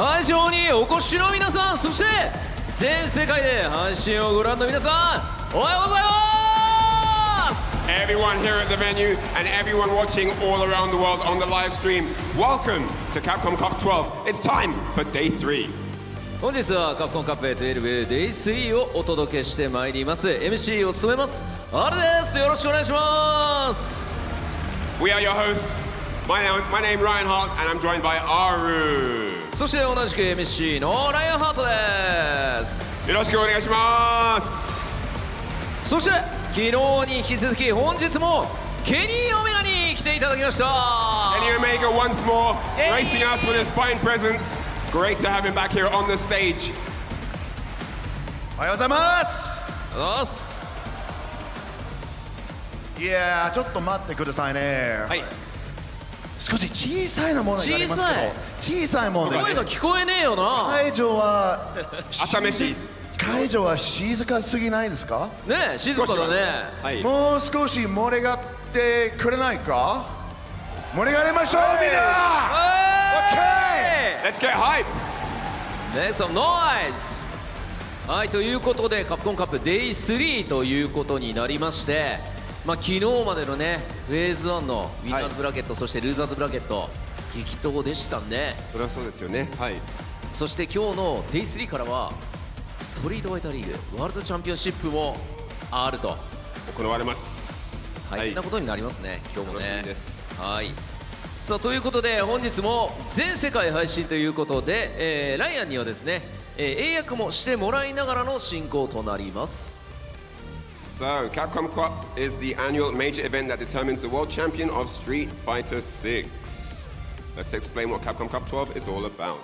会場にお越しの皆さん、そして全世界で配信をご覧の皆さん、おはようございます。 Everyone here at the venue and everyone watching all around the world on the live stream, welcome to Capcom Cup 12. It's time for Day3. 本日はカプコンカップ12 Day3 をお届けしてまいります。 MC を務めます R です。よろしくお願いします。 We are your hosts. My name Ryhan and I'm joined by Aru. そして同じく MC のライアンハートです。よろしくお願いします。そして昨日に引き続き本日もケニー・オメガに来ていただきました。 Kenny Omega once more gracing us with his fine presence. Great to have him back here on the stage. おはようございます。おはようございます。いやー、ちょっと待ってくださいね。はい。少し小さいなものがありますけど、小さいもので、声が聞こえねえよな。会場は朝飯。会場は静かすぎないですか？ねえ、静かだね。はい。もう少し盛り上がってくれないか？盛り上がりましょう、みんな。Let's get hype! Make some noise! はい、ということでカプコンカップ Day3 ということになりまして、昨日までのねフェーズ1のウィナーズブラケット、そしてルーザーズブラケット激闘でしたね。それはそうですよね。はい。そして今日の Day3 からはストリートファイターリーグワールドチャンピオンシップもあると行われます。大変なことになりますね、今日もね。楽しみです。はい。さあということで本日も全世界配信ということで、ライアンにはですね、英訳もしてもらいながらの進行となります。 So, Capcom Cup is the annual major event that determines the world champion of Street Fighter 6. Let's explain what Capcom Cup 12 is all about.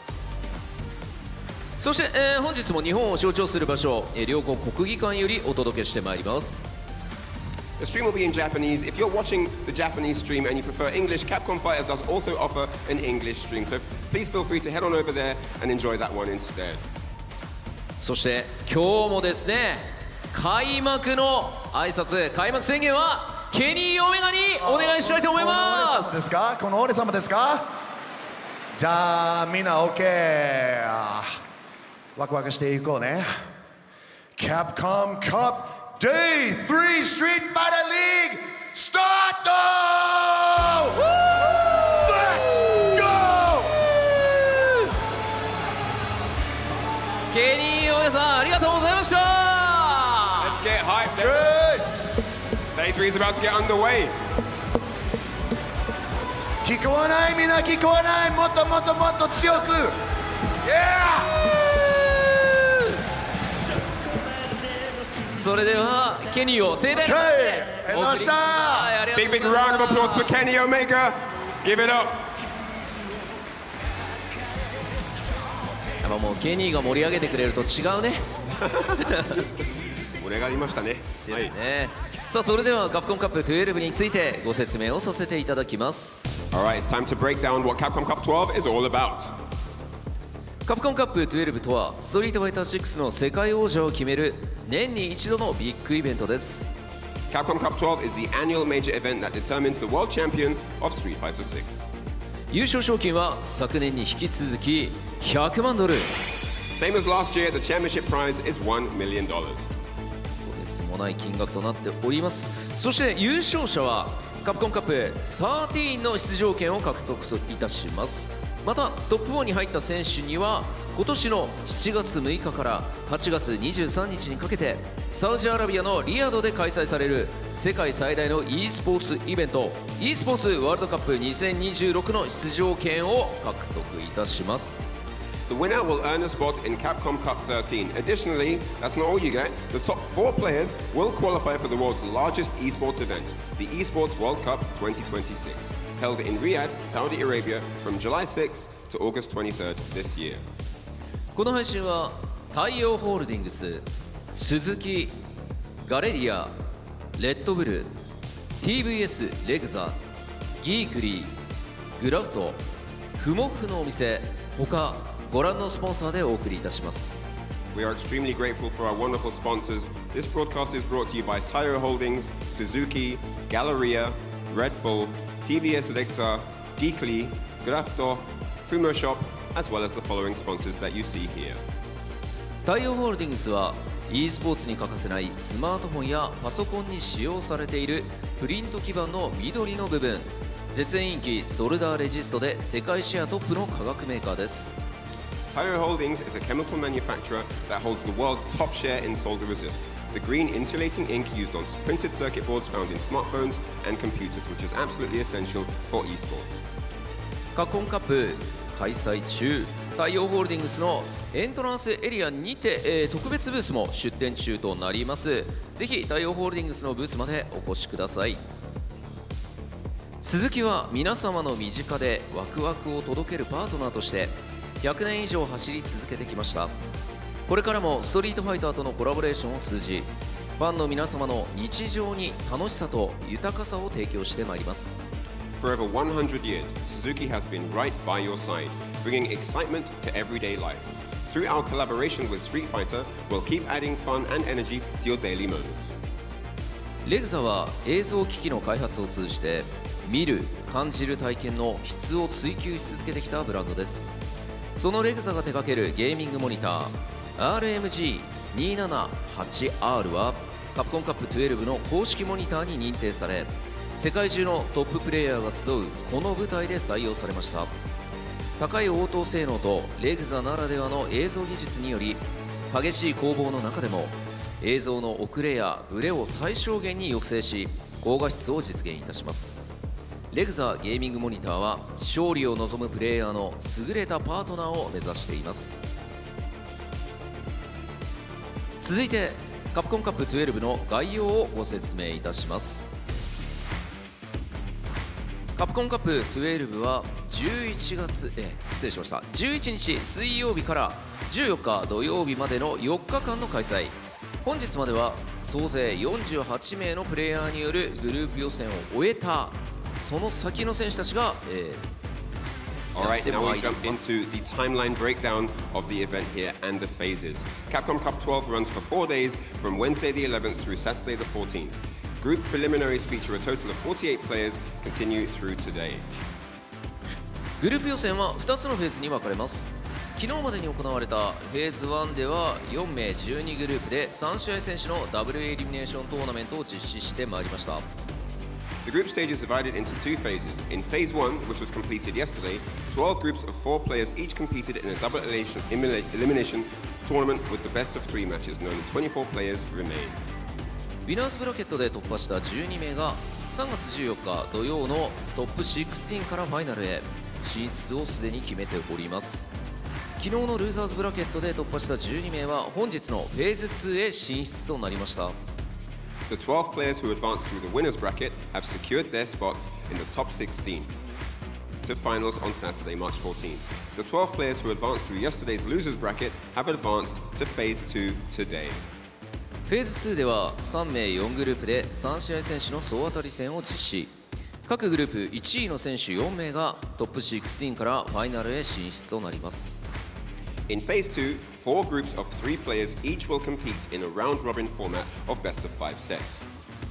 そして、本日も日本を象徴する場所、両国国技館よりお届けしてまいります。 The stream will be in Japanese. If you're watching the Japanese stream and you prefer English, Capcom Fighters does also offer an English stream. So please feel free to head on over there and enjoy that one instead. そして今日もですね、開幕の挨拶、開幕宣言はケニー・オメガにお願いしたいと思います。この俺様ですか？じゃあみんな OK。ワクワクしていこうね。Capcom Cup Day3 Street Fighter League start! Let's go! ケニー・オメガさんありがとうございました。 Let's get hyped. Day3 is about to get underway. 聞こえない、みんな聞こえない。もっともっともっと強く。Yeah! それではケニーを盛大にお送りください。 Big round of applause for Kenny Omega. Give it up. やっぱもうケニーが盛り上げてくれると違うね。盛り上がりましたね。ですね。さあそれではカプコンカップ12についてご説明をさせていただきます。 Alright, it's time to break down what Capcom Cup 12 is all about. カプコンカップ12とはストリートファイター6の世界王者を決める年に一度のビッグイベントです。 Capcom Cup 12 is the annual major event that determines the world champion of Street Fighter 6. 優勝賞金は昨年に引き続き100万ドル。 Same as last year, the championship prize is $1 million. とてつもない金額となっております。そして優勝者はカプコンカップ13の出場権を獲得いたします。またトップ4に入った選手には今年の7月6日から8月23日にかけてサウジアラビアのリヤドで開催される世界最大の e スポーツイベント e スポーツワールドカップ2026の出場権を獲得いたします。 The winner will earn a spot in Capcom Cup 13. Additionally, that's not all you get. The top 4 players will qualify for the world's largest esports event, the Esports World Cup 2026, held in Riyadh, Saudi Arabia from July 6th to August 23rd this year. この配信は太陽ホールディングス、鈴木、ガレリア、レッドブル、TVS レグザ、ギークリー、グラフト、フモフのお店、他ご覧のスポンサーでお送りいたします。 We are extremely grateful for our wonderful sponsors. This broadcast is brought to you by Taiyo Holdings, Suzuki, Galleria, Red Bull, TVS Lexa, Geekly, Grafto, Fumo Shop, as well as the following sponsors that you see here. 太陽ホールディングスは e スポーツに欠かせないスマートフォンやパソコンに使用されているプリント基板の緑の部分、絶縁インキソルダーレジストで世界シェアトップの化学メーカーです。Taiyo Holdings is a chemical manufacturer that holds the world's top share in solder resist, the green insulating ink used on printed circuit boards found in smartphones and computers, which is absolutely essential for esports. カプコンカップ開催中、太陽ホールディングスのエントランスエリアにて、特別ブースも出店中となります。ぜひ太陽ホールディングスのブースまでお越しください。鈴木は皆様の身近でワクワクを届けるパートナーとして100年以上走り続けてきました。これからもストリートファイターとのコラボレーションを通じ、ファンの皆様の日常に楽しさと豊かさを提供してまいります。For over 100 years, Suzuki has been right by your side, bringing excitement to everyday life. Through our collaboration with Street Fighter, we'll keep adding fun and energy to your daily moments. レグザは映像機器の開発を通じて見る、感じる体験の質を追求し続けてきたブランドです。そのレグザが手掛けるゲーミングモニター RMG278R はカプコンカップ12の公式モニターに認定され、世界中のトッププレイヤーが集うこの舞台で採用されました。高い応答性能とレグザならではの映像技術により、激しい攻防の中でも映像の遅れやブレを最小限に抑制し、高画質を実現いたします。レグザゲーミングモニターは勝利を望むプレイヤーの優れたパートナーを目指しています。続いてカプコンカップ12の概要をご説明いたします。カプコンカップ12は11日水曜日から14日土曜日までの4日間の開催。本日までは総勢48名のプレイヤーによるグループ予選を終えたその先の選手たちが、Alright, now we jump into the timeline breakdown of the event here and the phases. Capcom Cup 12 runs for 4 days from Wednesday the 11th through Saturday the 14th. Group preliminaries feature a total of 48 players, continue through today. グループ予選は2つのフェーズに分かれます。昨日までに行われたフェーズ1では4名12グループで3試合選手のダブルエリミネーショントーナメントを実施してまいりました。The group stage is divided into two phases. In phase 1, which was completed yesterday, 12 groups of 4 players each competed in a double elimination tournament with the best of 3 matches, and only 24 players remain. ウィナーズブラケットで突破した12名が3月14日土曜のトップ16からファイナルへ進出をすでに決めております。昨日のルーザーズブラケットで突破した12名は本日のフェーズ2へ進出となりました。The 12 players who advanced through the winners bracket have secured their spots in the top 16 to finals on Saturday, March 14th. The 12 players who advanced through yesterday's losers bracket have advanced to phase 2 today. フェーズ2では3名4グループで3試合選手の総当たり戦を実施。各グループ1位の選手4名がトップ16からファイナルへ進出となります。In phase 2, 4 groups of 3 players each will compete in a round-robin format of best of 5 sets.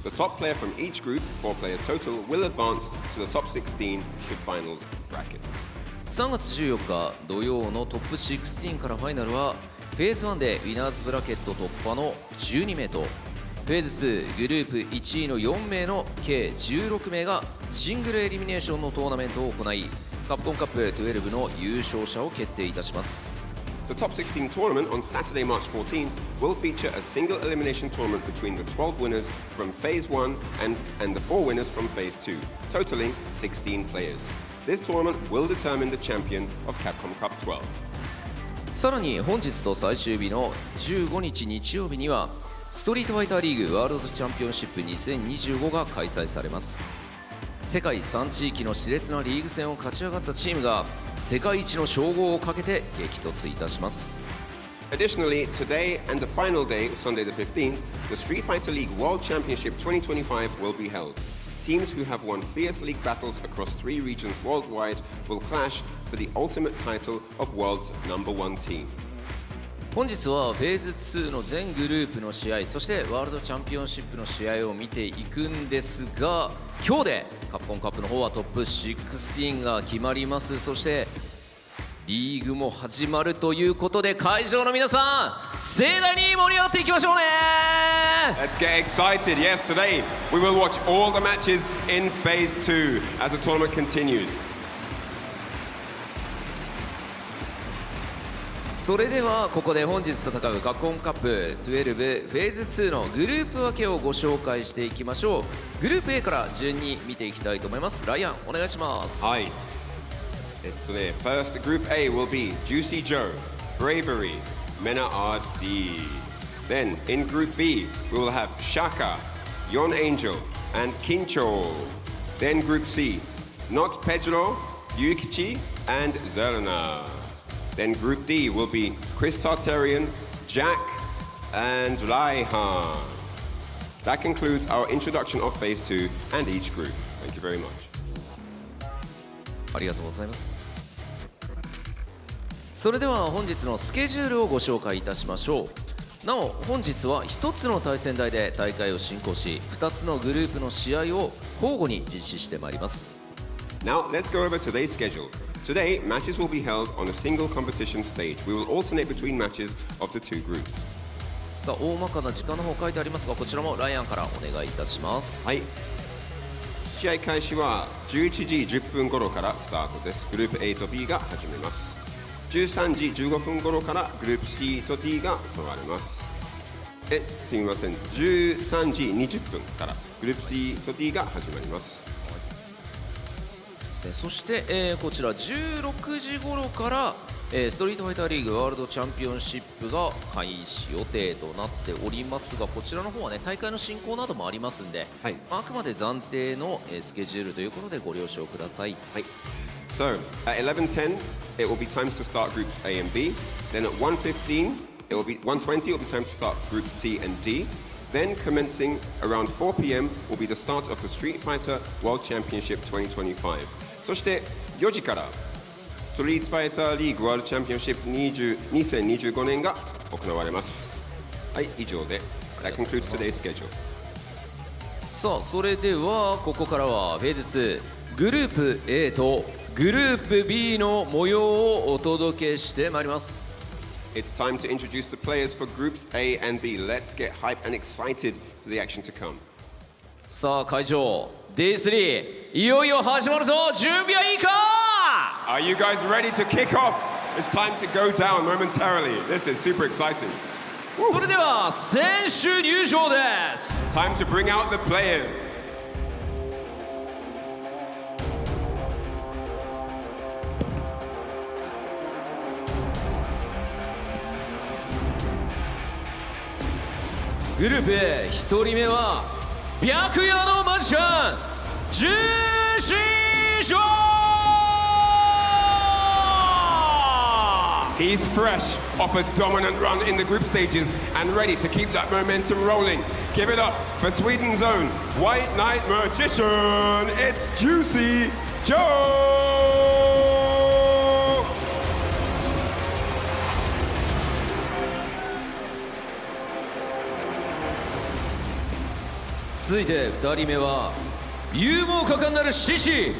The top player from each group, 4 players total, will advance to the top 16 to finals bracket. 3月14日土曜のトップ16からファイナルはフェーズ1でウィナーズブラケット突破の12名とフェーズ2グループ1位の4名の計16名がシングルエリミネーションのトーナメントを行い、カプコンカップ12の優勝者を決定いたします。The top 16 tournament on Saturday, March 14th will feature a single elimination tournament between the 12 winners from phase 1 and the 4 winners from phase 2, totaling 16 players. This tournament will determine the champion of Capcom Cup 12. さらに本日と最終日の15日日曜日にはストリートファイターリーグワールドチャンピオンシップ2025が開催されます。世界3地域の熾烈なリーグ戦を勝ち上がったチームが世界一の称号をかけて激突いたします。 Additionally, today and the final day, Sunday the 15th, the Street Fighter League World Championship 2025 will be held. Teams who have won fierce league battles across 3 regions worldwide will clash for the ultimate title of world's #1 team. 本日はフェーズ2の全グループの試合、そしてワールドチャンピオンシップの試合を見ていくんですが、今日でカプコンカップの方はトップ16が決まります。そしてリーグも始まるということで、会場の皆さん盛大に盛り上がっていきましょうね。 Let's get excited. Yes, today we will watch all the matches in Phase 2 as the tournament continues. それではここで本日戦うカプコンカップ12フェーズ2のグループ分けをご紹介していきましょう。グループ A から順に見ていきたいと思います。ライアンお願いします。はい。First Group A will be Juicy Joe, Bravery, MenaRD. Then in Group B we will have Shaka, Yon Angel, and Kincho. Then Group C, NotPedro, Ryuki, and Zerna. Then Group D will be ChristiT, Jack, and Ryhan. That concludes our introduction of Phase 2 and each group. Thank you very much. ありがとうございます。それでは本日のスケジュールをご紹介いたしましょう。なお本日は1つの対戦台で大会を進行し、2つのグループの試合を交互に実施してまいります。 Now let's go over today's schedule. Today, matches will be held on a single competition stage. We will alternate between matches of the two groups. さあ大まかな時間の方書いてありますが、こちらもライアンからお願いいたします。はい。試合開始は11時10分頃からスタートです。グループ A と B が始めます。13時15分頃からグループ C と D が行われます。すみません。13時20分からグループ C と D が始まります。そして、こちら16時頃から、ストリートファイターリーグワールドチャンピオンシップが開始予定となっておりますが、こちらの方はね大会の進行などもありますんで、はい、あくまで暫定の、スケジュールということでご了承ください。はい。So at 11:10 it will be time to start groups A and B. Then at 1:15 it will be 1:20 it will be time to start groups C and D. Then commencing around 4 p.m. will be the start of the Street Fighter World Championship 2025. そして4時からストリートファイターリーグワールドチャンピオンシップ2025年が行われます。はい、以上で That concludes today's schedule. さあそれではここからはフェーズ2グループ A とグループ B の模様をお届けしてまいります。 It's time to introduce the players for groups A and B. Let's get hyped and excited for the action to come. さあ会場 Day3 いよいよ始まるぞ。準備はいいか？ Are you guys ready to kick off? It's time to go down momentarily. This is super exciting. それでは選手入場です。 Time to bring out the players. グループ A 1人目は白夜のマジシャンジューシージョー。 He's fresh off a dominant run in the group stages and ready to keep that momentum rolling. Give it up for Sweden's own White Knight Magician. It's Juicy Joe. 続いて2人目は勇猛果敢なる獅子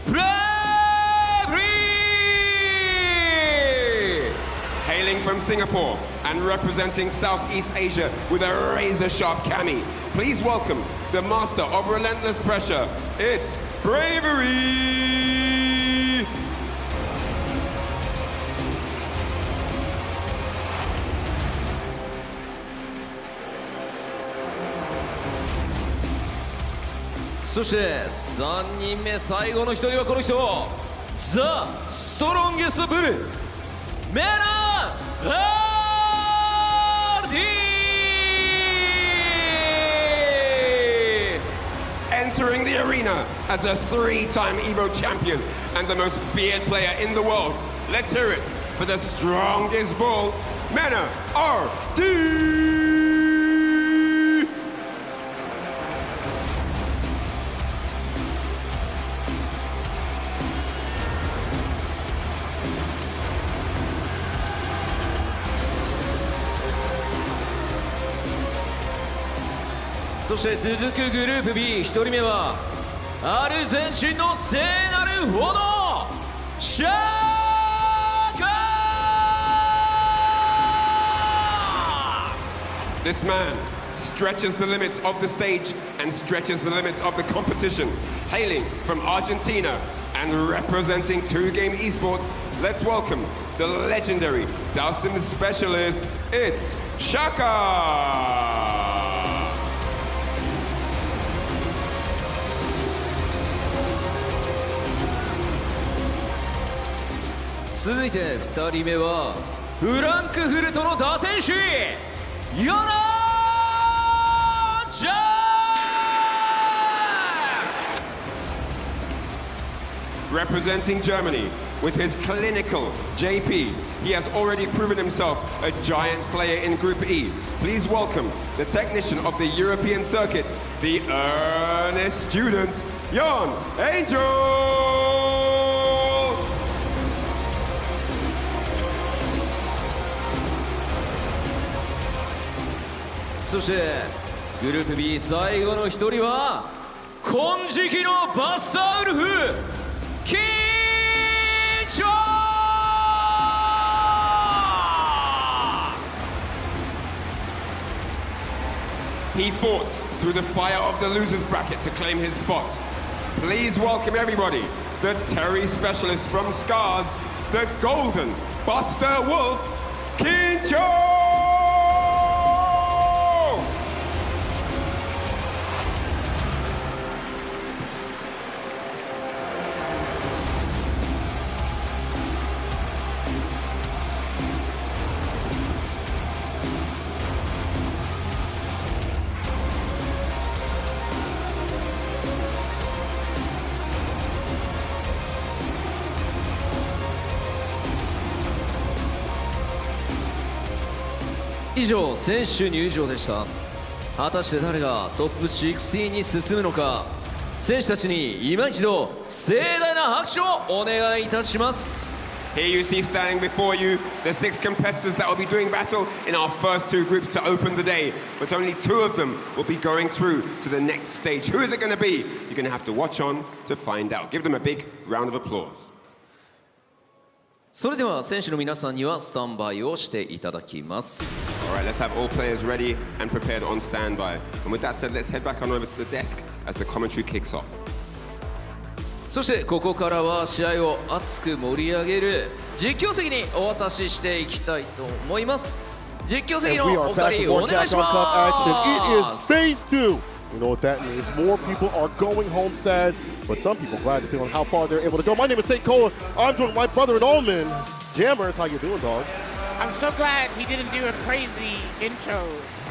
ブラブリー。 Hailing from Singapore and representing Southeast Asia with a razor-sharp cami, please welcome the master of relentless pressure. It's Bravery. そして3人目最後の1人はこの人ザ・ストロンゲストブルメナRD. Entering the arena as a 3-time Evo champion and the most feared player in the world. Let's hear it for the strongest bull, MenaRD. そして続くグループ B1 人目はアルゼンチンの聖なる炎シャカ。This man stretches the limits of the stage and stretches the limits of the competition. Hailing from Argentina and representing 2Game Esports, let's welcome the legendary Dowsing specialist, it's Shaka! 続いて2人目はフランクフルトの打天使ヨナジャー Representing Germany with his clinical JP, he has already proven himself a giant slayer in Group E. Please welcome the technician of the European circuit, the earnest student, Jan Angel! そしてグループ B 最後の一人は金色のバッサウルフキンチョHe fought through the fire of the losers bracket to claim his spot. Please welcome everybody, the Terry specialist from Scars, the Golden Buster Wolf, Kincho! 以上選手入場でした。果たして誰がトップ16に進むのか、選手たちに今一度盛大な拍手をお願いいたします。 Here you see standing before you the 6 competitors that will be doing battle in our first 2 groups to open the day, but only 2 of them will be going through to the next stage. Who is it going to be? You're going to have to watch on to find out. Give them a big round of applause. それでは選手の皆さんにはスタンバイをしていただきます。 Alright, let's have all players ready and prepared on standby. And with that said, let's head back on over to the desk as the commentary kicks off. そしてここからは試合を熱く盛り上げる実況席にお渡ししていきたいと思います。実況席のお二人お願いします。 It is phase 2. You know what that means. More people are going home sad, but some people glad depending on how far they're able to go. My name is St. Cole. I'm joined with my brother in Allman, Jammers. How you doing, dog? I'm so glad he didn't do a crazy intro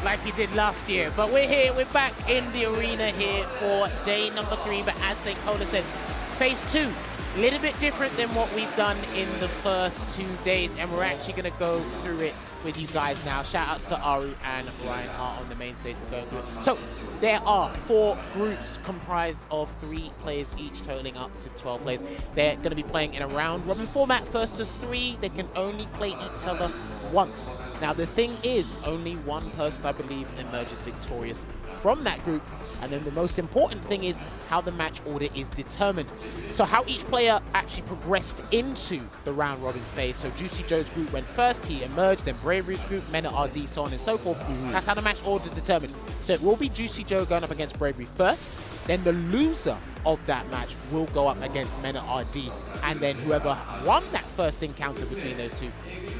like he did last year. But we're here, we're back in the arena here for day number 3. But as St. Cole said, phase 2, a little bit different than what we've done in the first 2 days. And we're actually going to go through it with you guys now. Shout outs to Aru and Ryhan on the main stage for going through it. So there are 4 groups comprised of 3 players each, totaling up to 12 players. They're going to be playing in a round robin format. First to 3, they can only play each other once. Now the thing is, only one person, I believe, emerges victorious from that group. And then the most important thing is how the match order is determined. So how each player actually progressed into the round robin phase. So Juicy Joe's group went first, he emerged, then Bravery's group, MenaRD, so on and so forth. That's how the match order is determined. So it will be Juicy Joe going up against Bravery first, then the loser of that match will go up against MenaRD, and then whoever won that first encounter between those two,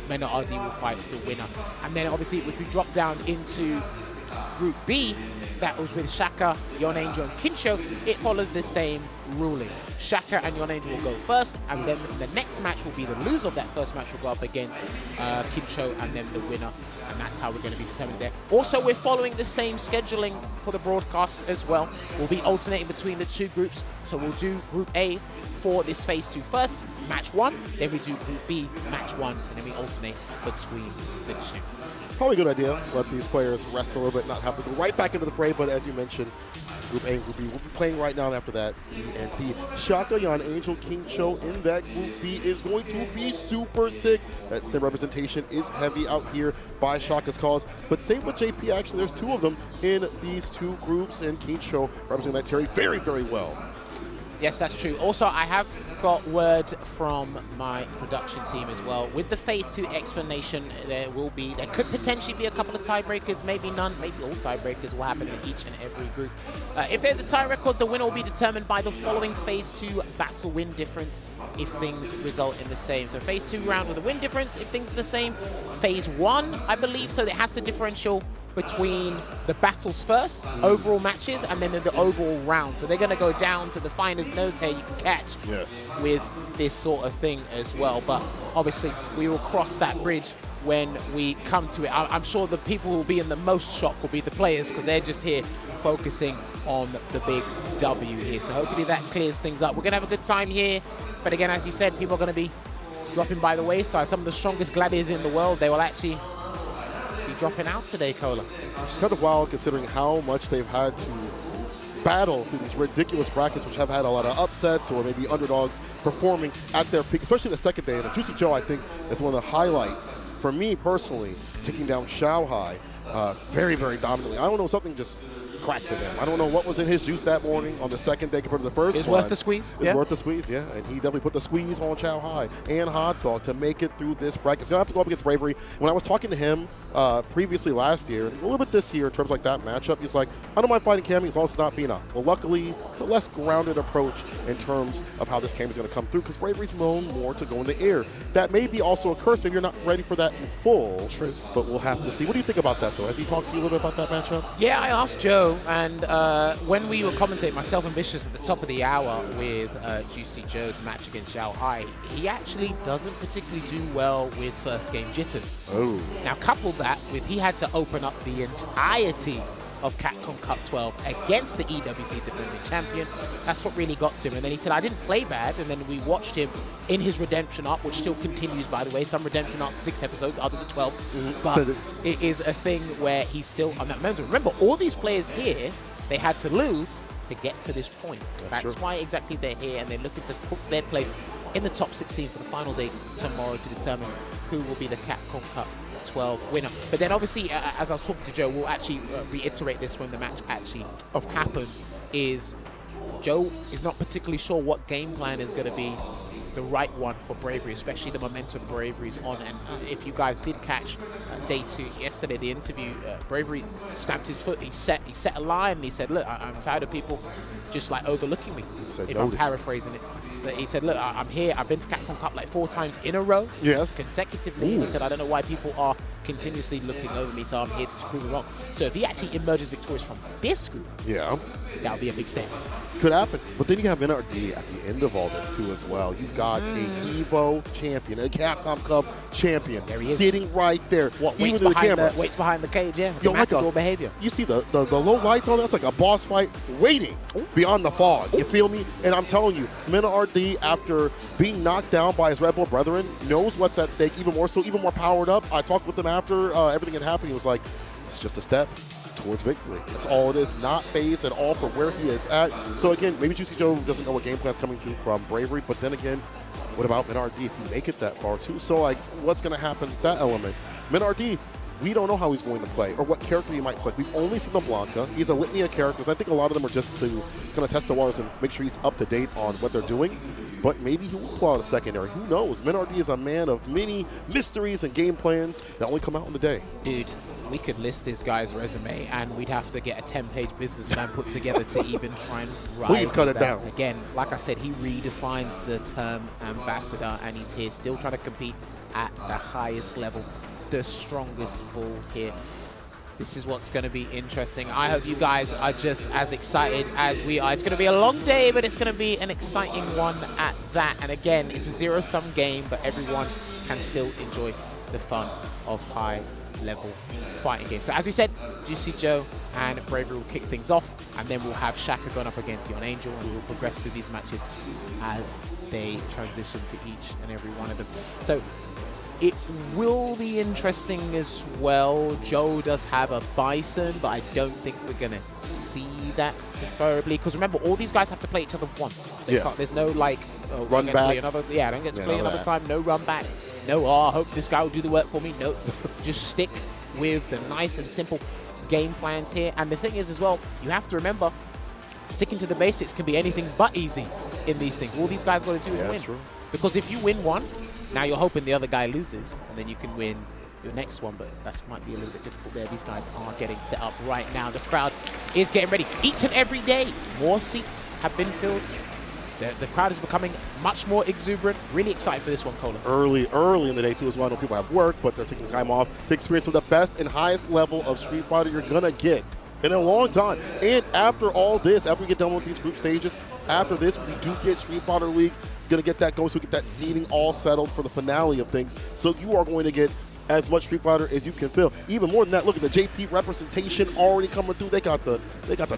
MenaRD will fight the winner. And then obviously if we drop down into Group B, that was with Shaka, Yon Angel and Kincho, it follows the same ruling. Shaka and Yon Angel will go first, and then the next match will be the loser of that first match will go up against Kincho, and then the winner. And that's how we're going to be determined there. Also, we're following the same scheduling for the broadcast as well. We'll be alternating between the 2 groups. So we'll do Group A for this phase 2 first, match 1. Then we do Group B, match 1, and then we alternate between the 2. Probably a good idea. Let these players rest a little bit, not have to go right back into the fray. But as you mentioned, Group A and Group B will be playing right now, and after that, C and D. Shaka, Yon Angel, Kincho in that Group B is going to be super sick. That sim representation is heavy out here by Shaka's cause. But same with JP, actually, there's 2 of them in these 2 groups, and Kincho representing that Terry very, very well. Yes, that's true. Also, I have got word from my production team as well. With the Phase 2 explanation, there could potentially be a couple of tiebreakers, maybe none, maybe all tiebreakers will happen in each and every group. If there's a tie record, the winner will be determined by the following Phase 2 battle win difference if things result in the same. So Phase 2 round with a win difference if things are the same. Phase 1, I believe, so it has the differential between the battles first, overall matches, and then the overall round. So they're going to go down to the finest nose hair you can catch with this sort of thing as well. But obviously, we will cross that bridge when we come to it. I'm sure the people who will be in the most shock will be the players because they're just here focusing on the big W here. So hopefully that clears things up. We're going to have a good time here. But again, as you said, people are going to be dropping by the wayside. Some of the strongest gladiators in the world, they will actually be dropping out today, Cola. It's kind of wild considering how much they've had to battle through these ridiculous brackets, which have had a lot of upsets or maybe underdogs performing at their peak, especially the second day. And Juicy Joe, I think, is one of the highlights for me personally, taking down Shanghai very, very dominantly. I don't know, something just cracked at him. I don't know what was in his juice that morning on the second day compared to the first one. It's worth the squeeze. It's worth the squeeze, yeah. And he definitely put the squeeze on Chow Hai and Hot Dog to make it through this bracket. He's going to have to go up against Bravery. When I was talking to him previously last year, and a little bit this year in terms of like that matchup, he's like, I don't mind fighting Cammy as long as it's not Phenom. Well, luckily, it's a less grounded approach in terms of how this game is going to come through because Bravery's known more to go in the air. That may be also a curse. Maybe you're not ready for that in full. True. But we'll have to see. What do you think about that, though? Has he talked to you a little bit about that matchup? Yeah, I asked Joe, and when we were commentating, myself and Vicious at the top of the hour with Juicy Joe's match against Xiao Hai, he actually doesn't particularly do well with first game jitters. Oh. Now couple that with he had to open up the entirety of Capcom Cup 12 against the EWC defending champion. That's what really got to him. And then he said, I didn't play bad. And then we watched him in his redemption arc, which still continues, by the way. Some redemption arcs 6 episodes, others are 12. But it is a thing where he's still on that momentum. Remember, all these players here, they had to lose to get to this point. That's why exactly they're here, and they're looking to put their place in the top 16 for the final day tomorrow to determine who will be the Capcom Cup 12 winner. But then obviously, as I was talking to Joe, we'll actually reiterate this when the match actually happens, is Joe is not particularly sure what game plan is going to be the right one for Bravery, especially the momentum Bravery's on. And if you guys did catch day 2 yesterday, the interview, Bravery stamped his foot. He set a line and he said, look, I'm tired of people just like overlooking me, if I'm paraphrasing it. But he said, look, I'm here. I've been to Capcom Cup like 4 times in a row, consecutively. And he said, I don't know why people are continuously looking over me, so I'm here to prove it wrong. So if he actually emerges victorious from this group, that would be a big step. Could happen. But then you have MenaRD at the end of all this, too, as well. You've got a EVO champion, a Capcom Cup champion, sitting right there. Waits behind the cage, Yo, behavior. You see the low lights on that? It's like a boss fight waiting beyond the fog. You feel me? And I'm telling you, MenaRD, after being knocked down by his Red Bull brethren, knows what's at stake even more so, even more powered up. I talked with him after everything had happened. He was like, it's just a step towards victory. That's all it is. Not phased at all for where he is at. So again, maybe Juicy Joe doesn't know what game plan's coming through from Bravery, but then again, what about MenaRD if you make it that far too? So like, what's going to happen with that element? MenaRD, we don't know how he's going to play or what character he might select. We've only seen the Blanca. He's a litany of characters. I think a lot of them are just to kind of test the waters and make sure he's up to date on what they're doing. But maybe he will pull out a secondary. Who knows? MenaRD is a man of many mysteries and game plans that only come out on the day. Dude, we could list this guy's resume and we'd have to get a 10-page business plan put together to even try and write. Please cut it down. Again, like I said, he redefines the term ambassador, and he's here still trying to compete at the highest level, the strongest bull here. This is what's going to be interesting. I hope you guys are just as excited as we are. It's going to be a long day, but it's going to be an exciting one at that. And again, it's a zero-sum game, but everyone can still enjoy the fun of high-level fighting games. So as we said, Juicy Joe and Bravery will kick things off, and then we'll have Shaka going up against Yon Angel, and we will progress through these matches as they transition to each and every one of them. So it will be interesting as well. Joe does have a Bison, but I don't think we're going to see that preferably. Because remember, all these guys have to play each other once. There's no like, run back. I don't get to play another time. No run back. No, I hope this guy will do the work for me. No, just stick with the nice and simple game plans here. And the thing is as well, you have to remember, sticking to the basics can be anything but easy. in these things. All these guys got to do is win. True. Because if you win one, now you're hoping the other guy loses, and then you can win your next one, but that might be a little bit difficult there. These guys are getting set up right now. The crowd is getting ready. Each and every day, more seats have been filled. The crowd is becoming much more exuberant. Really excited for this one, Cola. Early in the day, too, as well. I know people have work, but they're taking time off to experience some of the best and highest level of Street Fighter you're going to get in a long time. And after all this, after we get done with these group stages, after this, we do get Street Fighter League. Going to get that going, so we get that seeding all settled for the finale of things. So you are going to get as much Street Fighter as you can feel. Even more than that, look at the JP representation already coming through. They got the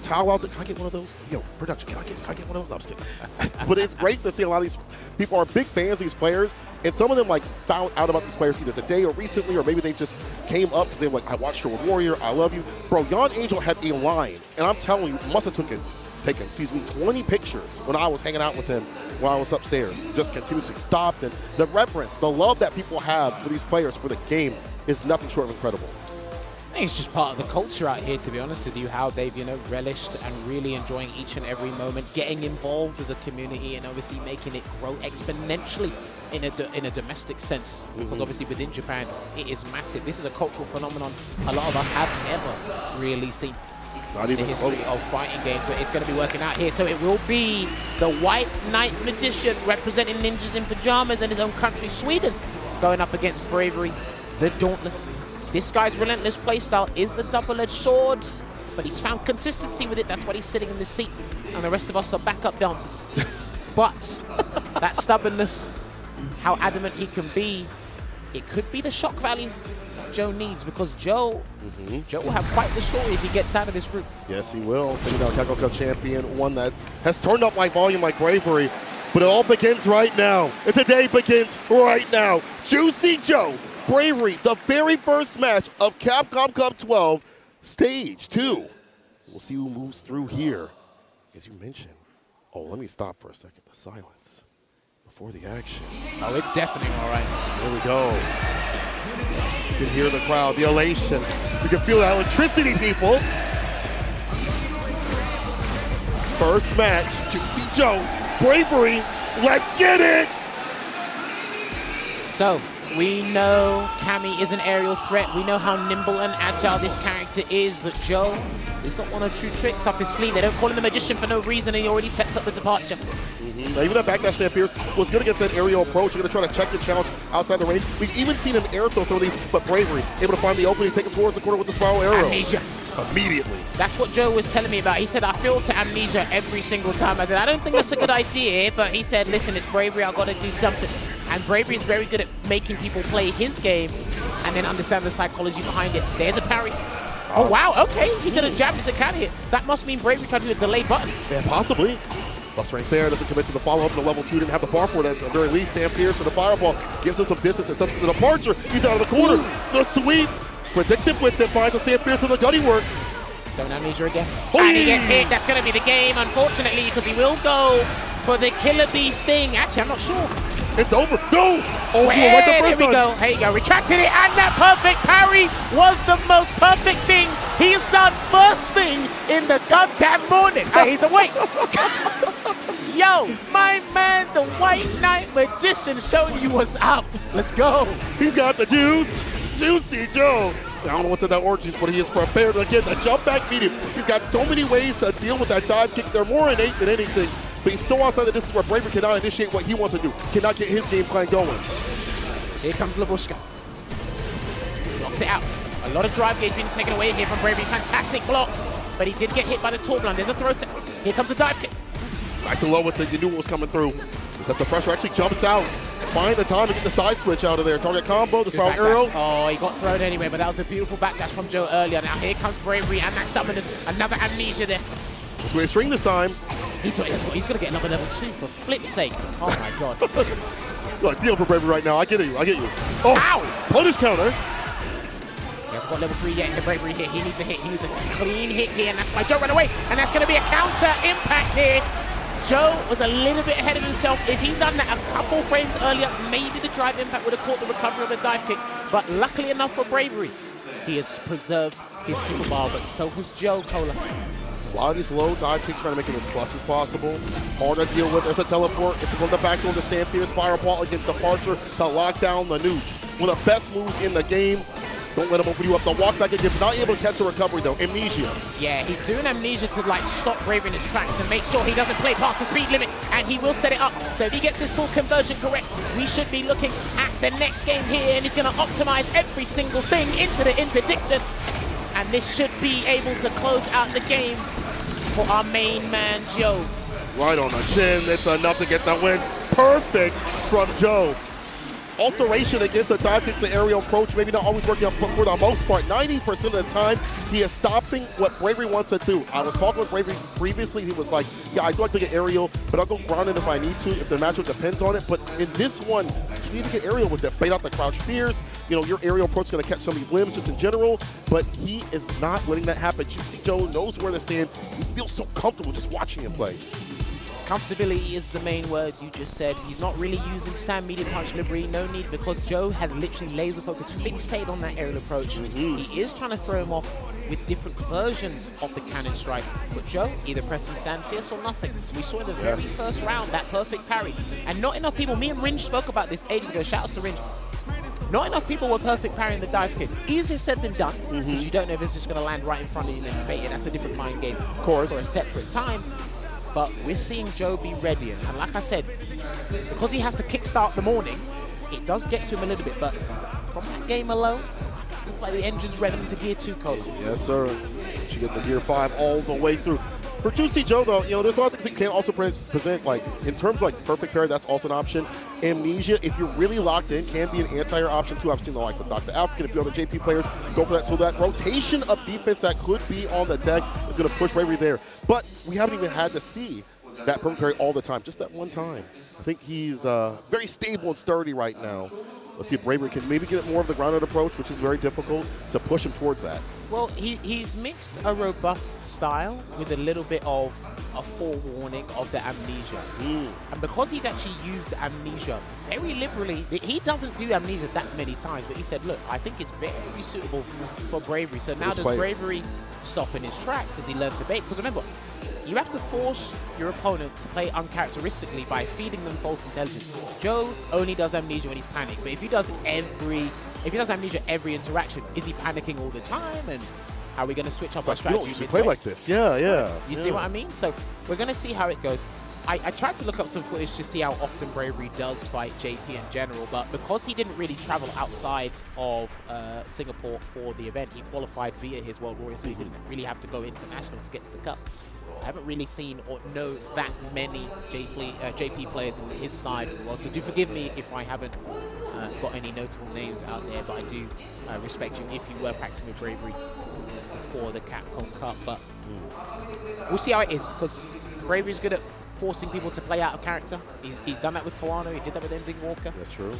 towel out there. Can I get one of those? Yo, production, can I get one of those? No, I'm just kidding. But it's great to see a lot of these people are big fans of these players, and some of them like found out about these players either today or recently, or maybe they just came up because they were like, I watched Road Warrior, I love you. Bro, Jan Angel had a line, and I'm telling you, must have taken 20 pictures when I was hanging out with him while I was upstairs. Just continuously stopped, and the reverence, the love that people have for these players, for the game, is nothing short of incredible. I think it's just part of the culture out here, to be honest with you, how they've, relished and really enjoying each and every moment, getting involved with the community, and obviously making it grow exponentially in a domestic sense. Because obviously within Japan, it is massive. This is a cultural phenomenon a lot of us have never really seen. Not in even the history of fighting games, but it's going to be working out here. So it will be the White Knight Magician representing ninjas in pajamas in his own country, Sweden, going up against Bravery, the Dauntless. This guy's relentless playstyle is a double-edged sword, but he's found consistency with it. That's why he's sitting in the seat, and the rest of us are backup dancers. But that stubbornness, how adamant he can be, it could be the shock value Joe needs, because Joe will have quite the story if he gets out of this group. Yes, he will. Taking out Capcom Cup champion, one that has turned up like volume like Bravery, but it all begins right now. And today begins right now. Juicy Joe, Bravery, the very first match of Capcom Cup 12, Stage 2. We'll see who moves through here. As you mentioned, oh, let me stop for a second. The silence before the action. Oh, it's deafening, all right. Here we go. You can hear the crowd, the elation. You can feel that electricity, people. First match, Juicy Joe, Bravery, let's get it! So, we know Cammy is an aerial threat. We know how nimble and agile this character is, but Joe, he's got one or two tricks up his sleeve. They don't call him the Magician for no reason, and he already sets up the departure. Now, even that backdash Stan Pierce was good against that aerial approach. You're going to try to check the challenge outside the range. We've even seen him air throw some of these, but Bravery able to find the opening, take him towards the corner with the spiral arrow. Amnesia. Immediately. That's what Joe was telling me about. He said, I feel to amnesia every single time. I said, I don't think that's a good idea, but he said, listen, it's Bravery, I've got to do something. And Bravery is very good at making people play his game and then understand the psychology behind it. There's a parry. Oh, wow, okay. He did a jab as a can hit. That must mean Bravery tried to do a delay button. Yeah, possibly. Bust range there, doesn't commit to the follow-up to level 2, didn't have the bar for it at the very least. Stan Pierce to the fireball, gives him some distance and sets the departure. He's out of the corner. The sweep, predictive with it, finds a Stan Pierce with the gutty work. Don't amnesia again. And he gets hit. That's going to be the game, unfortunately, because he will go for the Killer Bee Sting. Actually, I'm not sure. It's over. No! Oh, Wait, like the first here we time. go. Here you go. Retracted it, and that perfect parry was the most perfect thing he's done first thing in the goddamn morning. He's awake. Yo, my man, the White Knight Magician showing you what's up. Let's go. He's got the juice. Juicy Joe. I don't know what's in that orange juice, but he is prepared to get the jump back medium. He's got so many ways to deal with that dive kick. They're more innate than anything. But he's so outside that this is where Bravery cannot initiate what he wants to do. Cannot get his game plan going. Here comes Labushka. Blocks it out. A lot of drive gauge being taken away here from Bravery. Fantastic blocks. But he did get hit by the Torblan. There's a throw tip. Here comes the dive kick. Nice and low with it. You knew what was coming through. Except the pressure actually jumps out. Find the time to get the side switch out of there. Target combo, the spiral arrow. Oh, he got thrown anyway, but that was a beautiful backdash from Joe earlier. Now here comes Bravery, and that stubbornness. Another amnesia there. It's string this time. He's going to get another level 2 for flip's sake. Oh my god. Look, deal for Bravery right now. I get you. Oh, ow! Punish counter. He hasn't got level 3 yet in the Bravery hit. He needs a hit. He needs a clean hit here, and that's why Joe ran away. And that's going to be a counter impact here. Joe was a little bit ahead of himself. If he'd done that a couple frames earlier, maybe the drive impact would have caught the recovery of the dive kick. But luckily enough for Bravery, he has preserved his super bar, but so has Joe, Cola. A lot of these low dive kicks trying to make it as plus as possible. Hard to deal with. There's a teleport. It's going to the back door to stand here. Spiral ball against departure to lock down the nooch. One of the best moves in the game. Don't let him open you up. The walk back again. Not able to catch a recovery though. Amnesia. Yeah, he's doing amnesia to like stop Bravery in his tracks and make sure he doesn't play past the speed limit, and he will set it up. So if he gets this full conversion correct, we should be looking at the next game here, and he's going to optimize every single thing into the interdiction. And this should be able to close out the game for our main man, Joe. Right on the chin. It's enough to get the win. Perfect from Joe. Alteration against the dive kicks, the aerial approach, maybe not always working out, but for the most part, 90% of the time, he is stopping what Bravery wants to do. I was talking with Bravery previously, he was like, yeah, I do like to get aerial, but I'll go grounded if I need to, if the matchup depends on it. But in this one, you need to get aerial with it. Fade out the crouch fears. You know, your aerial approach is going to catch some of these limbs just in general, but he is not letting that happen. Juicy Joe knows where to stand. He feels so comfortable just watching him play. Comfortability is the main word you just said. He's not really using stand medium punch delivery, no need, because Joe has literally laser focus fixated on that aerial approach. He is trying to throw him off with different versions of the cannon strike, but Joe either pressing stand fierce or nothing. We saw in the very first round that perfect parry, and not enough people, me and Ringe spoke about this ages ago, shout outs to Ringe. Not enough people were perfect parrying the dive kick. Easier said than done, because you don't know if it's just going to land right in front of you and then you bait it. That's a different mind game, of course, for a separate time. But we're seeing Joe be ready, and like I said, because he has to kickstart the morning, it does get to him a little bit, but from that game alone, looks like the engine's revving into Gear 2, Cola. Yes, sir. You get the Gear 5 all the way through. For Juicy Joe, though, you know, there's a lot of things he can also present, like, in terms of, like, perfect parry, that's also an option. Amnesia, if you're really locked in, can be an anti-air option, too. I've seen the likes of Dr. African, if you're other JP players, go for that. So that rotation of defense that could be on the deck is going to push Bravery there. But we haven't even had to see that perfect parry all the time, just that one time. I think he's very stable and sturdy right now. Let's see if Bravery can maybe get more of the grounded approach, which is very difficult, to push him towards that. Well, he's mixed a robust style with a little bit of a forewarning of the amnesia. And because he's actually used amnesia very liberally, he doesn't do amnesia that many times, but he said, look, I think it's very suitable for Bravery. So now does Bravery stop in his tracks as he learns to bait? Because remember, you have to force your opponent to play uncharacteristically by feeding them false intelligence. Joe only does amnesia when he's panicked, but if he does amnesia every interaction, is he panicking all the time? And are we going to switch up our strategy? You play like this. Yeah. You see what I mean? So we're going to see how it goes. I tried to look up some footage to see how often Bravery does fight JP in general, but because he didn't really travel outside of Singapore for the event, he qualified via his World Warrior, so he didn't really have to go international to get to the Cup. I haven't really seen or know that many JP players in his side of the world, so do forgive me if I haven't got any notable names out there, but I do respect you if you were practicing with Bravery before the Capcom Cup. But we'll see how it is, because Bravery's good at forcing people to play out of character. He's done that with Kawano, he did that with Ending Walker. That's true.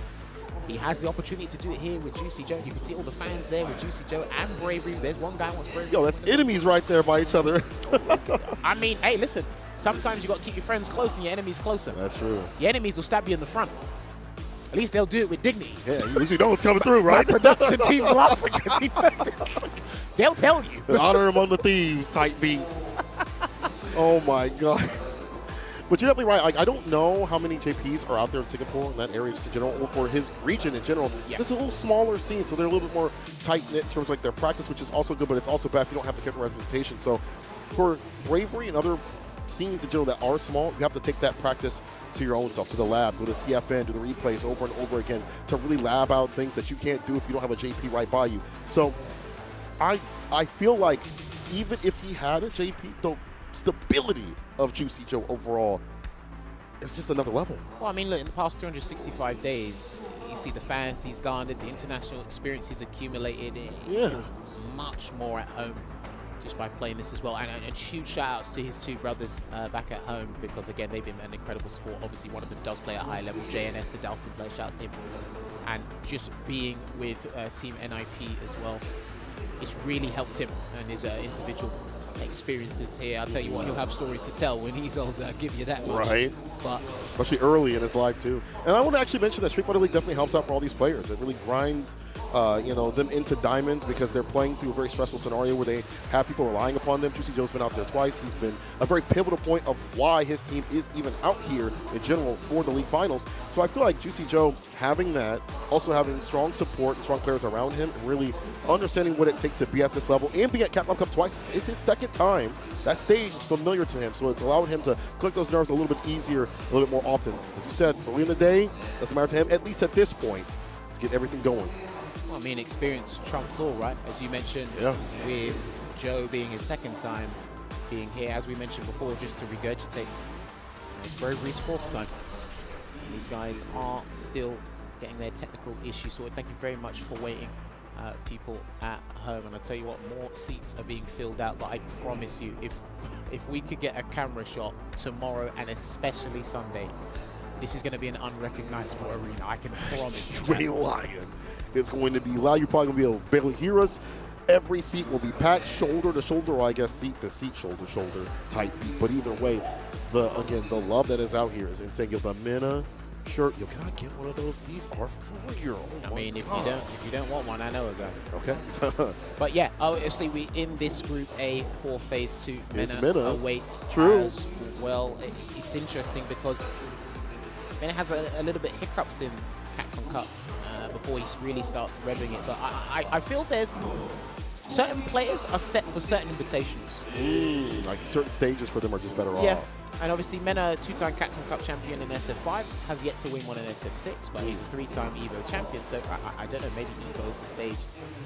He has the opportunity to do it here with Juicy Joe. You can see all the fans there with Juicy Joe and Bravery. There's one guy who wants Bravery. Yo, that's enemies right there by each other. I mean, hey, listen. Sometimes you got to keep your friends close and your enemies closer. That's true. Your enemies will stab you in the front. At least they'll do it with dignity. Yeah, at least you know what's coming through, right? My production team laugh because they'll tell you. The honor among the thieves type beat. Oh my God. But you're definitely right. I don't know how many JPs are out there in Singapore in that area just in general, or for his region in general. Yeah. It's a little smaller scene, so they're a little bit more tight-knit in terms of like their practice, which is also good, but it's also bad if you don't have the careful representation. So for Bravery and other scenes in general that are small, you have to take that practice to your own self, to the lab, go to CFN, do the replays over and over again to really lab out things that you can't do if you don't have a JP right by you. So I feel like even if he had a JP, the stability of Juicy Joe overall, it's just another level. Well, I mean, look, in the past 365 days, you see the fans he's garnered, the international experience he's accumulated. He feels much more at home just by playing this as well. And huge shout-outs to his two brothers back at home, because, again, they've been an incredible sport. Obviously, one of them does play at a high level. JNS, the Dalston player, shout-outs to him. And just being with Team NIP as well, it's really helped him and his individual experiences here. I'll tell you what, he'll have stories to tell when he's older, I'll give you that much. Right. But especially early in his life too. And I want to actually mention that Street Fighter League definitely helps out for all these players. It really grinds you know, them into diamonds because they're playing through a very stressful scenario where they have people relying upon them. Juicy Joe's been out there twice. He's been a very pivotal point of why his team is even out here in general for the league finals. So I feel like Juicy Joe having that, also having strong support and strong players around him, and really understanding what it takes to be at this level and be at Capcom Cup twice. It's his second time. That stage is familiar to him, so it's allowed him to click those nerves a little bit easier, a little bit more often. As you said, early in the day, doesn't matter to him, at least at this point, to get everything going. Well, I mean, experience trumps all, right? As you mentioned, with Joe being his second time being here, as we mentioned before, just to regurgitate, it's Bravery's fourth time. And these guys are still getting their technical issues sorted. Thank you very much for waiting, people at home. And I tell you what, more seats are being filled out, but I promise you, if we could get a camera shot tomorrow and especially Sunday, this is going to be an unrecognizable arena. I can promise you. Straight Lion. It's going to be loud. You're probably going to be able to barely hear us. Every seat will be packed shoulder to shoulder, or I guess seat to seat, shoulder to shoulder type beat. But either way, again, the love that is out here is insane. Yo, the Mena shirt. Yo, can I get one of those? These are for your own. I mean, if you don't want one, I know a guy. Okay. But yeah, obviously we in this group A for phase 2. Mena awaits True. as well. It's interesting because Mena has a little bit hiccups in Capcom Cup before he really starts revving it. But I feel there's certain players are set for certain invitations. Like certain stages for them are just better Yeah. off. And obviously Mena, 2-time Capcom Cup champion in SF5, has yet to win one in SF6, but he's a 3-time EVO champion, so I don't know, maybe EVO is the stage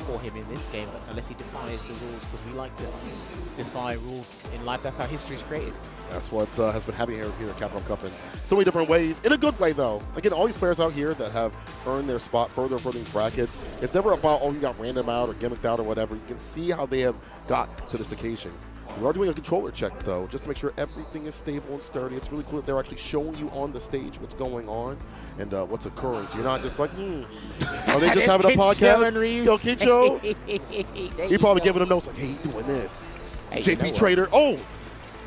for him in this game, but unless he defies the rules, because we like to defy rules in life. That's how history is created. That's what has been happening here at Capcom Cup in so many different ways. In a good way, though. Again, all these players out here that have earned their spot further for these brackets, it's never about, oh, you got random out or gimmicked out or whatever. You can see how they have got to this occasion. We are doing a controller check, though, just to make sure everything is stable and sturdy. It's really cool that they're actually showing you on the stage what's going on and what's occurring. So you're not just like, are they just having a podcast? Yo, Kincho. He probably giving them notes like, hey, he's doing this. Hey, JP Trader. Oh,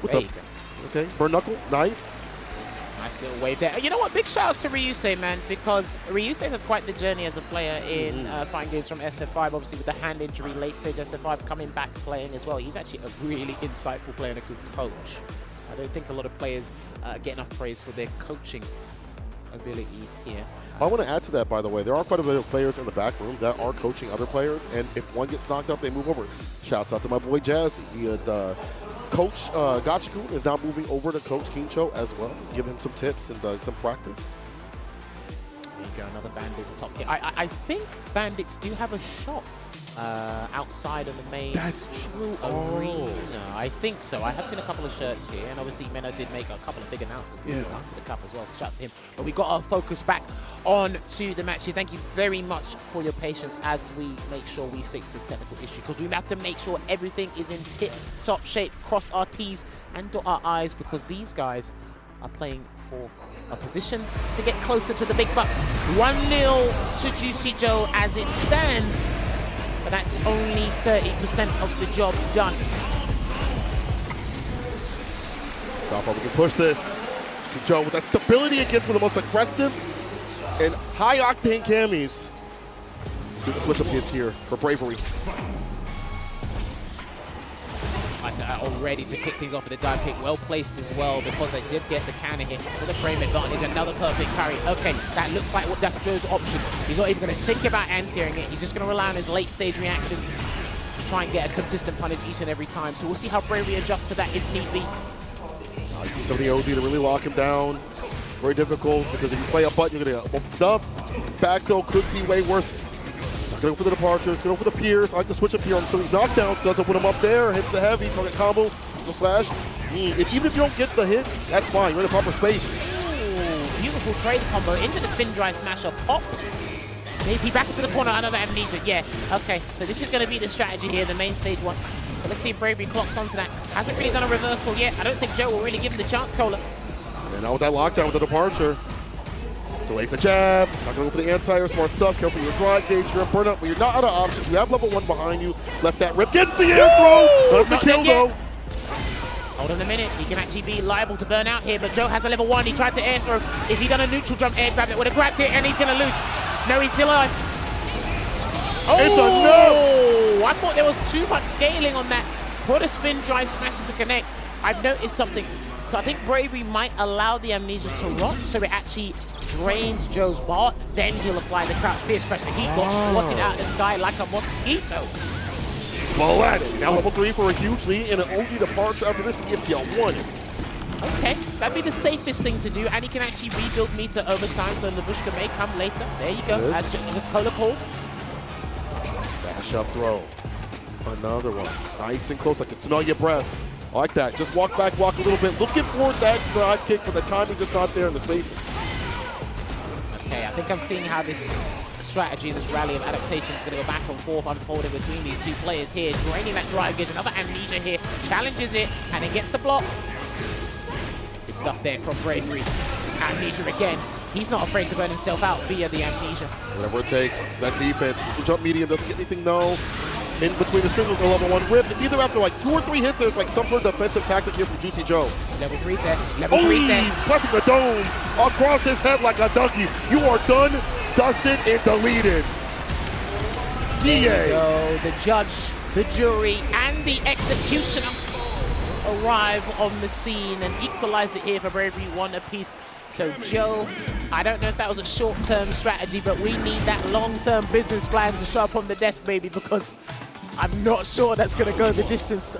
what there the? you go. Okay, burn knuckle, nice. Nice little wave there. You know what? Big shout outs to Ryusei, man, because Ryusei had quite the journey as a player in fighting games from SF5. Obviously, with the hand injury, late stage SF5 coming back playing as well. He's actually a really insightful player and a good coach. I don't think a lot of players get enough praise for their coaching abilities here. I want to add to that, by the way. There are quite a bit of players in the back room that are coaching other players, and if one gets knocked up, they move over. Shouts out to my boy Jazzy. He had Coach Gachiku is now moving over to Coach Kincho as well, giving him some tips and some practice. There you go, another Bandits top hit. I think Bandits do have a shop outside of the main arena. I think so. I have seen a couple of shirts here, and obviously Mena did make a couple of big announcements to the cup as well, so shout out to him. But we've got our focus back on to the match here. Thank you very much for your patience as we make sure we fix this technical issue, because we have to make sure everything is in tip-top shape, cross our T's and dot our I's, because these guys are playing for a position to get closer to the big bucks. 1-0 to Juicy Joe as it stands. But that's only 30% of the job done. So how far we can push this. See Joe with that stability against one of the most aggressive and high-octane camis. See the switch-up hits here for Bravery. All ready to kick things off with a dive kick, well placed as well, because they did get the counter hit for the frame advantage. Another perfect parry. Okay, that looks like that's Joe's option. He's not even going to think about anti-airing it. He's just going to rely on his late stage reactions to try and get a consistent punish each and every time. So we'll see how Bravery adjusts to that if need be. You see some of the OD to really lock him down. Very difficult, because if you play a button, you're going to get opened up. Back though could be way worse. Gonna go for the departures, gonna go for the Pierce. I like the switch up here on some of these knockdowns. Doesn't put him up there, hits the heavy, target combo, so slash. Even if you don't get the hit, that's fine. You're in the proper space. Ooh, beautiful trade combo into the spin drive smasher. Pops. Maybe back into the corner, another amnesia. Yeah, okay. So this is gonna be the strategy here, the main stage one. But let's see if Bravery clocks onto that. Hasn't really done a reversal yet. I don't think Joe will really give him the chance, Cola. And now with that lockdown with the departure. Delays the jab, not gonna go for the anti-air, smart stuff, careful your drive gauge, you're in burnout, but you're not out of options. You have level 1 behind you, left that rip, gets the air throw, not the kill though. Hold on a minute, he can actually be liable to burn out here, but Joe has a level 1, he tried to air throw. If he done a neutral jump air grab, it would have grabbed it, and he's gonna lose. No, he's still alive. It's a no! I thought there was too much scaling on that. Put a spin drive smasher to connect. I've noticed something. So I think Bravery might allow the Amnesia to rock, so it actually drains Joe's bar. Then he'll apply the crouch fear special. He got swatted out of the sky like a mosquito. Well at it. Now level 3 for a huge lead and an OD departure after this if you want it. Okay, that'd be the safest thing to do, and he can actually rebuild meter over time, so Lavushka may come later. There you go, as Cola called. Dash up throw. Another one. Nice and close. I can smell your breath. I like that. Just walk back, walk a little bit. Looking for that drive kick, but the timing just not there in the spacing. Okay, I think I'm seeing how this strategy, this rally of adaptation is going to go back and forth unfolding between these two players here. Draining that drive, gets another Amnesia here, challenges it, and then gets the block. Good stuff there from Bravery. Amnesia again. He's not afraid to burn himself out via the Amnesia. Whatever it takes. That defense. The jump medium doesn't get anything, no. In between the strings with the level 1 rip. It's either after like 2 or 3 hits, there's like some sort of defensive tactic here from Juicy Joe. Level 3 set. Level 3 set. Pressing the dome across his head like a donkey. You are done, dusted, and deleted. There you go. The judge, the jury, and the executioner arrive on the scene and equalize it here for Bravery, 1 apiece. So Joe, I don't know if that was a short-term strategy, but we need that long-term business plan to show up on the desk, baby, because I'm not sure that's going to go the distance,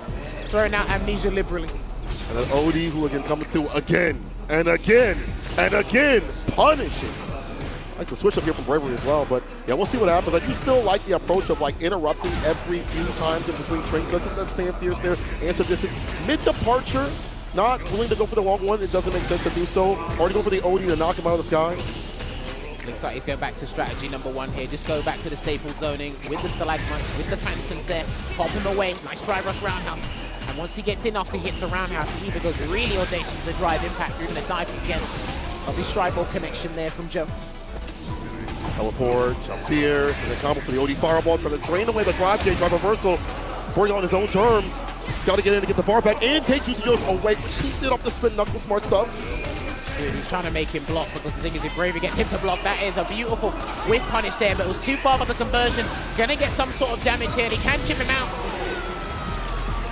throwing out Amnesia liberally. And then OD who again coming through again and again and again, punishing. I like the switch up here from Bravery as well, but yeah, we'll see what happens. I do still like the approach of like interrupting every few times in between strings. I think that stand fierce there, answer distance. Mid-departure, not willing to go for the long one. It doesn't make sense to do so. Already go for the OD to knock him out of the sky. Looks like he's going back to strategy number 1 here. Just go back to the staple zoning with the stalagmites, with the phantoms there. Pop him away. Nice drive rush roundhouse. And once he gets in after he hits a roundhouse, he either goes really audacious with the drive impact or even a dive again. Of the stride ball connection there from Joe. Teleport, jump here, and then combo for the OD fireball, trying to drain away the drive gauge, drive reversal. Working on his own terms. Got to get in to get the bar back and take Juicy Joe's away. He did off the spin knuckle, smart stuff. Dude, he's trying to make him block because the thing is if Bravery gets him to block, that is a beautiful whiff punish there, but it was too far for the conversion. Gonna get some sort of damage here and he can chip him out.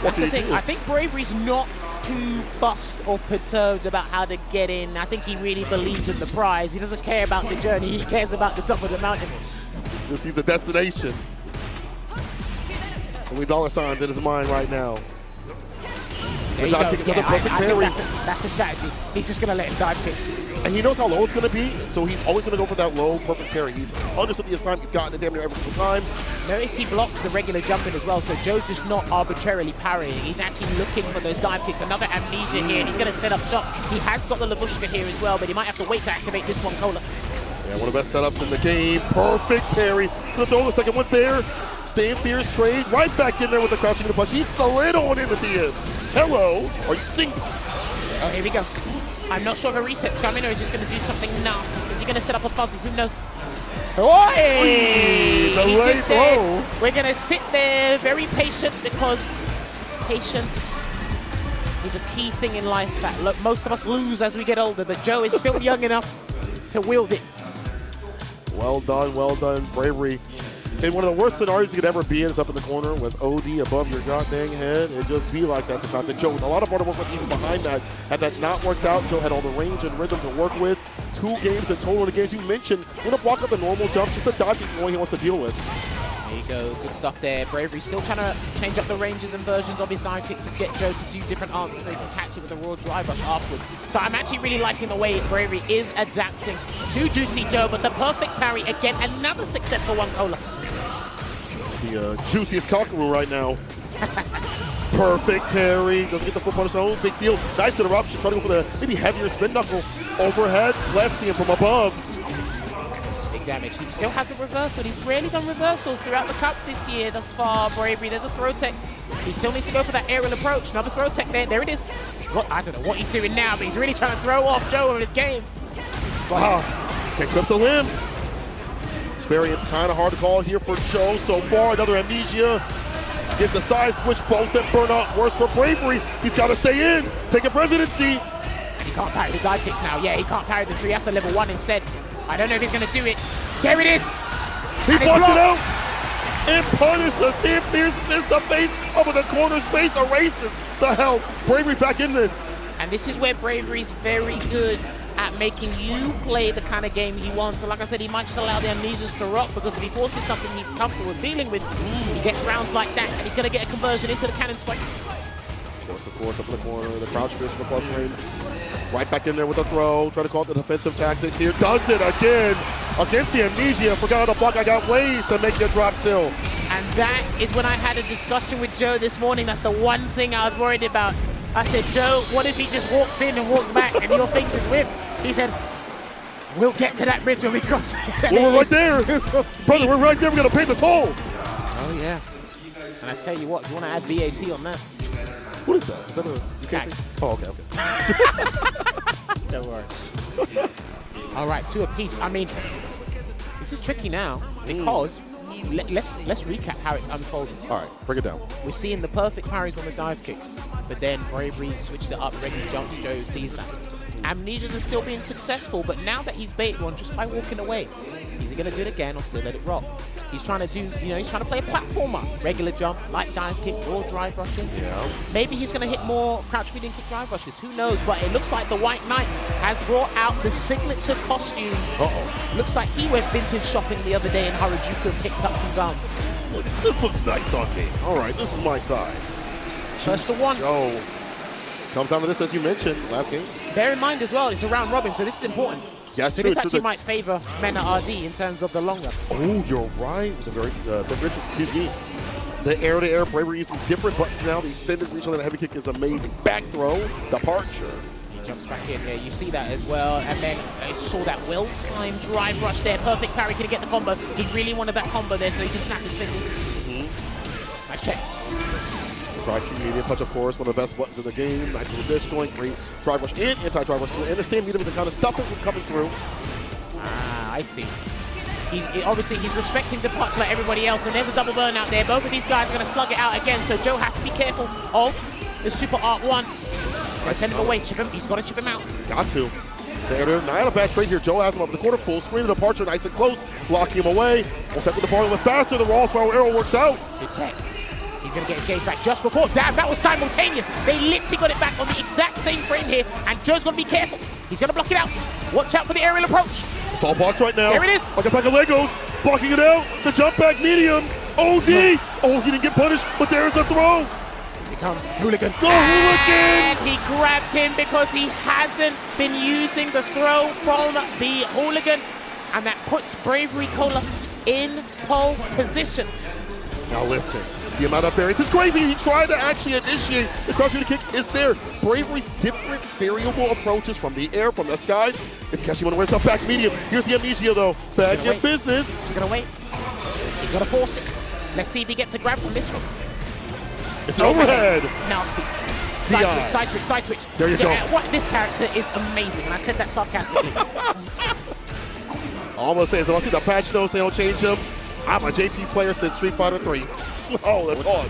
That's the thing, I think Bravery's not too fussed or perturbed about how to get in. I think he really believes in the prize. He doesn't care about the journey, he cares about the top of the mountain. This is the destination. Only dollar signs in his mind right now. There you go. Yeah, I think that's the strategy. He's just going to let him dive kick. And he knows how low it's going to be, so he's always going to go for that low perfect parry. He's understood the assignment. He's gotten it damn near every single time. Notice he blocks the regular jumping as well, so Joe's just not arbitrarily parrying. He's actually looking for those dive kicks. Another Amnesia here, and he's going to set up shop. He has got the Lavushka here as well, but he might have to wait to activate this one, Cola. Yeah, one of the best setups in the game. Perfect parry. The throw, the second one's there. Staying fierce, trade, right back in there with the crouching and the punch. He slid on into DMs. Hello, are you single? Oh, here we go. I'm not sure if a reset's coming or he's just going to do something nasty. Is he going to set up a fuzzy? Who knows? Oi! He just said, we're going to sit there very patient because patience is a key thing in life that most of us lose as we get older, but Joe is still young enough to wield it. Well done, Bravery. In one of the worst scenarios you could ever be in is up in the corner with OD above your goddamn head. It just be like that's the concept. Joe, with a lot of hard work even behind that, had that not worked out, Joe had all the range and rhythm to work with. 2 games in total in the games you mentioned. Gonna block up the normal jump, just the dive is the only he wants to deal with. There you go, good stuff there. Bravery still trying to change up the ranges and versions of his dive kick to get Joe to do different answers so he can catch it with a raw drive rush afterwards. So I'm actually really liking the way Bravery is adapting to Juicy Joe, but the perfect parry again, another successful one, Cola. The juiciest cockeroo right now. Perfect parry, doesn't get the full punish, oh, big deal. Nice interruption, trying to go for the maybe heavier spin knuckle. Overhead, blessing him from above. Big damage. He still has a reversal. He's rarely done reversals throughout the cup this year thus far, Bravery. There's a throw tech. He still needs to go for that aerial approach. Another throw tech there. There it is. Well, I don't know what he's doing now, but he's really trying to throw off Joe on his game. Wow, can't clip the limb. Variant's kind of hard to call here for Joe so far. Another Amnesia. Gets a side switch, both that burn out. Worse for Bravery. He's got to stay in. Take a presidency. And he can't parry the dive kicks now. Yeah, he can't parry them, so he has to level 1 instead. I don't know if he's going to do it. There it is. He blocked it out. and punishes. Damn fierce fist the face up in the corner space, erases the hell. Bravery back in this. And this is where Bravery's very good at making you play the kind of game he wants. So like I said, he might just allow the amnesias to rock, because if he forces something he's comfortable dealing with, he gets rounds like that, and he's going to get a conversion into the cannon spike. Of course, up in the corner, the crouch fish from the plus frames. Right back in there with a throw, trying to call it the defensive tactics here. Does it again against the amnesia. Forgot how to block. I got ways to make you drop still. And that is when I had a discussion with Joe this morning. That's the one thing I was worried about. I said, Joe, what if he just walks in and walks back and your thing just whips? He said, we'll get to that bridge when we cross it. Well, we're right there. Brother, we're right there. We're going to pay the toll. Oh, yeah. And I tell you what, you want to add VAT on that? What is that? Is that a Cash. Oh, okay. Don't worry. All right, 2 apiece. I mean, this is tricky now because let's recap how it's unfolded. All right, break it down. We're seeing the perfect parries on the dive kicks, but then Bravery switched it up, regular jumps. Joe sees that. Amnesias is still being successful, but now that he's baited one just by walking away, is he going to do it again or still let it rock? He's trying to do, he's trying to play a platformer. Regular jump, light dive kick, or drive rushing. Yeah. Maybe he's going to hit more crouch medium kick drive rushes. Who knows? But it looks like the White Knight has brought out the signature costume. Uh-oh. Looks like he went vintage shopping the other day in Harajuku and picked up some gums. Look, this looks nice on me. All right, this is my size. First to one. Oh, comes down to this, as you mentioned, last game. Bear in mind as well, it's a round robin, so this is important. Yes, so this actually might favor MenaRD in terms of the longer. Oh, you're right. The very differential, excuse me. The air-to-air Bravery using different buttons now. The extended reach on that heavy kick is amazing. Back throw, departure. He jumps back in there. You see that as well. And then I saw that well-timed drive rush there. Perfect parry. Can he get the combo? He really wanted that combo there so he can snap his fingers. Nice check. Try medium punch, of course, one of the best buttons in the game. Nice little disjoint, great drive rush and anti-drive rush. And the stand medium to kind of stop it from coming through. Ah, I see. Obviously, he's respecting the punch like everybody else, and there's a double burn out there. Both of these guys are going to slug it out again, so Joe has to be careful of the Super Art 1. Send him away, chip him. He's got to chip him out. Got to. There it is. Not a bad trade here. Joe has him up the corner, full screen of departure, nice and close. Blocking him away. One step with the bar a little faster. The raw spiral arrow works out. Good tech. He's going to get his gauge back just before. Damn, that was simultaneous. They literally got it back on the exact same frame here, and Joe's going to be careful. He's going to block it out. Watch out for the aerial approach. It's all blocks right now. There it is. Like a pack of Legos. Blocking it out. The jump back medium. OD. Oh, he didn't get punished, but there's the throw. Here comes Hooligan. The Hooligan. And he grabbed him because he hasn't been using the throw from the Hooligan. And that puts Bravery Cola in pole position. Now listen. The amount of variance is crazy. He tried to actually initiate the crouch kick is there. Bravery's different variable approaches from the air, from the skies. It's catching one where it's up back medium. Here's the amnesia though. Back in business. He's gonna wait. He's gonna force it. Let's see if he gets a grab from this one. It's an overhead. Nasty. Side switch. There you go. This character is amazing, and I said that sarcastically. Almost says, I see the patch notes, they don't change him. I'm a JP player since Street Fighter 3. Oh, that's awesome.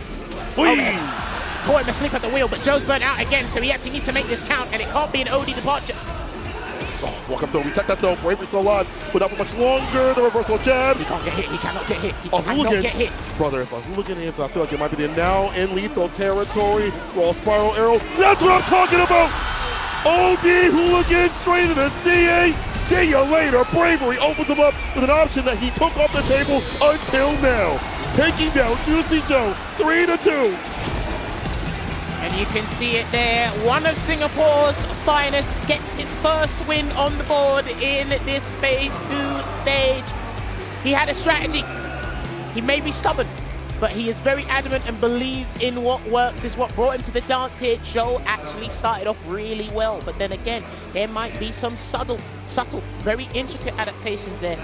Caught him asleep at the wheel, but Joe's burnt out again, so he actually needs to make this count, and it can't be an OD departure. Oh, walk up though, we tech that though. Bravery's so on, but not for much longer. The reversal jabs. He can't get hit. He cannot get hit. He cannot get hit. Brother, if a Hooligan hits, I feel like it might be the now in lethal territory. Raw spiral arrow. That's what I'm talking about. OD Hooligan straight to the CA. See you later. Bravery opens him up with an option that he took off the table until now. Taking down Juicy Joe, 3-2. And you can see it there. One of Singapore's finest gets his first win on the board in this phase 2 stage. He had a strategy. He may be stubborn, but he is very adamant and believes in what works is what brought him to the dance here. Joe actually started off really well, but then again, there might be some subtle, very intricate adaptations there,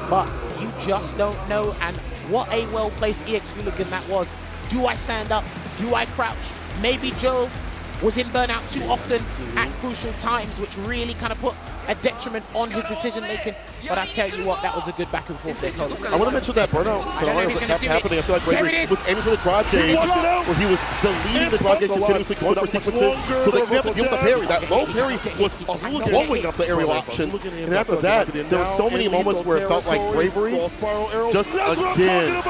but you just don't know. And what a well-placed EX Hooligan that was. Do I stand up? Do I crouch? Maybe Joe was in burnout too often at crucial times, which really kind of put a detriment on his decision-making. But I tell you what, that was a good back and forth there, Cole. I want to mention that burnout scenario that kept happening. I feel like Bravery was aiming for the drive game, where he was deleting the drive game continuously, going for sequences, so they could have to deal with the parry. That low parry was blowing up the aerial options. And after that, there were so many moments where it felt like Bravery just again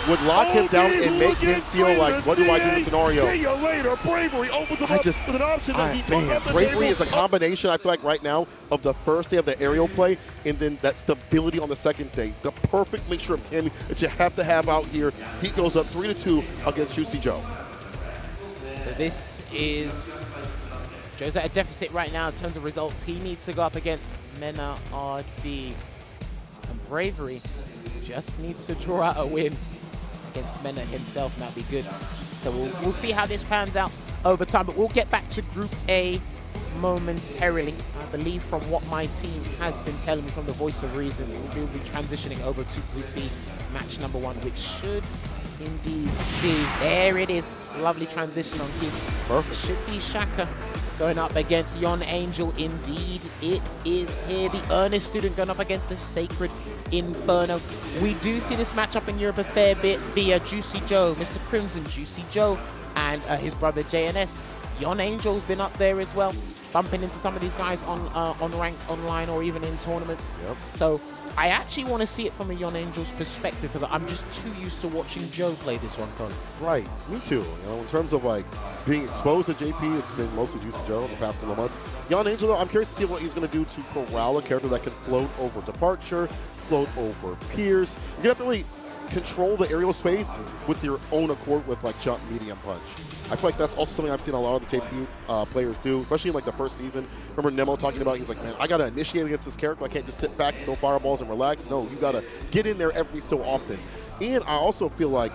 would lock him down and make him feel like, what do I do in this scenario? See you later. Bravery opens him up with an option that he took off the Bravery table. is a combination, I feel like right now, of the first day of the aerial play and then that stability on the second day. The perfect mixture of Cammy that you have to have out here. He goes up 3-2 against Juicy Joe. So this is, Joe's at a deficit right now in terms of results. He needs to go up against MenaRD. And Bravery just needs to draw out a win against Mena himself, and that'd be good. So we'll see how this pans out over time, but we'll get back to Group A momentarily. I believe from what my team has been telling me from the voice of reason, we'll be transitioning over to Group B, match number 1, which should indeed be, there it is, lovely transition on key. Perfect. Should be Shaka going up against Yon Angel. Indeed, it is here. The earnest student going up against the Sacred Inferno. We do see this matchup in Europe a fair bit via Juicy Joe, Mr. Crimson, Juicy Joe, and his brother JNS. Yon Angel's been up there as well, bumping into some of these guys on ranked online or even in tournaments. Yep. So I actually want to see it from a Yon Angel's perspective because I'm just too used to watching Joe play this one, Colin. Right, me too. You know, in terms of like being exposed to JP, it's been mostly Juicy Joe in the past couple of months. Yon Angel, though, I'm curious to see what he's going to do to corral a character that can float over Departure, float over Pierce. You have to really control the aerial space with your own accord with like jump, medium, punch. I feel like that's also something I've seen a lot of the JP players do, especially in like the first season. Remember Nemo talking about, he's like, man, I got to initiate against this character. I can't just sit back and throw fireballs and relax. No, you got to get in there every so often. And I also feel like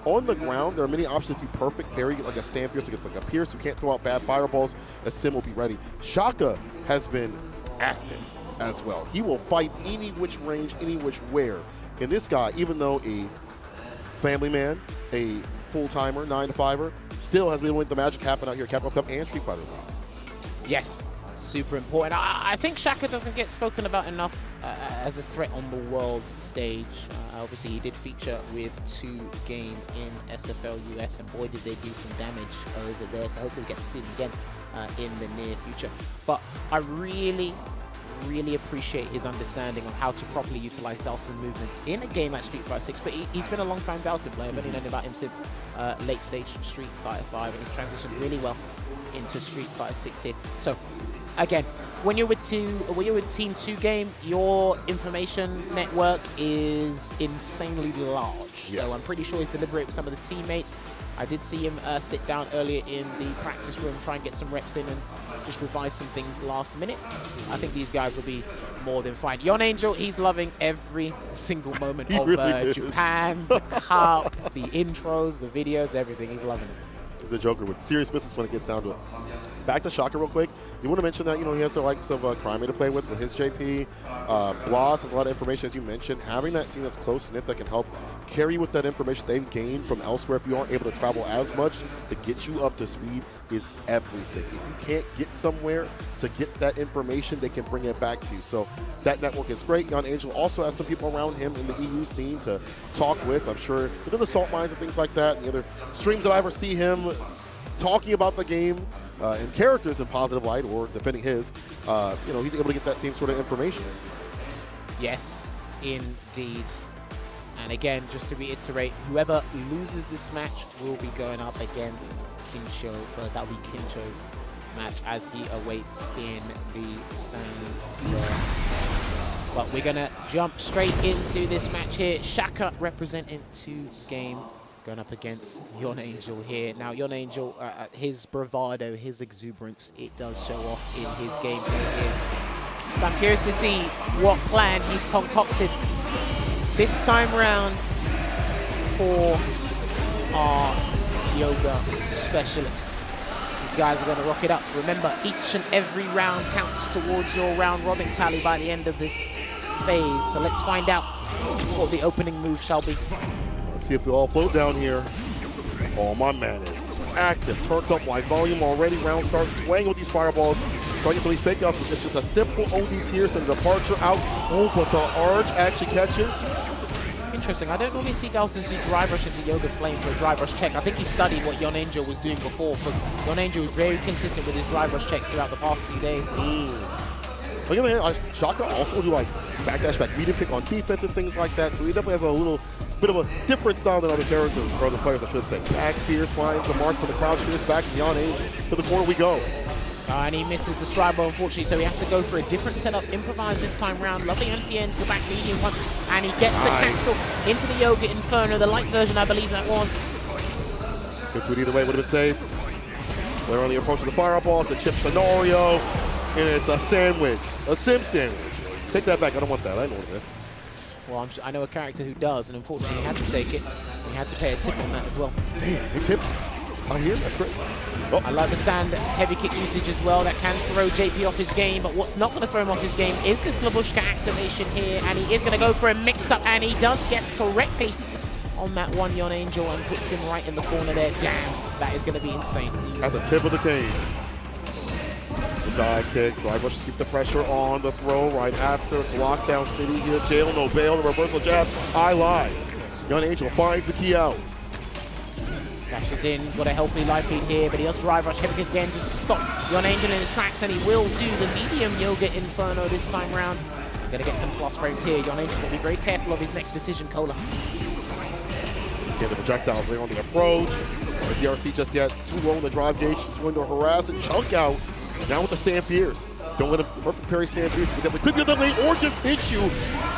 on the ground, there are many options to perfect parry, like a stand Pierce against like a Pierce who can't throw out bad fireballs. A Sim will be ready. Shaka has been active as well. He will fight any which range, any which where. And this guy, even though a family man, a full-timer, 9-to-5er, still has been able to make the magic happen out here at Capcom Cup and Street Fighter. Yes, super important. I think Shaka doesn't get spoken about enough as a threat on the world stage. Obviously, he did feature with 2-game in SFL US, and boy, did they do some damage over there. So hopefully we get to see him again in the near future. But I really appreciate his understanding of how to properly utilize Dhalsim movement in a game like Street Fighter 6, but he's been a long time Dhalsim player. I've only known about him since late stage Street Fighter 5, and he's transitioned really well into Street Fighter 6 here. So again, when you're with Team 2 game, your information network is insanely large. Yes. So I'm pretty sure he's deliberate with some of the teammates. I did see him sit down earlier in the practice room, try and get some reps in and just revise some things last minute. I think these guys will be more than fine. Yon Angel, he's loving every single moment of really Japan, the Cup, the intros, the videos, everything. He's loving it. He's a joker with serious business when it gets down to it. Back to Shaka real quick. You want to mention that, you know, he has the likes of Crimey to play with his JP. Blas has a lot of information, as you mentioned. Having that team that's close-knit that can help carry with that information they've gained from elsewhere if you aren't able to travel as much to get you up to speed is everything. If you can't get somewhere to get that information, they can bring it back to you. So that network is great. Yon Angel also has some people around him in the EU scene to talk with. I'm sure within the salt mines and things like that, and the other streams that I ever see him talking about the game, and characters in positive light or defending his, you know, he's able to get that same sort of information. Yes, indeed. And again, just to reiterate, whoever loses this match will be going up against Kincho first. That will be Kincho's match as he awaits in the stands there. But we're going to jump straight into this match here. Shaka representing 2-game. Going up against Yon Angel here. Now, Yon Angel, his bravado, his exuberance, it does show off in his gameplay here. So I'm curious to see what plan he's concocted this time round for our yoga specialists. These guys are going to rock it up. Remember, each and every round counts towards your round robin tally by the end of this phase. So let's find out what the opening move shall be. See if we all float down here. Oh, my man is active. Turned up wide volume already. Round starts swaying with these fireballs. Starting to these fake outs. It's just a simple OD Pierce and departure out. Oh, but the arch actually catches. Interesting. I don't normally see Dhalsim do drive rush into Yoga Flame for a drive rush check. I think he studied what Yon Angel was doing before, because Yon Angel was very consistent with his drive rush checks throughout the past 2 days. On the other hand, Shaka also do like backdash, back medium kick on defense and things like that. So he definitely has a little bit of a different style than other characters, or other players, I should say. Back fierce, finds the mark for the crouch fierce, back beyond Angel. To the corner we go. And he misses the stride ball, unfortunately, so he has to go for a different setup, improvise this time round. Lovely anti-end to the back medium punch, and he gets the cancel into the Yoga Inferno, the light version, I believe that was. Good to it either way, would have been safe. They're on the approach of the fireballs, the chip scenario, and it's a sandwich, a sim sandwich. Take that back, I don't want that, I know what it is. Well, I know a character who does, and unfortunately he had to take it. He had to pay a tip on that as well. Damn, a tip out here, that's great. Oh. I like the stand heavy kick usage as well. That can throw JP off his game, but what's not going to throw him off his game is this Labushka activation here, and he is going to go for a mix-up, and he does guess correctly on that one Yon Angel and puts him right in the corner there. Damn, that is going to be insane. At the tip of the cane. The dive kick, drive rush to keep the pressure on the throw right after. It's lockdown city here, jail, no bail, the reversal jab, I lie. Yon Angel finds the key out. Dashes in, got a healthy life lead here, but he does drive rush heavy kick again just to stop Yon Angel in his tracks, and he will do the medium Yoga Inferno this time round. Gonna get some plus frames here. Yon Angel will be very careful of his next decision, Cola. Again, the projectiles there on the approach. The DRC just yet too low in the drive gauge. Just going to harass and chunk out. Now with the stand fierce. Don't let him perfect parry stand fierce. He can definitely clip you the lane or just hit you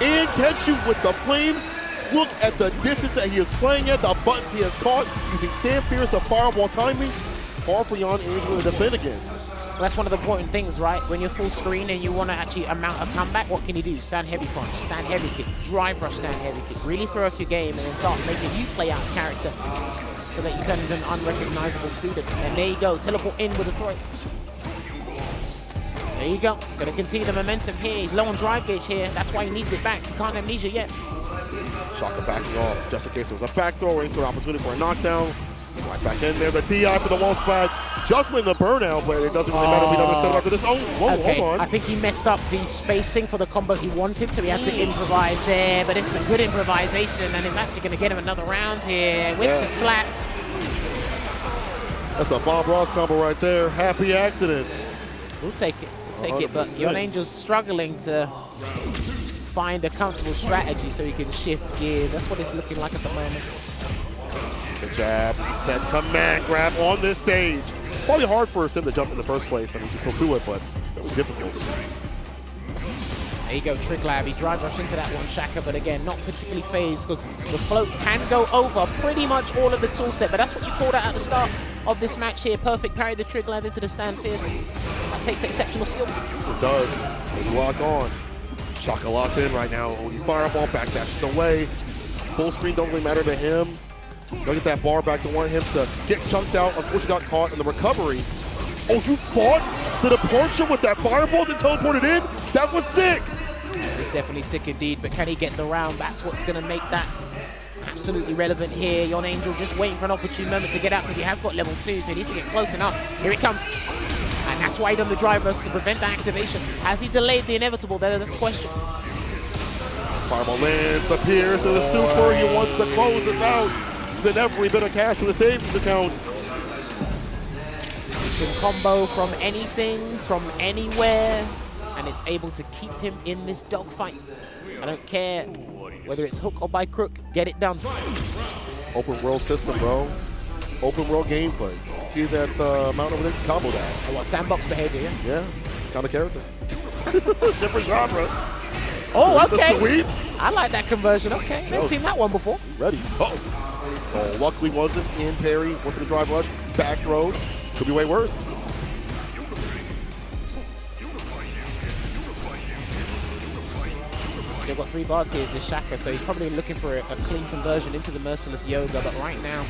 and catch you with the flames. Look at the distance that he is playing at, the buttons he has caught, using stand fierce and fireball timings. Hard for Yon Angel to defend against. Well, that's one of the important things, right? When you're full screen and you want to actually mount a comeback, what can you do? Stand heavy punch, stand heavy kick, drive rush, stand heavy kick. Really throw off your game and then start making you play out character so that you turn into an unrecognizable student. And there you go, teleport in with a throw. There you go. Gonna continue the momentum here. He's low on drive gauge here. That's why he needs it back. He can't amnesia yet. Shaka backing off, just in case there was a back throw or any sort of opportunity for a knockdown. Right back in there, the DI for the wall spot. Just win the burnout, but it doesn't really matter if he doesn't set up after this. Oh, whoa, okay. Hold on. I think he messed up the spacing for the combo he wanted, so he had to improvise there. But it's a good improvisation, and it's actually going to get him another round here with the slap. That's a Bob Ross combo right there. Happy accidents. We'll take it. We'll take it. But Yon Angel's struggling to find a comfortable strategy so he can shift gears. That's what it's looking like at the moment. The jab, reset, command grab on this stage. Probably hard for him to jump in the first place. I mean, he can still do it, but it was difficult. There you go, Trick Lab. He drive rush into that one, Shaka, but again, not particularly phased because the float can go over pretty much all of the tool set, but that's what you called out at the start of this match here. Perfect parry the Trick Lab into the stand fierce. That takes exceptional skill. Yes, it does. They lock on. Shaka locked in right now. Only fireball, backdashes away. Full screen don't really matter to him. Gotta get that bar back to want him to get chunked out. Unfortunately got caught in the recovery. Oh, you fought the departure with that fireball that teleported in? That was sick! He's definitely sick indeed, but can he get the round? That's what's gonna make that absolutely relevant here. Yon Angel just waiting for an opportune moment to get out because he has got level 2, so he needs to get close enough. Here it comes. And that's why he done the drive rush to prevent the activation. Has he delayed the inevitable? That's the question. Fireball lands, the Pierce to the super. He wants to close this out. Spend every bit of cash for the savings account. He can combo from anything, from anywhere, and it's able to keep him in this dogfight. I don't care whether it's hook or by crook, get it done. Open world system, bro. Open world gameplay. See that mount over there? Combo that. Oh, what, sandbox behavior, yeah? Yeah, kind of character. Different genre. Oh, okay. Sweep. I like that conversion, okay. Never seen that one before. Ready. Oh, luckily wasn't in parry. Went for the drive rush. Back road. Could be way worse. Still got 3 bars here, this Shaka, so he's probably looking for a clean conversion into the Merciless Yoga, but right now,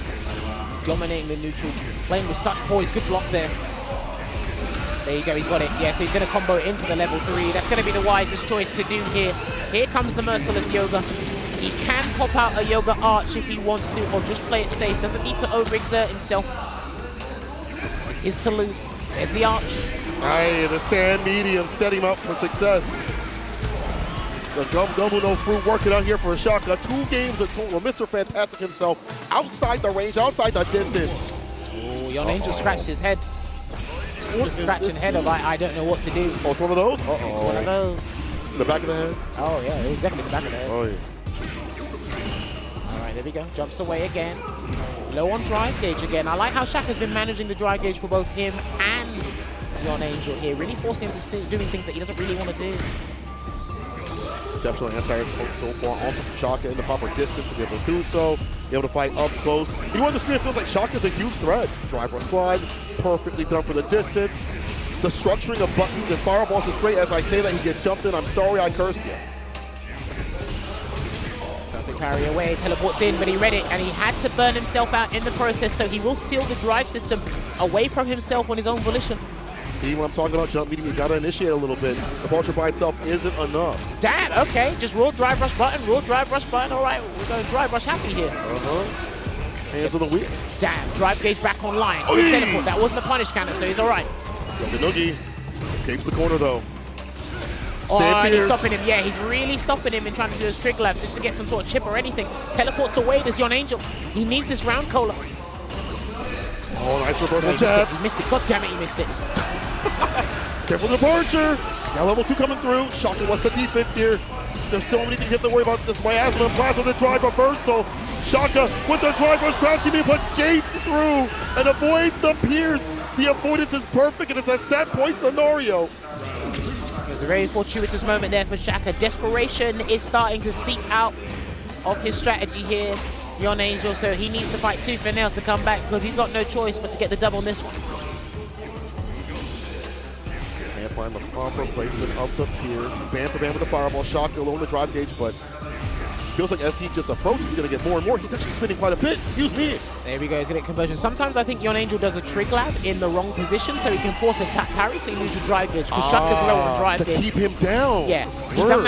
dominating the neutral, playing with such poise. Good block there. There you go, he's got it. Yeah, so he's going to combo it into the level 3. That's going to be the wisest choice to do here. Here comes the Merciless Yoga. He can pop out a Yoga Arch if he wants to, or just play it safe. Doesn't need to overexert himself. It's his to lose. There's the Arch. Hey, the stand medium set him up for success. The double no fruit working out here for Shaka. 2 games of total. Mr. Fantastic himself outside the range, outside the distance. Oh, Yon Angel scratched his head. Just scratching head of I don't know what to do. Oh, it's one of those? Uh-oh. It's one of those. The back of the head? Oh, yeah, it's definitely the back of the head. Oh, yeah. All There we go. Jumps away again. Low on drive gauge again. I like how Shaka's been managing the drive gauge for both him and Yon Angel here. Really forcing him to doing things that he doesn't really want to do. Exceptional anti-air so far. Also from Shaka in the proper distance to be able to do so. Be able to fight up close. You know what the screen feels like? Shaka's a huge threat. Drive or slide. Perfectly done for the distance. The structuring of buttons and fireballs is great. As I say that, he gets jumped in. I'm sorry I cursed you. Perfect parry away. Teleports in, but he read it, and he had to burn himself out in the process, so he will seal the drive system away from himself on his own volition. See what I'm talking about? Jump meeting, you gotta initiate a little bit. The vulture by itself isn't enough. Damn, okay. Just raw drive rush button, raw drive rush button. All right, we're going drive rush happy here. Hands of the weak. Damn, drive gauge back online. Good teleport. That wasn't a punish counter, so he's all right. Noogie escapes the corner though. Oh, and he's stopping him. Yeah, he's really stopping him and trying to do those trigger labs just to get some sort of chip or anything. Teleports away. There's Yon Angel. He needs this round cola. Oh, nice reversal jab. He missed it. God damn it, he missed it. Careful departure. Now level 2 coming through. Shaka wants the defense here. There's so many things you have to worry about. This miasma and plasma, the drive reversal. Shaka with the drive rush crouching me, punch skates through and avoids the pierce. The avoidance is perfect, and it's a set point scenario. It was a very fortuitous moment there for Shaka. Desperation is starting to seep out of his strategy here, Yon Angel, so he needs to fight tooth and nail to come back because he's got no choice but to get the double on this one. Can't find the proper placement of the pierce. Band for band with the fireball. Shaka alone the drive gauge, but feels like as he just approaches, he's going to get more and more. He's actually spinning quite a bit. Excuse me. There we go. He's going to get conversion. Sometimes I think Yon Angel does a trig lab in the wrong position so he can force a tap parry so you lose your drive gauge because Shaka's low on drive gauge. To keep him down. Yeah.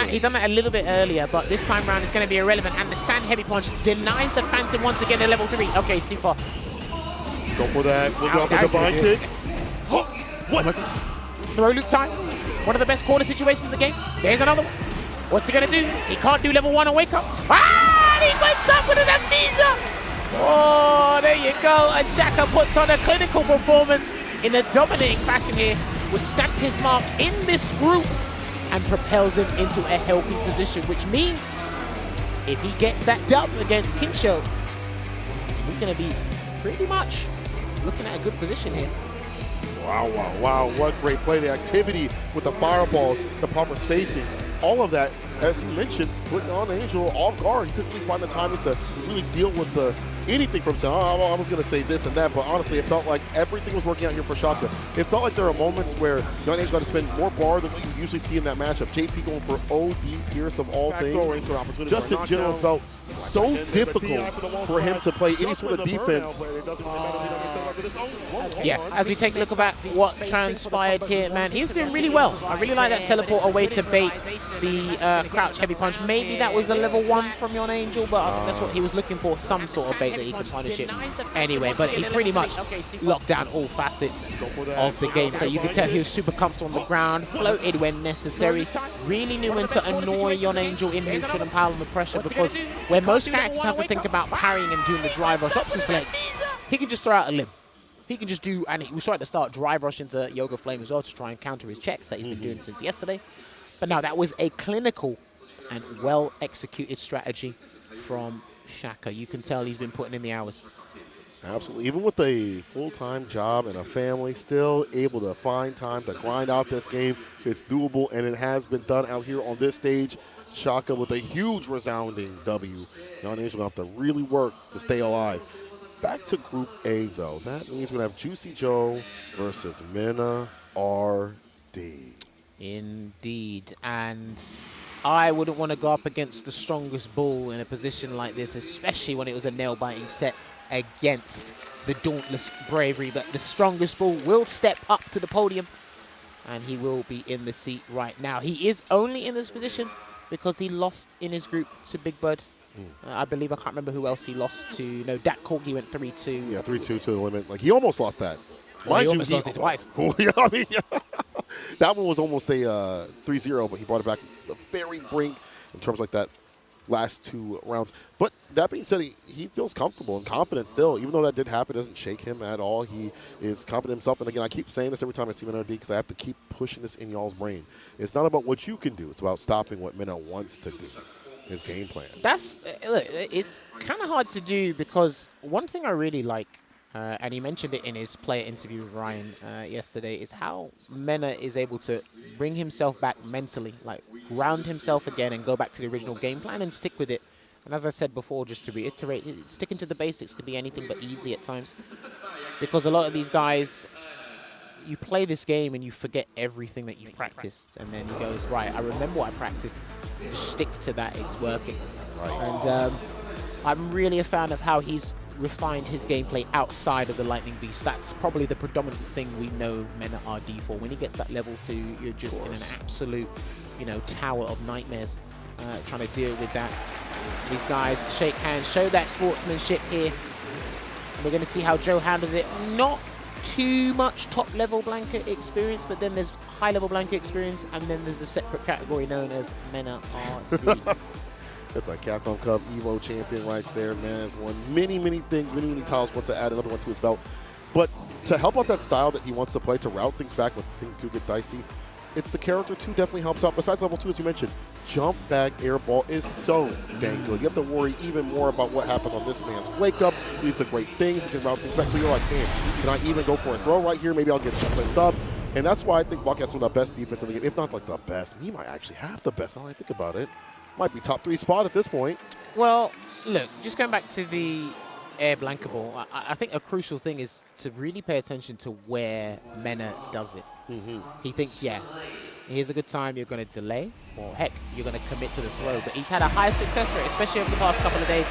He done that a little bit earlier, but this time round it's going to be irrelevant. And the stand heavy punch denies the Phantom once again at level 3. Okay, it's too far. Go for that. We'll drop the divine kick. Oh, what? Throw loop time. One of the best corner situations in the game. There's another one. What's he gonna do? He can't do level 1 and wake up. Ah! He wakes up with an amnesia! Oh, there you go. And Shaka puts on a clinical performance in a dominating fashion here, which stamps his mark in this group and propels him into a healthy position, which means if he gets that dub against Kincho, he's gonna be pretty much looking at a good position here. Wow, wow, wow. What great play. The activity with the fireballs, the proper spacing, all of that, as you mentioned, put Yon Angel off guard. He couldn't really find the timing to really deal with anything from saying, oh, I was going to say this and that, but honestly, it felt like everything was working out here for Shaka. It felt like there are moments where Yon Angel got to spend more bar than what you usually see in that matchup. JP going for OD Pierce of all things. Just in general felt so difficult for him to play any sort of defense. Yeah, as we take a look at what transpired here, man, he was doing really well. I really like that teleport away to bait the crouch heavy punch. Maybe that was a level 1 from Yon Angel, but I think that's what he was looking for, some sort of bait that he could punish it anyway. But he pretty much locked down all facets of the game. But you could tell he was super comfortable on the ground, floated when necessary, really knew when to annoy Yon Angel in neutral and pile on the pressure, because where most characters have to think about parrying and doing the drive rush option select, he can just throw out a limb. He can just do, and he was trying to start drive rush into Yoga Flame as well to try and counter his checks that he's been doing since yesterday. But now that was a clinical and well-executed strategy from Shaka. You can tell he's been putting in the hours. Absolutely. Even with a full-time job and a family, still able to find time to grind out this game. It's doable, and it has been done out here on this stage. Shaka with a huge resounding W. Yon Angel will have to really work to stay alive. Back to Group A, though. That means we have Juicy Joe versus MenaRD. Indeed. And I wouldn't want to go up against the strongest bull in a position like this, especially when it was a nail-biting set against the dauntless Bravery. But the strongest bull will step up to the podium, and he will be in the seat right now. He is only in this position because he lost in his group to Big Bird. I believe, I can't remember who else he lost to. No, Dak Corgi went 3-2. Yeah, 3-2 to the limit. Like, he almost lost that. Well, he almost lost it twice. Yeah, I mean, yeah. That one was almost a 3-0, but he brought it back the very brink in terms like that last 2 rounds. But that being said, he feels comfortable and confident still. Even though that did happen, it doesn't shake him at all. He is confident himself. And again, I keep saying this every time I see MenaRD because I have to keep pushing this in y'all's brain. It's not about what you can do. It's about stopping what Mena wants to do. his game plan. That's, look, it's kind of hard to do because one thing I really like, and he mentioned it in his player interview with Ryan yesterday, is how Mena is able to bring himself back mentally, like ground himself again and go back to the original game plan and stick with it. And as I said before, just to reiterate, sticking to the basics can be anything but easy at times. Because a lot of these guys, you play this game and you forget everything that you've practiced. And then he goes, right, I remember what I practiced. Stick to that, it's working. Right. And I'm really a fan of how he's refined his gameplay outside of the Lightning Beast. That's probably the predominant thing we know MenaRD for. When he gets that level 2, you're just in an absolute, you know, tower of nightmares trying to deal with that. These guys shake hands, show that sportsmanship here. And we're going to see how Joe handles it. Not too much top-level blanket experience, but then there's high-level blanket experience, and then there's a separate category known as MenaRD. That's a Capcom Cup Evo champion right there, man. Has won many, many things, many, many titles. Wants to add another one to his belt. But to help out that style that he wants to play, to route things back when things do get dicey, it's the character 2 definitely helps out. Besides level 2, as you mentioned, jump back air ball is so dang good. You have to worry even more about what happens on this man's wake up. These are great things. He can route things back. So you're like, man, can I even go for a throw right here? Maybe I'll get jumped up. And that's why I think Buck has some of the best defense in the game. If not like the best, he might actually have the best. Now I think about it. Might be top 3 spot at this point. Well, look, just going back to the air blankable, I think a crucial thing is to really pay attention to where Mena does it. He thinks, yeah, here's a good time, you're going to delay, or heck, you're going to commit to the throw. But he's had a high success rate, especially over the past couple of days,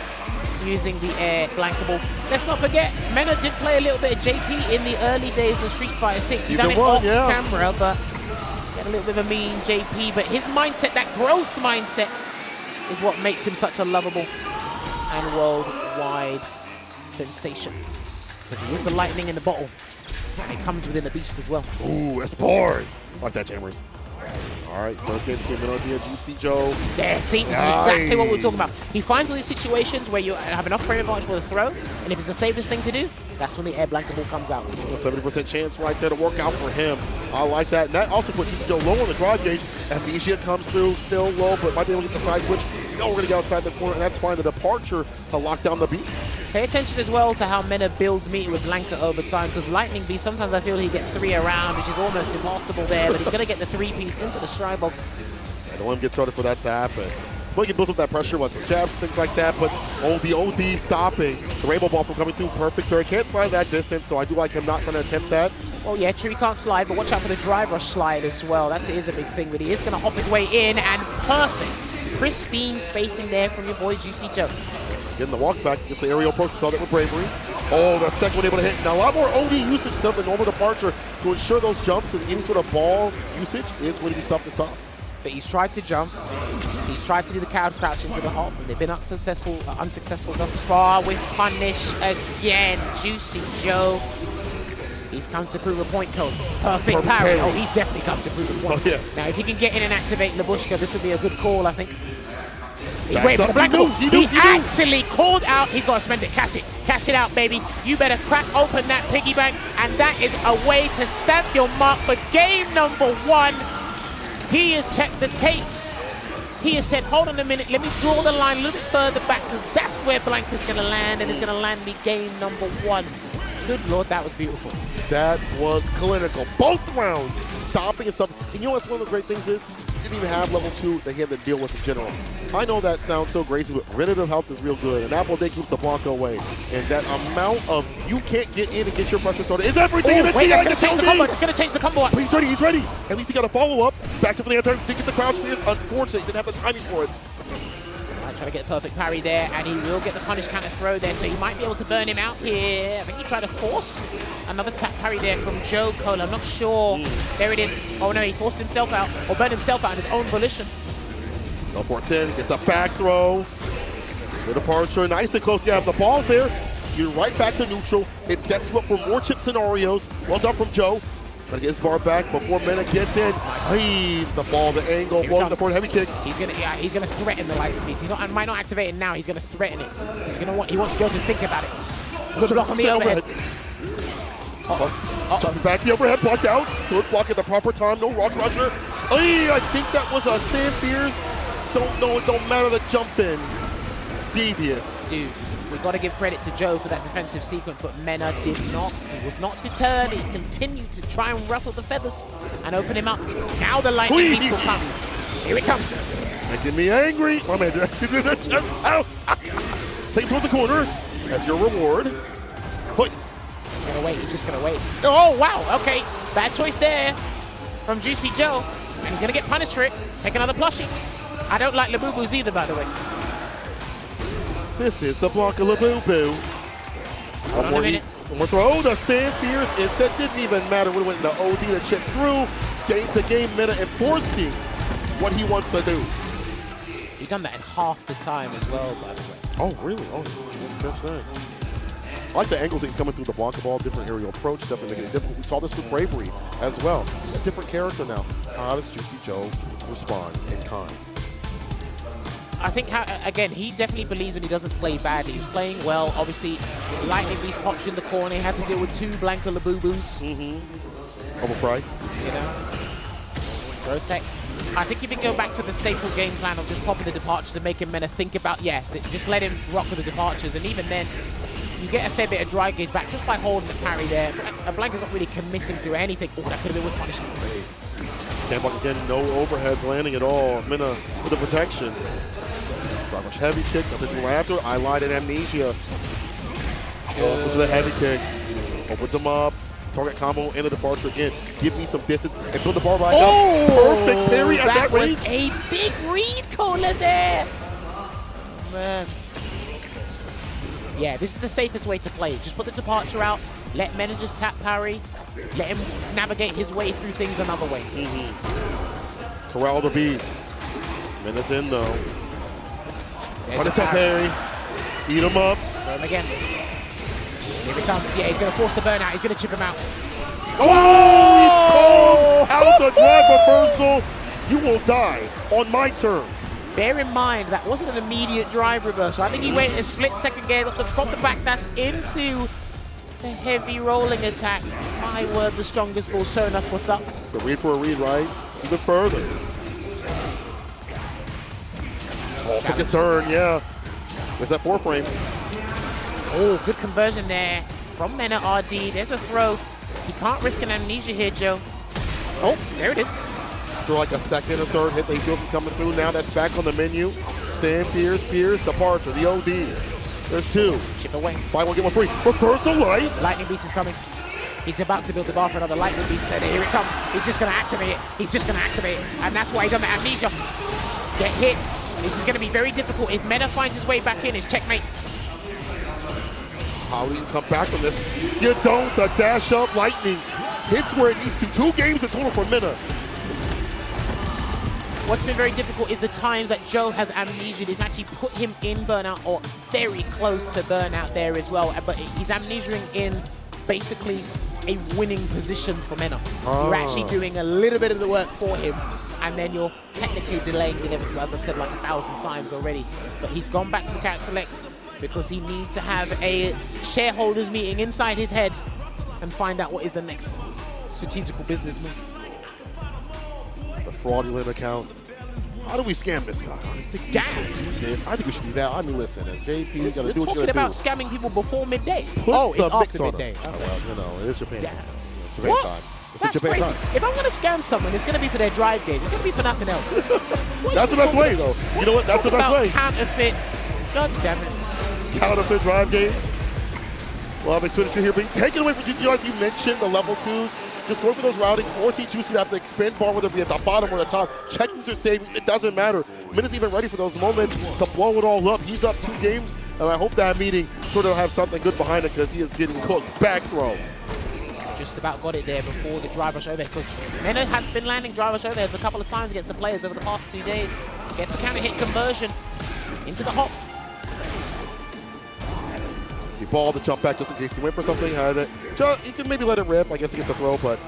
using the air blankable. Let's not forget, Mena did play a little bit of JP in the early days of Street Fighter 6. He done it off camera, but he had a little bit of a mean JP. But his mindset, that growth mindset, is what makes him such a lovable and worldwide sensation. Because he is the lightning in the bottle. And it comes within the beast as well. Ooh, spores. Like that, Jammers. All right, first game between MenaRD and Juicy Joe. Yeah, see, this is exactly what we're talking about. He finds all these situations where you have enough frame advantage for the throw, and if it's the safest thing to do, that's when the air blanket ball comes out. 70% chance right there to work out for him. I like that. And that also puts Juicy Joe low on the draw gauge. Amnesia comes through, still low, but might be able to get the side switch. No, we're going to get outside the corner, and that's fine. The departure to lock down the beast. Pay attention as well to how Mena builds meter with blanket over time, because Lightning Beast, sometimes I feel he gets 3 around, which is almost impossible there, but he's going to get the 3-piece into the stride ball. I don't want him to get started for that to happen. But he can build up that pressure with the jabs, things like that, but the OD stopping the rainbow ball from coming through perfect there. Can't slide that distance, so I do like him not going to attempt that. Oh yeah, true, he can't slide, but watch out for the drive rush slide as well. That is a big thing, but he is going to hop his way in, and perfect. Pristine spacing there from your boy Juicy Joe. Getting the walk back against the aerial approach. We saw that with Bravery. Oh, the second one able to hit. Now, a lot more OD usage than the normal departure to ensure those jumps and any sort of ball usage is going to be stuff to stop. But he's tried to jump. He's tried to do the cow crouch into the hop, and they've been unsuccessful thus far with punish again. Juicy Joe. He's come to prove a point code. Perfect parry. Oh, he's definitely come to prove a point. Oh, yeah. Now, if he can get in and activate Labushka, this would be a good call, I think. He actually called out. He's got to spend it. Cash it. Cash it out, baby. You better crack open that piggy bank. And that is a way to stamp your mark for game number 1. He has checked the tapes. He has said, hold on a minute. Let me draw the line a little bit further back, because that's where Blanca's going to land. And it's going to land me game number 1. Good Lord, that was beautiful. That was clinical. Both rounds. Stopping and stuff. And you know what's one of the great things is? He didn't even have level 2 that he had to deal with in general. I know that sounds so crazy, but regenerative health is real good. And Apple Day keeps the Blanca away. And that amount of you can't get in and get your pressure started is everything. Oh, wait, that's going to change the combo. It's going to change the combo. But he's ready. He's ready. At least he got a follow-up. Back to the anti. Didn't get the crouch spears. Unfortunately, he didn't have the timing for it. Trying to get the perfect parry there, and he will get the punish counter throw there, so he might be able to burn him out here. I think he tried to force another tap parry there from Joe Cole. I'm not sure. There it is. Oh no, he forced himself out, or burned himself out on his own volition. No 410, gets a back throw. The departure, nice and close. Yeah, the ball's there. You're right back to neutral. It sets you up for more chip scenarios. Well done from Joe. Trying to get his bar back before Mena gets in. The ball, the angle, blowing the forward heavy kick. He's gonna threaten the Lightning Beast. Might not activate it now. He's gonna threaten it. He wants Joe to think about it. Good block on the overhead. Chopping back, the overhead blocked out. Stood block at the proper time. No rock rusher. I think that was a Sam Fierce don't know. It don't matter the jump in. Devious. Dude, we've got to give credit to Joe for that defensive sequence, but Mena did not. He was not deterred. He continued to try and ruffle the feathers and open him up. Now the lightning beast will come. Here it comes. Making me angry. My man directed to the chest. Ow. Take him towards the corner. That's your reward. But he's gonna wait. He's just gonna wait. Oh wow. Okay, bad choice there from Juicy Joe, and he's gonna get punished for it. Take another plushie. I don't like Labubu's either, by the way. this is the block of Labubu. One more throw. The stand fierce. Instead, didn't even matter when it went into OD to chip through. Game to game, Mena enforcing what he wants to do. He's done that in half the time as well, by the way. Oh, really? Oh, that's that. I like the angles that he's coming through the block ball, different aerial approach, definitely making it difficult. We saw this with Bravery as well. A different character now. How does Juicy Joe respond in kind? I think, again, he definitely believes when he doesn't play badly. He's playing well. Obviously, Lightning Beast pops you in the corner. He had to deal with 2 Blanca Labubus. Overpriced. You know? Rotec. I think if you go back to the staple game plan of just popping the departures and making Mena think about, just let him rock with the departures. And even then, you get a fair bit of dry gauge back just by holding the parry there. Blanca's not really committing to anything. Oh, that could have been with punishment. Sandbox again, no overheads landing at all. Mena with the protection. Drive rush heavy kick, nothing right after. I lied at Amnesia. Goes with a heavy kick. Opens him up. Target combo and the departure again. Give me some distance and build the bar right up. Perfect parry at that range. That was a big read, Cola, there. Man. Yeah, this is the safest way to play. Just put the departure out. Let Mena just tap parry. Let him navigate his way through things another way. Corral the beast. Mena's in though. There's the tap parry. Eat him up. Throw him again. Here it comes. Yeah, he's going to force the burnout. He's going to chip him out. Oh! Out the drive reversal. You will die on my terms. Bear in mind, that wasn't an immediate drive reversal. I think he waited a split second there, got the backdash into the heavy rolling attack. My word, the strongest ball showing us what's up. The read for a read, right? Even further. Oh, took his turn, yeah. There's that 4-frame. Oh, good conversion there from MenaRD. There's a throw. He can't risk an amnesia here, Joe. Oh, there it is. For like a second or third hit that he feels is coming through. Now that's back on the menu. Stand, Pierce, departure, the OD. There's 2. Chip away. Buy one, get one free. Reversal light. Lightning Beast is coming. He's about to build the bar for another Lightning Beast. And here it comes. He's just going to activate it. He's just going to activate it. And that's why he done the amnesia. Get hit. This is going to be very difficult. If Mena finds his way back in, it's checkmate. How do you come back from this? You don't. The dash up Lightning hits where it needs to. 2 games in total for Mena. What's been very difficult is the times that Joe has amnesia. He's actually put him in burnout or very close to burnout there as well. But he's amnesiaing in basically a winning position for Mena. You're actually doing a little bit of the work for him, and then you're technically delaying the inevitable, as I've said like 1,000 times already. But he's gone back to the character select because he needs to have a shareholders meeting inside his head and find out what is the next strategical business move. The fraudulent account. How do we scam this guy? I think we should do this. I think we should do that. I mean, listen, as JP, you gotta do what you gotta do. We're talking about scamming people before midday. Put it's after midday. Oh, well, you know, it is Japan. Yeah. Japan What? time. It's That's Japan crazy. time. If I'm going to scam someone, it's going to be for their drive game. It's going to be for nothing else. That's the best way, though. You know what? That's the best way. Counterfeit. God damn it. Counterfeit drive game. Well, I'm expenditure here being taken away from Juicy. As you mentioned, the level 2s. Just go for those routings. Forcing Juicy to have to expend bar, whether it be at the bottom or the top. Checking their savings. It doesn't matter. Mena's even ready for those moments to blow it all up. He's up 2 games, and I hope that meeting sort of have something good behind it because he is getting cooked. Back throw. Just about got it there before the drive rush overhead, because Mena has been landing drive rush overheads a couple of times against the players over the past 2 days. Gets a counter hit conversion into the hop. He balled the jump back just in case he went for something. Had it. He can maybe let it rip, I guess, to get the throw, but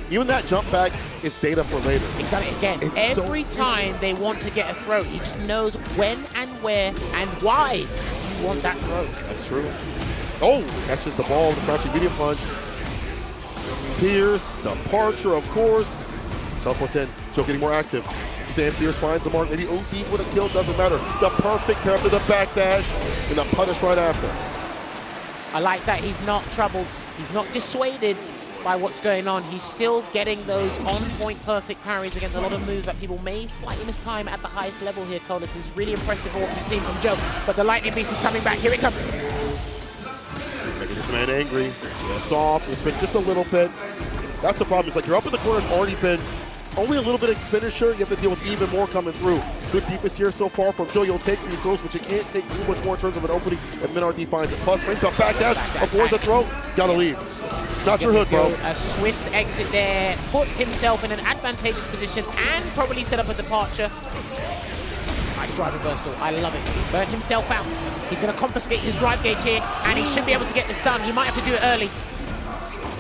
even that jump back is data for later. He's done it again. Every time they want to get a throw, he just knows when and where and why you want that throw. That's true. Oh, catches the ball with the crouching medium punch. Pierce, departure, of course. Teleports in. Joe getting more active. Damn Fierce finds the mark. Maybe OD with a kill, doesn't matter. The perfect pair to the backdash and the punish right after. I like that he's not troubled. He's not dissuaded by what's going on. He's still getting those on-point perfect parries against a lot of moves that people may slightly miss time at the highest level here. Colas is really impressive for what we've seen from Joe, but the Lightning Beast is coming back. Here it comes. Making this man angry. Left off. It's been just a little bit. That's the problem. It's like you're up in the corner. It's already been only a little bit of expenditure. You have to deal with even more coming through. Good defense here so far from Joe. You'll take these throws, but you can't take too much more in terms of an opening. And MenaRD finds it. Plus, brings up back dash. Avoids the throw. Gotta leave. Not your hood, bro. A swift exit there. Put himself in an advantageous position and probably set up a departure. Nice drive reversal. I love it. Burnt himself out. He's going to confiscate his drive gauge here, and he should be able to get the stun. He might have to do it early.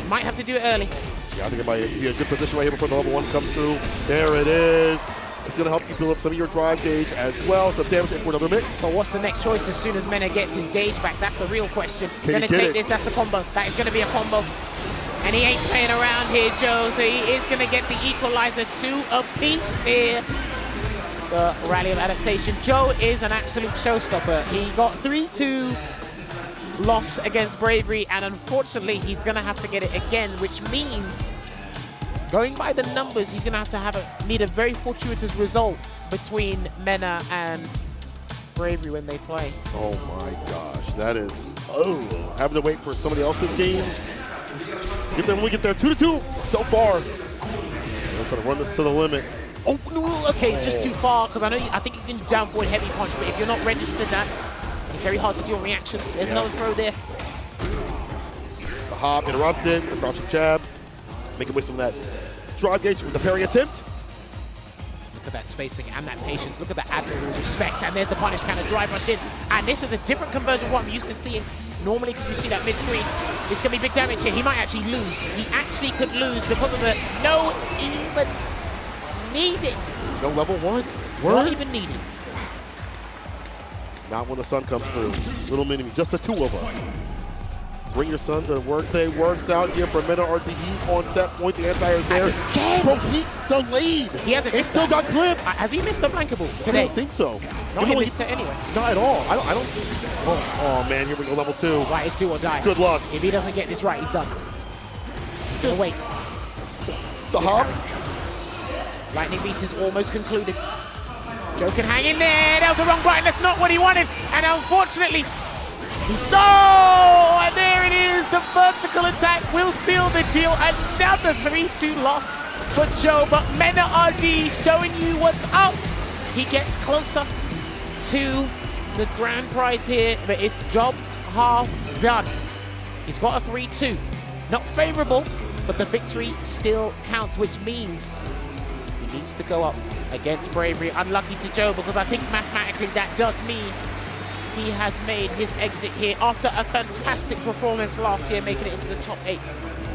He might have to do it early. Yeah, I think it might be a good position right here before the level 1 comes through. There it is. It's going to help you build up some of your drive gauge as well. Some damage for another mix. But what's the next choice as soon as Mena gets his gauge back? That's the real question. Can Gonna take this, that's a combo. That is gonna be a combo. And he ain't playing around here, Joe, so he is gonna get the equalizer 2 apiece here. The Rally of Adaptation. Joe is an absolute showstopper. He got 3-2 loss against Bravery, and unfortunately, he's gonna have to get it again, which means going by the numbers, he's going to have to need a very fortuitous result between Mena and Bravery when they play. Oh my gosh, that is, having to wait for somebody else's game. Get there when we get there, 2-2 so far. We're going to run this to the limit. Oh, no, okay, it's just too far, because I think you can down forward heavy punch, but if you're not registered that, it's very hard to do a reaction. There's another throw there. The hop interrupted, the crouching jab. Making waste from that drive gauge with the parry attempt. Look at that spacing and that patience. Look at that admirable respect. And there's the punish kind of drive rush in. And this is a different conversion of what I'm used to seeing. Normally, because you see that mid-screen, it's going to be big damage here. He might actually lose. He actually could lose because of the no even needed. No level 1? Not even needed. Not when the sun comes through. Little mini, just the two of us. Bring your son to work day. Works out here for MenaRD. He's on set point. The anti is there. Bro, he delayed. He hasn't missed still got clipped. Has he missed a blankable today? I don't think so. Not in this set anyway. Not at all. I don't think. Oh man, here we go, level 2. Right, it's do or die. Good luck. If he doesn't get this right, he's done. He's gonna wait. The hop. Lightning Beast is almost concluded. Joe can hang in there. That was the wrong button. That's not what he wanted. And unfortunately, he's and there it is. The vertical attack will seal the deal. Another 3-2 loss for Joe. But MenaRD showing you what's up. He gets closer to the grand prize here, but it's job half done. He's got a 3-2. Not favorable, but the victory still counts, which means he needs to go up against Bravery. Unlucky to Joe, because I think mathematically that does mean he has made his exit here after a fantastic performance last year, making it into the top 8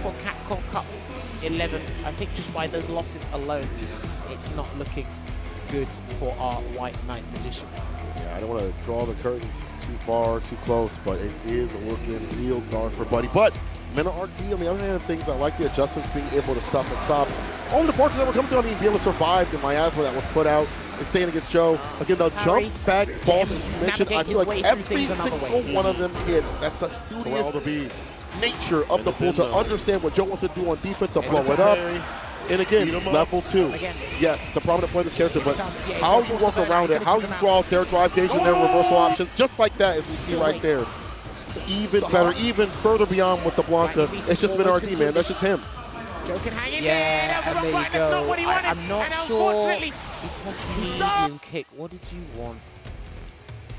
for Capcom Cup 11. I think just by those losses alone, it's not looking good for our White Knight position. Yeah, I don't want to draw the curtains too far, too close, but it is looking real dark for Buddy. But MenaRD, on the other hand, things I like the adjustments, being able to stop and stop. All the departures that were coming through, I mean, be able to survive the miasma that was put out and staying against Joe. Again, the jump back balls, as you mentioned, I feel like every single one of them hit. That's the studious nature of the pool to understand what Joe wants to do on defense, to blow it up. And again, level 2. Yes, it's a prominent point of this character, but how you work around it, how you draw their drive gauge and their reversal options, just like that, as we see right there. Even better, even further beyond with the Blanca. It's just MenaRD, man. That's just him. Joe can hang in there. And there you go. I'm not sure. Because the medium kick, what did you want?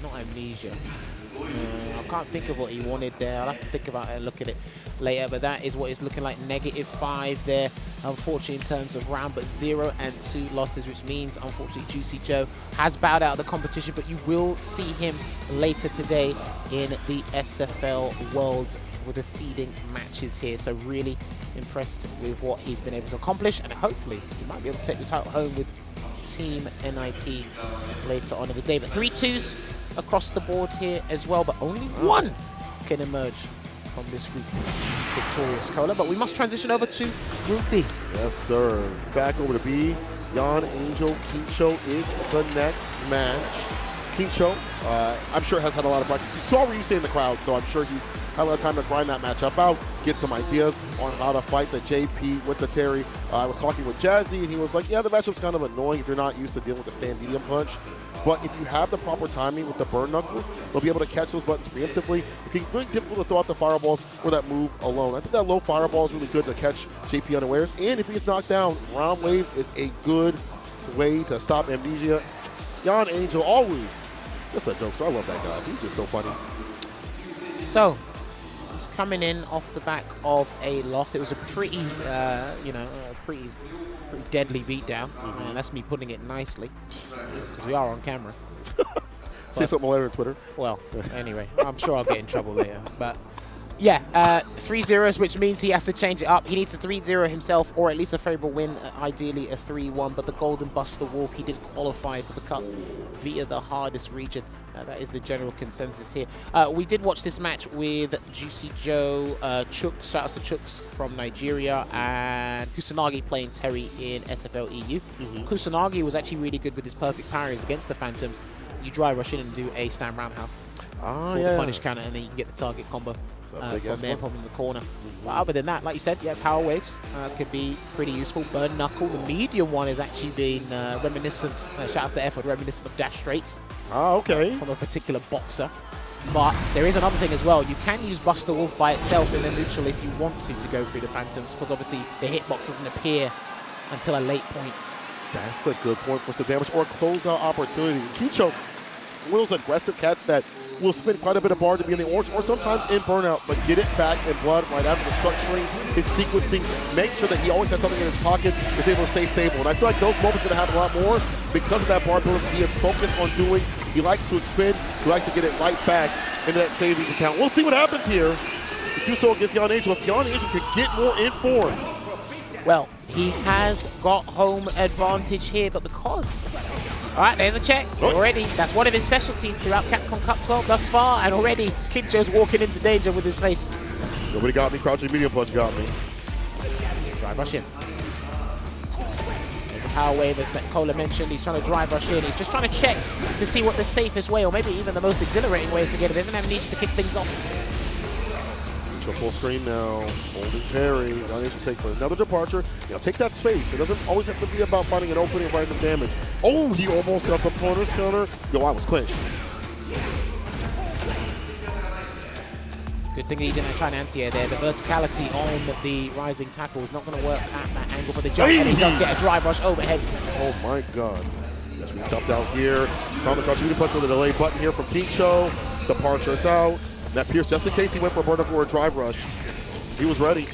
Not amnesia. I can't think of what he wanted there. I'll have to think about it and look at it later. But that is what it's looking like. -5 there, unfortunately, in terms of round. But 0 and 2 losses, which means, unfortunately, Juicy Joe has bowed out of the competition. But you will see him later today in the SFL Worlds with the seeding matches here. So really impressed with what he's been able to accomplish. And hopefully, he might be able to take the title home with Team NIP later on in the day. But 3-2s across the board here as well, but only one can emerge from this group victorious, Cola. But we must transition over to Group B. Yes, sir. Back over to B. Jan Angel, Kincho is the next match. Kincho, I'm sure has had a lot of practice. You saw Ryuki in the crowd, so I'm sure he's had a lot of time to grind that matchup out, get some ideas on how to fight the JP with the Terry. I was talking with Jazzy, and he was like, yeah, the matchup's kind of annoying if you're not used to dealing with the stand medium punch. But if you have the proper timing with the burn knuckles, they'll be able to catch those buttons preemptively. It can be very difficult to throw out the fireballs or that move alone. I think that low fireball is really good to catch JP unawares. And if he gets knocked down, round wave is a good way to stop amnesia. Jan Angel always, that's a joke, so I love that guy. He's just so funny. So, he's coming in off the back of a loss. It was a pretty, pretty deadly beatdown. That's me putting it nicely, because we are on camera. Say something later on Twitter. Well, anyway, I'm sure I'll get in trouble later. But yeah, 3 zeros, which means he has to change it up. He needs a 3-0 himself, or at least a favorable win, ideally a 3-1. But the Golden Buster Wolf, he did qualify for the Cup via the hardest region. That is the general consensus here. We did watch this match with Juicy Joe, Chooks, shout out to Chooks from Nigeria, and Kusanagi playing Terry in SFL EU. Kusanagi was actually really good with his perfect parries against the Phantoms. You dry rush in and do a stand roundhouse for the punish counter, and then you can get the target combo from there, probably in the corner. But other than that, like you said, yeah, power waves could be pretty useful. Burn knuckle, the medium one has actually been reminiscent, shout out to Effort, reminiscent of dash straights. Okay. From a particular boxer. But there is another thing as well. You can use Buster Wolf by itself in the neutral if you want to go through the Phantoms, because obviously the hitbox doesn't appear until a late point. That's a good point for some damage or a closeout opportunity. Kincho, Will's aggressive cats that will spend quite a bit of bar to be in the orange or sometimes in burnout, but get it back in blood right after the structuring, his sequencing, make sure that he always has something in his pocket, is able to stay stable. And I feel like those moments are going to happen a lot more because of that bar building he is focused on doing. He likes to expend, he likes to get it right back into that savings account. We'll see what happens here. If do so against Jan Angel, if Jan Angel can get more in form. Well, he has got home advantage here, but because... All right, there's a check already. That's one of his specialties throughout Capcom Cup 12 thus far, and already Kincho's walking into danger with his face. Nobody got me. Crouching medium punch got me. Drive rush in. There's a power wave, as Cola mentioned. He's trying to drive rush in. He's just trying to check to see what the safest way, or maybe even the most exhilarating way is to get it. There's an amnesia to kick things off. Full screen now, holding Terry. Jan Angel take for another departure. Take that space. It doesn't always have to be about finding an opening and finding some damage. Oh, he almost got the punish counter. Yo, I was clinched. Good thing he didn't try an anti-air there. The verticality on the rising tackle is not going to work at that angle for the jump, and he does get a drive rush overhead. Oh my God. That's being chopped out here. Found the crouching punch with a delay button here from Kincho. Departure is out. That Pierce, just in case he went for a burn up or a drive rush, he was ready.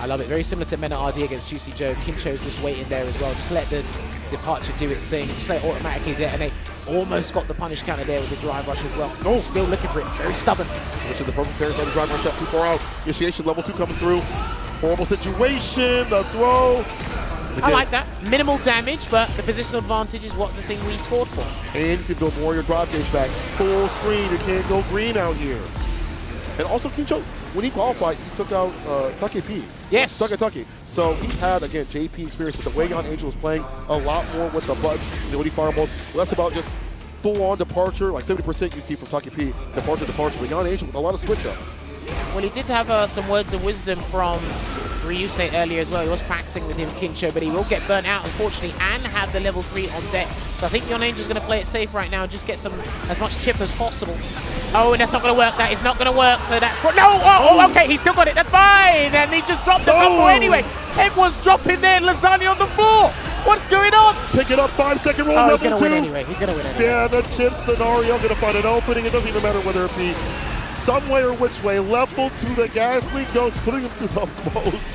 I love it. Very similar to MenaRD against Juicy Joe. Kincho's just waiting there as well. Just let the departure do its thing. Just let it automatically detonate. Almost got the punish counter there with the drive rush as well. Oh. Still looking for it. Very stubborn. Switching the perfect pair, the drive rush up too far out. Initiation level 2 coming through. Horrible situation. The throw. I like that. Minimal damage, but the positional advantage is what the thing we scored for. And you can build more of your drive gauge back. Full screen, you can't go green out here. And also Kincho, when he qualified, he took out Take. Yes. Tucky. So he's had, again, JP experience with the way Jan Angel was playing a lot more with the butts than when he fireballs. Well, that's about just full-on departure, like 70% you see from Take, departure. But Jan Angel with a lot of switch-ups. Well, he did have some words of wisdom from Ryuki earlier as well. He was practicing with him, Kincho, but he will get burnt out, unfortunately, and have the level 3 on deck. So I think Jan Angel's going to play it safe right now and just get as much chip as possible. Oh, and that's not going to work. That is not going to work. So that's... No! Oh, okay, he still got it. That's fine. And he just dropped the combo anyway. Everyone's dropping their lasagna on the floor. What's going on? Pick it up, 5-second roll, oh, level 2. He's going to win anyway. He's going to win anyway. Yeah, the chip scenario, going to find an opening. It doesn't even matter whether it be some way or which way. Level 2, the gas leak goes, putting him through the most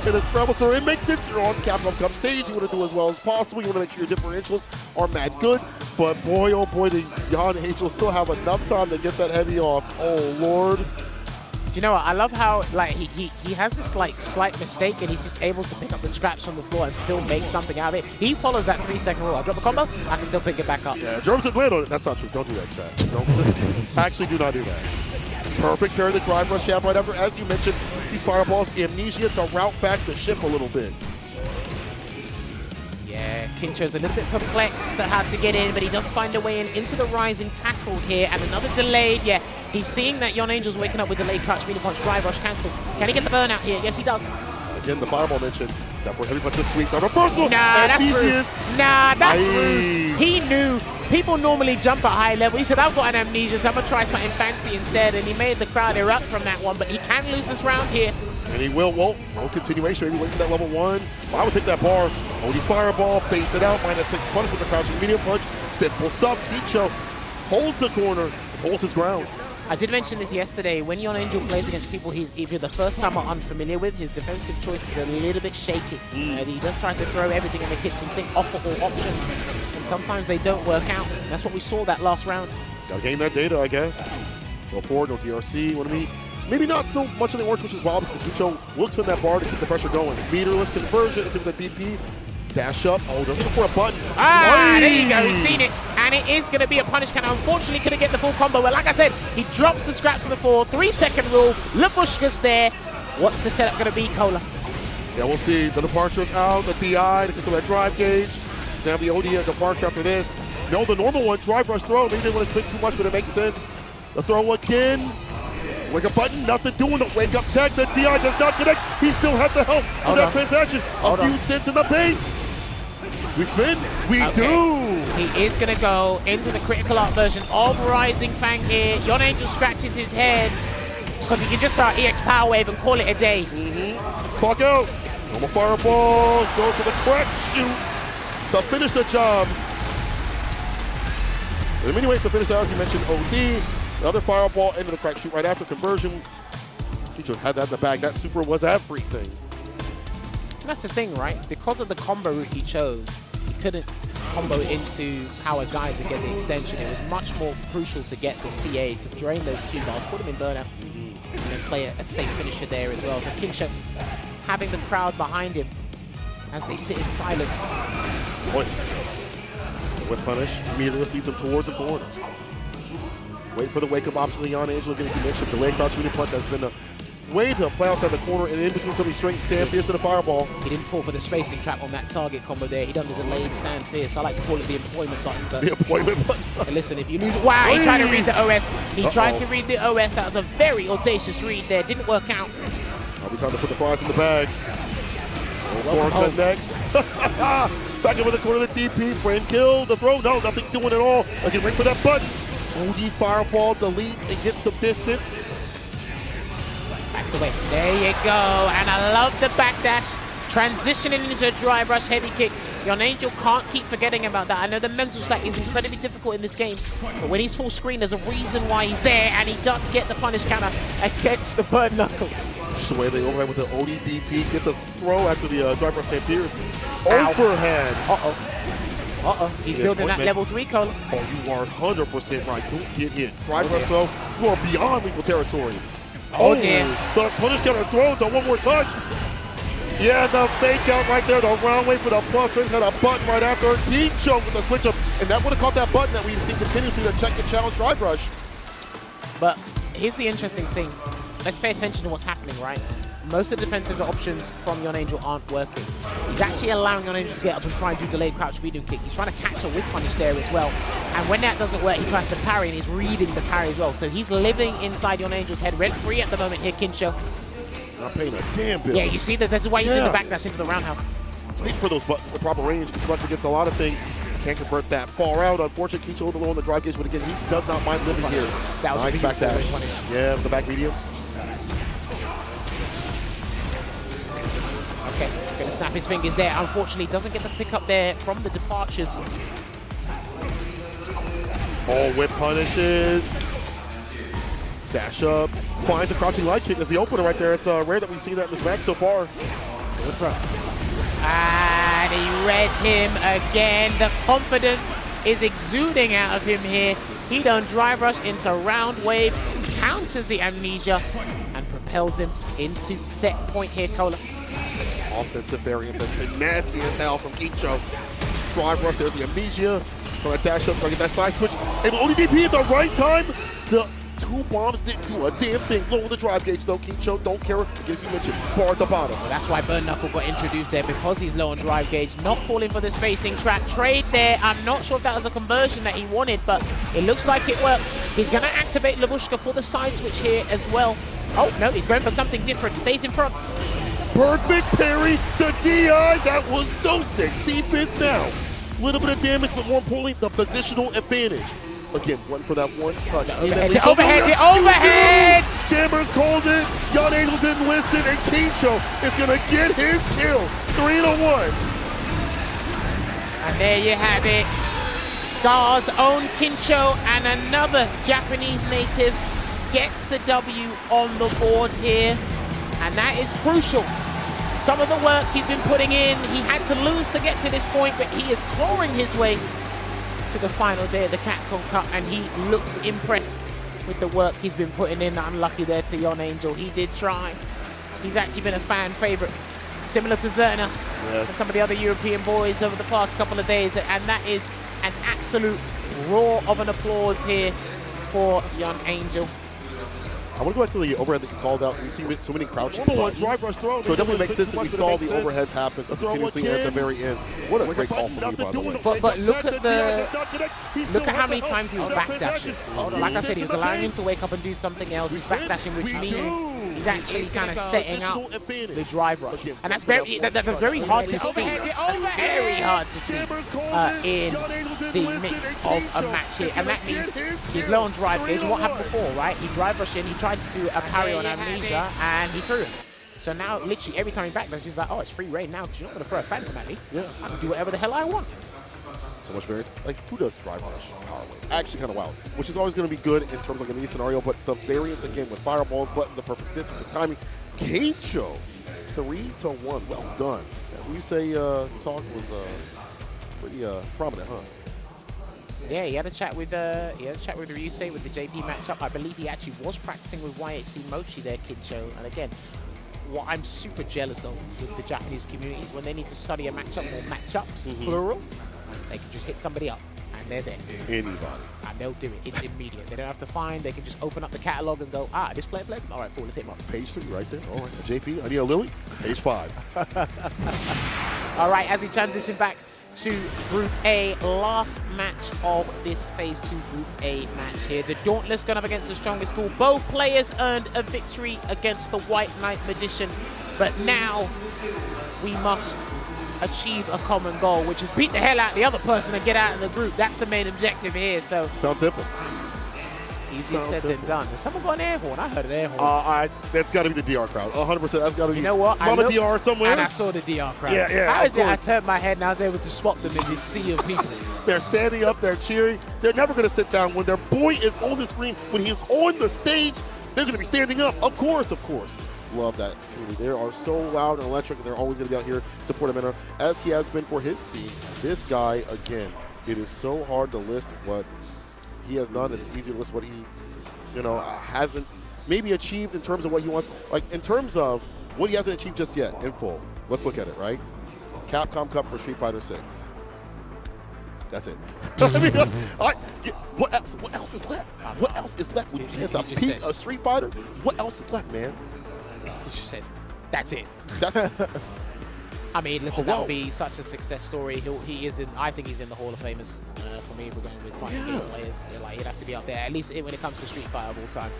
in the scramble. So it makes sense. You're on the Capcom Cup stage. You want to do as well as possible. You want to make sure your differentials are mad good. But boy, oh boy, the Jan Angel still have enough time to get that heavy off. Oh, Lord. Do you know what? I love how he has this like slight mistake and he's just able to pick up the scraps from the floor and still make something out of it. He follows that 3-second rule. I drop a combo, I can still pick it back up. Yeah, Germs and land on it. That's not true. Don't do that, chat. Don't actually do not do that. Perfect pair of the drive rush jab right after, as you mentioned, sees fireballs, amnesia to route back the ship a little bit. Yeah, Kincho's a little bit perplexed at how to get in, but he does find a way in into the rising tackle here, and another delayed. Yeah, he's seeing that Yon Angel's waking up with delayed crouch, medium punch, drive rush, cancel. Can he get the burnout here? Yes, he does. Again, the fireball mentioned. That for heavy punch sweep. The reversal. Nah, that's rude. Nah, that's Aye. rude. He knew. People normally jump at high level. He said, I've got an amnesia, so I'm going to try something fancy instead. And he made the crowd erupt from that one, but he can lose this round here. And he will, well, no continuation. Maybe wait for that level 1. I would take that bar. Only fireball, baits it out. -6 punch with the crouching medium punch. Simple stuff. Kincho holds the corner, holds his ground. I did mention this yesterday. When Yon Angel plays against people he's either the first time or unfamiliar with, his defensive choices are a little bit shaky. He does try to throw everything in the kitchen sink, offer all options, and sometimes they don't work out. That's what we saw that last round. Gotta gain that data, I guess. Go forward, no DRC. What do we? Maybe not so much in the orange, which is wild because Kincho will spin that bar to keep the pressure going. Meterless conversion into the DP. Dash up. Oh, doesn't look for a button. Ah, there you go. He's seen it. And it is going to be a punish counter. Unfortunately, couldn't get the full combo. But like I said, he drops the scraps to the floor. 3-second rule. Labushka's there. What's the setup going to be, Cola? Yeah, we'll see. The departure's out. The DI, because of that drive gauge. They have the OD departure after this. No, the normal one, drive rush throw. Maybe they didn't want to swing too much, but it makes sense. The throw again. Wake up button, nothing doing. The wake up tech. The DI does not connect. He still has the help for that transaction. A few cents in the bank. We spin. We do. He is going to go into the critical art version of Rising Fang here. Yon Angel scratches his head because he can just start EX Power Wave and call it a day. Clock out. Normal fireball. Goes for the crack shoot to finish the job. In many ways to finish out, as you mentioned, OD. The other fireball into the crack shoot right after conversion. Kincho had that in the bag. That super was everything. And that's the thing, right? Because of the combo route he chose, he couldn't combo into Power Guys and get the extension. It was much more crucial to get the CA to drain those 2 bars, put him in burnout, and then play a safe finisher there as well. So Kincho having the crowd behind him as they sit in silence. With punish, immediately leads him towards the corner. Wait for the wake-up option of Yon Angel. Again, as you mentioned, delayed crouch medium punch has been a way to play outside the corner and in between some of these strings, stand fierce to the fireball. He didn't fall for the spacing trap on that target combo there. He done the delayed stand fierce. I like to call it the employment button. But the employment button. And listen, if you lose, wow, he tried to read the OS. He tried to read the OS. That was a very audacious read there. Didn't work out. I'll be time to put the fries in the bag. Forward next. Back over the corner of the DP. Frame kill. The throw. No, nothing doing at all. Again, wait for that button. OD fireball deletes and gets some distance. Backs away. There you go. And I love the backdash. Transitioning into a drive rush heavy kick. Yon Angel can't keep forgetting about that. I know the mental stack is incredibly difficult in this game, but when he's full screen, there's a reason why he's there, and he does get the punish counter against the bird knuckle. Just the way they overhead with the OD DP, gets a throw after the drive rush Fierce. Overhead. He's building that level 3 Cola. Oh, you are 100% right. Don't get hit. Drive rush throw. You are beyond lethal territory. Oh dear. The punish counter throws on one more touch. Yeah, the fake out right there. The round way for the plus range had a button right after. Kincho with the switch up. And that would have caught that button that we've seen continuously to check the challenge drive rush. But here's the interesting thing. Let's pay attention to what's happening, right? Most of the defensive options from Yon Angel aren't working. He's actually allowing Yon Angel to get up and try and do delayed crouch medium kick. He's trying to catch a whip punish there as well. And when that doesn't work, he tries to parry, and he's reading the parry as well. So he's living inside Yon Angel's head rent-free at the moment here, Kincho. Not paying a damn bill. Yeah, you see that. This is why he's doing the backdash into the roundhouse. Wait for those buttons, the proper range. He's up against a lot of things. Can't convert that far out. Unfortunately, Kincho a little low on the drive gauge, but again, he does not mind living here. That was nice a backdash. Yeah, with the back medium. Okay, gonna snap his fingers there. Unfortunately, doesn't get the pick up there from the departures. All whip punishes. Dash up. Finds a crouching light kick as the opener right there. It's rare that we've seen that in this match so far. Good throw. And he read him again. The confidence is exuding out of him here. He done drive rush into round wave, counters the amnesia, and propels him into set point here, Cola. Offensive variance has been nasty as hell from Kincho. Drive rush, there's the amnesia. Trying to dash up, trying to get that side switch. And ODDP at the right time. The 2 bombs didn't do a damn thing. Lower the drive gauge though. Kincho don't care. As you mentioned, bar at the bottom. Well, that's why Burn Knuckle got introduced there, because he's low on drive gauge, not falling for the spacing trap. Trade there. I'm not sure if that was a conversion that he wanted, but it looks like it works. He's going to activate Labushka for the side switch here as well. Oh, no, he's going for something different. Stays in front. Perfect parry. The DI, that was so sick. Defense now. Little bit of damage, but more importantly, the positional advantage. Again, one for that one touch. The overhead! Jammers called it. Jan Angel didn't listen, and Kincho is going to get his kill. 3-1. And there you have it. Scar's own Kincho and another Japanese native gets the W on the board here. And that is crucial. Some of the work he's been putting in, he had to lose to get to this point, but he is clawing his way to the final day of the Capcom Cup, and he looks impressed with the work he's been putting in. Unlucky there to Jan Angel. He did try. He's actually been a fan favorite, similar to Zerna and some of the other European boys over the past couple of days, and that is an absolute roar of an applause here for Jan Angel. I want to go back to the overhead that you called out. We see so many crouching buttons. Drive rush throw. So it definitely makes sense that we saw the overheads happen so continuously at the very end. What a great call from you, by the way. But look at how many times he was backdashing. Like I said, he was allowing him to wake up and do something else. He's backdashing, which means he's actually kind of setting up the drive rush. And that's very hard to see. That's very hard to see in the midst of a match here. And that means he's low on drive gauge. What happened before, right? He drive rushed in, he tried to do a parry on Amnesia, and he threw it. So now, literally, every time he backdashes, he's like, oh, it's free reign now, because you're not going to throw a Phantom at me. Yeah. I can do whatever the hell I want. So much variance. Like, who does drive rush power wave? Actually kind of wild, which is always going to be good in terms of like a scenario, but the variance, again, with fireballs, buttons, the perfect distance, and timing. Kincho, 3-1. Well done. When you say talk was pretty prominent, huh? Yeah, he had a chat with Ryuki with the JP matchup. I believe he actually was practicing with YHC Mochi there, Kincho. And again, what I'm super jealous of with the Japanese community is when they need to study a matchup or matchups, plural, they can just hit somebody up and they're there. Anybody. And they'll do it. It's immediate. They don't have to find. They can just open up the catalog and go, this player plays. All right, cool, let's hit him up. Page 3 right there. All right, JP, I need a Lily. Page 5. All right, as he transitioned back to Group A, last match of this Phase 2 Group A match here. The Dauntless going up against the strongest pool. Both players earned a victory against the White Knight Magician, but now we must achieve a common goal, which is beat the hell out of the other person and get out of the group. That's the main objective here. So sounds simple. Easier said than done. Has someone got an air horn? I heard an air horn. That's got to be the DR crowd. 100%. That's got to be. You know what? I looked DR somewhere. And I saw the DR crowd. Yeah. How is it? I turned my head and I was able to spot them in this sea of people. They're standing up. They're cheering. They're never going to sit down. When their boy is on the screen, when he's on the stage, they're going to be standing up. Of course. Love that. They are so loud and electric, and they're always going to be out here supporting MenaRD, as he has been for his seed. This guy, again, it is so hard to list what he has done. It's easy to list what he hasn't maybe achieved in terms of what he wants. Like, in terms of what he hasn't achieved just yet, in full. Let's look at it, right? Capcom Cup for Street Fighter 6. That's it. I mean, what else is left? What else is left? When you hit the peak of Street Fighter, what else is left, man? He just said, that's it. That's it. I mean, listen, that would be such a success story. I think he's in the Hall of Famers for me. We're going with fighting game players. Like, he'd have to be up there. At least when it comes to Street Fighter of all time,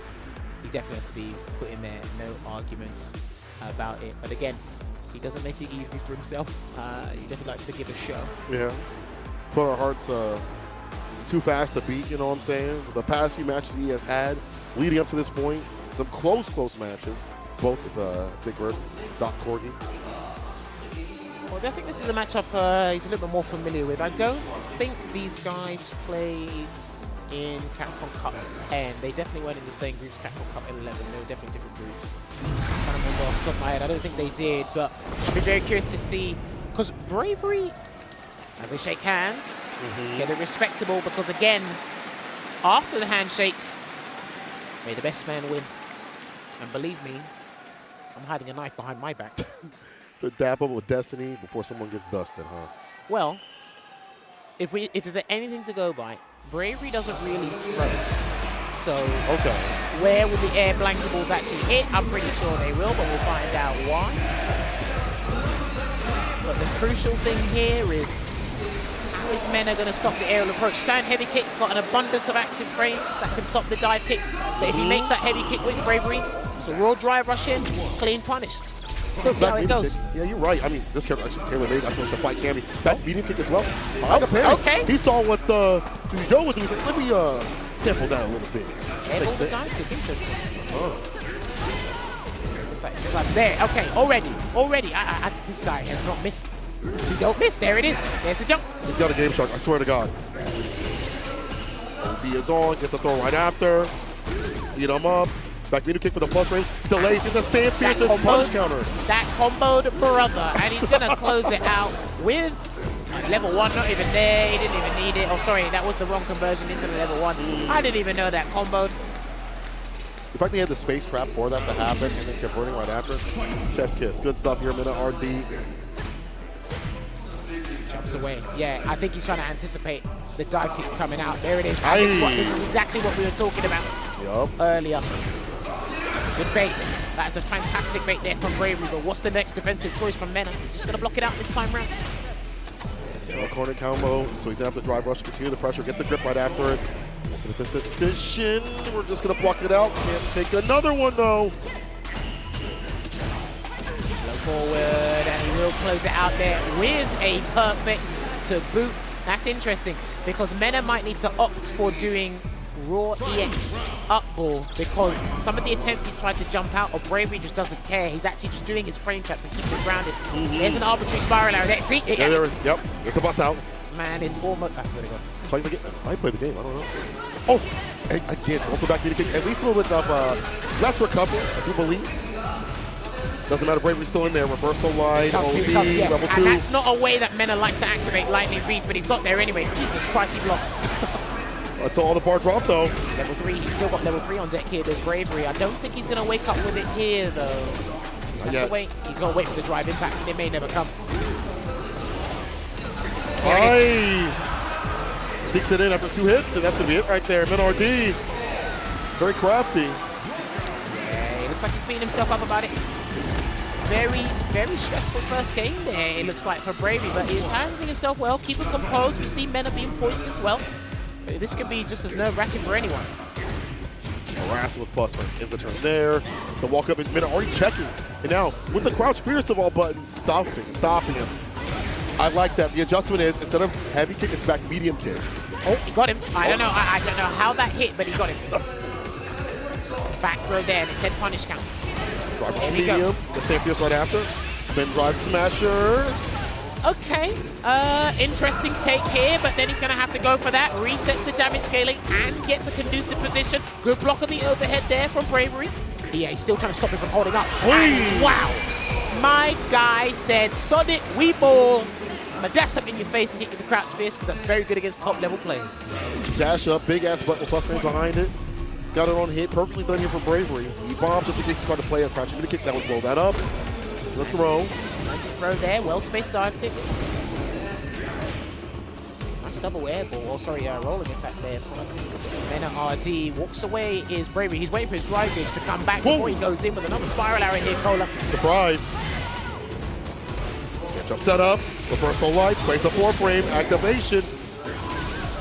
he definitely has to be put in there. No arguments about it. But again, he doesn't make it easy for himself. He definitely likes to give a show. Yeah. Put our hearts too fast to beat, you know what I'm saying? The past few matches he has had leading up to this point, some close matches, both with Big Bird, Doc Corgi. Well, I think this is a matchup he's a little bit more familiar with. I don't think these guys played in Capcom Cup 10. They definitely weren't in the same groups Capcom Cup 11. They were definitely different groups. I can't remember off the top of my head. I don't think they did, but I'd be very curious to see, because Bravery, as they shake hands, get it respectable, because again, after the handshake, may the best man win. And believe me, I'm hiding a knife behind my back. The dap up with Destiny before someone gets dusted, huh? Well, if there's anything to go by, Bravery doesn't really throw. So Okay. where will the air blanket balls actually hit? I'm pretty sure they will, but we'll find out why. But the crucial thing here is, how is Mena going to stop the aerial approach? Stand heavy kick, got an abundance of active frames that can stop the dive kicks. But if he makes that heavy kick with Bravery, it's a raw drive rush in, clean punish. Let's see how it goes. Yeah, you're right. I mean, this character actually tailor-made. I feel like the fight can be. Back medium kick as well. Okay. He saw what the Yo was doing. He said, let me sample that a little bit. Airballs Makes the sense. dive kick, interesting. It's like there, okay, already. This guy has not missed. He don't miss, there it is. There's the jump. He's got a game shark, I swear to God. OD is on, gets a throw right after. Beat him up. Back medium kick for the plus range. Delays, gets a stand fierce and punch counter. That comboed brother, and he's gonna close it out with level 1, not even there. He didn't even need it. Oh, sorry, that was the wrong conversion into the level 1. I didn't even know that comboed. In fact, they had the space trap for that to happen and then converting right after. Chef's kiss. Good stuff here, MenaRD. Jumps away. Yeah, I think he's trying to anticipate the dive kicks coming out. There it is. This is exactly what we were talking about earlier. Good bait. That's a fantastic bait there from Bravery, but what's the next defensive choice from Mena? He's just going to block it out this time round. Corner combo, so he's going to have to drive rush, continue the pressure, gets a grip right after it. That's an defensive position. We're just going to block it out. Can't take another one, though. Go forward, and he will close it out there with a perfect to boot. That's interesting, because Mena might need to opt for doing raw EX up ball, because some of the attempts he's tried to jump out, or Bravery just doesn't care. He's actually just doing his frame traps and keeping it grounded. There's an arbitrary spiral arrow there. See? Yep, there's the bust out. Man, it's almost... That's where they go. I play the game, I don't know. Oh, again, also back medium kick. At least a little bit of less recovery, I do believe. Doesn't matter, Bravery's still in there. Reversal line, OD, level 2. And that's not a way that Mena likes to activate Lightning Beast, but he's got there anyway. Jesus Christ, he blocked. Until all the bar drop, though. Level 3, he's still got level 3 on deck here. There's Bravery. I don't think he's going to wake up with it here, though. He's going to wait. He's going to wait for the drive impact, and it may never come. Sticks it in after 2 hits, and that's going to be it right there. MenaRD, very crafty. Yeah, it looks like he's beating himself up about it. Very, very stressful first game there, it looks like, for Bravery, but he's handling himself well, keeping composed. We see Mena being poised as well. But this can be just as nerve-wracking for anyone. Harassing with plus range. Is the turn there. The walk up is MenaRD checking. And now, with the crouch fierce of all buttons, stopping him. I like that. The adjustment is, instead of heavy kick, it's back medium kick. Oh, he got him. I don't know. I don't know how that hit, but he got him. Back throw there, and it said punish count. Drive medium. The same fierce right after. Then drive smasher. Okay, interesting take here, but then he's going to have to go for that. Resets the damage scaling and gets a conducive position. Good block on the overhead there from Bravery. Yeah, he's still trying to stop him from holding up. And wow, my guy said, sod it, we ball. I'm going to dash up in your face and hit you with the crouch fist, because that's very good against top level players. Dash up, big ass button with plus range behind it. Got it on hit, perfectly done here for Bravery. He bombs just in case he's trying to play a crouch. He's going to kick that one, blow that up. The throw. Throw there, well-spaced dive kick. Nice double air ball. Oh, sorry, rolling attack there from MenaRD. Walks away is Bravery. He's waiting for his drive gauge to come back before he goes in with another spiral arrow here, Cola. Surprise. Jump set up. Reversal light. Sprays the 4-frame. Activation.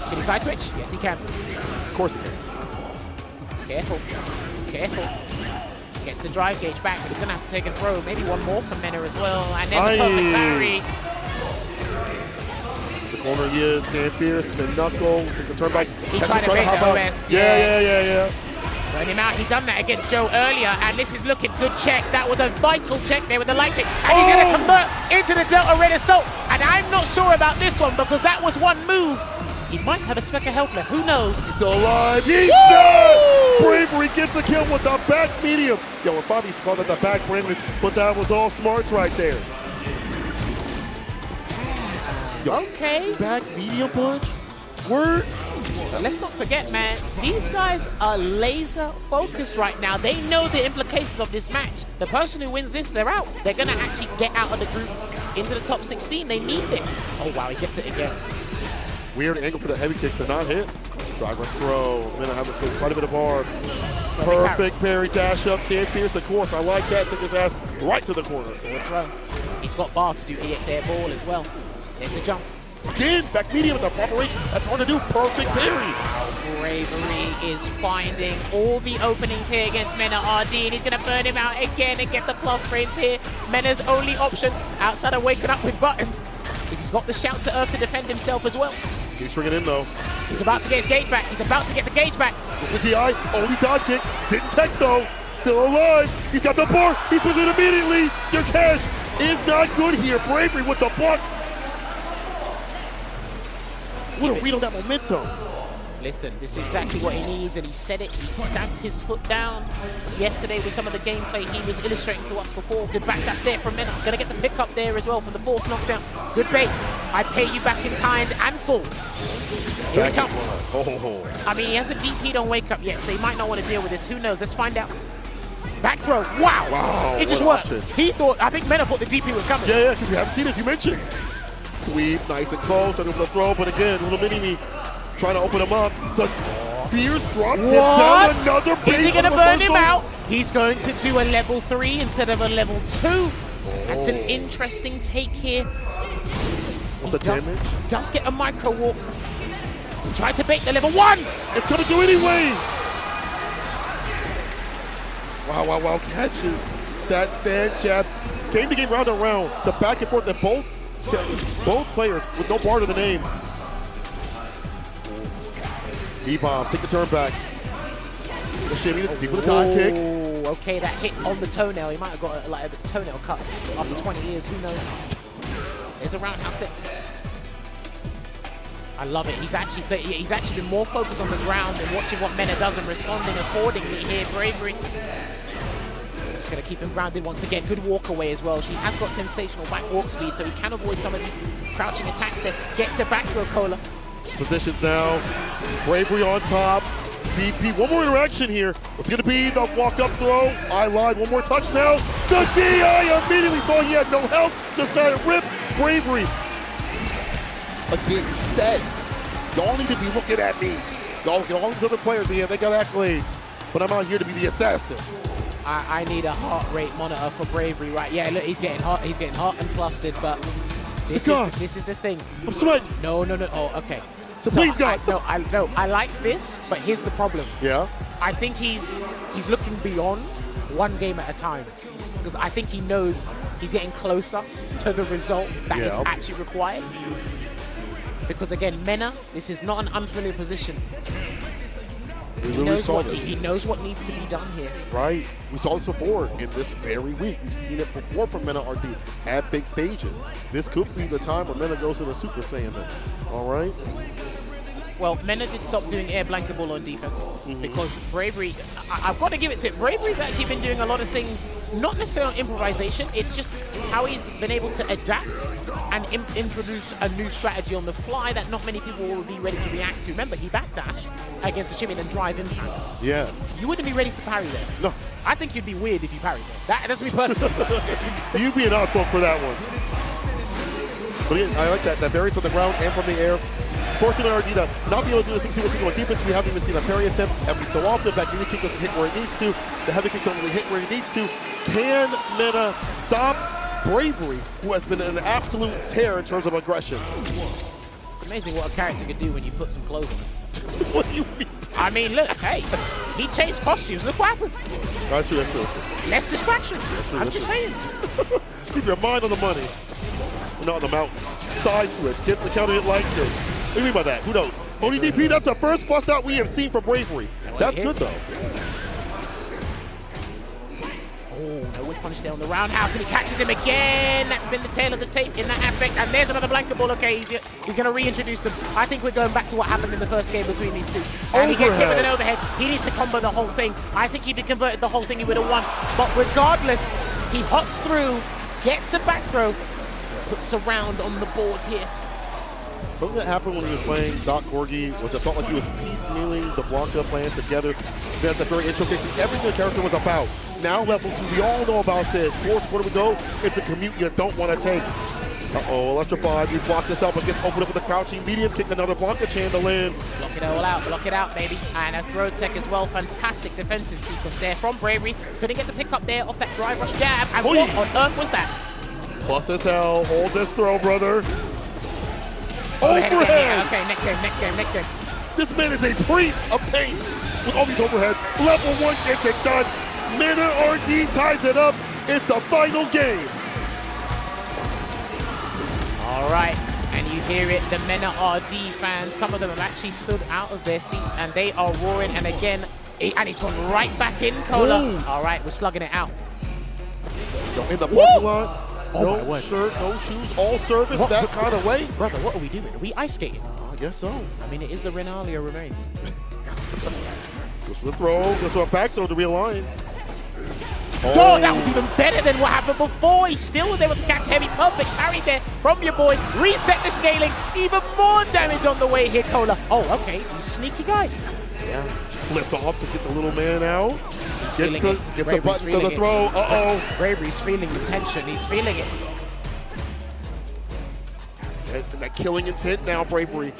Can he side switch? Yes, he can. Of course he can. Careful. Careful. Gets the drive gauge back, but he's going to have to take a throw. Maybe one more from Mena as well. And there's a perfect parry. The corner he is. Stand fierce. Spin knuckle. Take the turn back. He tried to bait the OS. Yeah. Burn him out. He done that against Joe earlier, and this is looking good check. That was a vital check there with the light kick. And he's going to convert into the Delta Red Assault. And I'm not sure about this one, because that was one move. He might have a speck of health left. Who knows? He's still alive. He's dead! Bravery gets the kill with the back medium. Yo, and Bobby's called it the back brainless, but that was all smarts right there. Yo, okay. Back medium punch? Word? But let's not forget, man, these guys are laser focused right now. They know the implications of this match. The person who wins this, they're out. They're going to actually get out of the group into the top 16. They need this. Oh, wow, he gets it again. Weird angle for the heavy kick to not hit. Drag rush throw. Mena having to quite a bit of bar. Perfect parry, dash up, stand fierce, of course. I like that. Took his ass right to the corner. Forward throw. He's got bar to do EX air ball as well. There's the jump. Again, back medium with the preparation. That's hard to do. Perfect parry. Bravery is finding all the openings here against MenaRD, and he's going to burn him out again and get the plus frames here. Mena's only option outside of waking up with buttons is he's got the shout to earth to defend himself as well. Keeps swinging in though. He's about to get his gauge back. He's about to get the gauge back. With the DI, only dodge kick. Didn't tech though. Still alive. He's got the bar. He puts it immediately. Your cash is not good here. Bravery with the block. What a read on that momentum. Listen, this is exactly what he needs, and he said it. He stamped his foot down yesterday with some of the gameplay he was illustrating to us before. Good backdash there from Mena. Gonna get the pickup there as well for the force knockdown. Good bait. I pay you back in kind and full. Here he comes. Oh. I mean, he hasn't DP'd on wake up yet, so he might not want to deal with this. Who knows? Let's find out. Back throw. Wow. Wow. It just worked. He thought, I think Mena thought the DP was coming. Yeah, because we haven't seen this, you mentioned. Sweep, nice and close, trying to open the throw, but again, little mini-me trying to open him up. The fierce drop hit down, another bait. Is he going to burn him out? He's going to do a level 3 instead of a level 2. That's an interesting take here. What's the damage? Does get a micro walk. He tried to bait the level 1. It's going to do anyway. Wow, catches that stand jab. Game to game, round and round. The back and forth that both players with no bar to the name. E-bomb, take the turn back. The shimmy, deep with a dive kick. Okay, that hit on the toenail. He might have got a toenail cut after 20 years, who knows. There's a roundhouse there. I love it. He's actually been more focused on the ground and watching what Mena does and responding accordingly here. Bravery. Just going to keep him grounded once again. Good walk away as well. She has got sensational back walk speed, so he can avoid some of these crouching attacks there. Gets it back to a Cola. Positions now. Bravery on top. DP. One more interaction here. What's going to be the walk-up throw? I lied. One more touch now. The DI immediately saw he had no health. Just got it ripped. Bravery. Again, said, y'all need to be looking at me. Y'all look at all these other players here. They got accolades. But I'm out here to be the assassin. I need a heart rate monitor for Bravery, right? Yeah, look, he's getting hot and flustered, but this is the thing. I'm sweating. No. Oh, okay. So please, God. I like this, but here's the problem. Yeah? I think he's looking beyond one game at a time, because I think he knows he's getting closer to the result that is actually required. Because again, Mena, this is not an unfamiliar position. He knows what needs to be done here. Right. We saw this before in this very week. We've seen it before from MenaRD at big stages. This could be the time where Mena goes to the Super Saiyan. All right. Well, Mena did stop doing air blanket ball on defense because Bravery, I've got to give it to him. Bravery's actually been doing a lot of things, not necessarily on improvisation, it's just how he's been able to adapt and introduce a new strategy on the fly that not many people will be ready to react to. Remember, he backdash against the shimmy and drive impact. Yeah. You wouldn't be ready to parry there. No. I think you'd be weird if you parried there. That's me personally. You'd be an outfit for that one. But again, I like that variance on the ground and from the air. Forcing MenaRD to not be able to do the things he was doing on defense. We haven't even seen a parry attempt every so often. That Ryuki kick doesn't hit where it needs to. The heavy kick don't really hit where it needs to. Can Mena stop Bravery, who has been an absolute tear in terms of aggression? It's amazing what a character can do when you put some clothes on him. What do you mean? I mean, look, hey, he changed costumes. Look what happened. That's true. Less distraction. I'm just saying. Keep your mind on the money. Not on the mountains. Side switch. Gets the counter hit like this. What do you mean by that? Who knows? Only DP, that's the first bust out we have seen from Bravery. That's good, though. Oh, no whip punish there on the roundhouse, and he catches him again. That's been the tail of the tape in that aspect. And there's another blanket ball. Okay, he's going to reintroduce them. I think we're going back to what happened in the first game between these two. And he gets hit with an overhead. He needs to combo the whole thing. I think if he converted the whole thing, he would have won. But regardless, he hops through, gets a back throw, puts a round on the board here. Something that happened when he was playing Doc Corgi was it felt like he was piecemealing the Blanca plan together. That's the very intro case. Everything the character was about. Now level 2, we all know about this. Force, where do we go? It's a commute you don't want to take. Uh-oh, electrified. You block this out, but gets opened up with a crouching medium kick. Another Blanca chandel in. Block it out, baby. And a throw tech as well. Fantastic defensive sequence there from Bravery. Couldn't get the pick up there off that drive rush jab. And what on earth was that? Plus as hell. Hold this throw, brother. Overhead. Okay, next game. This man is a priest of pain with all these overheads. Level 1 gets it done. MenaRD ties it up. It's the final game. All right, and you hear it, the MenaRD fans, some of them have actually stood out of their seats and they are roaring, and again, and he's gone right back in, Cola. Ooh. All right, we're slugging it out. In the parking lot, no shirt, no shoes, all service that kind of way. Brother, what are we doing? Are we ice skating? I guess so. I mean, it is the Renalia remains. Goes for the throw, goes for a back throw to realign. Oh, that was even better than what happened before. He still was able to catch heavy. Perfect parry there from your boy. Reset the scaling. Even more damage on the way here, Cola. Oh, okay. You sneaky guy. Yeah. Flipped off to get the little man out. Gets the button to the throw. Uh-oh. Bravery's feeling the tension. He's feeling it. And that killing intent now, Bravery.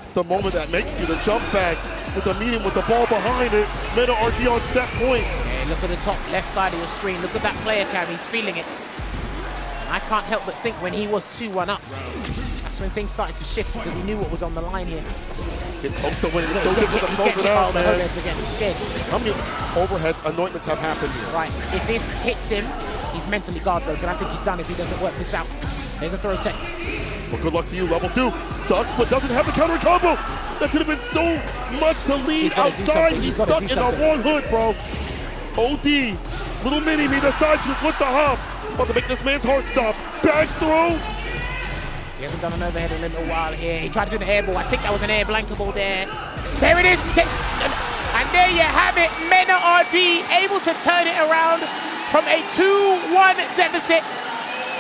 It's the moment that makes you the jump back with the medium with the ball behind it. MenaRD on set point. Look at the top left side of your screen. Look at that player cam. He's feeling it. I can't help but think when he was 2-1 up, that's when things started to shift because he knew what was on the line here. Get close to winning. It's so difficult to close it out, man. Again. He's scared. How many overhead anointments have happened here? Right. If this hits him, he's mentally guard broken. I think he's done if he doesn't work this out. There's a throw tech. Well, good luck to you. Level 2. Ducks, but doesn't have the counter combo. That could have been so much to lead outside. He's stuck in the wrong hood, bro. OD, little mini-me, the side switch with the hop. About to make this man's heart stop. Back throw. He hasn't done an overhead in a little while here. He tried to do the air ball. I think that was an air blanker ball there. There it is. And there you have it. MenaRD able to turn it around from a 2-1 deficit.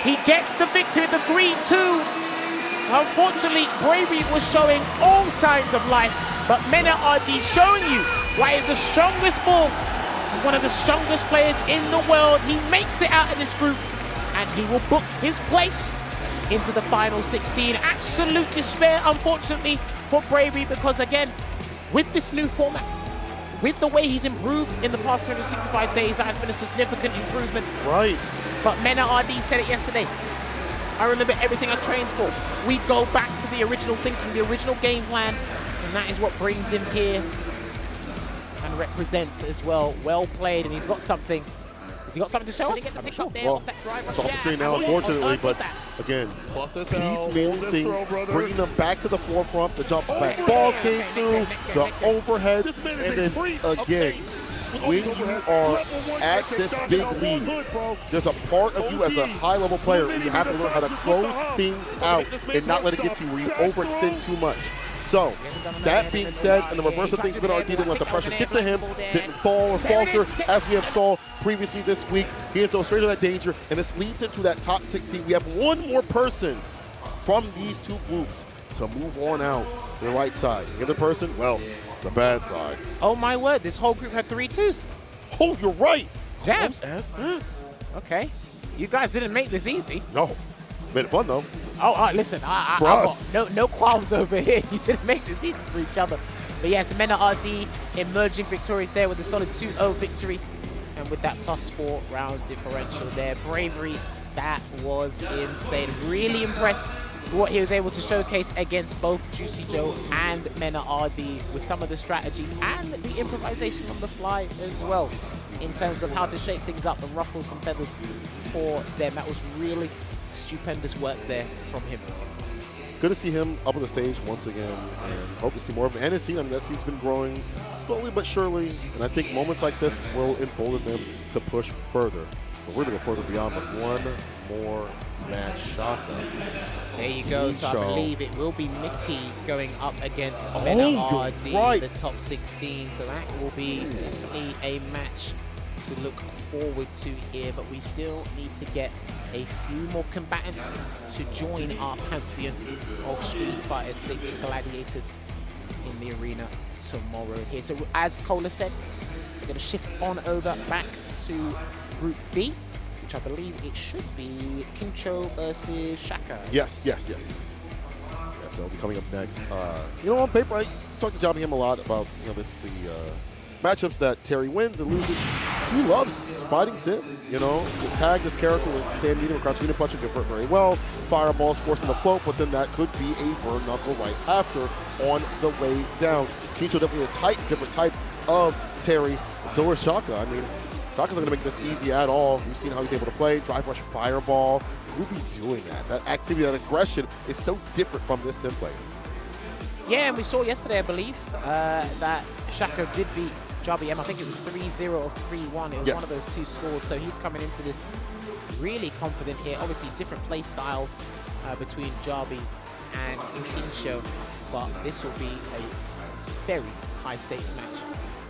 He gets the victory, the 3-2. Unfortunately, Bravery was showing all signs of life, but MenaRD showing you why he's the strongest ball, one of the strongest players in the world. He makes it out of this group, and he will book his place into the final 16. Absolute despair, unfortunately, for Bravery, because again, with this new format, with the way he's improved in the past 365 days, that has been a significant improvement. Right. But MenaRD said it yesterday. I remember everything I trained for. We go back to the original thinking, the original game plan, and that is what brings him here and represents as well. Well played, and he's got something. Has he got something to show us? Well, it's off the screen now, unfortunately, but again, piecemealing things, bringing them back to the forefront. The jump back balls came through, the overhead, and then again, when you are at this big lead, there's a part of you as a high-level player where you have to learn how to close things out and not let it get to you where you overextend too much. So, that being said, in the reverse of things, MenaRD didn't let the pressure get to him, didn't fall or falter, as we have saw previously this week. He is straight to that danger, and this leads into that top 16. We have one more person from these two groups to move on out to the right side. The other person, well, the bad side. Oh my word, this whole group had 3 2s. Oh, you're right. Damn. Okay. You guys didn't make this easy. No. Made it fun, though. Oh, listen, I got no qualms over here. You didn't make this easy for each other. But yes, MenaRD emerging victorious there with a solid 2-0 victory. And with that +4 round differential there. Bravery, that was insane. Really impressed with what he was able to showcase against both Juicy Joe and MenaRD with some of the strategies and the improvisation on the fly as well, in terms of how to shape things up and ruffle some feathers for them. That was really stupendous work there from him. Good to see him up on the stage once again, and hope to see more of him. And his scene, I mean, that scene's been growing slowly but surely, and I think moments like this will embolden them to push further. But we're going to go further beyond with one more match. Shaka. There you go. So I believe it will be Mickey going up against MenaRD in the top 16. So that will be definitely a match to look forward to here, but we still need to get a few more combatants to join our pantheon of Street Fighter 6 gladiators in the arena tomorrow here. So as Cola said, we're going to shift on over back to Group B, which I believe it should be Kincho versus Shaka. Yes. Yes, that'll be coming up next. You know, on paper, I talked to him a lot about the matchups that Terry wins and loses. He loves fighting Sim. You know, the tag this character with stand medium or crouch medium punch and convert very well. Fireballs force him to float, but then that could be a burn knuckle right after on the way down. Kincho definitely a different type of Terry. So is Shaka. I mean, Shaka's not going to make this easy at all. We've seen how he's able to play. Drive rush, fireball. Who'll be doing that? That activity, that aggression is so different from this Sim player. Yeah, and we saw yesterday, I believe, that Shaka did beat Jabi M. I think it was 3-0 or 3-1. It was one of those two scores. So he's coming into this really confident here. Obviously, different play styles between Jabi and Kincho, but this will be a very high stakes match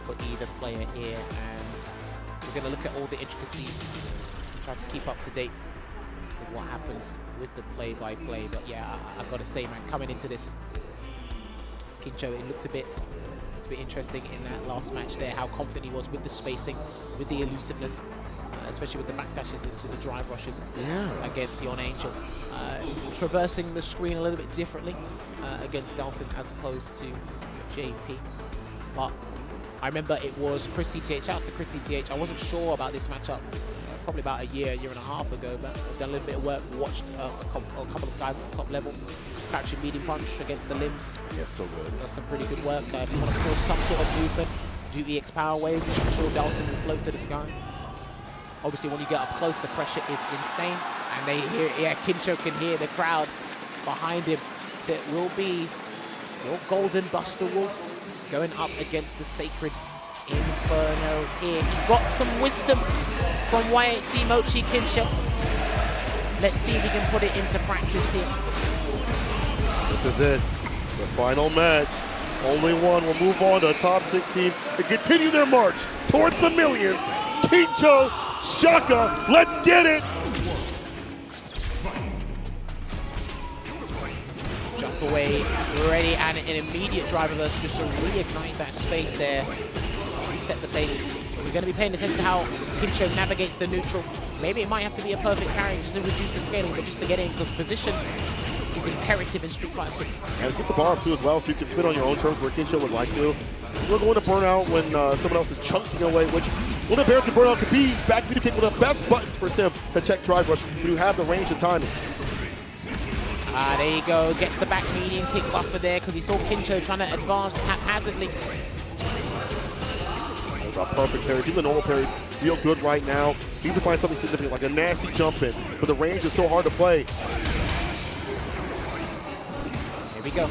for either player here. And we're going to look at all the intricacies, try to keep up to date with what happens with the play-by-play. But yeah, I've got to say, man, coming into this, Kincho, it looked a bit interesting in that last match there, how confident he was with the spacing, with the elusiveness, especially with the backdashes into the drive rushes against Yon Angel. Traversing the screen a little bit differently against Dalsin as opposed to JP. But I remember it was ChristiT. Shouts to ChristiT. I wasn't sure about this matchup probably about a year and a half ago, but I've done a little bit of work, watched a couple of guys at the top level catching medium punch against the limbs. Yeah, so good. That's some pretty good work. If you want to force some sort of movement, do EX power wave. I'm sure Dalsin will float to the skies. Obviously, when you get up close, the pressure is insane. And they hear, Kincho can hear the crowd behind him. So it will be your Golden Buster Wolf going up against the Sacred Inferno here. He got some wisdom from YHC Mochi Kincho. Let's see if he can put it into practice here. This is it. The final match. Only one will move on to top 16 and continue their march towards the millions. Kincho, Shaka, let's get it! Jump away, ready, and an immediate drive reverse just to reignite that space there. Reset the pace. We're going to be paying attention to how Kincho navigates the neutral. Maybe it might have to be a perfect carry just to reduce the scaling, but just to get in, because position is imperative in Street Fighter 6. And keep the bar up too as well, so you can spin on your own terms where Kincho would like to. We're going to burn out when someone else is chunking away, which one of the bears can burn out could be back medium kick with the best buttons for Sim to check drive rush when you have the range and timing. There you go, gets the back medium kick buffer there because he saw Kincho trying to advance haphazardly. Got perfect parries, even the normal parries feel good right now. He needs to find something significant like a nasty jump in, but the range is so hard to play. Here we go.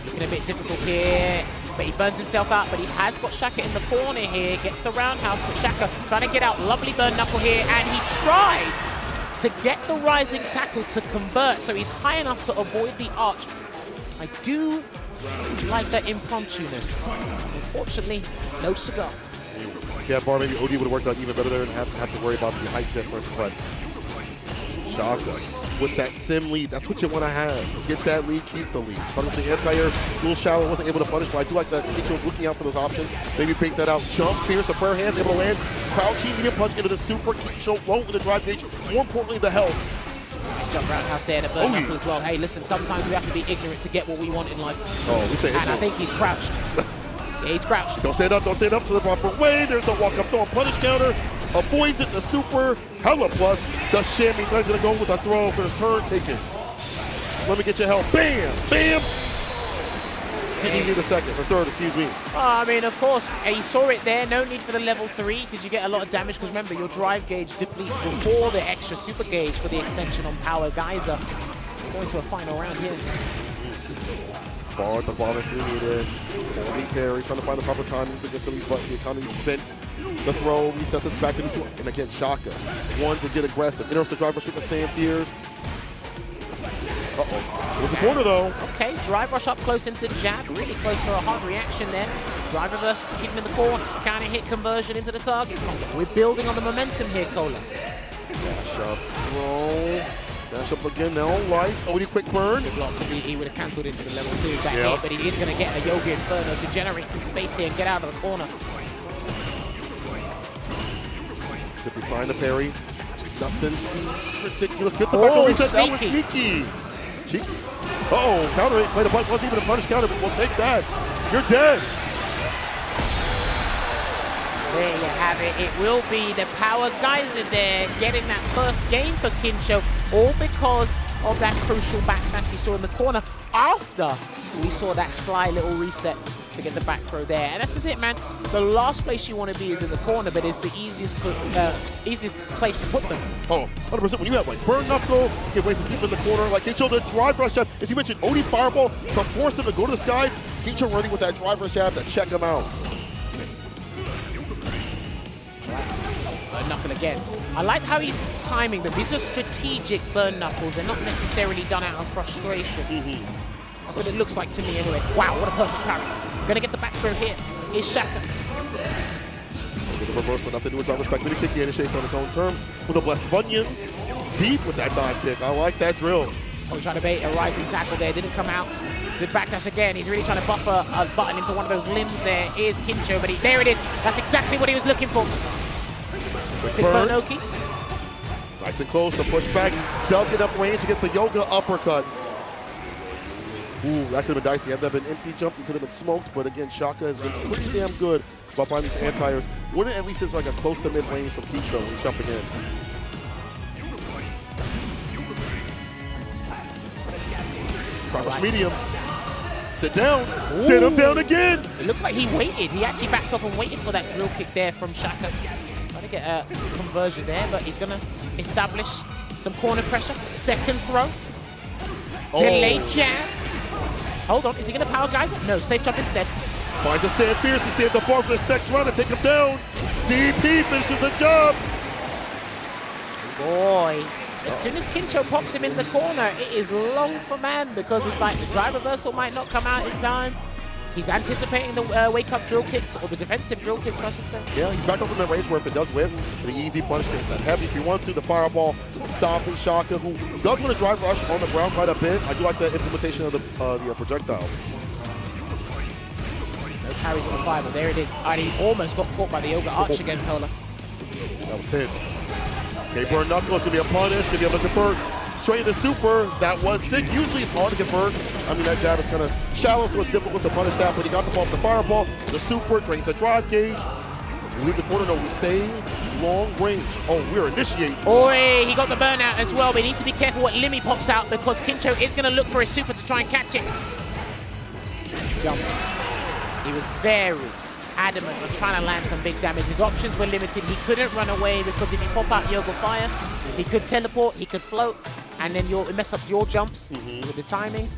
Looking a bit difficult here, but he burns himself out, but he has got Shaka in the corner here, gets the roundhouse, but Shaka trying to get out, lovely burn knuckle here, and he tried to get the rising tackle to convert, so he's high enough to avoid the arch. I do like that impromptu-ness. Unfortunately, no cigar. Yeah, bar maybe OD would have worked out even better there and have to worry about the height difference, but Shaka with that Sim lead, that's what you want to have. Get that lead, keep the lead. Starting with the anti-air, a little shallow, wasn't able to punish, but I do like that Kincho was looking out for those options. Maybe bait that out, jump, fierce, the prayer hands, able to land, crouching, medium punch into the super, Kincho low with the drive gauge, more importantly, the health. Nice jump roundhouse there, and a burn knuckle as well. Hey, listen, sometimes we have to be ignorant to get what we want in life. Oh, we say ignorant. And I think he's crouched. Yeah, he's crouched. Don't stand up to the proper way. There's the walk up throw and punish counter. Avoids it, the super, hella plus. The shimmy, he's gonna go with a throw for his turn taken. Let me get your help. Bam, bam. Didn't even need the second, or third, excuse me. I mean, of course, he saw it there. No need for the level 3, because you get a lot of damage, because remember, your drive gauge depletes before the extra super gauge for the extension on power geyser. Going to a final round here. Bar at the bottom if you need it. Holding parry, trying to find the proper timings to get to these buttons. The economy's spent. The throw resets us back to neutral. And again, Shaka. One to get aggressive. Interrupts the drive rush with the stand fierce. Uh-oh. It was a corner though. Okay, drive rush up close into the jab. Really close for a hard reaction there. Drive reverse to keep him in the corner. Counter hit conversion into the target. We're building on the momentum here, Cola. Dash up, roll. Dash up again now, lights. OD quick burn. Good block, he would have cancelled into the level 2 that hit, but he is going to get a Yogi Inferno to generate some space here and get out of the corner. Simply trying to parry. Nothing ridiculous. Gets the back over reset. That was sneaky. Cheeky. Uh-oh, counter it. Play the button. Wasn't even a punish counter, but we'll take that. You're dead. There you have it. It will be the Power Geyser there getting that first game for Kincho, all because of that crucial backdash he saw in the corner after we saw that sly little reset to get the back throw there. And that's just it, man. The last place you want to be is in the corner, but it's the easiest place to put them. Oh, 100%. When you have like burn knuckle, you get ways to keep them in the corner. Like Kincho, the drive rush jab, as you mentioned, OD fireball to force them to go to the skies. Kincho running with that drive rush jab to check him out. Burn knuckle again. I like how he's timing them. These are strategic burn knuckles. They're not necessarily done out of frustration. That's what it looks like to me anyway. Wow, what a perfect parry. Gonna get the back throw here. Is Shaka. With the reversal, nothing to do with drive respect. Really kick he initiates on his own terms with the blessed bunions. Deep with that dive kick. I like that drill. Oh, trying to bait a rising tackle there. Didn't come out. Good backdash again. He's really trying to buffer a button into one of those limbs there. Is Kincho, but there it is. That's exactly what he was looking for. Quick burn. Nice and close. The push back does get up range to get the yoga uppercut. Ooh, that could have been dicey. Had that been empty jump, he could have been smoked. But again, Shaka has been pretty damn good about finding these anti-airs. When at least it's like a close to mid-range from Kincho when he's jumping in. Crouch medium. Sit down. Ooh. Sit him down again. It looked like he waited. He actually backed off and waited for that drill kick there from Shaka. Trying to get a conversion there, but he's going to establish some corner pressure. Second throw. Delayed jab. Hold on, is he going to power geyser? No, safe jump instead. Finds a stand fierce to save the bar for this next round and take him down. DP finishes the job. Boy, as soon as Kincho pops him in the corner, it is long for man because it's like the drive reversal might not come out in time. He's anticipating the wake-up drill kicks, or the defensive drill kicks, I should say. Yeah, he's back up in that range where if it does whip, the easy punishment, that heavy if he wants to, the fireball, stopping Shaka, who does want to drive rush on the ground quite a bit. I do like the implementation of the projectile. No carries on the fire, but there it is. And he almost got caught by the Yoga Arch again, Polar. That was tense. Okay, burn knuckle, it's going to be a punish, going to be able to convert. Straight to super, that was sick. Usually it's hard to convert. I mean, that jab is kind of shallow, so it's difficult to punish that, but he got the ball off the fireball. The super drains the drive gauge. We leave the corner, no, we stay long range. Oh, we're initiating. Oi, he got the burnout as well, but he needs to be careful what limb he pops out because Kincho is going to look for his super to try and catch it. Jumps. He was very adamant on trying to land some big damage. His options were limited. He couldn't run away because if you pop out Yoga Fire, he could teleport, he could float, and then it mess up your jumps with the timings.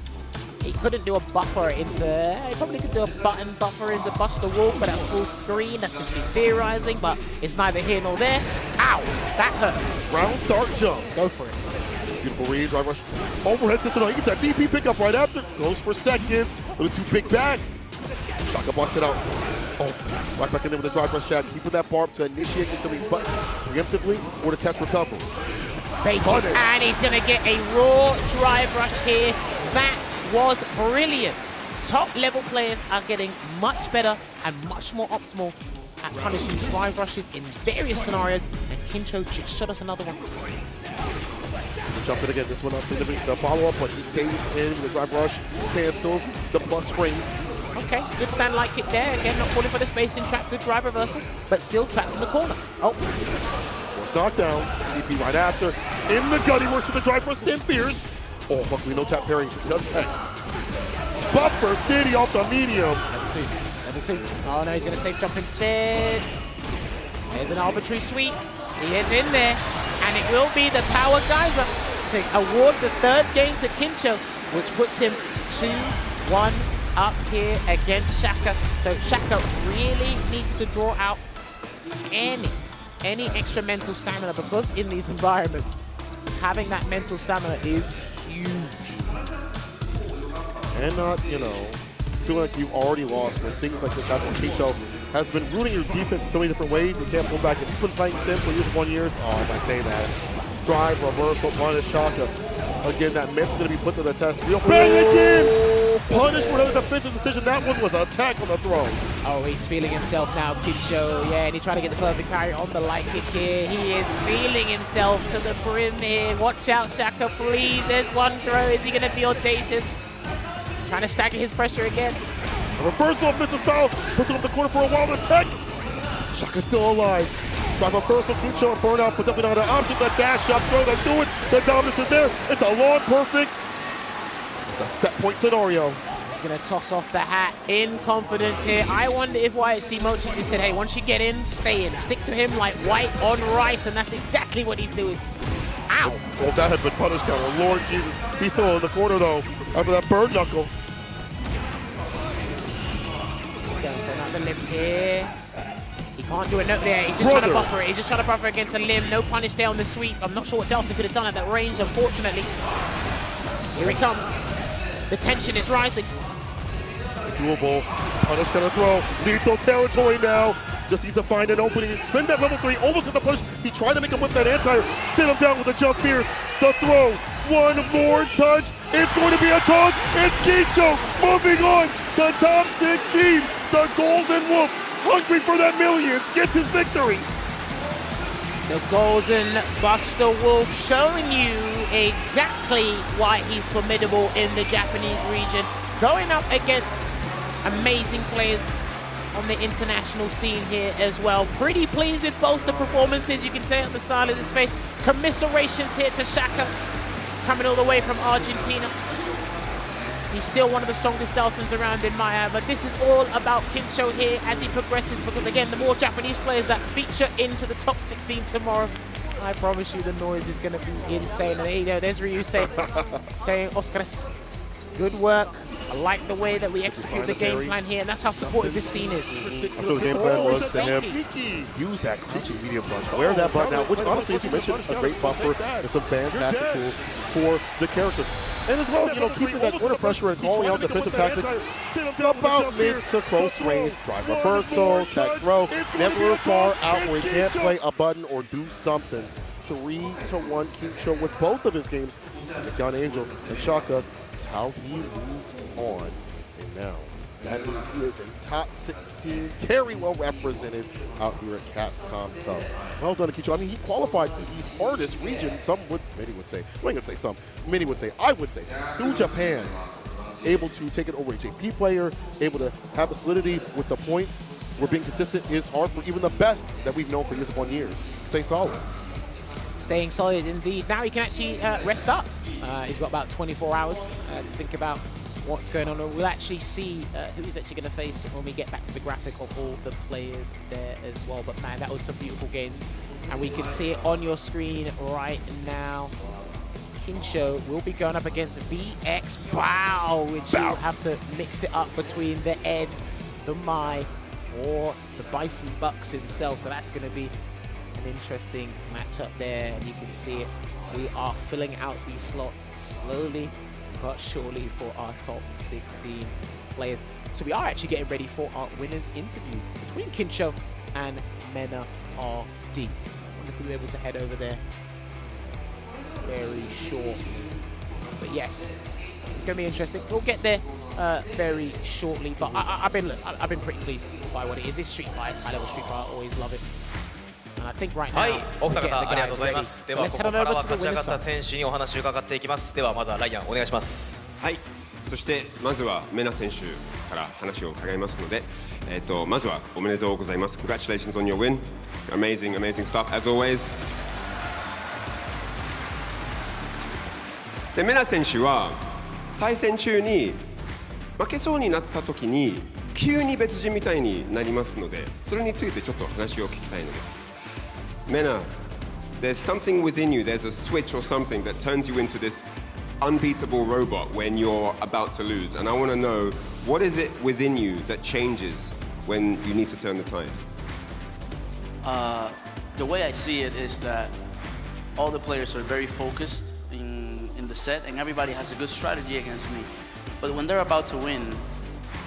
He couldn't do a buffer into, he probably could do a button buffer into Buster Wolf, but that's full screen. That's just me theorizing, but it's neither here nor there. Ow, that hurt. Round start jump. Go for it. Beautiful read, drive rush. Overhead sits on, he gets that DP pickup right after. Goes for seconds, a little too big back. Shaka blocks it out. Oh, right back in there with the drive rush jab. Keeping that barb to initiate some of these buttons preemptively or to catch recovery. Baited, and he's going to get a raw drive rush here. That was brilliant. Top level players are getting much better and much more optimal at punishing drive rushes in various scenarios, and Kincho shot us another one. Jump it again, this one up the follow-up, but he stays in the drive rush, cancels the plus frames. Okay, good stand light kick there. Again, not falling for the spacing trap, good drive reversal, but still trapped in the corner. Oh. Force knockdown, DP right after. In the gut, he works with the drive rush, stand fierce. Oh, luckily no tap parry, he does tag. Buffer City off the medium. Level two. Oh no, he's going to safe jump instead. There's an arbitrary sweep. He is in there, and it will be the Power Geyser to award the third game to Kincho, which puts him 2-1 up here against Shaka. So Shaka really needs to draw out any extra mental stamina, because in these environments, having that mental stamina is huge. And not, you know, feel like you already lost when things like this happen. Kincho has been ruining your defense in so many different ways. You can't pull back. If you've been playing Sim for years and 1 year, oh, as I say that, drive, reversal, punish, Shaka. Again, that myth's going to be put to the test. Real bang again! punished for another defensive decision. That one was an attack on the throw. Oh, he's feeling himself now, Kincho. Yeah, and he's trying to get the perfect parry on the light kick here. He is feeling himself to the brim here. Watch out, Shaka, please. There's one throw. Is he going to be audacious? Trying to stagger his pressure again. A reversal offensive style. Puts it up the corner for a wild attack. Shaka's still alive. Drive reversal, Kincho and burnout, but definitely not an option. The dash shot throw, they do it. The dominance is there. It's a long, perfect. It's a set point scenario. He's going to toss off the hat in confidence here. I wonder if YFC Mochi just said, hey, once you get in, stay in. Stick to him like white on rice, and that's exactly what he's doing. Ow! Well, that had been punish counter. Lord Jesus. He's still in the corner, though, after that bird knuckle. Going for another limb here. He can't do it, no, there. He's just trying to buffer it. He's just trying to buffer against a limb. No punish there on the sweep. I'm not sure what Dawson could have done at that range, unfortunately. Here he comes. The tension is rising. Doable. Punish gonna throw. Lethal territory now. Just needs to find an opening. Spin that level 3. Almost got the punish. He tried to make him with that anti. Sit him down with the jump spears. The throw. One more touch. It's going to be a toss. It's Kincho moving on to top 16. The Golden Wolf, hungry for that millions, gets his victory. The Golden Buster Wolf showing you exactly why he's formidable in the Japanese region. Going up against amazing players on the international scene here as well. Pretty pleased with both the performances, you can say on the side of his face. Commiserations here to Shaka, coming all the way from Argentina. He's still one of the strongest Delsons around in my eye, but this is all about Kincho here as he progresses, because again, the more Japanese players that feature into the top 16 tomorrow, I promise you the noise is going to be insane. And there you go, there's Ryu saying Oscaris, good work. I like the way that we execute the game plan here, and that's how supportive this scene is. That's what the game plan was to him. Use that crouching medium punch, wear that button out, which honestly, as you mentioned, a great buffer and some fantastic tools for the character. And as well as, keeping that corner pressure and calling out defensive tactics about mid to close range. Drive reversal, tech throw, never far out where he can't play a button or do something. 3-1 Kincho with both of his games against Young Angel and Shaka. That's how he moved on. And now, that means he is in top 16, very well represented out here at Capcom Cup. Well done, Kincho. I mean, he qualified the hardest region, many would say, I would say, through Japan. Able to take it over a JP player, able to have the solidity with the points. Where being consistent is hard for even the best that we've known for years upon years. Stay solid. Staying solid indeed. Now he can actually rest up. He's got about 24 hours to think about what's going on. We'll actually see who he's actually going to face when we get back to the graphic of all the players there as well. But man, that was some beautiful games. And we can see it on your screen right now. Kincho will be going up against VX Bow, which you'll have to mix it up between the Ed, the Mai, or the Bison Bucks himself. So that's going to be an interesting matchup there, and you can see it. We are filling out these slots slowly but surely for our top 16 players. So we are actually getting ready for our winners interview between Kincho and MenaRD. I wonder if we'll be able to head over there very shortly. But yes, it's going to be interesting. We'll get there very shortly. But I've been pretty pleased by what it is. This Street Fighter, high-level Street Fighter, I always love it. And I think right now, はい、お二 we're 方 getting ありが the とうござい guys ま ready. す。で So は let's こ head こ on から over は to 勝 the ち上 winner's がった side. 選手にお話を伺っていきます。ではまずはライアンお願いします。はい、そしてまずはメナ選手から話を伺いますので、まずはおめでとうございます。Congratulations on your win. Amazing, amazing stuff as always. で、メナ選手は対戦中に負けそうになった時に急に別人みたいになりますので、それについてちょっと話を聞きたいのです。メナ、there's something within you, there's a switch or something that turns you into this unbeatable robot when you're about to lose. And I want to know, what is it within you that changes when you need to turn the tide? The way I see it is that all the players are very focused in the set, and everybody has a good strategy against me. But when they're about to win,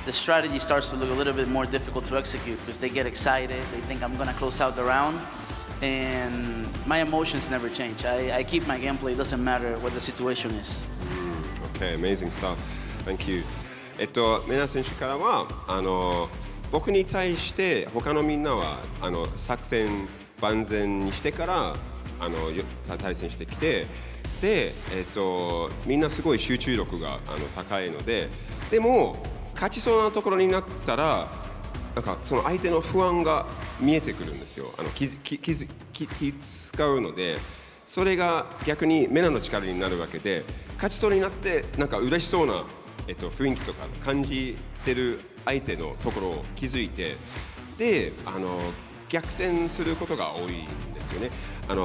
the strategy starts to look a little bit more difficult to execute because they get excited, they think I'm going to close out the round, and my emotions never change. I keep my gameplay, it doesn't matter what the situation is. Okay, amazing stuff. Thank you. メナ選手からは僕に対して他のみんなは作戦万全にしてから対戦してきて、で、みんなすごい集中力が高いので、でも勝ちそうなところになったらなんかその相手の不安が見えてくるんですよ。気使うので、それが逆にメナの力になるわけで、勝ち取りになってなんか嬉しそうな、雰囲気とか感じてる相手のところを気づいて、で逆転することが多いんですよね。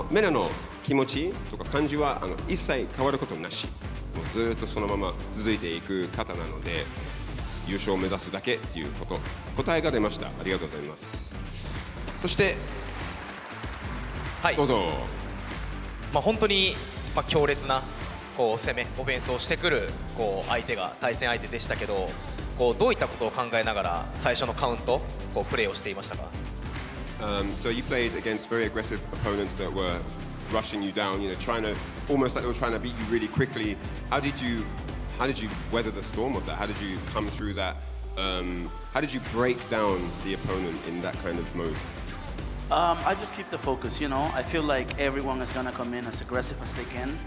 メナの気持ちとか感じは一切変わることなし、もうずっとそのまま続いていく方なので、優勝を目指すだけっていう答えが出ました。ありがとうございます。そして、はい、どうぞ。本当に強烈な攻めオフェンスをしてくる対戦相手でしたけど、どういったことを考えながら最初のカウントプレーをしていましたか？So you played against very aggressive opponents that were rushing you down, trying to almost like they were trying to beat you really quickly. How did you weather the storm of that? How did you come through that? How did you break down the opponent in that kind of mode? I just keep the focus, I feel like everyone is going to come in as aggressive as they can,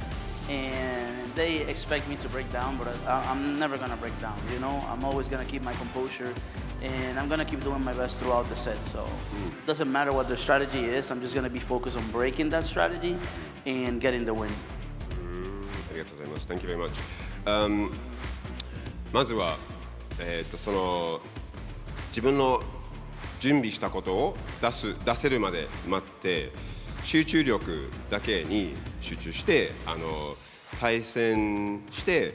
and they expect me to break down, but I'm never going to break down, I'm always going to keep my composure, and I'm going to keep doing my best throughout the set. So it doesn't matter what their strategy is, I'm just going to be focused on breaking that strategy and getting the win. ありがとうございます。Thank you very much. まずは、その自分の準備したことを出せるまで待って、集中力だけに集中して対戦して、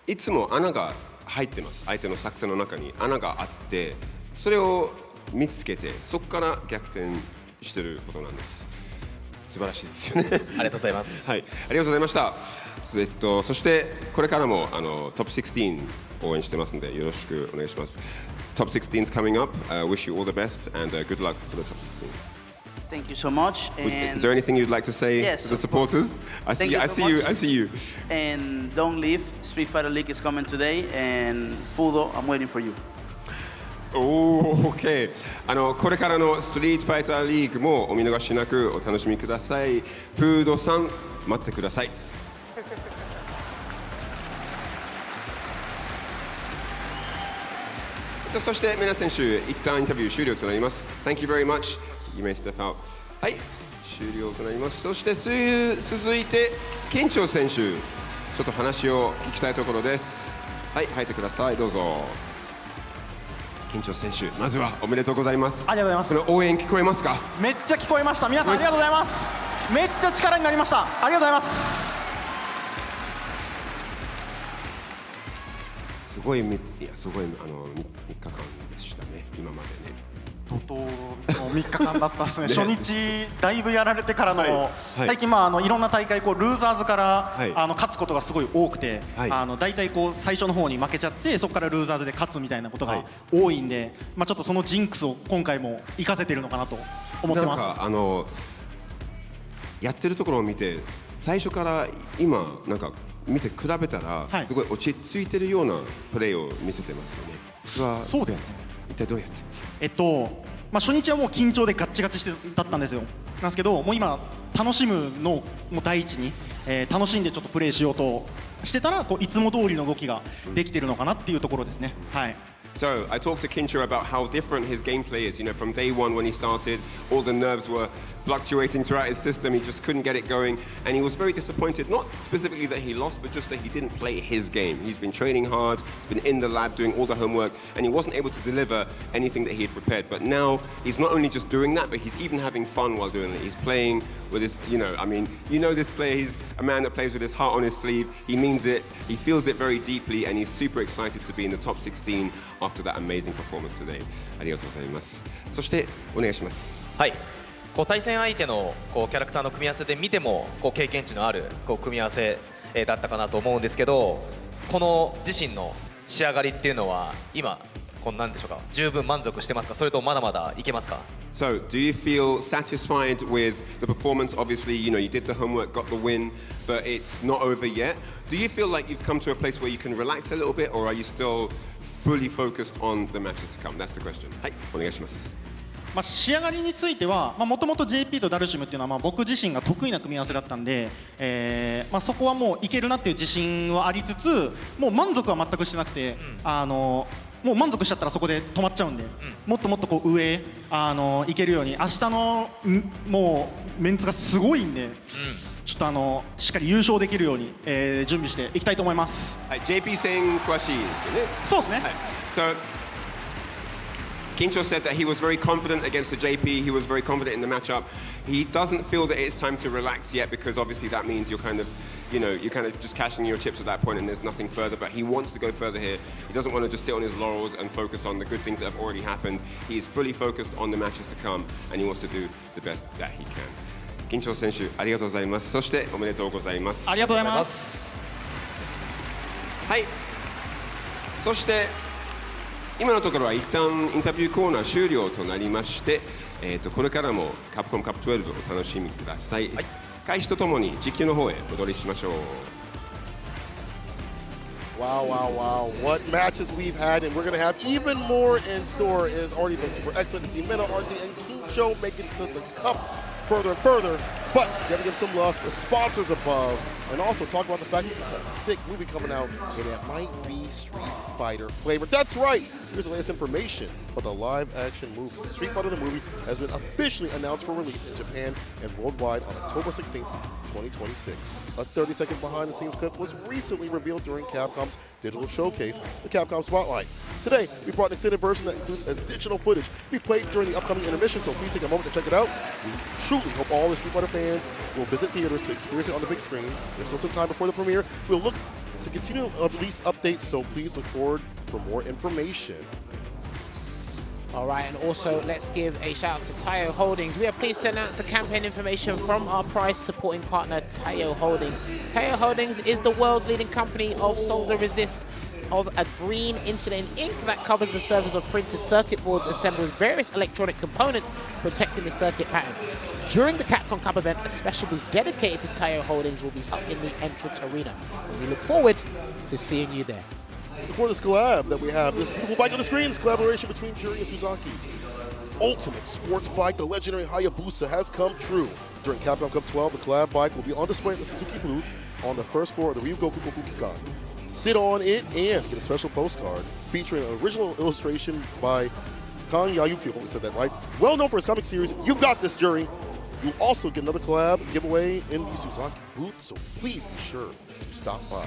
いつも穴が入ってます。相手の作戦の中に穴があって、それを見つけて、そこから逆転してることなんです。素晴らしいですよね。ありがとうございます。はい、ありがとうございました。そしてこれからもトップ16応援してますので、よろしくお願いします。Top 16 is coming up. Wish you all the best and good luck for the top 16. Thank you so much. And is there anything you'd like to say yes, to the supporters? I see you. And don't leave. Street Fighter League is coming today, and Fudo, I'm waiting for you. OK。これからのストリートファイターリーグもお見逃しなくお楽しみください。フードさん、待ってください。そしてメナ選手、一旦インタビュー終了となります。Thank you very much. You may step out. はい、終了となります。そして続いて、キンチョ選手、ちょっと話を聞きたいところです。はい、入ってください。どうぞ。キンチョ選手、まずはおめでとうございます。ありがとうございます。この応援聞こえますか？めっちゃ聞こえました。皆さんありがとうございます。めっちゃ力になりました。ありがとうございます。すごい3日間でしたね、今までね。怒涛の3日間だったっすね。初日だいぶやられてからの、最近いろんな大会ルーザーズから勝つことがすごい多くて、大体最初の方に負けちゃって、そこからルーザーズで勝つみたいなことが多いんで、ちょっとそのジンクスを今回も生かせてるのかなと思ってます。なんかやってるところを見て、最初から今なんか見て比べたら、すごい落ち着いてるようなプレーを見せてますよね。そうですね。一体どうやって？初日はもう緊張でガッチガチだったんですよ。なんですけど、もう今楽しむのをもう第一に、楽しんでちょっとプレーしようとしてたら、いつも通りの動きができてるのかなっていうところですね。はい。So I talked to Kincho about how different his gameplay is. From day one when he started, all the nerves were fluctuating throughout his system. He just couldn't get it going, and he was very disappointed. Not specifically that he lost, but just that he didn't play his game. He's been training hard. He's been in the lab doing all the homework, and he wasn't able to deliver anything that he had prepared. But now he's not only just doing that, but he's even having fun while doing it. He's playing with his, this player. He's a man that plays with his heart on his sleeve. He means it. He feels it very deeply, and he's super excited to be in the top 16 after that amazing performance today. ありがとうございます。そしてお願いします。はい。対戦相手のキャラクターの組み合わせで見ても経験値のある組み合わせだったかなと思うんですけど、この自身の仕上がりっていうのは今なんでしょうか、十分満足してますか、それともまだまだいけますか？ So, do you feel satisfied with the performance? Obviously, you know, you did the homework, got the win, but it's not over yet. Do you feel like you've come to a place where you can relax a little bit, or are you still fully focused on the matches to come? That's the question. はい、お願いします。仕上がりについては、もともと JP とダルシムっていうのは、僕自身が得意な組み合わせだったんで、そこはもういけるなっていう自信はありつつ、もう満足は全くしてなくて、もう満足しちゃったらそこで止まっちゃうんで、もっともっとこう上いけるように、明日のもうメンツがすごいんで、ちょっとしっかり優勝できるように、準備していきたいと思います。はい、JP 戦詳しいですよね。そうですね。はい。So Kincho said that he was very confident against the JP. He was very confident in the matchup. He doesn't feel that it's time to relax yet because obviously that means you're kind of, you know, you're kind of just cashing your chips at that point and there's nothing further. But he wants to go further here. He doesn't want to just sit on his laurels and focus on the good things that have already happened. He is fully focused on the matches to come and he wants to do the best that he can. Kincho 選手、ありがとうございます。そしておめでとうございます。ありがとうございます。はい。そして今のところは一旦インタビューコーナー終了となりまして、これからもカプコンカップ12をお楽しみください。はい、開始とともに実況の方へ戻りしましょう。Wow, wow, wow. What matches we've had, and we're going to have even more in store. It has already been super excellent to see MenaRD and Kincho make it to the cup further and further. But you got to give some love to the sponsors above, and also talk about the fact that there's a sick movie coming out, and it might be Street Fighter flavor. That's right. Here's the latest information about the live-action movie. Street Fighter the movie has been officially announced for release in Japan and worldwide on October 16th, 2026. A 30-second behind-the-scenes clip was recently revealed during Capcom's digital showcase, the Capcom Spotlight. Today, we brought an extended version that includes additional footage we played during the upcoming intermission, so please take a moment to check it out. We truly hope all the Street Fighter fans will visit theaters to experience it on the big screen. There's still some time before the premiere. We'll look to continue release updates, so please look forward for more information. All right, and also let's give a shout out to Taiyo Holdings. We are pleased to announce the campaign information from our prize supporting partner, Taiyo Holdings. Taiyo Holdings is the world's leading company of solder resist of a green insulating ink that covers the surface of printed circuit boards assembled with various electronic components, protecting the circuit patterns. During the Capcom Cup event, a special booth dedicated to Taiyo Holdings will be set in the entrance arena. And we look forward to seeing you there. Before this collab that we have, this beautiful bike on the screen is collaboration between Jury and Suzuki's ultimate sports bike, the legendary Hayabusa, has come true. During Capcom Cup 12, the collab bike will be on display at the Suzuki booth on the first floor of the Ryugoku Kokukikan. Sit on it and get a special postcard featuring an original illustration by Kan Yayuki. I hope we said that right. Well known for his comic series, You've Got This, Jury. You'll also get another collab giveaway in the Suzuki booth, so please be sure to stop by.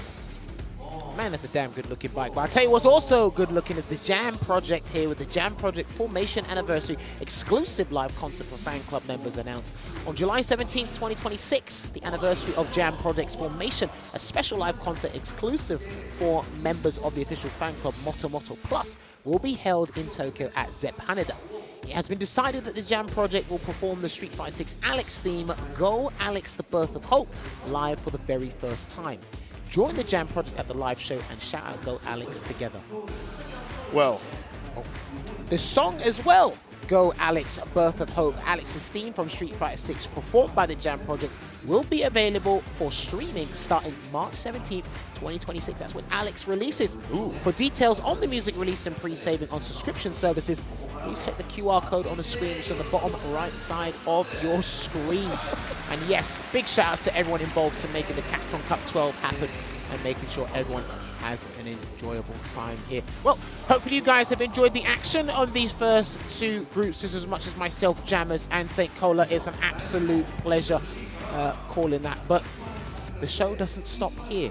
Man, that's a damn good looking bike. But I'll tell you what's also good looking is the Jam Project here, with the Jam Project Formation Anniversary exclusive live concert for fan club members announced. On July 17th, 2026, the anniversary of Jam Project's Formation, a special live concert exclusive for members of the official fan club Moto Moto Plus, will be held in Tokyo at Zepp Haneda. It has been decided that the Jam Project will perform the Street Fighter 6 Alex theme, Go Alex the Birth of Hope, live for the very first time. Join the Jam Project at the live show and shout out Go Alex together. Well, the song as well, Go Alex, Birth of Hope, Alex's theme from Street Fighter 6, performed by the Jam Project, will be available for streaming starting March 17th, 2026. That's when Alex releases. Ooh. For details on the music release and pre-saving on subscription services, please check the QR code on the screen, which is on the bottom right side of your screens. And yes, big shout outs to everyone involved to making the Capcom Cup 12 happen and making sure everyone has an enjoyable time here. Well, hopefully you guys have enjoyed the action on these first two groups just as much as myself, Jammers, and St. Cola. It's an absolute pleasure calling that. But the show doesn't stop here.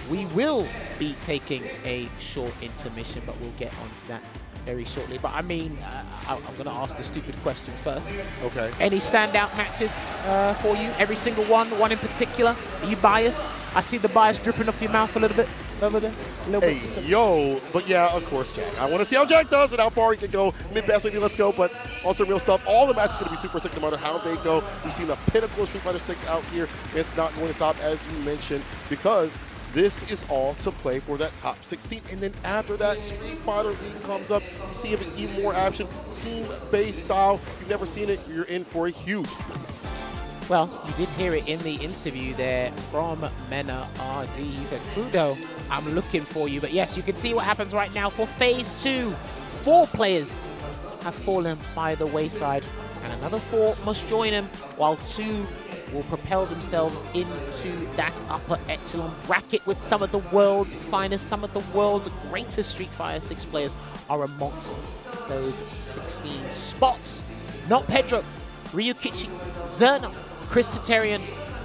We will be taking a short intermission, but we'll get onto that very shortly. But I mean, I'm going to ask the stupid question first. Okay. Any standout matches for you? Every single one? One in particular? Are you biased? I see the bias dripping off your mouth a little bit over there. A little hey, bit. yo, but yeah, of course, Jack. I want to see how Jack does and how far he can go. Mid-bass, maybe let's go, but on some real stuff. All the matches are going to be super sick no matter how they go. We've seen the pinnacle of Street Fighter 6 out here. It's not going to stop, as you mentioned, because This is all to play for that top 16. And then after that, Street Fighter League comes up. You see even more action, team-based style. If you've never seen it, you're in for a huge treat. Well, you did hear it in the interview there from MenaRD. He said, Fudo, I'm looking for you. But yes, you can see what happens right now for Phase 2. 4 players have fallen by the wayside, and another 4 must join him, while 2 will propel themselves into that upper echelon bracket with some of the world's finest, some of the world's greatest Street Fighter 6 players are amongst those 16 spots. NotPedro, Ryuki, Zerna, ChristiT,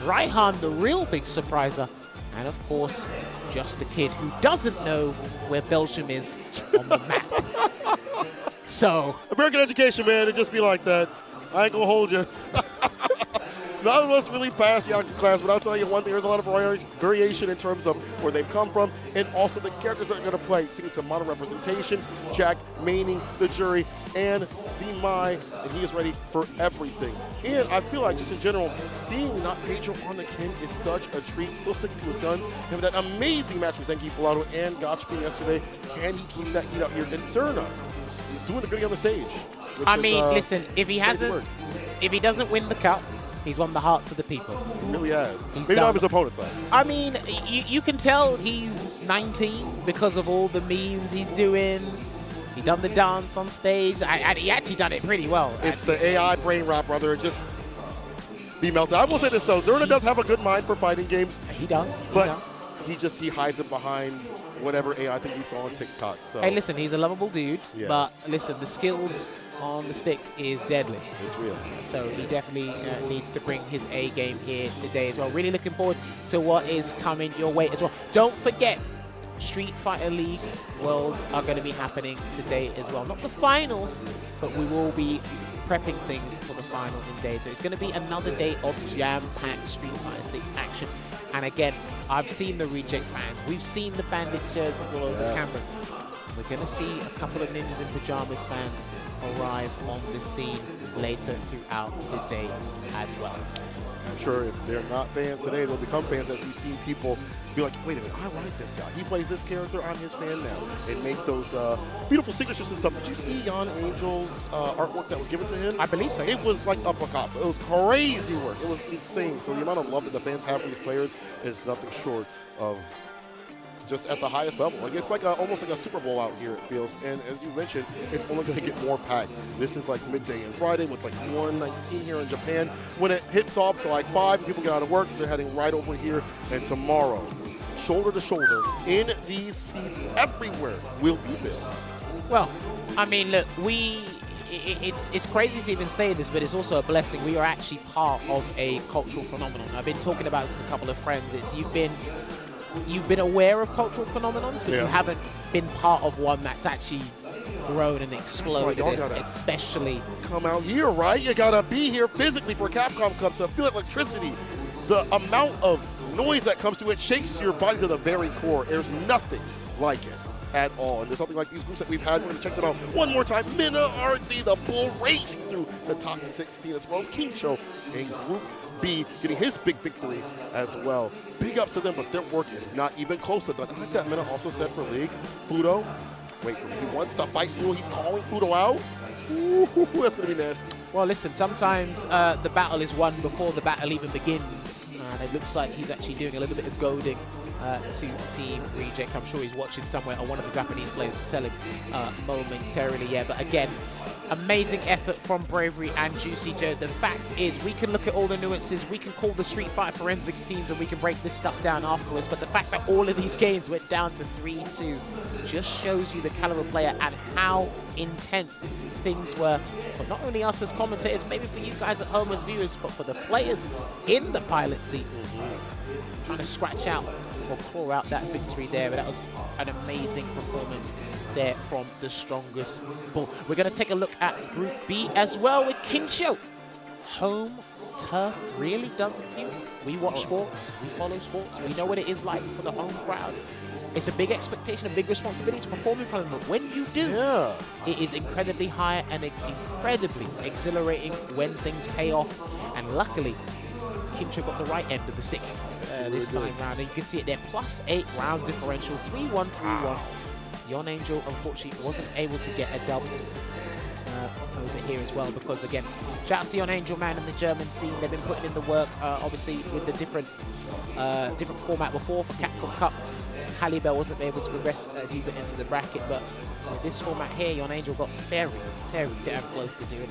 Ryhan, the real big surpriser, and of course, just the kid who doesn't know where Belgium is on the map. So, American education, man, it just be like that. I ain't gonna hold you. None of us really passed the algebra class, but I'll tell you one thing, there's a lot of variation in terms of where they've come from, and also the characters that are gonna play. Seeing some modern representation, Jack maining the jury, and the Mai, and he is ready for everything. And I feel like just in general, seeing NotPedro on the Kin is such a treat, still sticking to his guns. And with that amazing match with Zenki Pilato and Gachapin yesterday, can he keep that heat up here? And Zerna, doing a goodie on the stage. I mean, listen, if he doesn't win the cup, he's won the hearts of the people. He really has. Maybe not his opponent's side. I mean, you can tell he's 19 because of all the memes he's doing. He done the dance on stage. He actually done it pretty well. It's the AI brain rot, brother. Just be melted. I will say this, though. Zerna does have a good mind for fighting games. He does. But he hides it behind whatever AI thing he saw on TikTok. So. Hey, listen, he's a lovable dude. Yes. But listen, the skills on the stick is deadly. It's real. So he definitely needs to bring his A game here today as well. Really looking forward to what is coming your way as well. Don't forget, Street Fighter League Worlds are going to be happening today as well. Not the finals, but we will be prepping things for the final in day. So it's going to be another day of jam-packed Street Fighter 6 action. And again, I've seen the Reject fans. We've seen the Bandits jerseys all over the campus. We're going to see a couple of Ninjas in Pyjamas fans arrive on the scene later throughout the day as well. I'm sure if they're not fans today, they'll become fans as we've seen people be like, wait a minute, I like this guy. He plays this character, I'm his fan now. And make those beautiful signatures and stuff. Did you see Jan Angel's artwork that was given to him? I believe so. It was like a Picasso. It was crazy work. It was insane. So the amount of love that the fans have for these players is nothing short of just at the highest level. Like it's like almost like a Super Bowl out here, it feels. And as you mentioned, it's only going to get more packed. This is like midday on Friday, when it's like 1:19 here in Japan. When it hits off to like 5, people get out of work, they're heading right over here. And tomorrow, shoulder to shoulder, in these seats everywhere will be filled. Well, I mean, look, it's crazy to even say this, but it's also a blessing. We are actually part of a cultural phenomenon. I've been talking about this with a couple of friends. You've been aware of cultural phenomenons, but you haven't been part of one that's actually grown and exploded, especially. Come out here, right? You gotta be here physically for Capcom Cup to feel electricity. The amount of noise that comes to it shakes your body to the very core. There's nothing like it at all. And there's something like these groups that we've had. We're gonna check them out one more time. MenaRD, the bull raging through the top 16, as well as Kincho in Group B, getting his big victory as well. Big ups to them, but their work is not even close to that. I like that Mena also said for League. Fudo, wait for me. He wants to fight Fudo. He's calling Fudo out. Ooh, that's gonna be nasty. Well, listen, sometimes the battle is won before the battle even begins. And it looks like he's actually doing a little bit of goading to Team Reject. I'm sure he's watching somewhere, or one of the Japanese players will tell him momentarily. Yeah, but again, amazing effort from Bravery and Juicy Joe. The fact is, we can look at all the nuances, we can call the Street Fighter forensics teams, and we can break this stuff down afterwards. But the fact that all of these games went down to 3-2 just shows you the caliber player and how intense things were for not only us as commentators, maybe for you guys at home as viewers, but for the players in the pilot seat, trying to scratch out or claw out that victory there. But that was an amazing performance there from the strongest bull. We're going to take a look at Group B as well with Kincho. Home turf really does it for you. We watch sports, we follow sports, we know what it is like for the home crowd. It's a big expectation, a big responsibility to perform in front of them. But when you do, it is incredibly high and incredibly exhilarating when things pay off. And luckily, Kincho got the right end of the stick this time round. And you can see it there, +8 round differential, 3-1, 3-1. Yon Angel, unfortunately, wasn't able to get a dub over here as well, because again, shouts to Yon Angel, man, and the German scene. They've been putting in the work, obviously, with the different format before for Capcom Cup. Hallibell wasn't able to progress deeper into the bracket, but with this format here, Yon Angel got very, very damn close to doing it.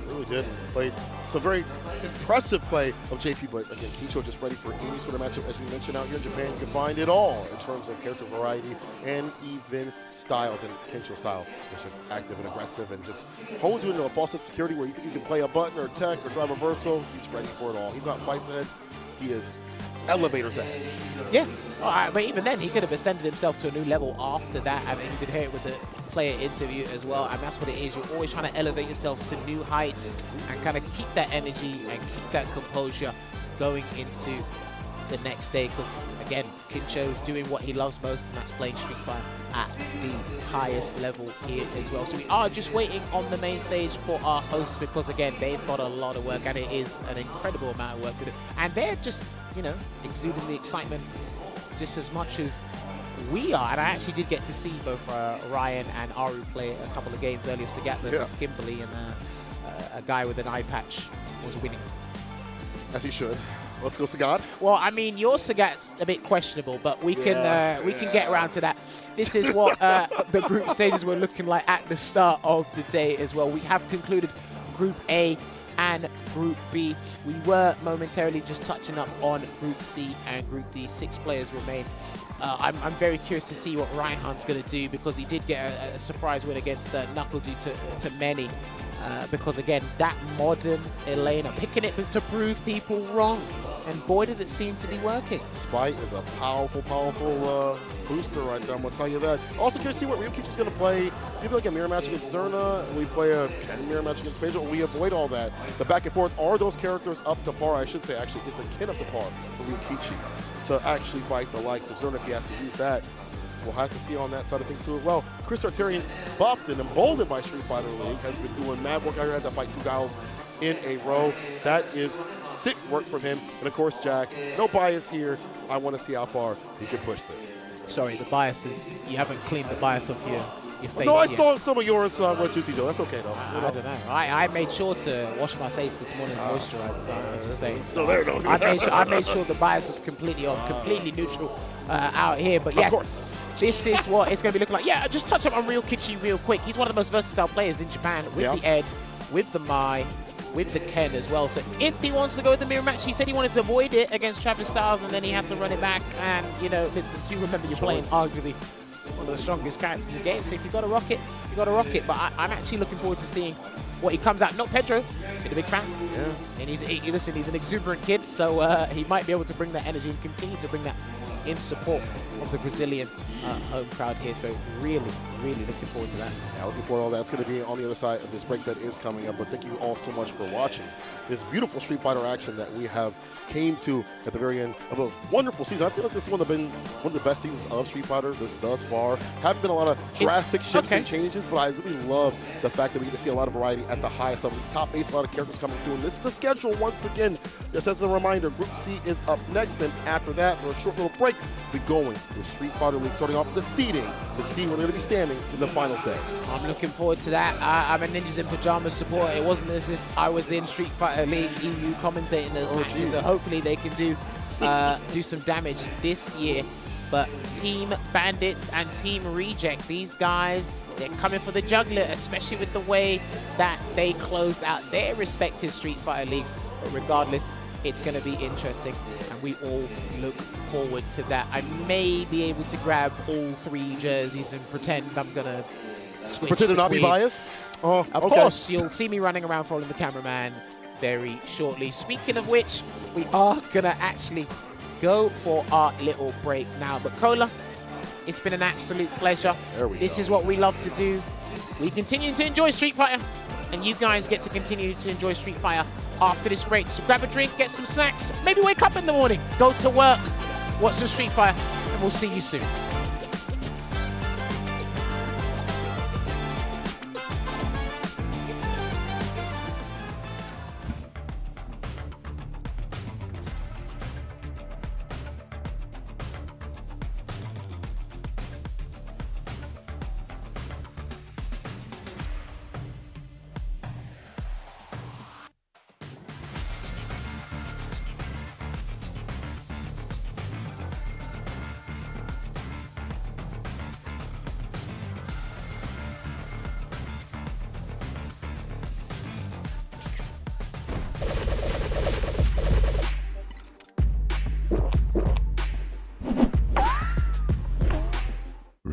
Really did. Played some very impressive play of JP, but again, Kincho just ready for any sort of matchup. As you mentioned, out here in Japan, you can find it all in terms of character variety and even styles. And Kincho's style is just active and aggressive and just holds you into a false sense of security where you think you can play a button or tech or drive reversal. He's ready for it all. He's not fights ahead. He is elevators ahead. Yeah, but even then, he could have ascended himself to a new level after that. I mean, you could hear it with the player interview as well, and that's what it is. You're always trying to elevate yourself to new heights and kind of keep that energy and keep that composure going into the next day, because again, Kincho is doing what he loves most, and that's playing Street Fighter at the highest level here as well. So we are just waiting on the main stage for our hosts, because again, they've got a lot of work, and it is an incredible amount of work to do, and they're just, you know, exuding the excitement just as much as we are. And I actually did get to see both Ryan and Aru play a couple of games earlier. Sagat versus Kimberly, and a guy with an eye patch was winning. As he should. Let's go, Sagat. Well, I mean, your Sagat's a bit questionable, but we can get around to that. This is what the group stages were looking like at the start of the day as well. We have concluded Group A and Group B. We were momentarily just touching up on Group C and Group D. 6 players remain. I'm very curious to see what Ryhan's going to do, because he did get a surprise win against Knuckle due to many. Because again, that modern Elena, picking it to prove people wrong. And boy, does it seem to be working. Spite is a powerful, powerful booster right there, I'm going to tell you that. Also, curious to see what Ryuki is going to play. It's going to be like a mirror match against Zerna. We play a mirror match against Pedro. We avoid all that. The back and forth, are those characters up to par? I should say, actually, is the Kin up to par for Ryuki to actually fight the likes of Zerna if he has to use that? We'll have to see on that side of things too. Well, Chris Arterian, buffed and emboldened by Street Fighter League, has been doing mad work out here. Had to fight 2 guys in a row. That is sick work from him. And of course, Jack, no bias here. I want to see how far he can push this. Sorry, the bias is, you haven't cleaned the bias off your face. No, I yet. saw some of yours with Juicy Joe. That's okay, though. I don't know. I made sure to wash my face this morning and moisturize, so I'm just saying. So there, no. I made sure the bias was completely off, completely neutral out here. But yes, of course. This is what it's going to be looking like. Yeah, just touch up on Ryuki real quick. He's one of the most versatile players in Japan, with the Ed, with the Mai, with the Ken as well. So if he wants to go with the mirror match, he said he wanted to avoid it against Travis Styles, and then he had to run it back. And, you know, do you remember you're playing arguably one of the strongest characters in the game? So if you've got to rock it, you've got to rock it. But I'm actually looking forward to seeing what he comes out. NotPedro, been a big fan. Yeah. And listen, he's an exuberant kid, so he might be able to bring that energy and continue to bring that in support of the Brazilian home crowd here. So really, really looking forward to that. Yeah, looking forward to all that's going to be on the other side of this break that is coming up. But thank you all so much for watching this beautiful Street Fighter action that we have came to at the very end of a wonderful season. I feel like this is one of the best seasons of Street Fighter thus far. Haven't been a lot of drastic shifts and changes, but I really love the fact that we get to see a lot of variety at the highest level. These top 8, a lot of characters coming through. And this is the schedule once again. Just as a reminder, Group C is up next. Then after that, for a short little break, we're going with Street Fighter League, starting off with the seeding to see where they're going to be standing in the finals day. I'm looking forward to that. I'm a Ninjas in Pyjamas supporter. It wasn't as if I was in Street Fighter League EU commentating those matches, so hopefully they can do some damage this year. But Team Bandits and Team Reject, these guys, they're coming for the juggler, especially with the way that they closed out their respective Street Fighter Leagues. But regardless, it's going to be interesting, and we all look forward to that. I may be able to grab all 3 jerseys and pretend I'm going to switch. Pretend to not be biased? Oh, of course, you'll see me running around following the cameraman very shortly. Speaking of which, we are going to actually go for our little break now. But Cola, it's been an absolute pleasure. This is what we love to do. We continue to enjoy Street Fighter, and you guys get to continue to enjoy Street Fighter after this break. So grab a drink, get some snacks, maybe wake up in the morning, go to work, watch some Street Fighter, and we'll see you soon.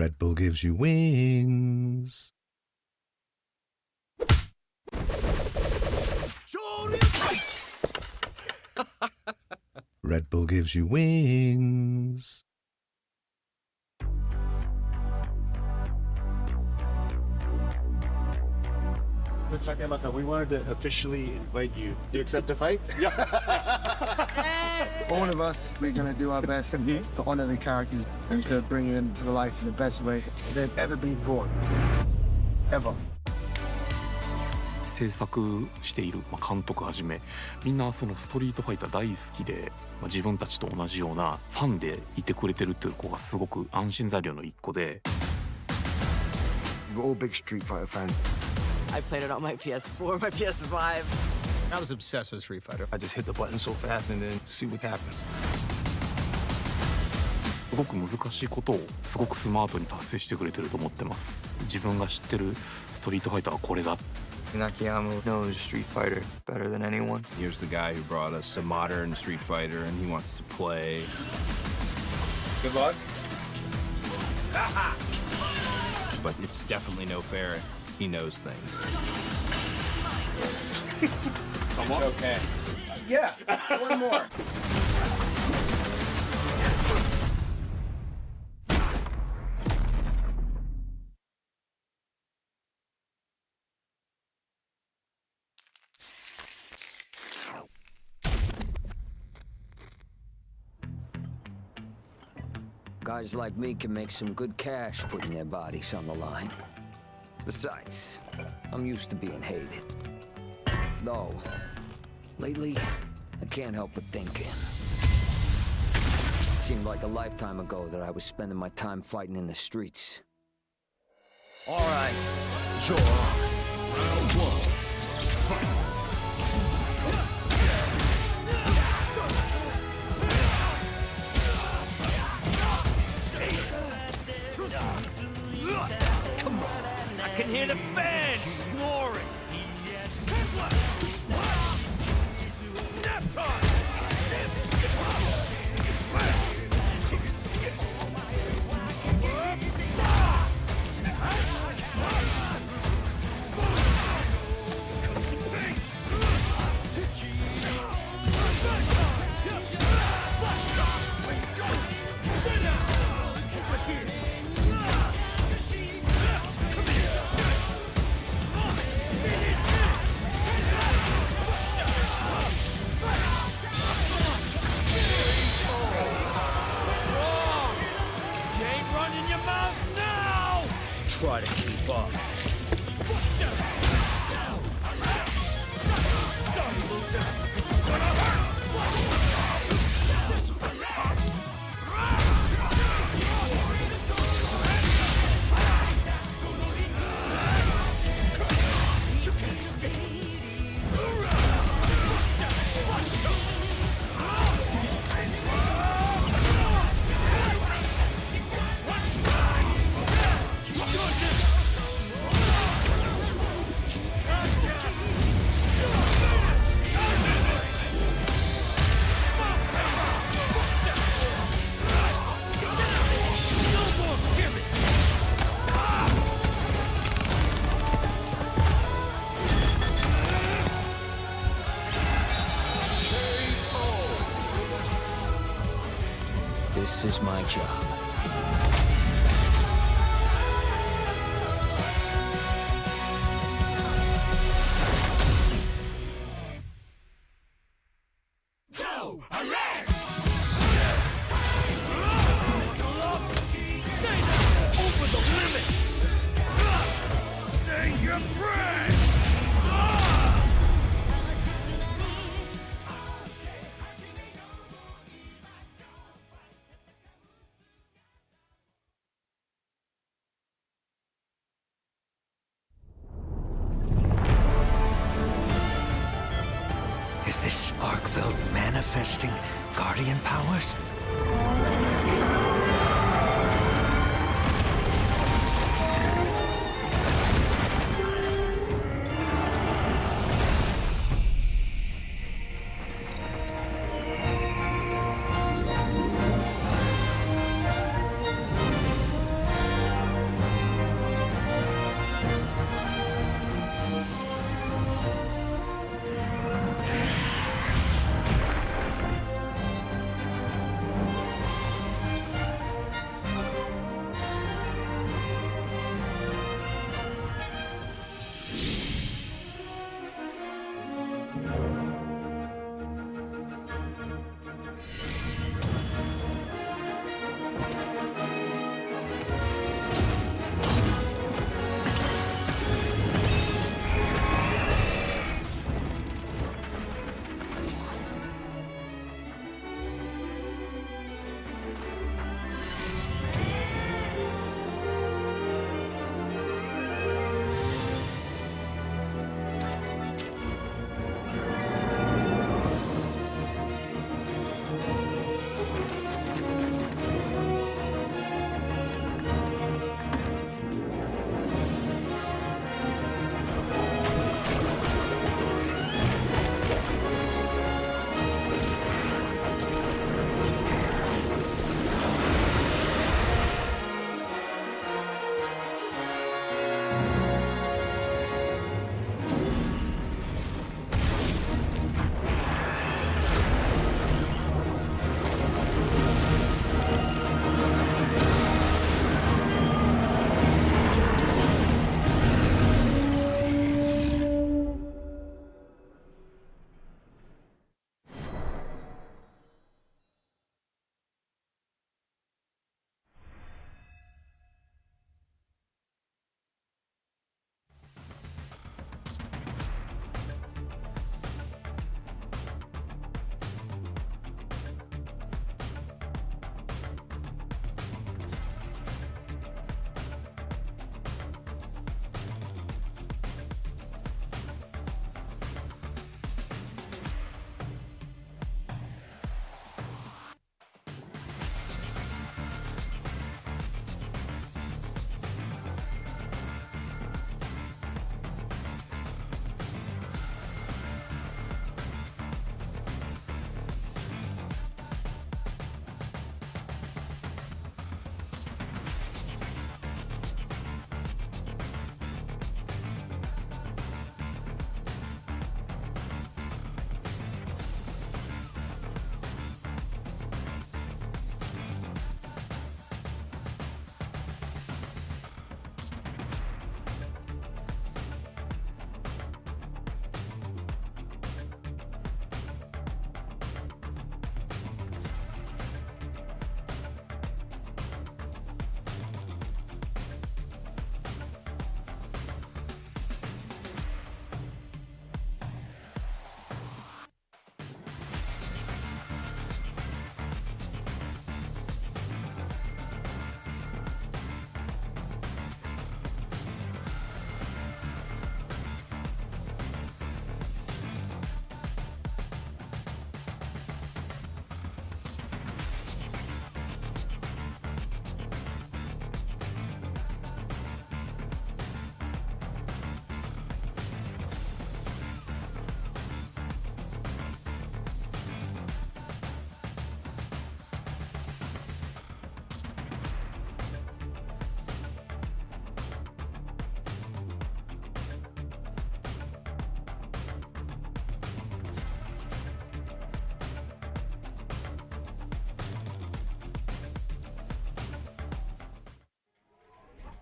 Red Bull gives you wings. Red Bull gives you wings. We wanted to officially invite you. Do you accept a fight? All of us, we're going to do our best to honor the characters and to bring them to life in the best way they've ever been born. Ever. 制作している監督はじめみんなそのストリートファイター大好きで自分たちと同じようなファンでいてくれてるっていう子がすごく安心材料の一個で We're all big Street Fighter fans. I played it on my PS4, my PS5. I was obsessed with Street Fighter. I just hit the button so fast and then see what happens. すごく難しいことをすごくスマートに達成してくれてると思ってます。自分が知ってるストリートファイターはこれだ。Nakayama knows Street Fighter better than anyone. Here's the guy who brought us a modern Street Fighter and he wants to play. Good luck. But it's definitely no fair. He knows things. Come on. It's okay. Yeah, one more. Guys like me can make some good cash putting their bodies on the line. Besides, I'm used to being hated. Though, lately, I can't help but thinking. It seemed like a lifetime ago that I was spending my time fighting in the streets. All right, you're on. Round one. Fight. Come on, I can hear the fans snoring. Nap time. Try to keep up. Sorry, loser. This is gonna hurt. This is my job. Go! Arrest! Over the limit! Say your prayers! Is this Arkveld manifesting guardian powers?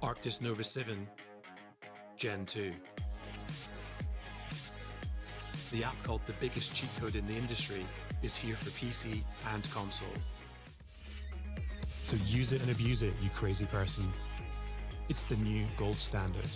Arctis Nova 7 Gen 2. The app called the biggest cheat code in the industry is here for PC and console. So use it and abuse it, you crazy person. It's the new gold standard.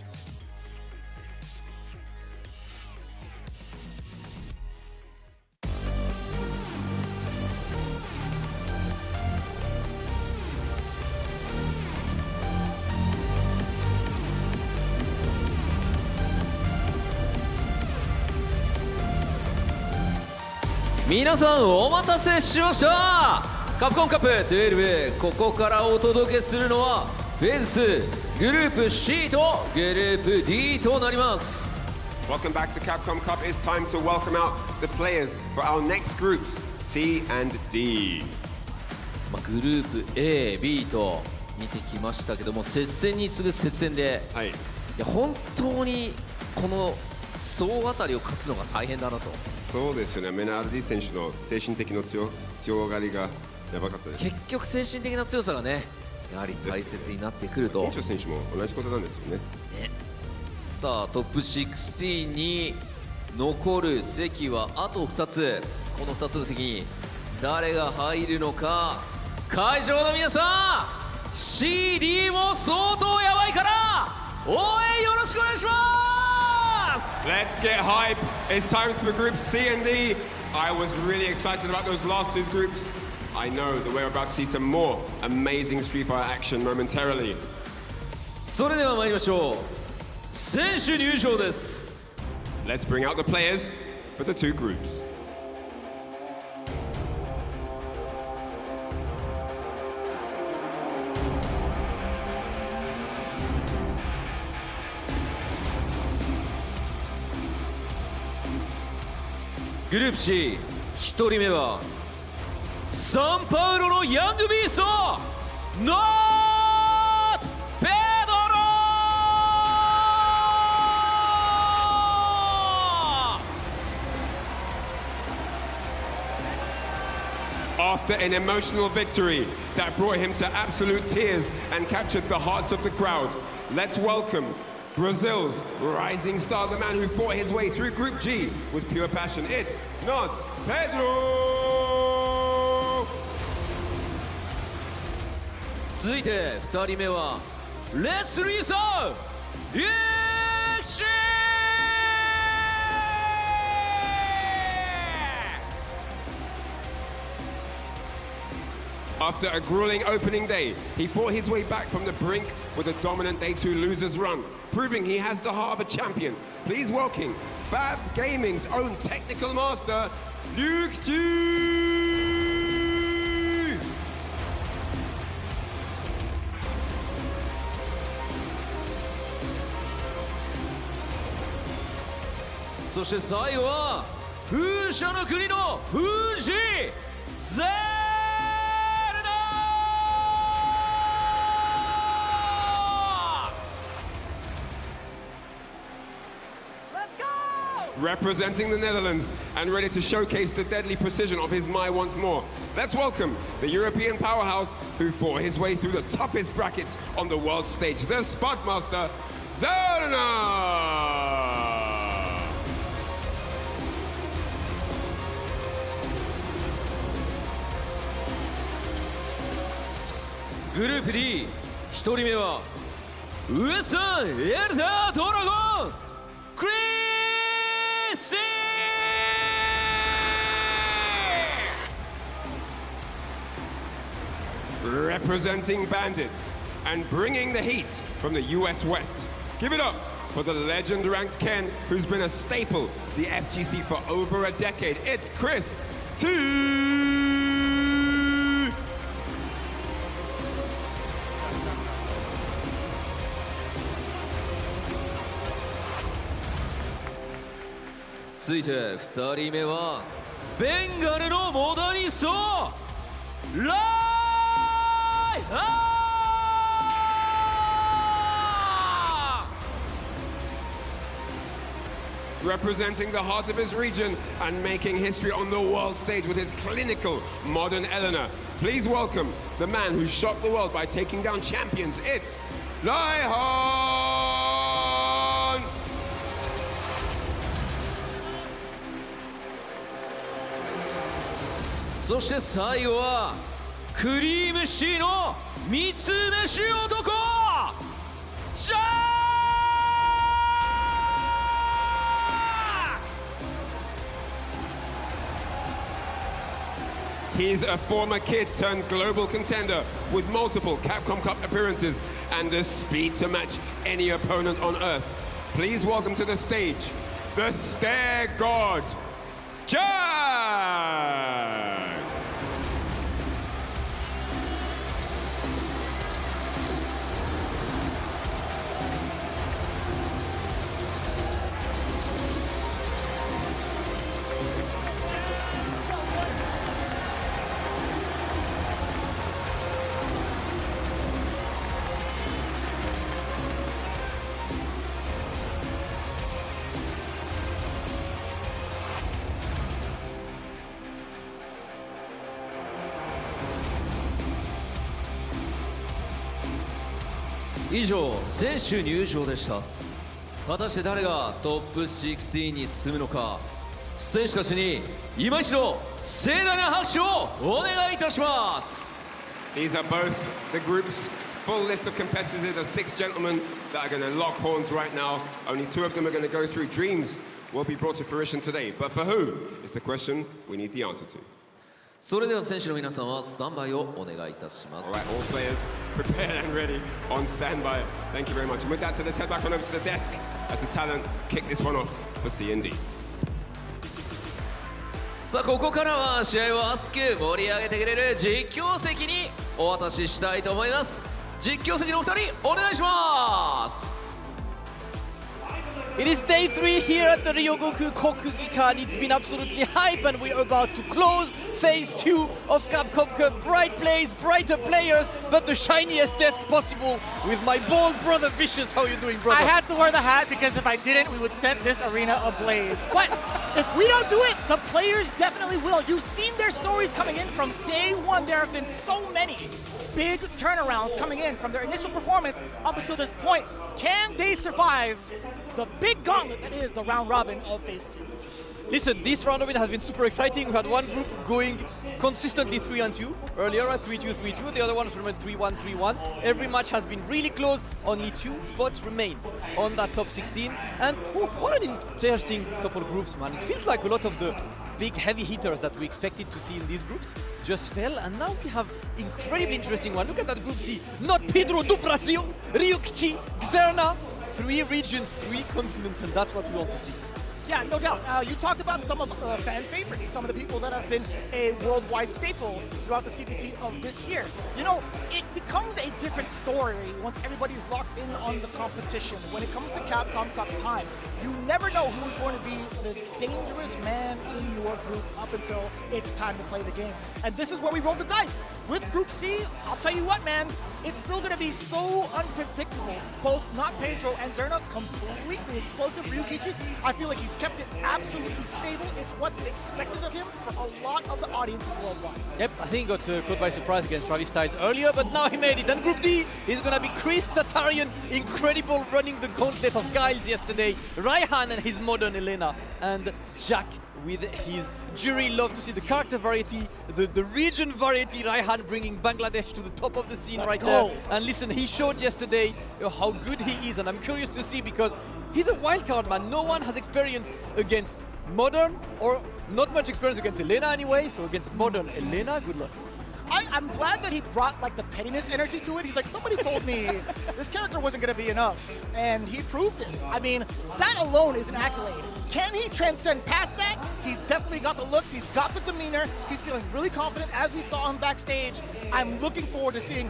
皆さんお待たせしました。カプコンカップ12、ここからお届けするのはフェーズ2グループ C とグループ D となります。 Welcome back to Capcom Cup. It's time to welcome out the players for our next groups C and D. グループ A、B と見てきましたけども、接戦に次ぐ接戦で、いや本当にこの総あたりを勝つのが大変だなと。そうですよね。MenaRD選手の精神的な強がりがやばかったです。結局精神的な強さがね、やはり大切になってくると。Kincho選手も同じことなんですよね。さあトップ16に残る席はあと2つ。この2つの席に誰が入るのか。会場の皆さん CD も相当やばいから応援よろしくお願いします。 Let's get hype. It's time for groups C and D. I was really excited about those last two groups. I know that we're about to see some more amazing Street Fighter action momentarily. それでは参りましょう。選手入場です。 Let's bring out the players for the two groups.グループ C、 1人目はサンパウロのヤングビーストNotPedro。 After an emotional victory that brought him to absolute tears and captured the hearts of the crowd, let's welcome Brazil's rising star, the man who fought his way through Group G with pure passion. It's NotPedro! 続いて2人目はレッツリーサーRyuki。 After a grueling opening day, he fought his way back from the brink with a dominant Day2 losers run, proving he has the heart of a champion. Please welcome Fab Gaming's own technical master, Ryuki! そして最後は風車の国の風神ゼルナ。 Representing the Netherlands and ready to showcase the deadly precision of his Mai once more. Let's welcome the European powerhouse who fought his way through the toughest brackets on the world stage, the Spudmaster, Zerna! グループ D、 1人目はウエスタンエルダードラゴンChristiT。 Representing Bandits and bringing the heat from the US West. Give it up for the legend-ranked Ken, who's been a staple of the FGC for over a decade. It's ChristiT! 続いて2人目はベンガルのモダニストライハン。 Representing the heart of his region and making history on the world stage with his clinical modern Eleanor. Please welcome the man who shocked the world by taking down champions. It's Ryhan! そして最後はクリームシーの三つ飯男シャー。 He's a former kid turned global contender with multiple Capcom Cup appearances and the speed to match any opponent on Earth. Please welcome to the stage, the Stair God, Jack! 以上選手入場でした。果たして誰がトップ16に進むのか、選手たちに今一度盛大な拍手をお願いいたします。 These are both the group's full list of competitors, the 6 gentlemen that are going to lock horns right now. Only 2 of them are going to go through. Dreams will be brought to fruition today, but for who is the question we need the answer to. それでは選手の皆さんはスタンバイをお願いいたします。 All right, all players prepared and ready on standby. Thank you very much. And with that, so let's head back on over to the desk as the talent kick this one off for C&D. さあここからは試合を熱く盛り上げてくれる実況席にお渡ししたいと思います。実況席のお二人お願いします。 It is day 3 here at the Ryogoku Kokugikan. It's been absolutely hype and we are about to close phase 2 of Capcom Cup. Bright plays, brighter players, but the shiniest desk possible with my bold brother Vicious. How are you doing, brother? I had to wear the hat because if I didn't, we would set this arena ablaze. But if we don't do it, the players definitely will. You've seen their stories coming in from day 1. There have been so many big turnarounds coming in from their initial performance up until this point. Can they survive the big gauntlet that is the round robin of phase 2? Listen, this round robin has been super exciting. We had one group going consistently 3-2 earlier at 3-2, 3-2. The other ones remained 3-1, 3-1. Every match has been really close. Only 2 spots remain on that top 16. And what an interesting couple of groups, man. It feels like a lot of the big heavy hitters that we expected to see in these groups just fell, and now we have incredibly interesting one. Look at that group C. NotPedro do Brasil, Ryuki, Zerna. 3 regions, 3 continents, and that's what we want to see. Yeah, no doubt. You talked about some of fan favorites, some of the people that have been a worldwide staple throughout the CPT of this year. You know, it becomes a different story once everybody's locked in on the competition. When it comes to Capcom Cup time, you never know who's going to be the dangerous man in your group up until it's time to play the game. And this is where we roll the dice. With Group C, I'll tell you what, man, it's still going to be so unpredictable. Both NotPedro and Zerna, completely explosive. Ryuki, I feel like he's kept it absolutely stable. It's what's expected of him for a lot of the audiences worldwide. Yep, I think he got caught by surprise against Travis Tides earlier, but now he made it. And Group D is going to be ChristiT, incredible running the gauntlet of Giles yesterday. Ryhan and his modern Elena, and Jack with his jury. Love to see the character variety, the region variety. Ryhan bringing Bangladesh to the top of the scene there. And listen, he showed yesterday how good he is, and I'm curious to see because he's a wildcard man. No one has experience against modern, or not much experience against Elena anyway, so against modern Elena, good luck. I'm glad that he brought like the pettiness energy to it. He's like, somebody told me this character wasn't going to be enough, and he proved it. I mean, that alone is an accolade. Can he transcend past that? He's definitely got the looks, he's got the demeanor, he's feeling really confident as we saw him backstage. I'm looking forward to seeing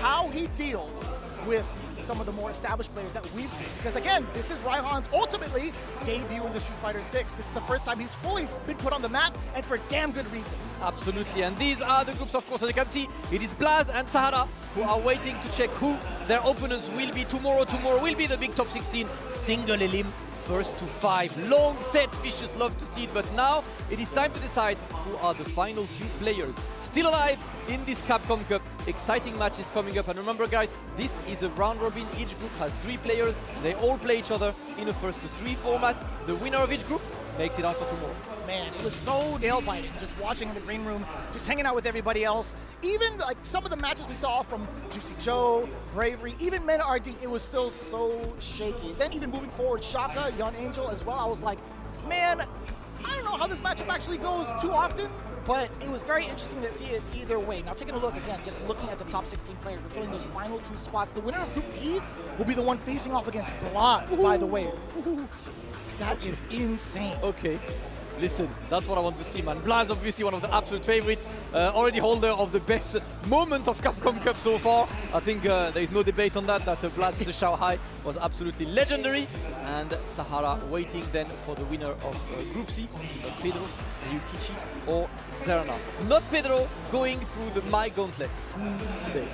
how he deals with some of the more established players that we've seen. Because again, this is Ryhan's ultimately debut into Street Fighter 6. This is the first time he's fully been put on the map, and for damn good reason. Absolutely, and these are the groups, of course, as you can see. It is Blaz and Sahara who are waiting to check who their opponents will be tomorrow. Tomorrow will be the big top 16 single elim first to 5. Long sets, Vicious love to see it, but now it is time to decide who are the final 2 players still alive in this Capcom Cup. Exciting matches coming up, and remember guys, this is a round robin. Each group has 3 players. They all play each other in a first to 3 format. The winner of each group makes it on for tomorrow. Man, it was so nail-biting just watching in the green room, just hanging out with everybody else. Even like some of the matches we saw from Juicy Joe, Bravery, even MenaRD, it was still so shaky. Then even moving forward, Shaka, Yon Angel as well, I was like, man, I don't know how this matchup actually goes too often, but it was very interesting to see it either way. Now taking a look again, just looking at the top 16 players, we're filling those final 2 spots. The winner of Group T will be the one facing off against Blaz, by the way. That is insane. Okay. Listen, that's what I want to see, man. Blaz, obviously one of the absolute favorites, already holder of the best moment of Capcom Cup so far. I think there is no debate on that Blaz with the Shanghai was absolutely legendary. And Sahara waiting then for the winner of Group C, NotPedro, Ryuki, or Zerna. NotPedro going through the My Gauntlets today.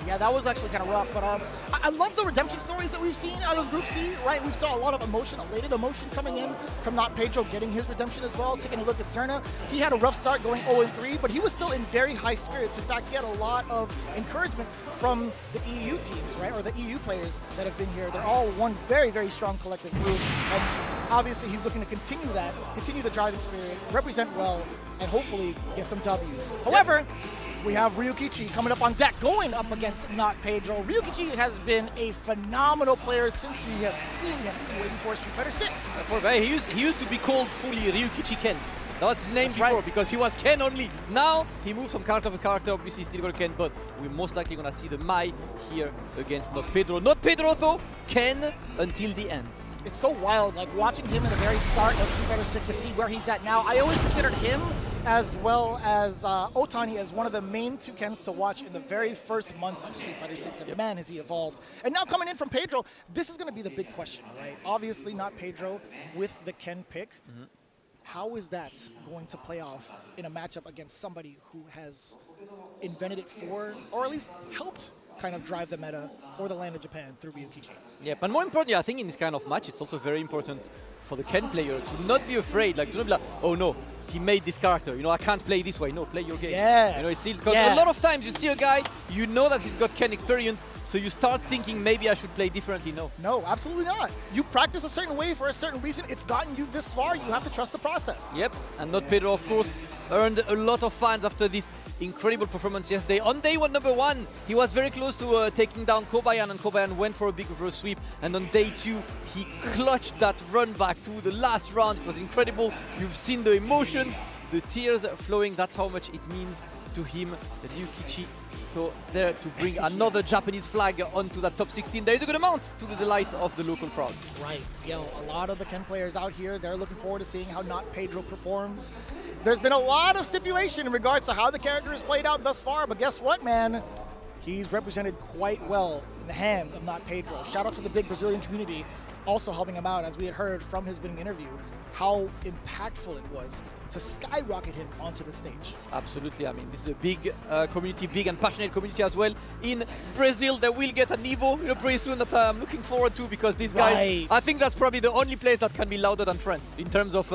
Yeah, that was actually kind of rough, but I love the redemption stories that we've seen out of Group C, right? We saw a lot of emotion, elated emotion coming in from NotPedro getting his redemption as well. Taking a look at Zerna, he had a rough start going 0-3, but he was still in very high spirits. In fact, he had a lot of encouragement from the EU teams, right? Or the EU players that have been here. They're all one very, very strong collective group, and obviously he's looking to continue that, continue the driving spirit, represent well, and hopefully get some W's. However, we have Ryuki coming up on deck, going up against NotPedro. Ryuki has been a phenomenal player since we have seen him, even way before Street Fighter 6. He used to be called fully Ryuki Ken. That was his name before, because he was Ken only. Now he moves from character to character, obviously still got Ken, but we're most likely gonna see the Mai here against NotPedro. NotPedro though, Ken until the end. It's so wild, like watching him at the very start of Street Fighter 6 to see where he's at now. I always considered him, as well as Otani, as one of the main 2 Kens to watch in the very first months of Street Fighter 6, and man, has he evolved. And now coming in from Pedro, this is going to be the big question, right? Obviously NotPedro with the Ken pick. How is that going to play off in a matchup against somebody who has invented it for, or at least helped kind of drive the meta for the land of Japan through Ryuki? Yeah, but more importantly, I think in this kind of match, it's also very important for the Ken player to not be afraid, like to not be like, oh no, he made this character, you know, I can't play this way. No, play your game. Yes. You know, it's still, because a lot of times you see a guy, you know that he's got Ken experience, so you start thinking maybe I should play differently. No, absolutely not. You practice a certain way for a certain reason. It's gotten you this far. You have to trust the process. Yep, and NotPedro, of course, earned a lot of fans after this incredible performance yesterday. On day 1, number 1, he was very close to taking down Kobayan, and Kobayan went for a big reverse sweep. And on day 2, he clutched that run back to the last round. It was incredible. You've seen the emotions, the tears flowing. That's how much it means to him, Ryuki. So there to bring another Japanese flag onto that top 16. There is a good amount to the delights of the local crowds. Right. Yo, a lot of the Ken players out here, they're looking forward to seeing how NotPedro performs. There's been a lot of stipulation in regards to how the character has played out thus far, but guess what, man? He's represented quite well in the hands of NotPedro. Shout out to the big Brazilian community also helping him out, as we had heard from his winning interview, how impactful it was to skyrocket him onto the stage. Absolutely. I mean, this is a big community, big and passionate community as well. In Brazil, they will get an Evo, you know, pretty soon that I'm looking forward to, because these guys, I think that's probably the only place that can be louder than France in terms of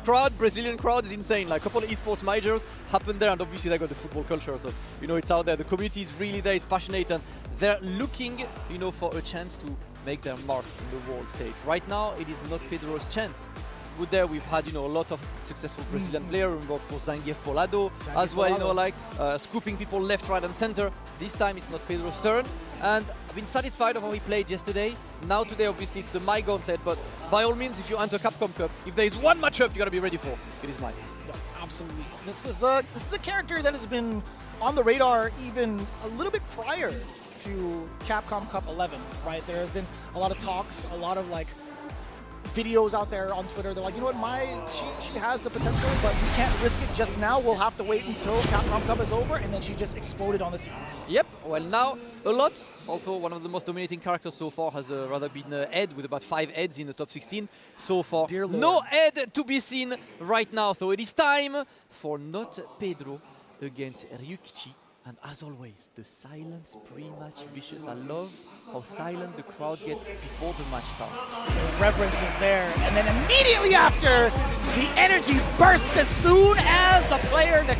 crowd. Brazilian crowd is insane. Like a couple of esports majors happen there, and obviously they got the football culture, so you know it's out there. The community is really there, it's passionate, and they're looking, you know, for a chance to make their mark in the world stage. Right now, it is NotPedro's chance. Good there, we've had, you know, a lot of successful Brazilian players. Remember, of course, Zangief Polado as well, you know, like scooping people left, right, and center. This time it's NotPedro's turn, and I've been satisfied of how he played yesterday. Now today, obviously, it's the My Gauntlet, but by all means, if you enter Capcom Cup, if there is one matchup you gotta be ready for, it is mine. Yeah, absolutely. This is a character that has been on the radar even a little bit prior to Capcom Cup 11, right? There have been a lot of talks, a lot of like videos out there on Twitter. They're like, you know what, she has the potential, but we can't risk it just now. We'll have to wait until Capcom Cup is over, and then she just exploded on the scene. Yep, well now a lot. Also one of the most dominating characters so far has rather been Ed, with about 5 Eds in the top 16 so far. Dear Lord. No Ed to be seen right now, so it is time for NotPedro against Ryuki And as always, the silence pre-match vicious. I love how silent the crowd gets before the match starts. The reverence is there, and then immediately after, the energy bursts as soon as the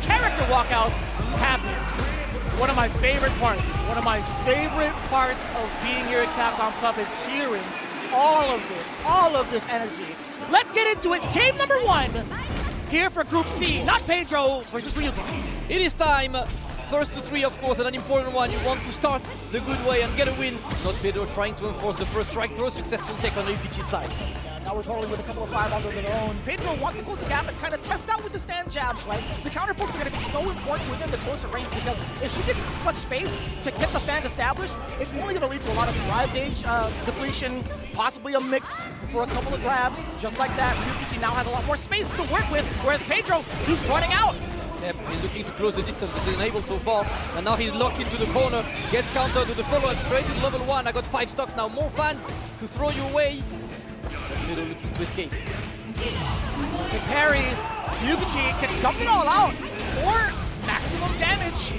character walkouts happen. One of my favorite parts of being here at Capcom Cup is hearing all of this energy. Let's get into it. Game number 1 here for Group C. NotPedro versus Ryuki. It is time. First to 3, of course, and an important one. You want to start the good way and get a win. NotPedro trying to enforce the first strike throw. Successful take on Ryuki's side. Now we're rolling with a couple of fireballs of their own. Pedro wants to close the gap and kind of test out with the stand jabs, right? The counter pokes are going to be so important within the closer range because if she gets this much space to get the fans established, it's only going to lead to a lot of drive gauge depletion, possibly a mix for a couple of grabs. Just like that, Ryuki now has a lot more space to work with, whereas Pedro, he's running out. Yep, he's looking to close the distance, but he's unable so far. And now he's locked into the corner, gets countered to the follow-up, straight to level 1. I got 5 stocks now, more fans to throw you away. Pedro looking to escape. The parry, Ryuki can dump it all out for maximum damage.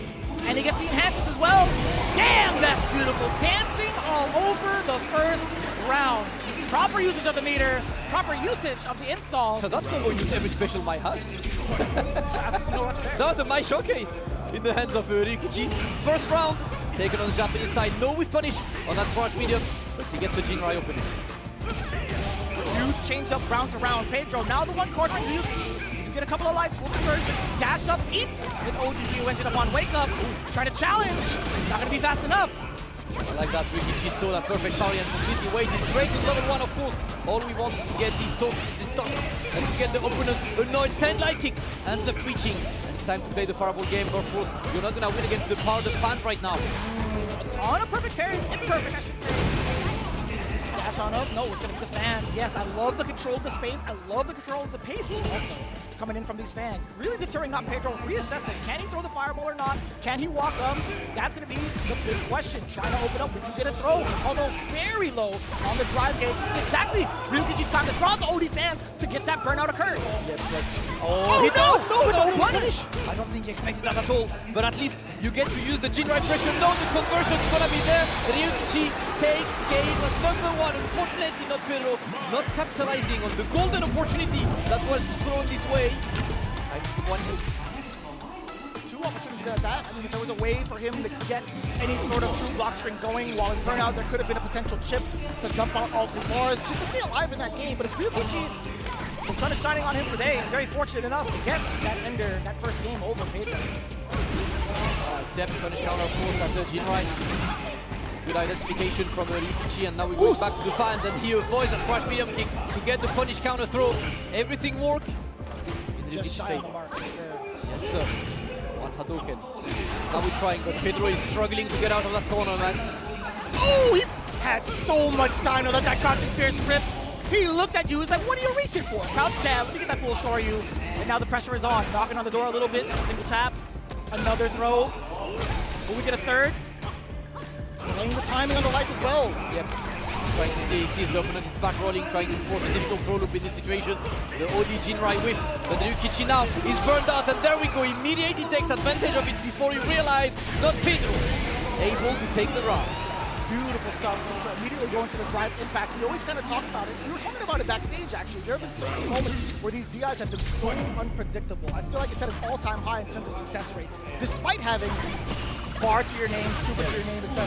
And he gets the enhances as well. Damn, that's beautiful. Dancing all over the first round. Proper usage of the meter, proper usage of the install. That's not what every special might have. Now the My Showcase in the hands of Ryuki. First round, taken on the Japanese side. No whiff punish on that large medium, but he gets the Jinrai opening. Huge change up round to round. Pedro now the one cornering Ryuki. You get a couple of lights, full conversion. Dash up, eats an ODU who ended up on wake up. Trying to challenge. Not going to be fast enough. I like that. Ryuki saw that perfect parry and completely waited. Straight to level 1, of course. All we want is to get these stocks, and to get the opponent annoyed, stand liking, and the preaching. And it's time to play the fireball game. But of course, you're not going to win against the power of the fans right now. On a perfect parry, imperfect, I should say. Dash on up. No, it's going to be the fans. Yes, I love the control of the space. I love the control of the pacing also coming in from these fans. Really deterring NotPedro, reassessing. Can he throw the fireball or not? Can he walk up? That's going to be the big question. Trying to open up. We can get a throw, although very low on the drive gauge. This is exactly Ryuki's time to draw the OD fans to get that burnout occurred. Oh no punish! I don't think he expected that at all, but at least you get to use the Jinrai pressure. No, the conversion is gonna be there. Ryuki takes game number 1. Unfortunately, NotPedro not capitalizing on the golden opportunity that was thrown this way. Two opportunities at that. I mean, if there was a way for him to get any sort of true block string going while in burnout, there could have been a potential chip to dump out all 3 bars just to stay alive in that game. But it's Ryuki. The sun is shining on him today. He's very fortunate enough to get that ender, that first game over Pedro. Zep punish counter, of course, after Jinrai. Good identification from Ryuki, and now we go back to the fans, and he avoids a crash medium kick to get the punish counter throw. Everything worked. Just shy on the mark. Yes, sir. On Hadouken. Now we're trying, but Pedro is struggling to get out of that corner, man. Oh, he had so much time to let that crouching spear rip. He looked at you, he's like, what are you reaching for? Crouch jab, let me get that full shore you. And now the pressure is on. Knocking on the door a little bit, single tap. Another throw. Will we get a third? Playing the timing on the lights as well. Yep. Trying to see, he sees the opponent is back rolling, trying to force a difficult throw loop in this situation. The OD Jinrai whiff, but Ryuki now is burned out, and there we go. Immediately takes advantage of it before he realized NotPedro able to take the round. Beautiful stuff to immediately go into the drive impact. We always kind of talk about it. We were talking about it backstage, actually. There have been so many moments where these DIs have been so unpredictable. I feel like it's at an all-time high in terms of success rate, despite having bar to your name, super to your name, etc.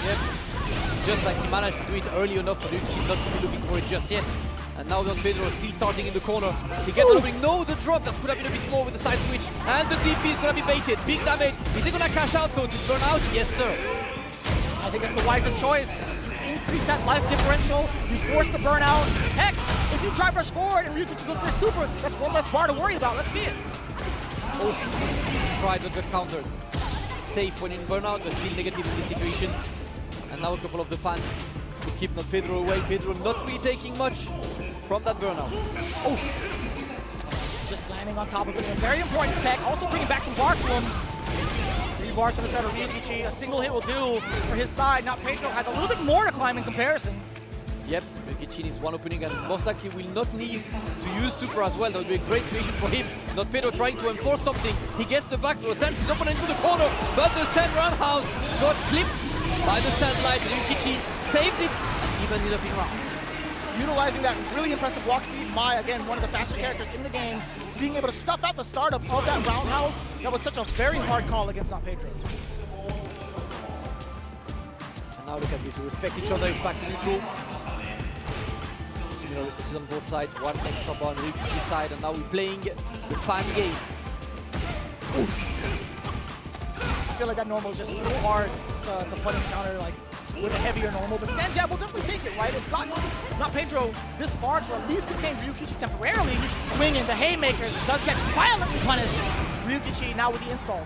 Yep. Just like he managed to do it early enough for Ryuki not to be looking for it just yet. And now NotPedro is still starting in the corner. He gets opening. No, the drop that could have been a bit more with the side switch. And the DP is going to be baited. Big damage. Is he going to cash out though to burn out? Yes, sir. I think that's the wisest choice. You increase that life differential, you force the burnout. Heck, if you drive rush forward and Ryuki goes for a super, that's one less bar to worry about. Let's see it. Oh, tried with the counters. Safe when in burnout, but still negative in this situation. And now a couple of the fans to keep NotPedro away. Pedro not really taking much from that burnout. Oh, just landing on top of it. A very important tech. Also bringing back some bar to him. 3 bars for the center of Ryuki. A single hit will do for his side. NotPedro has a little bit more to climb in comparison. Yep, Ryuki needs one opening and most likely will not need to use super as well. That would be a great situation for him NotPedro trying to enforce something. He gets the back throw, sends his opponent into the corner, but the stand roundhouse got clipped by the stand light. Ryuki saved it, even ended up in rounds. Utilizing that really impressive walk speed, Mai, again, one of the faster characters in the game, being able to stuff out the startup of that roundhouse, that was such a very hard call against NotPedro. And now look at this, we respect each other, it's back to neutral. Similar resources on both sides, one extra bar on Ryuki's side, and now we're playing the fan game. Oof. I feel like that normal is just so hard to punish counter, like, with a heavier normal, but stand jab will definitely take it, right? It's got NotPedro this far to at least contain Ryuki temporarily. He's swinging the haymakers, does get violently punished. Ryuki now with the install.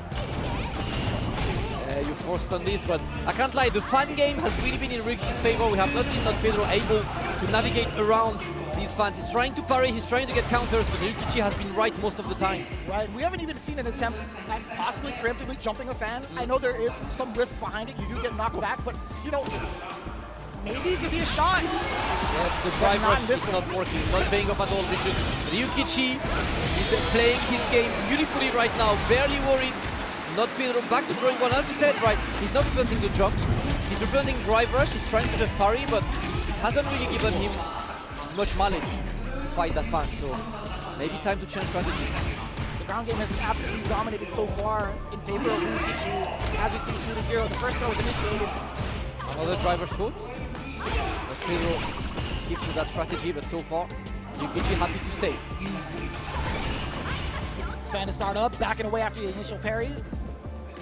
You forced on this, but I can't lie, the fan game has really been in Ryuki's favor. We have not seen NotPedro able to navigate around these fans. He's trying to parry, he's trying to get counters, but Ryuki has been right most of the time. Right, we haven't even seen an attempt at possibly preemptively jumping a fan. I know there is some risk behind it, you do get knocked back, but you know, maybe it could be a shot. Yeah, the drive rush is not working, not paying off at all. Ryuki is playing his game beautifully right now, barely worried. NotPedro back to drawing board, as we said, right, he's not preventing the jumps, he's preventing drive rush, he's trying to just parry, but it hasn't really given him much mileage to fight that fan, so maybe time to change strategy. The ground game has been absolutely dominated so far in favor of Ryuki. As we see 2-0, the first throw was initiated. Another driver quotes. NotPedro keeps with that strategy, but so far, Ryuki happy to stay. Fan to start up, backing away after the initial parry.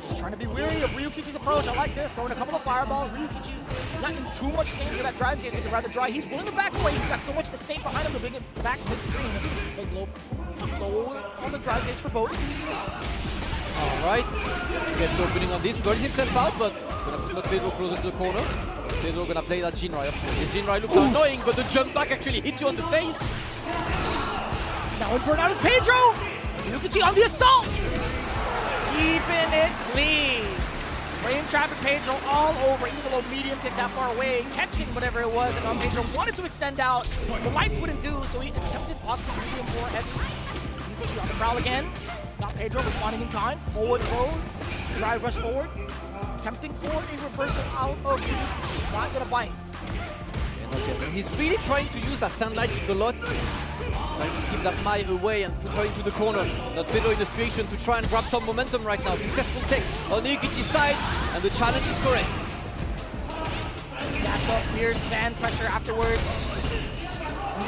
Just trying to be wary of Ryuki's approach. I like this, throwing a couple of fireballs. Ryuki not in too much danger of that drive game, he'd rather dry. He's willing to back away. He's got so much estate behind him to bring it back mid-screen. Big low on the drive gauge for both. Alright, gets the opening on this, burns himself out, but NotPedro closer to the corner. NotPedro gonna play that Jinrai, of course. The Jinrai looks annoying, but the jump back actually hits you on the face. Now in burnout is Pedro! Ryuki on the assault! Keeping it clean. Frame trapping Pedro all over, even though medium kick that far away, catching whatever it was, and Pedro wanted to extend out. The lights wouldn't do, so he attempted possibly medium more heavy. Ryuki on the prowl again. NotPedro responding in kind. Forward throw, drive rush forward. Attempting for a reversal out of Ryuki. Not gonna bite. He's really trying to use that stand light a lot. Trying to keep that Mai away and put her into the corner. NotPedro in the situation to try and grab some momentum right now. Successful tech on Ryuki's side, and the challenge is correct. Dash up, clear stand pressure afterwards.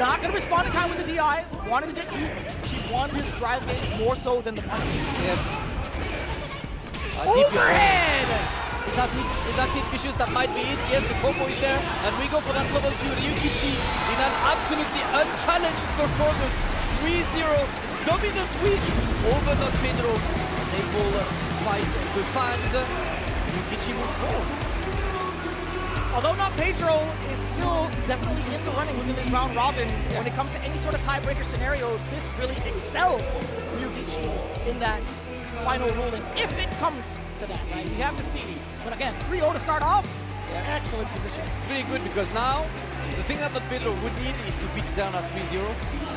Not going to respond in time with the DI. Wanted to get even. He wanted his drive game more so than the punch. Yep. Overhead! Is that hit vicious? That might be it. Yes, the combo is there. And we go for that level 2. Ryuki in an absolutely unchallenged performance. 3-0 dominant win over NotPedro. They will fight the fans. Ryuki moves forward. Although NotPedro is still definitely in the running within this round robin, when it comes to any sort of tiebreaker scenario, this really excels Ryuki in that final ruling, if it comes to that, right? We have to see. But again, 3-0 to start off, excellent position. It's really good because now, the thing that NotPedro would need is to beat Zerna 3-0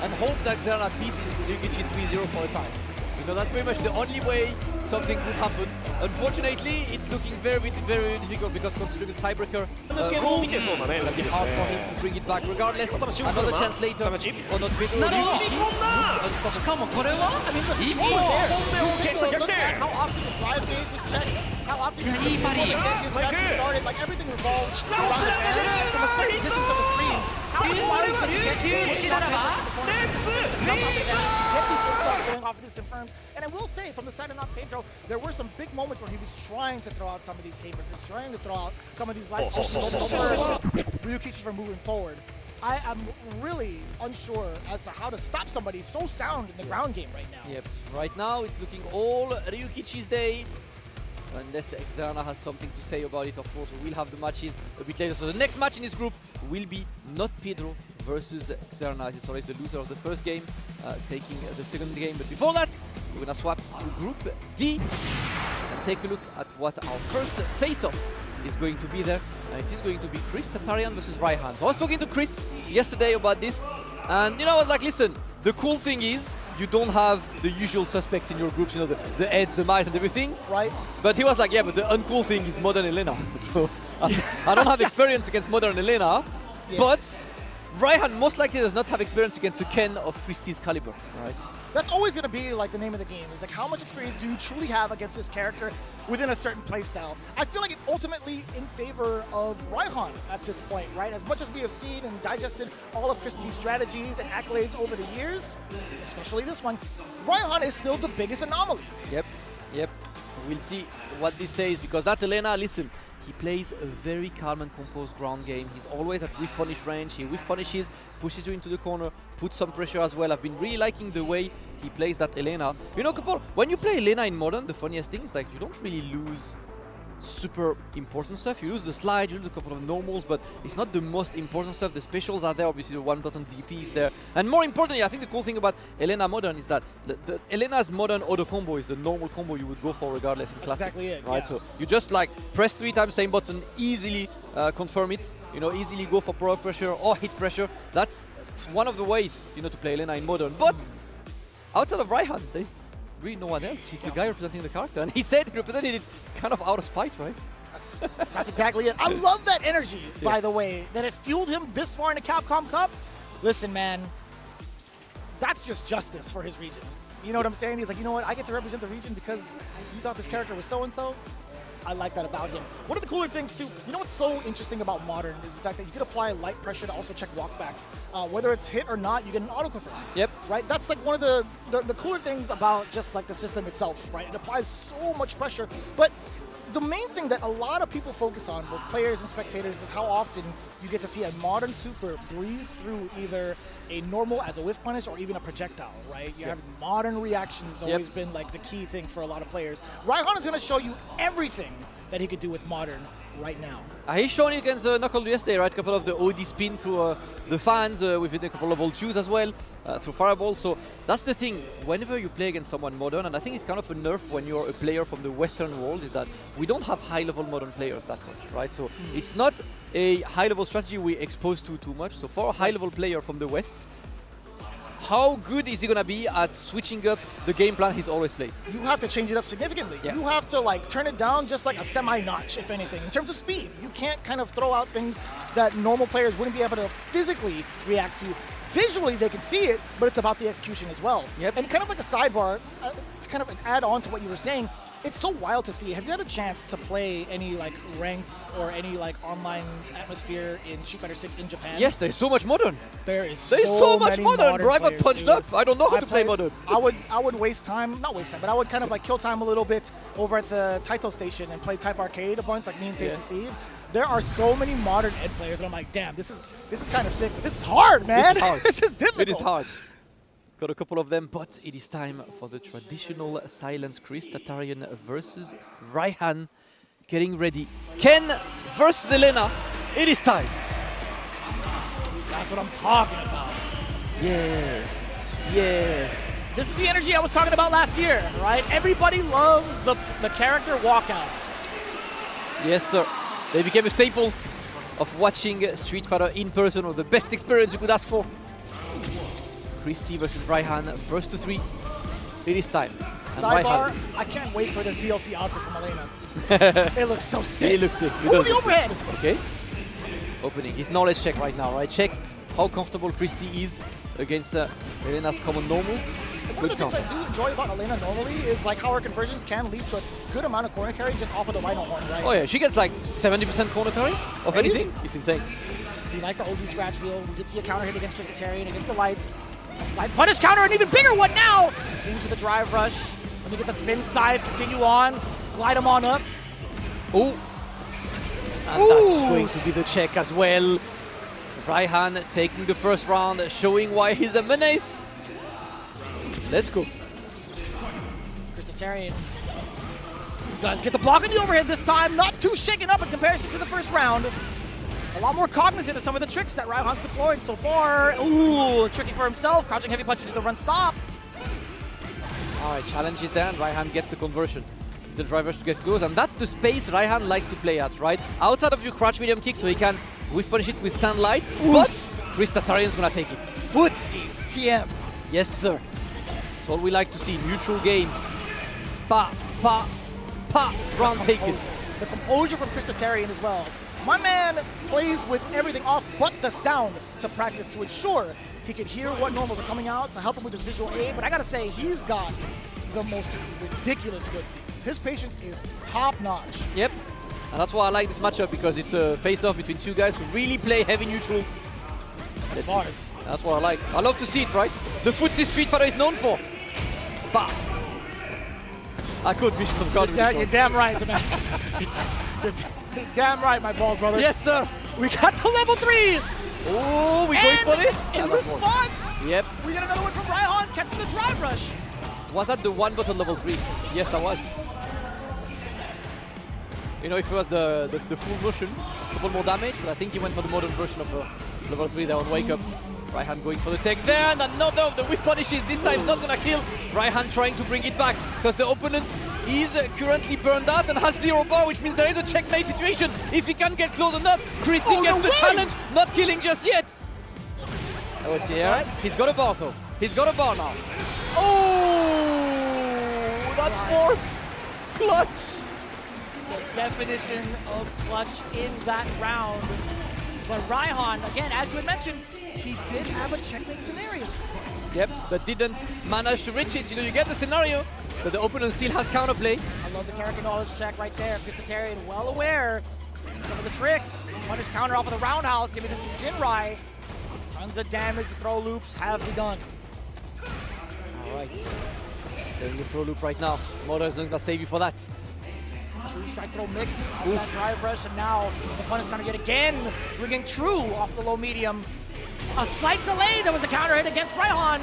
and hope that Zerna beats Ryuki 3-0 for a time. Because that's pretty much the only way something would happen. Unfortunately, it's looking very difficult because considering the tiebreaker rules, it'll be hard for him to bring it back. Regardless, another chance later for NotPedro. Ryuki, unstoppable. I mean, the control was there. Look at how often the drive gauge was checked, how often the gauge started, like everything revolves around the fan from a certain distance of the screen. How much mileage does he get to get these insults going off of these confirms? And I will say, from the side of NotPedro, there were some big moments where he was trying to throw out some of these haymakers, trying to throw out some of these lights Ryuki from moving forward. I am really unsure as to how to stop somebody so sound in the ground game right now. Yep, right now it's looking all Ryuki's day. Unless Zerna has something to say about it, of course, we'll have the matches a bit later. So the next match in this group will be NotPedro versus Zerna. It's always the loser of the first game taking the second game. But before that, we're going to swap to Group D and take a look at what our first face-off is going to be there. And it is going to be ChristiT versus Ryhan. So I was talking to Chris yesterday about this, and you know, I was like, listen, the cool thing is you don't have the usual suspects in your groups, you know, the heads, the mice and everything. Right. But he was like, yeah, but the uncool thing is modern Elena. So I don't have experience against modern Elena, but Ryhan most likely does not have experience against a Ken of ChristiT's caliber, right? That's always going to be like the name of the game. Is like how much experience do you truly have against this character within a certain playstyle? I feel like it's ultimately in favor of Ryhan at this point, right? As much as we have seen and digested all of ChristiT's strategies and accolades over the years, especially this one, Ryhan is still the biggest anomaly. Yep. We'll see what this says, because that Elena, listen, he plays a very calm and composed ground game. He's always at whiff punish range. He whiff punishes, pushes you into the corner, puts some pressure as well. I've been really liking the way he plays that Elena. You know, Kapol, when you play Elena in Modern, the funniest thing is like you don't really lose super important stuff. You lose the slide, you lose a couple of normals, but it's not the most important stuff. The specials are there, obviously the one button DP is there. And more importantly, I think the cool thing about Elena Modern is that the Elena's Modern auto combo is the normal combo you would go for regardless in Classic. Exactly it, right? So you just like press 3 times same button, easily confirm it, you know, easily go for product pressure or hit pressure. That's one of the ways, you know, to play Elena in Modern. But outside of Ryhan, there's really no one else. He's the guy representing the character, and he said he represented it kind of out of spite, right? That's exactly it. I love that energy, by the way, that it fueled him this far in the Capcom Cup. Listen, man, that's just justice for his region. You know what I'm saying? He's like, you know what? I get to represent the region because you thought this character was so-and-so. I like that about him. One of the cooler things too, you know what's so interesting about Modern is the fact that you can apply light pressure to also check walkbacks. Whether it's hit or not, you get an auto confirm. Yep. Right? That's like one of the cooler things about just like the system itself, right? It applies so much pressure. But the main thing that a lot of people focus on, both players and spectators, is how often you get to see a Modern Super breeze through either a normal as a whiff punish or even a projectile, right? You're having Modern reactions has always been like the key thing for a lot of players. Ryhan is going to show you everything that he could do with Modern right now. He's shown it against Knuckle yesterday, right? A couple of the OD spin through the fans, within a couple of old shoes as well, through fireballs. So that's the thing, whenever you play against someone Modern, and I think it's kind of a nerf when you're a player from the Western world, is that we don't have high-level Modern players that much, right? So it's not a high-level strategy we expose to too much. So for a high-level player from the West, how good is he going to be at switching up the game plan he's always played? You have to change it up significantly. Yeah. You have to like turn it down just like a semi-notch, if anything, in terms of speed. You can't kind of throw out things that normal players wouldn't be able to physically react to. Visually, they can see it, but it's about the execution as well. Yep. And kind of like a sidebar, to kind of add on to what you were saying, it's so wild to see. Have you had a chance to play any like ranked or any like online atmosphere in Street Fighter 6 in Japan? Yes, there's so much Modern. There's so much Modern, bro. I got players, punched dude. up. I don't know how to play Modern. I would waste time, not waste time, but I would kind of like kill time a little bit over at the Taito station and play Type Arcade a bunch, like me and Tasty Steve. There are so many Modern Ed players that I'm like, damn, this is kind of sick. This is hard, man. This is hard. This is difficult. It is hard. Got a couple of them, but it is time for the traditional silence ChristiTarian versus Ryhan. Getting ready. Ken versus Elena. It is time. That's what I'm talking about. Yeah. This is the energy I was talking about last year, right? Everybody loves the character walkouts. Yes, sir. They became a staple of watching Street Fighter in person, or the best experience you could ask for. ChristiT versus Ryhan, first to 3. It is time. And Sidebar, Ryhan. I can't wait for this DLC outfit from Elena. It looks so sick. It looks sick. Ooh, the overhead! Okay. Opening his knowledge check right now, right? Check how comfortable ChristiT is against Elena's common normals. One of the things I do enjoy about Elena normally is like how her conversions can lead to a good amount of corner carry just off of the Rhino Horn, right? Oh yeah, she gets like 70% corner carry of anything. It's insane. We like the OD scratch wheel. We did see a counter hit against ChristiTarian, against the lights. A slide punish counter, an even bigger one now! Into the drive rush. Let me get the spin side, continue on, glide him on up. Oh! And that's going to be the check as well. Ryhan taking the first round, showing why he's a menace. Let's go. ChristiTarian does get the block on the overhead this time. Not too shaken up in comparison to the first round. A lot more cognizant of some of the tricks that Ryhan's deployed so far. Ooh, tricky for himself. Crouching heavy punches to the run stop. All right, challenge is there, and Ryhan gets the conversion. The drivers to get close, and that's the space Ryhan likes to play at, right? Outside of your crouch medium kick, so he can whiff punish it with stand light. But ChristiTarian's gonna take it. Footsies, TM. Yes, sir. That's all we like to see. Neutral game. Pa, pa, pa. Round taken. The composure from ChristiT as well. My man plays with everything off but the sound to practice to ensure he could hear what normals are coming out to help him with his visual aid. But I gotta say, he's got the most ridiculous footsies. His patience is top notch. Yep. And that's why I like this matchup, because it's a face-off between two guys who really play heavy neutral. That's bars. That's what I like. I love to see it, right? The footsie Street Fighter is known for. Bah. I could Vision of God. You're damn right, Damascus. You're damn right, my ball brother. Yes, sir. We got the level 3. Oh, we going for this? In response, yep. We got another one from Ryhan, catching the drive rush. Was that the one button level 3? Yes, that was. You know, if it was the full motion, a couple more damage, but I think he went for the modern version of the level 3 there on Wake Up. Ryhan going for the tech there, and another of the whiff punishes. This time not gonna kill. Ryhan trying to bring it back, because the opponent is currently burned out and has 0 bar, which means there is a checkmate situation. If he can get close enough, ChristiT gets the challenge, not killing just yet. Oh, yeah. He's got a bar though. He's got a bar now. Oh, that works. Clutch. The definition of clutch in that round. But Ryhan, again, as you had mentioned, he did have a checkmate scenario. Yep, but didn't manage to reach it. You know, you get the scenario, but the opponent still has counterplay. I love the character knowledge check right there. ChristiT well aware of some of the tricks. Punish counter off of the roundhouse, giving this to Jinrai. Tons of damage, the throw loops have begun. All right, doing the throw loop right now. Moda is not gonna save you for that. True strike throw mix on that drive rush, and now the punish coming yet again. Bringing True off the low medium. A slight delay, there was a counter hit against Ryhan.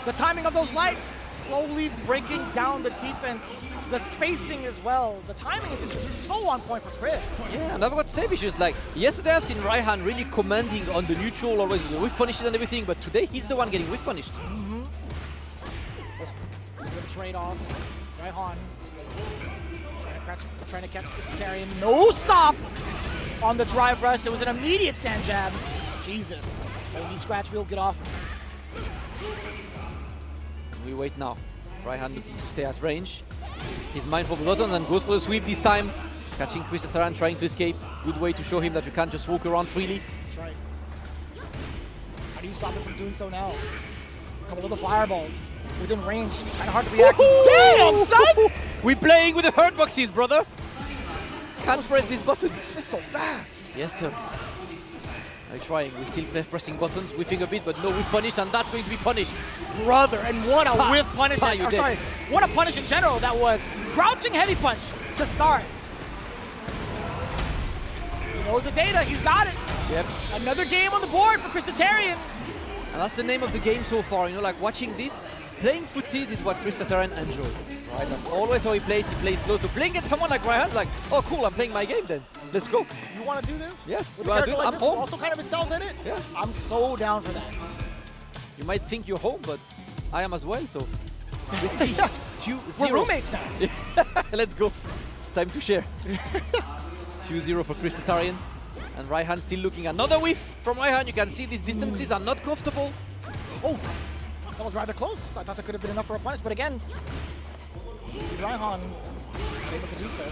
The timing of those lights slowly breaking down the defense. The spacing as well. The timing is just so on point for Chris. Yeah, and I've got to say, Vicious, like, yesterday I've seen Ryhan really commanding on the neutral, always with the whiff punishes and everything, but today he's the one getting whiff punished. Good trade-off. Ryhan trying to catch ChristiT. No stop on the drive rush. It was an immediate stand jab. Jesus. Knee scratch wheel, get off. We wait now. Ryhan looking to stay at range. He's mindful of the button and goes for the sweep this time. Catching ChristiT, trying to escape. Good way to show him that you can't just walk around freely. That's right. How do you stop him from doing so now? A couple of the fireballs within range. Kind of hard to react. Damn, son! We playing with the hurt boxes, brother. Can't press these buttons. It's so fast. Yes, sir. I'm trying. We're still pressing buttons, whiffing a bit, but no whiff punish, and that's going to be punished. Brother, and what a whiff punish. Sorry, what a punish in general that was. Crouching heavy punch to start. He knows the data. He's got it. Yep. Another game on the board for ChristiT. And that's the name of the game so far. You know, like watching this, playing footsies is what ChristiT enjoys. Right? That's always how he plays. He plays slow. So playing against someone like Ryhan, like, oh cool, I'm playing my game then. Let's go. You want to do this? Yes. With a character like this who also kind of excels in it? Yeah. I'm so down for that. You might think you're home, but I am as well, so. Yeah. 2-0. We're roommates now. Let's go. It's time to share. 2-0 for ChristiT. And Ryhan still looking. Another whiff from Ryhan. You can see these distances are not comfortable. Oh, that was rather close. I thought that could have been enough for a punish, but again, Ryhan able to do so.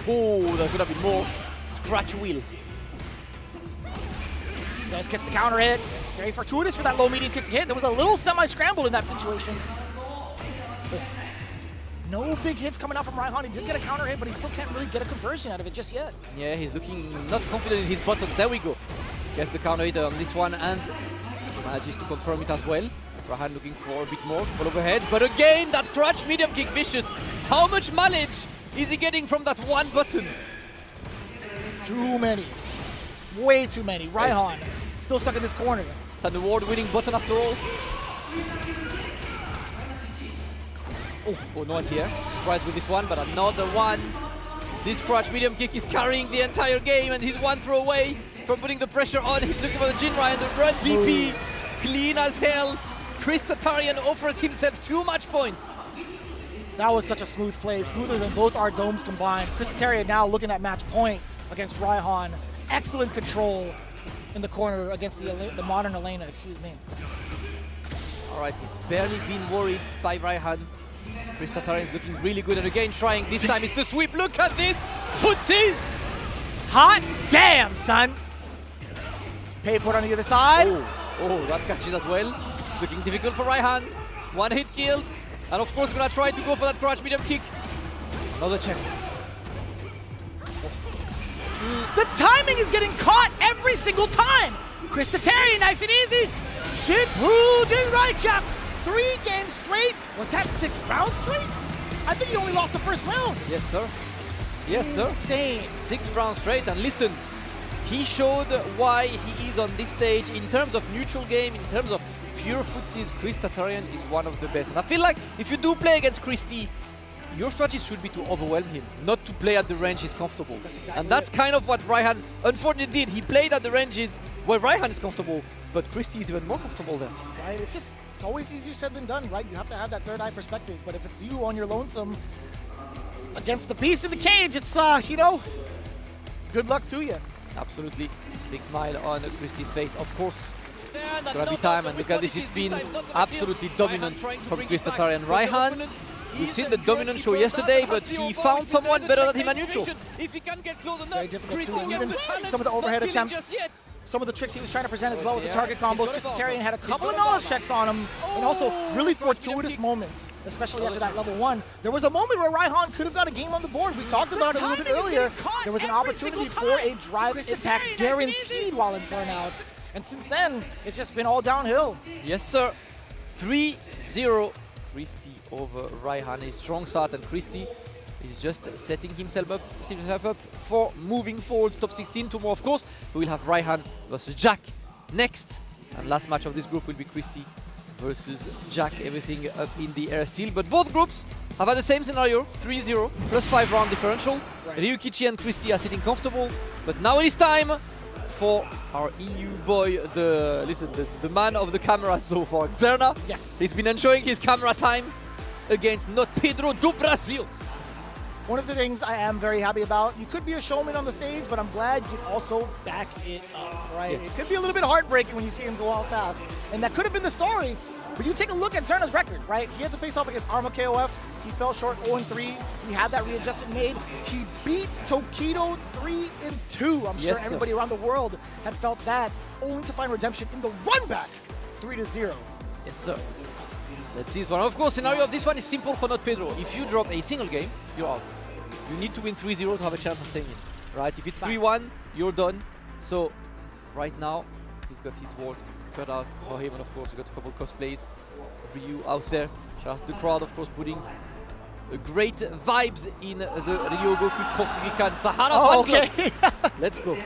Oh, that could have been more. Scratch wheel. Does catch the counter hit. Very fortuitous for that low medium kick to hit. There was a little semi-scramble in that situation. No big hits coming out from Ryhan. He did get a counter hit, but he still can't really get a conversion out of it just yet. Yeah, he's looking not confident in his buttons. There we go. Gets the counter hit on this one and manages to confirm it as well. Ryhan looking for a bit more. Full overhead. But again, that crutch medium kick Vicious. How much mileage is he getting from that one button? Too many. Way too many. Ryhan still stuck in this corner. It's an award-winning button after all. Oh, no anti-air. Tries with this one, but another one. This crutch medium kick is carrying the entire game, and he's one throw away from putting the pressure on. He's looking for the Jinrai and the run DP. Clean as hell. ChristiT offers himself too much points. That was such a smooth play, smoother than both our domes combined. ChristiT now looking at match point against Ryhan. Excellent control in the corner against the modern Elena, excuse me. Alright, he's barely been worried by Ryhan. ChristiT is looking really good, and again trying, this time it's the sweep. Look at this! Footsies! Hot damn, son! Pay for it on the other side. Oh, that catches as well. Looking difficult for Ryhan. One hit kills. And of course gonna try to go for that crouch medium kick. Another chance. The timing is getting caught every single time. ChristiT, nice and easy. Shit, Hoodin right cap. 3 games straight. Was that 6 rounds straight? I think he only lost the first round. Yes, sir. Yes, sir. Insane. 6 rounds straight, and listen, he showed why he is on this stage in terms of neutral game, in terms of pure footsies. ChristiT is one of the best. And I feel like if you do play against ChristiT, your strategy should be to overwhelm him, not to play at the range he's comfortable. And that's kind of what Ryhan unfortunately did. He played at the ranges where Ryhan is comfortable, but ChristiT is even more comfortable there. Right, it's always easier said than done, right? You have to have that third eye perspective, but if it's you on your lonesome against the beast in the cage, it's, you know, it's good luck to you. Absolutely. Big smile on ChristiT's face, of course. It's gonna be time, and look at this, it's been absolutely dominant from ChristiT and Ryhan. We've seen the dominant show yesterday, but he found someone better than him at neutral. Very difficult to even some of the overhead attempts, some of the tricks he was trying to present as well with the target combos. ChristiT had a couple of knowledge checks on him, and also really fortuitous moments, especially after that level 1. There was a moment where Ryhan could have got a game on the board. We talked about it a little bit earlier. There was an opportunity for a drive attack guaranteed while in burnout. And since then, it's just been all downhill. Yes, sir. 3-0. ChristiT over Ryhan. A strong start, and ChristiT is just setting himself up for moving forward to top 16. Tomorrow, of course, we will have Ryhan versus Jack next. And last match of this group will be ChristiT versus Jack. Everything up in the air still. But both groups have had the same scenario, 3-0, plus 5 round differential. Ryuki and ChristiT are sitting comfortable. But now it is time for our EU boy, the man of the camera so far, Zerna. Yes. He's been enjoying his camera time against NotPedro do Brasil. One of the things I am very happy about, you could be a showman on the stage, but I'm glad you can also back it up, right? Yeah. It could be a little bit heartbreaking when you see him go out fast, and that could have been the story. But you take a look at Zerna's record, right? He had to face off against Arma KOF. He fell short 0-3. He had that readjustment made. He beat Tokido 3-2. I'm sure everybody around the world had felt that, only to find redemption in the run back 3-0. Yes, sir. Let's see this one. Of course, scenario of this one is simple for NotPedro. If you drop a single game, you're out. You need to win 3-0 to have a chance of staying in, right? If it's 3-1, you're done. So right now, he's got his world cut out for him, and of course, we got a couple cosplays. Ryu out there. Shout out to the crowd, of course, putting great vibes in the Ryogoku Kokugikan Sahara fan club. Let's go.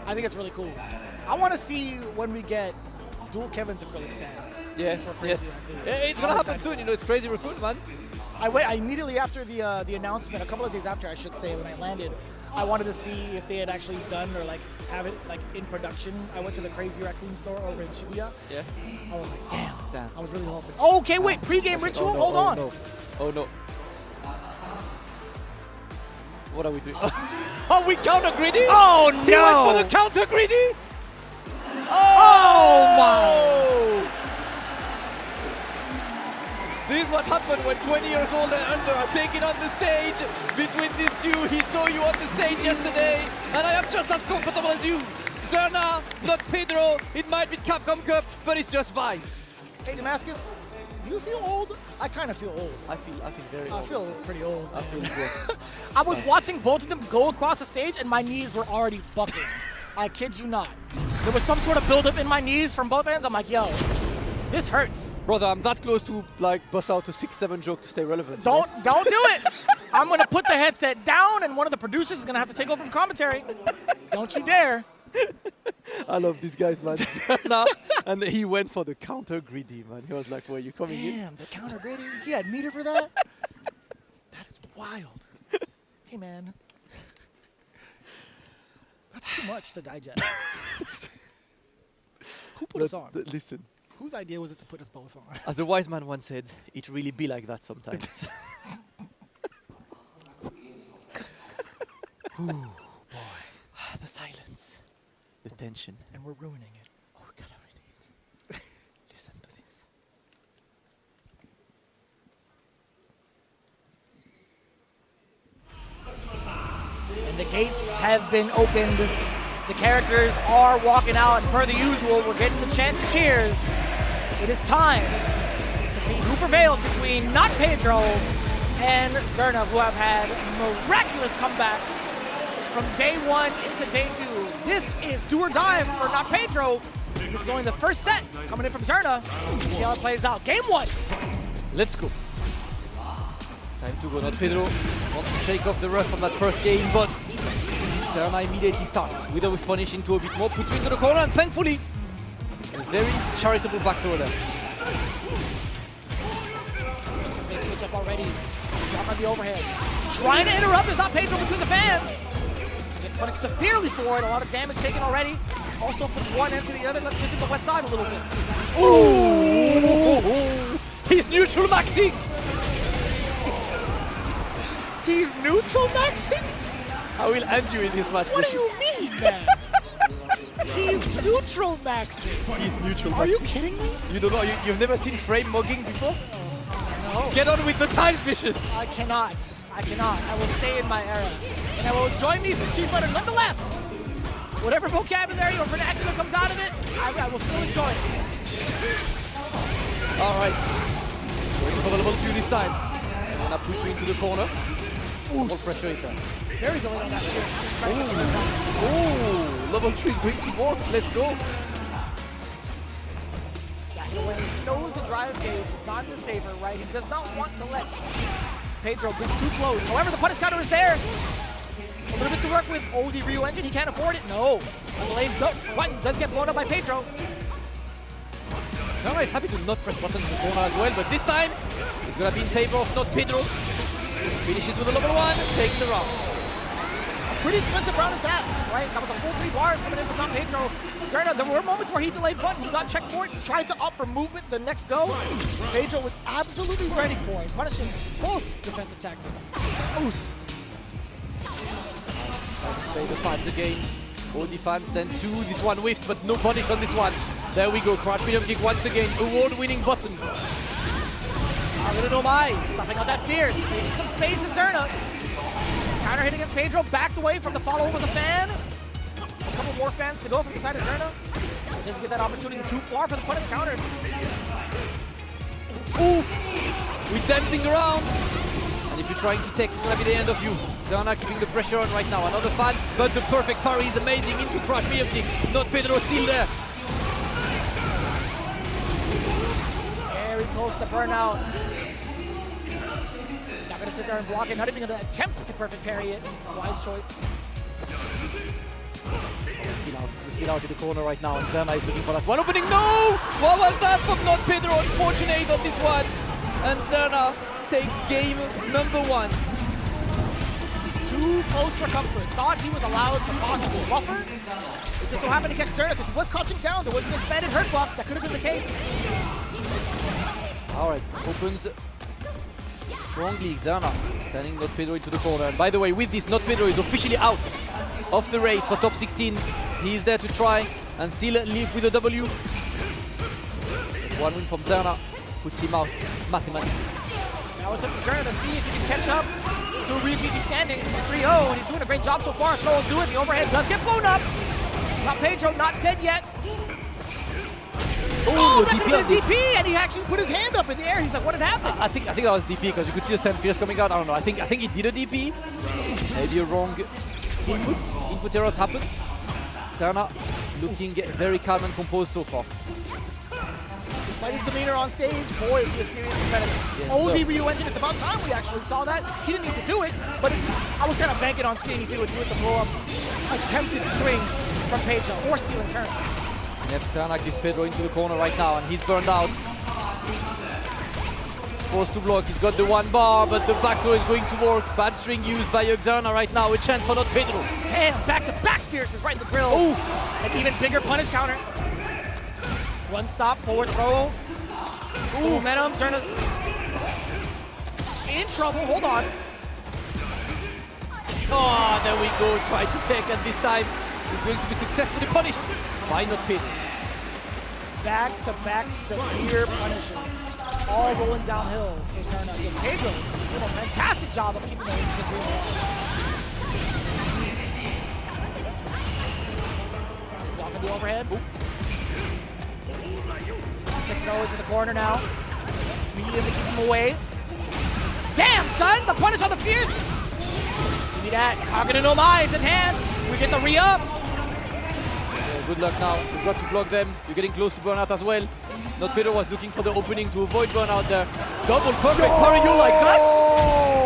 I think it's really cool. I want to see when we get dual Kevin to acrylic stand. Yeah, yes. Yeah, it's gonna happen soon, you know, it's crazy recruit, man. I immediately after the announcement, a couple of days after, I should say, when I landed, I wanted to see if they had actually done or like have it like in production. I went to the Crazy Raccoon store over in Shibuya. Yeah. I was like, damn. I was really hoping. Oh, okay, wait, pre-game ritual? Hold on. No. Oh no. What are we doing? Oh, we counter greedy? Oh no! He went for the counter greedy? Oh my! This is what happened when 20 years old and under are taken on the stage. Between these two, he saw you on the stage yesterday, and I am just as comfortable as you. Zerna, NotPedro, it might be Capcom Cup, but it's just vibes. Hey Damascus, do you feel old? I kind of feel old. I feel very old. I feel pretty old. I feel good. I was watching both of them go across the stage, and my knees were already bucking. I kid you not. There was some sort of buildup in my knees from both ends. I'm like, yo, this hurts. Brother, I'm that close to like bust out a 6-7 joke to stay relevant. Don't do it. I'm gonna put the headset down, and one of the producers is gonna have to take over from commentary. Don't you dare. I love these guys, man. And he went for the counter greedy, man. He was like, "Where are you coming in?" Damn, the counter greedy. He had meter for that. That is wild. Hey, man. That's too much to digest. Who put us on? Listen. Whose idea was it to put us both on? As the wise man once said, it really be like that sometimes. Ooh, boy. The silence. The tension. And we're ruining it. Oh, we gotta read it. Listen to this. And the gates have been opened. The characters are walking out, and per the usual, we're getting the chance to cheers. It is time to see who prevails between NotPedro and Zerna, who have had miraculous comebacks from day 1 into day 2. This is do or die for NotPedro. This is only the first set coming in from Zerna. See how it plays out. Game 1. Let's go. Time to go. NotPedro wants to shake off the rust from that first game, but Zerna immediately starts with a punish into a bit more, puts you into the corner, and thankfully, a very charitable back throw there. Big switch up already. Drop on the overhead. Trying to interrupt is NotPedro between the fans. Gets punished severely for it. A lot of damage taken already. Also from one end to the other. Let's visit the west side a little bit. Ooh! He's neutral maxing! He's neutral maxing? I will end you in this match. What do you mean, man? He's neutral maxing. He's neutral maxing. Are you kidding me? You don't know, you've never seen frame mugging before? No. Get on with the time visions. I cannot. I will stay in my era. And I will enjoy me some Street Fighter nonetheless. Whatever vocabulary or vernacular comes out of it, I will still enjoy it. All right. Going for the level 2 this time. And then I put you into the corner. Full pressure is there. Very delayed on that. Oh, level 3 is going to work. Let's go. When he knows the drive gauge is not in his favor, right? He does not want to let Pedro get too close. However, the punish counter is there. A little bit to work with. Oh, the Ryu engine, he can't afford it. No. The lane button does get blown up by Pedro. Zerna is happy to not press buttons in the corner as well, but this time it's going to be in favor of NotPedro. Finishes with a level 1, takes the round. A pretty expensive round at that, right? That was a full 3 bars coming in from NotPedro. Zerna, there were moments where he delayed button, he got checked for it, tried to opt for movement the next go. Pedro was absolutely ready for it, punishing both defensive tactics. Oof. Play the fans again. All defense, then 2. This one whiffs, but no punish on this one. There we go, crouch medium kick once again. Award-winning buttons. A little Mai, stuffing on that fierce, leaving some space in Zerna. Counter hit against Pedro, backs away from the follow with the fan. A couple more fans to go from the side of Zerna. Doesn't get that opportunity too far for the punish counter. Ooh! We're dancing around. And if you're trying to take, it's gonna be the end of you. Zerna keeping the pressure on right now. Another fan, but the perfect parry is amazing into crash medium kick. NotPedro still there. Very close to burnout. Not gonna sit there and block it, not even gonna attempt to perfect parry it. Wise choice. We're still out in the corner right now, and Zerna is looking for that one opening. No! What was that from NotPedro? Unfortunate on this one. And Zerna takes game number 1. Too close for comfort. Thought he was allowed to possibly buffer. It just so happened to catch Zerna because he was crouching down. There was an expanded hurt box. That could have been the case. All right, opens strongly. Zerna sending NotPedro into the corner. And by the way, with this, NotPedro is officially out of the race for top 16. He is there to try and still live with a W. One win from Zerna puts him out mathematically. Now it's up to Zerna to see if he can catch up to Ryuki standing 3-0, and he's doing a great job so far. Throw will do it. The overhead does get blown up. NotPedro not dead yet. Oh, that could have been a DP, and he actually put his hand up in the air. He's like, what had happened? I think that was DP because you could see the stand fierce coming out. I don't know. I think he did a DP. Maybe a wrong input. Input errors happen. Zerna looking very calm and composed so far. Despite his demeanor on stage, boy, is he a serious competitor. Yes, OD Ryu engine, it's about time we actually saw that. He didn't need to do it, but I was kind of banking on seeing if he would do it to blow up attempted strings from Pedro or stealing turns. Zerna gives Pedro into the corner right now, and he's burned out. Forced to block, he's got the 1 bar, but the back throw is going to work. Bad string used by Zerna right now, a chance for NotPedro. Damn, back-to-back fierces right in the grill. Ooh. An even bigger punish counter. One stop, forward throw. Ooh, Phenom, Zerna's in trouble, hold on. Oh, there we go, try to take it this time. He's going to be successfully punished by NotPedro. Back-to-back severe punishes, all rolling downhill for Zerna. Pedro doing a fantastic job of keeping the dream alive. Blocking the overhead. Taking always in the corner now. Immediately keep him away. Damn, son! The punish on the fierce! Give me that. Cognitive no minds enhanced. We get the re-up. Good luck now. You've got to block them. You're getting close to burnout as well. NotPedro was looking for the opening to avoid burnout there. Double perfect parry you like that?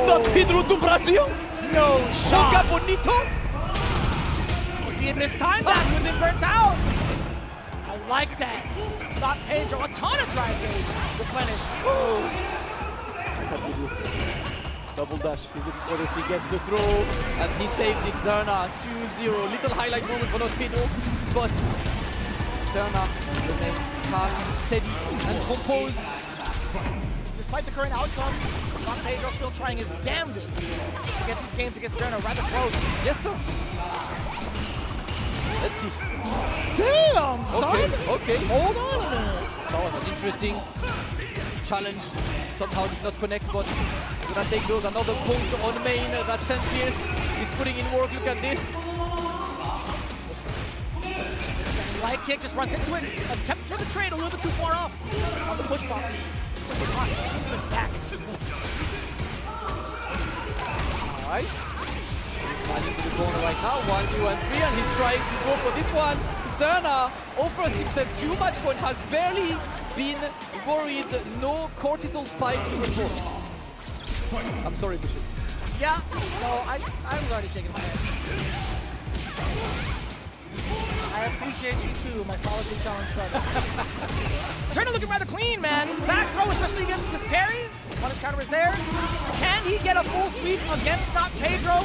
NotPedro to Brazil? No shot. Shaka bonito? If he had missed time, that would have been burnt out. I like that. NotPedro, a ton of drive rage replenished. Double dash, he's looking for this, he gets the throw, and he saves it. Zerna 2-0. Little highlight moment for NotPedro, but Zerna remains calm, steady, and composed. Despite the current outcome, NotPedro still trying his damnedest to get these games against Zerna rather close. Yes, sir. Let's see. Damn, son! Okay. Hold on a minute. That was an interesting challenge. Somehow did not connect, but gonna take those. Another point on main. That's 10 Pierce. He's putting in work. Look at this. Light kick just runs into it. Attempt for the trade a little bit too far off on the push button. Back. Alright. Running to the corner right now. 1, 2, and 3, and he's trying to go for this one. Zerna offers himself too much for it. Has barely been worried. No cortisol spike to report. I'm sorry, Bishop. Yeah, no, I was already shaking my head. I appreciate you too, my follow-through challenge brother. Zerna looking rather clean, man. Back throw, especially against this parry. Punish counter is there. Can he get a full sweep against NotPedro?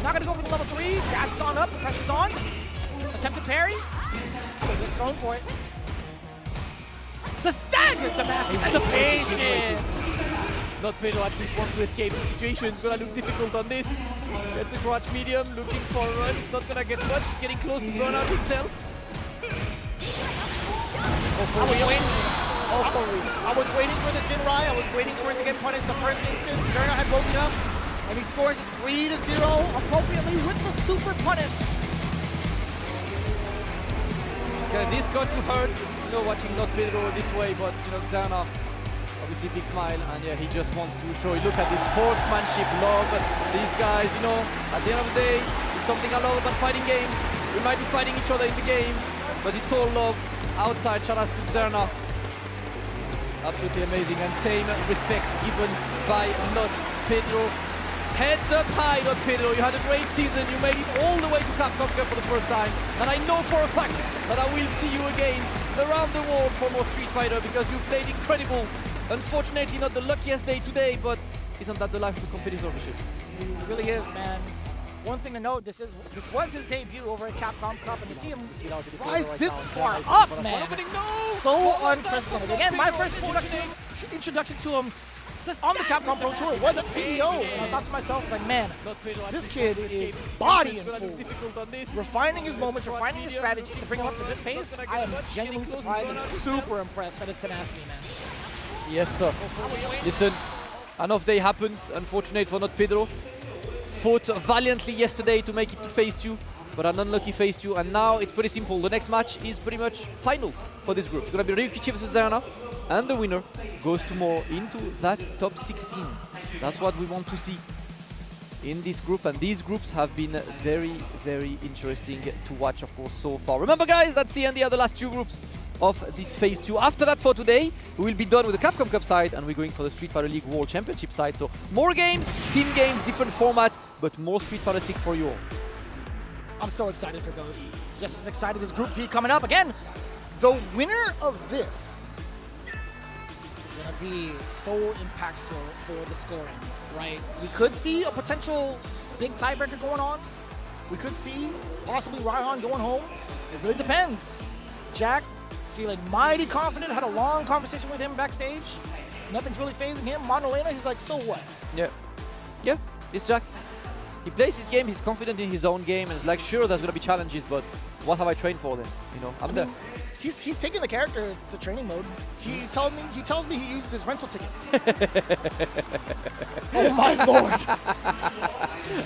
Not gonna go for the level 3. Dashes on up, the pressure's on. Attempted parry. So just going for it. The stagger Damascus and the patience. NotPedro at least wants to escape the situation. It's gonna look difficult on this. Gets a crotch medium, looking for a run. It's not gonna get much. He's getting close to burnout himself. I was waiting for the Jinrai. I was waiting for it to get punished the first instance. Zerna had broken up, and he scores 3-0 appropriately with the super punish. Okay, this got to hurt, watching NotPedro this way, but Zerna, obviously big smile, and yeah, he just wants to show. Look at this sportsmanship, love. These guys, at the end of the day, it's something I love about fighting games. We might be fighting each other in the game, but it's all love outside. Shout out to Zerna. Absolutely amazing, and same respect given by NotPedro. Heads up high, NotPedro. You had a great season. You made it all the way to Capcom Cup for the first time, and I know for a fact that I will see you again around the world for more Street Fighter, because you played incredible. Unfortunately, not the luckiest day today, but isn't that the life of the competitor, Vicious? It really is, man. One thing to note, this was his debut over at Capcom Cup, and to see him rise this far up, man, so unprecedented. Again, my first introduction to him on the Capcom Pro Tour was at CEO, and I thought to myself, like, man, this kid is bodying full. Refining his moments, refining his strategies to bring him up to this pace. I am genuinely surprised and super impressed at his tenacity, man. Yes, sir. Listen, an off day happens, unfortunate for NotPedro. Fought valiantly yesterday to make it to phase 2, but an unlucky phase 2, and now it's pretty simple. The next match is pretty much finals for this group. It's gonna be Ryuki versus Zerna, and the winner goes tomorrow into that top 16. That's what we want to see in this group, and these groups have been very, very interesting to watch, of course, so far. Remember, guys, that's the end of the last 2 groups of this phase 2. After that, for today, we will be done with the Capcom Cup side, and we're going for the Street Fighter League World Championship side. So more games, team games, different format, but more Street Fighter 6 for you all. I'm so excited for those. Just as excited as Group D coming up. Again, the winner of this is going to be so impactful for the scoring, right? We could see a potential big tiebreaker going on. We could see possibly Ryhan going home. It really depends. Jack, feeling mighty confident, had a long conversation with him backstage. Nothing's really phasing him. Monolena, he's like, so what? Yeah, it's Jack. He plays his game, he's confident in his own game, and it's like, sure, there's gonna be challenges, but what have I trained for then? You know, I'm there. He's taking the character to training mode. He tells me he uses his rental tickets. Oh my lord!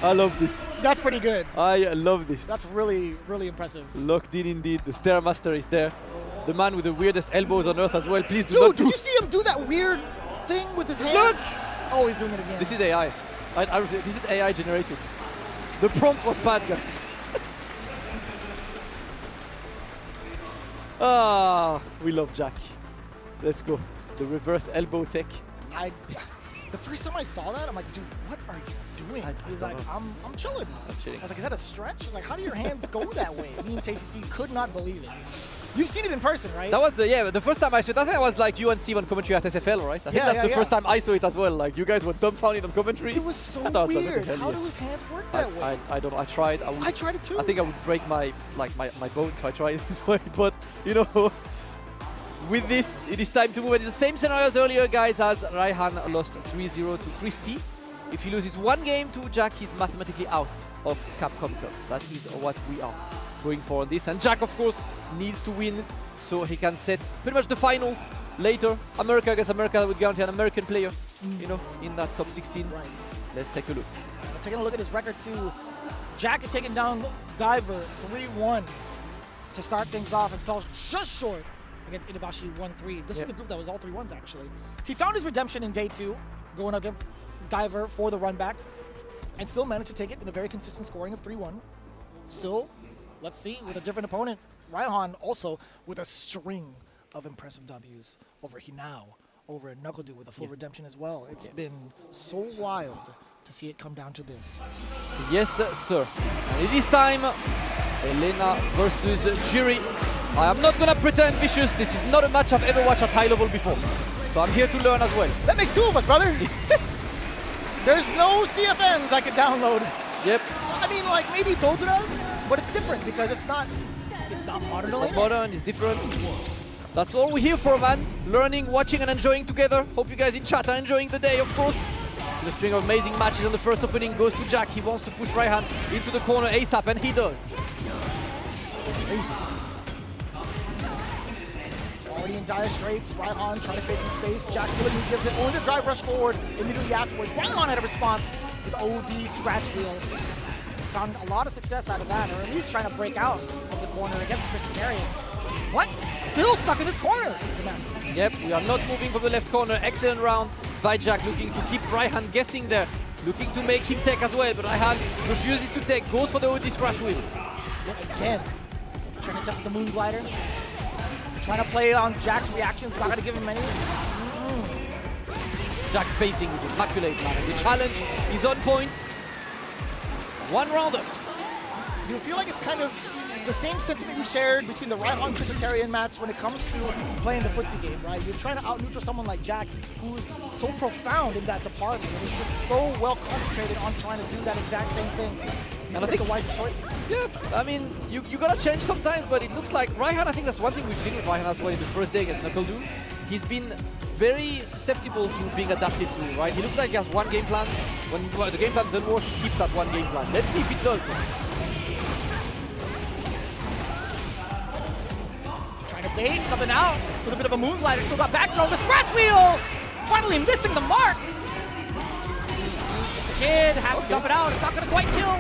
I love this. That's pretty good. I love this. That's really, really impressive. Locked in indeed. The Stairmaster is there. The man with the weirdest elbows on earth as well. Please do not do. Did you see him do that weird thing with his hands? Look! Oh, he's doing it again. This is AI. This is AI generated. The prompt was bad, guys. Ah, we love Jack. Let's go. The reverse elbow tech. The first time I saw that, I'm like, dude, what are you doing? He's like, I'm chilling. I was like, is that a stretch? I was like, how do your hands go that way? Me and TCC could not believe it. You've seen it in person, right? That was yeah. The first time I saw it, I think I was like you and Steve on commentary at SFL, right? I think that's the first time I saw it as well. Like you guys were dumbfounded on commentary. It was so weird. How do his hands work that way? I don't know. I tried. I tried it too. I think I would break my bones if I tried it this way. But you know, with this, it is time to move. It's the same scenario as earlier, guys. As Ryhan lost 3-0 to ChristiT. If he loses one game to Jack, he's mathematically out of Capcom Cup. That is what we are going for on this. And Jack, of course, needs to win so he can set pretty much the finals later. America against America would guarantee an American player, you know, in that top 16. Right. Let's take a look. Taking a look at his record too. Jack had taken down Diver 3-1 to start things off and fell just short against Inabashi 1-3. This was the group that was all 3-1s actually. He found his redemption in day 2, going up against Diver for the run back, and still managed to take it in a very consistent scoring of 3-1. Still, let's see, with a different opponent. Ryhan also with a string of impressive W's over Hinao, over Knuckle with a full redemption as well. It's been so wild to see it come down to this. Yes, sir. And it is time. Elena versus Jiri. I am not gonna pretend vicious. This is not a match I've ever watched at high level before. So I'm here to learn as well. That makes 2 of us, brother. There's no CFNs I could download. Yep. I mean, like maybe Dodoras, but it's different because it's not modern. It's modern, it's different. That's all we're here for, man. Learning, watching, and enjoying together. Hope you guys in chat are enjoying the day, of course. The string of amazing matches on the first opening goes to Jack. He wants to push Ryhan into the corner ASAP, and he does. Already in dire straits, Ryhan trying to create some space. Jack Williams gives it only to drive rush forward immediately afterwards. Ryhan had a response with OD scratch wheel. Found a lot of success out of that, or at least trying to break out of the corner against ChristiT. What? Still stuck in this corner, Damascus. Yep, we are not moving from the left corner. Excellent round by Jack, looking to keep Ryhan guessing there. Looking to make him take as well, but Ryhan refuses to take, goes for the OD scratch wheel. Yet again, trying to test the moon glider. Trying to play on Jack's reactions, not going to give him any. Jack's pacing is immaculate, man. And the challenge is on point. One rounder. You feel like it's kind of the same sentiment we shared between the Ryhan ChristiT match when it comes to playing the footsie game, right? You're trying to out-neutral someone like Jack, who's so profound in that department, and is just so well concentrated on trying to do that exact same thing. And I think the wisest choice. Yeah, I mean, you gotta change sometimes, but it looks like Ryhan, I think that's one thing we've seen with Ryhan as well in the first day against Knuckle. He's been very susceptible to being adapted to, right? He looks like he has one game plan. When the game plan doesn't work, he keeps that one game plan. Let's see if it does. Trying to bait something out with a bit of a moon glider. Still got back throw, the scratch wheel! Finally missing the mark! The kid has to dump it out. It's not gonna quite kill,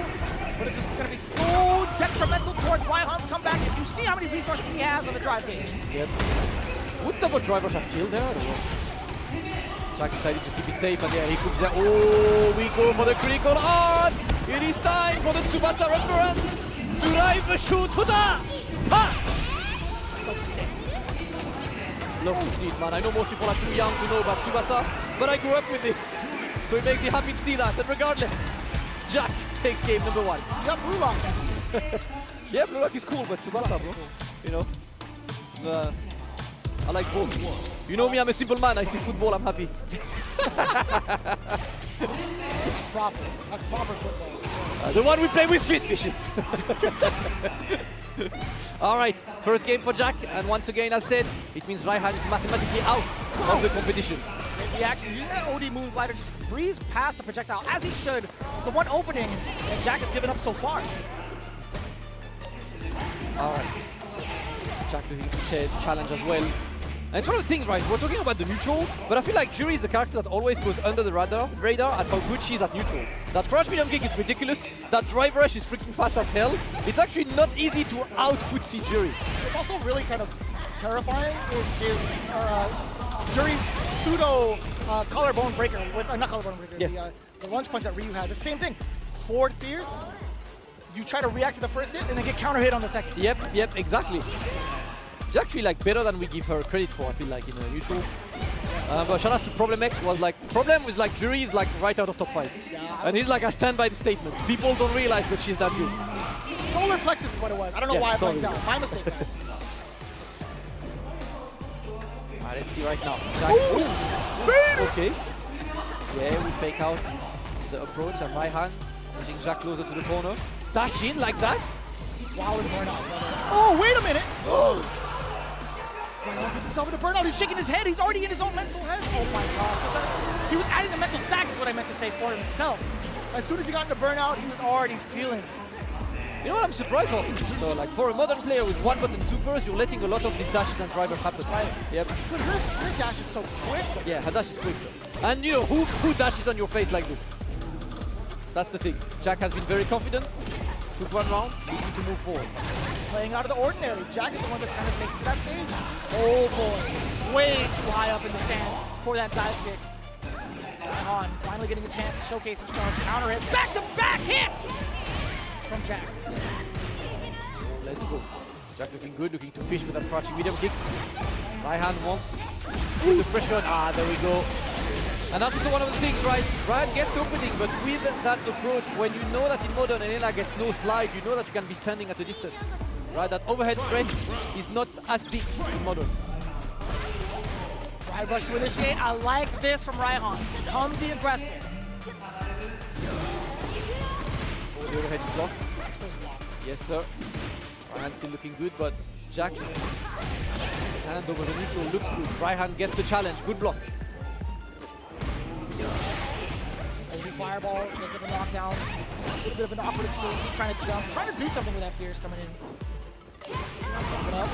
but it's just gonna be so detrimental towards Ryhan's comeback if you see how many resources he has on the drive gauge. Yep. Would double drivers have killed there or what? Jack decided to keep it safe, and yeah, he could say, oh, we go for the critical art! It is time for the Tsubasa reference! Drive shoot to the ha! So sick. Love to see it, man. I know most people are too young to know about Tsubasa, but I grew up with this. So it makes me happy to see that. And regardless, Jack takes game number 1. You got Blue Rock now. Yeah, Blue Rock is cool, but Tsubasa, bro. You know? I like both. You know me, I'm a simple man. I see football, I'm happy. That's proper. That's proper football. The one we play with fit, vicious. All right, first game for Jack, and once again, as said, it means Ryhan is mathematically out of the competition. Great reaction. Using that OD moon glider, just breeze past the projectile, as he should. The one opening that Jack has given up so far. All right. Jack doing the challenge as well. And it's one of the things, right? We're talking about the neutral, but I feel like Jury is the character that always goes under the radar at how good she is at neutral. That crouch medium kick is ridiculous. That drive rush is freaking fast as hell. It's actually not easy to out-footsie Jury. It's also really kind of terrifying is Jury's pseudo collarbone breaker, with not collarbone breaker, yeah. The lunge punch that Ryu has. It's the same thing. Forward fierce, you try to react to the first hit and then get counter hit on the second. Yep, exactly. She's actually like better than we give her credit for, I feel like, in a neutral. But shout out to Problem X was like, Problem was like, Jury is like right out of top 5. Yeah, and he's like, I stand by the statement. People don't realize that she's that good. Solar plexus is what it was. I don't know why I blanked out. My mistake. Alright, let's see right now. Jack. Okay. Yeah, we fake out the approach and Ryhan pushing Jack closer to the corner. Dash in like that. Wow, it's burnout. Oh, wait a minute. Ryhan puts himself in a burnout. He's shaking his head. He's already in his own mental head. Oh my gosh. He was adding the mental stack is what I meant to say for himself. As soon as he got into burnout, he was already feeling it. You know what I'm surprised of? So like for a modern player with one button supers, you're letting a lot of these dashes and drivers happen. Right. Yep. But her dash is so quick. Yeah, her dash is quick. And you know, who dashes on your face like this? That's the thing. Jack has been very confident. Took one round, we need to move forward. Playing out of the ordinary. Jack is the one that's kind of taking to that stage. Oh boy. Way too high up in the stands for that dive kick. Ryhan finally getting a chance to showcase himself. Counter hit. Back-to-back hits from Jack. Let's go. Jack looking good, looking to fish with that crouching medium kick. Ryhan wants to put the pressure on. There we go. And that's also one of the things, right? Ryhan gets the opening, but with that approach, when you know that in modern Elena gets no slide, you know that you can be standing at a distance. Right? That overhead threat is not as big in modern. Drive rush to initiate. I like this from Ryhan. Come the aggressor. Over the overhead blocks. Excellent block. Yes, sir. Ryhan still looking good, but Jack's hand over the neutral looks good. Ryhan gets the challenge. Good block. Fireball, a bit of a knockdown, a little bit of an awkward exchange, just trying to jump, trying to do something with that fierce coming in. Jumping up,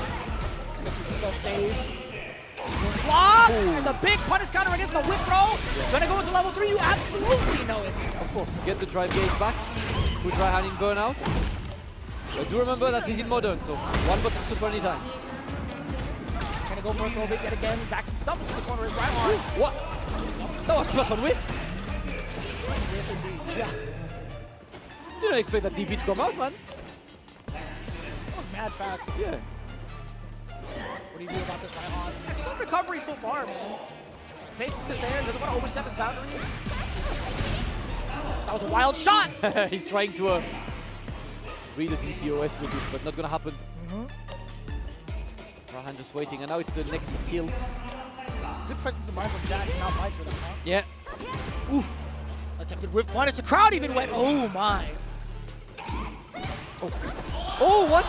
keep himself safe. Block! And the big punish counter against the whip throw. Gonna go into level 3, you absolutely know it. Of course, get the drive gauge back, put Ryhan in burnout. But do remember that he's in modern, so one button super anytime. Trying to go for a throw bit yet again, backs himself into the corner as Ryhan. What? That was plus on whip. Yeah. Didn't expect that DP to come out, man. That was mad fast. Yeah. What do you do about this, Ryhan? Excellent recovery so far, man. Patience is there, doesn't want to overstep his boundaries. That was a wild shot! He's trying to read the DPOS with this, but not gonna happen. Ryhan just waiting, and now it's the next kills. Good presence of mind from Jack, not fight for them, huh? Yeah. Ooh. Attempted whiff punish, the crowd even went, oh my. Oh, what?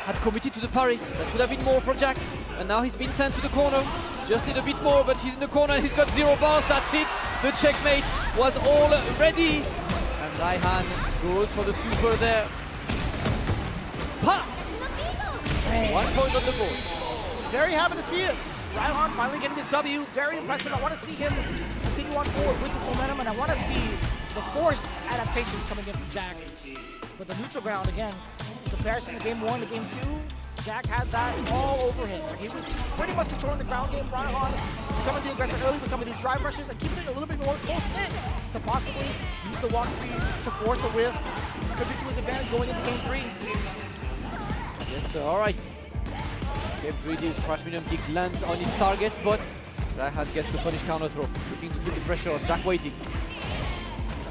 Had committed to the parry. That could have been more for Jack. And now he's been sent to the corner. Just need a bit more, but he's in the corner and he's got 0 bars. That's it. The checkmate was all ready. And Ryhan goes for the super there. Pa! 1 point on the board. Very happy to see it. Ryhan finally getting this W. Very impressive. I want to see him continue on forward with this momentum, and I want to see the force adaptations coming in from Jack. But the neutral ground, again, in comparison to game 1 to game 2, Jack had that all over him. He was pretty much controlling the ground game. Ryhan becoming the aggressor early with some of these drive rushes and keeping it a little bit more close-knit to possibly use the walk speed to force a whiff. Could be to his advantage going into game 3. Yes, sir. All right. Game 3, this crash medium kick lands on its target, but Ryhan gets the punish counter throw. Looking to put the pressure on Jack waiting.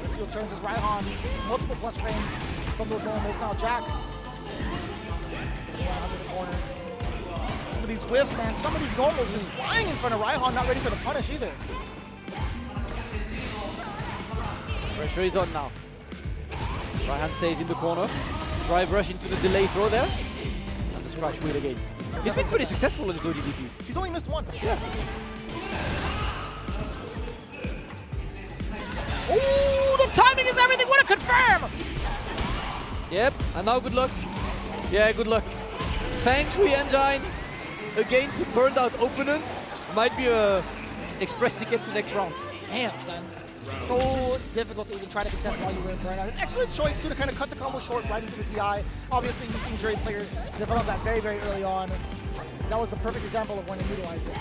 The seal turns as Ryhan, multiple plus frames from those normals. Now Jack. Under the corner. Some of these whiffs, man, some of these normals just flying in front of Ryhan, not ready for the punish either. Pressure is on now. Ryhan stays in the corner. drive rush into the delay throw there. And the scratch wheel again. He's been pretty successful in his ODDTs. He's only missed one. Yeah. Ooh, the timing is everything. What a confirm! Yep, and now good luck. Yeah, good luck. Feng Shui Engine against burned out opponents might be a express ticket to next round. Damn, son. So difficult to even try to contest while you were in burnout. An excellent choice too to kind of cut the combo short right into the DI. Obviously, we've seen Jury players develop that very, very early on. That was the perfect example of when to utilize it.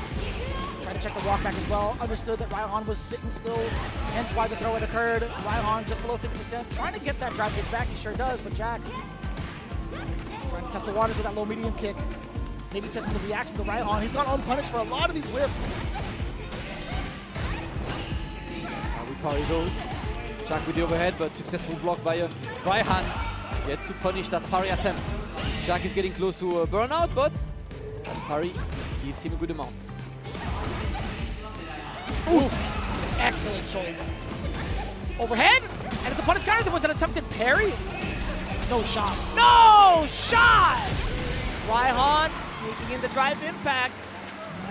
Trying to check the walk back as well. Understood that Ryhan was sitting still, hence why the throw had occurred. Ryhan just below 50%. Trying to get that drive kick back, he sure does, but Jack trying to test the waters with that low medium kick. Maybe testing the reaction to Ryhan. He's gone unpunished for a lot of these whiffs. We parry those. Jack with the overhead, but successful block by Ryhan. Gets to punish that parry attempt. Jack is getting close to a burnout, but that parry gives him a good amount. Oof. Excellent choice. Overhead, and it's a punish counter. There was an attempted parry. No shot. No shot! Ryhan sneaking in the drive impact.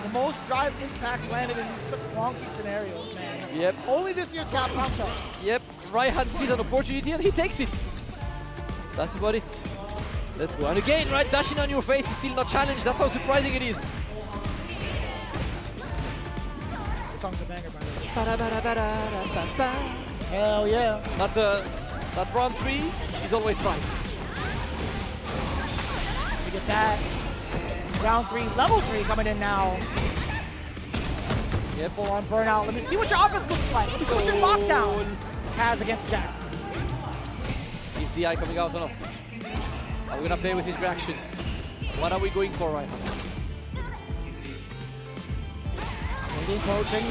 The most drive impacts landed in these such wonky scenarios, man. Yep. Only this year's Capcom Cup. Yep. Ryhan sees an opportunity and he takes it. That's about it. Let's go. And again, right, dashing on your face is still not challenged. That's how surprising it is. This song's a banger, by the way. Hell yeah. That round 3 is always vibes. We get that. Round 3, level 3 coming in now. Yep. Full on burnout. Let me see what your offense looks like. Let me see what your lockdown has against Jack. Is DI coming out or not? Are we gonna play with his reactions? What are we going for right now? Coaching.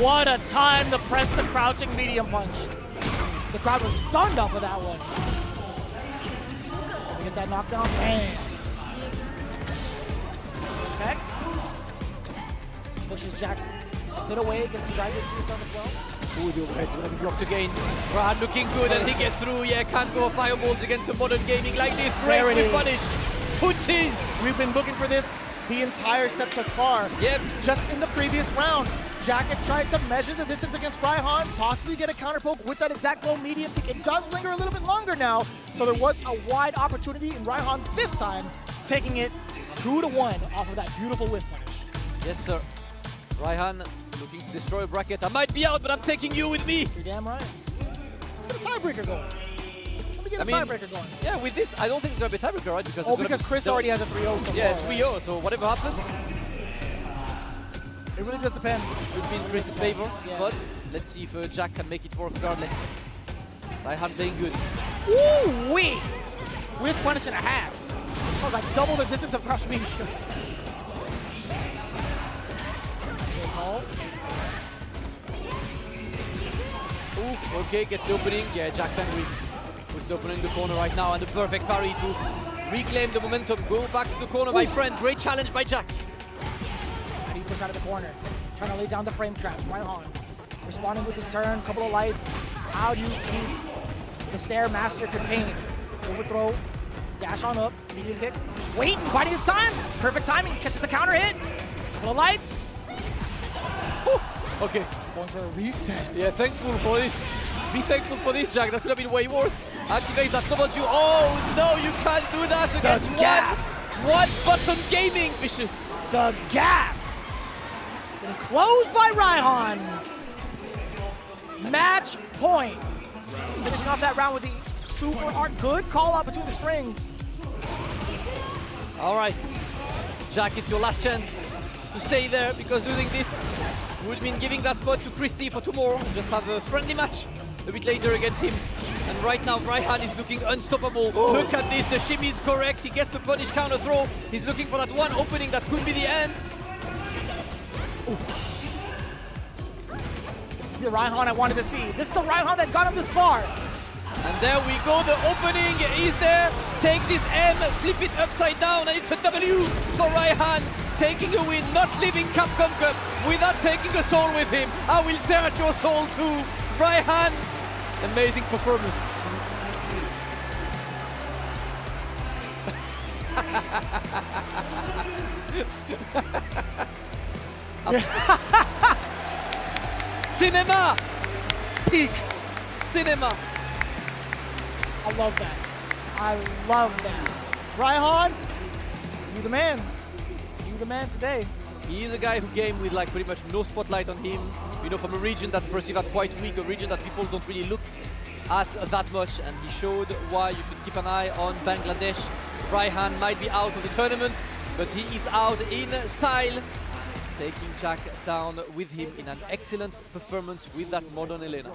What a time to press the crouching medium punch. The crowd was stunned off of that one. Can we get that knockdown? Man. Tech. Pushes Jack a bit away, gets the drive to yourself as well. Ooh, the overhead is gonna be blocked again. Ryhan looking good and he gets through. Yeah, can't go fireballs against a modern gaming like this. Great with punish. Footsies. We've been looking for this the entire set thus far. Yep. Just in the previous round, Jack had tried to measure the distance against Ryhan, possibly get a counter poke with that exact low medium kick. It does linger a little bit longer now, so there was a wide opportunity in Ryhan this time, taking it 2-1 off of that beautiful whiff punish. Yes, sir. Ryhan looking to destroy a bracket. I might be out, but I'm taking you with me. You're damn right. Let's get a tiebreaker going. Let me get a tiebreaker going. Yeah, with this, I don't think there's going to be a tiebreaker, right? Because Chris already has a 3-0 so yeah, far, 3-0, so whatever happens. It really does depend. Should be in Chris' favor, but let's see if Jack can make it work regardless. Ryhan playing good. Ooh-wee! With punish and a half. That was like double the distance of crush medium. Ooh, okay, gets the opening. Yeah, Jack's angry. Puts the opening in the corner right now, and the perfect parry to reclaim the momentum. Go back to the corner, my friend. Great challenge by Jack. How do you push out of the corner? Trying to lay down the frame traps. Ryhan responding with his turn, couple of lights. How do you keep the Stair Master contained? Overthrow, dash on up, medium kick. Waiting, biding his time. Perfect timing, catches the counter hit. Couple of lights. Ooh. Okay. Going for a reset. Yeah, thankful for this. Be thankful for this, Jack. That could have been way worse. Activate that double you. Oh no, you can't do that against one button gaming, Vicious. The gaps. Getting closed by Ryhan. Match point. Finishing off that round with the super art. Good call out between the strings. All right, Jack, it's your last chance to stay there because losing this would mean giving that spot to ChristiT for tomorrow. Just have a friendly match a bit later against him. And right now, Ryhan is looking unstoppable. Oh. Look at this, the shimmy is correct. He gets the punish counter throw. He's looking for that one opening that could be the end. Oof. This is the Ryhan I wanted to see. This is the Ryhan that got him this far. And there we go, the opening is there. Take this M, flip it upside down, and it's a W for Ryhan. Taking a win, not leaving Capcom Cup without taking a soul with him. I will stare at your soul too. Ryhan, amazing performance. Cinema! Peak. Cinema. I love that. I love that. Ryhan, you the man. You the man today. He is a guy who came with like pretty much no spotlight on him. You know, from a region that's perceived as quite weak, a region that people don't really look at that much, and he showed why you should keep an eye on Bangladesh. Ryhan might be out of the tournament, but he is out in style, taking Jack down with him in an excellent performance with that modern Elena.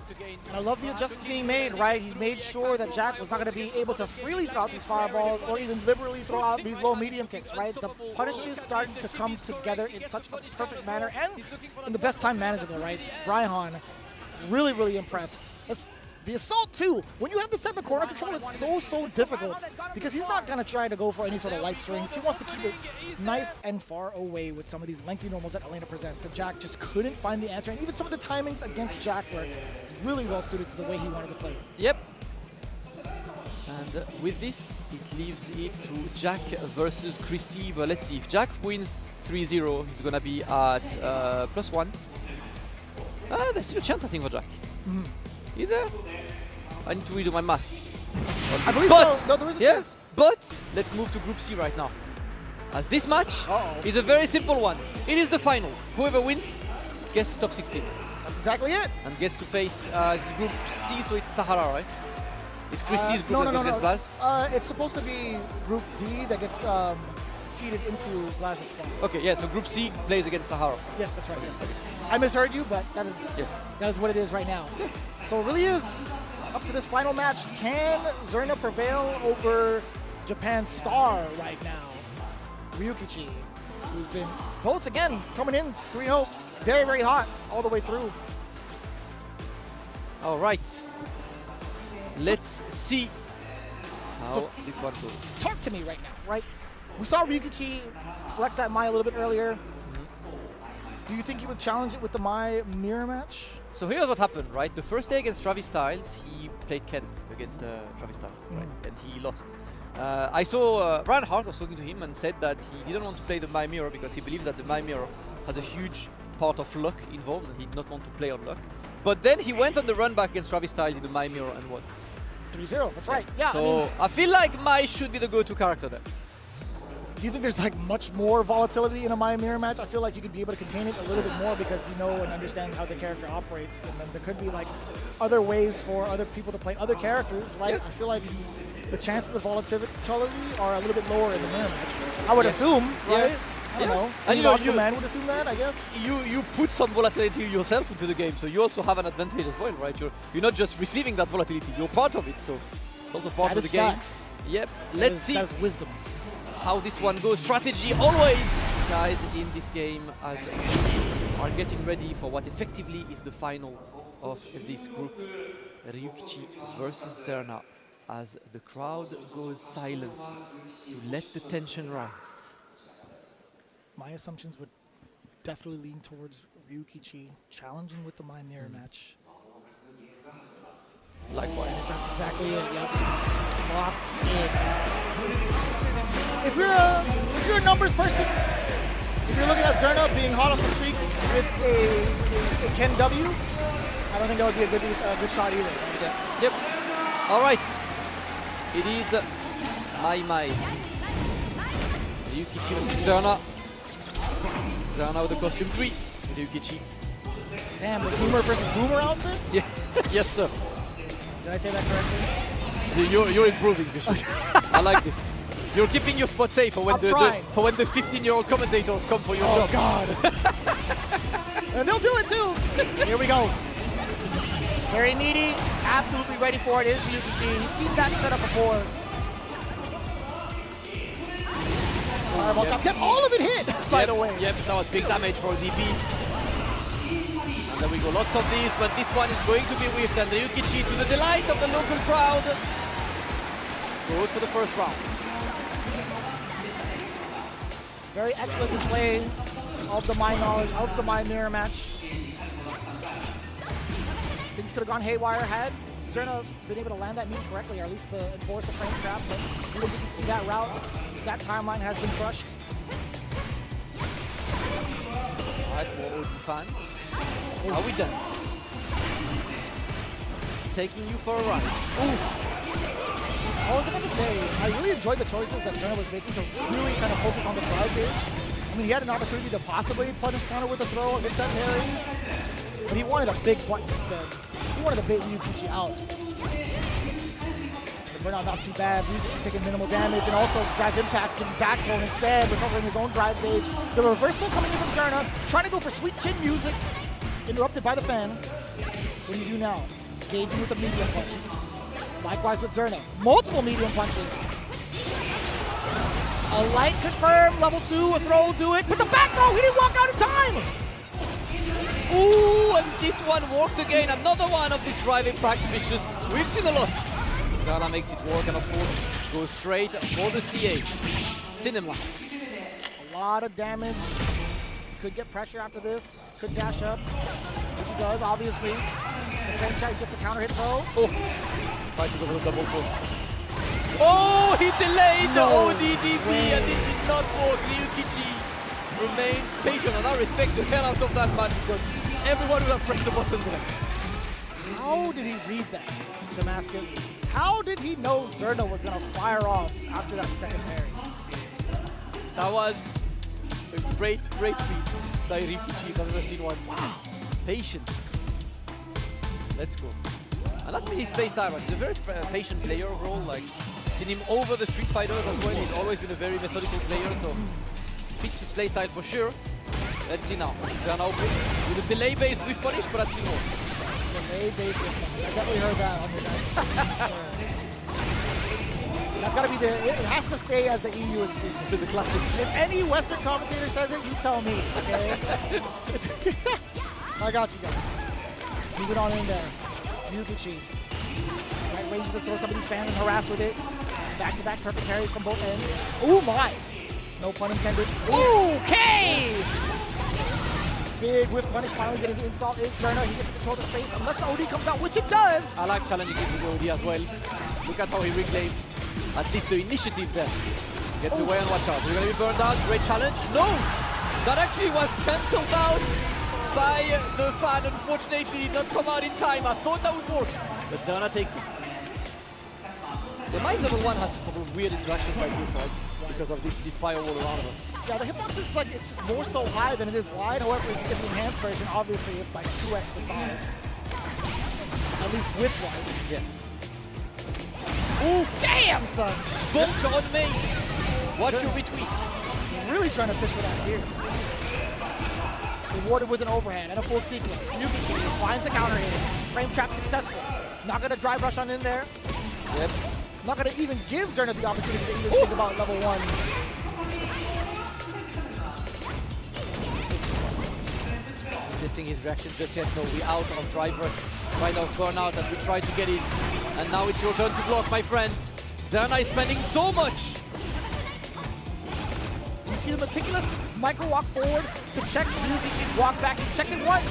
And I love the adjustments being made, right? He's made sure that Jack was not going to be able to freely throw out these fireballs or even liberally throw out these low medium kicks, right? The punishes starting to come together in such a perfect manner and in the best time manageable, right? Ryhan, really, really impressed. The assault too, when you have the 7 corner control, it's so difficult because he's not going to try to go for any sort of light strings. He wants to keep it nice and far away with some of these lengthy normals that Elena presents. And Jack just couldn't find the answer. And even some of the timings against Jack were really well suited to the way he wanted to play. Yep. And with this, it leaves it to Jack versus ChristiT. But let's see, if Jack wins 3-0, he's going to be at +1. There's still a chance, I think, for Jack. Mm-hmm. Either. I need to redo my math. I believe so. No, there is a chance. But let's move to Group C right now. As this match is a very simple one. It is the final. Whoever wins gets to top 16. That's exactly it. And gets to face Group C, so it's Sahara, right? It's ChristiT's group that gets Blaz? It's supposed to be Group D that gets seeded into Blaz's spot. Okay, yeah, so Group C plays against Sahara. Yes, that's right. Yes. I misheard you, but that is what it is right now. So it really is up to this final match. Can Zerna prevail over Japan's star right now, Ryuki, who's been both again coming in 3-0, very, very hot all the way through. All right. Let's see how this one goes. Talk to me right now, right? We saw Ryuki flex that Mai a little bit earlier. Do you think he would challenge it with the Mai mirror match? So here's what happened, right? The first day against Travis Styles, he played Ken against Travis Styles, right? And he lost. I saw Ryan Hart was talking to him and said that he didn't want to play the Mai mirror because he believes that the Mai mirror has a huge part of luck involved and he did not want to play on luck. But then he went on the run back against Travis Styles in the Mai mirror and won. 3-0, that's right. Yeah. So I feel like Mai should be the go-to character there. Do you think there's like much more volatility in a Mai mirror match? I feel like you could be able to contain it a little bit more because you know and understand how the character operates, and then there could be like other ways for other people to play other characters, right? I feel like the chances of volatility are a little bit lower in the mirror match. I would assume, right? I don't know. And you know, the man would assume that, I guess. You put some volatility yourself into the game, so you also have an advantage as well, right? You're not just receiving that volatility; you're part of it, so it's also part of the game. Facts. Yep. Let's see. That is wisdom. How this one goes. Strategy always, guys, in this game as we are getting ready for what effectively is the final of this group. Ryuki versus Zerna as the crowd goes silent to let the tension rise. My assumptions would definitely lean towards Ryuki challenging with the Mai mirror match. Likewise. That's exactly it, yep. Locked in. If you're a numbers person, if you're looking at Zerna being hot off the streaks with a Ken W, I don't think that would be a good shot either. Yeah. Yep. All right. It is Mai. Ryuki versus Zerna. Zerna with the costume 3. Ryuki. Damn, the Boomer versus Boomer outfit? Yeah. Yes, sir. Did I say that correctly? You're improving, Vicious. I like this. You're keeping your spot safe for when the 15-year-old commentators come for your job. Oh God! And they'll do it too. Here we go. Very needy, absolutely ready for it. Is Ryuki. He's seen that setup before. Fireball chop, kept all of it hit. By the way. Yep. That was big damage for DP. And there we go. Lots of these, but this one is going to be whiffed. And Ryuki, to the delight of the local crowd, goes for the first round. Very excellent display of the Mai knowledge, of the Mai mirror match. Things could have gone haywire had Zerna been able to land that move correctly, or at least to enforce a frame trap, but we didn't get to see that route. That timeline has been crushed. Alright, for Odin fans. How we dance? Taking you for a ride. Ooh. I was about to say, I really enjoyed the choices that Zerna was making to really kind of focus on the drive gauge. I mean, he had an opportunity to possibly punish counter with a throw against that parry, but he wanted a big button instead. He wanted to bait Ryuki out. The burnout not too bad. Ryuki taking minimal damage, and also drive impact getting backbone instead, recovering his own drive gauge. The reversal coming in from Zerna, trying to go for sweet chin music, interrupted by the fan. What do you do now? Gauging with the medium punch. Likewise with Zerna, multiple medium punches. A light confirm, level 2, a throw, do it. With the back throw, he didn't walk out in time! Ooh, and this one works again. Another one of these drive impact vicious. We've seen a lot. Zerna makes it work, and of course, goes straight for the CA. Cinema. A lot of damage. Could get pressure after this. Could dash up, which he does, obviously. The frame shot gets the counter hit throw. Oh. Tries to go for the double pull. Oh, he delayed the ODDP and it did not work. Ryuki remains patient, and I respect the hell out of that man because everyone would have pressed the button there. How did he read that, Damascus? How did he know Zerna was going to fire off after that second parry? That was a great read by Ryuki. I've never seen one. Wow, patience. Let's go. And that's been his play style, right? He's a very patient player overall. Like, seen him over the Street Fighters as well. He's always been a very methodical player, so fits his play style for sure. Let's see now. Zerna open with a delay based with punish, but that's more. Delay based with punish. I definitely heard that on the night. That's gotta be the. It has to stay as the EU exclusive. To the classic. If any Western commentator says it, you tell me, okay? I got you guys. Moving on in there. Ryuki. Right range to throw somebody's fan and harass with it. Back-to-back perfect parries from both ends. Oh my! No pun intended. Okay! Big whip punish finally getting the install is Zerna. He gets to control the space unless the OD comes out, which it does! I like challenging with the OD as well. Look at how he reclaims at least the initiative there. Gets away and watch out. We're gonna be burned out. Great challenge. No! That actually was cancelled out by the fan. Unfortunately, did not come out in time. I thought that would work, but Zerna takes it. The Mind Level 1 has a couple of weird interactions like this, right? Because of this firewall around him. Yeah, the hitbox is like, it's just more so high than it is wide. However, if you get the enhanced version, obviously it's like 2x the size. At least width-wise. Yeah. Ooh, damn, son! Bonk on me! Watch your retweets. Really trying to fish for that Pierce. Rewarded with an overhand and a full sequence. Ryuki finds the counter hit. Frame trap successful. Not gonna drive rush on in there. Yep. Not gonna even give Zerna the opportunity to even think about level 1. Testing his reaction just yet, no, we out of drive rush. Right now, burnout as we try to get in. And now it's your turn to block, my friends. Zerna is spending so much. You see the meticulous micro walk forward to check Ryuki, walk back, and check it once.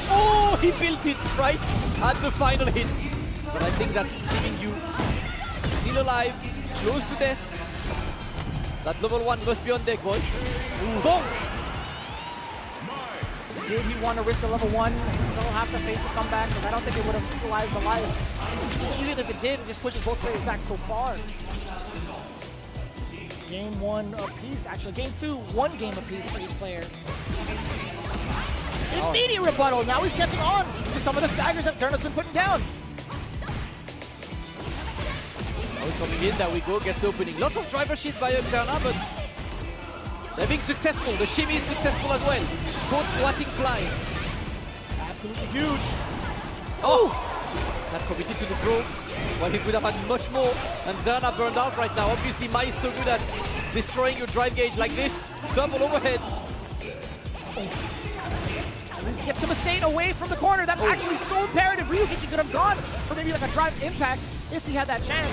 Oh, he built it right at the final hit. But I think that's leaving you still alive, close to death. That level 1 must be on deck, boys. Bonk! Did he want to risk a level 1 and still have to face a comeback? Because I don't think it would have equalized the life. Even if it did, it just pushes both players back so far. Game 1 apiece, actually game 2, 1 game apiece for each player. Immediate rebuttal, now he's catching on to some of the staggers that Zerna's been putting down. Coming in, there we go, gets the opening. Lots of driver sheets by Zerna, but they're being successful. The shimmy is successful as well. Caught swatting flies. Absolutely huge. Oh! Not committed to the throw. Well, he could have had much more. And Zerna burned out right now. Obviously, Mai is so good at destroying your drive gauge like this. Double overhead. At least gets him a state away from the corner. That's actually so imperative. Ryuki could have gone for maybe like a drive impact if he had that chance.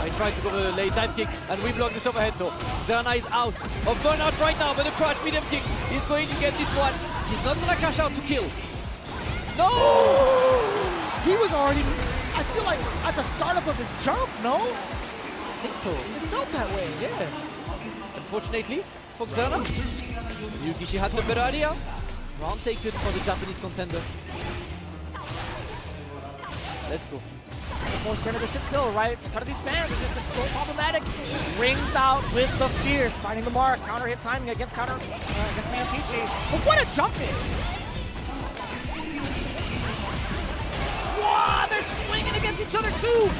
He tried to go for the late dive kick, and we block this overhead, so Zerna is out of burnout right now, but the crouch medium kick is going to get this one. He's not going to cash out to kill. No! He was already I feel like at the startup of his jump, no? I think so. It felt that way. Yeah. Unfortunately for Zerna, Ryuki, she had the better idea. Round taken for the Japanese contender. Let's go. Force Zerna to sit still, right? In front of these fans, it's just been so problematic. Rings out with the fierce, finding the mark. Counter hit timing against against Ryuki. But what a jump in! Wow, they're swinging against each other too!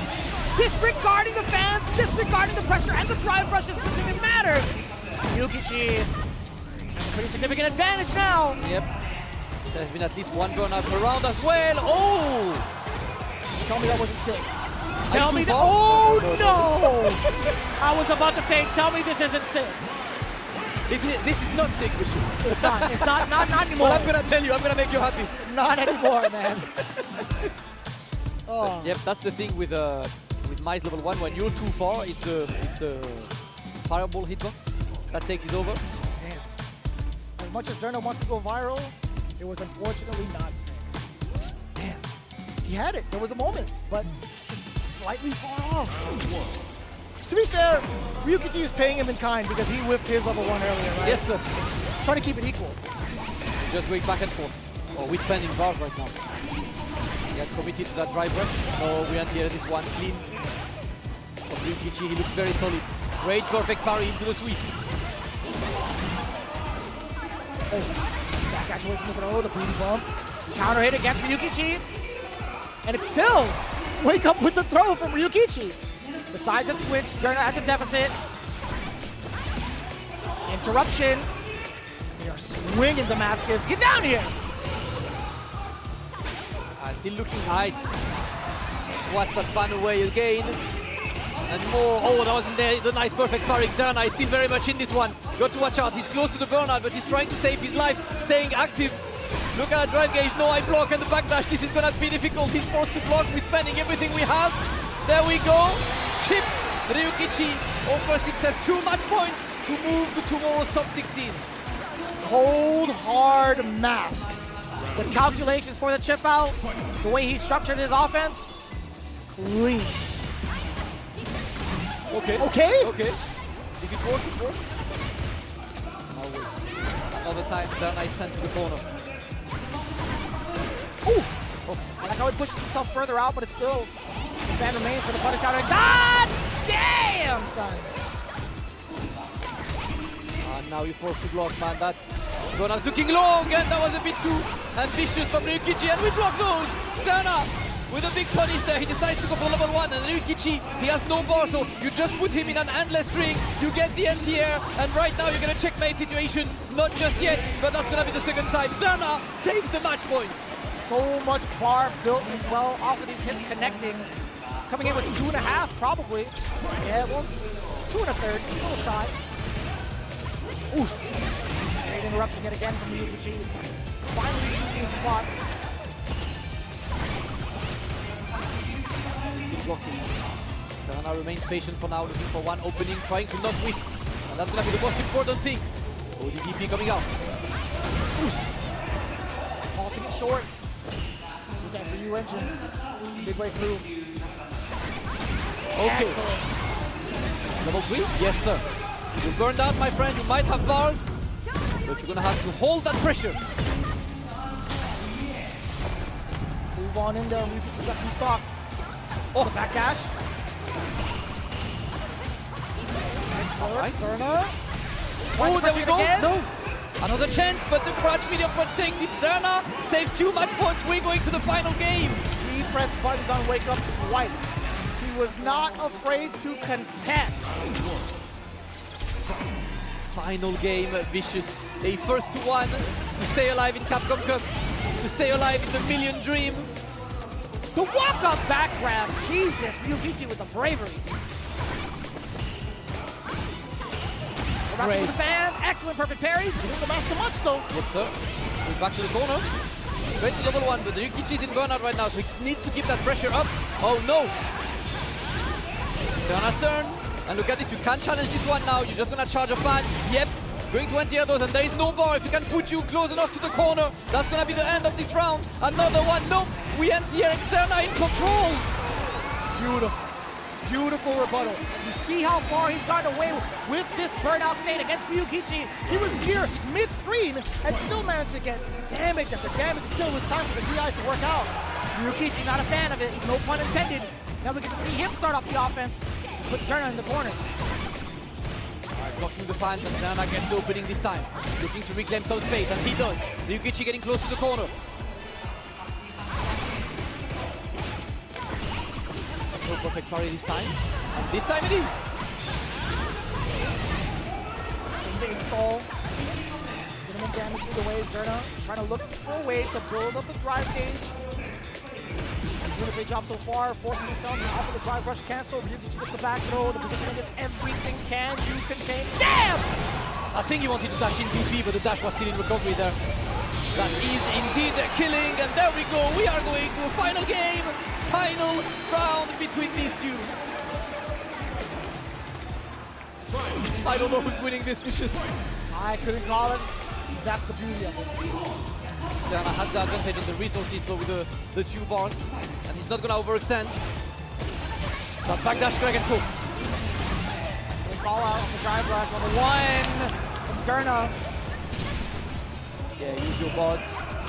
Disregarding the fans, disregarding the pressure, and the drive brushes doesn't even matter. Ryuki has a pretty significant advantage now. Yep. There's been at least one burnout per round as well. Oh! Tell me that wasn't sick. Tell me that. Oh no! I was about to say, tell me this isn't sick. This is not sick, Bishop. It's not. It's not anymore. Well, I'm gonna tell you. I'm gonna make you happy. Not anymore, man. Oh. Yep, that's the thing with Mice level 1. When you're too far, it's the fireball hitbox that takes it over. Damn. As much as Zerna wants to go viral, it was unfortunately not sick. Damn. He had it. There was a moment, but just slightly far off. To be fair, Ryuki is paying him in kind because he whiffed his level 1 earlier, right? Yes, sir. Trying to keep it equal. Just going back and forth. Oh, we're spending bars right now. He had committed to that drive rush. So we anti-air this one clean. Of Ryuki, he looks very solid. Great perfect parry into the sweep. Oh, back catch away from the throw, the booty bump. Counter hit against Ryuki. And it's still wake up with the throw from Ryuki. The sides have switched. Zerna at the deficit. Interruption. They are swinging Damascus. Get down here! Still looking nice. Swats that fan away again. And more. Oh, that wasn't there. The nice perfect parry. Zerna is still very much in this one. Got to watch out. He's close to the burnout, but he's trying to save his life, staying active. Look at the drive gauge, no eye block, and the backdash. This is gonna be difficult. He's forced to block. We're spending everything we have. There we go. Chipped. Ryuki offers himself too much points to move to tomorrow's top 16. Cold, hard mask. The calculations for the chip out, the way he structured his offense, clean. Okay. Okay? Okay. If it works, it works. Now wait. Another time, Zerna is sent to the corner. Ooh! Oh, I like how he pushes himself further out, but it's still, the fan remains for the punish counter. God damn, son! And now you're forced to block, man. That Zerna's looking long, and that was a bit too ambitious from Ryuki, and we block those! Zerna with a big punish there. He decides to go for level 1, and Ryuki, he has no bar, so you just put him in an endless string. You get the anti-air, and right now you're gonna checkmate situation. Not just yet, but that's gonna be the second time. Zerna saves the match point. So much bar built as well off of these hits connecting. Coming in with 2.5 probably. Yeah, well, 2 1/3, a little shy. Ooh. Great interruption yet again from Ryuki. Finally choosing spots. Still blocking. Zerna remains patient for now, looking for one opening, trying to not whiff. And that's gonna be the most important thing. ODDP coming out. Halting it short. Look at Ryu engine. Big breakthrough. Okay. Excellent. Level 3? Yes, sir. You burned out, my friend. You might have bars, but you're gonna have to hold that pressure. Move on in there. Ryuki's got 2 stocks. Oh, the back dash. Nice work, Zerna. Oh, there we go. No. Another chance, but the crouch medium punch takes it. Zerna saves too much points. We're going to the final game. He pressed buttons on wake up twice. He was not afraid to contest. Final game, Vicious. A first to one to stay alive in Capcom Cup, to stay alive in the million dream. The walk-up back grab. Jesus, Ryuki with the bravery. Great. For the fans, excellent perfect parry. Didn't the master much though. Yes, sir. Going back to the corner. Straight to level 1, but Ryuki's in burnout right now, so he needs to keep that pressure up. Oh no! Zerna's turn. And look at this, you can't challenge this one now. You're just gonna charge a fan. Yep. Going to anti-air those, and there is no bar. If he can put you close enough to the corner, that's gonna be the end of this round. Another one. Nope. We anti-air Zerna in control. Beautiful. Beautiful rebuttal. You see how far he's gotten away with this burnout state against Ryuki. He was near mid-screen and still managed to get damage after damage until it was time for the DIs to work out. Ryuki not a fan of it, no pun intended. Now we get to see him start off the offense with Zerna in the corner. Alright, blocking the fans and Zerna gets the opening this time. Looking to reclaim some space, and he does. Ryuki getting close to the corner. No perfect parry this time, and this time it is. Big stall. Minimum damage either way. Zerna trying to look for a way to build up the drive gauge. Doing a great job so far, forcing himself off of the drive rush cancel. Ryuki gets the back throw. The position against everything can you contain. Damn! I think he wanted to dash in BP, but the dash was still in recovery there. That is indeed killing, and there we go. We are going to a final game. Final round between these two. I don't know who's winning this, Vicious. I couldn't call it. That's the beauty of it. Zerna has the advantage in the resources, but with the 2 bars, and he's not gonna overextend. But backdash Greg and cooked. So we call out on the drive rush on the 1 from Zerna. Yeah, use your bars.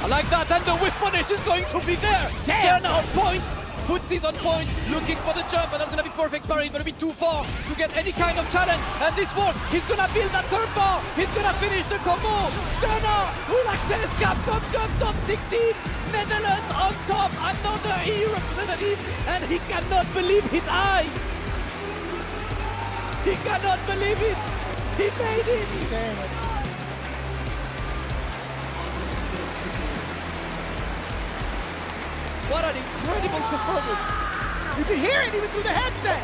I like that, and the whiff punish is going to be there. Damn! Zerna on point. Footsie's on point, looking for the jump, and that's gonna be perfect parry. It's gonna be too far to get any kind of challenge. And this one, he's gonna build that third bar. He's gonna finish the combo. Zerna will access Capcom Cup top 16. Netherlands on top, another EU representative, and he cannot believe his eyes. He cannot believe it. He made it. Insane. What an incredible performance! You can hear it even through the headset!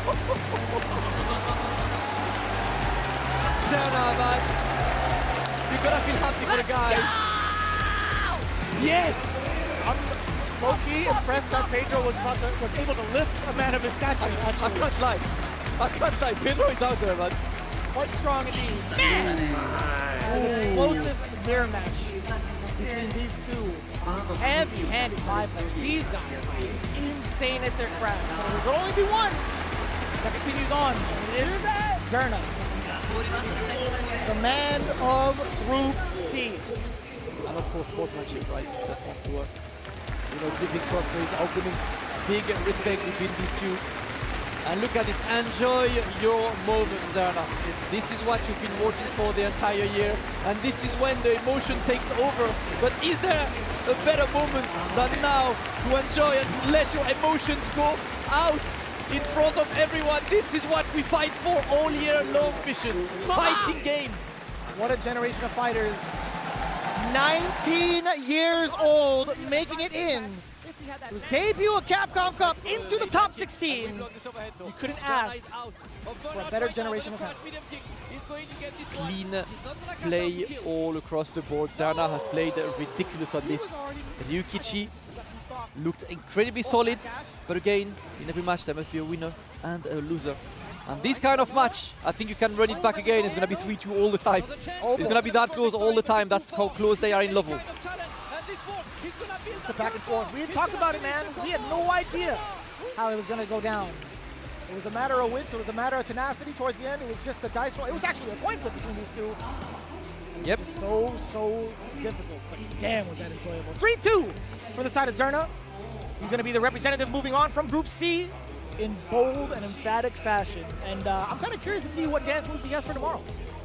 Zerna, man. You gotta feel happy for the guy. Yes! I'm low-key impressed that Pedro was able to lift a man of his stature, actually. I can't lie. I can't lie. Pedro is out there, man. Quite strong indeed. Man! An explosive mirror match between these two. Heavy-handed five players. These guys are insane at their craft. But there will only be one that continues on. It is Zerna, the man of Group C. And of course, sportsmanship, right? Just wants to give his props for his openings. Big respect between these two. And look at this, enjoy your moment, Zerna. This is what you've been working for the entire year, and this is when the emotion takes over. But is there a better moment than now to enjoy and let your emotions go out in front of everyone? This is what we fight for all year long, Vicious. Fighting games. What a generation of fighters. 19 years old, making it in. His debut at Capcom Cup into the top 16. You couldn't ask for a better generation of talent. Clean play all across the board. Zerna has played ridiculous on this. Ryuki looked incredibly solid, but again, in every match there must be a winner and a loser. And this kind of match, I think you can run it back again. It's going to be 3-2 all the time. It's going to be that close all the time. That's how close they are in level. It's the back and forth. We had talked about it, man. We had no idea how it was going to go down. It was a matter of wits. It was a matter of tenacity towards the end. It was just the dice roll. It was actually a coin flip between these two. Yep. Just so difficult. But damn, was that enjoyable. 3-2 for the side of Zerna. He's going to be the representative moving on from Group C in bold and emphatic fashion. And I'm kind of curious to see what dance moves he has for tomorrow.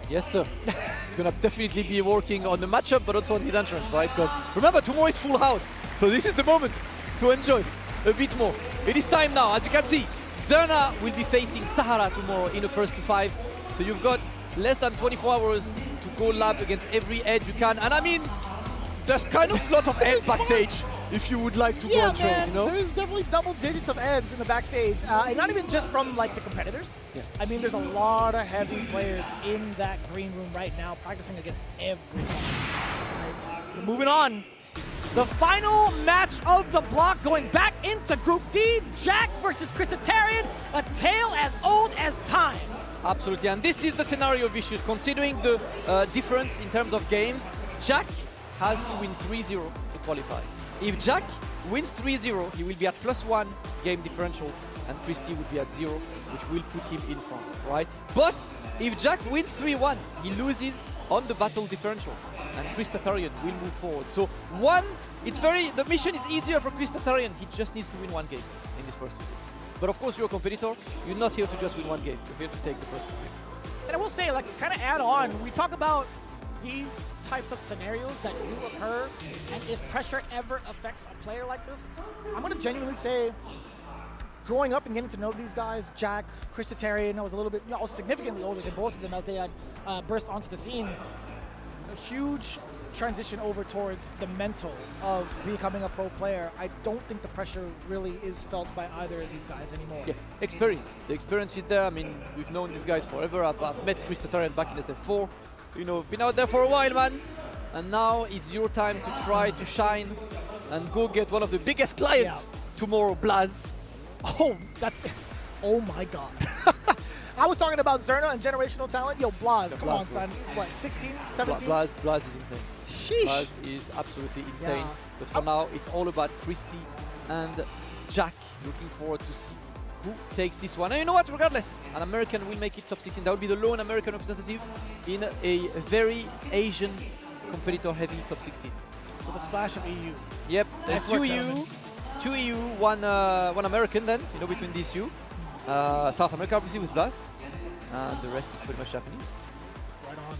Yes, sir. He's going to definitely be working on the matchup, but also on his entrance, right? Because remember, tomorrow is full house. So this is the moment to enjoy a bit more. It is time now, as you can see. Zerna will be facing Sahara tomorrow in the first to 5. So you've got less than 24 hours to go lab against every edge you can. And I mean, there's kind of a lot of edge backstage if you would like to go and train, you know? There's definitely double digits of eds in the backstage. And not even just from like the competitors. Yeah. I mean, there's a lot of heavy players in that green room right now practicing against everyone. Right. Moving on. The final match of the block going back into Group D. Jack versus ChristiT, a tale as old as time. Absolutely, and this is the scenario, Vicious. Considering the difference in terms of games, Jack has to win 3-0 to qualify. If Jack wins 3-0, he will be at +1 game differential and ChristiT would be at 0, which will put him in front, right? But if Jack wins 3-1, he loses on the battle differential, and ChristiT will move forward. So the mission is easier for ChristiT. He just needs to win one game in this first game. But of course, you're a competitor. You're not here to just win one game. You're here to take the first game. And I will say, like, to kind of add on, we talk about these types of scenarios that do occur, and if pressure ever affects a player like this, I'm going to genuinely say, growing up and getting to know these guys, Jack, ChristiT, I was a little bit, I was significantly older than both of them as they had burst onto the scene. A huge transition over towards the mental of becoming a pro player. I don't think the pressure really is felt by either of these guys anymore. Yeah, experience. The experience is there. I mean, we've known these guys forever. I've met ChristiT back in SF4. You know, been out there for a while, man. And now is your time to try to shine and go get one of the biggest clients tomorrow, Blaz. Oh my God. I was talking about Zerna and generational talent. Yo, Blaz, come on, son. He's what, 16, 17? Blaz is insane. Sheesh. Blaz is absolutely insane. But for now, it's all about ChristiT and Jack. Looking forward to see who takes this one. And you know what? Regardless, an American will make it top 16. That would be the lone American representative in a very Asian competitor-heavy top 16. With a splash of EU. Yep, there's two EU, one American then, you know, between these two. South America obviously with Blaz, and the rest is pretty much Japanese. Right on.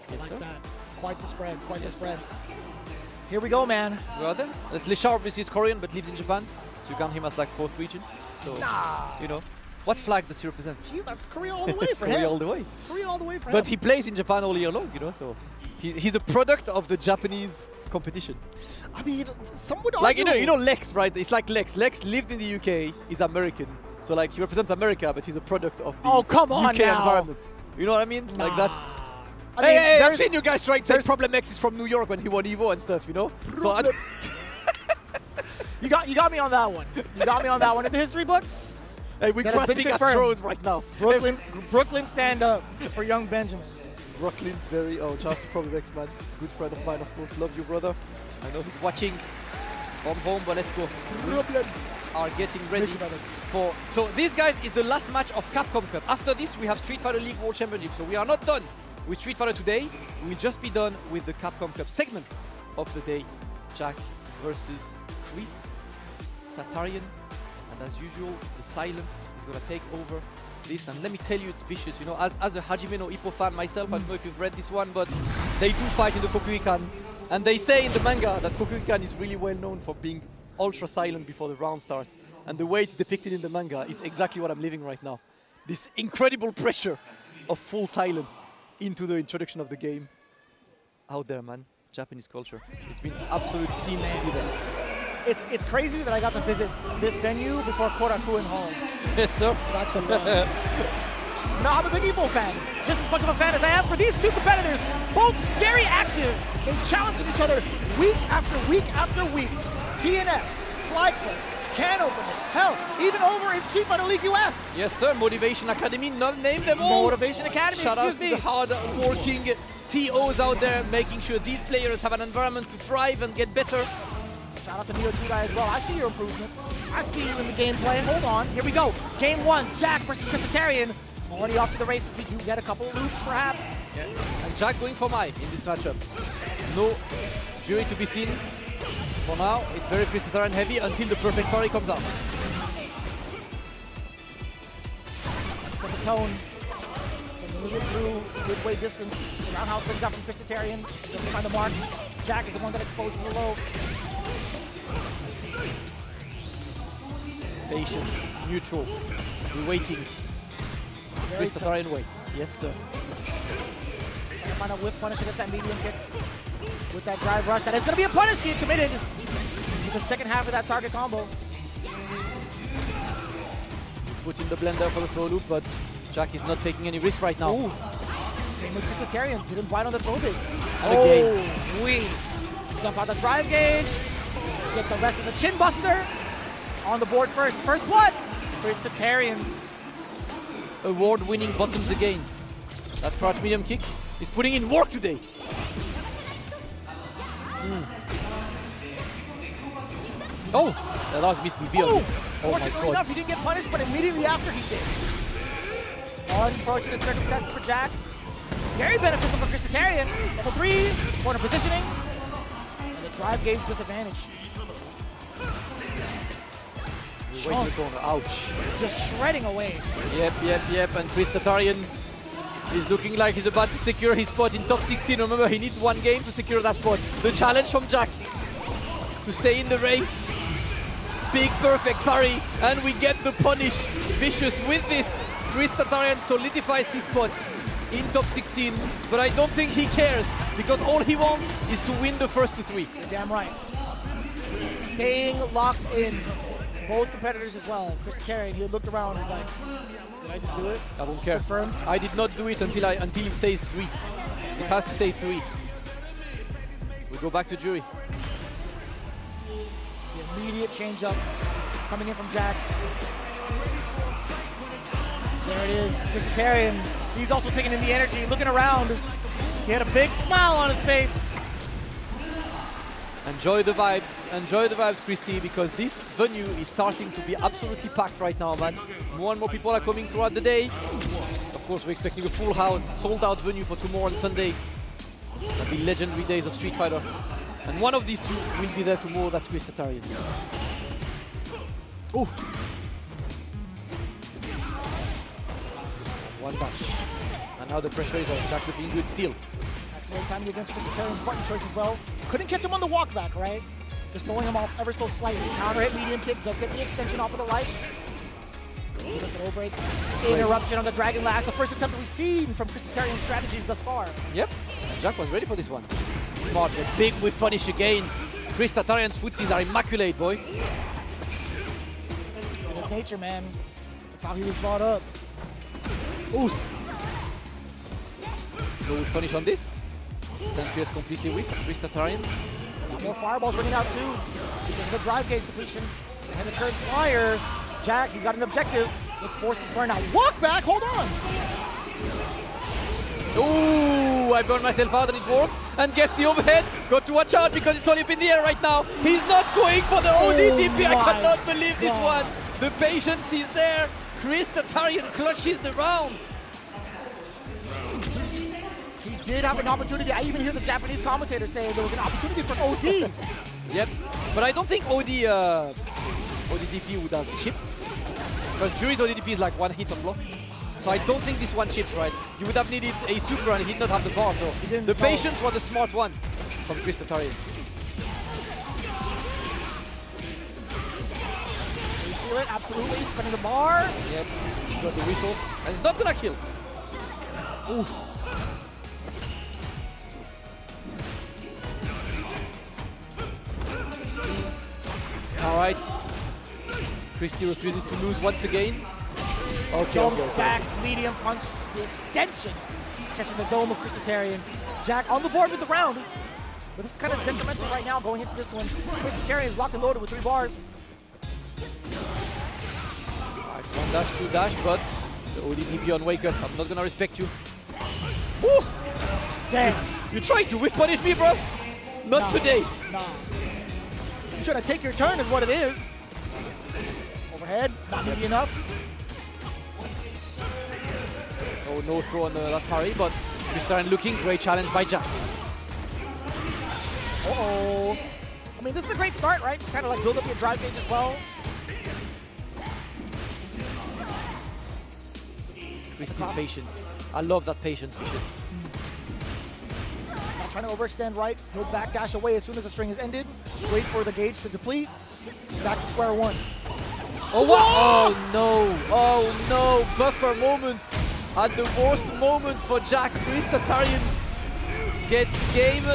Yes, like sir. that. Quite the spread, quite the spread. Here we go, man. We are there. There's Lishar, obviously is Korean but lives in Japan, so you count him as like both regions. So, you know, what flag does he represent? Jeez, that's Korea all the way for him. Korea all the way. Korea all the way for him. But he plays in Japan all year long, you know, so he's a product of the Japanese competition. I mean, some would argue... Like, you know Lex, right? It's like Lex. Lex lived in the UK, he's American. So like he represents America, but he's a product of the UK environment. You know what I mean? Nah. Like that. I mean, Hey, I've seen you guys trying to take Problem X is from New York when he won Evo and stuff, you know? So you got me on that one. You got me on that one. In the history books, hey, we're grasping at straws right now. Brooklyn stand up for young Benjamin. Brooklyn's very, Charles Problem X, man. Good friend of mine, of course. Love you, brother. I know he's watching from home, but let's go. Brooklyn are getting ready for... So these guys is the last match of Capcom Cup. After this, we have Street Fighter League World Championship. So we are not done with Street Fighter today. We'll just be done with the Capcom Cup segment of the day. Jack versus Chris Tatarian. And as usual, the silence is going to take over this. And let me tell you, it's vicious. You know, as a Hajime no Ippo fan myself, I don't know if you've read this one, but they do fight in the Kokuikan. And they say in the manga that Kokuikan is really well known for being ultra silent before the round starts. And the way it's depicted in the manga is exactly what I'm living right now. This incredible pressure of full silence into the introduction of the game. Out there, man. Japanese culture. It's been absolute scenes to be there. It's crazy that I got to visit this venue before Korakuen home. Yes, sir. No, I'm a big Evo fan. Just as much of a fan as I am for these two competitors. Both very active. They challenging each other week after week after week. TNS, Flyquest, Can Opener, hell, even over in Street Fighter League US. Yes, sir. Motivation Academy, name them all. Motivation Academy, Shout out to the hard-working TOs out there, making sure these players have an environment to thrive and get better. Shout out to Neo Judai as well. I see your improvements. I see you in the gameplay. Hold on. Here we go. Game 1, Jack versus ChristiT. Already off to the races. We do get a couple of loops, perhaps. Yeah. And Jack going for Mai in this matchup. No jury to be seen. For now, it's very ChristiT heavy until the perfect parry comes out. Set the tone. Moving through midway distance. The roundhouse brings out from ChristiT. Doesn't find the mark. Jack is the one that exposes the low. Patience, neutral. We're waiting. ChristiT waits. Yes, sir. Trying to find a whiff punish against that medium kick. With that drive rush, that is going to be a punish. He committed to the second half of that target combo. Put in the blender for the throw loop, but Jack is not taking any risk right now. Ooh. Same with ChristiT. Didn't bite on the throw big. Oh, we jump out the drive gauge. Get the rest of the chin buster on the board first. First blood. ChristiT. Award-winning bottoms again. That crouch medium kick is putting in work today. Oh, that was Misty B on this. Oh my Fortunately god. enough, he didn't get punished, but immediately after he did. Unfortunate circumstances for Jack. Very beneficial for ChristiT. Level 3, corner positioning. And the drive gauge disadvantage. Way to the corner. Ouch. Just shredding away. Yep. And ChristiT is looking like he's about to secure his spot in top 16. Remember, he needs one game to secure that spot. The challenge from Jack to stay in the race. Big perfect parry, and we get the punish. Vicious with this. ChristiT solidifies his spot in top 16, but I don't think he cares, because all he wants is to win the first 3. You're damn right. Staying locked in. Both competitors as well. ChristiT, he looked around and he's like, did I just do it? I don't care. Confirmed. I did not do it until it says 3. It has to say 3. We go back to jury. The immediate change up coming in from Jack. There it is, ChristiT. He's also taking in the energy, looking around. He had a big smile on his face. Enjoy the vibes, ChristiT, because this venue is starting to be absolutely packed right now, man. More and more people are coming throughout the day. Of course, we're expecting a full house, sold out venue for tomorrow and Sunday. That'll be legendary days of Street Fighter. And one of these two will be there tomorrow, that's ChristiT. Ooh. One batch. And now the pressure is on. Jack looking good still. Excellent timing against ChristiT's button choice as well. Couldn't catch him on the walk back, right? Just throwing him off ever so slightly. Counter hit, medium kick, does get the extension off of the light. Low break. Interruption on the Dragon Lash. The first attempt that we've seen from ChristiT's strategies thus far. Yep. Jack was ready for this one. Smart, but big with punish again. ChristiT's footsies are immaculate, boy. It's in his nature, man. That's how he was brought up. Oos. Go with punish on this. Stand Pierce completely whiffs. ChristiT. More fireballs running out too because of the drive gauge depletion. And the current flyer. Jack, he's got an objective. Let's force his burnout. Walk back, hold on. Ooh, I burned myself out and it works. And guess the overhead. Got to watch out because it's all up in the air right now. He's not going for the ODDP. I cannot believe this one. The patience is there. ChristiT clutches the rounds. He did have an opportunity. I even hear the Japanese commentator say there was an opportunity for OD. Yep, but I don't think ODDP would have chips. Because Jury's ODDP is like one hit on block. So I don't think this one chips, right? You would have needed a super and he did not have the bar, so the patience was a smart one from ChristiT. You see it? Absolutely. Spinning the bar. Yep, got the whistle. And it's not gonna kill. Oof. Alright. ChristiT refuses to lose once again. Jump back, medium punch, the extension. Catching the dome of ChristiT. Jack on the board with the round. But this is kind of detrimental right now going into this one. ChristiT is locked and loaded with 3 bars. Alright, 1 dash, 2 dash, but the ODDP on wake up. I'm not gonna respect you. Woo! Damn. You trying to whiff punish me, bro? Not today. Nah. You're trying to take your turn is what it is. Overhead, not maybe enough. Oh, no throw on that parry, but ChristiT looking great challenge by Jack. Uh-oh. I mean, this is a great start, right? To kind of like build up your drive gauge as well. ChristiT's patience. I love that patience with this. Not trying to overextend right. He'll backdash away as soon as the string is ended. Wait for the gauge to deplete. Back to square one. Oh, wow! Oh, no. Oh, no. Buffer moment. At the worst moment for Jack. ChristiT gets game 2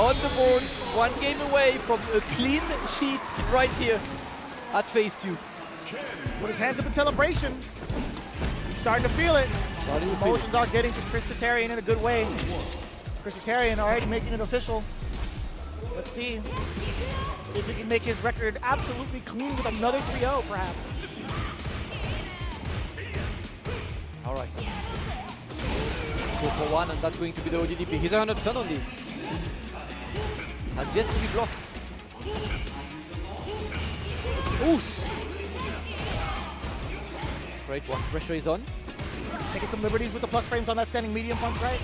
on the board. 1 game away from a clean sheet right here at phase 2. With his hands up in celebration. He's starting to feel it. Emotions are getting to ChristiT in a good way. ChristiT already making it official. Let's see if he can make his record absolutely clean with another 3-0, perhaps. All right. Go for 1, and that's going to be the ODDP. He's 100% on this. Has yet to be blocked. Oos. Great one. Pressure is on. Taking some liberties with the plus frames on that standing medium punch, right?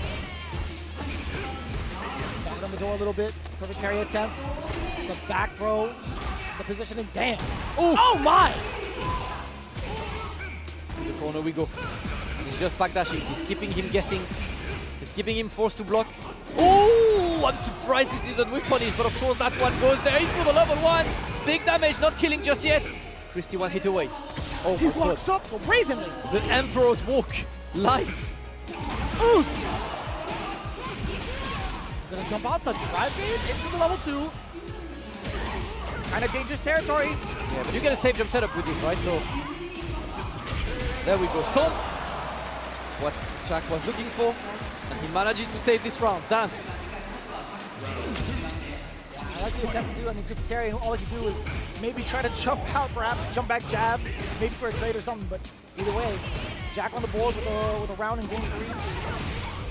Back on the door a little bit. Perfect carry attempt. The back throw. The positioning. Damn. Ooh. Oh my! To the corner we go. He's just backdashing. He's keeping him guessing. He's keeping him forced to block. Oh! I'm surprised he didn't whip punish, but of course that one goes there. He's for the level 1. Big damage, not killing just yet. ChristiT one hit away. Oh, he walks up so brazenly. The Emperor's walk live. Oos! Gonna jump out the drive gauge into the level 2. Kind of dangerous territory. Yeah, but you get a safe jump setup with this, right? So there we go. Stomp. What Jack was looking for, and he manages to save this round. Damn. I like the attempt too. I mean, ChristiT, all he can do is maybe try to jump out, perhaps jump back jab, maybe for a trade or something. But either way, Jack on the board with a round in game 3.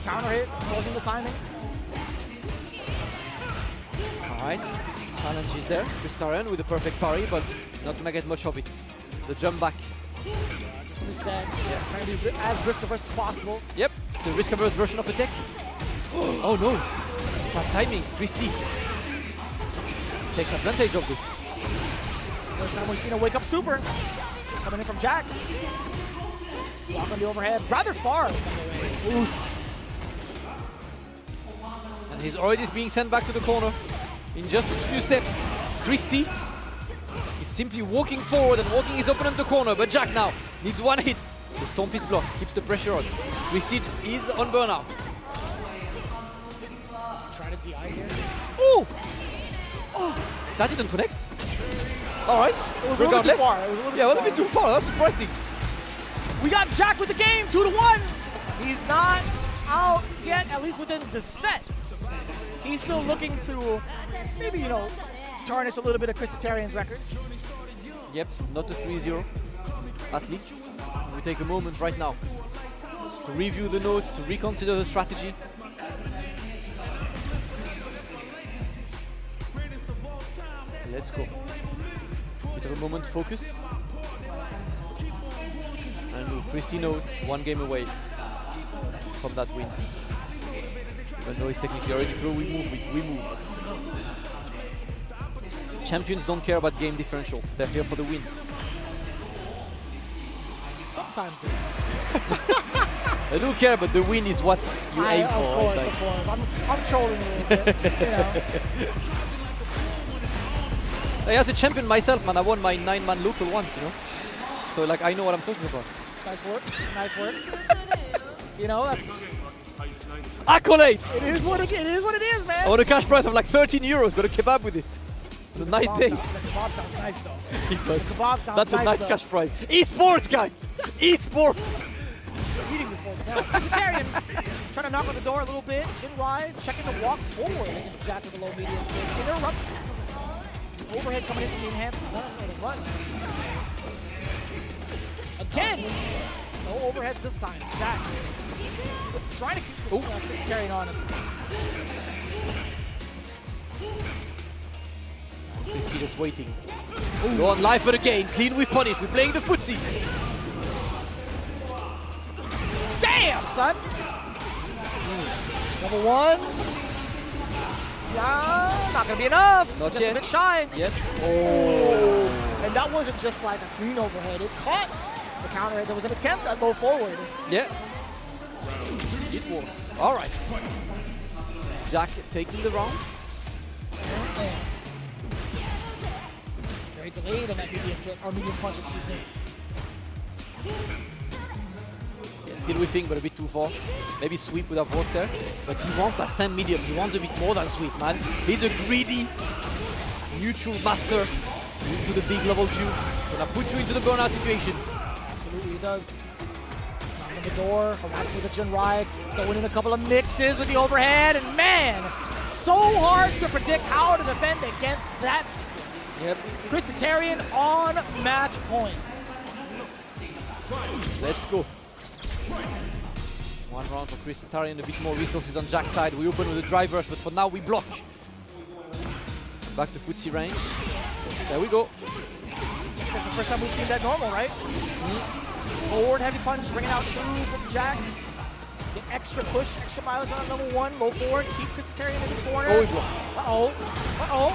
Counter hit, closing the timing. All right, challenge is there. ChristiT with a perfect parry, but not gonna get much of it. The jump back. Just to reset, trying to be as risk-averse as possible. Yep, it's the risk-averse version of the tech. Oh no, bad timing. ChristiT takes advantage of this. First time we've seen a wake-up super coming in from Jack. Block on the overhead, rather far. And he's already being sent back to the corner in just a few steps. ChristiT is simply walking forward and walking his opponent to the corner, but Jack now needs one hit. The stomp is blocked, keeps the pressure on. ChristiT is on burnout. Trying to DI here. Ooh! Oh, that didn't connect. All right. It was a little too far. Yeah, it was a bit too far. That's surprising. We got Jack with the game, 2-1. He's not out yet, at least within the set. He's still looking to maybe, you know, tarnish a little bit of ChristiT's record. Yep, not a 3-0, at least. We take a moment right now to review the notes, to reconsider the strategy. Let's go. Bit of a moment to focus. And ChristiT knows 1 game away from that win. Even though he's technically already through, we move. Champions don't care about game differential. They're here for the win. Sometimes they do care, but the win is what you aim for. Of course. I'm trolling a little bit, you know. Like, as a champion myself, man, I won my 9-man local once, you know. So like, I know what I'm talking about. Nice work. Nice work. You know, that's accolades. It is what it is, man. Oh, the cash prize of like 13 euros. Got a kebab with this. It's a nice day. The kebab sounds nice, though. The kebab sounds That's nice, a nice though. cash prize. Esports, guys. Esports. We're eating the sports now. ChristiT trying to knock on the door a little bit. Ryhan checking to walk forward against Jack with the low medium. Interrupts. Overhead coming in from the enhanced run. Again! No overheads this time. Jack trying to keep ChristiT honest. ChristiT just waiting. Go on live for the game. Clean with punish. We're playing the footsie. Damn, son! Number 1. Yeah, not gonna be enough. Not just yet. a bit shy. Yep. Oh. And that wasn't just like a clean overhead. It caught the counter. There was an attempt at low forward. Yeah. It works. All right. Jack taking the rounds. Very delayed on that medium kick, or medium punch, excuse me. Yeah, still whipping, but a bit too far. Maybe sweep would have worked there, but he wants that stand medium. He wants a bit more than sweep, man. He's a greedy, neutral master into the big level 2. Gonna put you into the burnout situation. Absolutely, he does. Knocking on the door, harassing with the Jin ride, throwing in a couple of mixes with the overhead, and man, so hard to predict how to defend against that sequence. Yep. ChristiT on match point. Let's go. 1 round for ChristiT and a bit more resources on Jack's side. We open with a drive rush, but for now we block. Back to footsie range. There we go. That's the first time we've seen that normal, right? Forward heavy punch, bringing out true from Jack. The extra push, extra mileage on number 1. Low forward, keep ChristiT in his corner. Oh, he's blocked. Uh-oh. Uh-oh.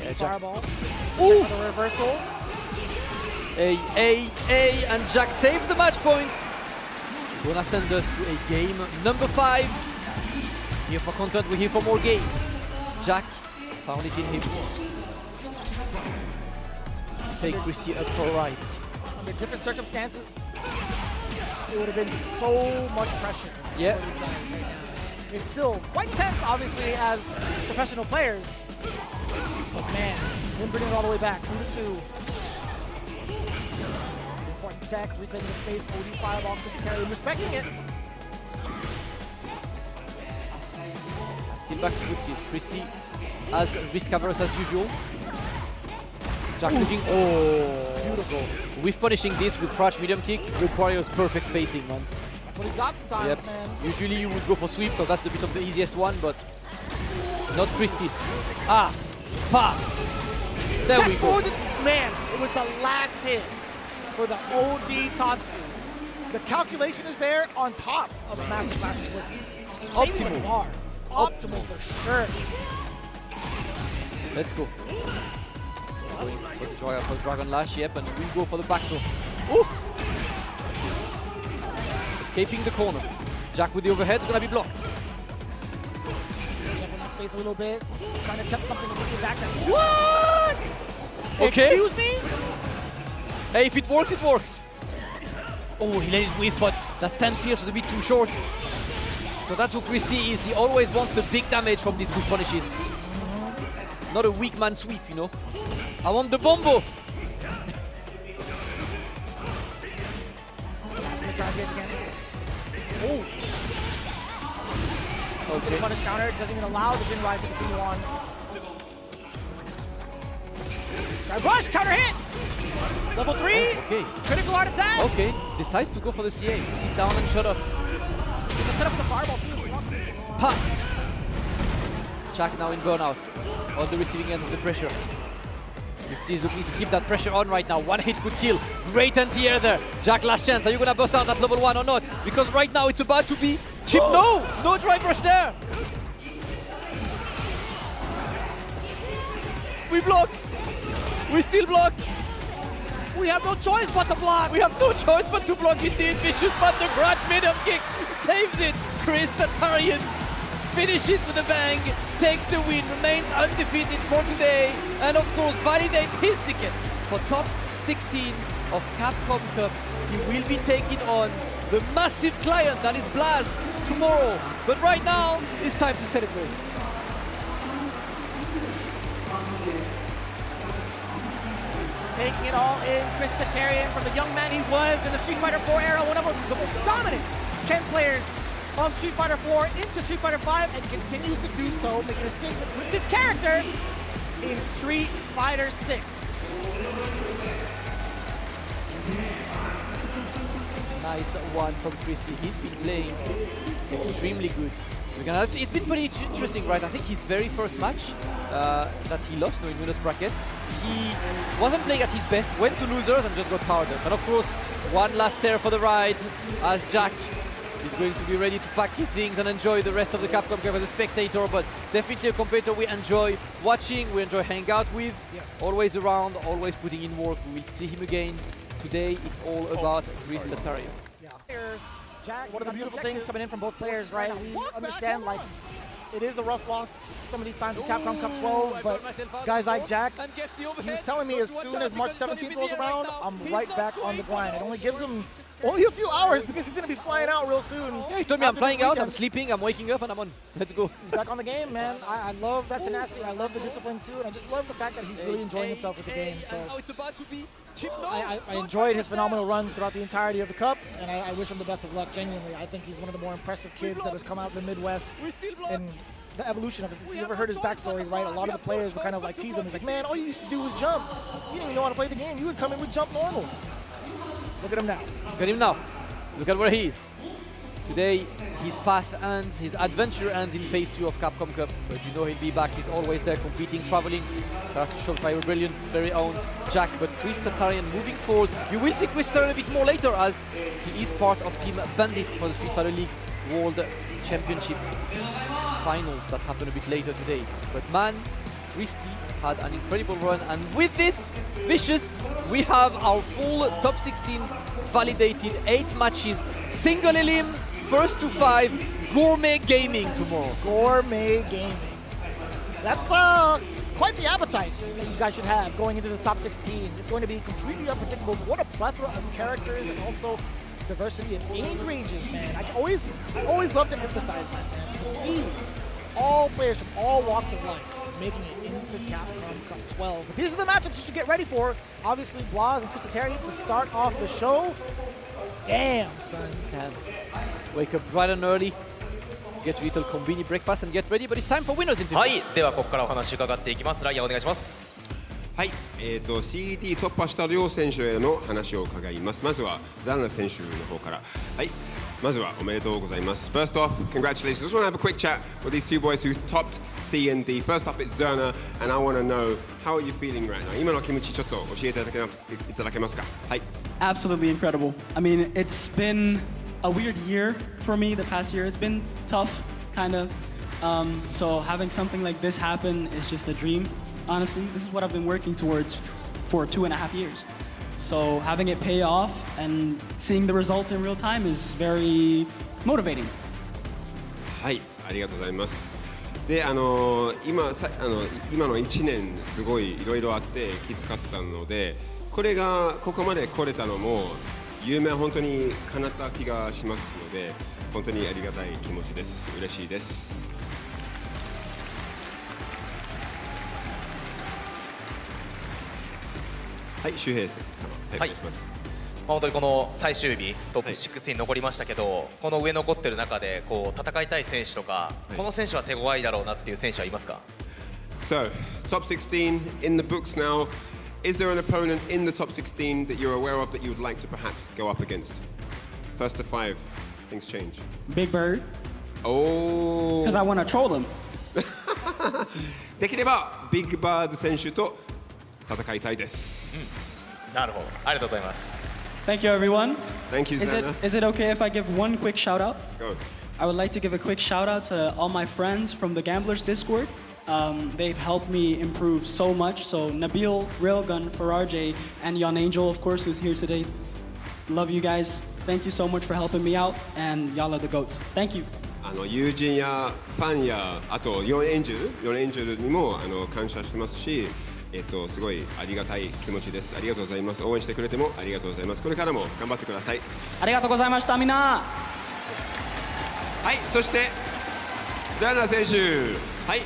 Yeah, Fireball. Ooh! The reversal. And Jack saves the match point. Gonna send us to a game number 5. Here for content, we're here for more games. Jack found it in him. Take ChristiT up for a ride. Under different circumstances, it would have been so much pressure. Yeah. For these guys right now. It's still quite tense, obviously, as professional players. But man, him bringing it all the way back, 2-2. Important tech, reclaiming the space, OD fireball, ChristiT, respecting it. Still back to good seats. ChristiT as risk covers as usual. Jack looking, beautiful. With punishing this with crouch medium kick requires perfect spacing, man. That's what he's got sometimes, man. Usually you would go for sweep, so that's the bit of the easiest one, but not ChristiT. Ah, pa. There we go. Man, it was the last hit for the OD Tatsu. The calculation is there on top of a massive blitz. He's optimal. Optimal for sure. Let's go. Let's try out for Dragon Lash, yep, and we go for the back throw. Oof! Escaping the corner. Jack with the overhead is gonna be blocked. Space a little bit, trying to tempt something to bring it back. What? Okay. Excuse me? Hey, if it works, it works. Oh, he let it whiff, but that stand feels a bit too short. So that's what ChristiT is. He always wants the big damage from these whiff punishes. Not a weak man sweep, you know. I want the bombo. Oh. Okay. Punish counter doesn't even allow the Jin Rise to continue on. Grab rush, counter hit! Level 3! Oh, okay. Critical art attack! Okay, decides to go for the CA. Sit down and shut up. It's a setup for the fireball too. Pa! Jack now in burnout. On the receiving end of the pressure. ChristiT is looking to keep that pressure on right now. One hit could kill. Great anti-air there. Jack, last chance. Are you gonna bust out that level 1 or not? Because right now it's about to be chip. No! No drive rush there! We block! We still block! We have no choice but to block! We have no choice but to block indeed. Vicious, but the crutch medium kick saves it. ChristiT finishes with a bang, takes the win, remains undefeated for today, and of course validates his ticket for top 16 of Capcom Cup. He will be taking on the massive client that is Blaz tomorrow. But right now, it's time to celebrate. Taking it all in, ChristiT from the young man he was in the Street Fighter 4 era, one of the most dominant Ken players of Street Fighter 4 into Street Fighter 5, and continues to do so, making a statement with this character in Street Fighter 6. Nice one from ChristiT. He's been playing extremely good. It's been pretty interesting, right? I think his very first match that he lost, in winners bracket, he wasn't playing at his best, went to losers and just got powered up. And of course, one last tear for the ride as Jack is going to be ready to pack his things and enjoy the rest of the Capcom Cup as a spectator, but definitely a competitor we enjoy watching, we enjoy hanging out with, always around, always putting in work. We will see him again. Today, it's all about ChristiT. Jack, one of the beautiful things coming in from both players, right? We understand, like, it is a rough loss some of these times in Capcom Cup 12, but guys like Jack, he was telling me as soon as March 17th rolls around, I'm right back on the grind. It only gives him only a few hours because he's going to be flying out real soon. Yeah, he told me I'm flying out, I'm sleeping, I'm waking up, and I'm on. Let's go. He's back on the game, man. I love that tenacity. I love the discipline, too. And I just love the fact that he's really enjoying himself with the game. So I enjoyed his phenomenal run throughout the entirety of the Cup, and I wish him the best of luck, genuinely. I think he's one of the more impressive kids that has come out of the Midwest. And the evolution of it. If you ever heard his backstory, right, a lot of the players would kind of like tease him. He's like, man, all you used to do was jump. You didn't even know how to play the game. You would come in with jump normals. Look at him now. Look at him now. Look at where he is. Today, his path ends, his adventure ends in Phase 2 of Capcom Cup, but you know he'll be back. He's always there competing, traveling. Shout out to Showfire Brilliant, his very own Jack, but ChristiT moving forward. You will see ChristiT a bit more later as he is part of Team Bandits for the Street Fighter League World Championship finals that happen a bit later today. But man, ChristiT had an incredible run, and with this Vicious, we have our full top 16 validated, 8 matches, single elim, first to 5, gourmet gaming tomorrow. Gourmet gaming. That's quite the appetite that you guys should have going into the top 16. It's going to be completely unpredictable, but what a plethora of characters and also diversity of age ranges, man. I always love to emphasize that, man. To see all players from all walks of life making it into Capcom Cup 12. But these are the matchups you should get ready for. Obviously, Blas and ChristiT to start off the show. Damn, son. Damn. Wake up bright and early. Get a little convenient breakfast and get ready, but it's time for winners interview. はい、ではここからお話伺っていきます。ライアンお願いします。はい、CT 突破した両選手への話を伺います。まずはザルナ選手の方から。はい、まずはおめでとうございます。First off, congratulations. I just want to have a quick chat with these two boys who topped C and D. First up, it's Zerna, and I want to know how are you feeling right now? 今の気持ちちょっと教えていただけますか？はい。Absolutely incredible. I mean, it's been a weird year for me the past year. It's been tough, kind of. So having something like this happen is just a dream. Honestly, this is what I've been working towards for 2.5 years. So having it pay off and seeing the results in real time is very motivating. はい、ありがとうございます。で、今の1年すごいいろいろあってきつかったので、ここまで来れたのも夢は本当に叶った気がしますので、本当にありがたい気持ちです。嬉しいです。はい、周平さん、お願いします。本当にこの最終日トップ6に残りましたけど、この上残ってる中でこう戦いたい選手とか、この選手は手強いだろうなっていう選手はいますか？ So, top 16 in the books now. Is there an opponent in the top 16 that you're aware of that you would like to perhaps go up against? First to 5, things change. Big Bird. Oh. Because I want to troll him. できればビッグバード選手と戦いたいです。なるほど。ありがとうございます。Thank you, everyone. Thank you, Zerna. Is it okay if I give one quick shout out? Go. I would like to give a quick shout out to all my friends from the Gamblers Discord. They've helped me improve so much. So Nabil, Railgun, Faraj, and Yon Angel, of course, who's here today. Love you guys. Thank you so much for helping me out, and y'all are the goats. Thank you. 友人やファンやあと4エンジェルにも感謝してますし、すごいありがたい気持ちです。ありがとうございます。応援してくれてもありがとうございます。これからも頑張ってください。ありがとうございました、みんな。はい、そしてザーナ選手、はい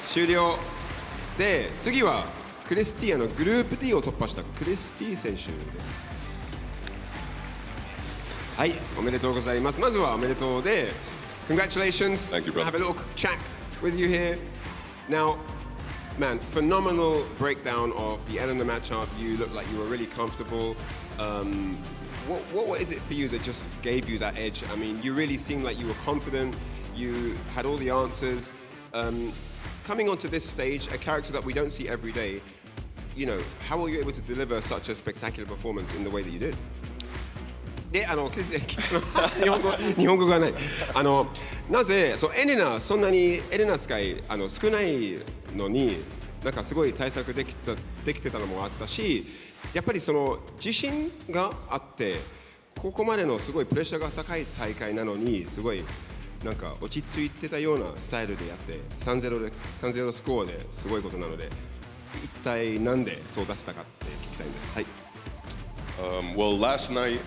終了で、次はChristiTグループ D を突破したChristiT選手です。はい、おめでとうございます。まずはおめでとうで Congratulations. Thank you, brother. Have a little chat with you here. Now, man, phenomenal breakdown of the end of the matchup. You look like you were really comfortable. What is it for you that just gave you that edge? I mean, you really seemed like you were confident. You had all the answers. Coming onto this stage, a character that we don't see every day, you know, how were you able to deliver such a spectacular performance in the way that you did? で、日本語がない。なぜ、エレナ使い少ないのに、なんかすごい対策できてたのもあったし、やっぱり自信があって、ここまでのすごいプレッシャーが高い大会なのに、すごいなんか落ち着いてたようなスタイルでやって、3-0スコアですごいことなので、一体なんでそう出したかって聞きたいんです。はい。Well, last night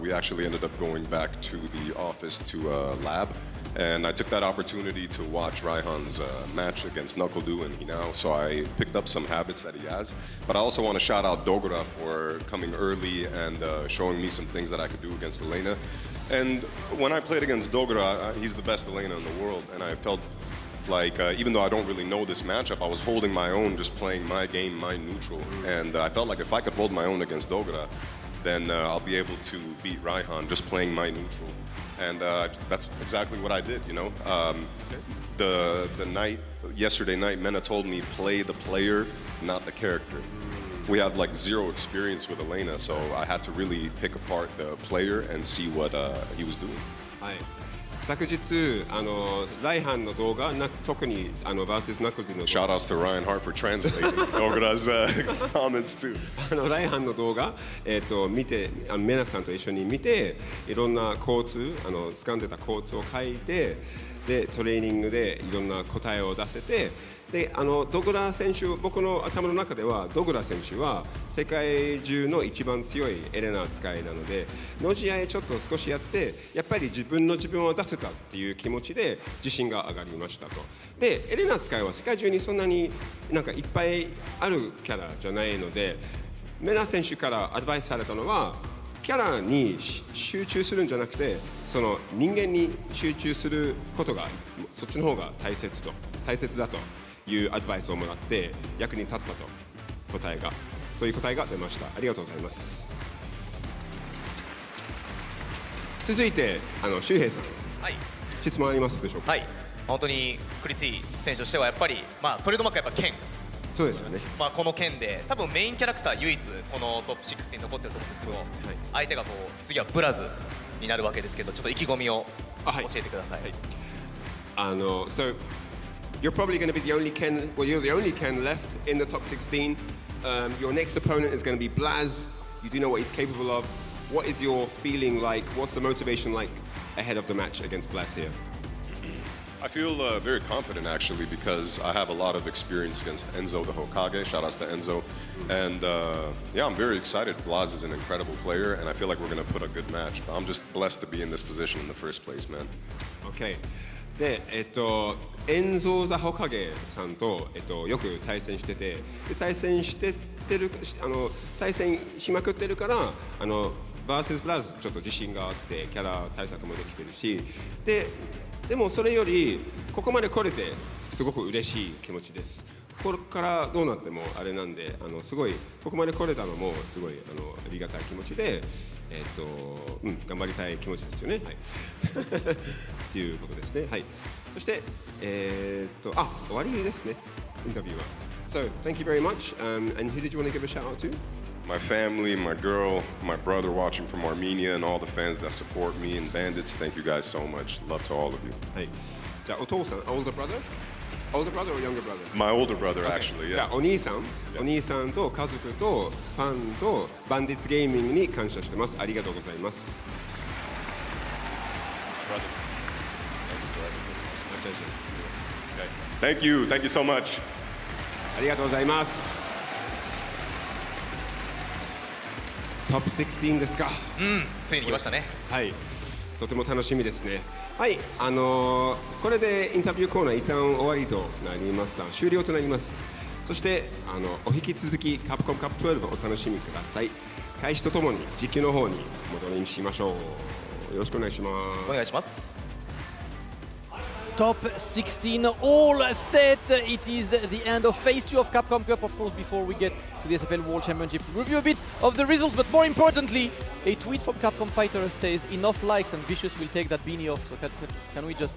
we actually ended up going back to the office to lab, and I took that opportunity to watch Ryhan's match against NotPedro and Phenom, so I picked up some habits that he has. But I also want to shout out Dogura for coming early and showing me some things that I could do against Elena. And when I played against Dogura, he's the best Elena in the world, and I felt like even though I don't really know this matchup, I was holding my own, just playing my game, my neutral, and I felt like if I could hold my own against Dogura, then I'll be able to beat Ryhan just playing my neutral. And that's exactly what I did, you know. Yesterday night, Mena told me play the player, not the character. We have like zero experience with Elena, so I had to really pick apart the player and see what he was doing. 昨日ライハンの動画特にvsナクルの Shoutouts to Ryan Hart for translating Ogura's comments too. ライハンの動画見てメナさんと一緒に見ていろんなコーツ掴んでたコーツを書いてでトレーニングでいろんな答えを出せてでドグラ選手僕の頭の中ではドグラ選手は世界中の一番強いエレナ使いなのでの試合ちょっと少しやってやっぱり自分を出せたっていう気持ちで自信が上がりましたとでエレナ使いは世界中にそんなになんかいっぱいあるキャラじゃないのでメナ選手からアドバイスされたのはキャラに集中するんじゃなくてその人間に集中することがそっちの方が大切だというアドバイスをもらって役に立ったとそういう答えが出ました。ありがとうございます。続いて周平さん、はい、質問ありますでしょうか。はい、本当にChristiT選手としてはやっぱりトレードマークはやっぱ剣。そうですよね。この剣で多分メインキャラクター唯一このトップ16に残ってると思うんですけど、相手が次はブラズになるわけですけど、ちょっと意気込みを教えてください。So you're probably going to be the only Ken. Well, you're the only Ken left in the top 16. Your next opponent is going to be Blaz. You do know what he's capable of. What is your feeling like? What's the motivation like ahead of the match against Blaz here? I feel very confident actually because I have a lot of experience against Enzo the Hokage. Shoutouts to Enzo. And yeah, I'm very excited. Blaz is an incredible player and I feel like we're going to put a good match. I'm just blessed to be in this position in the first place, man. Okay. でエンゾー・ザ・ホカゲさんと、よく対戦しててで対戦しまくってるからバーセス・ブラズちょっと自信があってキャラ対策もできてるしでもそれよりここまで来れてすごく嬉しい気持ちです。これからどうなってもあれなんですごいここまで来れたのもすごいありがたい気持ちで頑張りたい気持ちですよね。はい。っていうことですね。はい。そして終わりですね。インタビューは。So thank you very much. And who did you want to give a shout out to? My family, my girl, my brother watching from Armenia, and all the fans that support me and Bandits. Thank you guys so much. Love to all of you. はい。じゃあお父さん、older brother?Older brother or younger brother? My older brother, actually, yeah. じゃあお兄さんと家族とファンとバンディッツゲーミングに感謝してます。ありがとうございます。Thank you so much. ありがとうございます。トップ16ですか。ついに来ましたね。はい。とても楽しみですね。はい、これでインタビューコーナー一旦終わりとなります。終了となります。そしてお引き続きカプコンカップ12をお楽しみください。開始とともに実況の方に戻りしましょう。よろしくお願いします。お願いします。Top 16 all set. It is the end of phase 2 of Capcom Cup. Of course, before we get to the SFL World Championship, review a bit of the results, but more importantly, a tweet from Capcom Fighters says enough likes and Vicious will take that beanie off. So can we just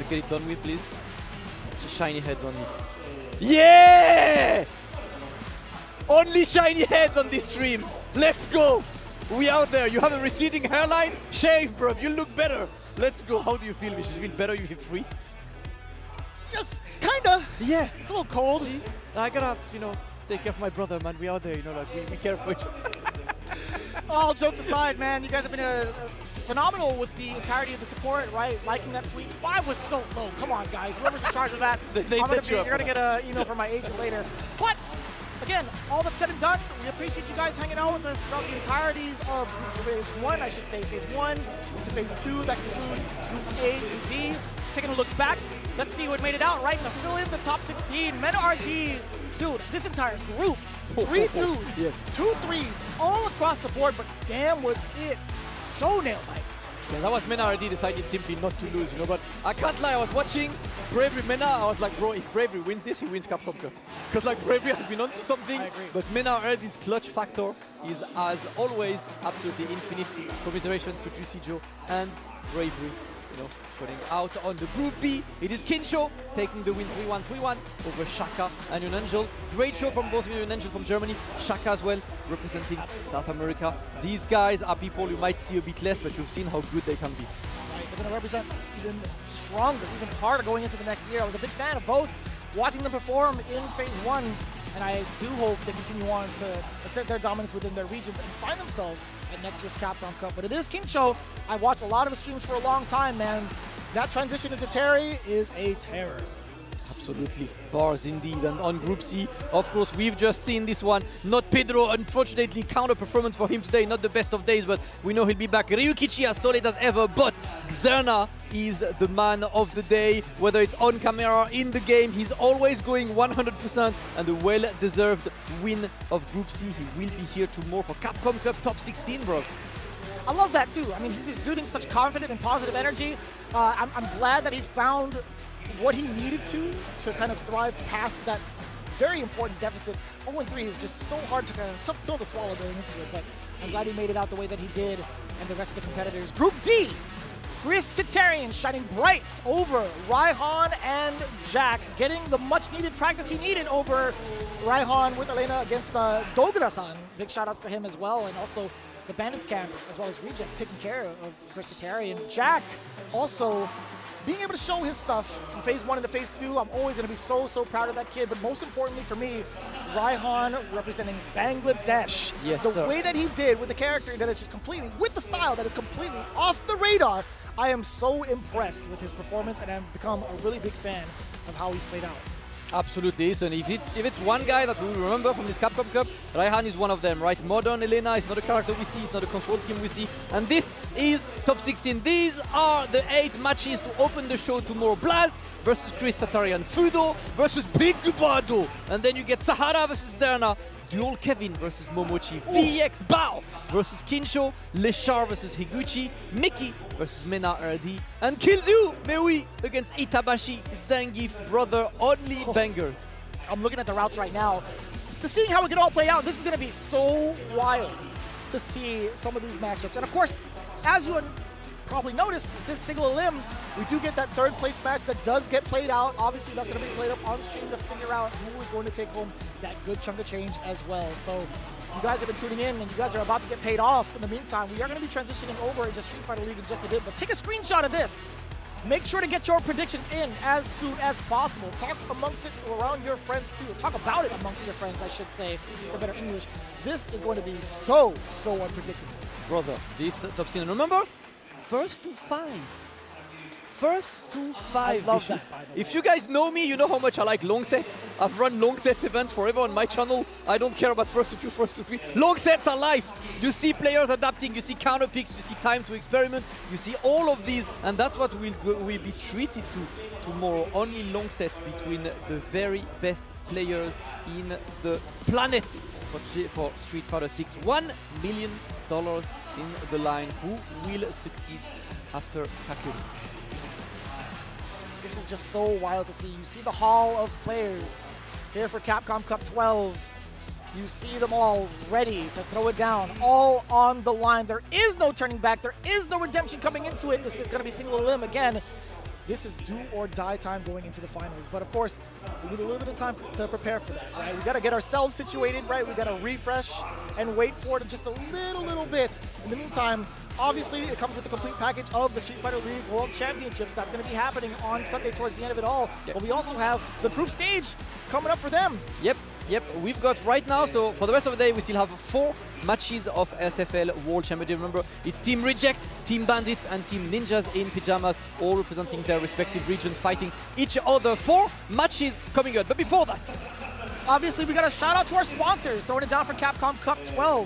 get it done with, please? Just shiny heads only. Yeah! Only shiny heads on this stream. Let's go. We out there. You have a receding hairline. Shave, bro. You look better. Let's go. How do you feel, Vicious? You feel better? You feel free? Just kinda. Yeah. It's a little cold. See? I gotta, take care of my brother, man. We out there, we care for each other. All jokes aside, man, you guys have been phenomenal with the entirety of the support, right? Liking that tweet. 5 was so low. Come on, guys. Whoever's in charge of that, you're gonna get an email from my agent later. But again, all that's said and done, we appreciate you guys hanging out with us throughout the entireties of phase 1, I should say, phase 1 to phase 2. That concludes Group A and D. Taking a look back, let's see what made it out, right? To fill in the top 16, MenaRD, dude, this entire group, 3 2s, yes. 2 3s, all across the board, but damn was it so nail-biter. Yeah, that was MenaRD decided simply not to lose, but I can't lie, I was watching Bravery, Mena, I was like, bro, if Bravery wins this, he wins Capcom Cup. Because like Bravery has been onto something, but MenaRD's clutch factor is, as always, absolutely infinite. Commiserations to ChristiT and Bravery, you know, putting out on the Group B. It is Kincho taking the win 3-1 over Shaka and Angel. Great show from both Angel from Germany, Shaka as well, representing South America. These guys are people you might see a bit less, but you've seen how good they can be. They're going to represent even stronger, even harder going into the next year. I was a big fan of both, watching them perform in Phase 1, and I do hope they continue on to assert their dominance within their regions and find themselves at next year's Capcom Cup. But it is Kincho. I watched a lot of his streams for a long time, man. That transition into Terry is a terror. Absolutely, bars indeed. And on Group C, of course, we've just seen this one. NotPedro, unfortunately, counter performance for him today. Not the best of days, but we know he'll be back. Ryuki as solid as ever, but Zerna is the man of the day. Whether it's on camera, in the game, he's always going 100%, and a well-deserved win of Group C. He will be here tomorrow for Capcom Cup top 16, bro. I love that too. I mean, he's exuding such confident and positive energy. I'm glad that he found what he needed to kind of thrive past that very important deficit. 0-3 is just so hard to kind of tough pill to swallow going into it, but I'm glad he made it out the way that he did, and the rest of the competitors. Group D, ChristiT shining bright over Ryhan and Jack, getting the much needed practice he needed over Ryhan with Elena against Dogra-san. Big shout outs to him as well, and also the Bandits camp as well as Reject taking care of ChristiT. And Jack also being able to show his stuff from Phase 1 into Phase 2, I'm always going to be so proud of that kid. But most importantly for me, Ryhan representing Bangladesh. Yes, the way that he did with the character that is just completely, with the style that is completely off the radar, I am so impressed with his performance, and I've become a really big fan of how he's played out. Absolutely, so if it's one guy that we will remember from this Capcom Cup, Ryhan is one of them, right? Modern Elena is not a character we see, it's not a control scheme we see, and this is top 16. These are the 8 matches to open the show tomorrow. Blaz versus ChristiT, Fudo versus Big Bado, and then you get Sahara versus Zerna, Dual Kevin versus Momochi, VX Bao versus Kincho, Leshar versus Higuchi, Mickey versus MenaRD, and Killzu Meui against Itabashi, Zangief, brother, only bangers. I'm looking at the routes right now. To seeing how it can all play out, this is going to be so wild to see some of these matchups. And of course, as you probably noticed, since single elim, we do get that 3rd place match that does get played out. Obviously, that's going to be played up on stream to figure out who is going to take home that good chunk of change as well. So you guys have been tuning in, and you guys are about to get paid off. In the meantime, we are going to be transitioning over into Street Fighter League in just a bit, but take a screenshot of this. Make sure to get your predictions in as soon as possible. Talk amongst it around your friends too. Talk about it amongst your friends, I should say, for better English. This is going to be so unpredictable. Brother, this top 16. Remember, first to 5. First to 5. I love that. If you guys know me, you know how much I like long sets. I've run long sets events forever on my channel. I don't care about first to 2, first to 3. Long sets are life. You see players adapting, you see counter picks, you see time to experiment, you see all of these, and that's what we'll be treated to tomorrow. Only long sets between the very best players in the planet for Street Fighter 6. $1 million in the line. Who will succeed after Kakuri? This is just so wild to see. You see the hall of players here for Capcom Cup 12. You see them all ready to throw it down, all on the line. There is no turning back. There is no redemption coming into it. This is going to be single elim again. This is do or die time going into the finals. But of course, we need a little bit of time to prepare for that, right? We got to get ourselves situated, right? We got to refresh and wait for it just a little bit. In the meantime, obviously, it comes with the complete package of the Street Fighter League World Championships. That's going to be happening on Sunday towards the end of it all. Yep. But we also have the group stage coming up for them. Yep. We've got right now, so for the rest of the day, we still have 4 matches of SFL World Championship. Remember, it's Team Reject, Team Bandits, and Team Ninjas in Pyjamas, all representing their respective regions, fighting each other. 4 matches coming up. But before that, obviously, we got a shout out to our sponsors, throwing it down for Capcom Cup 12.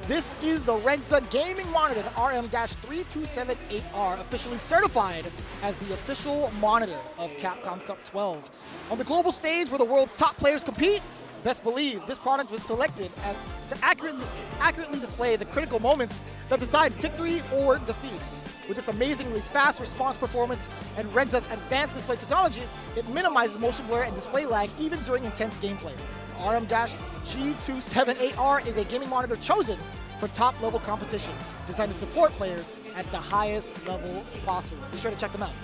This is the Regza gaming monitor, the RM-3278R, officially certified as the official monitor of Capcom Cup 12. On the global stage where the world's top players compete, best believe this product was selected to accurately display the critical moments that decide victory or defeat. With its amazingly fast response performance and Regza's advanced display technology, it minimizes motion blur and display lag even during intense gameplay. RM-G278R is a gaming monitor chosen for top-level competition, designed to support players at the highest level possible. Be sure to check them out.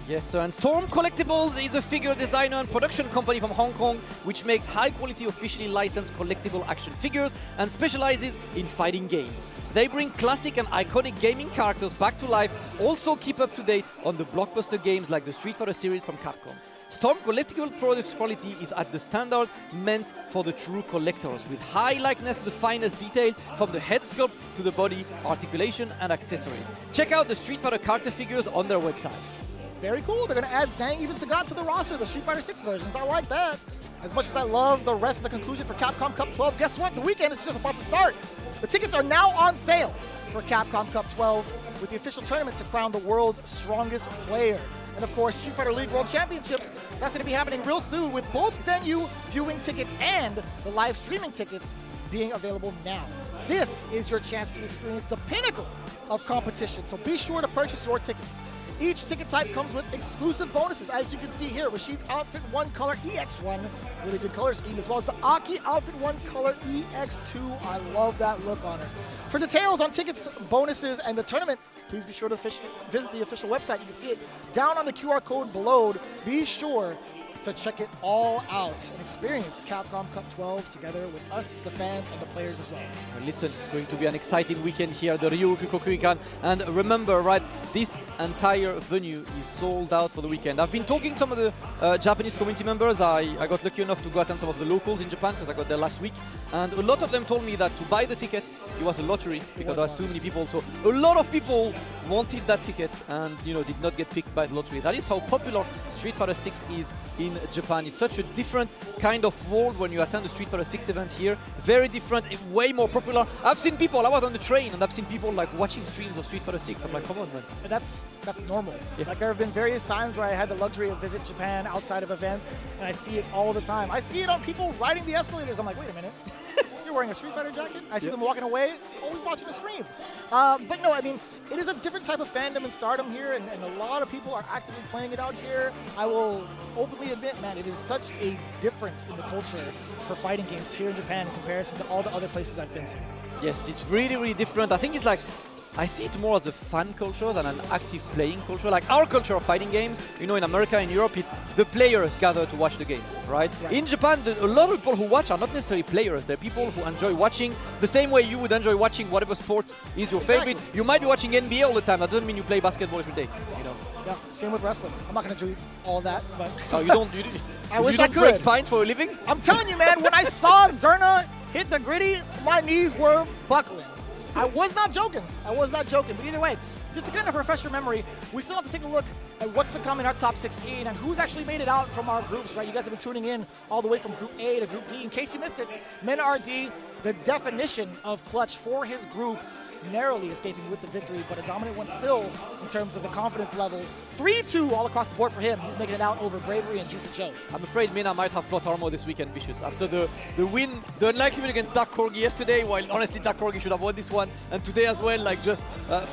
Yes, sir. And Storm Collectibles is a figure designer and production company from Hong Kong, which makes high-quality, officially licensed collectible action figures and specializes in fighting games. They bring classic and iconic gaming characters back to life, also keep up to date on the blockbuster games like the Street Fighter series from Capcom. Storm Collectible products quality is at the standard meant for the true collectors, with high likeness to the finest details from the head sculpt to the body, articulation and accessories. Check out the Street Fighter character figures on their websites. Very cool. They're going to add Zhang, even Sagat to the roster, the Street Fighter 6 versions. I like that. As much as I love the rest of the conclusion for Capcom Cup 12, guess what? The weekend is just about to start. The tickets are now on sale for Capcom Cup 12 with the official tournament to crown the world's strongest player. And of course, Street Fighter League World Championships, that's going to be happening real soon with both venue viewing tickets and the live streaming tickets being available now. This is your chance to experience the pinnacle of competition, so be sure to purchase your tickets. Each ticket type comes with exclusive bonuses, as you can see here. Rashid's Outfit 1 Color EX1, really good color scheme, as well as the Aki Outfit 1 Color EX2. I love that look on her. For details on tickets, bonuses, and the tournament, please be sure to visit the official website. You can see it down on the QR code below. Be sure to check it all out and experience Capcom Cup 12 together with us, the fans, and the players as well. Listen, it's going to be an exciting weekend here at the Ryuki Kokuikan. And remember, right, this entire venue is sold out for the weekend. I've been talking to some of the Japanese community members. I got lucky enough to go attend some of the locals in Japan because I got there last week. And a lot of them told me that to buy the ticket, it was a lottery because there was too many people. So a lot of people wanted that ticket and, you know, did not get picked by the lottery. That is how popular Street Fighter 6 is in Japan. It's such a different kind of world when you attend the Street Fighter 6 event here. Very different, way more popular. I've seen people, I was on the train and I've seen people like watching streams of Street Fighter 6. I'm like, come on, man. And that's normal. Yeah. Like there have been various times where I had the luxury of visit Japan outside of events and I see it all the time. I see it on people riding the escalators. I'm like, wait a minute. You're wearing a Street Fighter jacket? I see them walking away, always watching the stream. But no, I mean, it is a different type of fandom and stardom here, and a lot of people are actively playing it out here. I will openly admit, man, it is such a difference in the culture for fighting games here in Japan in comparison to all the other places I've been to. Yes, it's really, really different. I think it's like, I see it more as a fan culture than an active playing culture. Like our culture of fighting games, you know, in America and Europe, it's the players gather to watch the game, right? In Japan, a lot of people who watch are not necessarily players. They're people who enjoy watching the same way you would enjoy watching whatever sport is your favorite. You might be watching NBA all the time. That doesn't mean you play basketball every day, you know? Yeah, same with wrestling. I'm not going to do all that, but... Oh, you don't I wish I could. break spines for a living? I'm telling you, man, when I saw Zerna hit the gritty, my knees were buckling. I was not joking. I was not joking. But either way, just to kind of refresh your memory, we still have to take a look at what's to come in our top 16 and who's actually made it out from our groups, right? You guys have been tuning in all the way from Group A to Group D. In case you missed it, MenaRD, the definition of clutch for his group, narrowly escaping with the victory, but a dominant one still in terms of the confidence levels. 3-2 all across the board for him. He's making it out over Bravery and ChristiT. I'm afraid Mena might have plot armor this weekend, Vicious. After the win, the unlikely win against Dark Corgi yesterday, while honestly Dark Corgi should have won this one, and today as well, like just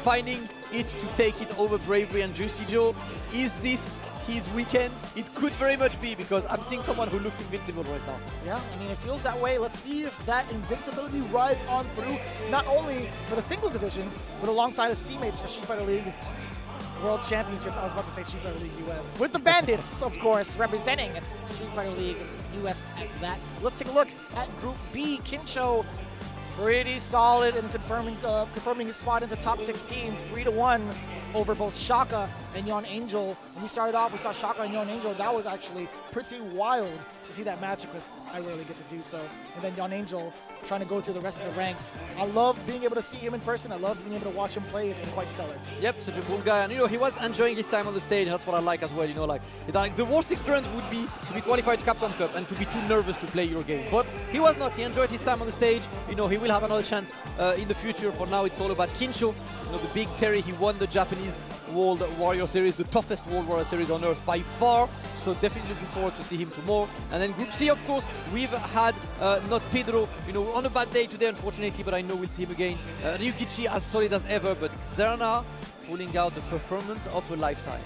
finding it to take it over Bravery and ChristiT. Is this his weekend? It could very much be, because I'm seeing someone who looks invincible right now. Yeah, I mean, it feels that way. Let's see if that invincibility rides on through, not only for the singles division, but alongside his teammates for Street Fighter League World Championships. I was about to say Street Fighter League US. With the Bandits, of course, representing Street Fighter League US at that. Let's take a look at Group B. Kincho, pretty solid in confirming his spot into top 16, 3-1 over both Shaka and Yon Angel. When we started off, we saw Shaka and Yon Angel. That was actually pretty wild to see that match because I rarely get to do so. And then Yon Angel trying to go through the rest of the ranks. I loved being able to see him in person. I loved being able to watch him play. It's been quite stellar. Yep, such a cool guy. And, you know, he was enjoying his time on the stage. That's what I like as well. You know, like the worst experience would be to be qualified to Capcom Cup and to be too nervous to play your game. But he was not. He enjoyed his time on the stage. You know, he will have another chance in the future. For now, it's all about Kincho. You know, the big Terry, he won the Japanese World Warrior Series, the toughest World Warrior Series on Earth by far. So definitely looking forward to see him tomorrow. And then Group C, of course, we've had NotPedro, on a bad day today, unfortunately, but I know we'll see him again. Ryuki as solid as ever, but Zerna pulling out the performance of a lifetime.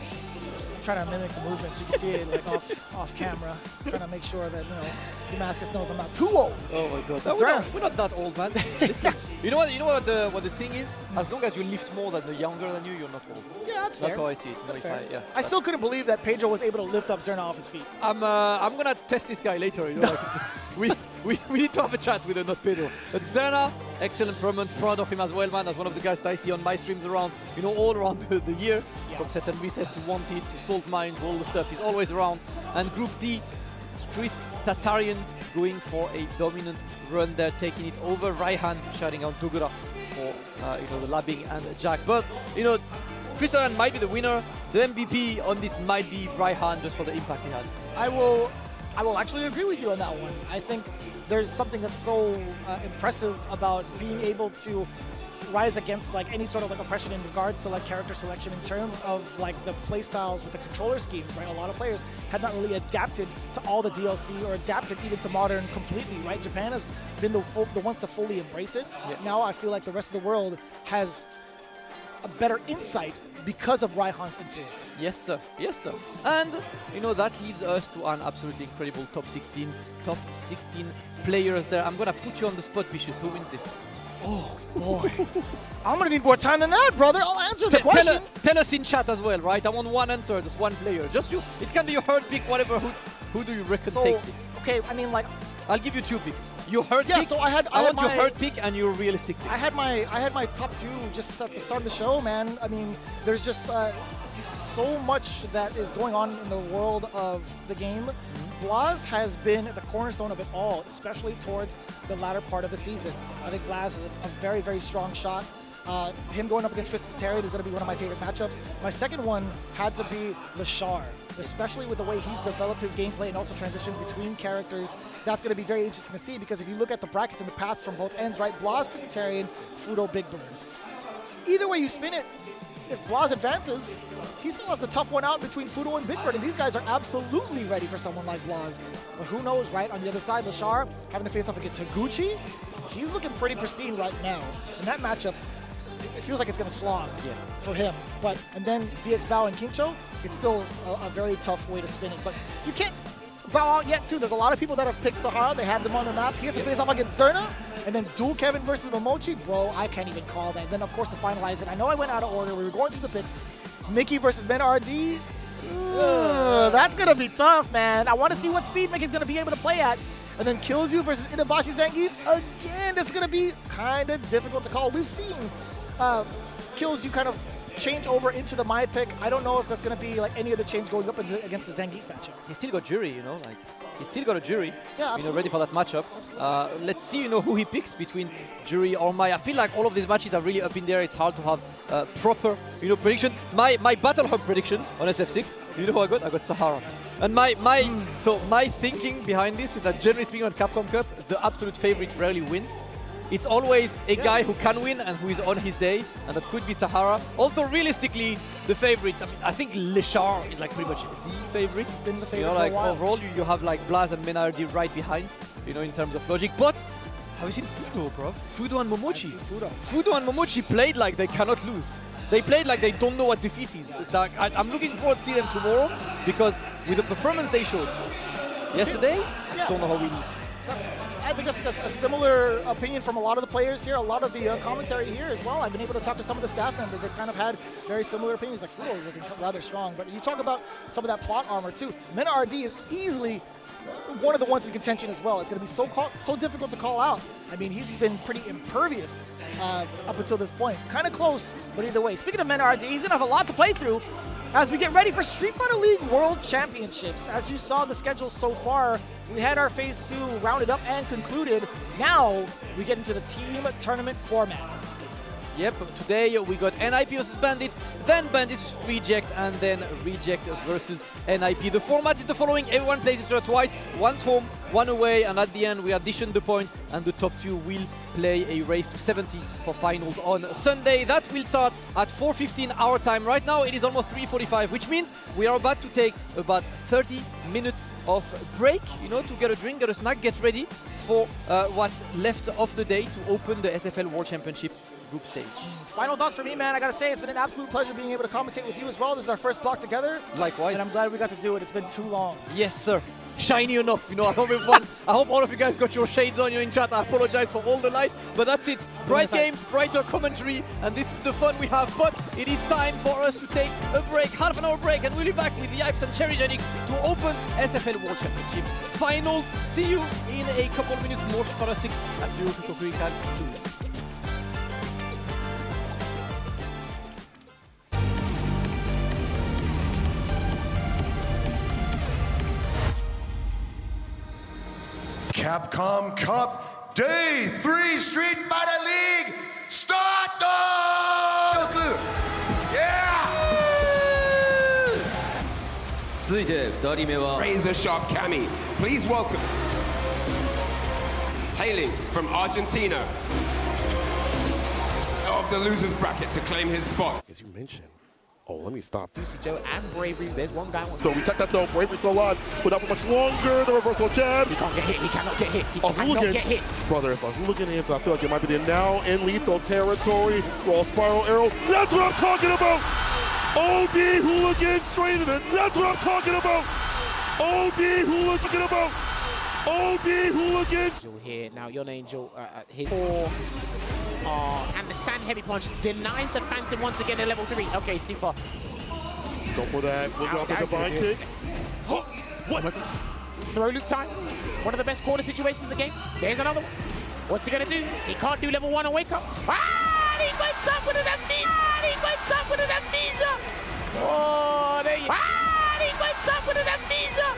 Trying to mimic the movements. You can see it like off camera. Trying to make sure that Damascus knows I'm not too old. Oh my god, we're not that old, man. Listen, you know what the thing is? As long as you lift more than the younger than you, you're not old. Yeah, that's fair. That's how I see it. That's fair. I still couldn't believe that Pedro was able to lift up Zerna off his feet. I'm gonna test this guy later. We need to have a chat with NotPedro. But Zerna, excellent performance. Proud of him as well, man. As one of the guys that I see on my streams around, all around the year. From set and reset to Wanted to Salt Mine to all the stuff. He's always around. And Group D, ChristiT going for a dominant run there, taking it over. Ryhan shutting out Tugura for the labbing and Jack. But ChristiT might be the winner. The MVP on this might be Ryhan just for the impact he had. I will actually agree with you on that one. I think there's something that's so impressive about being able to rise against like any sort of like oppression in regards to like character selection in terms of like the play styles with the controller schemes, right? A lot of players had not really adapted to all the DLC or adapted even to modern completely, right? Japan has been the ones to fully embrace it. Yeah. Now I feel like the rest of the world has a better insight because of Ryhan's influence. Yes, sir. Yes, sir. And, that leads us to an absolutely incredible top 16 players there. I'm going to put you on the spot, Vicious. Who wins this? Oh, boy. I'm going to need more time than that, brother. I'll answer the question. Tell us in chat as well, right? I want one answer, just one player. Just you. It can be your hard pick, whatever. Who do you reckon takes this? Okay, I mean, like... I'll give you 2 picks. Your hard pick. So I want your hard pick and your realistic pick. I had my top 2 just at the start of the show, man. I mean, there's just so much that is going on in the world of the game. Blaz has been the cornerstone of it all, especially towards the latter part of the season. I think Blaz is a very, very strong shot. Him going up against ChristiT is going to be one of my favorite matchups. My second one had to be Lashar, especially with the way he's developed his gameplay and also transitioned between characters. That's going to be very interesting to see because if you look at the brackets and the paths from both ends, right? Blaz, ChristiT, Fudo, Big Bird. Either way you spin it, if Blaz advances, he still has the tough one out between Fudo and Big Bird, and these guys are absolutely ready for someone like Blaz. But who knows, right? On the other side, Lashar having to face off against Higuchi, he's looking pretty pristine right now. And that matchup, it feels like it's going to slog for him. And then VX Bao and Kincho, it's still a very tough way to spin it. But you can't bow out yet, too. There's a lot of people that have picked Sahara. They have them on the map. He has to face off against Zerna. And then Dual Kevin versus Momochi. Bro, I can't even call that. And then, of course, to finalize it, I know I went out of order. We were going through the picks. Mickey versus MenaRD. That's going to be tough, man. I want to see what speed Mickey's going to be able to play at. And then Kills You versus Inabashi Zangief. Again, this is going to be kind of difficult to call. We've seen Kills You kind of change over into the my pick. I don't know if that's going to be like any other change going up against the Zangief matchup. He's still got jury, he's still got a jury. Yeah, ready for that matchup. Let's see, who he picks between jury or Mai. I feel like all of these matches are really up in there. It's hard to have proper, prediction. My Battle Hub prediction on SF6, you know who I got? I got Sahara. And my thinking behind this is that generally speaking on Capcom Cup, the absolute favorite rarely wins. It's always a guy who can win and who is on his day, and that could be Sahara. Although realistically, the favorite, I think Leshar is like pretty much the favorite. It's been the favorite for a while. Overall, you have like Blaz and MenaRD right behind, in terms of logic. But have you seen Fudo, bro? Fudo and Momochi. Fudo and Momochi played like they cannot lose. They played like they don't know what defeat is. I'm looking forward to see them tomorrow because with the performance they showed yesterday, don't know how we need. I think that's a similar opinion from a lot of the players here, a lot of the commentary here as well. I've been able to talk to some of the staff members. They've kind of had very similar opinions. Like Fudo is looking rather strong, but you talk about some of that plot armor too. MenaRD is easily one of the ones in contention as well. It's going to be so difficult to call out. I mean, he's been pretty impervious up until this point. Kind of close, but either way. Speaking of MenaRD, he's going to have a lot to play through as we get ready for Street Fighter League World Championships. As you saw the schedule so far, we had our Phase 2 rounded up and concluded. Now we get into the team tournament format. Yep, today we got NIP versus Bandits, then Bandits Reject, and then Reject versus NIP. The format is the following: everyone plays each other twice, once home, one away, and at the end we addition the points, and the top two will play a race to 70 for finals on Sunday. That will start at 4:15 our time. Right now it is almost 3:45, which means we are about to take about 30 minutes of break, you know, to get a drink, get a snack, get ready for what's left of the day to open the SFL World Championship group stage. Final thoughts for me, man. I gotta say, it's been an absolute pleasure being able to commentate with you as well. This is our first block together. Likewise. And I'm glad we got to do it. It's been too long. Yes, sir. Shiny enough, you know. I hope everyone, I hope all of you guys got your shades on. You're in chat. I apologize for all the light, but that's it. Bright games, brighter commentary, and this is the fun we have. But it is time for us to take a break, half an hour break, and we'll be back with the Yipes and Cherry Genix to open SFL World Championship finals. See you in a couple of minutes more for 6 at Ryuki. Capcom Cup Day 3 Street Fighter League start! Yeah! 続いて2人目は Razor Sharp Cammy. Please welcome. Hailing from Argentina. Of the losers bracket to claim his spot. As you mentioned. Oh, let me stop. Joe and Bravery, there's one guy. So we took that though. Bravery's so long, but not for much longer. The reversal jab. He can't get hit. He cannot get hit. He a cannot hooligan. get hit. Brother, if a hooligan hits, I feel like it might be there now in lethal territory. Raw spiral arrow. That's what I'm talking about. OD hooligan straight in it. That's what I'm talking about. OD hooligan about. OD hooligan. Here now, your Angel, his and the stand heavy punch denies the Phantom once again at level 3. Okay, super. Go for that. Look up the divine kick. Oh, what? Throw loop time. One of the best corner situations in the game. There's another one. What's he gonna do? He can't do level 1 and wake up. Ah! He went up with an amnesia. He went up with an amnesia. Oh, there you go. Ah! He went up with an amnesia.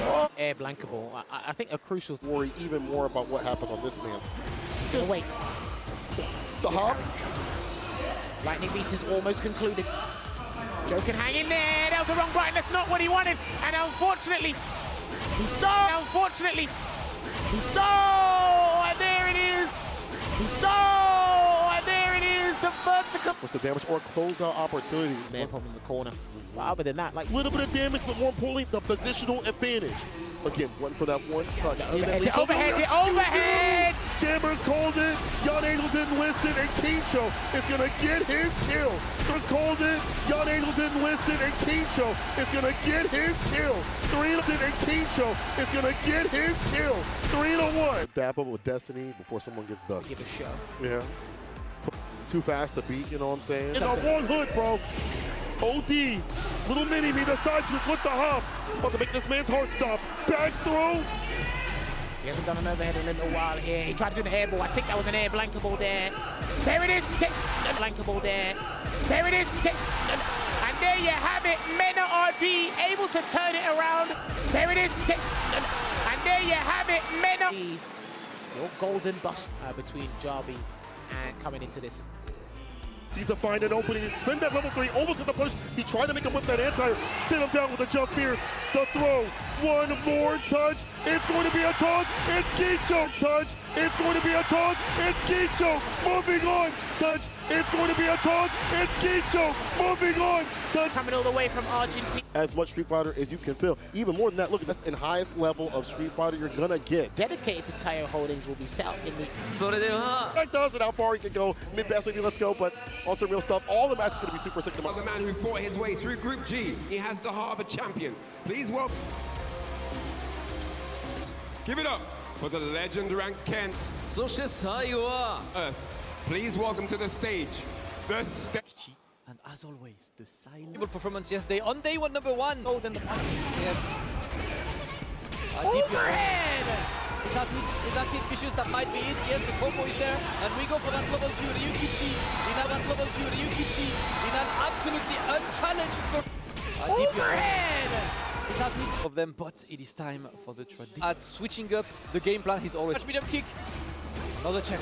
Oh. Air blankable. I think a crucial worry even more about what happens on this man. Just wait. The hop. Lightning Beast is almost concluded. Joe can hang in there. That was the wrong button. That's not what he wanted. And unfortunately, he stole. Unfortunately, he stole. And there it is. He stole. And there it is. The vertical. What's the damage or closeout opportunity? Man problem in the corner. But other than that, like a little bit of damage, but more importantly, the positional advantage. Again, one for that one touch. The overhead. Chambers called it. Jan Angel didn't listen, and Kincho is going to get his kill. Chris called it. Jan Angel didn't listen, and Kincho is going to get his kill. 3-1, and Kincho is going to get his kill. 3-1. Dap up with Destiny before someone gets dug. Give a show. Yeah. Too fast to beat, you know what I'm saying? It's on one hood, bro. OD, little mini-me, the side switch with the hop. About to make this man's heart stop. Back throw. He hasn't done an overhead in a little while here. He tried to do the air ball. I think that was an air blankable there. There it is. Blankable there. There it is. And there you have it. MenaRD able to turn it around. There it is. And there you have it. MenaRD. Your golden bust between Jarby and coming into this. Sees a find an opening, spin that level 3, almost got the push. He tried to make him whip that anti, sit him down with the jump fierce. The throw, one more touch. It's going to be a taunt. It's Kincho touch. It's going to be a taunt. It's Kincho. Moving on. Touch. It's going to be a taunt. It's Kincho. Moving on. Touch. Coming all the way from Argentina. As much Street Fighter as you can feel. Even more than that, look, that's the highest level of Street Fighter you're gonna get. Dedicated to Tayo Holdings will be set up in the. That does it. How far he can go. Mid-best maybe let's go, but on some real stuff. All the matches gonna be super sick. The man who fought his way through Group G. He has the heart of a champion. Please welcome. Give it up for the legend-ranked Ken. Earth. Please welcome to the stage. The stage. And as always, the silent performance yesterday on day 1, number 1. Oh, then the yes. Overhead! Is that it, Vicious? That might be it. Yes, the combo is there. And we go for that level 2 Ryuki. In that level 2 Ryuki. In an absolutely unchallenged overhead! Of them, but it is time for the tradition. At switching up the game plan, he's always medium kick. Another chance.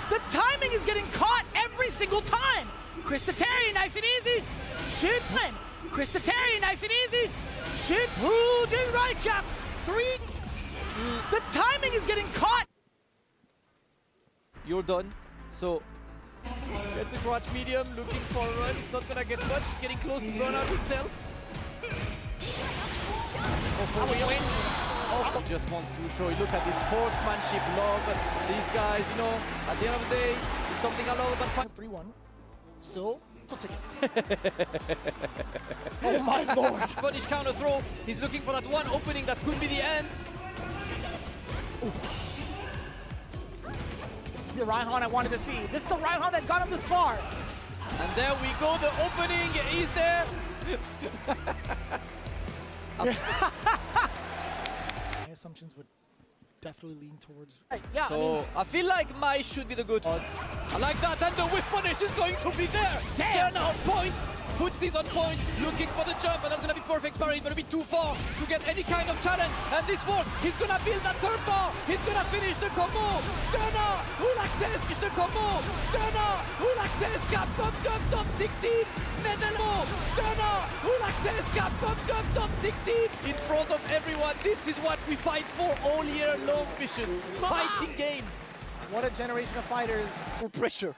The timing is getting caught every single time. ChristiT, nice and easy. Shit, man. ChristiT, nice and easy. Shit, who did right cap? 3. The timing is getting caught. You're done. So, gets a crotch medium, looking for a run. He's not gonna get much. He's getting close to burn out himself. Oh, just wants to show you, look at this sportsmanship, love these guys, you know, at the end of the day, it's something I love about 3-1. Still tickets. Oh my lord. Punish counter throw. He's looking for that one opening that could be the end. This is the Ryhan I wanted to see. This is the Ryhan that got him this far. And there we go, the opening is there. My assumptions would definitely lean towards. Right, yeah, so I feel like Mai should be the good one. I like that, and the whiff punish is going to be there. Damn! Zerna on point. Footsie's on point, looking for the jump, and that's gonna be perfect parry, but it'll be too far to get any kind of challenge. And this one, he's gonna build that third bar. He's gonna finish the combo. Zerna, who'll access the combo. Zerna, who'll access Capcom Cup top 16. MenaRD, Zerna, who'll access Capcom Cup top 16. In front of everyone, this is what we fight for all year long, Vicious. Fighting games. What a generation of fighters. Full pressure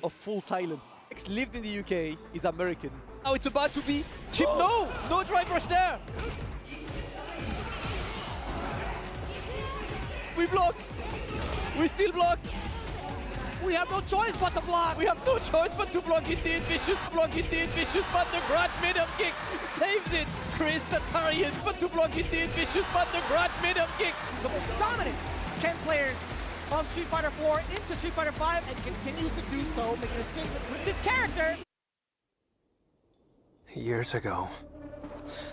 of full silence. Lived in the UK, is American. Now it's about to be chip. No! No drive rush there! We block! We still block! We have no choice but to block! We have no choice but to block indeed, Vicious! Block indeed, Vicious! But the crotch mid-up kick saves it! ChristiT, but to block indeed, Vicious! But the crotch mid-up kick! The most dominant Ken players of Street Fighter 4 into Street Fighter 5 and continues to do so, making a statement with this character. Years ago,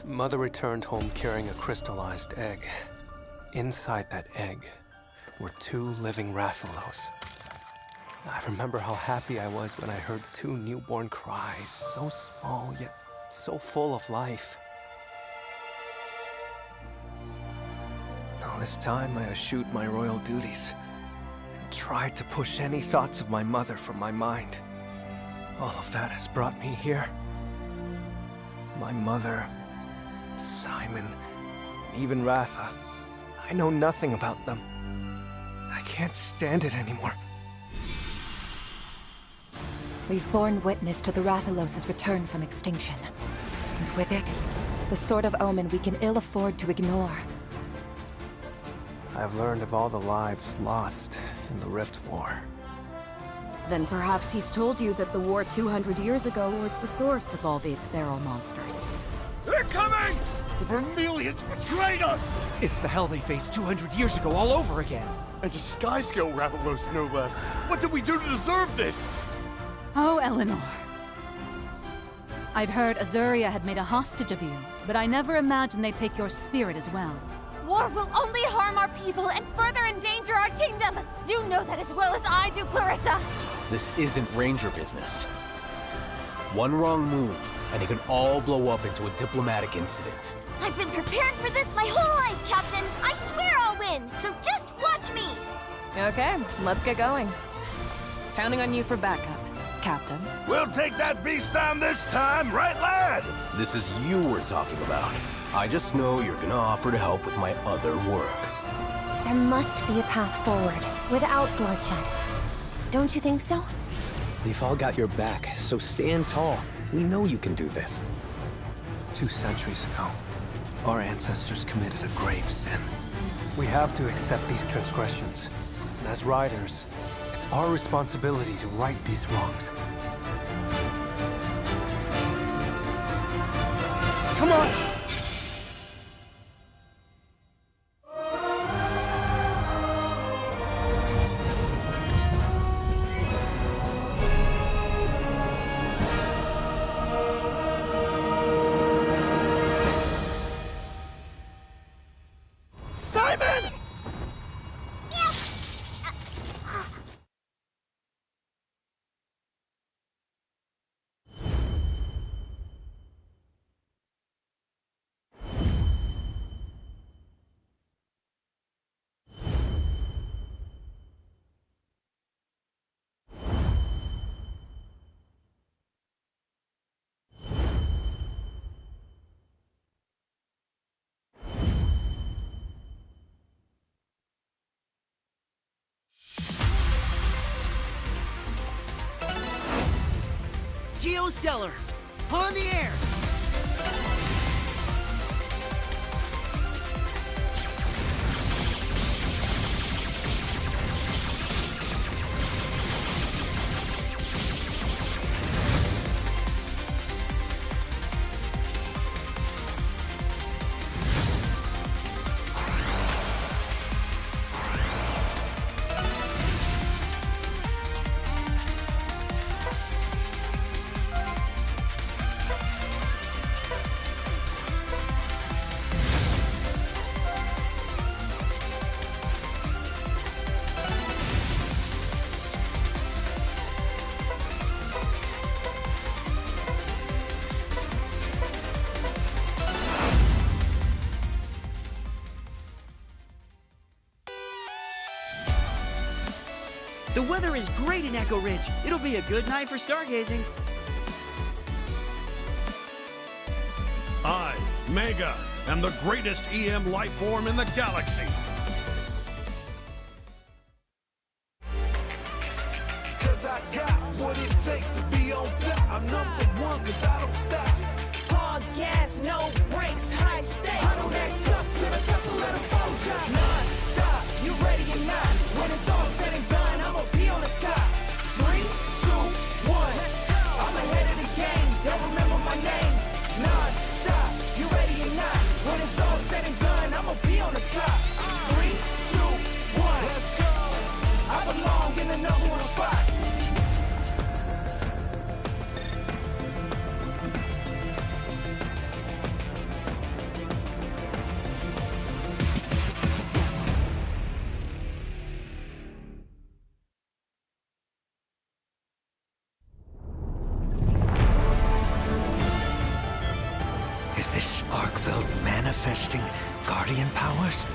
Mother returned home carrying a crystallized egg. Inside that egg were 2 living Rathalos. I remember how happy I was when I heard 2 newborn cries, so small yet so full of life. All this time I eschewed my royal duties. Tried to push any thoughts of my mother from my mind. All of that has brought me here. My mother, Simon, even Ratha. I know nothing about them. I can't stand it anymore. We've borne witness to the Rathalos' return from extinction. And with it, the sort of omen we can ill afford to ignore. I've learned of all the lives lost in the Rift War. Then perhaps he's told you that the war 200 years ago was the source of all these feral monsters. They're coming! The Vermilions betrayed us! It's the hell they faced 200 years ago all over again. And to sky-scale Rathalos, no less. What did we do to deserve this? Oh, Eleanor. I'd heard Azuria had made a hostage of you, but I never imagined they'd take your spirit as well. War will only harm our people and further endanger our kingdom! You know that as well as I do, Clarissa! This isn't Ranger business. One wrong move, and it can all blow up into a diplomatic incident. I've been preparing for this my whole life, Captain! I swear I'll win, so just watch me! Okay, let's get going. Counting on you for backup, Captain. We'll take that beast down this time, right, lad? This is you we're talking about. I just know you're gonna offer to help with my other work. There must be a path forward, without bloodshed. Don't you think so? We've all got your back, so stand tall. We know you can do this. 2 centuries ago, our ancestors committed a grave sin. We have to accept these transgressions. And as riders, it's our responsibility to right these wrongs. Come on! Geostellar, on the air! The weather is great in Echo Ridge. It'll be a good night for stargazing. I, Mega, am the greatest EM life form in the galaxy. Cause I got what it takes to be on top. I'm #1 cause I don't stop. Hard gas, no brakes, high stakes. I don't act tough till the tussle let 'em phone drop. Non-stop, you ready or not? When it's all said and done, I'ma be on the top. 3, 2, 1. I'm ahead of the game, don't remember my name. Non-stop, you ready or not? When it's all said and done, I'ma be on the top. 3, 2, 1. Let's go. I belong in the #1 spot. Is this Arkveld manifesting Guardian powers?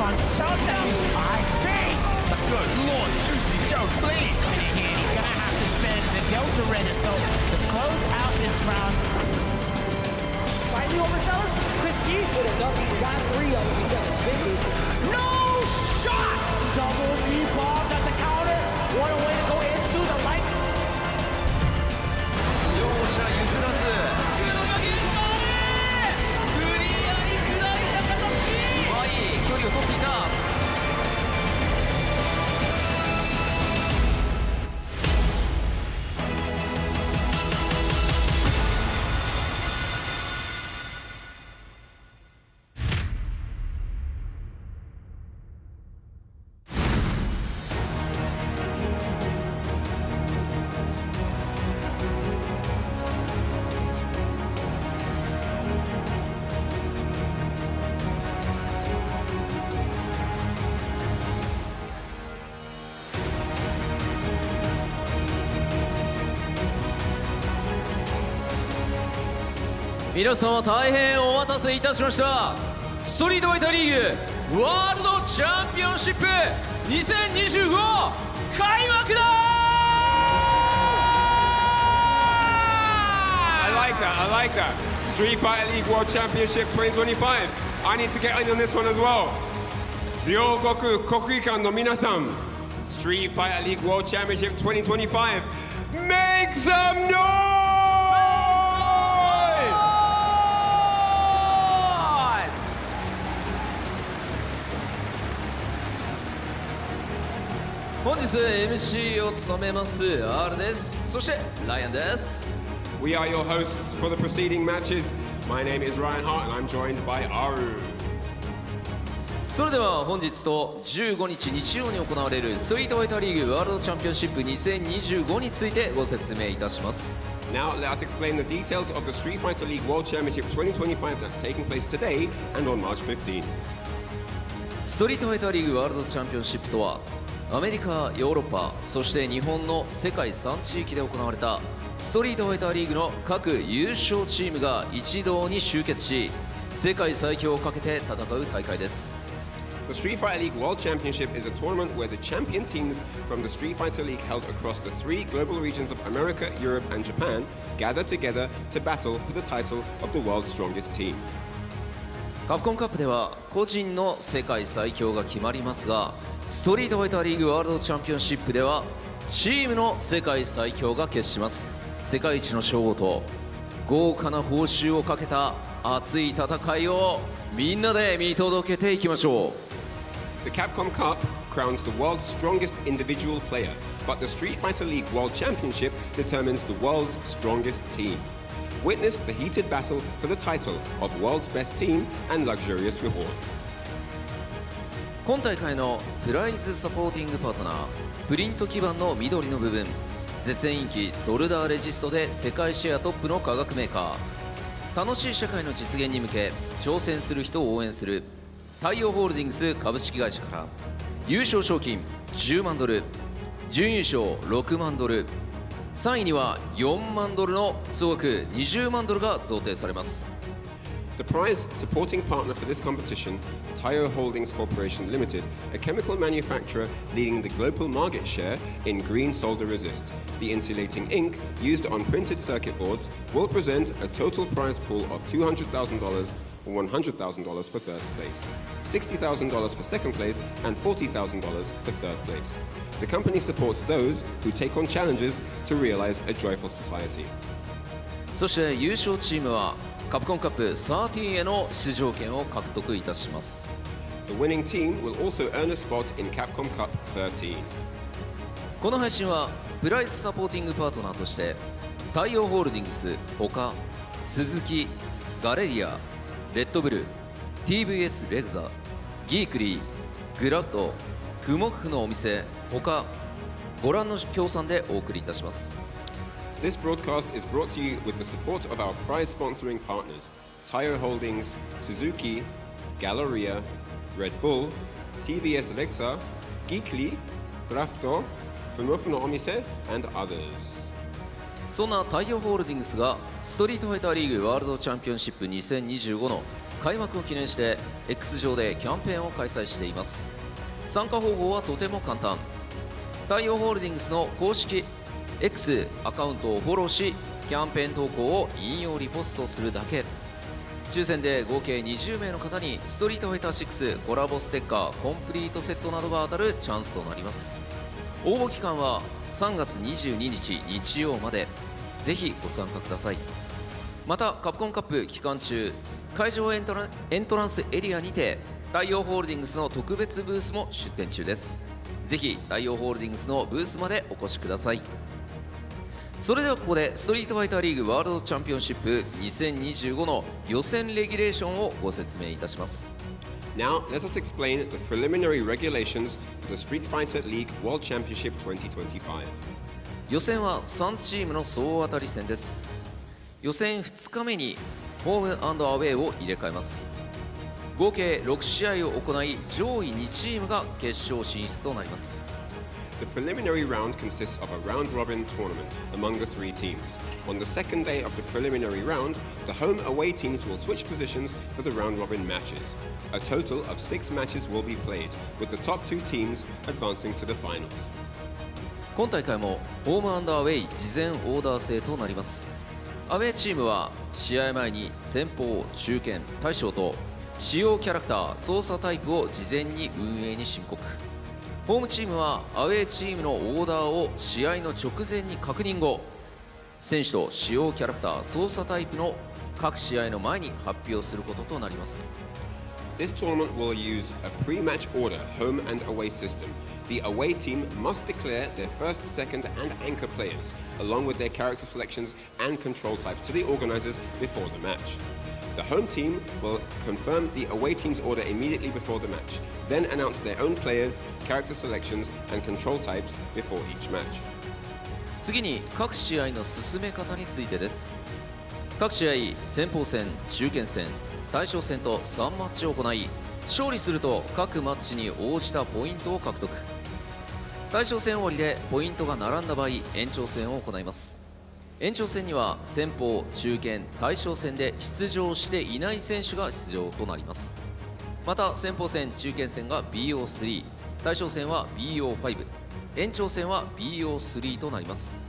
punch. Showdown, I think. Good lord, juicy show, please. He's gonna have to spend the Delta Renaissance to close out this round. Slightly overzealous. ChristiT would have done. He's got 3 of them. He's got a spin. No shot! Double V-bomb. That's a counter. What a way to go into the light. 両者譲らず無理やり下りた形。うまい距離を取っていた。皆様大変お待たせいたしました。ストリートファイターリーグワールドチャンピオンシップ2025開幕だ。 I like that. Street Fighter League World Championship 2025. I need to get in on this one as well. 両国国技館の皆さん、Street Fighter League World Championship 2025. Make some noise! 本日 MC を務めます R です。そしてライアンです。 We are your hosts for the preceding matches. My name is Ryhan and I'm joined by Aru. それでは本日と15日日曜に行われるストリートファイターリーグワールドチャンピオンシップ2025についてご説明いたします。 Now let us explain the details of the Street Fighter League World Championship 2025 that's taking place today and on March 15th. ストリートファイターリーグワールドチャンピオンシップとはアメリカ、ヨーロッパ、そして日本の世界3地域で行われたストリートファイターリーグの各優勝チームが一堂に集結し、世界最強をかけて戦う大会です。 The Street Fighter League World Championship is a tournament where the champion teams from the Street Fighter League held across the 3 global regions of America, Europe and Japan gather together to battle for the title of the world's strongest team. カプコンカップでは個人の世界最強が決まりますが、ストリートファイターリーグワールドチャンピオンシップではチームの世界最強が決します。世界一の称号と豪華な報酬をかけた熱い戦いをみんなで見届けていきましょう。 The Capcom Cup crowns the world's strongest individual player, but the Street Fighter League World Championship determines the world's strongest team. Witness the heated battle for the title of world's best team and luxurious rewards. 今大会のプライズサポーティングパートナー、プリント基板の緑の部分、絶縁インキソルダーレジストで世界シェアトップの化学メーカー、楽しい社会の実現に向け挑戦する人を応援する太陽ホールディングス株式会社から優勝賞金10万ドル、準優勝6万ドル、3位には4万ドルの総額20万ドルが贈呈されます。 The prize supporting partner for this competition, Taiyo Holdings Corporation Limited, a chemical manufacturer leading the global market share in green solder resist. The insulating ink used on printed circuit boards will present a total prize pool of $200,000 or $100,000 for first place, $60,000 for second place, and $40,000 for third place. The company supports those who take on challenges to realize a joyful society. そして優勝チームはカプコンカップ13への出場権を獲得いたします。 The winning team will also earn a spot in Capcom Cup 13. この配信はプライズサポーティングパートナーとして太陽ホールディングスほかスズキ、ガレリア、レッドブル、TVS レグザ、ギークリー、グラフト、フモフのお店ほかご覧の協賛でお送りいたします。 This broadcast is brought to you with the support of our prize sponsoring partners, Taiyo Holdings, Suzuki, Galleria, Red Bull, TVS Lexa, Geekly, Grafto, Fumofu no Omise, and others. そんな太陽ホールディングスがストリートファイターリーグワールドチャンピオンシップ2025の開幕を記念して X 上でキャンペーンを開催しています。参加方法はとても簡単。太陽ホールディングスの公式 X アカウントをフォローし、キャンペーン投稿を引用リポストするだけ。抽選で合計20名の方にストリートファイター6コラボステッカーコンプリートセットなどが当たるチャンスとなります。応募期間は3月22日日曜まで。ぜひご参加ください。またカプコンカップ期間中、会場エントランスエリアにて太陽ホールディングスの特別ブースも出店中です。ぜひ太陽ホールディングスのブースまでお越しください。それではここでストリートファイターリーグワールドチャンピオンシップ2025の予選レギュレーションをご説明いたします。 Now, let us explain the preliminary regulations for the Street Fighter League World Championship 2025. 予選は3チームの総当たり戦です。予選2日目にホーム&アウェーを入れ替えます。合計6試合を行い、上位2チームが決勝進出となります。 The preliminary round consists of a round-robin tournament among the three teams. On the second day of the preliminary round, the home-away teams will switch positions for the round-robin matches. A total of 6 matches will be played, with the top 2 teams advancing to the finals. 今大会もホーム&アウェイ事前オーダー制となります。アウェーチームは試合前に先鋒、中堅、大将と使用キャラクター、操作タイプを事前に運営に申告。ホームチームはアウェーチームのオーダーを試合の直前に確認後、選手と使用キャラクター、操作タイプの各試合の前に発表することとなります。 This tournament will use a pre-match order home and away system. The away team must declare their first, second, and anchor players, along with their character selections and control types, to the organizers before the match. The home team will confirm the away team's order immediately before the match, then announce their own players, character selections, and control types before each match. 次に各試合の進め方についてです。各試合、先鋒戦、中堅戦、大将戦と3マッチを行い、勝利すると各マッチに応じたポイントを獲得。大将戦終わりでポイントが並んだ場合、延長戦を行います。延長戦には先鋒、中堅、大将戦で出場していない選手が出場となります。また先鋒戦、中堅戦が BO3、大将戦は BO5、延長戦は BO3 となります。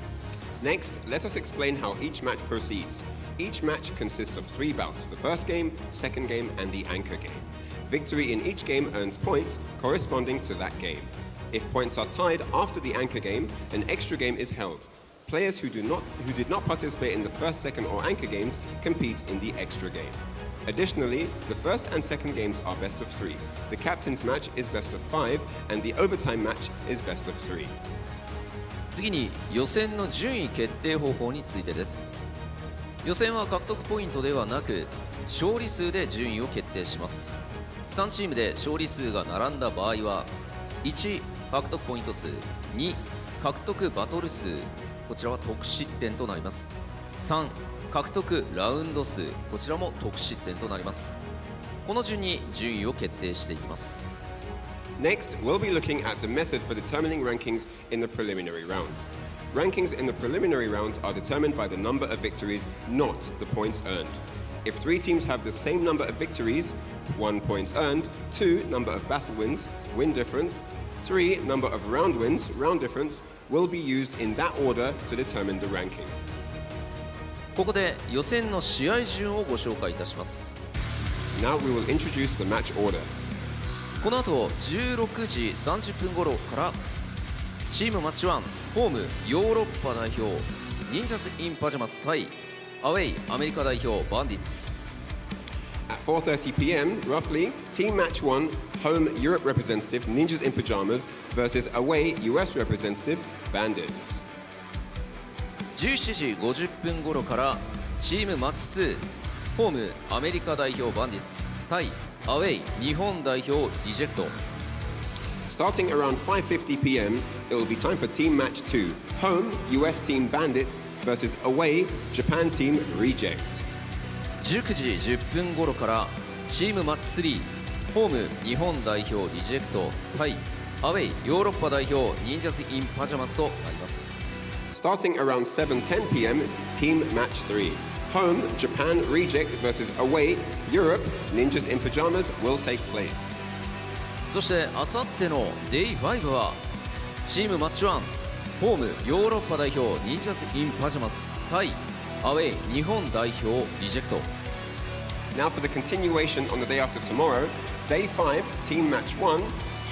Next, let us explain how each match proceeds. Each match consists of 3 bouts: the first game, second game, and the anchor game. Victory in each game earns points corresponding to that game. If points are tied after the anchor game, an extra game is held. Players who did not participate in the first, second, or anchor games compete in the extra game. Additionally, the first and second games are best of 3. The captain's match is best of 5, and the overtime match is best of 3. 次に予選の順位決定方法についてです。予選は獲得ポイントではなく、勝利数で順位を決定します。3チームで勝利数が並んだ場合は、1、獲得ポイント数、2、獲得バトル数、こちらは得失点となります。3、獲得ラウンド数、こちらも得失点となります。この順に順位を決定していきます。 Next, we'll be looking at the method for determining rankings in the preliminary rounds. Rankings in the preliminary rounds are determined by the number of victories, not the points earned. If 3 teams have the same number of victories, 1 points earned, 2 number of battle wins, win difference, 3 number of round wins, round difference, will be used in that order to determine the ranking. ここで予選の試合順をご紹介いたします。 Now we will introduce the match order. この後16時30分頃からチームマッチ1ホームヨーロッパ代表忍者ズ・イン・パジャマス対アウェイアメリカ代表バンディッツ。 At 4:30 p.m. roughly, Team Match 1 home Europe representative Ninjas in Pyjamas versus away US representative Bandits. 17時50分頃からチームマッチ2ホームアメリカ代表バンディッツ対アウェイ日本代表リジェクト。 Starting around 5:50 p.m. it will be time for Team Match 2 home US team Bandits versus away Japan team Reject. 19時10分頃からチームマッチ3ホーム日本代表リジェクト対アウェイヨーロッパ代表忍者ズ・イン・パジャマスとなります。 Starting around 7:10 p.m. Team Match 3 home Japan Reject versus away Europe Ninjas in Pyjamas will take place. そしてあさっての Day5 はチームマッチ1ホームヨーロッパ代表忍者ズインパジャマス対アウェイ日本代表リジェクト。 Now for the continuation on the day after tomorrow, Day 5 Team Match 1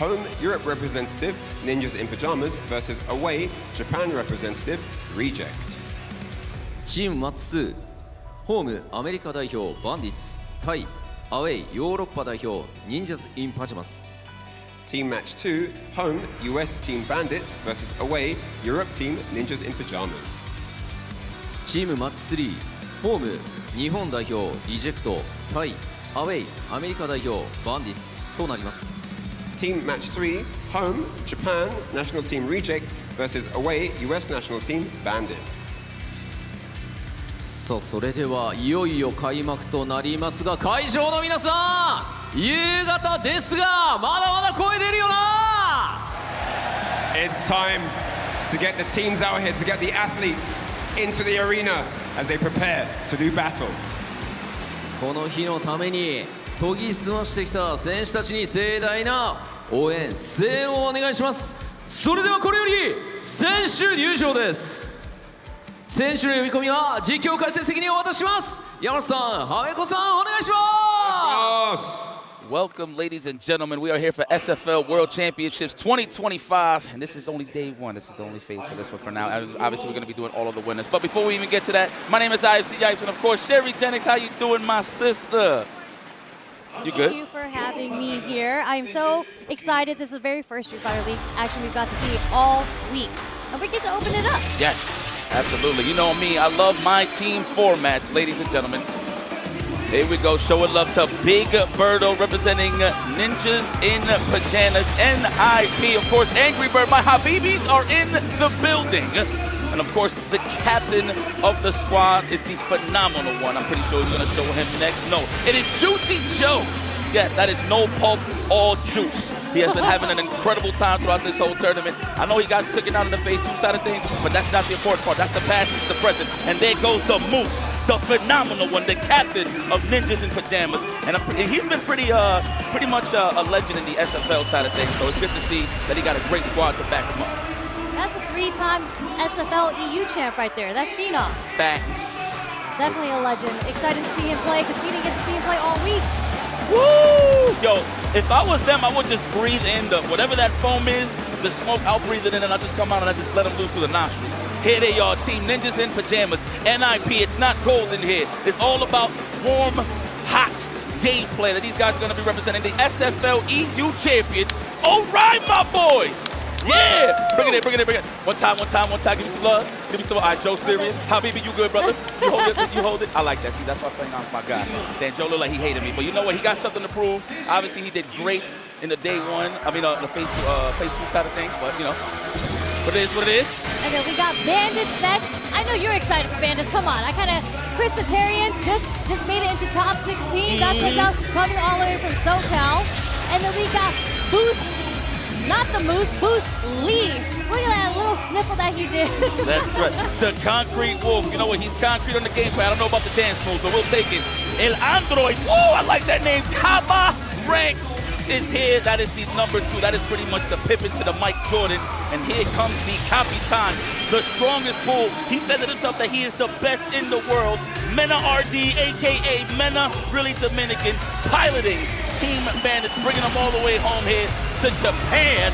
home Europe representative Ninjas in Pyjamas versus away Japan representative Reject. チームマッチ2ホームアメリカ代表バンディッツ対アウェイヨーロッパ代表忍者ズインパジャマス。 Team Match 2 home US Team Bandits versus away Europe Team Ninjas in Pyjamas. チームマッチ3ホーム日本代表リジェクト対アウェイアメリカ代表バンディッツとなります。 Team Match 3 home Japan National Team Reject versus away US National Team Bandits. さあそれではいよいよ開幕となりますが、会場の皆さん夕方ですがまだまだ声出るよな。 It's time to get the teams out here, to get the athletes into the arena as they prepare to do battle. この日のために研ぎ澄ましてきた選手たちに盛大な応援声援をお願いします。それではこれより選手入場です。選手の呼び込みは実況解説責任を渡します。山田さん、羽子さんお願いします。 Welcome, ladies and gentlemen. We are here for SFL World Championships 2025, and this is only day one. This is the only phase for this one for now. Obviously, we're going to be doing all of the winners. But before we even get to that, my name is IFC Yipes, and of course, Sherry Jennings. How you doing, my sister? You good? Thank you for having me here. I'm so excited. This is the very first Street Fighter League action we've got to see all week, and we get to open it up. Yes, absolutely. You know me. I love my team formats, ladies and gentlemen. Here we go, showing love to Big Birdo representing Ninjas in Pyjamas, NIP. Of course, Angry Bird, my Habibis are in the building. And of course, the captain of the squad is the phenomenal one. I'm pretty sure he's gonna show him next. No, it is Juicy Joe. Yes, that is no pulp, all juice. He has been having an incredible time throughout this whole tournament. I know he got taken out of the phase 2 side of things, but that's not the important part. That's the past, it's the present. And there goes the Moose, the phenomenal one, the captain of Ninjas in Pyjamas. And he's been pretty much a legend in the SFL side of things, so it's good to see that he got a great squad to back him up. That's a 3-time SFL EU champ right there. That's Phenom. Thanks. Definitely a legend. Excited to see him play because we didn't get to see him play all week. Woo! Yo, if I was them, I would just breathe in whatever that foam is, the smoke, I'll breathe it in and I'll just come out and I just let them loose through the nostrils. Here they are, Team Ninjas in Pyjamas, NIP. It's not cold in here. It's all about warm, hot gameplay that these guys are going to be representing the SFL EU champions. All right, my boys. Yeah! Bring it in, bring it in, bring it in. One time. Give me some love. Give me some. All right, Joe, serious. Habibi, you good, brother? You hold it, you hold it. I like that. See, that's why Phenom's my guy. Then Joe looked like he hated me. But you know what? He got something to prove. Obviously, he did great in the day one. I mean, the phase two side of things. But, you know, what it is, what it is. And then we got Bandits next. I know you're excited for Bandits. Come on. I kind of, ChristiT just made it into top 16. That's what's out, coming all the way from SoCal. And then we got Boost. Not the Moose, Boost Lee. Look at that little sniffle that he did. That's right. The Concrete Wolf. You know what? He's concrete on the gamepad. I don't know about the dance moves, but we'll take it. El Android. Whoa, I like that name. Kaba Ranks is here. That is the number 2. That is pretty much the Pippin to the Mike Jordan. And here comes the Capitan, the strongest bull. He said to himself that he is the best in the world. MenaRD, a.k.a. Mena, really Dominican, piloting Team Bandits, bringing them all the way home here to Japan.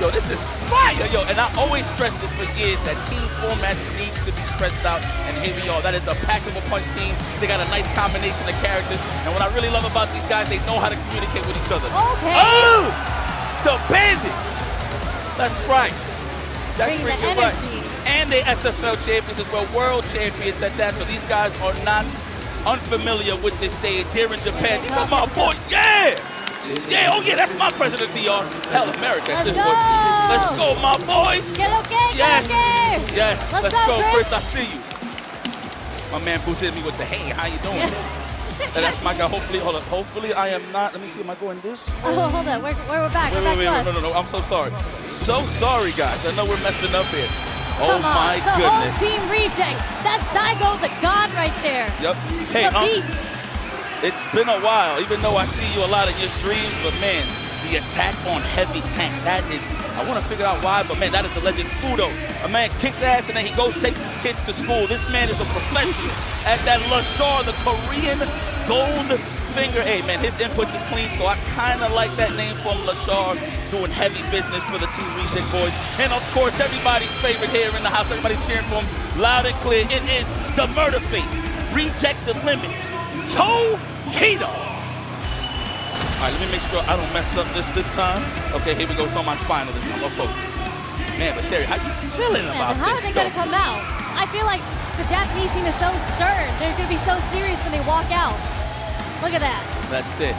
Yo, this is fire, yo. And I always stressed it for years that team formats needs to be stressed out. And here we are. That is a packable punch team. They got a nice combination of characters. And what I really love about these guys, they know how to communicate with each other. Okay. Oh! The Bandits! That's right. That's Bringing freaking the right. energy. And they SFL champions as well, world champions at that. So these guys are not unfamiliar with this stage here in Japan. These are my boys. Yeah! Yeah, oh yeah, that's my president, DR. Hell, America. Let's go! Let's go, my boys. Get okay, yes. get okay. Yes, let's go, Chris. Chris. I see you. My man boosted me with the hey, how you doing? And that's my guy. Hopefully, hold up. Hopefully, I am not. Let me see. Am I going this? Oh, hold on. We're back. Wait, we're back no. I'm so sorry. So sorry, guys. I know we're messing up here. Oh my goodness. The whole team reject. That's Daigo, the god right there. Yep. Hey, the beast. It's been a while, even though I see you a lot in your streams, but man, the attack on heavy tank, that is, I want to figure out why, but man, that is the legend Fudo. A man kicks ass and then he goes, takes his kids to school. This man is a professional at that Lashar, the Korean gold finger. Hey man, his inputs is clean, so I kind of like that name from Lashar, doing heavy business for the Team Reject boys. And of course, everybody's favorite here in the house, everybody cheering for him loud and clear. It is the murder face, Reject the Limit, Tokido. All right, let me make sure I don't mess up this time. Okay, here we go. It's on my spinal this time. Let's focus. Man, but Sherry, how you feeling about how this? How are they going to come out? I feel like the Japanese team is so stern. They're going to be so serious when they walk out. Look at that. That's it.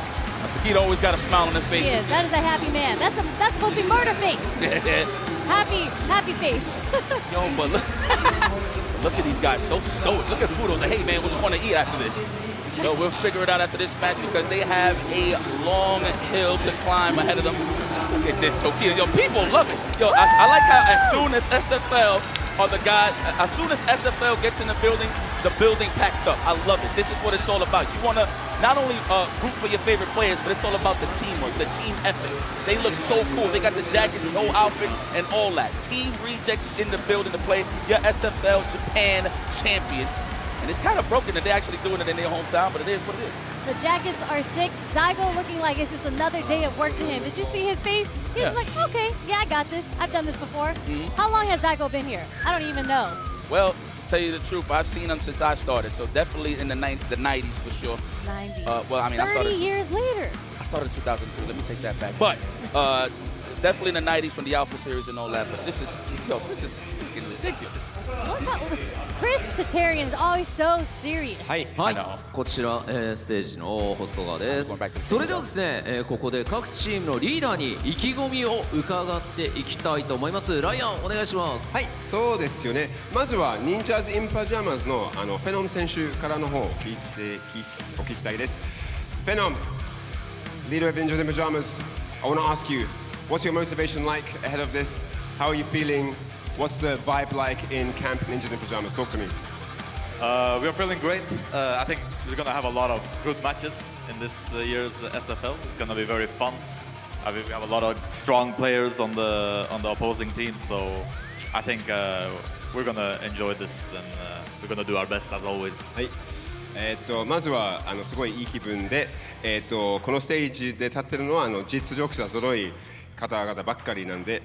Tokido always got a smile on his face. He is. That is a happy man. That's supposed to be murder face. happy face. Yo, but look at these guys, so stoic. Look at Fudo. Like, hey man, what you want to eat after this? Yo, we'll figure it out after this match because they have a long hill to climb ahead of them. Look at this, Tokido. Yo, people love it. Yo, I like how as soon as SFL are the guys, as soon as SFL gets in the building packs up. I love it. This is what it's all about. You want to not only root for your favorite players, but it's all about the teamwork, the team efforts. They look so cool. They got the jackets, the whole outfit, and all that. Team Rejects is in the building to play your SFL Japan champions. And it's kind of broken that they're actually doing it in their hometown, but it is what it is. The jackets are sick. Daigo looking like it's just another day of work to him. Did you see his face? He's like, okay, yeah, I got this. I've done this before. How long has Daigo been here? I don't even know. Well, to tell you the truth, I've seen him since I started, so definitely in the 90s for sure. 90s. Well, I mean, 30 years later. I started in 2002. Let me take that back. But definitely in the 90s from the Alpha series and all that. But this is freaking ridiculous. ChristiT is always so serious. はい、こちら、ステージのホスト側です。それではですね、ここで各チームのリーダーに意気込みを伺っていきたいと思います。ライアン、お願いします。はい、そうですよね。まずは忍者ズ・イン・パジャマズのフェノム選手からの方をお聞きたいです。フェノム、leader of Ninjas in Pajamas, I want to ask you, what's your motivation like ahead of this? How are you feeling? What's the vibe like in Camp Ninjas in Pajamas? Talk to me. We are feeling great. I think we're going to have a lot of good matches in this year's SFL. It's going to be very fun. We have a lot of strong players on the opposing team, so I think we're going to enjoy this and we're going to do our best as always. はい。まずはすごいいい気分で、このステージで立ってるのは実力者揃い方々ばっかりなんで。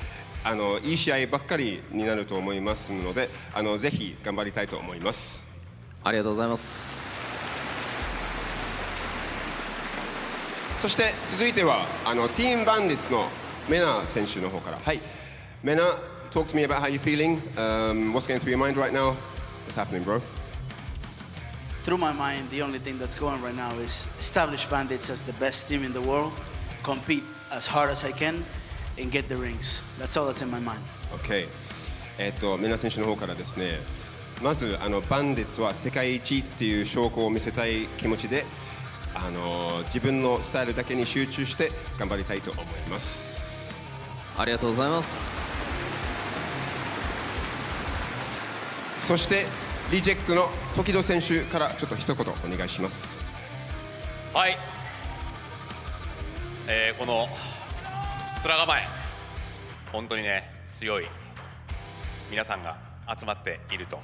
いい試合ばっかりになると思いますので、ぜひ頑張りたいと思います。ありがとうございます。そして続いてはティームバンディッツのメナ選手の方から。はい。メナ、talk to me about how you're feeling. What's going through your mind right now? What's happening, bro? Through my mind, the only thing that's going right now is establish Bandits as the best team in the world, compete as hard as I can. And get the rings. That's all that's in my mind. Okay. メナ選手の方からですね、まずバンディッツは世界一っていう証拠を見せたい気持ちで、自分のスタイルだけに集中して頑張りたいと思います。ありがとうございます。そしてリジェクトの時戸選手からちょっと一言お願いします。はい。この面構え、本当にね、強い皆さんが集まっていると。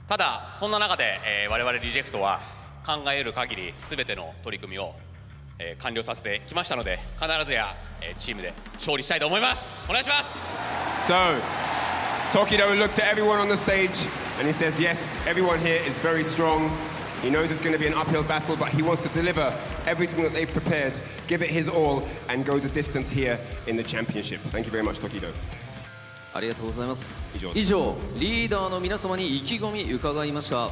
ただ、そんな中で、我々リジェクトは考える限り全ての取り組みを、完了させてきましたので、必ずや、チームで勝利したいと思います。お願いします。So, Tokido looked at everyone on the stage and he says, yes, everyone here is very strong. He knows it's going to be an uphill battle, but he wants to deliver everything that they've prepared, give it his all, and go the distance here in the championship. Thank you very much, Tokido. ありがとうございます。以上、リーダーの皆様に意気込み伺いました。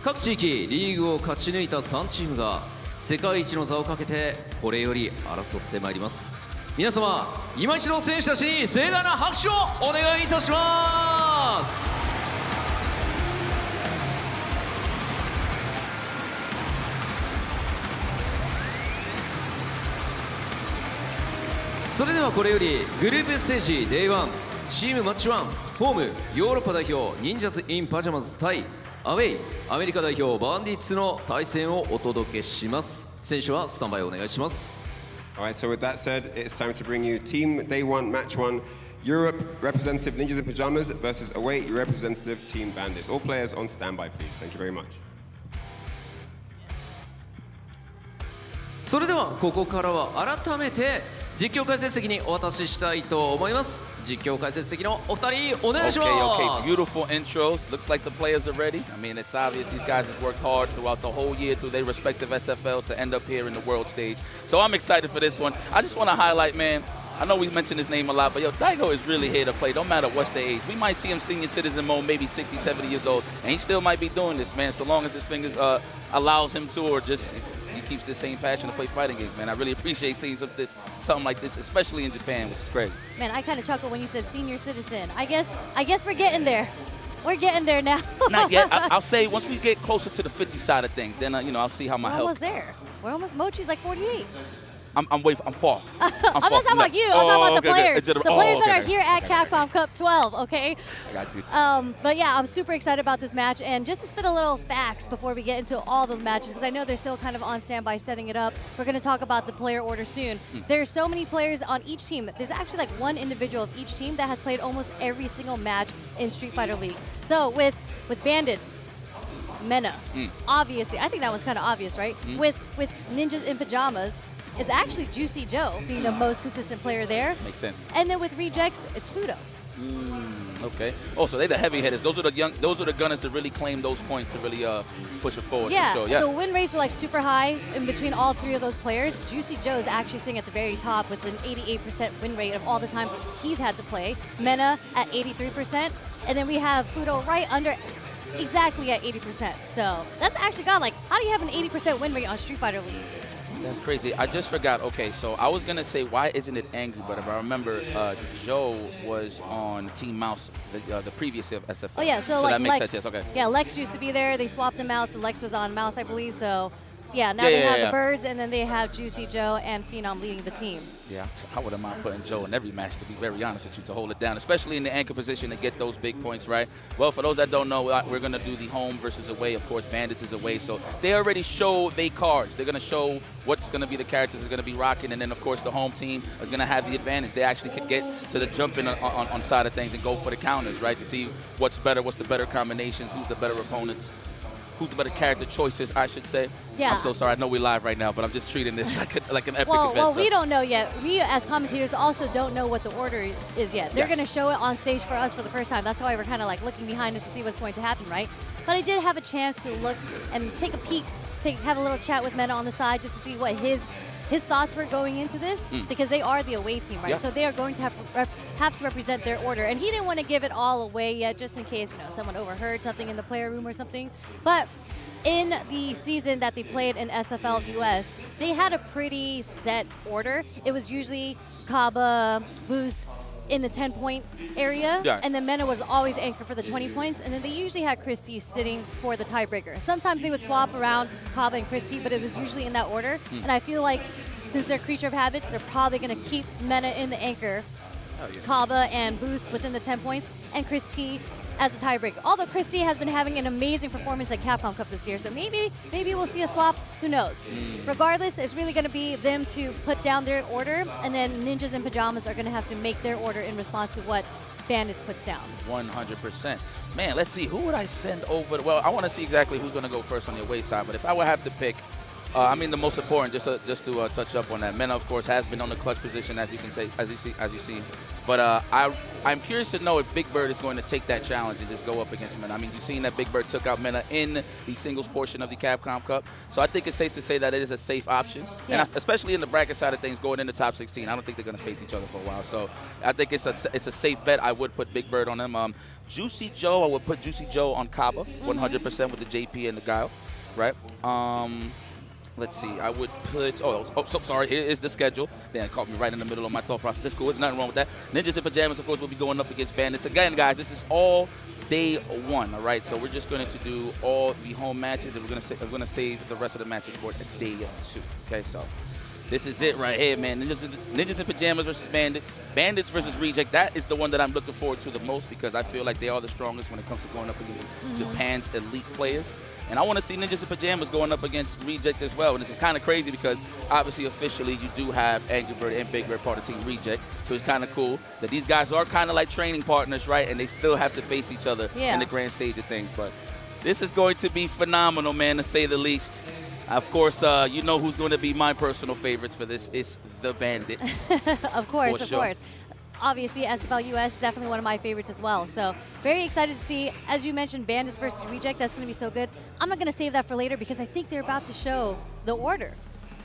各地域リーグを勝ち抜いた3チームが世界一の座をかけてこれより争ってまいります。皆様、今一度選手たちに盛大な拍手をお願いいたします。それではこれよりグループステージ Day1 チームマッチ1ホームヨーロッパ代表忍者ズ・イン・パジャマズ対アウェイアメリカ代表バンディッツの対戦をお届けします。選手はスタンバイお願いします。 Alright, so with that said, it's time to bring you Team Day1 Match 1 Europe representative Ninjas in Pyjamas versus away representative Team Bandits. All players on standby, please. Thank you very much. それではここからは改めて実況解説席にお渡ししたいと思います。実況解説席のお二人お願いします。 Okay, beautiful intros. Looks like the players are ready. I mean, it's obvious these guys have worked hard throughout the whole year through their respective SFLs to end up here in the world stage. So I'm excited for this one. I just want to highlight, man, I know we mentioned his name a lot, but yo, Daigo is really here to play, no matter what's the age. We might see him senior citizen mode, maybe 60, 70 years old, and he still might be doing this, man, so long as his fingers allows him to, or just he keeps the same passion to play fighting games, man. I really appreciate seeing something like this, especially in Japan, which is great. Man, I kind of chuckled when you said senior citizen. I guess we're getting there. We're getting there now. Not yet. I'll say once we get closer to the 50 side of things, then you know, I'll see how my We're health. almost there. We're almost. Mochi's like 48. I'm far. I'm not talking about you. I'm talking about the players. Okay. The players that are here at Capcom Cup 12, okay? I got you. But yeah, I'm super excited about this match. And just to spit a little facts before we get into all the matches, because I know they're still kind of on standby setting it up. We're going to talk about the player order soon. There's so many players on each team. There's actually like one individual of each team that has played almost every single match in Street Fighter League. So with Bandits, Mena, obviously, I think that was kind of obvious, right? With Ninjas in Pyjamas, it's actually Juicy Joe being the most consistent player there. Makes sense. And then with Rejects, it's Phenom. Okay. Oh, so they're the heavy hitters. Those are the gunners that really claim those points to really push it forward. Yeah, for sure. Yeah. The win rates are like super high in between all three of those players. Juicy Joe is actually sitting at the very top with an 88% win rate of all the times he's had to play. Mena at 83%, and then we have Phenom right under, exactly at 80%. So that's actually got like, how do you have an 80% win rate on Street Fighter League? That's crazy. I just forgot. Okay, so I was gonna say why isn't it Angry, but if I remember, Joe was on Team Mouse the previous SFL. Oh yeah, so that like makes Lex, sense. Yes, okay. Yeah, Lex used to be there. They swapped them out, so Lex was on Mouse, I believe. So yeah, now they have the Birds, and then they have Juicy Joe and Phenom leading the team. Yeah, I wouldn't mind putting Joe in every match, to be very honest with you, to hold it down, especially in the anchor position to get those big points, right? Well, for those that don't know, we're going to do the home versus away. Of course, Bandits is away, so they already show their cards. They're going to show what's going to be the characters they're going to be rocking, and then, of course, the home team is going to have the advantage. They actually could get to the jumping on side of things and go for the counters, right, to see what's better, what's the better combinations, who's the better opponents. Who's the better character choices, I should say. Yeah. I'm so sorry. I know we're live right now, but I'm just treating this like an epic event. Well, we don't know yet. We, as commentators, also don't know what the order is yet. They're going to show it on stage for us for the first time. That's why we're kind of like looking behind us to see what's going to happen, right? But I did have a chance to look and take a peek, have a little chat with Mena on the side just to see what his thoughts were going into this, because they are the away team, right? Yeah. So they are going to have to represent their order. And he didn't want to give it all away yet, just in case, you know, someone overheard something in the player room or something. But in the season that they played in SFL US, they had a pretty set order. It was usually Kaba, Boost in the 10-point area, and then Mena was always anchored for the 20 points, and then they usually had ChristiT sitting for the tiebreaker. Sometimes they would swap around Kaba and ChristiT, but it was usually in that order. And I feel like since they're creature of habits, they're probably going to keep Mena in the anchor, Kaba and Boost within the 10 points, and ChristiT as a tiebreaker. Although ChristiT has been having an amazing performance at Capcom Cup this year, so maybe we'll see a swap, who knows. Regardless, it's really going to be them to put down their order, and then Ninjas in Pyjamas are going to have to make their order in response to what Bandits puts down. 100%. Man, let's see, who would I send over? Well, I want to see exactly who's going to go first on the away side, but if I would have to pick, I mean, the most important, just to touch up on that, Mena, of course, has been on the clutch position, as you can say, as you see. But I'm curious to know if Big Bird is going to take that challenge and just go up against Mena. I mean, you've seen that Big Bird took out Mena in the singles portion of the Capcom Cup, so I think it's safe to say that it is a safe option, and especially in the bracket side of things, going into top 16, I don't think they're going to face each other for a while. So I think it's a safe bet. I would put Big Bird on them. Juicy Joe, I would put Juicy Joe on Kaba, 100% with the JP and the Guile, right? Let's see, I would put, so sorry, here is the schedule. Then it caught me right in the middle of my thought process. That's cool, there's nothing wrong with that. Ninjas in Pyjamas, of course, will be going up against Bandits. Again, guys, this is all day one, all right? So we're just going to do all the home matches, and we're going to save the rest of the matches for day two, okay? So This is it right here, man. Ninjas in Pajamas versus Bandits. Bandits versus Reject. That is the one that I'm looking forward to the most because I feel like they are the strongest when it comes to going up against Japan's elite players. And I want to see Ninjas in Pajamas going up against Reject as well. And this is kind of crazy because obviously officially you do have Angry Bird and Big Bird part of Team Reject. So it's kind of cool that these guys are kind of like training partners, right? And they still have to face each other in the grand stage of things. But this is going to be phenomenal, man, to say the least. Of course, you know who's going to be my personal favorites for this. It's the Bandits. Of course, of course. Obviously, SFL US, definitely one of my favorites as well. So very excited to see, as you mentioned, Bandits versus Reject. That's going to be so good. I'm not going to save that for later because I think they're about to show the order.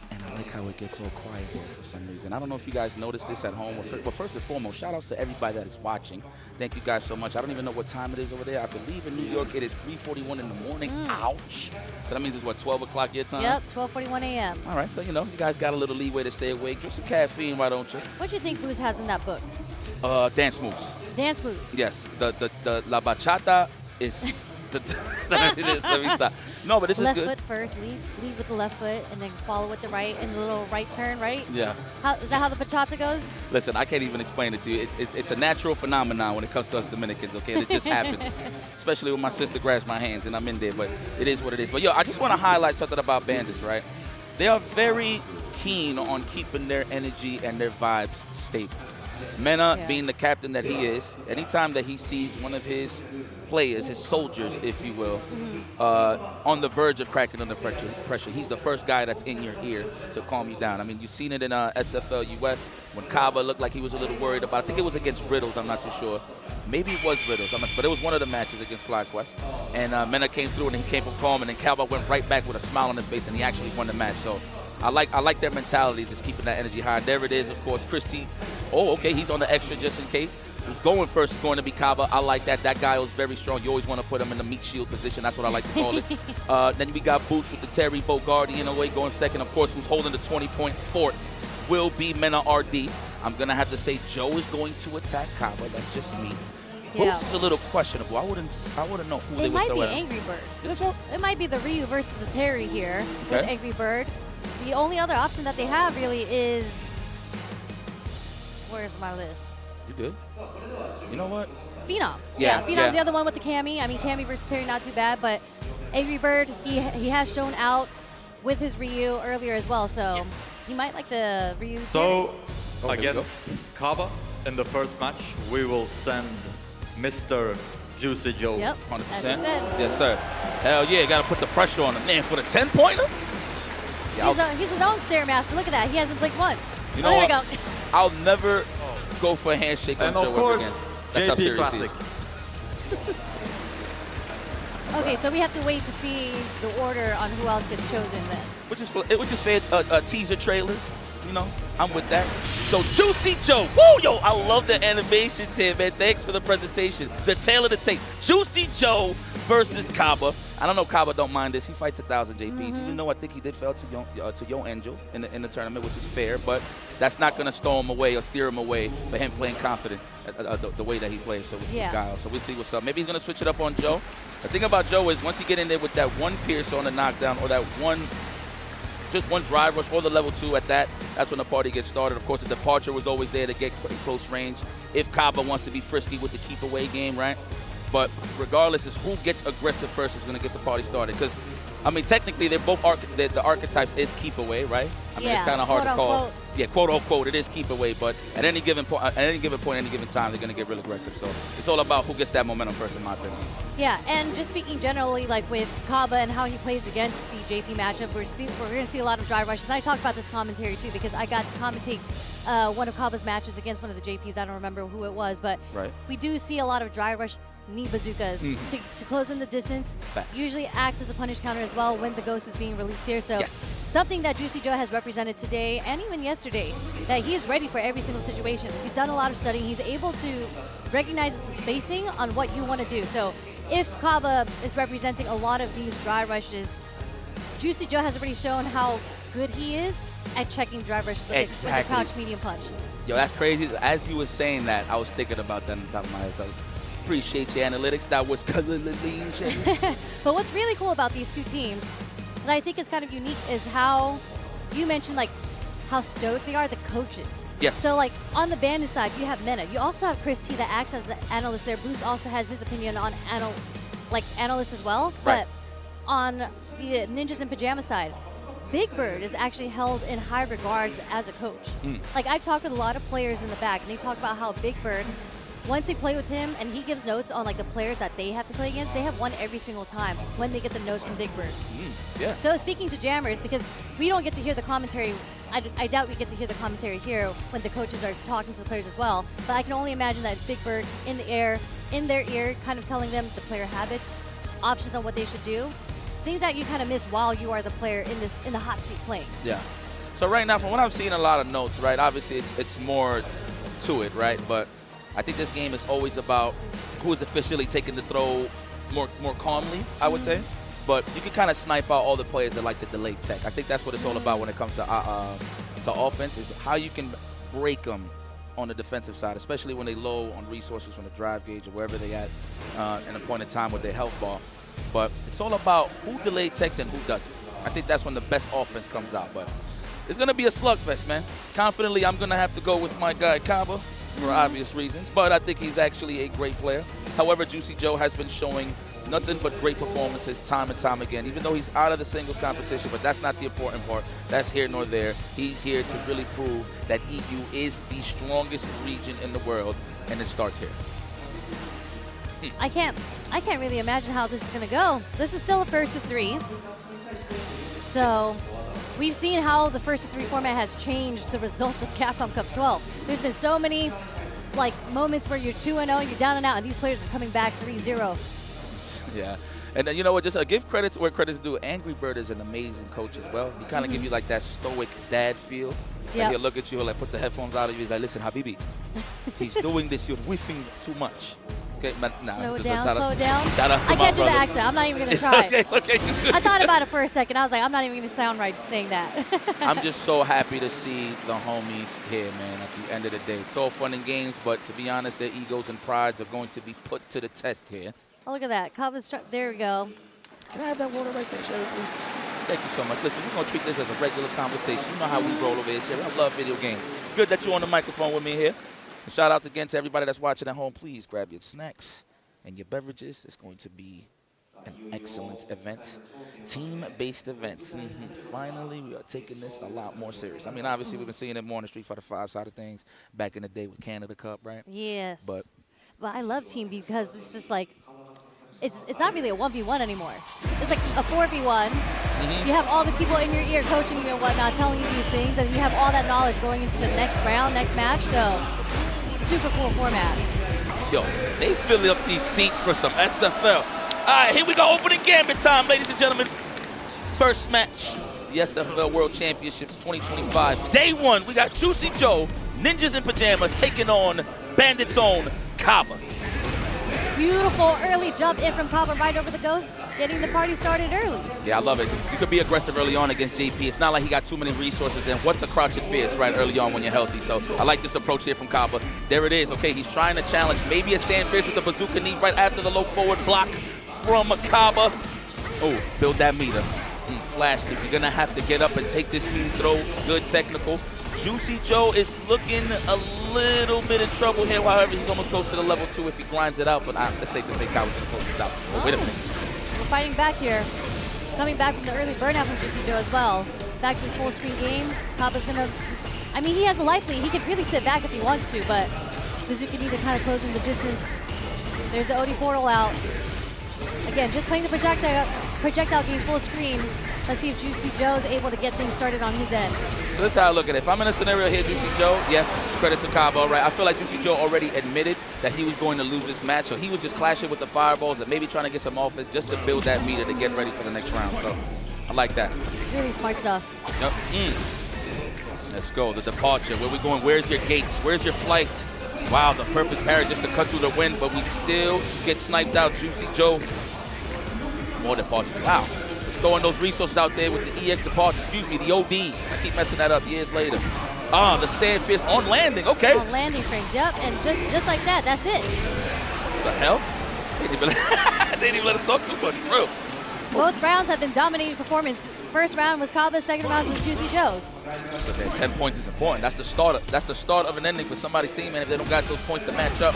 And I like how it gets all quiet here for some reason. I don't know if you guys noticed this at home, but first and foremost, shout outs to everybody that is watching. Thank you guys so much. I don't even know what time it is over there. I believe in New York it is 3:41 in the morning. Ouch. So that means it's what, 12 o'clock your time? Yep, 12:41 a.m. All right, so you know, you guys got a little leeway to stay awake. Drink some caffeine, why don't you? What do you think Booz has in that book? Dance moves. Dance moves. Yes, the La Bachata is... Let me stop. No, but this is good. Left foot first, lead with the left foot, and then follow with the right, and a little right turn, right? Yeah. Is that how the bachata goes? Listen, I can't even explain it to you. It's a natural phenomenon when it comes to us Dominicans, okay? It just happens, especially when my sister grabs my hands and I'm in there, but it is what it is. But, yo, I just want to highlight something about Bandits, right? They are very keen on keeping their energy and their vibes stable. Mena, being the captain that he is, anytime that he sees one of his players, his soldiers, if you will, on the verge of cracking under pressure, he's the first guy that's in your ear to calm you down. I mean, you've seen it in SFL US when Kaba looked like he was a little worried about, I think it was against Riddles, I'm not too sure. Maybe it was Riddles, but it was one of the matches against FlyQuest. And Mena came through and he came from calm, and then Kaba went right back with a smile on his face, and he actually won the match. So I like their mentality, just keeping that energy high. There it is, of course, ChristiT. Oh, okay, he's on the extra just in case. Who's going first is going to be Kaba. I like that. That guy was very strong. You always want to put him in the meat shield position. That's what I like to call it. Then we got Boost with the Terry Bogardi in a way going second. Of course, who's holding the 20-point fort will be MenaRD. I'm going to have to say Joe is going to attack Kaba. That's just me. Yeah. Boost is a little questionable. I wouldn't know who they would throw at him. It might be Angry Bird. You think so? It might be the Ryu versus the Terry here with Angry Bird. The only other option that they have really is... Where's my list? You good? You know what? Phenom. Yeah, Phenom's the other one with the Cammy. I mean, Cammy versus Terry, not too bad, but Angry Bird, he has shown out with his Ryu earlier as well, so he might like the Ryu. So, against Kaba in the first match, we will send Mr. Juicy Joe. Yep, 100%. as you said. Yes, sir. Hell yeah, got to put the pressure on him. Man, for the 10-pointer? Yeah, he's his own Stairmaster. Look at that. He hasn't blinked once. You know there what? we go. I'll never go for a handshake on And Joe of course, again. That's how JP serious Classic. he is. Okay, so we have to wait to see the order on who else gets chosen then. Which is fair. Teaser trailers, you know. I'm with that. So Juicy Joe, woo, yo, I love the animations here, man. Thanks for the presentation. The tail of the tape. Juicy Joe versus Kaba. I don't know, Kaba don't mind this. He fights 1,000 JPs, even though I think he did fail to Yo Angel in the tournament, which is fair. But that's not going to stow him away or steer him away for him playing confident the way that he plays. So with Guile. So we'll see what's up. Maybe he's going to switch it up on Joe. The thing about Joe is once you get in there with that one pierce on the knockdown or that just one drive rush or the level 2 at that, that's when the party gets started. Of course, the departure was always there to get close range if Kaba wants to be frisky with the keep away game, right? But regardless, it's who gets aggressive first is going to get the party started. Because, I mean, technically, they're both the archetypes is keep away, right? I mean, it's kind of hard to call. Yeah, quote unquote, it is keep away. But at any given point, any given time, they're going to get real aggressive. So it's all about who gets that momentum first, in my opinion. Yeah, and just speaking generally, like with Kaba and how he plays against the JP matchup, we're going to see a lot of drive rushes. I talked about this commentary too because I got to commentate one of Kaba's matches against one of the JPs. I don't remember who it was, but we do see a lot of drive rush knee bazookas to close in the distance. Usually acts as a punish counter as well when the ghost is being released here. So something that Juicy Joe has represented today and even yesterday, that he is ready for every single situation. He's done a lot of studying. He's able to recognize the spacing on what you want to do. So if Kaba is representing a lot of these drive rushes, Juicy Joe has already shown how good he is at checking drive rushes with the crouch medium punch. Yo, that's crazy. As you were saying that, I was thinking about that on the top of my head. So appreciate your analytics. That was But what's really cool about these two teams that I think is kind of unique is how you mentioned, like, how stoked they are, the coaches. Yes. So like on the Bandit side, you have Mena. You also have ChristiT that acts as the analyst there. Boost also has his opinion on analysts as well. Right. But on the Ninjas in Pajama side, Big Bird is actually held in high regards as a coach. Like I've talked with a lot of players in the back, and they talk about how Big Bird, once they play with him and he gives notes on like the players that they have to play against, they have won every single time when they get the notes from Big Bird. Yeah. So speaking to jammers, because we don't get to hear the commentary, I doubt we get to hear the commentary here when the coaches are talking to the players as well, but I can only imagine that it's Big Bird in the air, in their ear, kind of telling them the player habits, options on what they should do, things that you kind of miss while you are the player in the hot seat playing. Yeah. So right now, from what I'm seeing, a lot of notes, right? Obviously, it's more to it, right? But I think this game is always about who is officially taking the throw more calmly, I would say. But you can kind of snipe out all the players that like to delay tech. I think that's what it's all about when it comes to offense, is how you can break them on the defensive side, especially when they low on resources from the drive gauge or wherever they at in a point in time with their health bar. But it's all about who delayed techs and who doesn't. I think that's when the best offense comes out. But it's going to be a slugfest, man. Confidently, I'm going to have to go with my guy Kaba for obvious reasons, but I think he's actually a great player. However, Juicy Joe has been showing nothing but great performances time and time again, even though he's out of the singles competition, but that's not the important part. That's here nor there. He's here to really prove that EU is the strongest region in the world, and it starts here. I can't really imagine how this is going to go. This is still a first of 3. So we've seen how the first of 3 format has changed the results of Capcom Cup 12. There's been so many like moments where you're 2-0, you're down and out, and these players are coming back 3-0. Yeah, and you know what, just give credit where credit's due. Angry Bird is an amazing coach as well. He kind of give you like that stoic dad feel. Like he'll look at you, like put the headphones out of you, he's like, listen, Habibi, he's doing this, you're whiffing too much. Okay, slow down. Shout out to I my can't do the brother. accent. I'm not even going to try. It's okay. I thought about it for a second. I was like, I'm not even going to sound right saying that. I'm just so happy to see the homies here, man, at the end of the day. It's all fun and games, but to be honest, their egos and prides are going to be put to the test here. Oh, look at that. There we go. Can I have that water right there, Sherry, please? Thank you so much. Listen, we're going to treat this as a regular conversation. You know how we roll over here, Sherry. I love video games. It's good that you're on the microphone with me here. And shout outs again to everybody that's watching at home. Please grab your snacks and your beverages. It's going to be an excellent event. Team-based events. Finally, we are taking this a lot more serious. I mean, obviously, we've been seeing it more on the Street Fighter 5 side of things back in the day with Canada Cup, right? Yes. But I love team because it's just like, it's not really a 1v1 anymore. It's like a 4v1. You have all the people in your ear coaching you and whatnot, telling you these things, and you have all that knowledge going into the next round, next match. So, super cool format. Yo, they fill up these seats for some SFL. All right, here we go. Opening gambit time, ladies and gentlemen. First match, the SFL World Championships 2025. Day 1, we got Juicy Joe, Ninjas in Pajamas, taking on Bandits' own Kaba. Beautiful early jump in from Kaba right over the ghost, getting the party started early. Yeah, I love it. You could be aggressive early on against JP. It's not like he got too many resources, and what's a crouch and fierce right early on when you're healthy. So I like this approach here from Kaba. There it is. Okay, he's trying to challenge maybe a stand fierce with the bazooka knee right after the low forward block from Kaba. Oh, build that meter. Flash kick. You're going to have to get up and take this speedy throw. Good technical. Juicy Joe is looking a little bit in trouble here. However, he's almost close to the level 2 if he grinds it out. But it's safe to say Kaba's going to close this out. Oh, wait a minute. We're fighting back here. Coming back from the early burnout from Juicy Joe as well. Back to the full screen game. Kaba's going to... I mean, he has a life lead. He can really sit back if he wants to, but Bazooka Knee kind of closing the distance. There's the OD portal out. Again, just playing the projectile game full screen. Let's see if Juicy Joe's able to get things started on his end. So this is how I look at it. If I'm in a scenario here, Juicy Joe, yes, credit to Kaba, right? I feel like Juicy Joe already admitted that he was going to lose this match, so he was just clashing with the fireballs and maybe trying to get some offense just to build that meter to get ready for the next round. So I like that. Really smart stuff. Yep. Let's go. The departure. Where we going? Where's your gates? Where's your flight? Wow, the perfect parry just to cut through the wind, but we still get sniped out. Juicy Joe. More departure. Wow. Throwing those resources out there with the EX departure, the ODs. I keep messing that up years later. The stand fist on landing, okay. On landing frames, yep, and just like that, that's it. What the hell? They didn't even let us talk too much, bro. Both rounds have been dominating performance First round was Kaba's, second round was Juicy Joe's. So that 10 points is important. That's the start of an ending for somebody's team, and if they don't got those points to match up,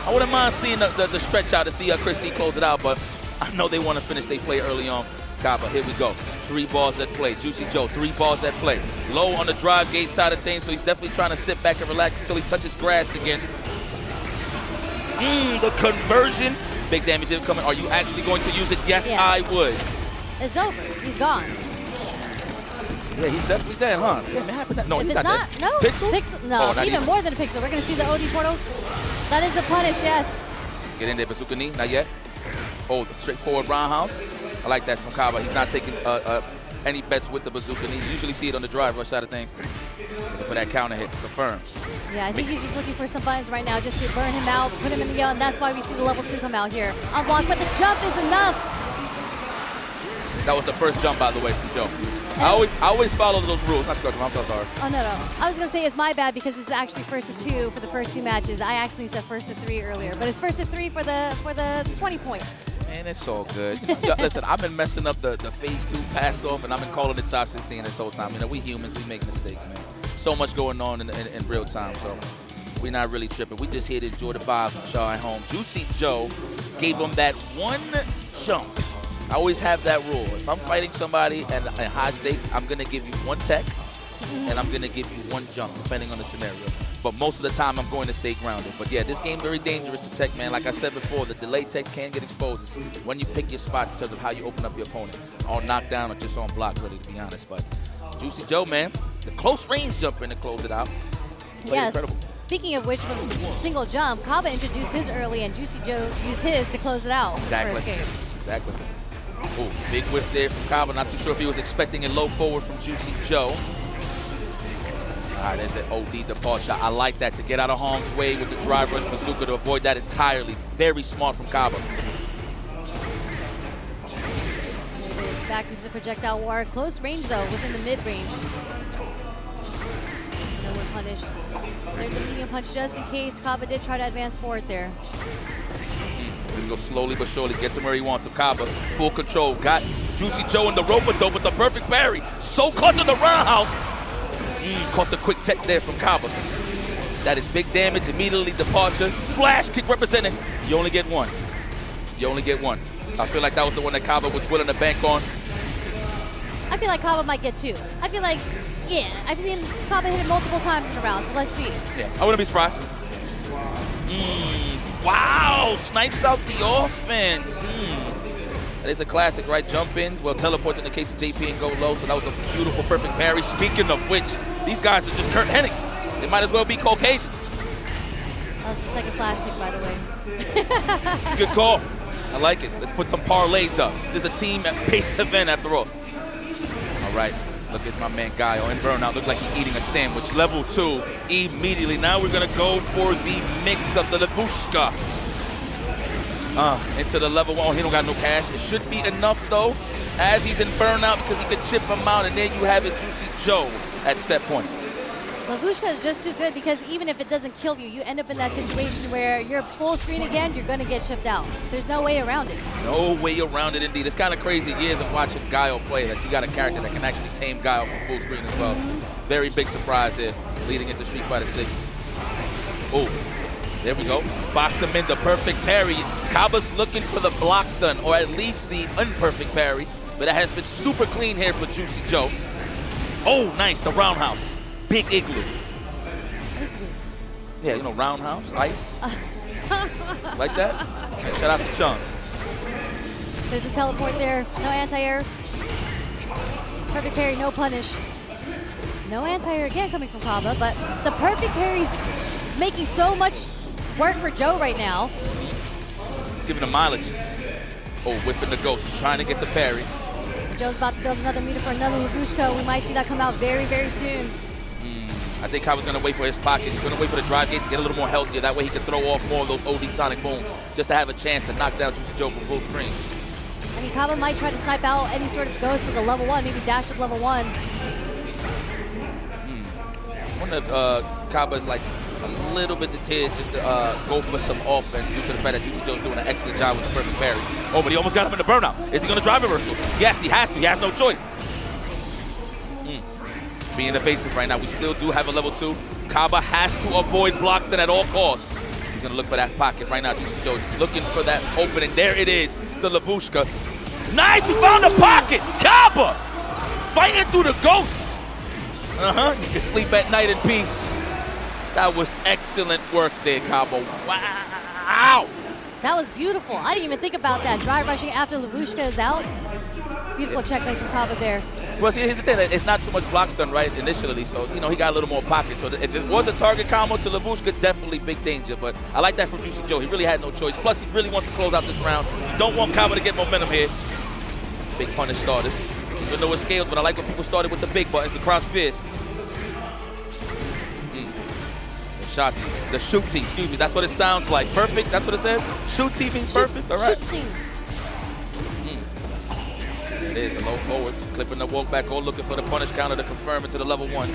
I wouldn't mind seeing the stretch out to see ChristiT close it out, but I know they want to finish their play early on. Kaba, here we go. 3 balls at play. Juicy Joe, 3 balls at play. Low on the drive gate side of things, so he's definitely trying to sit back and relax until he touches grass again. The conversion. Big damage is coming. Are you actually going to use it? Yes, Yeah. I would. It's over. He's gone. Yeah, he's definitely dead, huh? Damn, it happened. No, If he's it's not dead. no, Pixel? no, Oh, not even more than a pixel. We're going to see the OD portals. That is the punish, yes. Get in there, bazooka knee, not yet. Oh, the straightforward roundhouse. I like that from Kaba. He's not taking any bets with the bazooka knee. You usually see it on the drive rush side of things. For that counter hit to confirm. Yeah, I think he's just looking for some buttons right now just to burn him out, put him in the yell, and that's why we see the level 2 come out here. Unblocked, but the jump is enough. That was the first jump, by the way, from Joe. I always follow those rules. Not to I'm so sorry. Oh, no. I was going to say it's my bad because it's actually first to 2 for the first 2 matches. I actually said first to 3 earlier, but it's first to 3 for the 20 points. Man, it's all good. Yo, listen, I've been messing up the phase 2 pass off, and I've been calling it top 16 this whole time. You know, we humans, we make mistakes, man. So much going on in real time, so we're not really tripping. We just here to enjoy the vibes with y'all at home. Juicy Joe gave him that 1 jump. I always have that rule. If I'm fighting somebody at high stakes, I'm going to give you 1 tech, and I'm going to give you 1 jump, depending on the scenario. But most of the time, I'm going to stay grounded. But yeah, this game very dangerous to tech, man. Like I said before, the delay techs can get exposed. It's when you pick your spots in terms of how you open up your opponent. On knockdown or just on block, really, to be honest. But Juicy Joe, man, the close range jumper to close it out. Yes. Incredible. Speaking of which, from single jump, Kaba introduced his early, and Juicy Joe used his to close it out. Exactly. First game. Exactly. Oh, big whiff there from Kaba. Not too sure if he was expecting a low forward from Juicy Joe. All right, there's the OD departure. I like that, to get out of harm's way with the drive rush bazooka to avoid that entirely. Very smart from Kaba. Back into the projectile war. Close range, though, within the mid-range. No one punished. There's a medium punch just in case Kaba did try to advance forward there. We go slowly but surely, gets him where he wants him. Kaba, full control. Got Juicy Joe in the rope though with the perfect parry. So clutch on the roundhouse. Caught the quick tech there from Kaba. That is big damage, immediately departure. Flash kick representing. You only get 1. You only get 1. I feel like that was the one that Kaba was willing to bank on. I feel like Kaba might get 2. I feel like, yeah, I've seen Kaba hit it multiple times in a round, so let's see. Yeah, I wouldn't be surprised. Wow, snipes out the offense. That is a classic, right? Jump ins, well, teleports in the case of JP and go low, so that was a beautiful, perfect parry. Speaking of which, these guys are just Kurt Hennings. They might as well be Caucasians. That was the second flash kick, by the way. Good call. I like it. Let's put some parlays up. This is a team paced event after all. All right, look at my man Guile in burnout. Looks like he's eating a sandwich. Level 2 immediately. Now we're gonna go for the mix of the Levushka. Into the level 1. He don't got no cash. It should be enough though, as he's in burnout, because he could chip him out, and then you have it Juicy Joe at set point. Lavushka is just too good because even if it doesn't kill you, you end up in that situation where you're full screen again, you're going to get chipped out. There's no way around it. No way around it indeed. It's kind of crazy years of watching Guile play that you got a character that can actually tame Guile from full screen as well. Very big surprise here leading into Street Fighter 6. Oh, there we go. Box him in the perfect parry. Kaba's looking for the block stun, or at least the unperfect parry, but that has been super clean here for Juicy Joe. Oh, nice, the roundhouse. Big igloo. Yeah, you know, roundhouse, ice. Like that? Okay, shout out to Chung. There's a teleport there, no anti-air. Perfect parry, no punish. No anti-air again coming from Kaba, but the perfect parry's making so much work for Joe right now. He's giving him mileage. Oh, whipping the ghost, trying to get the parry. Joe's about to build another meter for another Lavushka. We might see that come out very, very soon. I think Kaba's going to wait for his pocket. He's going to wait for the drive gates to get a little more healthier. That way he can throw off more of those OD Sonic Booms just to have a chance to knock down Juicy Joe from full screen. I mean, Kaba might try to snipe out any sort of ghost with a level 1, maybe dash up level 1. I wonder if Kaba's like a little bit deterred just to go for some offense due to the fact that Juicy Joe's doing an excellent job with the perfect parry. Oh, but he almost got him in the burnout. Is he going to drive reversal? Yes, he has to. He has no choice. Being evasive right now. We still do have a level 2. Kaba has to avoid blocks at all costs. He's going to look for that pocket right now. Juicy Joe's looking for that opening. There it is, the Lavushka. Nice, we found the pocket. Kaba fighting through the ghost. You can sleep at night in peace. That was excellent work there, Kaba. Wow. That was beautiful. I didn't even think about that. Dry rushing after Lavushka is out. Beautiful checkmate from Kaba there. Well, see, here's the thing. It's not too much block stun, right, initially. So, you know, he got a little more pocket. So if it was a target combo to Lavushka, definitely big danger. But I like that from Juicy Joe. He really had no choice. Plus, he really wants to close out this round. You don't want Kaba to get momentum here. Big punish starters. Even though it scales, but I like when people started with the big buttons, the crouch fist. Shotty. The shoot-T, excuse me. That's what it sounds like. Perfect, that's what it says? Shoot-T means perfect, all right. It is, the low forwards. Clipping the walk back, all looking for the punish counter to confirm it to the level 1.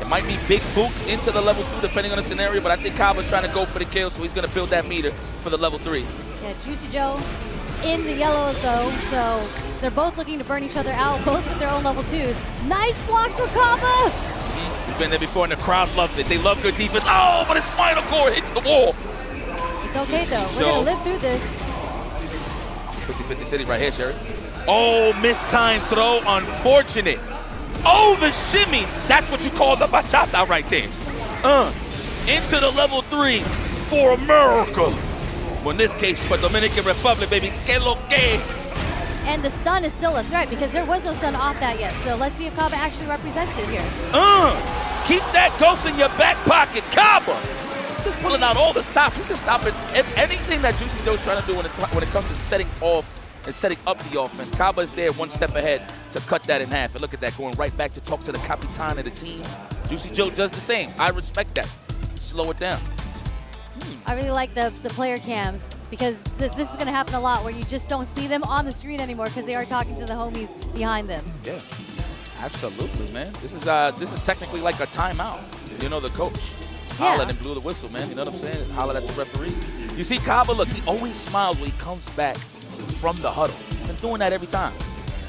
It might be big boots into the level 2 depending on the scenario, but I think Kaba's trying to go for the kill, so he's going to build that meter for the level 3. Yeah, Juicy Joe in the yellows though, so they're both looking to burn each other out, both with their own level 2s. Nice blocks for Kaba! We've been there before and the crowd loves it. They love good defense. Oh, but his spinal cord hits the wall. It's okay though, we're going to live through this. 50-50 city right here, Sherry. Oh, mistimed throw, unfortunate. Oh, the shimmy. That's what you call the bachata right there. Into the level 3 for America. Well, in this case, for Dominican Republic, baby. Que lo que. And the stun is still a threat because there was no stun off that yet. So let's see if Kaba actually represents it here. Keep that ghost in your back pocket, Kaba. Just pulling out all the stops. He's just stopping anything that Juicy Joe's trying to do when it comes to setting off and setting up the offense. Kaba is there one step ahead to cut that in half. And look at that, going right back to talk to the Capitan of the team. Juicy Joe does the same. I respect that. Slow it down. I really like the player cams because this is going to happen a lot where you just don't see them on the screen anymore because they are talking to the homies behind them. Yeah, absolutely, man. This is technically like a timeout. You know, the coach hollered and blew the whistle, man. You know what I'm saying? Hollered at the referee. You see Kaba, look, he always smiles when he comes back from the huddle. He's been doing that every time.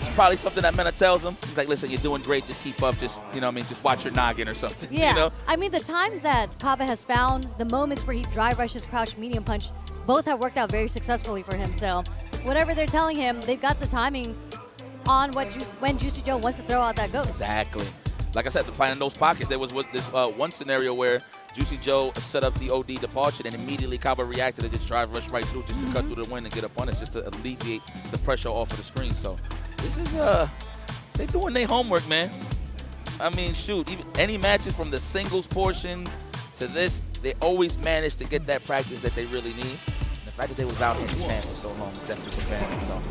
It's probably something that Mena tells him. He's like, listen, you're doing great. Just keep up. Just, you know what I mean? Just watch your noggin or something. Yeah. You know? I mean, the times that Kaba has found, the moments where he dry rushes, crouch, medium punch, both have worked out very successfully for him. So whatever they're telling him, they've got the timing on when Juicy Joe wants to throw out that ghost. Exactly. Like I said, finding those pockets, there was this one scenario where Juicy Joe set up the OD departure, and immediately Kaba reacted and just drive rush right through just to cut through the wind and get up on it, just to alleviate the pressure off of the screen. So this is, they're doing their homework, man. I mean, shoot, even any matches from the singles portion to this, they always manage to get that practice that they really need. And the fact that they was out here in Japan for so long is definitely compelling. So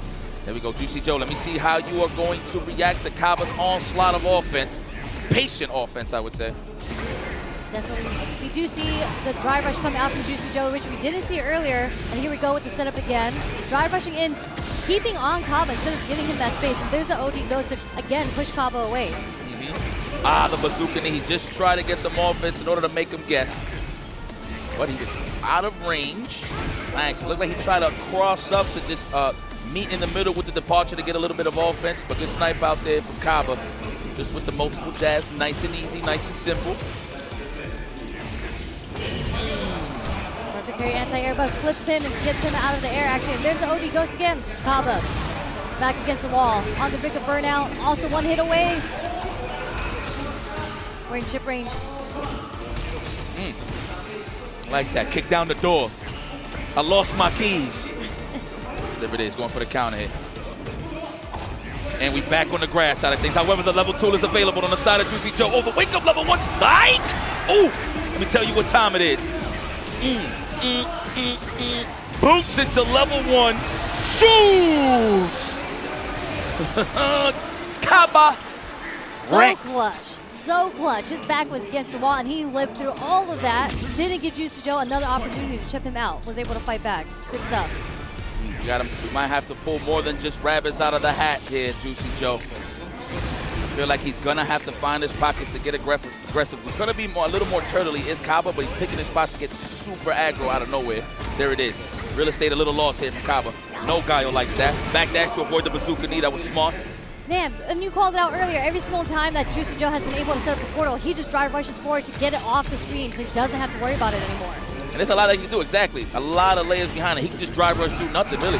there we go, Juicy Joe. Let me see how you are going to react to Kaba's onslaught of offense. Patient offense, I would say. Definitely. We do see the drive rush come out from Juicy Joe, which we didn't see earlier. And here we go with the setup again. Drive rushing in, keeping on Kaba instead of giving him that space. And there's the OD goes to, again, push Kaba away. The bazooka knee. He just tried to get some offense in order to make him guess. But he was out of range. Nice. It looked like he tried to cross up to just meet in the middle with the departure to get a little bit of offense. But good snipe out there from Kaba. Just with the multiple jabs. Nice and easy, nice and simple. Perfect carry anti-air, but flips him and gets him out of the air action. There's the OD ghost again. Kaba back against the wall. On the brink of burnout. Also one hit away. We're in chip range. Like that. Kick down the door. I lost my keys. There it is. Going for the counter hit. And we back on the grass side of things. However, the level 2 is available on the side of Juicy Joe. Oh, the wake up level 1 side. Ooh. Let me tell you what time it is. Boots into level 1. Shoes. Kaba. So clutch. So clutch. His back was against the wall, and he lived through all of that. Didn't give Juicy Joe another opportunity to chip him out. Was able to fight back. Good stuff. You got him. We might have to pull more than just rabbits out of the hat here, Juicy Joe. I feel like he's gonna have to find his pockets to get aggressive. He's gonna be a little more turtley is Kaba, but he's picking his spots to get super aggro out of nowhere. There it is. Real estate a little lost here from Kaba. No Guile likes that. Back dash to avoid the bazooka knee. That was smart. Man, and you called it out earlier, every single time that Juicy Joe has been able to set up the portal, he just drive rushes forward to get it off the screen so he doesn't have to worry about it anymore. And there's a lot that he can do, exactly. A lot of layers behind it. He can just drive rush through nothing, really.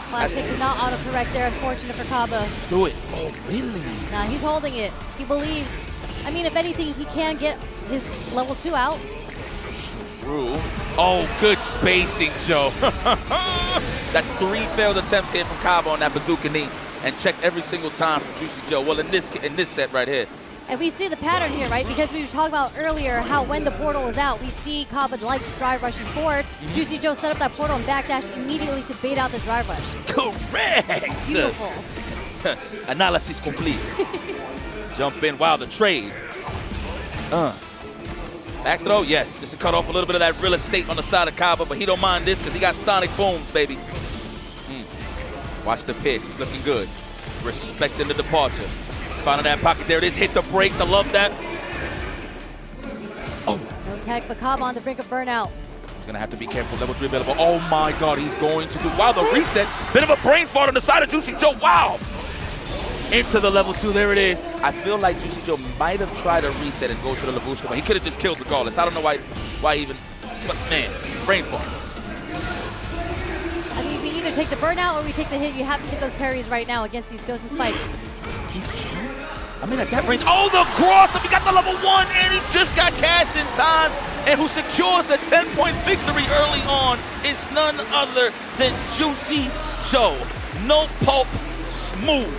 Flash kick did not autocorrect there, unfortunate for Kaba. Do it. Oh, really? Nah, he's holding it. He believes. I mean, if anything, he can get his level 2 out. True. Oh, good spacing, Joe. That's 3 failed attempts here from Kaba on that bazooka knee. And checked every single time from Juicy Joe. Well, in this set right here. And we see the pattern here, right? Because we were talking about earlier how when the portal is out, we see Kaba likes to drive rushing forward. Juicy Joe set up that portal and backdash immediately to bait out the drive rush. Correct! Beautiful. Analysis complete. Jump in, wow, the trade. Back throw, yes. Just to cut off a little bit of that real estate on the side of Kaba, but he don't mind this because he got sonic booms, baby. Watch the pitch, he's looking good. Respecting the departure. Finding that pocket, there it is, hit the brakes, I love that. Oh. No tech, but Kaba on the brink of burnout. He's gonna have to be careful, level 3 available. Oh my God, he's going to do, wow, the reset. Bit of a brain fart on the side of Juicy Joe, wow. Into the level 2, there it is. I feel like Juicy Joe might have tried to reset and go to the Labushka, but he could have just killed regardless. I don't know why even, but man, brain farts. I mean, we either take the burnout or we take the hit. You have to get those parries right now against these Ghost and Spikes. I mean, at that range, oh, the cross, and we got the level 1, and he just got cash in time, and who secures the 10-point victory early on is none other than Juicy Joe. No pulp, smooth.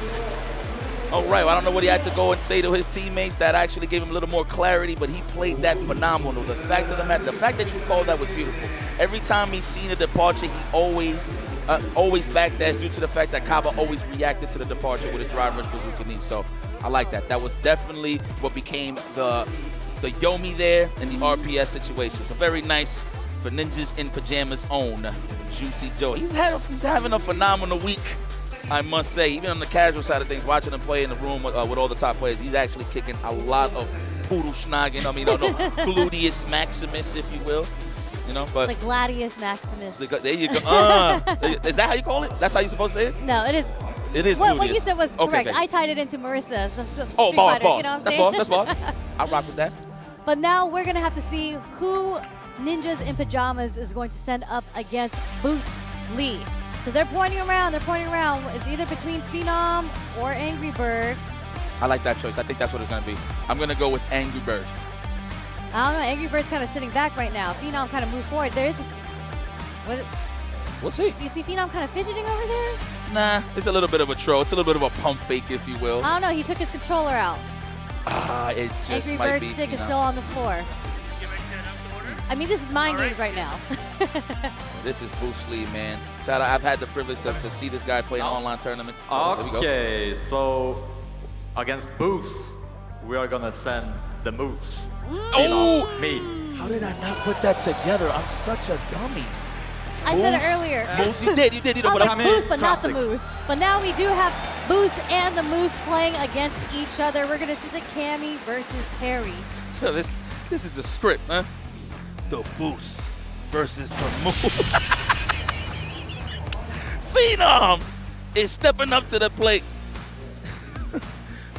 All right, well, I don't know what he had to go and say to his teammates that actually gave him a little more clarity, but he played that phenomenal. The fact of the matter, the fact that you called that was beautiful. Every time he's seen a departure, he always backdashed due to the fact that Kaba always reacted to the departure with a drive rush bazooka knee. So I like that. That was definitely what became the Yomi there in the RPS situation. So very nice for Ninjas in Pajamas' own Juicy Joe. He's having a phenomenal week, I must say. Even on the casual side of things, watching him play in the room with all the top players, he's actually kicking a lot of poodle schnagen. I mean, Gluteus Maximus, if you will. You know, but like Gladius Maximus. There you go. Is that how you call it? That's how you're supposed to say it? No, it is. It is. What you said was correct. Okay. I tied it into Marissa. Some oh, Street boss, Fighter, boss. you know what I'm That's saying? boss. That's boss. I rock with that. But now we're gonna have to see who Ninjas in Pajamas is going to send up against Boost Lee. So they're pointing around. It's either between Phenom or Angry Bird. I like that choice. I think that's what it's gonna be. I'm gonna go with Angry Bird. I don't know. Angry Bird's kind of sitting back right now. Phenom kind of moved forward. There is this. What? We'll see. You see Phenom kind of fidgeting over there? Nah, it's a little bit of a troll. It's a little bit of a pump fake, if you will. I don't know. He took his controller out. It just Angry might Bird's be stick is Phenom. still on the floor. I mean, this is mind games right now. This is Boost Lee, man. Shout out. I've had the privilege to see this guy play in online tournaments. Okay, so against Boost, we are gonna send the Moose. Oh, me. How did I not put that together? I'm such a dummy. I said it earlier. Moose, you did. I was like Moose, but not the Moose. But now we do have Boost and the Moose playing against each other. We're gonna see the Cammy versus Terry. So this is a script, huh? The Boost versus the Moose. Phenom is stepping up to the plate.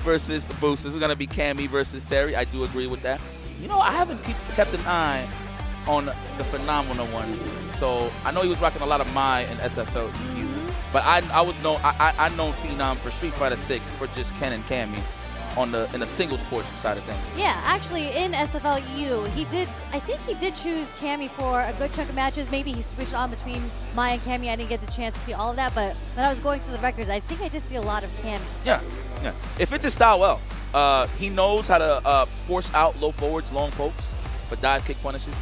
Versus Boost. This is going to be Cammy versus Terry. I do agree with that. You know, I haven't kept an eye on the Phenomenal one. So I know he was rocking a lot of Mai and SFL Team. But I know Phenom for Street Fighter 6 for just Ken and Cammy in the singles portion side of things. Yeah, actually in SFL EU, I think he did choose Cammy for a good chunk of matches. Maybe he switched on between Mai and Cammy. I didn't get the chance to see all of that, but when I was going through the records, I think I did see a lot of Cammy. Yeah. It fits his style well. He knows how to force out low forwards, long pokes, but dive kick punishes.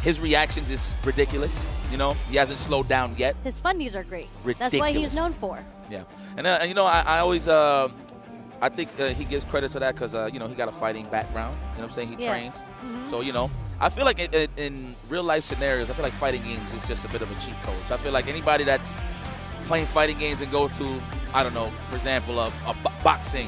His reactions is ridiculous. You know, he hasn't slowed down yet. His fundies are great. Ridiculous. That's what he's known for. Yeah, and you know, I always I think he gives credit to that because you know, he got a fighting background. You know what I'm saying? He trains. So you know, I feel like in real life scenarios, I feel like fighting games is just a bit of a cheat code. So I feel like anybody that's playing fighting games and go to, I don't know, for example, a boxing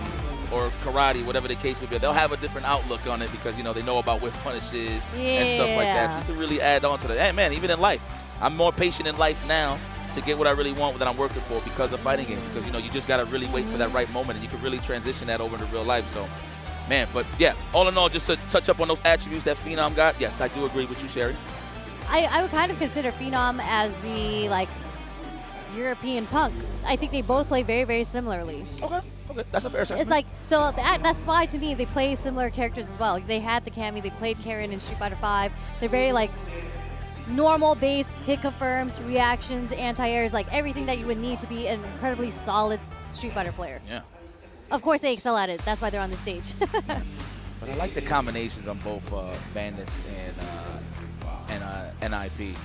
or karate, whatever the case may be, they'll have a different outlook on it because, you know, they know about whip punishes and stuff like that. So you can really add on to that. Hey, man, even in life, I'm more patient in life now to get what I really want that I'm working for because of fighting games. Because, you know, you just got to really wait for that right moment, and you can really transition that over into real life. So, man, but yeah, all in all, just to touch up on those attributes that Phenom got, yes, I do agree with you, Sherry. I would kind of consider Phenom as the, like, European Punk. I think they both play very, very similarly. Okay, that's a fair assessment. It's like, so that's why, to me, they play similar characters as well. They had the Cammy, they played Karen in Street Fighter V. They're very, like, normal base, hit confirms, reactions, anti-airs, like everything that you would need to be an incredibly solid Street Fighter player. Yeah. Of course, they excel at it. That's why they're on the stage. But I like the combinations on both Bandits and NIP. In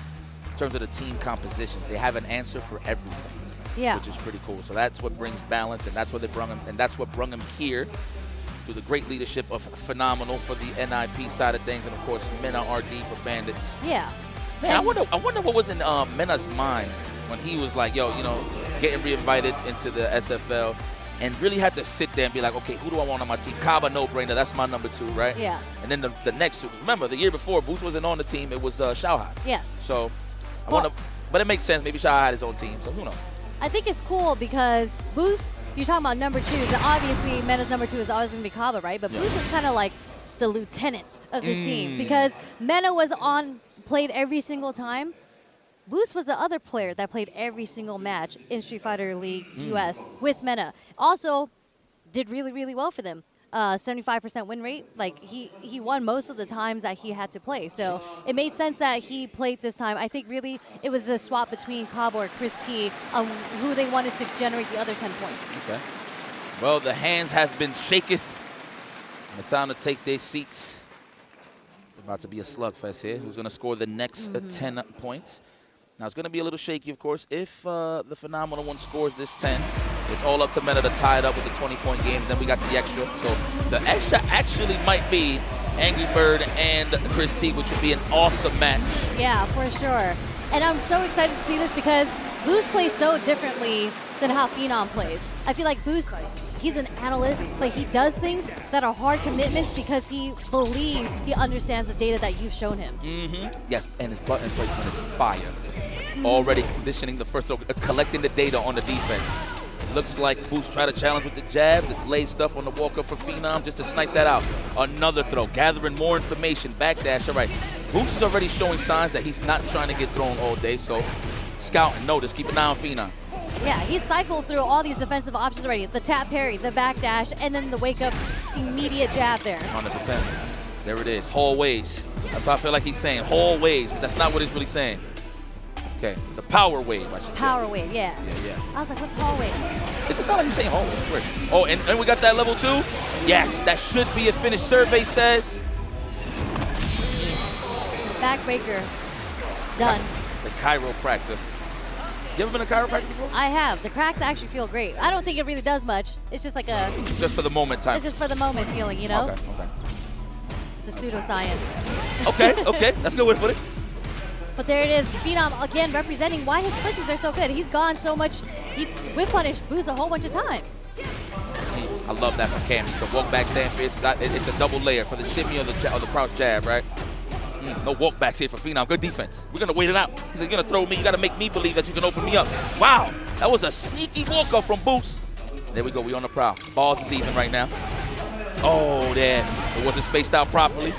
terms of the team compositions, they have an answer for everything. Yeah. Which is pretty cool. So that's what brings balance, and that's what they brung him, and that's what brung him here through the great leadership of Phenomenal for the NIP side of things, and of course MenaRD for Bandits. Yeah. And I wonder what was in Mena's mind when he was like, yo, you know, getting re-invited into the SFL, and really had to sit there and be like, okay, who do I want on my team? Kaba, no-brainer, that's my number 2, right? Yeah. And then the next two, remember, the year before, Boost wasn't on the team, it was Xiaohai. Yes. So, but it makes sense, maybe Xiaohai had his own team, so who knows? I think it's cool because Boost, you're talking about number 2, so obviously Mena's number 2 is always going to be Kaba, right? But Boost is kind of like the lieutenant of this team because Mena was played every single time. Boost was the other player that played every single match in Street Fighter League US with Mena. Also, did really, really well for them. 75% win rate. Like, he won most of the times that he had to play. So it made sense that he played this time. I think really it was a swap between Kaba or ChristiT on who they wanted to generate the other 10 points. Okay. Well, the hands have been shaketh. It's time to take their seats. It's about to be a slugfest here. Who's going to score the next 10 points? Now, it's going to be a little shaky, of course. If the Phenomenal one scores this 10, it's all up to Mena to tie it up with the 20-point game. Then we got the extra. So the extra actually might be Angry Bird and ChristiT, which would be an awesome match. Yeah, for sure. And I'm so excited to see this because Boost plays so differently than how Phenom plays. I feel like Boost, he's an analyst, but he does things that are hard commitments because he believes he understands the data that you've shown him. Yes, and his button placement is fire. Already conditioning the first throw, collecting the data on the defense. Looks like Boost tried to challenge with the jab, the delayed stuff on the walk-up for Phenom just to snipe that out. Another throw, gathering more information, backdash, all right. Boost is already showing signs that he's not trying to get thrown all day, so scout and notice, keep an eye on Phenom. Yeah, he cycled through all these defensive options already. The tap parry, the backdash, and then the wake-up immediate jab there. 100%. There it is, hallways. That's what I feel like he's saying, hallways, but that's not what he's really saying. Okay, the power wave, I should say. Power wave, yeah. Yeah. I was like, what's hallway? It just sounds like he's saying hallway. It's weird. Oh, and we got that level 2? Yes, that should be a finish, survey says. Backbreaker. Done. The chiropractor. You ever been a chiropractor before? I have. The cracks actually feel great. I don't think it really does much. It's just like a... Just for the moment time. It's just for the moment feeling, you know? Okay. It's a pseudoscience. Okay. That's a good way to put it. But there it is, Phenom again representing why his splits are so good. He's gone so much, he's whip punished Boost a whole bunch of times. I love that from Cammy. The walk back stand fierce, it's a double layer for the shimmy or the crouch jab, right? No walk backs here for Phenom. Good defense. We're going to wait it out. He's going to throw me. You got to make me believe that you can open me up. Wow, that was a sneaky walk up from Boost. There we go. We on the prowl. Balls is even right now. Oh, there. It wasn't spaced out properly.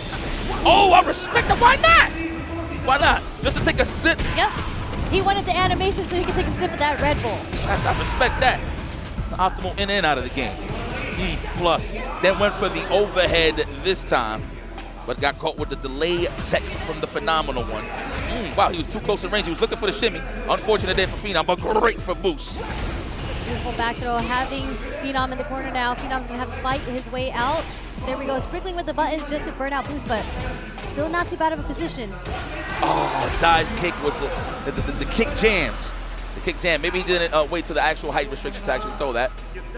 Oh, I respect it. Why not? Why not? Just to take a sip. Yep. He wanted the animation so he could take a sip of that Red Bull. I respect that. The optimal in and out of the game. E+. Then went for the overhead this time, but got caught with the delay tech from the Phenomenal one. Wow, he was too close in range. He was looking for the shimmy. Unfortunate day for Phenom, but great for Boost. Beautiful back throw, having Phenom in the corner now. Phenom's going to have to fight his way out. There we go, sprinkling with the buttons just to burn out Boost, but still not too bad of a position. Oh, dive kick was the kick jammed. The kick jammed. Maybe he didn't wait till the actual height restriction to actually throw that.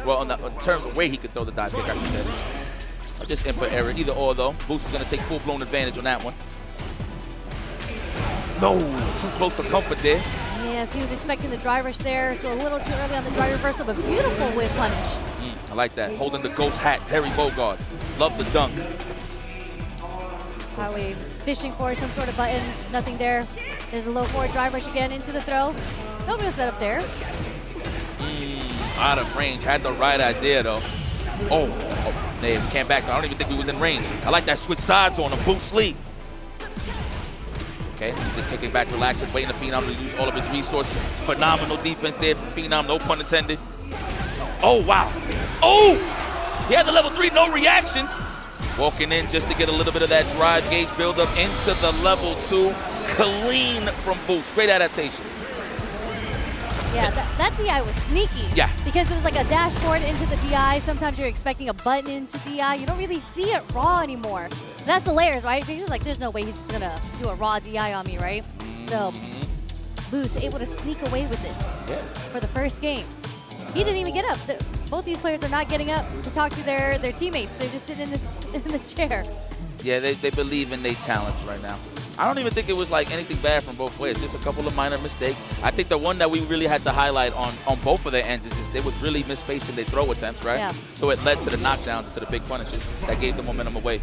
Well, in terms of the way he could throw the dive kick, I should say. Just input error. Either or, though. Boost is going to take full-blown advantage on that one. No, too close for comfort there. Yes, he was expecting the dry rush there, so a little too early on the dry reversal, but beautiful whip punish. I like that. Holding the ghost hat, Terry Bogard. Love the dunk. Probably fishing for some sort of button. Nothing there. There's a low forward drive rush again into the throw. No real setup there. Out of range. Had the right idea, though. Oh, they can't back. I don't even think we was in range. I like that switch sides on him. Boot sleep. Okay, just kicking back, relaxing, waiting for Phenom to use all of his resources. Phenomenal defense there from Phenom, no pun intended. Oh, wow. Oh! He had the level 3, no reactions. Walking in just to get a little bit of that drive gauge build up into the level 2. Clean from Boost. Great adaptation. Yeah, that DI was sneaky. Yeah. Because it was like a dashboard into the DI. Sometimes you're expecting a button into DI. You don't really see it raw anymore. That's the layers, right? You're just like, there's no way he's just going to do a raw DI on me, right? So, Boost able to sneak away with it for the first game. He didn't even get up. Both these players are not getting up to talk to their teammates. They're just sitting in the chair. Yeah, they believe in their talents right now. I don't even think it was like anything bad from both players, just a couple of minor mistakes. I think the one that we really had to highlight on both of their ends is just they was really misspacing their throw attempts, right? Yeah. So it led to the knockdowns and to the big punishes that gave the momentum away.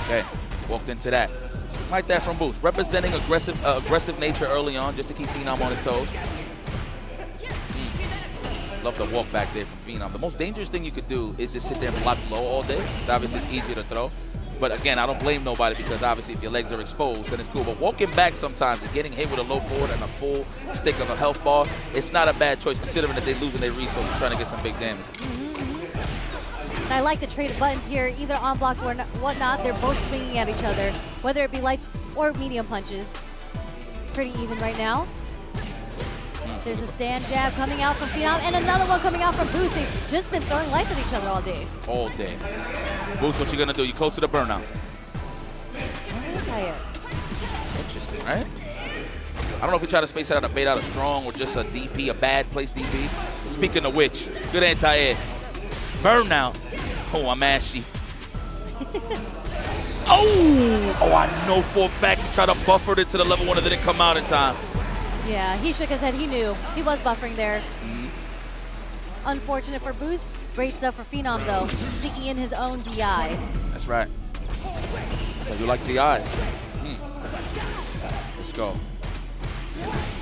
Okay, walked into that. Like that from Boost. Representing aggressive nature early on just to keep Phenom on his toes. Love the walk back there from Phenom. The most dangerous thing you could do is just sit there and block low all day. Obviously, it's easier to throw. But again, I don't blame nobody because obviously if your legs are exposed, then it's cool. But walking back sometimes and getting hit with a low forward and a full stick of a health bar, it's not a bad choice considering that they're losing their resources trying to get some big damage. And I like the trade of buttons here, either on block or whatnot. They're both swinging at each other, whether it be light or medium punches. Pretty even right now. There's a stand jab coming out from Phenom and another one coming out from Boost. They've just been throwing lights at each other all day. All day. Boost, what you gonna do? You close to the burnout. Interesting, right? I don't know if he tried to space out a bait out of strong or just a DP, a bad place DP. Speaking of which, good anti-air. Burnout. Oh, I'm ashy. Oh, I know for a fact he tried to buffer it to the level 1 and didn't come out in time. Yeah, he shook his head. He knew. He was buffering there. Unfortunate for Boost. Great stuff for Phenom, though. Sneaking in his own DI. That's right. So you like DI. Let's go.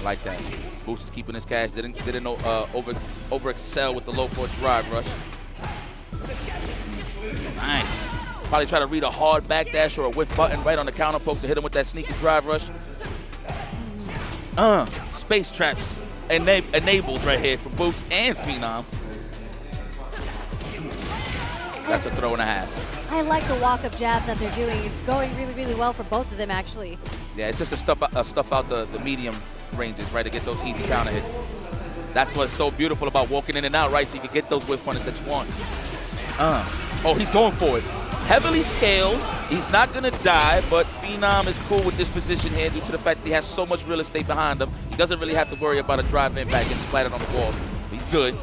Like that. Boost is keeping his cash. Didn't over excel with the low forward drive rush. Nice. Probably try to read a hard backdash or a whiff button right on the counter poke to hit him with that sneaky drive rush. Space traps enabled right here for Boost and Phenom. That's a throw and a half. I like the walk-up jabs that they're doing. It's going really, really well for both of them, actually. Yeah, it's just to stuff out the medium ranges, right, to get those easy counter hits. That's what's so beautiful about walking in and out, right, so you can get those whiff punishes that you want. Oh, he's going for it. Heavily scaled. He's not going to die, but Phenom is cool with this position here due to the fact that he has so much real estate behind him. He doesn't really have to worry about a drive impact getting splattered on the wall. He's good.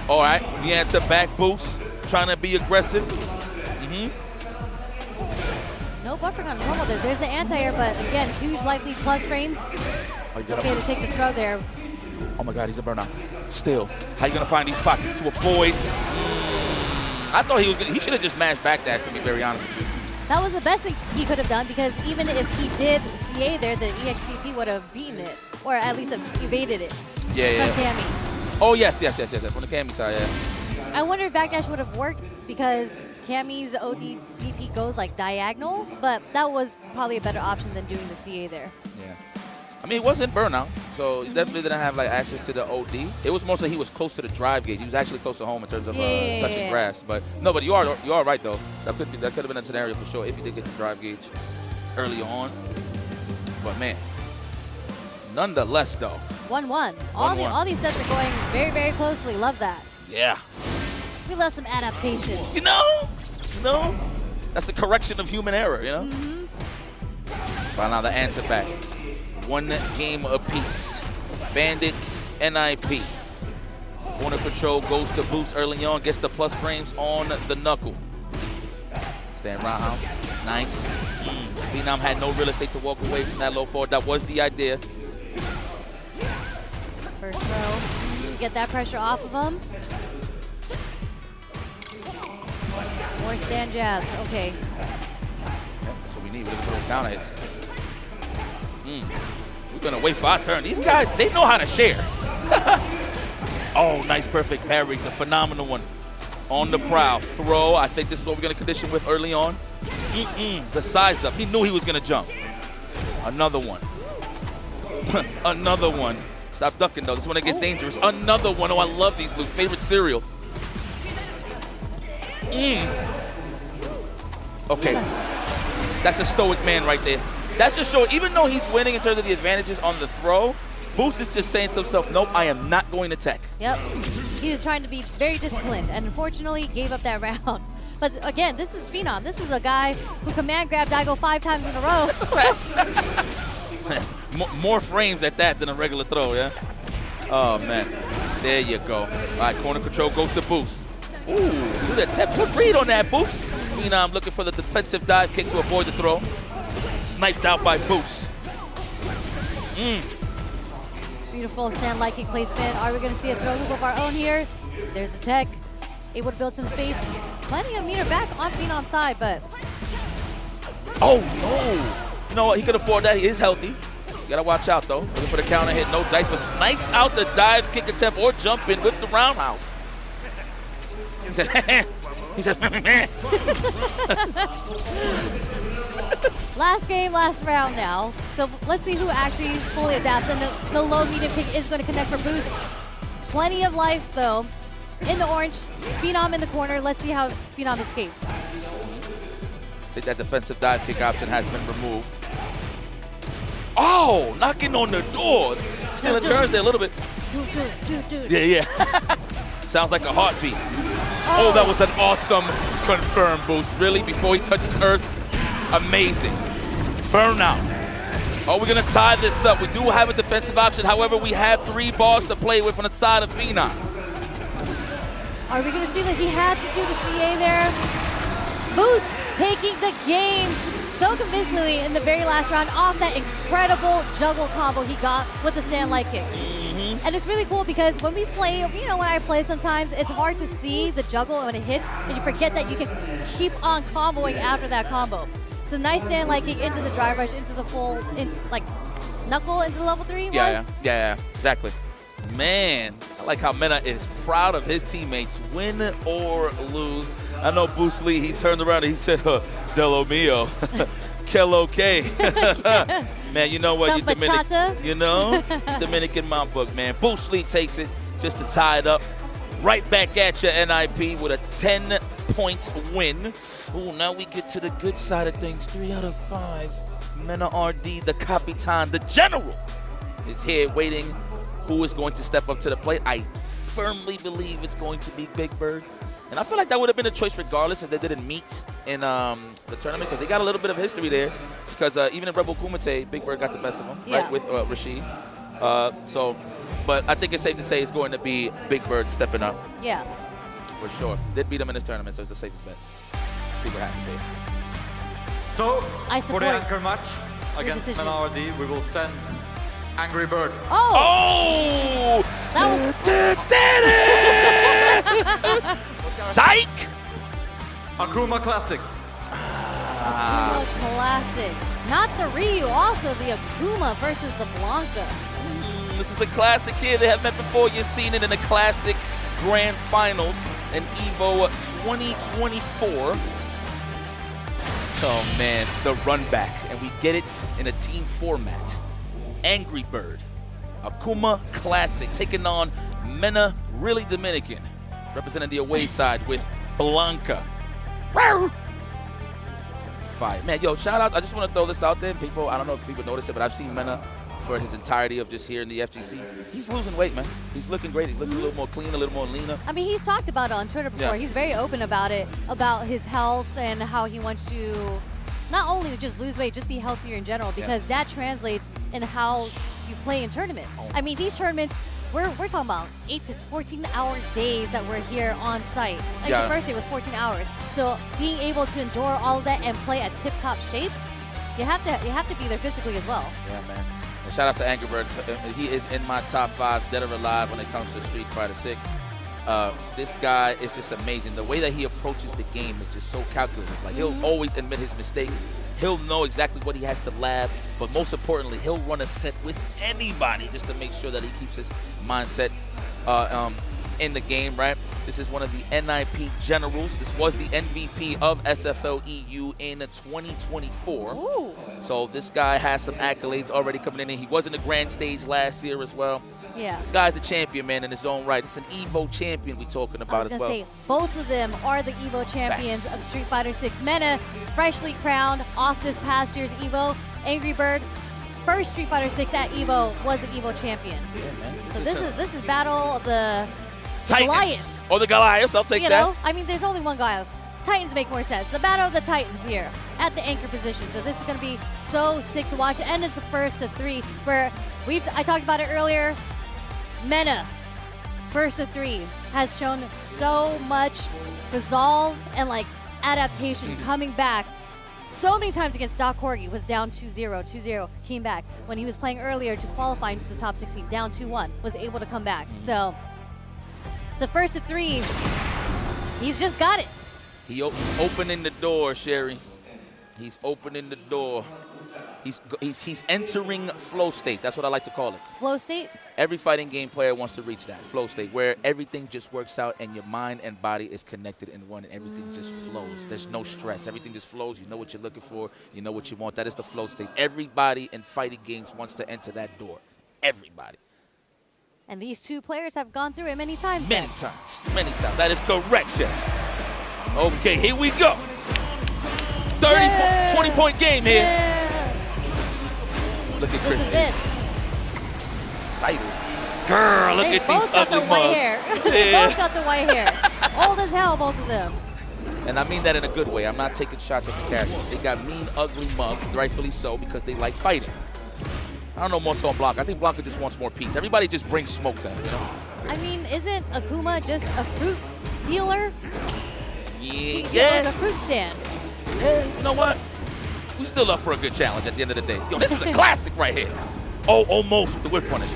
All right, the answer back Boost, trying to be aggressive. No buffering on normal. There's the anti-air, but again, huge life lead plus frames. It's okay to take the throw there. Oh my God, he's a burnout. Still, how you going to find these pockets to avoid? I thought he should have just mashed back that, to be very honest with you. That was the best thing he could have done because even if he did CA there, the EXTP would have beaten it, or at least evaded it. Yeah. From Cammy. Oh, yes. From the Cammy side, yeah. I wonder if backdash would have worked because Cammy's OD DP goes like diagonal, but that was probably a better option than doing the CA there. Yeah. I mean, he wasn't burnout, so he definitely didn't have like access to the OD. It was mostly he was close to the drive gauge. He was actually close to home in terms of touching grass. But no, but you are right though. That could have been a scenario for sure if he did get the drive gauge early on. But man, nonetheless though. 1-1. All these sets are going very, very closely. Love that. Yeah. We love some adaptation. You know, that's the correction of human error. You know. So now the answer back. 1 game apiece. Bandits, NIP. Corner Patrol goes to Boost early on, gets the plus frames on the knuckle. Stand roundhouse. Nice. Phenom had no real estate to walk away from that low forward. That was the idea. First throw. Get that pressure off of him. More stand jabs. Okay. That's what we need. We're looking for those counter hits. We're gonna wait for our turn. These guys, they know how to share. Oh, nice, perfect parry. The phenomenal one on the prowl. Throw. I think this is what we're gonna condition with early on. The size up. He knew he was gonna jump. Another one. Another one. Stop ducking though. This is when it gets dangerous. Another one. Oh, I love these. Luke's favorite cereal. Okay. That's a stoic man right there. That's just showing, even though he's winning in terms of the advantages on the throw, Boost is just saying to himself, nope, I am not going to tech. Yep. He was trying to be very disciplined and unfortunately gave up that round. But again, this is Phenom. This is a guy who command grabbed Daigo 5 times in a row. More frames at that than a regular throw, yeah? Oh, man. There you go. All right, corner control goes to Boost. Ooh, do that tap. Good read on that, Boost. Phenom looking for the defensive dive kick to avoid the throw. Sniped out by Boost. Beautiful stand light kick placement. Are we going to see a throw loop of our own here? There's the tech. Able to build some space. Plenty of meter back on Phenom's side, but... Oh, no. You know what? He could afford that. He is healthy. You got to watch out, though. Looking for the counter hit. No dice, but snipes out the dive kick attempt or jump in with the roundhouse. He said, he said, Last game, last round now. So let's see who actually fully adapts. And the low medium kick is going to connect for Boost. Plenty of life, though. In the orange, Phenom in the corner. Let's see how Phenom escapes. I think that defensive dive kick option has been removed. Oh, knocking on the door. Stealing turns there a little bit. Yeah. Sounds like a heartbeat. Oh, that was an awesome confirm Boost. Really, before he touches Earth, amazing. Burnout. Oh, we're gonna tie this up. We do have a defensive option. However, we have 3 balls to play with on the side of Phenom. Are we gonna see that he had to do the CA there? Boost taking the game so convincingly in the very last round off that incredible juggle combo he got with the stand light kick. And it's really cool because when we play, you know, when I play sometimes, it's hard to see the juggle when it hits, and you forget that you can keep on comboing after that combo. So nice stand light kick into the drive rush, into the full, like, knuckle into the level 3 Yeah, exactly. Man, I like how Mena is proud of his teammates, win or lose. I know Bruce Lee, he turned around and he said, Delo mio, que lo que. Man, you know what, you Dominican Mount Book, man. Bruce Lee takes it just to tie it up. Right back at you, NIP, with a 10-point win. Ooh, now we get to the good side of things. 3 out of 5. MenaRD, the Capitan, the General, is here waiting. Who is going to step up to the plate? I firmly believe it's going to be Big Bird. And I feel like that would have been a choice regardless if they didn't meet in the tournament, because they got a little bit of history there. Because even in Rebel Kumite, Big Bird got the best of them, right, with Rashid. But I think it's safe to say it's going to be Big Bird stepping up. Yeah. For sure. Did beat him in this tournament, so it's the safest bet. See what happens here. So, for the anchor match against MenaRD, we will send Angry Bird. Oh! Psych! Akuma Classic. Akuma Classic. Not the Ryu, also the Akuma versus the Blanca. This is a classic here. They have met before. You've seen it in the Classic Grand Finals in EVO 2024. Oh, man, the run back. And we get it in a team format. Angry Bird, Akuma Classic, taking on Mena, really Dominican, representing the away side with Blanca. Fire. Man, yo, shout out. I just want to throw this out there. People, I don't know if people notice it, but I've seen Mena for his entirety of just here in the FGC. He's losing weight, man. He's looking great. He's looking a little more clean, a little more leaner. I mean, he's talked about it on Twitter before. He's very open about it, about his health and how he wants to not only just lose weight, just be healthier in general, because that translates in how you play in tournament. I mean, these tournaments, we're talking about 8 to 14-hour days that we're here on site. Like the first day was 14 hours. So being able to endure all of that and play at tip-top shape, you have to be there physically as well. Yeah, man. And shout out to Angry Bird. He is in my top 5 dead or alive when it comes to Street Fighter 6. This guy is just amazing. The way that he approaches the game is just so calculated. Like, he'll always admit his mistakes. He'll know exactly what he has to lab, but most importantly, he'll run a set with anybody just to make sure that he keeps his mindset in the game, right? This is one of the NIP generals. This was the MVP of SFL EU in 2024. Ooh. So this guy has some accolades already coming in. He was in the grand stage last year as well. Yeah. This guy's a champion, man, in his own right. It's an EVO champion we're talking about as well. I was going to say, both of them are the EVO champions of Street Fighter 6. Mena, freshly crowned off this past year's EVO. Angry Bird, first Street Fighter 6 at EVO, was an EVO champion. Yeah, man. So this is battle of the Titans. Goliaths. Or the Goliaths, I'll take that. I mean, there's only one Goliath. Titans make more sense. The battle of the Titans here at the anchor position. So this is going to be so sick to watch. And it's the first of 3 where I talked about it earlier. Mena, first of 3, has shown so much resolve and like adaptation coming back. So many times against Doc Corgi was down 2-0, 2-0, came back. When he was playing earlier to qualify into the top 16, down 2-1, was able to come back. So the first of 3, he's just got it. He's opening the door, Sherry. He's opening the door. He's entering flow state. That's what I like to call it. Flow state? Every fighting game player wants to reach that flow state where everything just works out and your mind and body is connected in one and everything just flows. There's no stress. Everything just flows. You know what you're looking for. You know what you want. That is the flow state. Everybody in fighting games wants to enter that door. Everybody. And these 2 players have gone through it many times. Many times. Many times. That is correct, Sherry. Okay, here we go. 20-point game here. Yeah. Look at This ChristiT. is it. Excited. Girl, look at these ugly white hair. They Yeah. both got the white hair. Old as hell, both of them. And I mean that in a good way. I'm not taking shots at the characters. They got mean, ugly mugs, rightfully so, because they like fighting. I don't know more so on Blanca. I think Blanca just wants more peace. Everybody just brings smoke to him, you know? I mean, isn't Akuma just a fruit dealer? Yeah. It's a fruit stand. Yeah, you know what? We still up for a good challenge at the end of the day. Yo, this is a classic right here. Oh, almost with the whip punish.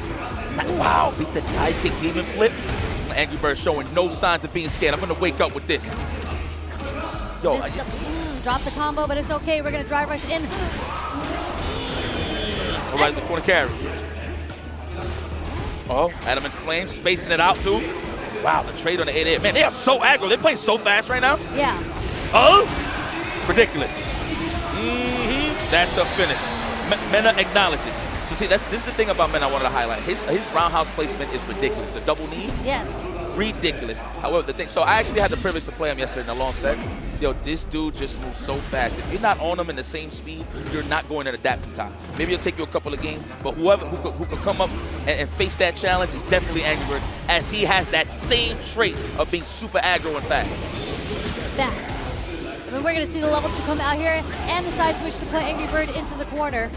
Wow, beat the dive kick demon flip. Angry Bird showing no signs of being scared. I'm gonna wake up with this. Yo, Drop the combo, but it's okay. We're gonna drive rush in. Right in the corner carry. Oh, Adam in flames, spacing it out too. Wow, the trade on the 8-8. Man, they are so aggro. They're playing so fast right now. Yeah. Oh, ridiculous. That's a finish. Mena acknowledges. So see, this is the thing about Mena I wanted to highlight. His roundhouse placement is ridiculous. The double knees. Yes. Ridiculous. However, the thing, so I actually had the privilege to play him yesterday in a long set. Yo, this dude just moves so fast. If you're not on him in the same speed, you're not going at adapting time. Maybe it'll take you a couple of games, but whoever who can come up and face that challenge is definitely Angry Bird, as he has that same trait of being super aggro and fast. Facts. I mean, we're going to see the level 2 come out here and the side switch to put Angry Bird into the corner.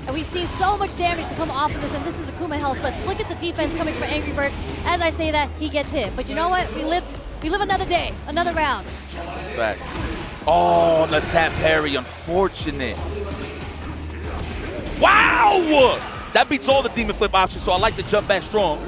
And we've seen so much damage to come off of this, and this is Akuma health, but look at the defense coming from Angry Bird. As I say that, he gets hit. But you know what? We live another day, another round. Fact. Oh, on the tap parry, unfortunate. Wow! That beats all the demon flip options, so I like to jump back strong.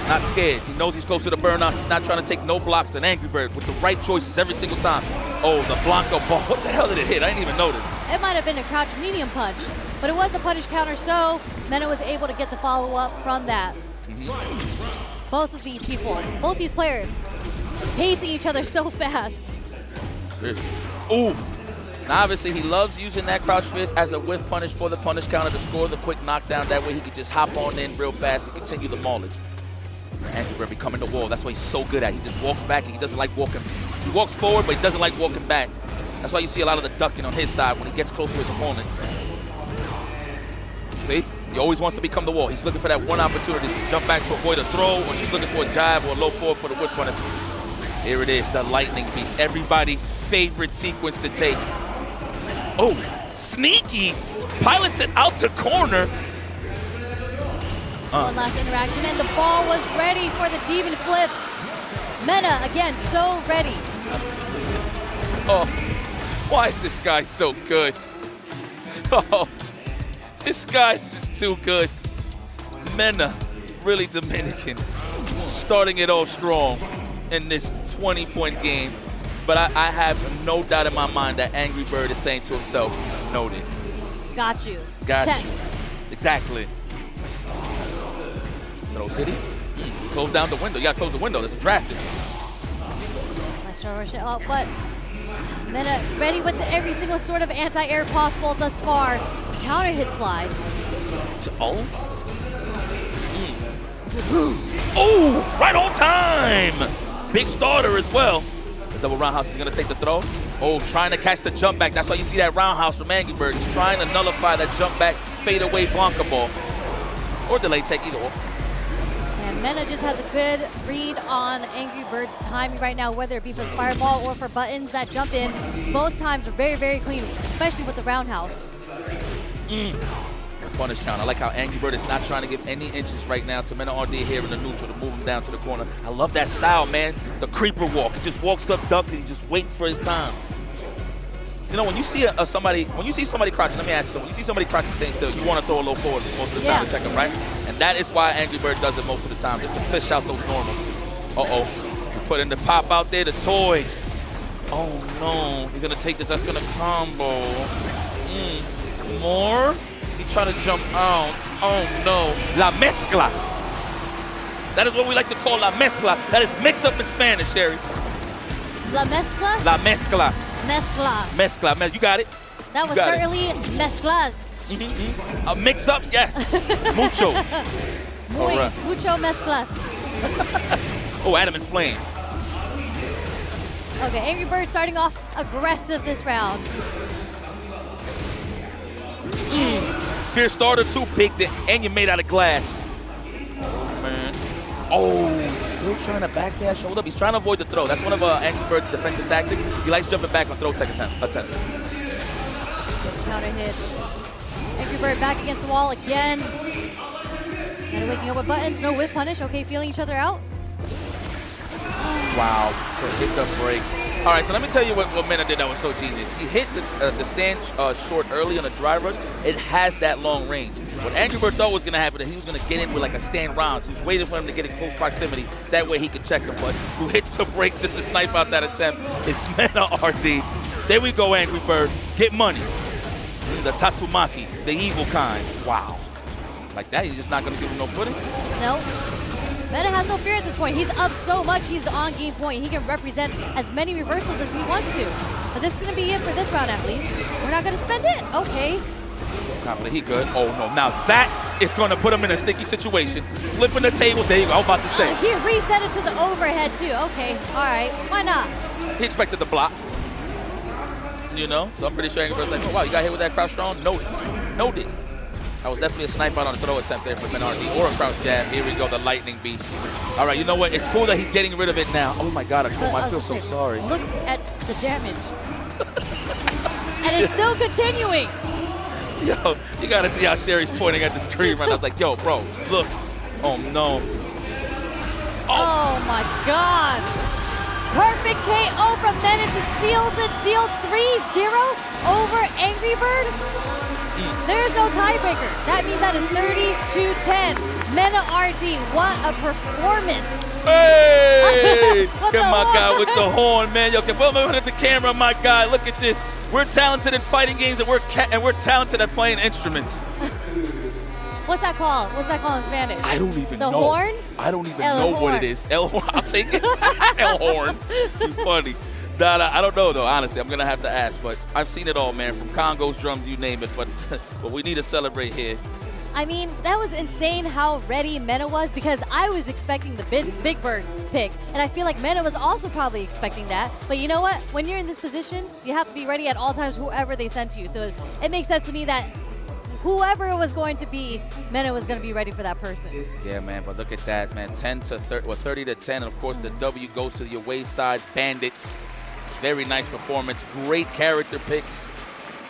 Not scared. He knows he's close to the burnout. He's not trying to take no blocks. An Angry Bird with the right choices every single time. Oh, the Blanco ball. What the hell did it hit? I didn't even notice. It might have been a crouch medium punch, but it was the punish counter, so Mena was able to get the follow-up from that. Both of these people, both these players, pacing each other so fast. Ooh. Now, obviously, he loves using that crouch fist as a whiff punish for the punish counter to score the quick knockdown. That way he could just hop on in real fast and continue the maulage. Angry Bird becoming the wall. That's what he's so good at. He just walks back and he doesn't like walking. He walks forward, but he doesn't like walking back. That's why you see a lot of the ducking on his side when he gets close to his opponent. See? He always wants to become the wall. He's looking for that one opportunity to jump back to avoid a throw, or he's looking for a jab or a low forward for the whip punish. Here it is, the lightning beast. Everybody's favorite sequence to take. Oh, sneaky. Pilots it out to corner. One last interaction, and the ball was ready for the demon flip. Mena, again, so ready. Oh, why is this guy so good? Oh, this guy's just too good. Mena, really Dominican, starting it off strong in this 20-point game. but I have no doubt in my mind that Angry Bird is saying to himself, noted. Got you. Got Check. you. Exactly. Throw City. Close down the window. You gotta close the window. There's a drafted. Nice try rush it out, but Mena ready with every single sort of anti-air possible thus far. Counter hit slide. Oh. Oh, right on time. Big starter as well. The double roundhouse is gonna take the throw. Oh, trying to catch the jump back. That's why you see that roundhouse from Angry Bird. He's trying to nullify that jump back, fade away Blanca ball. Or delay take, either or. And Mena just has a good read on Angry Bird's timing right now, whether it be for fireball or for buttons that jump in. Both times are very, very clean, especially with the roundhouse. Punish count. I like how Angry Bird is not trying to give any inches right now to MenaRD here in the neutral to move him down to the corner. I love that style, man. The creeper walk. He just walks up, duck, and he just waits for his time. You know, when you see somebody crouching, let me ask you, when you see somebody crouching staying still, you want to throw a low forward most of the time to check him, right? And that is why Angry Bird does it most of the time, just to fish out those normals. Uh-oh. You put in the pop out there, the toy. Oh, no. He's going to take this. That's going to combo. More? He's trying to jump out. Oh, no. La mezcla. That is what we like to call la mezcla. That is mix up in Spanish, Sherry. La mezcla? La mezcla. Mezcla. Mezcla. You got it. That was certainly mezclas. Mix-ups, yes. Mucho. Mucho mezclas. Oh, Adam and Flame. Okay, Angry Bird starting off aggressive this round. Fierce starter, too big, and you're made out of glass. Man. Oh, he's still trying to backdash. Hold up. He's trying to avoid the throw. That's one of Angry Bird's defensive tactics. He likes jumping back on throw second attempt. Counter hit. Angry Bird back against the wall again. And waking up with buttons. No whip punish. Okay, feeling each other out. Wow. To hit the break. All right, so let me tell you what Mena did that was so genius. He hit the stand short early on a dry rush. It has that long range. What Angry Bird thought was going to happen, that he was going to get in with like a stand round. So he was waiting for him to get in close proximity. That way he could check him. But who hits the brakes just to snipe out that attempt is MenaRD. There we go, Angry Bird. Get money. The Tatsumaki, the evil kind. Wow. Like that, he's just not going to give him no footing? No. Mena has no fear at this point. He's up so much, he's on game point. He can represent as many reversals as he wants to. But this is going to be it for this round at least. We're not going to spend it. Okay. Confident, he good. Oh no, now that is going to put him in a sticky situation. Flipping the table, there you go, I was about to say. He reset it to the overhead too. Okay, all right, why not? He expected the block. You know, so I'm pretty sure Angry Bird's like, oh wow, you got hit with that crouch strong? Noted. That was definitely a snipe out on a throw attempt there for MenaRD, or a crouch jab. Here we go, the lightning beast. All right, you know what? It's cool that he's getting rid of it now. Oh my God, I feel so sorry. Look at the damage. And it's still continuing. Yo, you gotta see how Sherry's pointing at the screen right now. I was like, yo, bro, look. Oh no. Oh my God. Perfect KO from Mena to seal the deal 3-0 over Angry Bird. There's no tiebreaker. That means that is 30-10. MenaRD, what a performance. Hey! Get my guy with the horn, man. Yo, can put him at the camera, my guy. Look at this. We're talented in fighting games, and we're talented at playing instruments. What's that called? What's that called in Spanish? I don't even know. The horn? I don't even know what it is. El horn. I'll take it. El horn. Too funny. Nah, I don't know, though, honestly. I'm going to have to ask. But I've seen it all, man, from congos, drums, you name it. But we need to celebrate here. I mean, that was insane how ready Mena was, because I was expecting the Big Bird pick. And I feel like Mena was also probably expecting that. But you know what? When you're in this position, you have to be ready at all times, whoever they send to you. So it makes sense to me that whoever it was going to be, Mena was going to be ready for that person. Yeah, man, but look at that, man. 30-10, and of course the W goes to the away side, Bandits. Very nice performance, great character picks,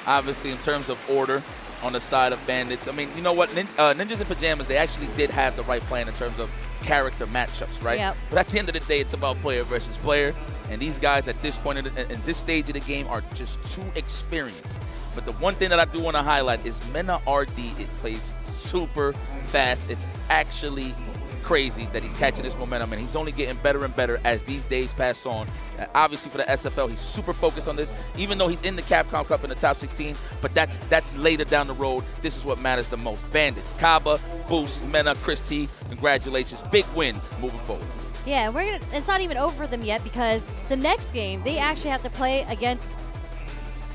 obviously in terms of order on the side of Bandits. I mean, you know what, Ninjas in Pyjamas, they actually did have the right plan in terms of character matchups, right? Yep. But at the end of the day, it's about player versus player, and these guys at this point in this stage of the game are just too experienced. But the one thing that I do want to highlight is MenaRD, it plays super fast. It's actually crazy that he's catching this momentum, and he's only getting better and better as these days pass on. Obviously for the SFL, he's super focused on this, even though he's in the Capcom Cup in the top 16, but that's later down the road. This is what matters the most. Bandits, Kaba, Boost, Mena, ChristiT, congratulations. Big win moving forward. Yeah, it's not even over for them yet because the next game, they actually have to play against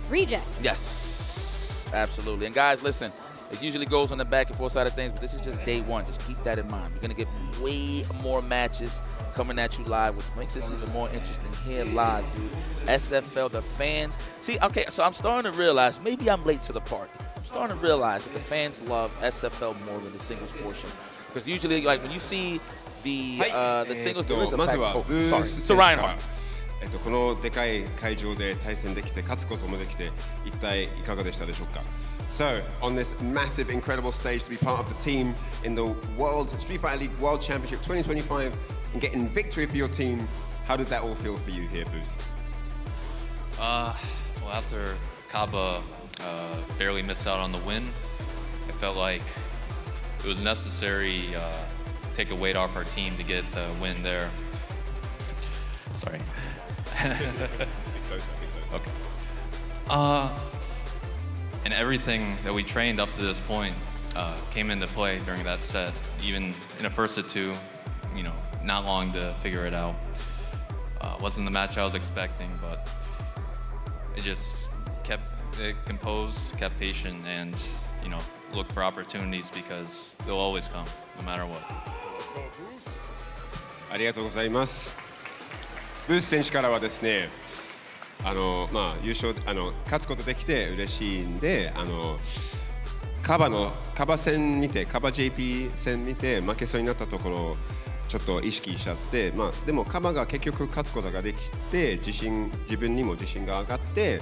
Reject. Yes, absolutely. And guys, listen, it usually goes on the back and forth side of things, but this is just day one. Just keep that in mind. We're going to get way more matches coming at you live, which makes this even more interesting here live, dude. SFL, the fans. See, okay, so I'm starting to realize maybe I'm late to the party. I'm starting to realize that the fans love SFL more than the singles portion. Because usually, like, when you see the singles, there is a pack. Oh, sorry. So Ryhan. このでかい会場で対戦できて勝つこともできて一体いかがでしたでしょうか So, on this massive, incredible stage to be part of the team in the World Street Fighter League World Championship 2025 and getting victory for your team, how did that all feel for you here, Boost? Well, after Kaba barely missed out on the win, I felt like it was necessary to take a weight off our team to get the win there. Sorry. Be closer. Okay. And everything that we trained up to this point came into play during that set. Even in the first of two, you know, not long to figure it out. Wasn't the match I was expecting, but it just kept it composed, kept patient, and you know, looked for opportunities because they'll always come, no matter what. ありがとうございます。ブース選手からはですね、優勝勝つことできて嬉しいんで、カバ戦見て、カバ JP 戦見て負けそうになったところちょっと意識しちゃって、でもカバが結局勝つことができて自分にも自信が上がって、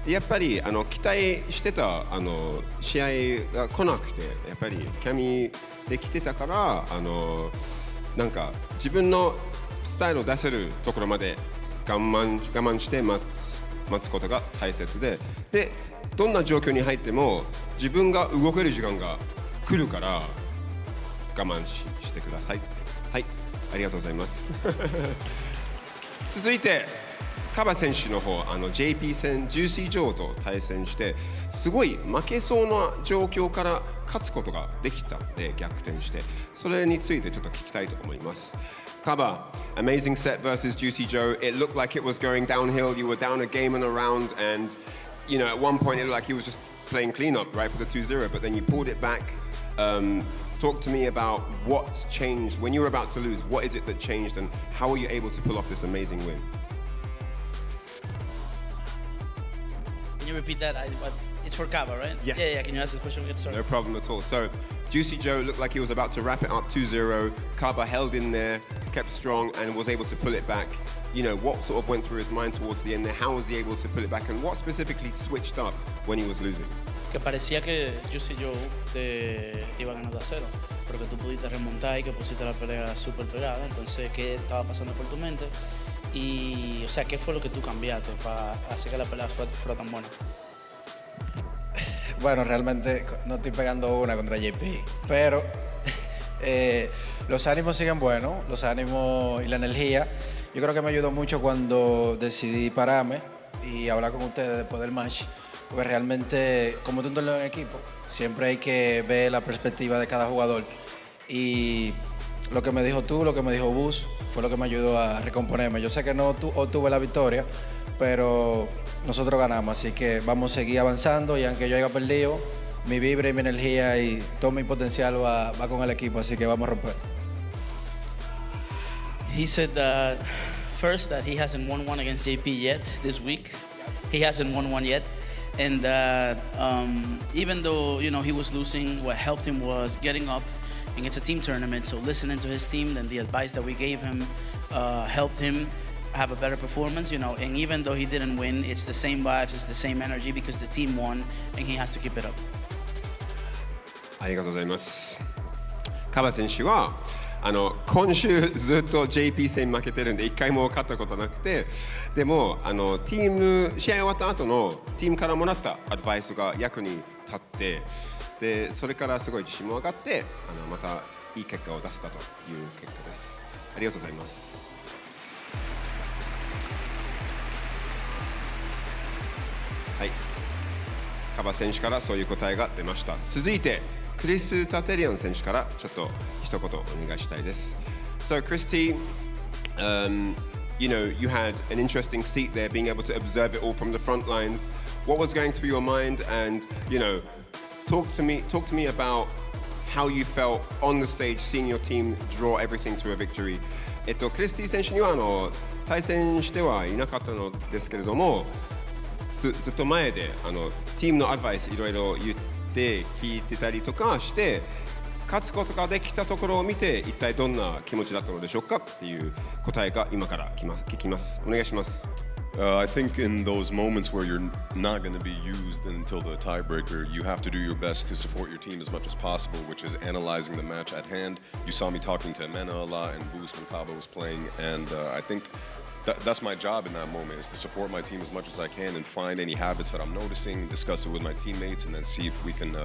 やっぱり期待してた試合が来なくて、やっぱりキャミできてたからなんか自分のスタイルを出せるところまで我慢して待つことが大切で、どんな状況に入っても自分が動ける時間が来るから我慢してください。はい、ありがとうございます。続いてカバ選手の方、JP 戦ジューシー・ジョーと対戦してすごい負けそうな状況から勝つことができたんで逆転して、それについてちょっと聞きたいと思います。Kaba, amazing set versus Juicy Joe. It looked like it was going downhill. You were down a game and a round, and you know at one point it looked like he was just playing cleanup right for the 2-0, but then you pulled it back. Talk to me about what's changed when you were about to lose. What is it that changed, and how were you able to pull off this amazing win? Can you repeat that? It's for Kaba, right? Yes. Yeah. Can you ask the question again? Sorry. No problem at all. So, Juicy Joe looked like he was about to wrap it up 2-0. Kaba held in there, kept strong, and was able to pull it back. You know, what sort of went through his mind towards the end there? How was he able to pull it back? And what specifically switched up when he was losing? Que parecía que Juicy Joe te iba ganando a 0, pero que tú pudiste remontar y que pusiste la pelea súper pegada. Entonces, ¿qué estaba pasando por tu mente? Y, o sea, ¿qué fue lo que tú cambiaste para hacer que la pelea fuera tan buena? Bueno, realmente no estoy pegando una contra JP, pero los ánimos siguen buenos, los ánimos y la energía. Yo creo que me ayudó mucho cuando decidí pararme y hablar con ustedes después del match, porque realmente, como tú un torneo en equipo, siempre hay que ver la perspectiva de cada jugador. Y lo que me dijo tú, lo que me dijo Bus, fue lo que me ayudó a recomponerme. Yo sé que no obtuve la victoria, pero nosotros ganamos, así que vamos a seguir avanzando y aunque yo haya perdido, mi vibra y mi energía y todo mi potencial va con el equipo, así que vamos a romper. He said that first that he hasn't won one against JP yet this week. He hasn't won one yet, and that even though he was losing, what helped him was getting up, and it's a team tournament. So listening to his team, then the advice that we gave him helped him have a better performance, and even though he didn't win, it's the same vibes, it's the same energy because the team won and he has to keep it up. ありがとうございます。カバ選手は今週ずっと JP 戦負けてるんで1回も勝ったことなくて、でもチーム試合終わった後のチームからもらったアドバイスが役に立って、でそれからすごい自信も上がってまたいい結果を出せたという結果です。ありがとうございます。はい、カバ選手からそういう答えが出ました。続いてクリス・タテリアン選手からちょっと一言お願いしたいです。So ChristiT, you know, you had an interesting seat there, being able to observe it all from the front lines. What was going through your mind? And you know, talk to me about how you felt on the stage, seeing your team draw everything to a victory. クリスティ選手には対戦してはいなかったのですけれども、ずっと前でチームのアドバイスいろいろ言って聞いてたりとかして、勝つことができたところを見て一体どんな気持ちだったのでしょうかっていう答えが今から聞きます。お願いします。I think in those moments where you're not going to be used until the tiebreaker, you have to do your best to support your team as much as possible, which is analyzing the match at hand. You saw me talking to Mena a lot and Boost when Kaba was playing, and I think that's my job in that moment, is to support my team as much as I can and find any habits that I'm noticing, discuss it with my teammates, and then see if we can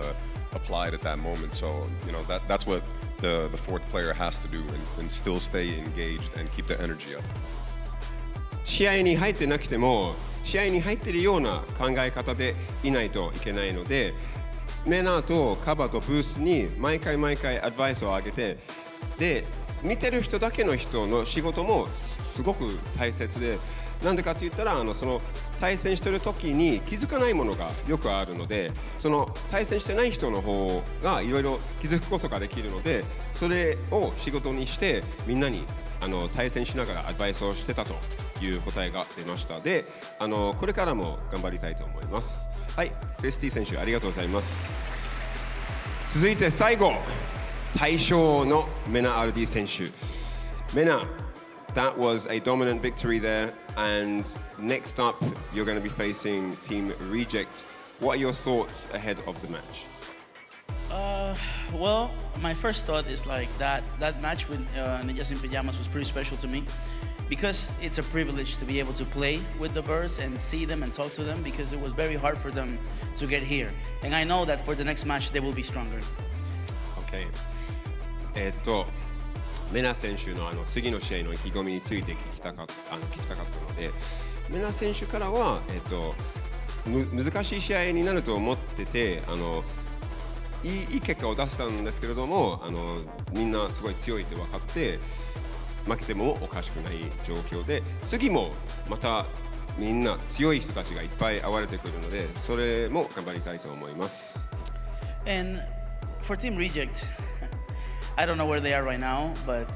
apply it at that moment. So, you know, that's what the fourth player has to do, and still stay engaged and keep the energy up. 試合に入ってなくても試合に入っているような考え方でいないといけないので、メナとカバとブースに毎回アドバイスをあげて、で見てる人だけの人の仕事もすごく大切で、なんでかって言ったらその対戦してる時に気づかないものがよくあるので、その対戦してない人の方がいろいろ気づくことができるので、それを仕事にしてみんなに対戦しながらアドバイスをしてたという答えが出ました。で、これからも頑張りたいと思います。はい、クリスティ選手ありがとうございます。続いて最後、大将のMenaRD選手。Mena, that was a dominant victory there, and next up you're going to be facing Team Reject. What are your thoughts ahead of the match? Well, my first thought is like that match with Ninjas in Pyjamas was pretty special to me, because it's a privilege to be able to play with the birds and see them and talk to them, because it was very hard for them to get here. And I know that for the next match they will be stronger. Okay. メナ選手の次の試合の意気込みについて聞きたかったので、メナ選手からは難しい試合になると思ってて、いい結果を出せたんですけれども、みんなすごい強いって分かって、負けてもおかしくない状況で、次もまたみんな強い人たちがいっぱい現れてくるので、それも頑張りたいと思います。And for Team Reject, I don't know where they are right now, but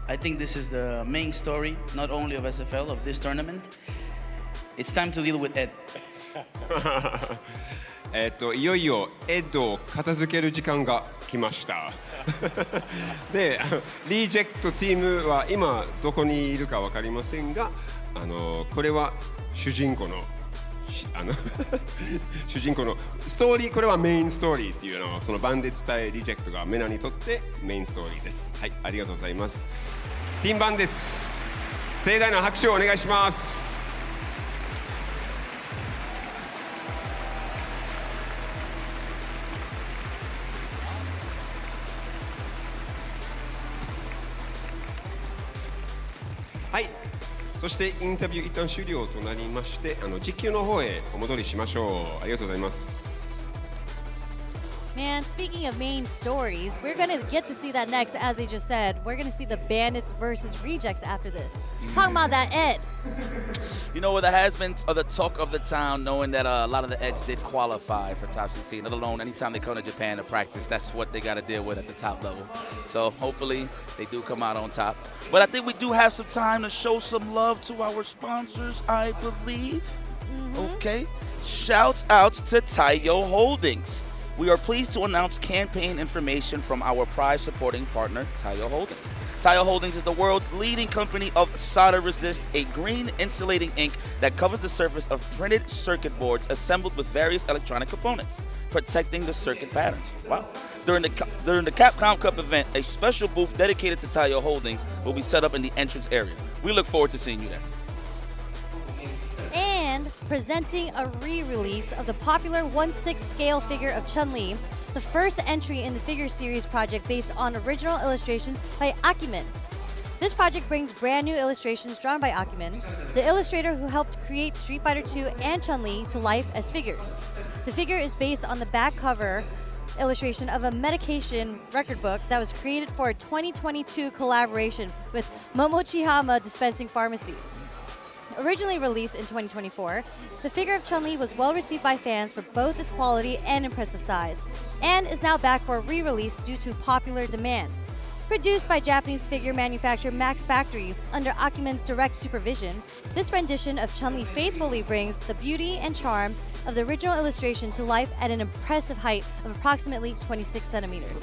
I think this is the main story, not only of SFL, of this tournament. It's time to deal with Ed. いよいよエッドを片付ける時間が来ましたで、リージェクトチームは今どこにいるか分かりませんが、これは主人公の主人公のストーリー、これはメインストーリーっていうのを、そのバンディッツ対リージェクトがメナにとってメインストーリーです。はい、ありがとうございます。ティームバンディッツ、盛大な拍手をお願いします。はい、そしてインタビュー一旦終了となりまして、実況の方へお戻りしましょう。ありがとうございます。Man, speaking of main stories, we're going to get to see that next, as they just said. We're going to see the Bandits versus Rejects after this. Talking about that Ed. You know, there has been the talk of the town, knowing that a lot of the Eds did qualify for top 16, let alone anytime they come to Japan to practice, that's what they got to deal with at the top level. So hopefully they do come out on top. But I think we do have some time to show some love to our sponsors, I believe. Okay. Shouts out to Taiyo Holdings. We are pleased to announce campaign information from our prize supporting partner, Taiyo Holdings. Taiyo Holdings is the world's leading company of Solder Resist, a green insulating ink that covers the surface of printed circuit boards assembled with various electronic components, protecting the circuit patterns. Wow. During the Capcom Cup event, a special booth dedicated to Taiyo Holdings will be set up in the entrance area. We look forward to seeing you there. And presenting a re-release of the popular 1/6 scale figure of Chun-Li, the first entry in the figure series project based on original illustrations by Akimen. This project brings brand new illustrations drawn by Akimen, the illustrator who helped create Street Fighter II and Chun-Li to life as figures. The figure is based on the back cover illustration of a medication record book that was created for a 2022 collaboration with Momochihama Dispensing Pharmacy. Originally released in 2024, the figure of Chun-Li was well received by fans for both its quality and impressive size, and is now back for re-release due to popular demand. Produced by Japanese figure manufacturer Max Factory under Akimen's direct supervision, this rendition of Chun-Li faithfully brings the beauty and charm of the original illustration to life at an impressive height of approximately 26 centimeters.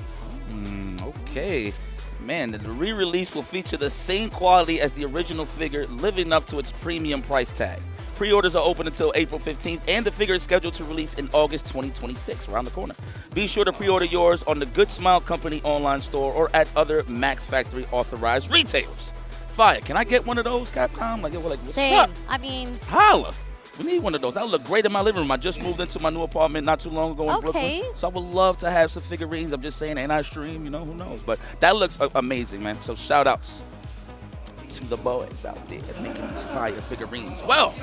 Okay. Man, the re-release will feature the same quality as the original figure, living up to its premium price tag. Pre-orders are open until April 15th, and the figure is scheduled to release in August 2026, around the corner. Be sure to pre-order yours on the Good Smile Company online store or at other Max Factory authorized retailers. Fire, can I get one of those, Capcom? Like, what's Same. up? I mean, Holla. We need one of those. That would look great in my living room. I just moved into my new apartment not too long ago in Brooklyn. So I would love to have some figurines. I'm just saying, and I stream, you know, who knows. But that looks amazing, man. So shout outs to the boys out there making these fire figurines. Well,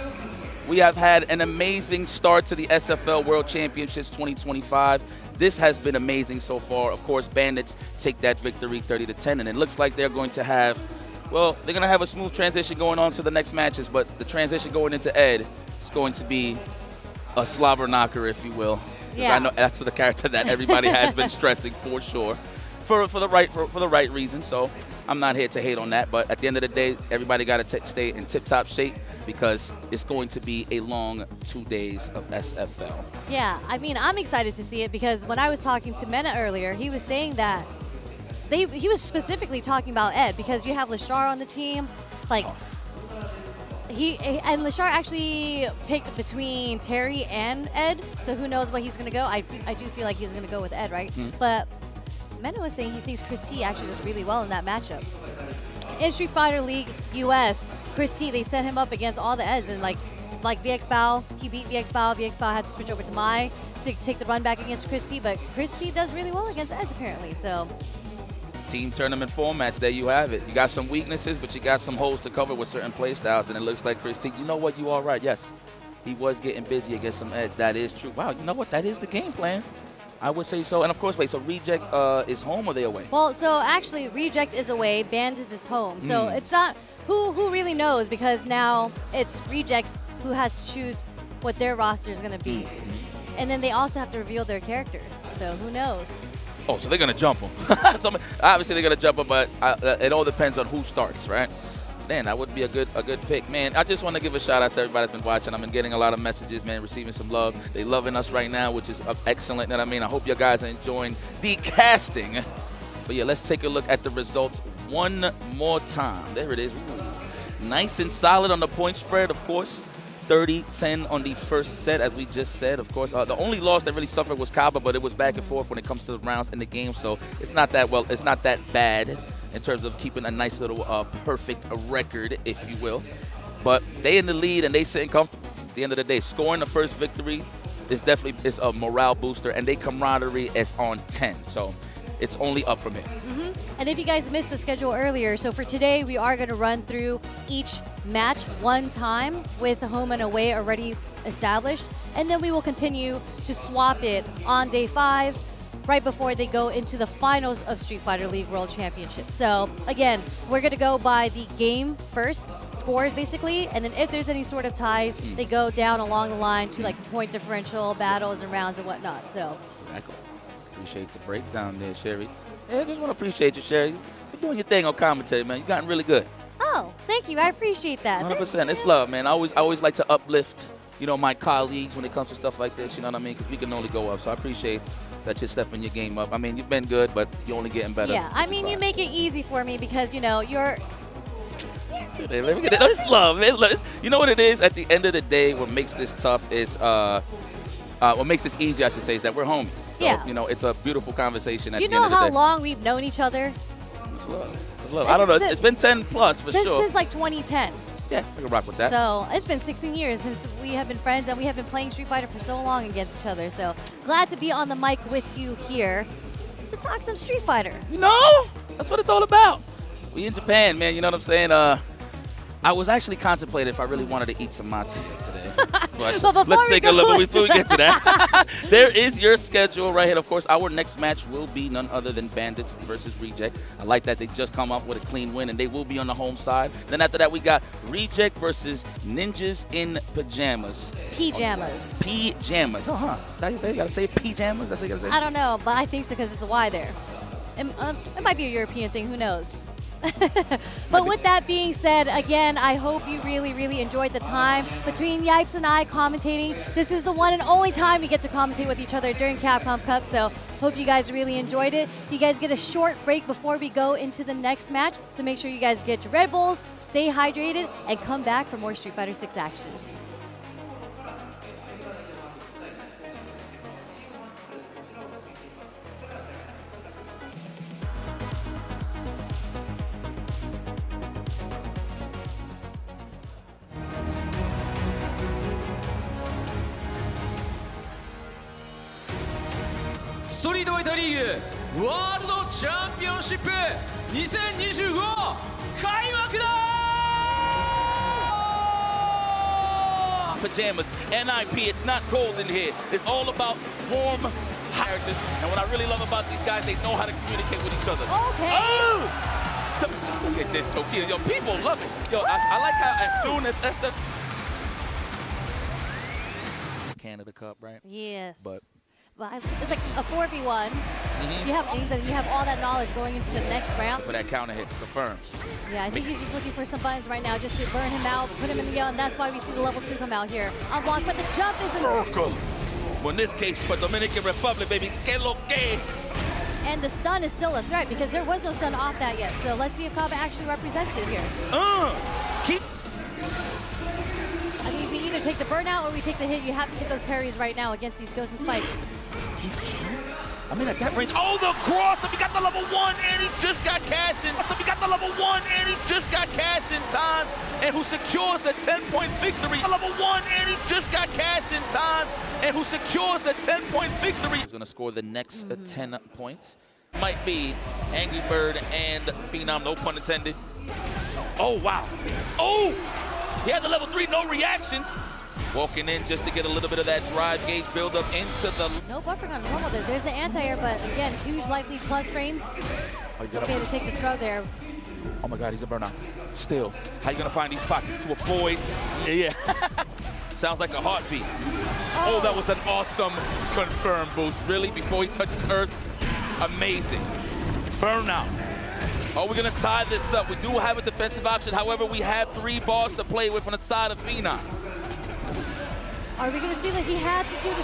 we have had an amazing start to the SFL World Championships 2025. This has been amazing so far. Of course, Bandits take that victory 30-10, and it looks like they're going to have, well, they're going to have a smooth transition going on to the next matches, but the transition going into Ed, it's going to be a slobber knocker, if you will. Yeah. I know that's the character that everybody has been stressing for sure, for the right reason. So I'm not here to hate on that, but at the end of the day, everybody got to stay in tip-top shape because it's going to be a long 2 days of SFL. yeah, I mean, I'm excited to see it because when I was talking to Mena earlier, he was saying that he was specifically talking about Ed because you have Lashar on the team, like. And Lashar actually picked between Terry and Ed, so who knows what he's going to go. I do feel like he's going to go with Ed, right? But Mena was saying he thinks ChristiT actually does really well in that matchup. In Street Fighter League US, ChristiT, they set him up against all the Eds, and like VX Bao, he beat VX Bao. VX Bao had to switch over to Mai to take the run back against ChristiT, but ChristiT does really well against Eds apparently, so. Team tournament formats, there you have it. You got some weaknesses, but you got some holes to cover with certain play styles, and it looks like ChristiT, you know what, you are right, yes. He was getting busy against some Eds, that is true. Wow, you know what, that is the game plan. I would say so. And of course, wait, so Reject is home or they away? Well, so actually Reject is away, Bandits is home. So it's not, who really knows, because now it's Rejects who has to choose what their roster is going to be. And then they also have to reveal their characters, so who knows? Oh, so they're going to jump them. So obviously, they're going to jump them, but it all depends on who starts, right? Man, that would be a good pick. Man, I just want to give a shout-out to everybody that's been watching. I've been getting a lot of messages, man, receiving some love. They loving us right now, which is excellent. And I mean, I hope you guys are enjoying the casting. But, yeah, let's take a look at the results one more time. There it is. Ooh. Nice and solid on the point spread, of course. 30-10 on the first set, as we just said. Of course, the only loss that really suffered was Kaba, but it was back and forth when it comes to the rounds in the game, so it's not that it's not that bad in terms of keeping a nice little perfect record, if you will. But they in the lead and they sitting comfortable. At the end of the day, scoring the first victory is definitely a morale booster, and their camaraderie is on 10. So it's only up from here. And if you guys missed the schedule earlier, so for today we are going to run through each match one time with home and away already established, and then we will continue to swap it on day 5 right before they go into the finals of Street Fighter League World Championship. So again, we're going to go by the game first, scores basically, and then if there's any sort of ties, they go down along the line to like the point differential, battles and rounds and whatnot. So appreciate the breakdown there, Sherry. Yeah, I just want to appreciate you, Sherry. You're doing your thing on commentary, man. You've gotten really good. Oh, thank you. I appreciate that. 100%. It's love, man. I always like to uplift, you know, my colleagues when it comes to stuff like this. You know what I mean? Because we can only go up. So I appreciate that you're stepping your game up. I mean, you've been good, but you're only getting better. Yeah, I mean, you make it easy for me because, you know, you're... Let me get it. It's love, man. You know what it is? At the end of the day, what makes this tough is... what makes this easy, I should say, is that we're homies. So, yeah. You know, it's a beautiful conversation at the Do end you know of the how day. long we've known each other? It's love. It's love. I don't know. It's been 10 plus for sure. Since like 2010. Yeah, I can rock with that. So it's been 16 years since we have been friends, and we have been playing Street Fighter for so long against each other. So glad to be on the mic with you here to talk some Street Fighter. You know, that's what it's all about. We in Japan, man. You know what I'm saying? I was actually contemplating if I really wanted to eat some matcha today. But let's take a look before we get to that. There is your schedule right here. Of course, our next match will be none other than Bandits versus Reject. I like that they just come up with a clean win, and they will be on the home side. Then after that, we got Reject versus Ninjas in Pyjamas. Pyjamas. Pyjamas. Oh, huh. How you say? You gotta say Pyjamas? That's what you gotta say? I don't know, but I think so because it's a Y there. It might be a European thing. Who knows? But with that being said, again, I hope you really, really enjoyed the time between Yipes and I commentating. This is the one and only time we get to commentate with each other during Capcom Cup, so hope you guys really enjoyed it. You guys get a short break before we go into the next match, so make sure you guys get your Red Bulls, stay hydrated, and come back for more Street Fighter 6 action.ストリートファイターリーグワールドチャンピオンシップ2025開幕だPyjamas, NIP, it's not cold in here. It's all about warm characters. And what I really love about these guys, they know how to communicate with each other. Okay. Oh! Look at this, Tokyo. Yo, people love it. Yo, I like how as soon as SF... Canada Cup, right? Yes. But it's like a 4v1. You have things and you have all that knowledge going into the next round. For that counter hit, confirms. Yeah, I think he's just looking for some buttons right now just to burn him out, put him in the yell, and that's why we see the level 2 come out here. Unblocked, but the jump isn't... Well, in this case, for Dominican Republic, baby, que lo que? And the stun is still a threat because there was no stun off that yet. So let's see if Kaba actually represents it here. Keep... I mean, we either take the burnout or we take the hit. You have to get those parries right now against these ghosts and spikes. I mean, at that range, oh, the cross, and we got the level 1, and he just got cash in. So we got the level 1, and he just got cash in time, and who secures the 10-point victory. Level 1, and he just got cash in time, and who secures the 10-point victory. He's gonna score the next 10 points. Might be Angry Bird and Phenom, no pun intended. Oh, wow. Oh, he had the level 3, no reactions. Walking in just to get a little bit of that drive gauge build up into the... No buffering on normal. There's the anti-air, but again, huge life lead plus frames. It's okay to take the throw there. Oh my God, he's a burnout. Still, how you gonna find these pockets to avoid? Yeah. Sounds like a heartbeat. Oh, that was an awesome confirm boost. Really, before he touches Earth, amazing. Burnout. Oh, we're gonna tie this up. We do have a defensive option. However, we have 3 balls to play with on the side of Phenom. Are we going to see that he had to do the...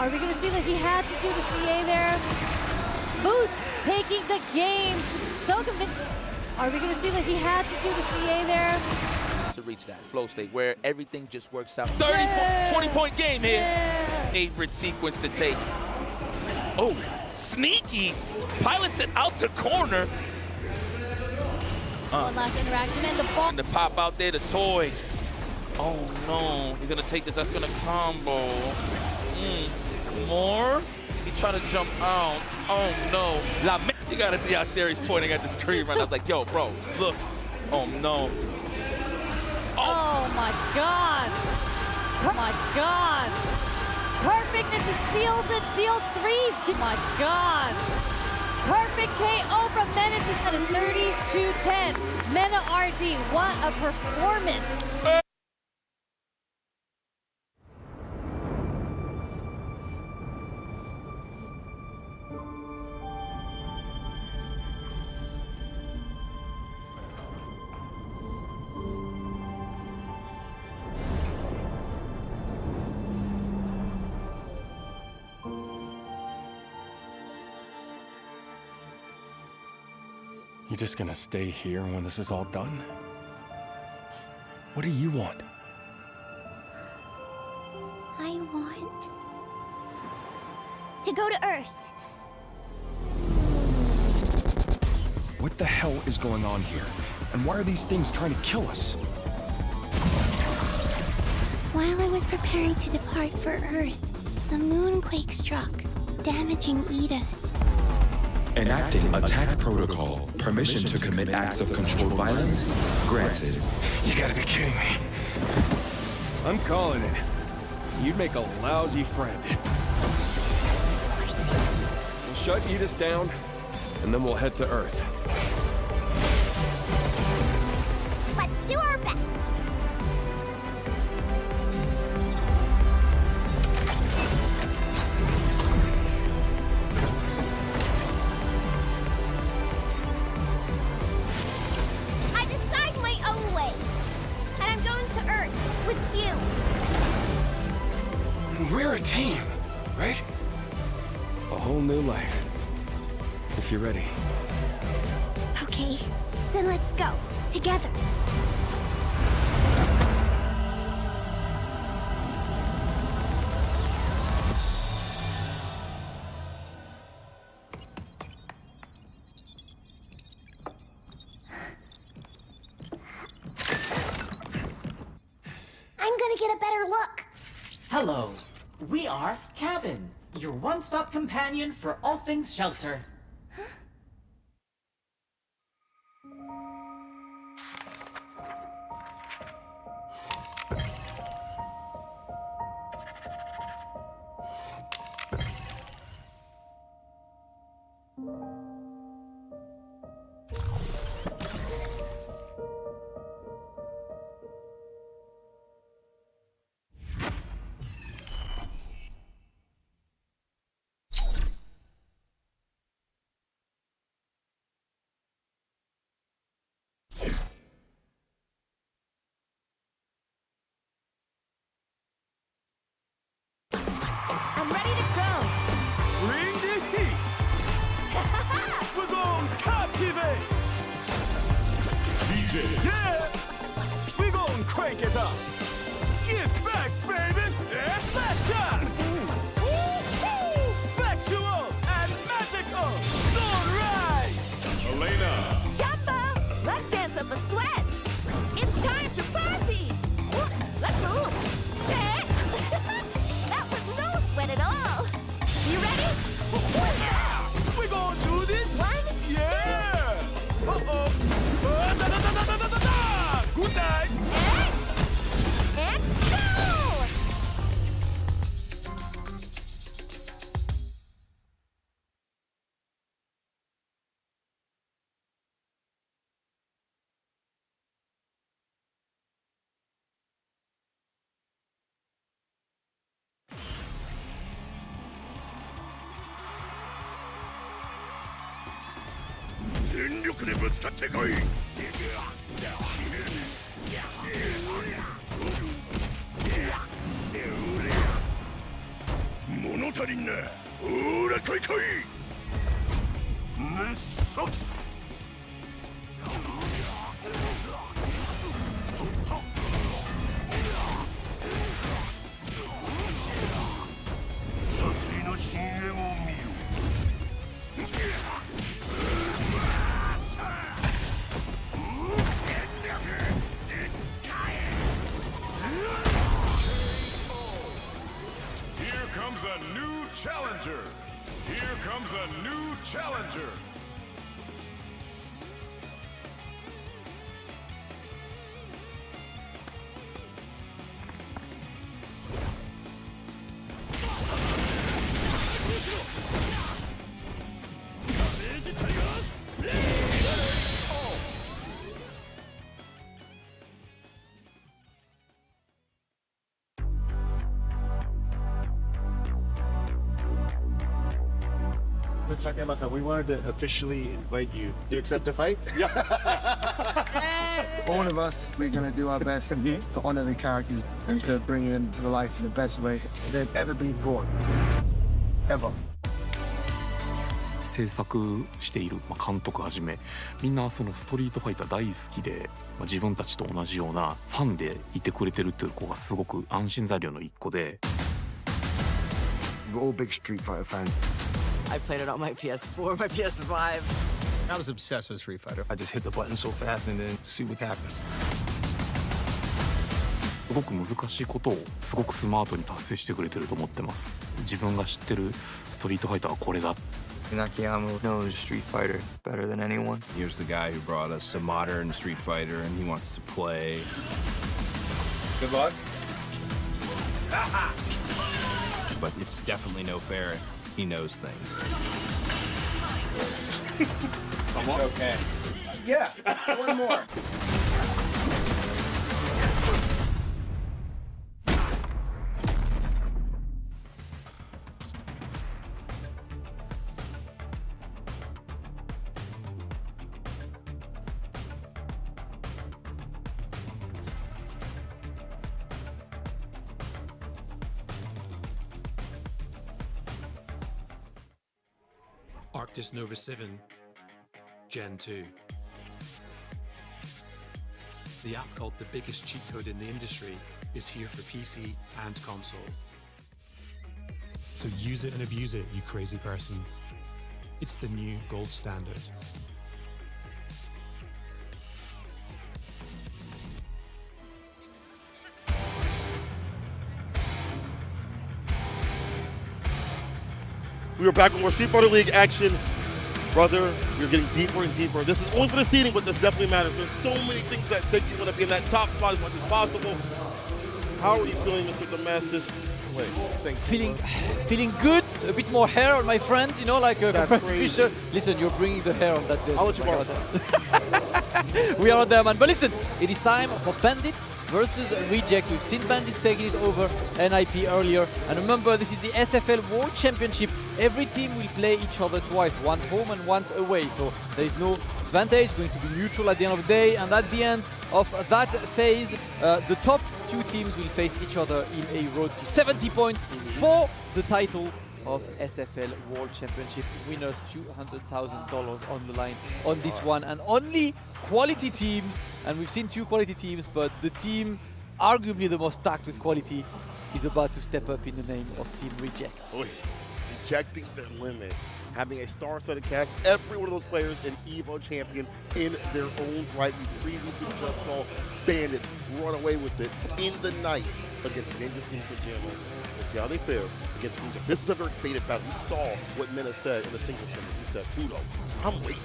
Are we going to see that he had to do the CA there? Boost taking the game. So convinced. Are we going to see that he had to do the CA there? To reach that flow state where everything just works out. 20-point game here. Yeah. Favorite sequence to take. Oh, sneaky. Pilots it out to corner. One last interaction and the ball. And the pop out there, the toy. Oh no, he's gonna take this, that's gonna combo. More? He's trying to jump out. Oh no. You gotta see how Sherry's pointing at the screen right now. I was like, yo, bro, look. Oh no. Oh my God. Oh my God. Perfect, it's a seal 3. Oh my God. Perfect KO from Menace at a 32-10. MenaRD, what a performance. You just gonna stay here when this is all done? What do you want? I want to go to Earth. What the hell is going on here? And why are these things trying to kill us? While I was preparing to depart for Earth, the moonquake struck, damaging Edis. Enacting attack protocol. Permission to commit acts of controlled violence granted. You gotta be kidding me. I'm calling it. You'd make a lousy friend. We'll shut Edis down, and then we'll head to Earth. Let's do our best. I decide my own way. And I'm going to Earth with you. We're a team, right? A whole new life. If you're ready. Okay, then let's go. Together. I'm gonna get a better look. Hello. We are Cabin, your one-stop companion for all things shelter. I'm ready to go. Bring the heat. We're going captivate. DJ. Yeah. We're going crank it up. Get back, baby. Smash. Woo-hoo. Factual and magical. Sunrise. Elena. Jumbo, let's dance up a sweat. It's time to party. Let's move. That was no sweat at all. You ready? We're gonna do this. One, yeah. Uh-oh. Good night. And go! Here comes a new challenger. Here comes a new challenger. We wanted to officially invite you. Do you accept a fight? Yeah. All of us, we're going to do our best to honor the characters and to bring them to life in the best way they've ever been brought. Ever. 制作している監督はじめみんなそのストリートファイター大好きで自分たちと同じようなファンでいてくれてるっていう子がすごく安心材料の一個で We're all big Street Fighter fans. I played it on my PS4, my PS5. I was obsessed with Street Fighter. I just hit the button so fast and then see what happens. すごく難しいことをすごくスマートに達成してくれてると思ってます。自分が知ってるストリートファイターはこれだ。Nakayama knows Street Fighter better than anyone. Here's the guy who brought us a modern Street Fighter, and he wants to play. Good luck. But it's definitely no fair. He knows things. It's okay. Yeah, one more. Arctis Nova 7 Gen 2. The app called the biggest cheat code in the industry is here for PC and console. So use it and abuse it, you crazy person. It's the new gold standard. We are back with more Street Fighter League action. Brother, we're getting deeper and deeper. This is only for the seeding, but this definitely matters. There's so many things at stake. You want to be in that top spot as much as possible. How are you feeling, Mr. Damascus? Feeling good, a bit more hair on my friend, you know, like a Fisher. Listen, you're bringing the hair on that day. I'll let you borrow. We are there, man. But listen, it is time for Bandits versus Reject. We've seen Bandits taking it over NIP earlier. And remember, this is the SFL World Championship. Every team will play each other twice, once home and once away. So there is no advantage, going to be neutral at the end of the day. And at the end of that phase, the top two teams will face each other in a road to 70 points for the title of SFL World Championship. Winners $200,000 on the line on this one, and only quality teams, and we've seen two quality teams, but the team arguably the most stacked with quality is about to step up in the name of Team Reject. Rejecting their limits, having a star-studded cast, every one of those players an EVO champion in their own right. We previously just saw Bandits run away with it in the night against Ninjas in Pyjamas. We'll see how they fare against Reject. This is a very fated battle. We saw what Mena said in the singles segment. He said, Phenom, I'm waiting.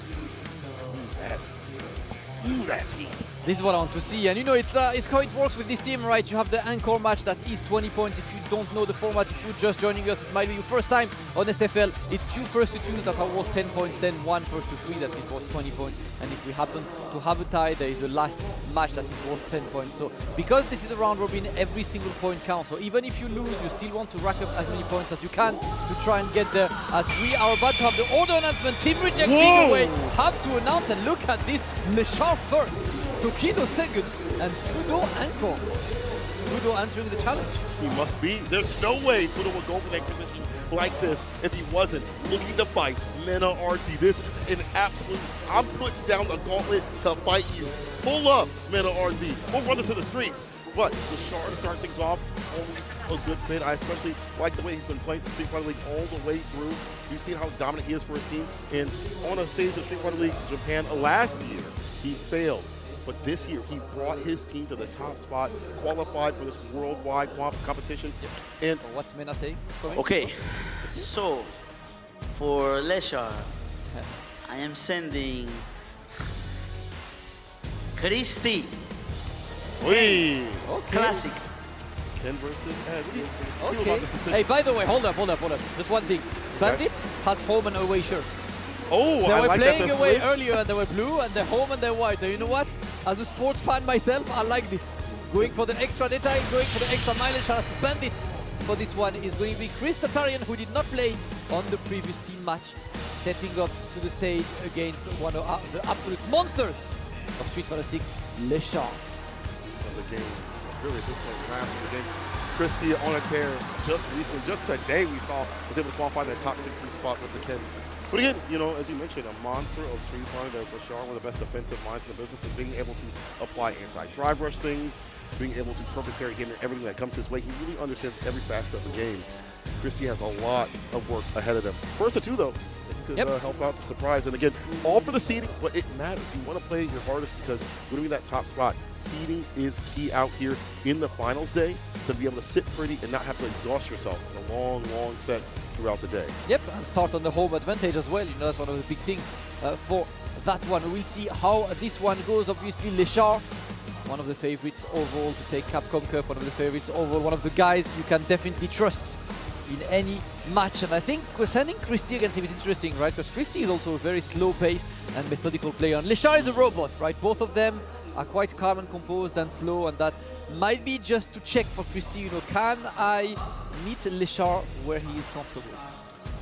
That's he. This is what I want to see, and you know, it's how it works with this team, right? You have the anchor match that is 20 points. If you don't know the format, if you're just joining us, it might be your first time on SFL. It's two first to twos that are worth 10 points, then one first to three that is worth 20 points. And if we happen to have a tie, there is the last match that is worth 10 points. So because this is a round robin, every single point counts. So even if you lose, you still want to rack up as many points as you can to try and get there. As we are about to have the order announcement, Team Reject being away, have to announce, and look at this, Lechar first, Tokido second, and Fudo anchor. Fudo answering the challenge. He must be. There's no way Fudo would go for that position like this if he wasn't looking to fight MenaRD. This is an absolute, I'm putting down the gauntlet to fight you. Pull up, MenaRD. We'll run this to the streets. But the Shard to start things off, always a good fit. I especially like the way he's been playing the Street Fighter League all the way through. You've seen how dominant he is for his team. And on a stage of Street Fighter League Japan last year, he failed. But this year, he brought his team to the top spot, qualified for this worldwide competition. And what's Mena saying? Okay, so for Lechar, I am sending ChristiT. Okay. Classic. Ken versus Ed. Okay. Hey, by the way, hold up. Just one thing. Bandits has home and away shirts. Oh, they were like playing that away earlier, and they were blue, and they're home and they're white. And you know what? As a sports fan myself, I like this. Going for the extra data, going for the extra mileage. Shout out to Bandits. For this one is going to be ChristiT, who did not play on the previous team match, stepping up to the stage against one of the absolute monsters of Street Fighter 6, Lechar. The game, really, this was last the game. ChristiT on a tear just recently, just today we saw was able to qualify in the top 16 spot with the 10. But again, you know, as you mentioned, a monster of Street Fighter. There's Lechar, one of the best defensive minds in the business, and being able to apply anti-drive rush things, being able to perfect parry game everything that comes his way. He really understands every facet of the game. ChristiT has a lot of work ahead of him. First of two, though, could help out the surprise. And again, all for the seeding, but it matters. You want to play your hardest because when you're in that top spot, seeding is key out here in the finals day to be able to sit pretty and not have to exhaust yourself in a long, long sets throughout the day. Yep, and start on the home advantage as well. You know, that's one of the big things for that one. We'll see how this one goes. Obviously, Leshar, one of the favorites overall to take Capcom Cup, one of the favorites overall, one of the guys you can definitely trust in any match. And I think sending ChristiT against him is interesting, right? Because ChristiT is also a very slow-paced and methodical player, and Leshar is a robot, right? Both of them are quite calm and composed and slow, and that might be just to check for ChristiT, you know, can I meet Leshar where he is comfortable?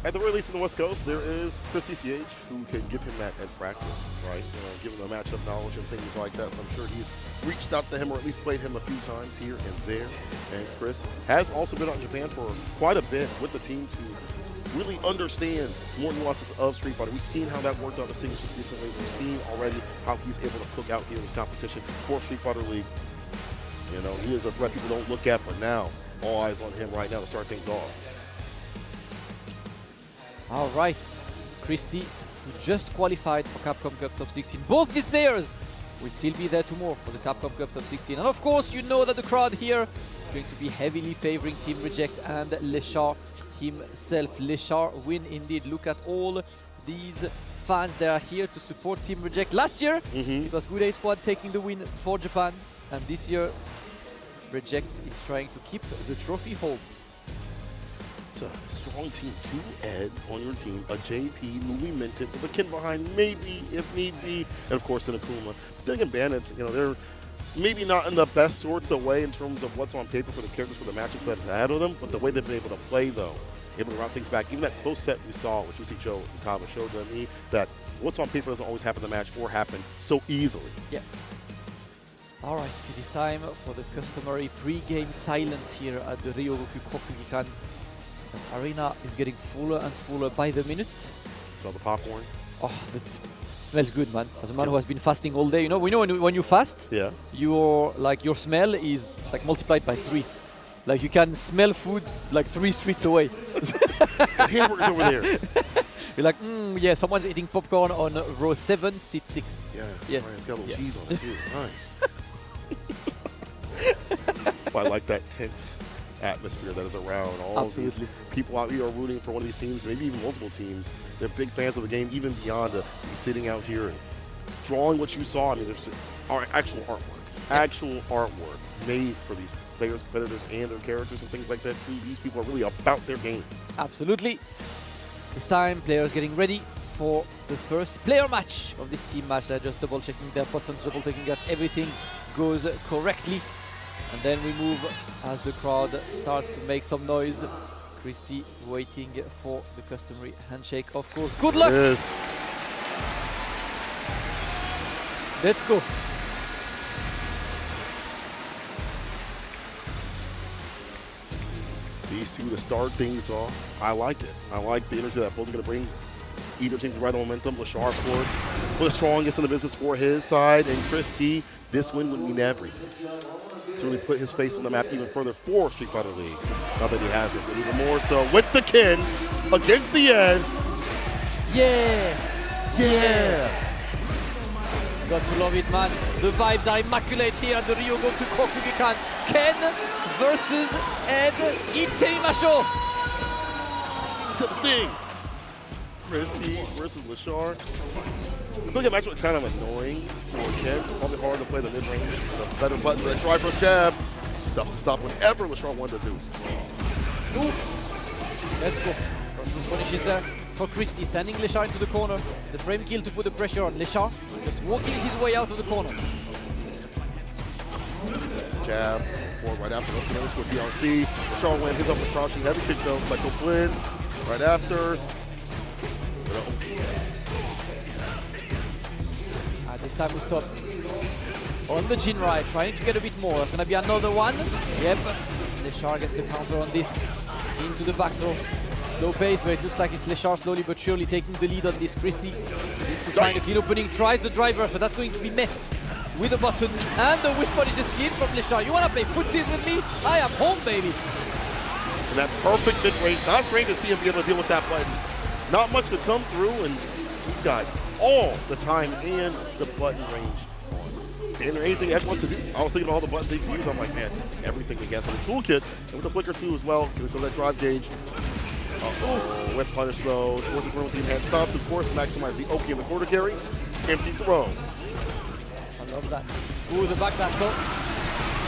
At the very least in the West Coast, there is ChristiT who can give him that in practice, right? Give him the matchup knowledge and things like that. So I'm sure he's reached out to him or at least played him a few times here and there. And Chris has also been out in Japan for quite a bit with the team to really understand more nuances of Street Fighter. We've seen how that worked out the singles recently. We've seen already how he's able to cook out here in this competition for Street Fighter League. You know, he is a threat people don't look at, but now all eyes on him right now to start things off. All right, ChristiT, who just qualified for Capcom Cup Top 16. Both these players will still be there tomorrow for the Capcom Cup Top 16. And of course, you know that the crowd here is going to be heavily favoring Team Reject and Leshar himself. Leshar win indeed. Look at all these fans. They are here to support Team Reject. Last year, it was Good A Squad taking the win for Japan. And this year, Reject is trying to keep the trophy home. It's a strong team, 2 Eds on your team, a JP, newly minted, with a Ken behind, maybe, if need be, and of course an Akuma. But then again, Bandits, you know, they're maybe not in the best sorts of way in terms of what's on paper for the characters for the matchups that ahead of them, but the way they've been able to play, though, able to round things back. Even that close set we saw with Juicy Joe and Kava showed to me that what's on paper doesn't always happen in the match or happen so easily. Yeah. All right, it is time for the customary pre-game silence here at the Ryogoku Kokugikan. The arena is getting fuller and fuller by the minute. Smell the popcorn? Oh, that smells good, man. As a man who has been fasting all day, you know, when you fast, your smell is like multiplied by 3. Like you can smell food like 3 streets away. The hamburger's over there. You're like, yeah, someone's eating popcorn on row 7, seat 6. Yes. It's got a little cheese on it too. Nice. I like that tense atmosphere that is around. All these people out here are rooting for one of these teams, maybe even multiple teams. They're big fans of the game, even beyond be sitting out here and drawing what you saw. I mean, there's actual artwork made for these players, competitors, and their characters and things like that too. These people are really about their game. Absolutely. This time, players getting ready for the first player match of this team match. They're just double checking their buttons, double checking that everything goes correctly. And then we move as the crowd starts to make some noise. ChristiT waiting for the customary handshake, of course. Good luck! Yes. Let's go. These two to start things off. I like it. I like the energy that both are going to bring. Either team to ride the momentum. Leshar, of course, for the strongest in the business for his side. And ChristiT, this win would mean everything. To really put his face on the map even further for Street Fighter League. Not that he has it, but even more so with the Ken against the Ed. Yeah! Yeah! Got to love it, man. The vibes are immaculate here at the Ryogoku Kokugikan. Ken versus Ed Iteimasho. That's the thing. ChristiT versus Leshar. I feel like the match was kind of annoying for Ken. Probably hard to play the mid-range. The better button, that drive first jab. Stuff to stop whatever Leshar wanted to do. Let's go. Punish it there for ChristiT, sending Leshar into the corner. The frame kill to put the pressure on Leshar. Just walking his way out of the corner. Jab, forward right after, up to a PRC. Leshar went his up the crouching heavy kick though, like a blitz. Right after. This time we stop on the Jinrai, trying to get a bit more. It's gonna be another one. Yep. Leshar gets the counter on this. Into the back throw. Slow pace, but it looks like it's Leshar slowly but surely taking the lead on this. ChristiT needs to find a clean opening, tries the driver, but that's going to be met with a button. And the whip punish is clean from Leshar. You wanna play footsies with me? I am home, baby. And that perfect mid-range, not strange to see him be able to deal with that button. Not much to come through, and we've got all the time and the button range. And anything Ed wants to do. I was thinking of all the buttons he can use. I'm like, man, it's everything he has in the toolkit. And with the flicker too as well, because of that drive gauge. With punish though, towards the corner with the enhanced stops, of course, maximize the Oki in the quarter carry. Empty throw. I love that. Ooh, the back dash though.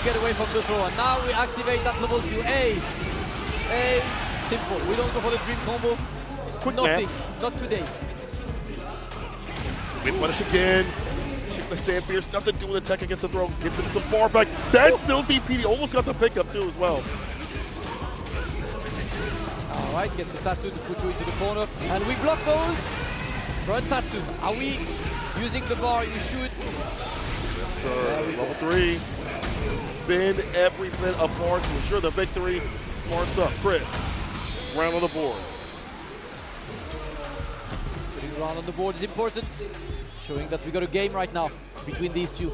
Get away from the throw, and now we activate that level 2. A. Simple. We don't go for the dream combo. Quick Nothing. man. Not today. With punish again. The stand fierce, nothing to do with the tech against the throw. Gets into some far back. That's still DPD. Almost got the pickup too as well. All right, gets the Tatsu to put you into the corner. And we block those. Front Tatsu. Are we using the bar? You should. Yes, sir. Level 3. Spin everything apart to ensure the victory. Smarts up. Chris. Round on the board. Putting round on the board is important. Showing that we got a game right now between these two.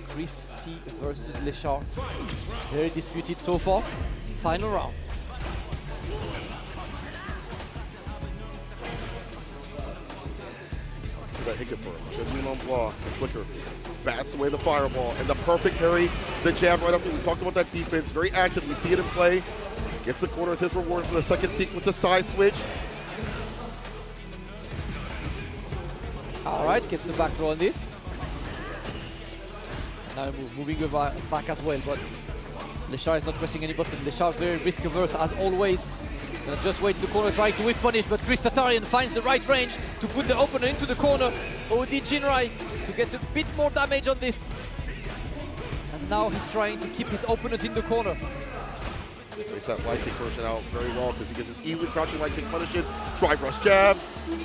ChristiT versus Leshar. Very disputed so far. Final rounds. That hiccup for him. Good on block. Flicker. Bats away the fireball. And the perfect parry. The jab right up there. We talked about that defense. Very active. We see it in play. Gets the corner as his reward for the second sequence. A side switch. All right, gets the back throw on this. Now moving back as well, but Leshar is not pressing any button. Leshar very risk averse as always. Gonna just wait in the corner, trying to whip punish, but ChristiT finds the right range to put the opener into the corner. OD Jinrai to get a bit more damage on this. And now he's trying to keep his opponent in the corner. So he's that light kick version out very well because he can just easily crouching light kick punish it. Drive rush jab.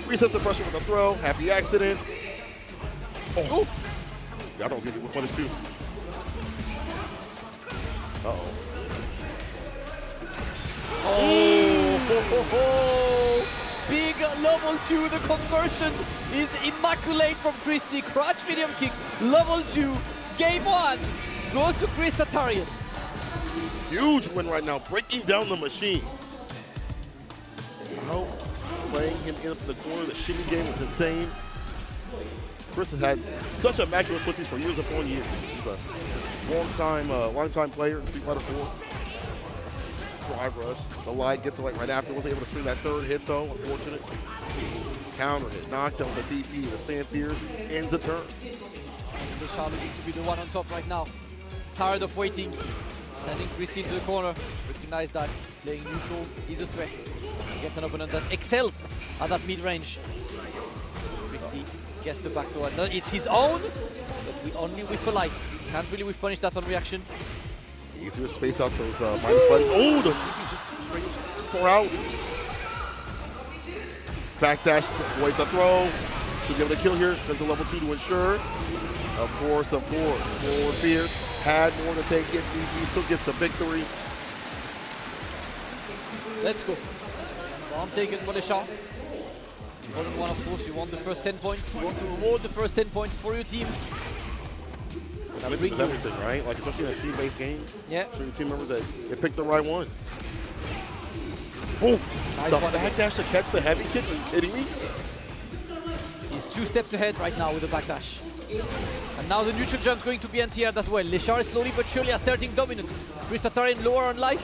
Resets the pressure with a throw. Happy accident. Oh. Yeah, I thought I was going to get punish too. Uh-oh. Oh. Big level 2. The conversion is immaculate from ChristiT. Crouch medium kick. Level 2. Game 1 goes to ChristiT. Huge win right now, breaking down the machine. Now, playing him in the corner, the shimmy game is insane. Chris has had such immaculate footsies for years upon years. He's a long-time player in Street Fighter 4. Drive rush, the light gets it like right after. Wasn't able to string that third hit though, unfortunate. Counter hit, knockdown with the DP, the stand fierce, ends the turn. Leshar looking to be the one on top right now. Tired of waiting. Sending ChristiT into the corner. Recognize that playing neutral is a threat. Gets an opponent that excels at that mid-range. ChristiT gets the back throw. It's his own, but we only whiff a light. Can't really whiff punish that on reaction. Easier to space out those minus buttons. Oh, the DP just too straight, too far out. Backdash, avoids the throw. Should be able to kill here. Spends a level 2 to ensure. Of course. Forward fierce. Had more to take it. DP still gets the victory. Let's go. Bomb taken for Leshar. More than one, of course. You want the first 10 points. You want to reward the first 10 points for your team. That is everything, right? Like, especially in a team-based game. Yeah. For your team members that they picked the right one. Oh, nice the backdash to catch the heavy kick. Are you kidding me? He's 2 steps ahead right now with the backdash. And now the neutral jump is going to be anti-aired as well. Leshar is slowly but surely asserting dominance. ChristiT lower on life.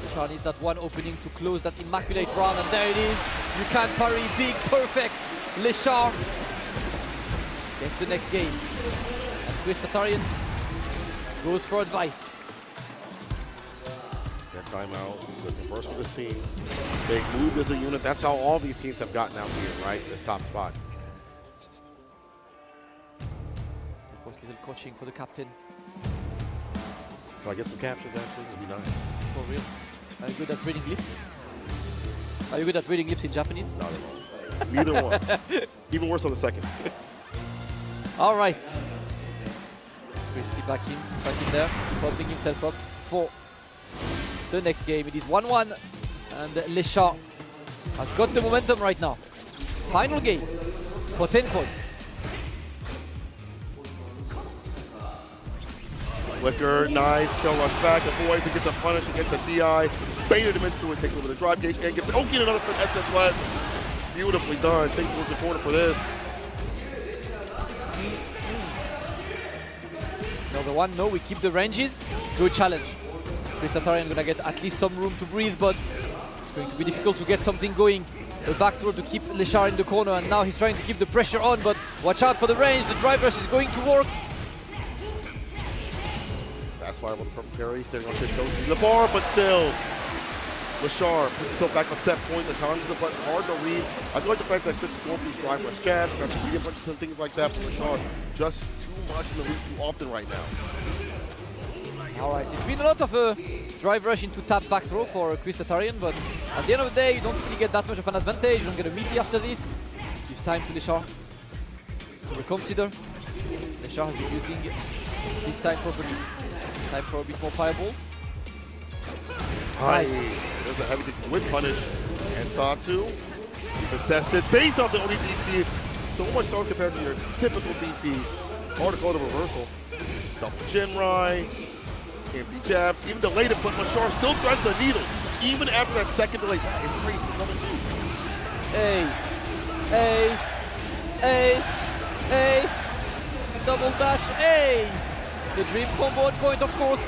Leshar needs that one opening to close that immaculate round, and there it is. You can't parry, big, perfect. Leshar gets the next game. And ChristiT goes for advice. That timeout, looking first for this team. They moved as a unit. That's how all these teams have gotten out here, right? This top spot. Of course, little coaching for the captain. Can I get some captures actually? Would be nice. For real. Are you good at reading lips? Are you good at reading lips in Japanese? Not at all. Neither one. Even worse on the second. All right. ChristiT back in there, pumping himself up for the next game. It is 1-1, and Leshar has got the momentum right now. Final game for 10 points. Flicker, nice, kill rush back, avoids, and gets a punish against the DI. Baited him into it, takes a little bit of drive gauge, and gets, oh, get another from SFL. Beautifully done. Take towards the corner for this. Another one. No, we keep the ranges. Good challenge. ChristiT gonna get at least some room to breathe, but it's going to be difficult to get something going. The back throw to keep Leshar in the corner, and now he's trying to keep the pressure on, but watch out for the range. The drive rush is going to work. That's why I want the purple carry, standing on 10 toes to the bar, but still. Leshar puts himself back on set point. The times of the button hard to read. I do like the fact that Chris is going for these drive rush jabs, got some medium punches and things like that, but Leshar just too much in the lead too often right now. Alright, it's been a lot of drive rush into tap back throw for ChristiT, but at the end of the day, you don't really get that much of an advantage. You don't get a meaty after this. Gives time to Leshar to reconsider. Leshar has been using this time properly. Time for a bit more fireballs. Nice. There's a heavy kick with punish. And Statu. Possessed. Base out the only DP. So much stronger compared to your typical DP. Hard to go to reversal. Double Jinrai. Empty jabs. Even delayed it, but Leshar still threads the needle. Even after that second delay. That is crazy. Number 2. Double dash, The dream combo on point, of course.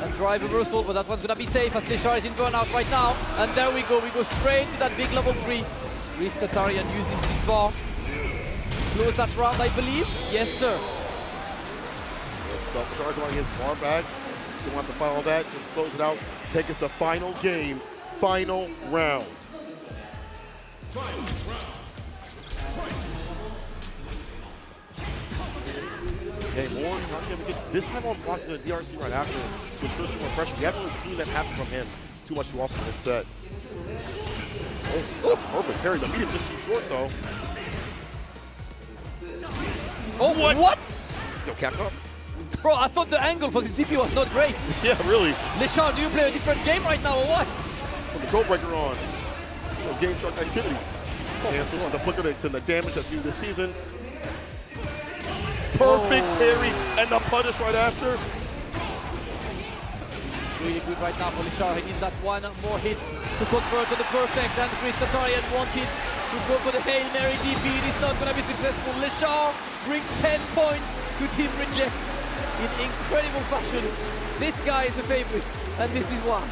And drive reversal, but that one's gonna be safe as Leshar is in burnout right now. And there we go straight to that big level 3. ChristiT using his bar. Close that round, I believe. Yes, sir. Leshar's want to get his bar back. Don't have to fight all that. Just close it out. Take us to final game, final round. Okay, more this time on blocking the DRC right after with pushing more pressure. We haven't really seen that happen from him too much too often in this set. Oh, perfect parry. The medium just too short though. Oh, what? Yo, Capcom. Bro, I thought the angle for this DP was not great. Yeah, really. Leshar, do you play a different game right now or what? Put the Code Breaker on. Game shark activities. Cancel on the flicker that's in the damage that's due this season. Perfect parry and the punish right after. Really good right now for Leshar. He needs that one more hit to convert to the perfect, and ChristiT wanted to go for the Hail Mary DP. It is not going to be successful. Leshar brings 10 points to Team Reject in incredible fashion. This guy is a favorite, and this is why.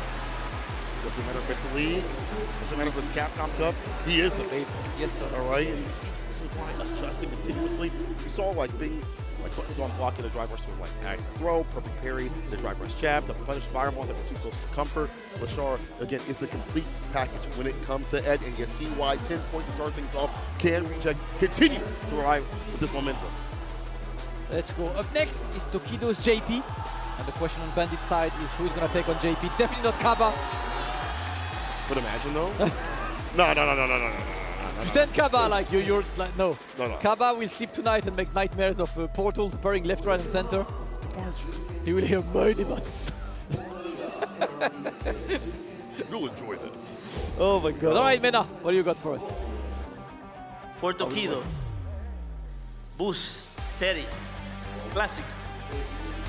Doesn't matter if it's a league, doesn't matter if it's Capcom Cup, he is the favorite. Yes, sir. All right, and you see, this is why adjusting continuously. You saw like things like buttons on blocking the drive rush with like act throw, perfect parry, the drive rush jab, the punish fireballs that were too close for comfort. Leshar, again, is the complete package when it comes to Ed, and you see why 10 points to start things off. Can Reject continue to ride with this momentum? Let's go. Up next is Tokido's JP. And the question on Bandit side is who's going to take on JP. Definitely not Kaba. But imagine though. No. You send Kaba like you're like, no. Kaba will sleep tonight and make nightmares of portals appearing left, right, and center. He will hear Mydimus. You'll enjoy this. Oh my god. Alright, Mena, what do you got for us? For Tokido. Boost. Terry. Classic.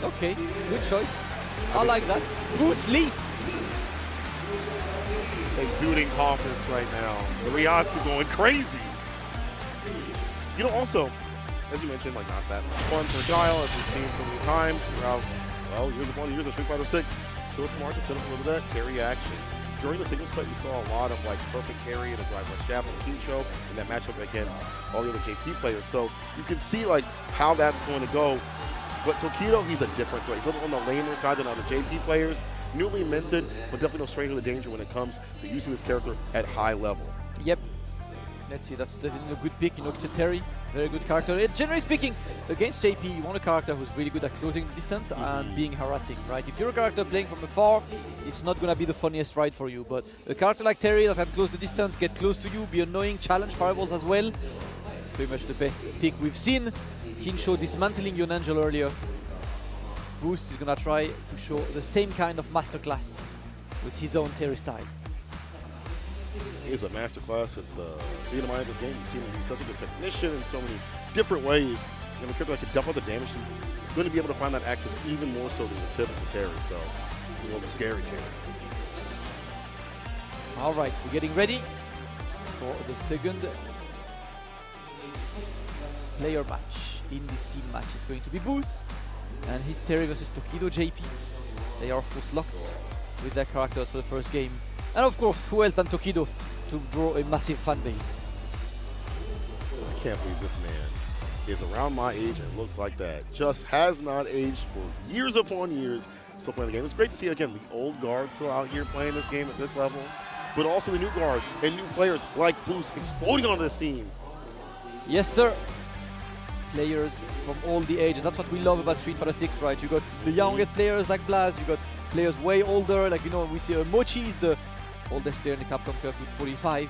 Okay, good choice. I like that. Boots lead. Exuding confidence right now. The Ryuki going crazy. You know, also, as you mentioned, like not that fun for Dial, as we've seen so many times throughout, well, years of Street Fighter 6. So it's smart to set up a little bit of that Terry action. During the singles play, we saw a lot of like perfect carry and a drive rush jab from Kincho in that matchup against all the other JP players. So you can see like how that's going to go. But Tokido, he's a different threat. He's a little on the lamer side than other JP players. Newly minted, but definitely no stranger to danger when it comes to using this character at high level. Yep. Let's see, that's definitely a good pick. You know, Terry, very good character. Generally speaking, against JP, you want a character who's really good at closing the distance and being harassing, right? If you're a character playing from afar, it's not going to be the funniest ride for you. But a character like Terry that can close the distance, get close to you, be annoying, challenge fireballs as well, it's pretty much the best pick we've seen. Kincho dismantling Yonangel earlier. Boost is going to try to show the same kind of masterclass with his own Terry style. He is a masterclass at the beginning of this game. You've seen him be such a good technician in so many different ways. And a character that can dump out the damage, he's going to be able to find that access even more so than the typical Terry. So he's a little scary Terry. All right, we're getting ready for the second player match in this team match is going to be Booth and his Terry versus Tokido JP. They are of course locked with their characters for the first game. And of course, who else than Tokido to draw a massive fan base? I can't believe this man is around my age and looks like that. Just has not aged for years upon years, still playing the game. It's great to see, again, the old guard still out here playing this game at this level, but also the new guard and new players like Boost exploding onto the scene. Yes, sir. Players from all the ages. That's what we love about Street Fighter 6, right? You got the youngest players like Blaz, you got players way older, like, you know, we see Mochi is the oldest player in the Capcom Cup with 45.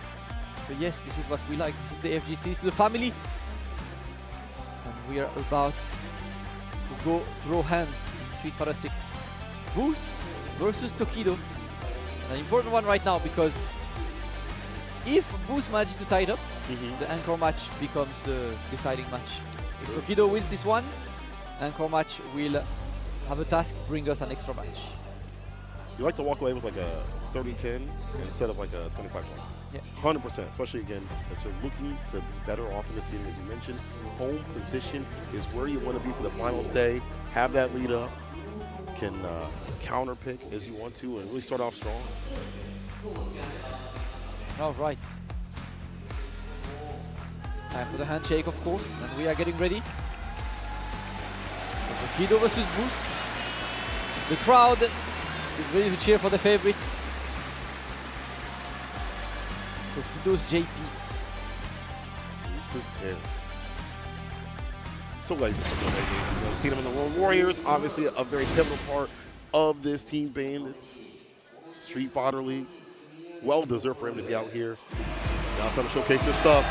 So yes, this is what we like. This is the FGC, this is the family. And we are about to go throw hands in Street Fighter 6. Boost versus Tokido. An important one right now because if Boost manages to tie it up, the anchor match becomes the deciding match. If Tokido wins this one, anchor match will have a task, bring us an extra match. You like to walk away with like a 30-10 instead of like a 25-20. Yeah. 100%, especially again, that you're looking to be better off in the season. As you mentioned, home position is where you want to be for the finals day. Have that lead up, can counter pick as you want to, and really start off strong. All right. Time for the handshake, of course, and we are getting ready. Tokido versus Boost. The crowd is ready to cheer for the favorites. Tokido's JP. This is Terry. So glad you're something amazing. You know, seen him in the World Warriors, obviously a very pivotal part of this team Bandits. Street Fighter League. Well deserved for him to be out here. Now it's time to showcase your stuff.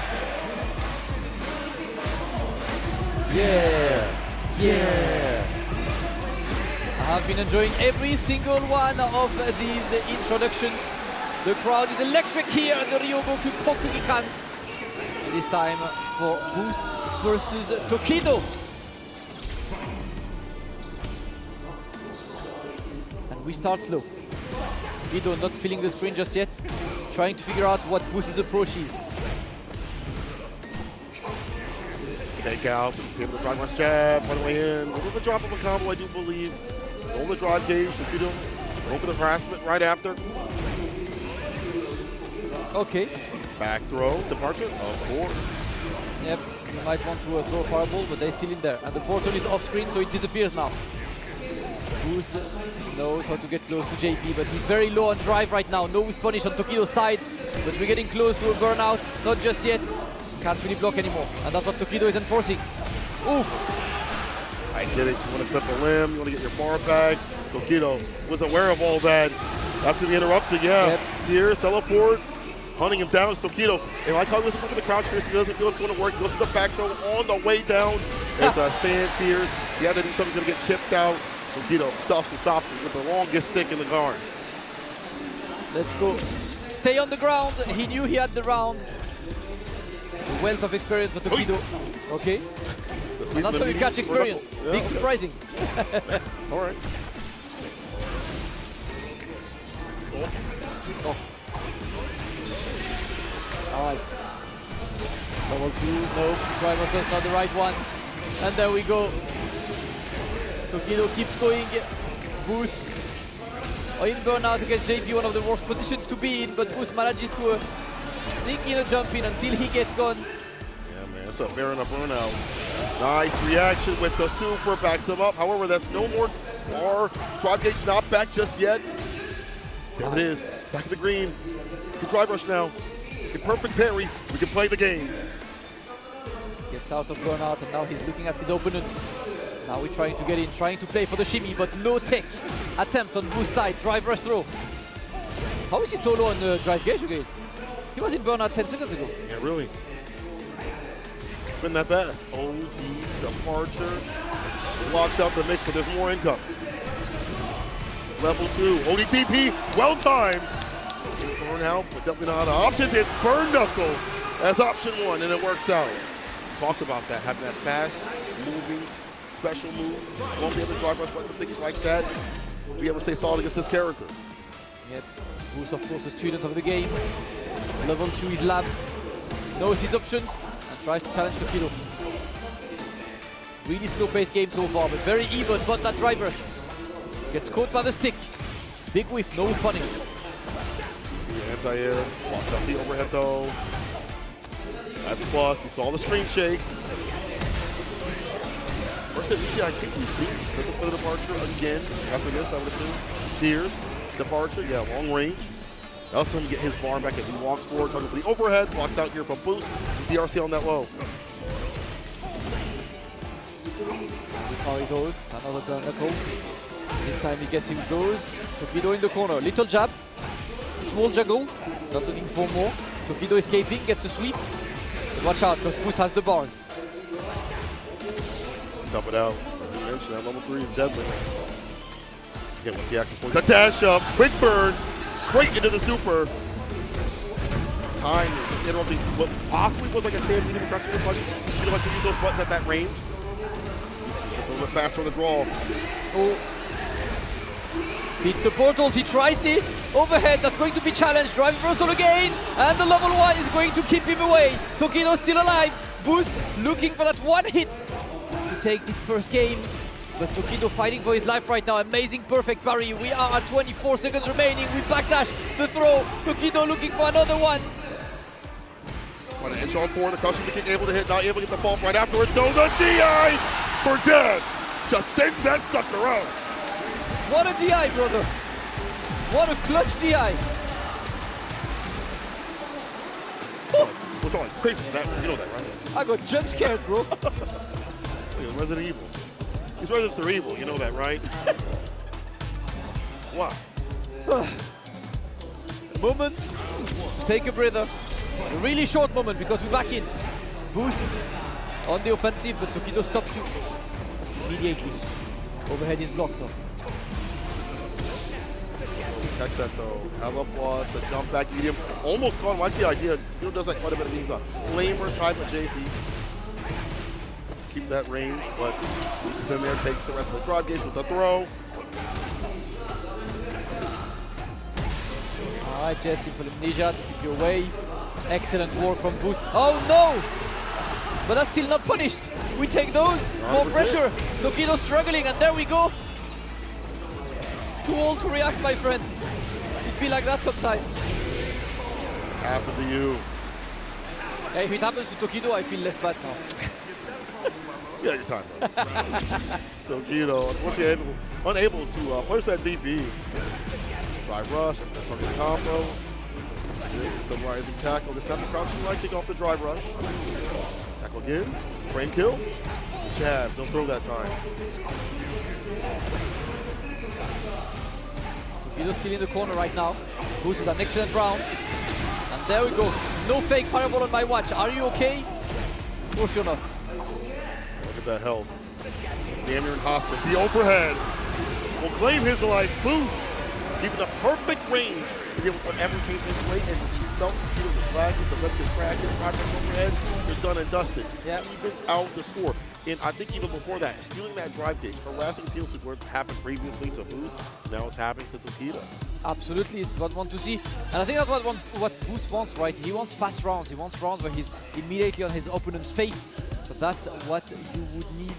Yeah. I have been enjoying every single one of these introductions. The crowd is electric here at the Ryogoku Kokugikan. This time for Boost versus Tokido. And we start slow. Tokido not feeling the screen just yet, trying to figure out what Boost's approach is. Take out, he's able to drive my jab, on the way in. With the drop of a combo, I do believe. On the drive gauge, Tokido. Open the harassment right after. Okay. Back throw, departure, of course. Yep, you might want to throw a fireball, but they're still in there. And the portal is off screen, so it disappears now. Boost knows how to get close to JP, but he's very low on drive right now. No with punish on Tokido's side, but we're getting close to a burnout. Not just yet. Can't really block anymore. And that's what Tokido is enforcing. Oof. I get it. You want to clip a limb, you want to get your bar back. Tokido was aware of all that. That's going to be interrupted, yeah. Yep. Here, teleport. Hunting him down is Tokido. And like how he doesn't look at the crouch fierce, he doesn't feel it's going to work. He goes to the back throw on the way down. As Stan fears, he had to do something, going to get chipped out. Tokido stuffs and stops with the longest stick in the guard. Let's go. Stay on the ground. He knew he had the rounds. A wealth of experience for Tokido. Okay. And that's how you catch experience. Yeah, Big surprising. All right. Oh. Nice. Double two, no. Driver does not the right one. And there we go. Tokido keeps going. Boost in burnout against JP, one of the worst positions to be in, but Boost manages to sneak in a jump in until he gets gone. Yeah, man, it's a fair enough burnout. Nice reaction with the super, backs him up. However, that's no more bar. Drive gauge not back just yet. There it is, back in the green. Good drive rush now. Get perfect parry, we can play the game. Gets out of burnout and now he's looking at his opponent. Now we're trying to get in, trying to play for the shimmy, but low tech attempt on Boost's side, drive rush throw. How is he so low on the drive gauge again? He was in burnout 10 seconds ago. Yeah, really. It's been that fast. OD departure. Locks out the mix, but there's more income. Level 2, ODTP, well timed. Burn out, but definitely not an option. It's Burn Knuckle as option 1, and it works out. Talked about that, having that fast, moving, special move. Won't be able to drive rush and things like that. Be able to stay solid against this character. Yep, Boost of course a student of the game. Level 2 is labbed. Knows his options and tries to challenge Tokido. Really slow-paced game so far, but very even. But that drive rush gets caught by the stick. Big whiff, no punish. The anti-air, walks up the overhead though. That's plus. You saw the screen shake. First Ryuki, I think we've seen triple foot departure again after this, I would assume. Sears, departure, yeah, long range. That's him get his bar back as he walks forward, trying for the overhead, blocked out here from Boost. DRC on that low. How he goes, another turn knuckle. This time he gets him goes. Tokido in the corner, little jab. Small juggle, not looking for more. Tokido escaping, gets a sweep. But watch out, because Boost has the bars. Dump it out. As you mentioned, that level 3 is deadly. Again, what's the access point? The dash up, quick burn, straight into the super. Time interrupting what possibly was like a stand medium correction punch. You know, like to use those buttons at that range. Just a little bit faster on the draw. Oh. Beats the portals, he tries it. Overhead, that's going to be challenged. Drive reversal again. And the level 1 is going to keep him away. Tokido still alive. Boost looking for that one hit to take this first game. But Tokido fighting for his life right now. Amazing perfect parry. We are at 24 seconds remaining. We backdash the throw. Tokido looking for another one. Trying to inch on forward. The cushion kick able to hit, not able to get the ball right afterwards. So the DI for dead. Just sends that sucker out. What a DI, brother. What a clutch DI. What's all like crazy for that? You know that, right? I got jump scared, bro. Look at Resident Evil. These residents are evil, you know that, right? Wow. Moment. Take a breather. A really short moment because we're back in. Boost on the offensive, but Tokido stops you immediately. Overhead is blocked though. Catch that though. Have up loss, the jump back medium. Almost gone. Like the idea. Tokido does that quite a bit of these flamer type of JP. Keep that range, but Boost is in there, takes the rest of the drive gauge with the throw. All right, Jess, simple amnesia to keep you away. Excellent work from Boost. Oh no! But that's still not punished. We take those. More pressure. Tokido struggling, and there we go. Too old to react, my friends. It be like that sometimes. Happened to you. Hey, if it happens to Tokido, I feel less bad now. Yeah, your time, bro. Tokido, unfortunately, unable to push that DP. Drive rush, that's on the combo. The rising tackle, this time the crouching right, kick off the drive rush. Tackle again, frame kill. Jabs, don't throw that time. Tokido still in the corner right now. Boost with an excellent round. And there we go. No fake fireball on my watch. Are you okay? Of course you're not. Look at that health. Damn near in hospice. The overhead will claim his life. Boost. Keeping the perfect range to get whatever came his way, and he felt Tokido was flagging, so let's get tracked in, progress overhead, they're done and dusted. Yep. Evens out the score. And I think even before that, stealing that drive gauge, harassing teams where it happened previously to Boost, now it's happening to Tokido. Absolutely, it's what we want to see. And I think that's what Boost wants, right? He wants fast rounds. He wants rounds where he's immediately on his opponent's face. So that's what you would need.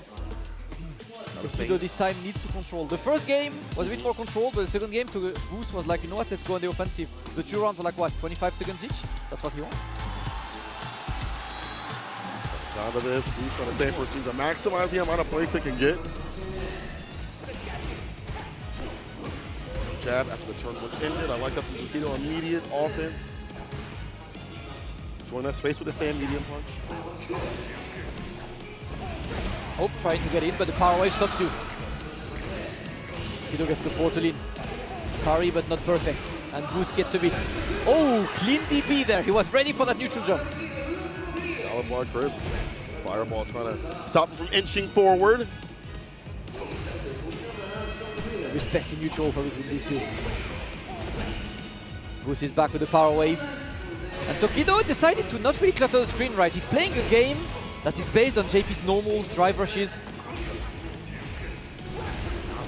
Tokido this time needs to control. The first game was a bit more controlled, but the second game to Boost was like, you know what, let's go on the offensive. The 2 rounds were like, what, 25 seconds each? That's what he wants. Down to this, Boost on the same pursuit to maximize the amount of plays it can get. Jab after the turn was ended. I like that from Tokido, immediate offense. Join that space with a stand medium punch. Hope trying to get in, but the power wave stops you. Tokido gets the portal in. Parry, but not perfect. And Boost gets a bit. Oh, clean DP there. He was ready for that neutral jump. Solid bar, Chris. Fireball trying to stop him from inching forward. Respect the neutral for this two. Boost is back with the power waves. And Tokido decided to not really clutter the screen, right? He's playing a game that is based on JP's normal drive rushes.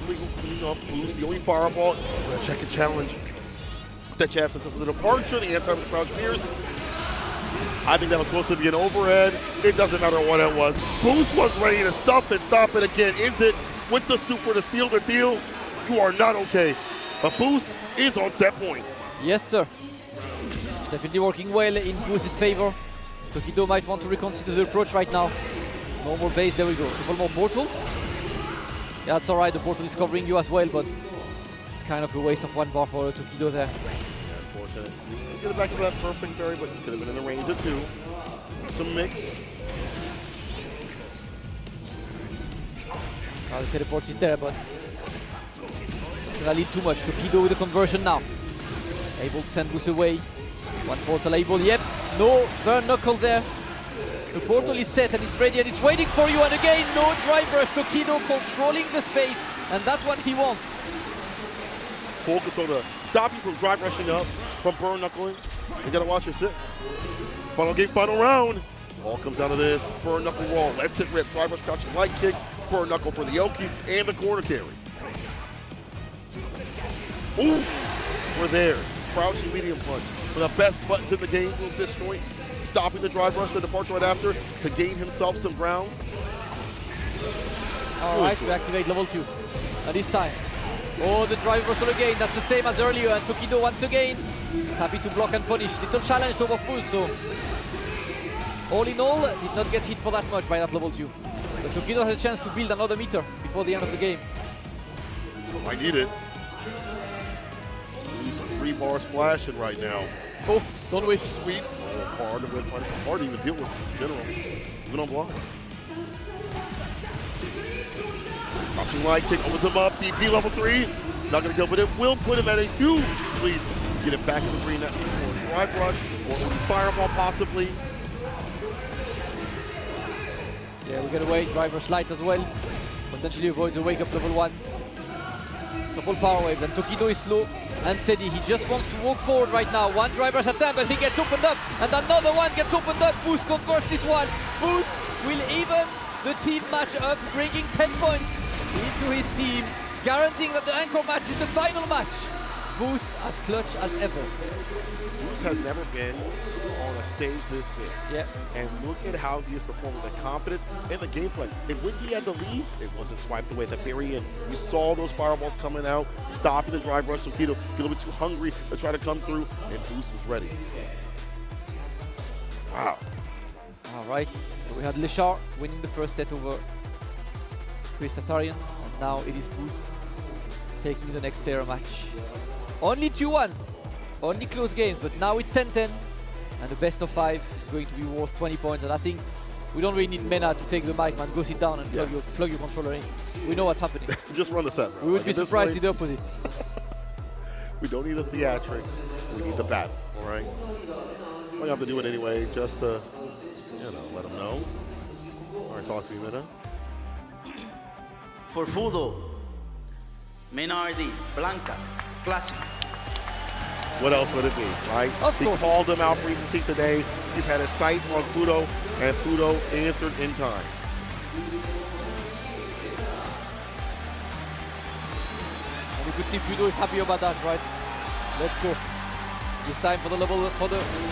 Cleaning up Boost, the only fireball. Check and challenge. that jab since the departure, the anti-crouch mirrors. I think that was supposed to be an overhead. It doesn't matter what it was. Boost was ready to stuff it, stop it again. Is it with the super to seal the deal? You are not okay. But Boost is on set point. Yes, sir. Definitely working well in Boost's favor. Tokido might want to reconsider the approach right now. No more base, there we go. A couple more portals. Yeah, it's alright, the portal is covering you as well, but it's kind of a waste of one bar for Tokido there. Unfortunate. Get it back to that perfect parry, but could have been in the range of 2. Some mix. The teleport is there, but gonna lead too much. Tokido with the conversion now. Able to send Boost away. One portal able, yep. No burn knuckle there. The portal is set and it's ready and it's waiting for you, and again, no drive rush. Tokido controlling the space, and that's what he wants. Full control to stop you from drive rushing up, from burn knuckling. You gotta watch your 6. Final game, final round. All comes out of this. Burn knuckle wall, lets it rip. Drive rush, crouching light kick. Burn knuckle for the Yoki and the corner carry. Ooh, we're there. Crouching medium punch. One of the best buttons in the game will destroy. Stopping the drive rush, the departure right after to gain himself some ground. Alright, we activate level 2. And this time. Oh, the drive reversal again. That's the same as earlier. And Tokido once again is happy to block and punish. Little challenge to both Boost, so all in all, did not get hit for that much by that level 2. But Tokido has a chance to build another meter before the end of the game. I need it. These 3 bars flashing right now. Oh, don't wait. Sweet. Oh, hard to win punch. Hard to even deal with in general. Even on block. Crouching light kick opens him up. DP level 3. Not gonna kill, but it will put him at a huge lead. Get it back in the green net for a drive rush or fireball possibly. Yeah, we're gonna wait. Drive rush light as well. Potentially avoid the wake up level 1. Couple power waves, and Tokido is slow and steady. He just wants to walk forward right now. One drive rush attempt, but he gets opened up, and another one gets opened up. Boost converts this one. Boost will even the team match up, bringing 10 points into his team, guaranteeing that the anchor match is the final match. Boost as clutch as ever. Boost has never been on a stage this big. Yeah. And look at how he is performing, the confidence and the gameplay. And when he had the lead, it wasn't swiped away at the very end. You saw those fireballs coming out, stopping the drive rush. Tokido a little bit too hungry to try to come through, and Boost was ready. Wow. All right, so we had Leshar winning the first set over ChristiT, and now it is Boost taking the next player match. Only 2-1s, only close games, but now it's 10-10, and the best of 5 is going to be worth 20 points, and I think we don't really need Mena to take the mic, man. Go sit down and plug your controller in. We know what's happening. Just run the set, bro. We would be surprised if the opposite. We don't need the theatrics, we need the battle, all right? We have to do it anyway, just to, let them know. All right, talk to me, Mena. For Fudo, MenaRD, Blanca, Classic. What else would it be, right? He called him out for recency today. He's had his sights on Fudo, and Fudo answered in time. And you could see Fudo is happy about that, right? Let's go. It's time for the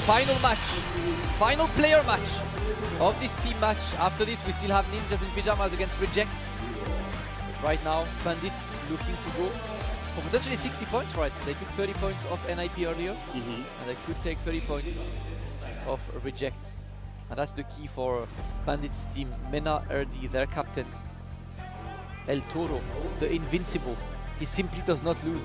final match, final player match of this team match. After this, we still have Ninjas in Pyjamas against Reject. But right now, Bandits looking to go for potentially 60 points, right? They took 30 points off NIP earlier, and they could take 30 points off Reject. And that's the key for Bandits team. MenaRD, their captain, El Toro, the invincible. He simply does not lose.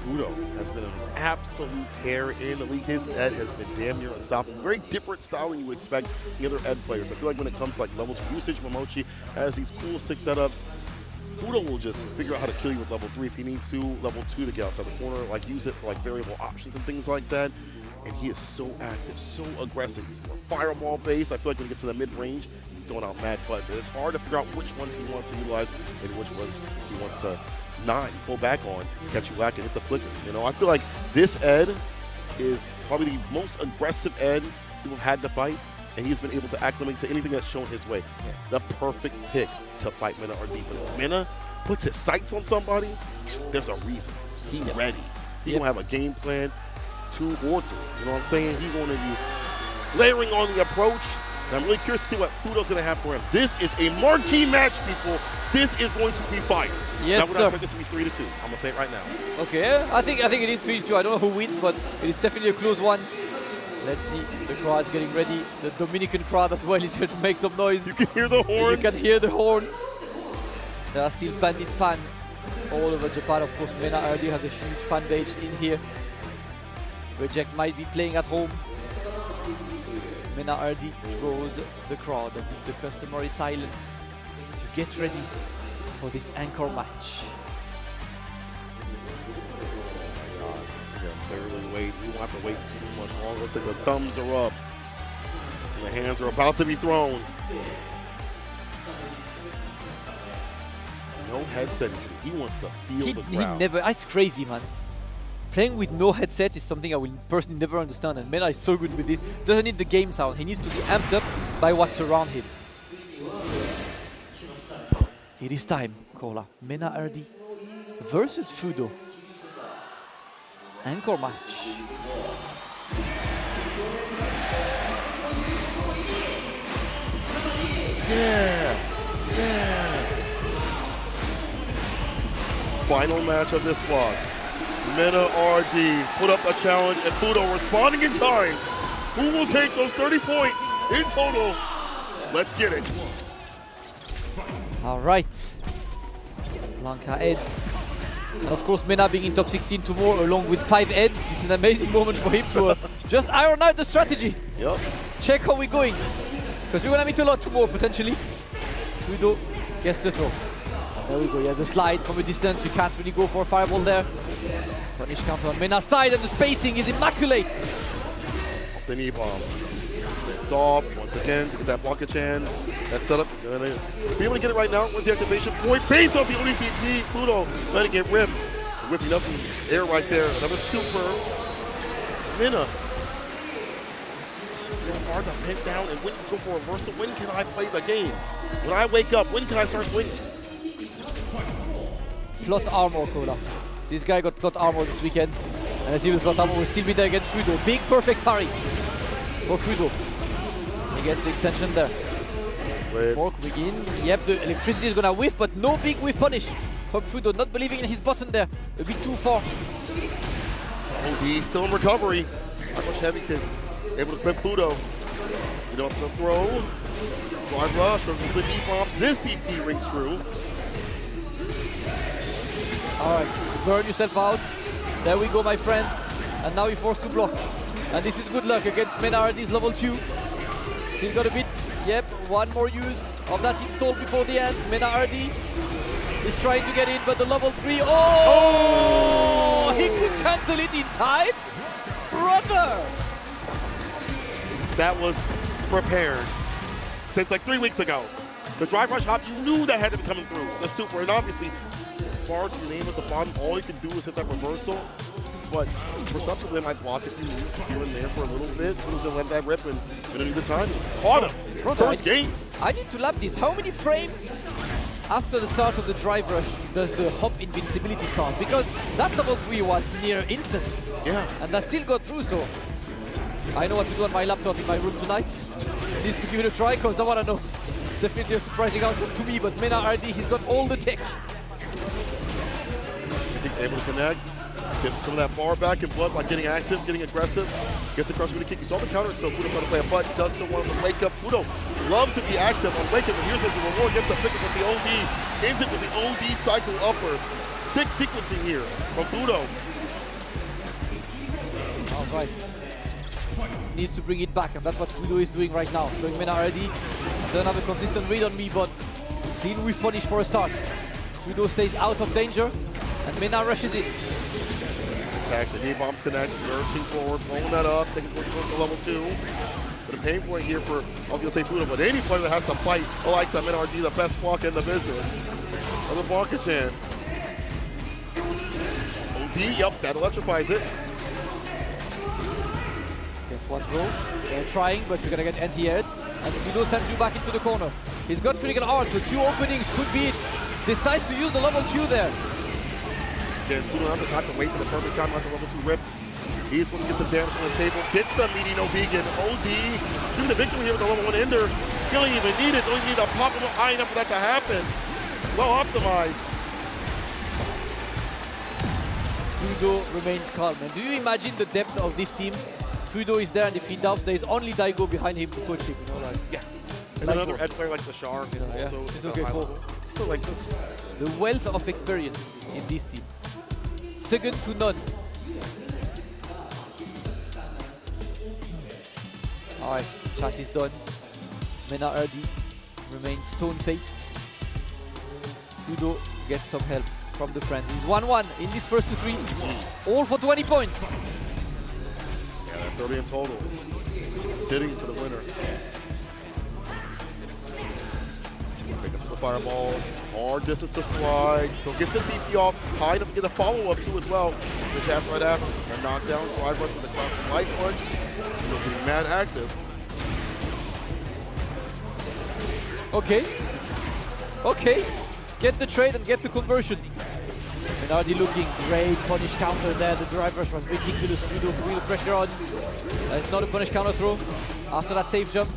Fudo has been an absolute tear in the league. His Ed has been damn near unstoppable. Very different style than you would expect the other Ed players. I feel like when it comes to level 2 usage, Momochi has these cool 6 setups. Fudo will just figure out how to kill you with level 3 if he needs to. Level 2 to get outside the corner, use it for variable options and things like that. And he is so active, so aggressive. He's fireball based. I feel like when he gets to the mid-range, he's throwing out mad buttons. And it's hard to figure out which ones he wants to utilize and which ones he wants to not pull back on, catch you lacking, hit the flicker. I feel like this Ed is probably the most aggressive Ed people have had to fight, and he's been able to acclimate to anything that's shown his way. Yeah. The perfect pick to fight MenaRD. But if Mena puts his sights on somebody, there's a reason. He's ready. He's going to have a game plan 2 or 3. You know what I'm saying? He's going to be layering on the approach. And I'm really curious to see what Phenom's going to have for him. This is a marquee match, people. This is going to be fire. Yes, now, we're sir. not expecting this to be 3-2. I'm going to say it right now. Okay, I think it is 3-2. I don't know who wins, but it is definitely a close one. Let's see, the crowd's getting ready. The Dominican crowd as well is here to make some noise. You can hear the horns. You can hear the horns. There are still Bandits fans all over Japan. Of course, MenaRD has a huge fan base in here. Reject might be playing at home. MenaRD draws the crowd, and it's the customary silence to get ready for this anchor match. Barely wait. You won't have to wait too much longer. Looks like the thumbs are up. And the hands are about to be thrown. No headset. He wants to feel the crowd. It's crazy, man. Playing with no headset is something I will personally never understand, and Mena is so good with this. Doesn't need the game sound. He needs to be amped up by what's around him. It is time, Kola. MenaRD versus Fudo. Anchor match. Yeah. Final match of this vlog. MenaRD put up a challenge and Fudo responding in time. Who will take those 30 points in total? Let's get it. All right. Blanca Eds. And of course, Mena being in top 16 tomorrow along with 5 Eds. This is an amazing moment for him to just iron out the strategy. Yep. Check how we're going. Because we're going to meet a lot tomorrow, potentially. Fudo gets the throw. And there we go. Yeah, the slide from a distance. You can't really go for a fireball there. Punish counter on Mena's side, and the spacing is immaculate. Off the knee bomb. Lift off once again to get that blockage hand. That setup. Gonna be able to get it right now. Where's the activation point? Based off the ODPP. Fudo letting it rip. Whipping up in the air right there. Another super. Mena. It's so hard to pin down and when you go for a reversal. When can I play the game? When I wake up, when can I start swinging? Plot armor, Kola. This guy got plot armor this weekend. And as even plot armor will still be there against Fudo. Big perfect parry for Fudo. He gets the extension there. Fork begin. Yep, the electricity is gonna whiff, but no big whiff punish from Fudo. Not believing in his button there. A bit too far. Oh, he's still in recovery. How much heavy can able to clip Fudo. You know, the throw. Drive rush or the knee bombs. This DP rings true. All right, burn yourself out. There we go, my friends. And now you're forced to block. And this is good luck against MenaRD's level 2. Still got a bit. Yep, one more use of that install before the end. MenaRD is trying to get in, but the level 3. Oh! He could cancel it in time? Brother! That was prepared since like 3 weeks ago. The drive rush hop, you knew that had to be coming through. The super, and obviously, far to your name at the bottom, all you can do is hit that reversal. But for some of them, I block it here and there for a little bit. Who's gonna let that rip and need the time? Caught him. First game. I need to lap this. How many frames after the start of the drive rush does the hop invincibility start? Because that level 3 was near instant. Yeah. And that still got through, so I know what to do on my laptop in my room tonight. Needs to give it a try because I want to know. Definitely a surprising outcome to me, but MenaRD, he's got all the tech. Able to connect. Get some of that bar back in blood by getting active, getting aggressive. Gets the crush with a kick. You saw the counter, so Fudo trying to play a butt. Does still want to wake up. Fudo loves to be active on wake up, and here's what the reward gets a pickup with the OD. Is it with the OD cycle upper? 6 sequencing here from Fudo. All right. Needs to bring it back, and that's what Fudo is doing right now. Showing MenaRD doesn't have a consistent read on me, but clean with punish for a start. Fudo stays out of danger, and Mena rushes it. Attack, the knee bombs connect, lurching forward, blowing that up, taking towards the level 2. But a pain point here for, I was going to say Fudo, but any player that has to fight, the likes of MenaRD, the best block in the business. Another blocker chance. OD, yep, that electrifies it. Gets one throw. They're trying, but you're going to get anti-aired. And Fudo sends you back into the corner. He's got critical art, so 2 openings could be it. Decides to use the level 2 there. Again, Phenom don't have the time to wait for the perfect time, not the level 2 rip. He's supposed to get some damage on the table, gets the meaty no vegan. OD, give the victory here with the level 1 ender. You don't even need it, don't even need a pop him up high enough for that to happen. Well optimized. Fudo remains calm. And do you imagine the depth of this team? Fudo is there, and if he doubts, there is only Daigo behind him to coach him. You know, like, yeah. And like another edge player like the Shark, you know, yeah. also It's at okay, a high cool. level. So like this. The wealth of experience in this team. Second to none. Alright, chat is done. MenaRD remains stone-faced. Fudo gets some help from the friends. He's 1-1 in this first to 3. All for 20 points. Yeah, that's 30 in total. Sitting for the winner. Make a super fireball. Hard distance to slide. Still gets the DP off. High enough to get a follow-up too as well. The jab right after. A knockdown. Drive rush with the crouching light punch. Still getting mad active. Okay. Okay. Get the trade and get the conversion. MenaRD looking great. Punish counter there. The drive rush was ridiculous. Fudo real pressure on. It's not a punish counter throw. After that safe jump,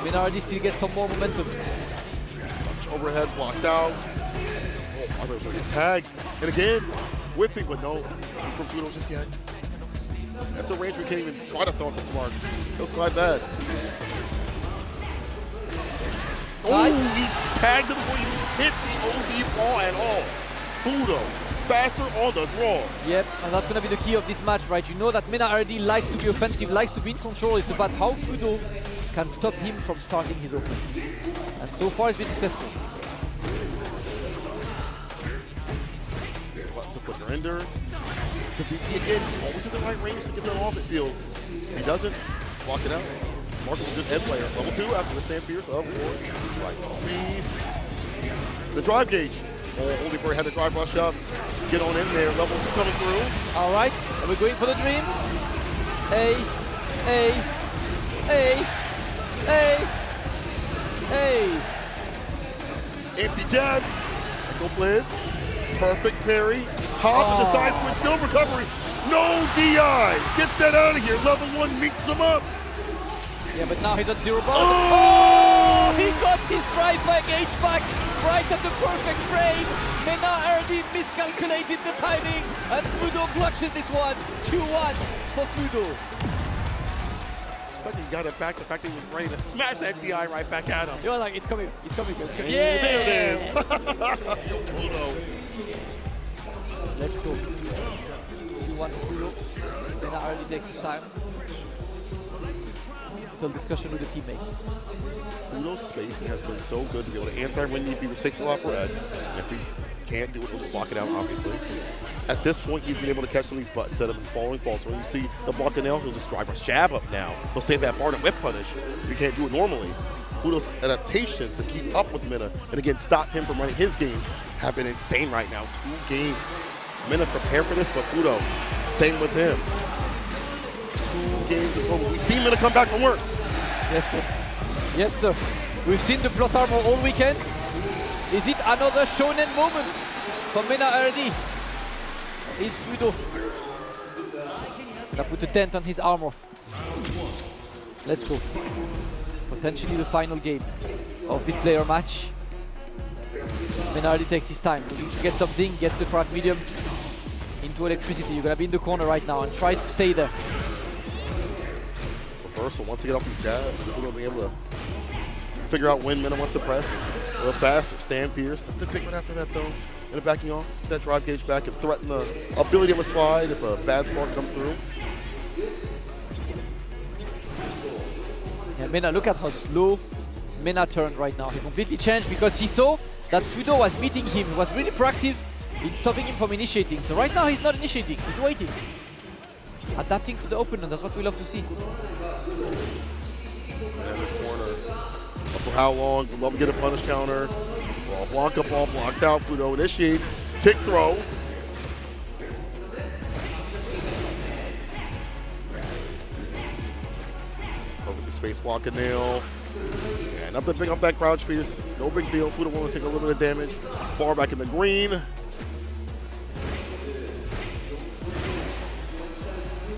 MenaRD still gets some more momentum. Overhead blocked out. Oh, others are tagged. And again, whipping, but no. From Phenom just yet. That's a range we can't even try to throw up the smart. He'll slide that. Oh, he tagged him before you hit the OD ball at all. Fudo, faster on the draw. Yep, and that's going to be the key of this match, right? You know that MenaRD likes to be offensive, likes to be in control. It's about how Fudo can stop him from starting his offense. And so far, it's been successful. Buttons to put your ender. The DP again, always in the right range to get that off, it feels. If he doesn't, block it out. Marcus is a good ed player. Level 2 after the stand fierce, of course. Right, freeze. The drive gauge. Oh, Holy Bird had to drive rush up. Get on in there. Level 2 coming through. All right, and we're going for the dream. A. Empty jab. Echo blitz. Perfect parry. Hop to the side switch. Still recovery. No DI. Get that out of here. Level 1 meets him up. Yeah, but now he's at 0 bars. Oh! He got his drive by gauge back right at the perfect frame. MenaRD miscalculated the timing, and Fudo clutches this one. 2-1 for Fudo. But he got it back. The fact that he was ready to smash that DI right back at him. You're like, it's coming, it's coming. Yeah! There it is. Let's go. 2-1 Fudo. MenaRD takes his time. Discussion with the teammates. Fudo's spacing has been so good to be able to anti-win DP, which takes a lot for Ed. And if he can't do it, he'll just block it out, obviously. At this point, he's been able to catch some of these buttons that have been falling faltering. You see the block and nail, he'll just drive rush jab up now. He'll save that bar to whip punish. He can't do it normally. Fudo's adaptations to keep up with Mena and again stop him from running his game have been insane right now. 2 games. Mena prepared for this, but Fudo, same with him. 2 games in total. We've seen Mena come back from worse. Yes, sir. Yes, sir. We've seen the plot armor all weekend. Is it another shonen moment for MenaRD? Is Fudo gonna put a dent on his armor? Let's go. Potentially the final game of this player match. MenaRD takes his time. Looking to get something, gets the crack medium into electricity. You're gonna be in the corner right now and try to stay there. Reversal, once you get off these jabs, Fudo will be able to figure out when Mena wants to press. A little faster, stand fierce. The big one after that though, and backing off, that drive gauge back and threaten the ability of a slide if a bad spark comes through. Yeah, Mena, look at how slow Mena turned right now. He completely changed because he saw that Fudo was meeting him. He was really proactive in stopping him from initiating. So right now he's not initiating, he's waiting. Adapting to the opponent, that's what we love to see. And in the corner. For how long? We'd love to get a punish counter. Ball block up, ball blocked out. Fudo initiates. Kick throw. Over the space block and nail. And nothing big up that crouch fierce. No big deal. Fudo want to take a little bit of damage. Far back in the green.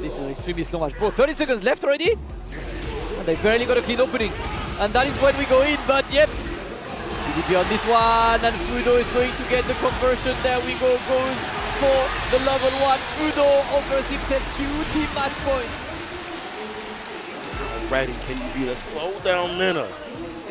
This is an extremely slow match. Bro, 30 seconds left already? And they barely got a clean opening. And that is when we go in, but yep. PDP on this one, and Fudo is going to get the conversion. There we go, goes for the level 1. Fudo offers himself 2 team match points. Already, can you beat a slow down Mena?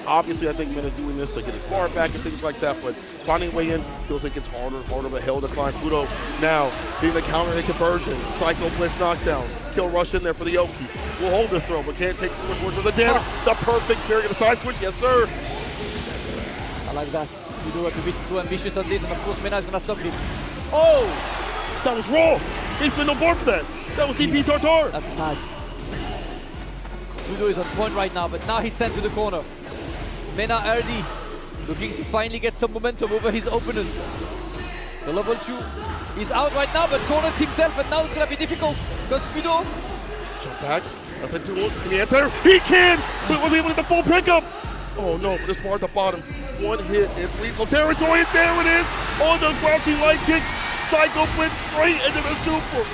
Obviously, I think Mena's doing this to get his bar back and things like that, but finding a way in feels like it's harder and harder, but hell to climb. Fudo now being the counter hit conversion. Psycho Blitz knockdown. Kill rush in there for the Oki. Will hold this throw, but can't take too much more of the damage. The perfect parry, the side switch, yes sir. I like that. Fudo a bit too ambitious on this, and of course Mena is gonna stop him. Oh! That was raw! He's been on board for that. That was DP Tartar. That's mad. Fudo is on point right now, but now he's sent to the corner. MenaRD looking to finally get some momentum over his opponents. The level 2 is out right now, but corners himself, and now it's gonna be difficult because Fudo. Jump back, nothing to look. Can he enter? He can, but wasn't able to get the full pickup. Oh no, but it's more at the bottom. One hit, it's lethal territory, and there it is. On the crouching light kick, Psycho Blitz straight into the super.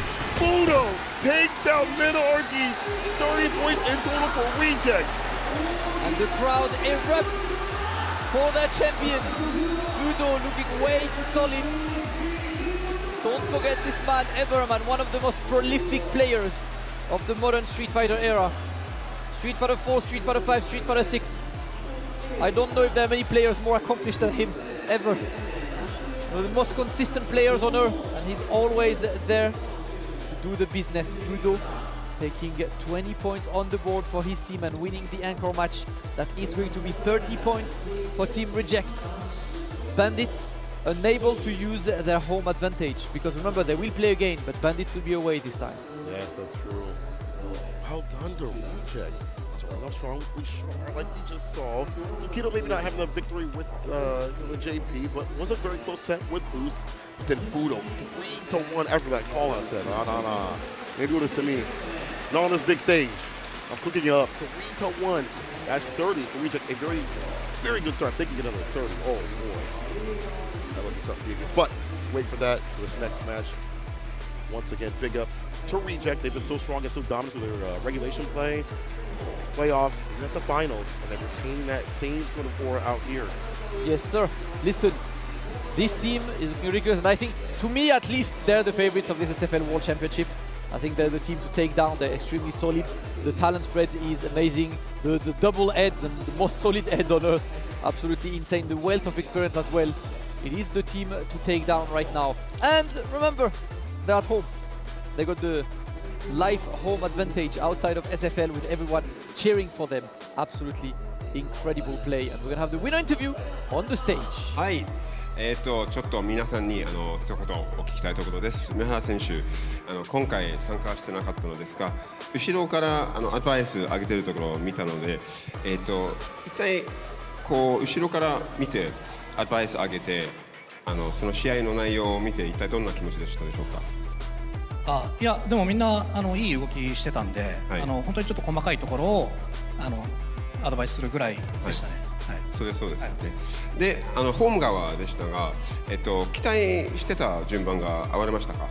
Fudo takes down MenaRD, 30 points in total for reject. And the crowd erupts for their champion. Fudo looking way too solid. Don't forget this man, Everman, one of the most prolific players of the modern Street Fighter era. Street Fighter 4, Street Fighter 5, Street Fighter 6. I don't know if there are many players more accomplished than him, ever. One of the most consistent players on earth, and he's always there to do the business. Fudo taking 20 points on the board for his team and winning the anchor match. That is going to be 30 points for Team Reject. Bandits unable to use their home advantage, because remember, they will play again, but Bandits will be away this time. Yes, that's true. Well done to Reject. Starting off strong, we sure, like we just saw. Tokido maybe not having a victory with the JP, but was a very close set with Boost. But then Fudo, 3-1 after that call. I said, nah. Maybe do this to me. Not on this big stage. I'm cooking it up. 3-1. That's 30 for Reject. A very, very good start. I think we get another 30. Oh boy. That would be something devious. But wait for that for this next match. Once again, big ups to Reject. They've been so strong and so dominant with their regulation play, playoffs, and at the finals, and they're retaining that same sort of aura out here. Yes, sir. Listen, this team is looking ridiculous, and I think, to me at least, they're the favorites of this SFL World Championship. I think they're the team to take down. They're extremely solid. The talent spread is amazing. The double heads and the most solid heads on earth, absolutely insane. The wealth of experience as well. It is the team to take down right now. And remember, they're at home. They got the life home advantage outside of SFL with everyone cheering for them. Absolutely incredible play. And we're gonna have the winner interview on the stage. はい。ちょっと皆さんに一言お聞きしたいところです。梅原選手、今回参加してなかったのですが、後ろからアドバイス上げてるところを見たので、一体こう後ろから見てアドバイス上げて、その試合の内容を見て一体どんな気持ちでしたでしょうか。いやでもみんないい動きしてたんで、本当にちょっと細かいところをアドバイスするぐらいでしたね。そうですね。で、ホーム側でしたが、期待してた順番が合われましたか？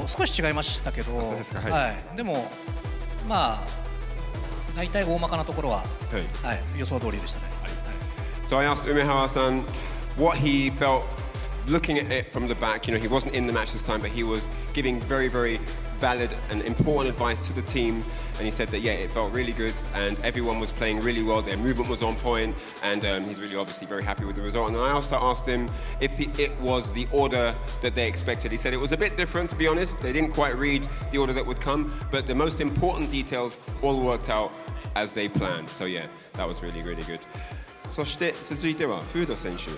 少し違いましたけど、そうですか。でもまあ大体大まかなところは予想通りでしたね。So I asked Umehara-san what he felt looking at it from the back. You know, he wasn't in the match this time, but he was giving very, very valid and important advice to the team. And he said that, yeah, it felt really good and everyone was playing really well. Their movement was on point, and he's really obviously very happy with the result. And I also asked him if it was the order that they expected. He said it was a bit different, to be honest. They didn't quite read the order that would come, but the most important details all worked out as they planned. So yeah, that was really, really good. そして続いてはフード選手。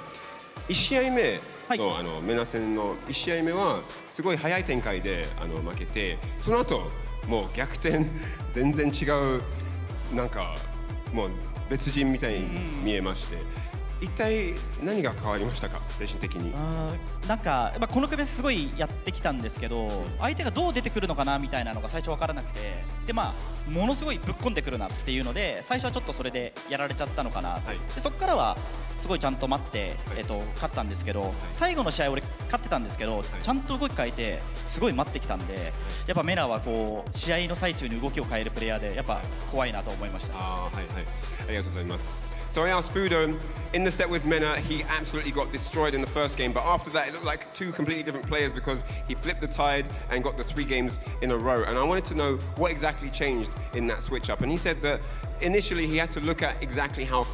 1試合目のメナ戦の1試合目はすごい早い展開で負けて、その後もう逆転全然違うなんかもう別人みたいに見えまして、一体何が変わりましたか、精神的に。なんか、この組すごいやってきたんですけど、相手がどう出てくるのかなみたいなのが最初分からなくて、でものすごいぶっ込んでくるなっていうので、最初はちょっとそれでやられちゃったのかな、でそこからはすごいちゃんと待って、勝ったんですけど、最後の試合俺勝ってたんですけど、ちゃんと動き変えてすごい待ってきたんで、やっぱメナはこう試合の最中に動きを変えるプレイヤーでやっぱ怖いなと思いました。はいはい、ありがとうございます。So I asked Phenom, in the set with Mena, he absolutely got destroyed in the first game, but after that it looked like two completely different players because he flipped the tide and got the 3 games in a row. And I wanted to know what exactly changed in that switch up. And he said that initially he had to look at exactly how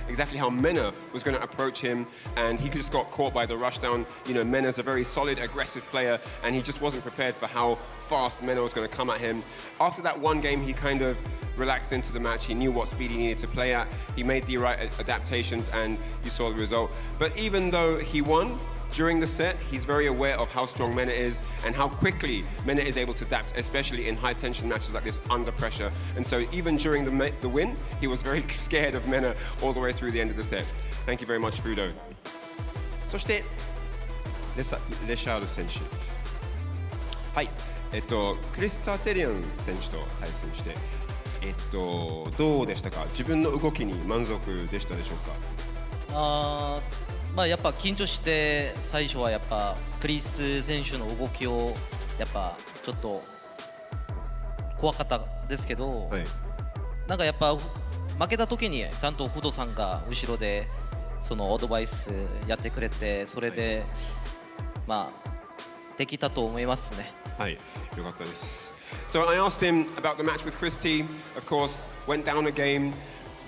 exactly how Mena was going to approach him, and he just got caught by the rush down. You know, Mena's a very solid, aggressive player, and he just wasn't prepared for how fast Mena was going to come at him. After that one game, he kind of relaxed into the match. He knew what speed he needed to play at. He made the right adaptations, and you saw the result. But even though he won, during the set, he's very aware of how strong Mena is and how quickly Mena is able to adapt, especially in high-tension matches like this under pressure. And so even during the win, he was very scared of Mena all the way through the end of the set. Thank you very much, Fudo. そしてレシャール選手。はい。クリスタテリアン選手と対戦して、どうでしたか？自分の動きに満足でしたでしょうか？やっぱ緊張して最初はやっぱクリス選手の動きをやっぱちょっと怖かったですけど、なんかやっぱ負けた時にちゃんとフドさんが後ろでそのアドバイスやってくれて、それでできたと思いますね。はい、よかったです。So I asked him about the match with ChristiT. Of course, went down a game.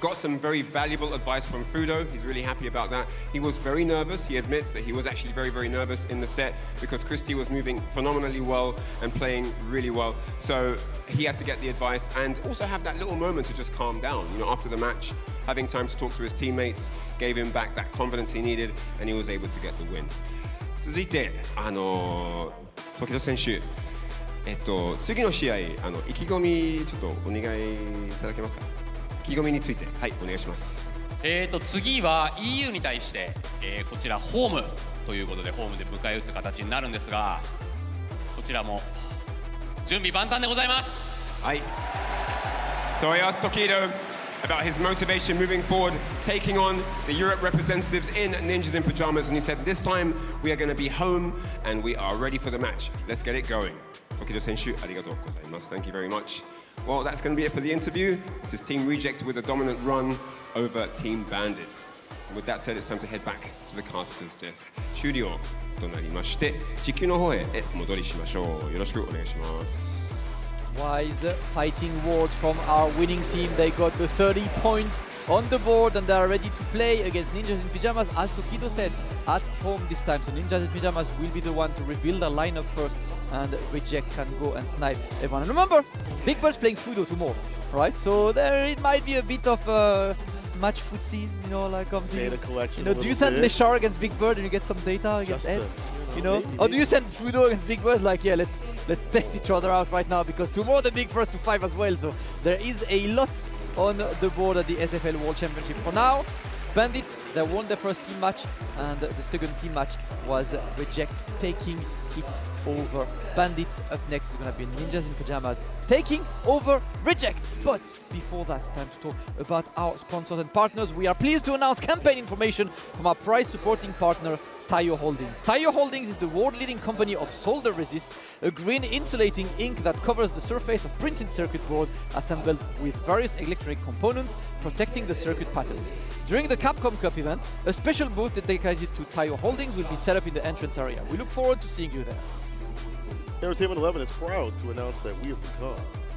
Got some very valuable advice from Fudo. He's really happy about that. He was very nervous. He admits that he was actually very, very nervous in the set because ChristiT was moving phenomenally well and playing really well. So he had to get the advice and also have that little moment to just calm down. You know, after the match, having time to talk to his teammates gave him back that confidence he needed, and he was able to get the win. 続いて、時戸選手、次の試合、意気込みちょっとお願いいただけますか。意気込みについて、はい、お願いします。次は EU に対して、こちらホームということでホームで迎え撃つ形になるんですが、こちらも準備万端でございます。はい。So I asked Tokido about his motivation moving forward, taking on the Europe representatives in Ninjas in Pyjamas, and he said, this time we are going to be home and we are ready for the match. Let's get it going. Tokido 選手、ありがとうございます。Thank you very much. Well, that's going to be it for the interview. This is Team Reject with a dominant run over Team Bandits. And with that said, it's time to head back to the caster's desk. 終了となりまして、時給の方へ戻りしましょう。よろしくお願いします。Wise fighting words from our winning team. They got the 30 points on the board and they are ready to play against Ninjas in Pyjamas, as Tokido said, at home this time. So Ninjas in Pyjamas will be the one to reveal the lineup first, and Reject can go and snipe everyone. And remember, Big Bird's playing Fudo tomorrow, right? So there it might be a bit of match footsies, you know, like data collection. You know, do you send the Shar against Big Bird and you get some data against Ed? You know, or do you send Fudo against Big Bird? Like, yeah, let's test each other out right now, because tomorrow the big first to 5 as well. So there is a lot on the board at the SFL World Championship. For now, Bandits, they won their first team match, and the second team match was Reject taking it over. Bandits up next is going to be Ninjas in Pyjamas taking over Reject. But before that, it's time to talk about our sponsors and partners. We are pleased to announce campaign information from our prize supporting partner, Taiyo Holdings. Taiyo Holdings is the world-leading company of Solder Resist, a green insulating ink that covers the surface of printed circuit boards assembled with various electronic components, protecting the circuit patterns. During the Capcom Cup event, a special booth dedicated to Taiyo Holdings will be set up in the entrance area. We look forward to seeing you there. Entertainment 11 is proud to announce that we have become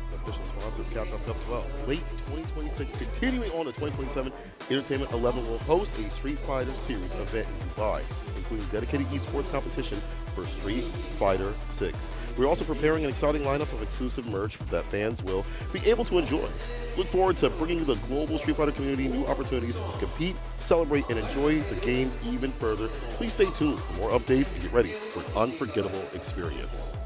the official sponsor of Capcom Cup 12. Late 2026, continuing on to 2027, Entertainment 11 will host a Street Fighter Series event in Dubai, including dedicated esports competition for Street Fighter 6. We're also preparing an exciting lineup of exclusive merch that fans will be able to enjoy. Look forward to bringing the global Street Fighter community new opportunities to compete, celebrate, and enjoy the game even further. Please stay tuned for more updates and get ready for an unforgettable experience.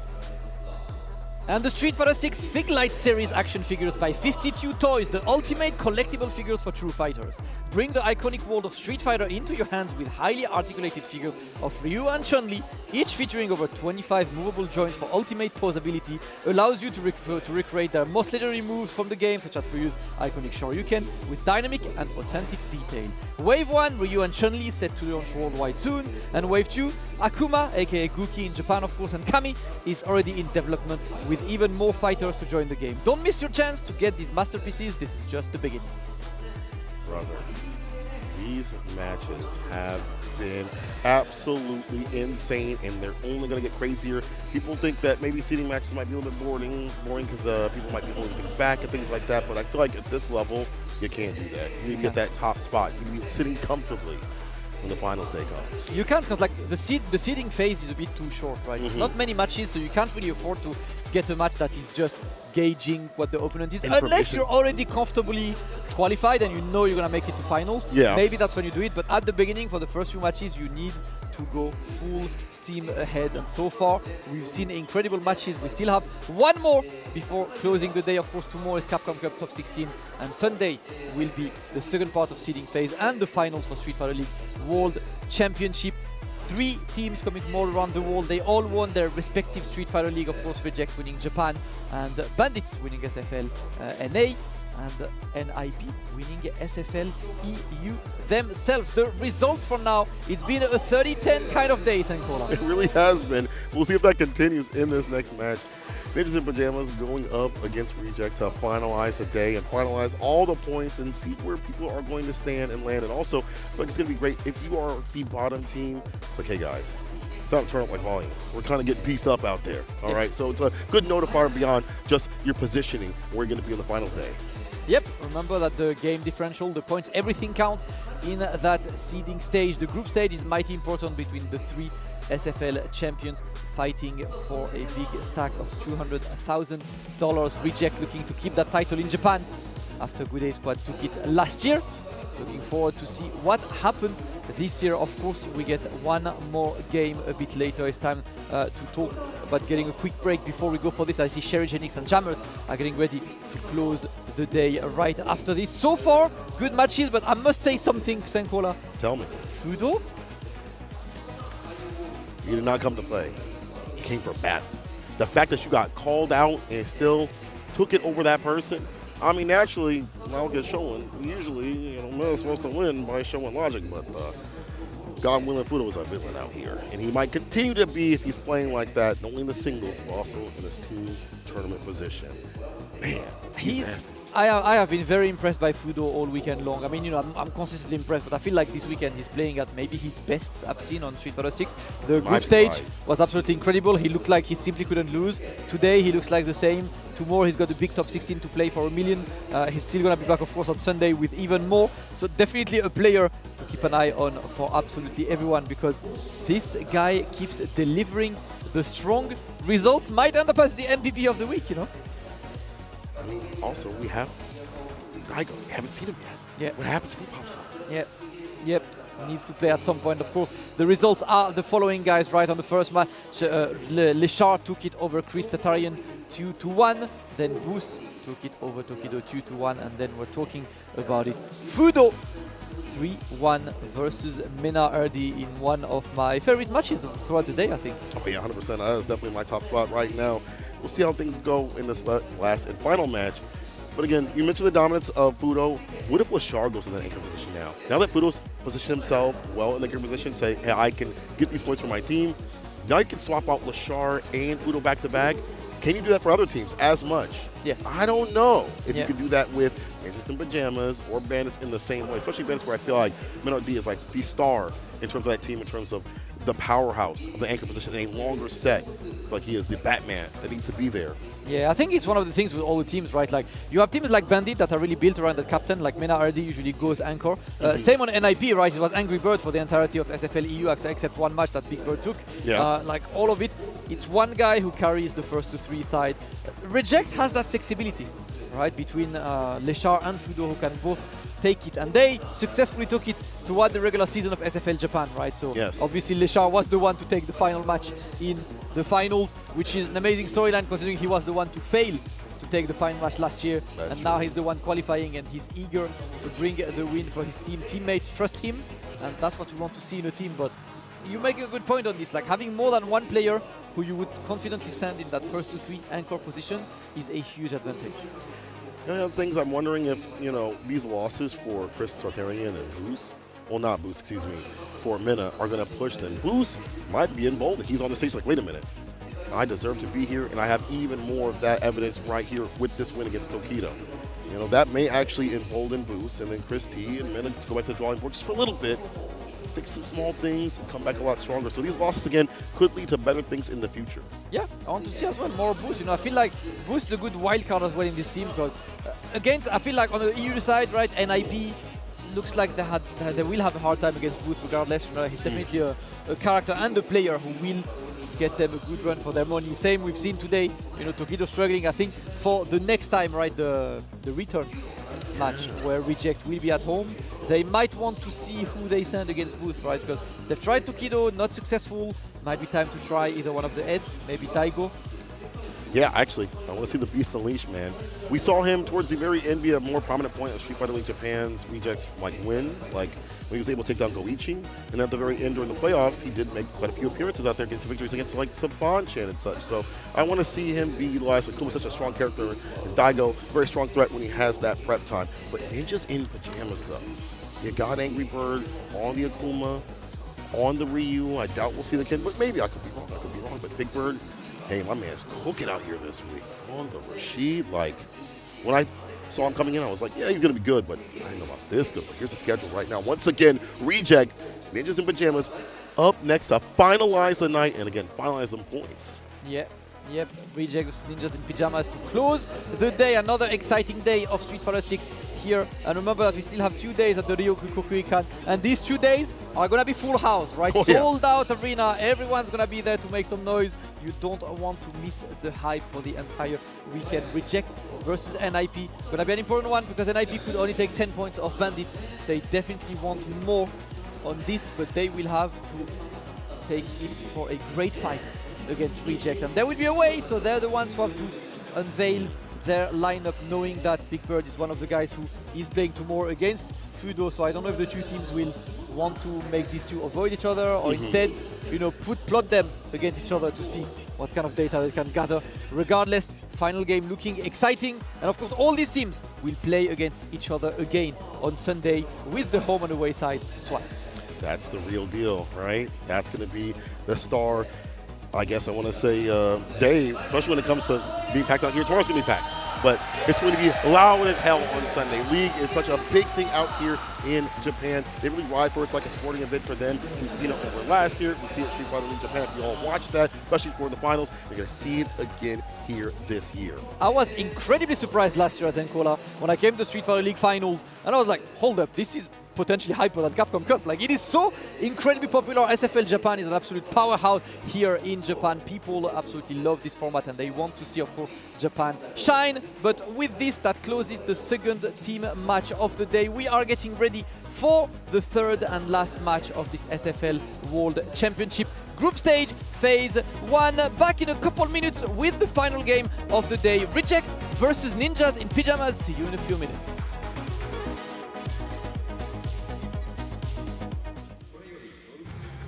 And the Street Fighter 6 Fig Light Series action figures by 52 Toys, the ultimate collectible figures for true fighters. Bring the iconic world of Street Fighter into your hands with highly articulated figures of Ryu and Chun-Li, each featuring over 25 movable joints for ultimate posability, allows you to recreate their most legendary moves from the game, such as Ryu's iconic Shoryuken, with dynamic and authentic detail. Wave 1, Ryu and Chun-Li set to launch worldwide soon, and Wave 2, Akuma, aka Guki in Japan of course, and Kami is already in development with even more fighters to join the game. Don't miss your chance to get these masterpieces, this is just the beginning. Brother, these matches have been absolutely insane, and they're only going to get crazier. People think that maybe seeding matches might be a little bit boring because people might be holding things back and things like that, but I feel like at this level, you can't do that. You need to get that top spot. You need to be sitting comfortably when the finals day comes. You can't, because like the seeding phase is a bit too short, right? It's not many matches, so you can't really afford to get a match that is just gauging what the opponent is, unless you're already comfortably qualified and you know you're gonna make it to finals. Yeah. Maybe that's when you do it, but at the beginning, for the first few matches, you need to go full steam ahead, and so far we've seen incredible matches. We still have one more before closing the day. Of course, tomorrow is Capcom Cup Top 16, and Sunday will be the second part of seeding phase and the finals for Street Fighter League World Championship. 3 teams coming from all around the world. They all won their respective Street Fighter League. Of course, Reject winning Japan, and Bandits winning SFL NA, and NIP winning SFL EU themselves. The results from now, it's been a 30-10 kind of day, Sankola. It really has been. We'll see if that continues in this next match. Ninjas in Pyjamas going up against Reject to finalize the day and finalize all the points and see where people are going to stand and land. And also, I feel like it's going to be great if you are the bottom team. It's like, hey guys, it's not a turn up like volume. We're kind of getting pieced up out there, all right? So it's a good notifier beyond just your positioning where you're going to be on the finals day. Yep, remember that the game differential, the points, everything counts in that seeding stage. The group stage is mighty important between the 3 SFL champions fighting for a big stack of $200,000. Reject looking to keep that title in Japan after Good Day Squad took it last year. Looking forward to see what happens this year. Of course, we get one more game a bit later. It's time to talk about getting a quick break before we go for this. I see Sherry Genix and Jammers are getting ready to close the day right after this. So far, good matches, but I must say something, Senkola. Tell me. Fudo? You did not come to play. You came for battle. The fact that you got called out and still took it over that person, I mean, naturally, I'll get showing. Usually, you know, Mena's supposed to win by showing logic, but God willing, Fudo is a villain out here. And he might continue to be if he's playing like that, not only in the singles, but also in his 2 tournament position. Man, I have been very impressed by Fudo all weekend long. I mean, you know, I'm consistently impressed, but I feel like this weekend he's playing at maybe his best I've seen on Street Fighter 6. The group stage was absolutely incredible. He looked like he simply couldn't lose. Today he looks like the same. Tomorrow he's got a big top 16 to play for $1 million. He's still going to be back, of course, on Sunday with even more. So definitely a player to keep an eye on for absolutely everyone, because this guy keeps delivering the strong results. Might end up as the MVP of the week, you know. I mean, also, we have Daigo. We haven't seen him yet. Yeah. What happens if he pops up? Yep. Yep. Needs to play at some point, of course. The results are the following, guys. Right on the first match, Leshar took it over Chris Tatarian 2-1. Then Booth took it over Tokido 2-1. And then we're talking about it. Fudo 3-1 versus MenaRD in one of my favorite matches throughout the day, I think. Oh yeah, 100%. That is definitely my top spot right now. We'll see how things go in this last and final match. But again, you mentioned the dominance of Fudo. What if Leshar goes in that anchor position now? Now that Fudo's positioned himself well in the anchor position, say, hey, I can get these points for my team. Now you can swap out Leshar and Fudo back to back. Can you do that for other teams as much? Yeah. I don't know if you can do that with Ninjas in Pyjamas or Bandits in the same way, especially Bandits where I feel like MenaRD is like the star in terms of that team, in terms of the powerhouse of the anchor position in a longer set. It's like he is the Batman that needs to be there. Yeah, I think it's one of the things with all the teams, right? Like, you have teams like Bandit that are really built around the captain, like MenaRD usually goes anchor. Same on NIP, right? It was Angry Bird for the entirety of SFL EU, except one match that Big Bird took. Yeah. Like, all of it, it's one guy who carries the first to 3 side. Reject has that flexibility, right? Between Leshar and Fudo, who can both take it, and they successfully took it throughout the regular season of SFL Japan, right? So obviously Leshar was the one to take the final match in the finals, which is an amazing storyline considering he was the one to fail to take the final match last year. And now he's the one qualifying and he's eager to bring the win for his team. Teammates trust him, and that's what we want to see in a team. But you make a good point on this, like having more than one player who you would confidently send in that first to three anchor position is a huge advantage. Things I'm wondering if, you know, these losses for Chris Tartarian and Boost, well not Boost, excuse me, for Mena are going to push them. Boost might be emboldened. He's on the stage like, wait a minute, I deserve to be here, and I have even more of that evidence right here with this win against Tokido. You know, that may actually embolden Boost, and then ChristiT and Mena go back to the drawing board just for a little bit, fix some small things, and come back a lot stronger. So these losses, again, could lead to better things in the future. Yeah, I want to see as well more Boost. You know, I feel like Boost is a good wild card as well in this team because against, I feel like on the EU side, right, NIP looks like they will have a hard time against Boost regardless. You know, he's definitely a character and a player who will get them a good run for their money. Same we've seen today, you know, Tokido struggling. I think for the next time, right, the return match where Reject will be at home, they might want to see who they send against Booth, right? Because they've tried Tokido, not successful. Might be time to try either one of the heads, maybe Taigo. Yeah, actually, I want to see the Beast Unleashed, man. We saw him towards the very end be a more prominent point of Street Fighter League Japan's Reject's win, like when he was able to take down Goichi. And at the very end during the playoffs, he did make quite a few appearances out there against victories against like Saban-chan and such. So I want to see him be utilized. Like Kuma's such a strong character, and Daigo, very strong threat when he has that prep time. But Ninja's in pajamas though. You got Angry Bird on the Akuma, on the Ryu. I doubt we'll see the Ken, but maybe I could be wrong. But Big Bird, hey, my man's cooking out here this week. On the Rashid, like, when I saw him coming in, I was like, yeah, he's going to be good, but I didn't know about this good. But here's the schedule right now. Once again, Reject, Ninjas in Pajamas, up next to finalize the night, and again, finalize some points. Yep, Reject Ninjas in Pajamas to close the day. Another exciting day of Street Fighter 6 here. And remember that we still have 2 days at the Ryuki Kokuikan. And these 2 days are going to be full house, right? Oh, yeah. Sold out arena. Everyone's going to be there to make some noise. You don't want to miss the hype for the entire weekend. Reject versus NIP. Going to be an important one because NIP could only take 10 points off Bandits. They definitely want more on this, but they will have to take it for a great fight against Reject, and there will be a way, so they're the ones who have to unveil their lineup, knowing that Big Bird is one of the guys who is playing tomorrow against Fudo. So I don't know if the two teams will want to make these two avoid each other or instead, you know, plot them against each other to see what kind of data they can gather. Regardless, final game looking exciting, and of course all these teams will play against each other again on Sunday with the home and away side swaps. That's the real deal, right? That's going to be the star, I guess I want to say, day, especially when it comes to being packed out here. Tomorrow's going to be packed, but it's going to be loud as hell on Sunday. League is such a big thing out here in Japan. They really ride for it. It's like a sporting event for them. We've seen it over last year. We see it at Street Fighter League Japan. If you all watch that, especially for the finals, you're going to see it again here this year. I was incredibly surprised last year as Enkola when I came to Street Fighter League finals, and I was like, hold up, this is potentially hyper than Capcom Cup. Like, it is so incredibly popular. SFL Japan is an absolute powerhouse here in Japan. People absolutely love this format and they want to see, of course, Japan shine. But with this, that closes the second team match of the day. We are getting ready for the third and last match of this SFL World Championship Group Stage Phase 1. Back in a couple minutes with the final game of the day. Reject versus Ninjas in Pyjamas. See you in a few minutes.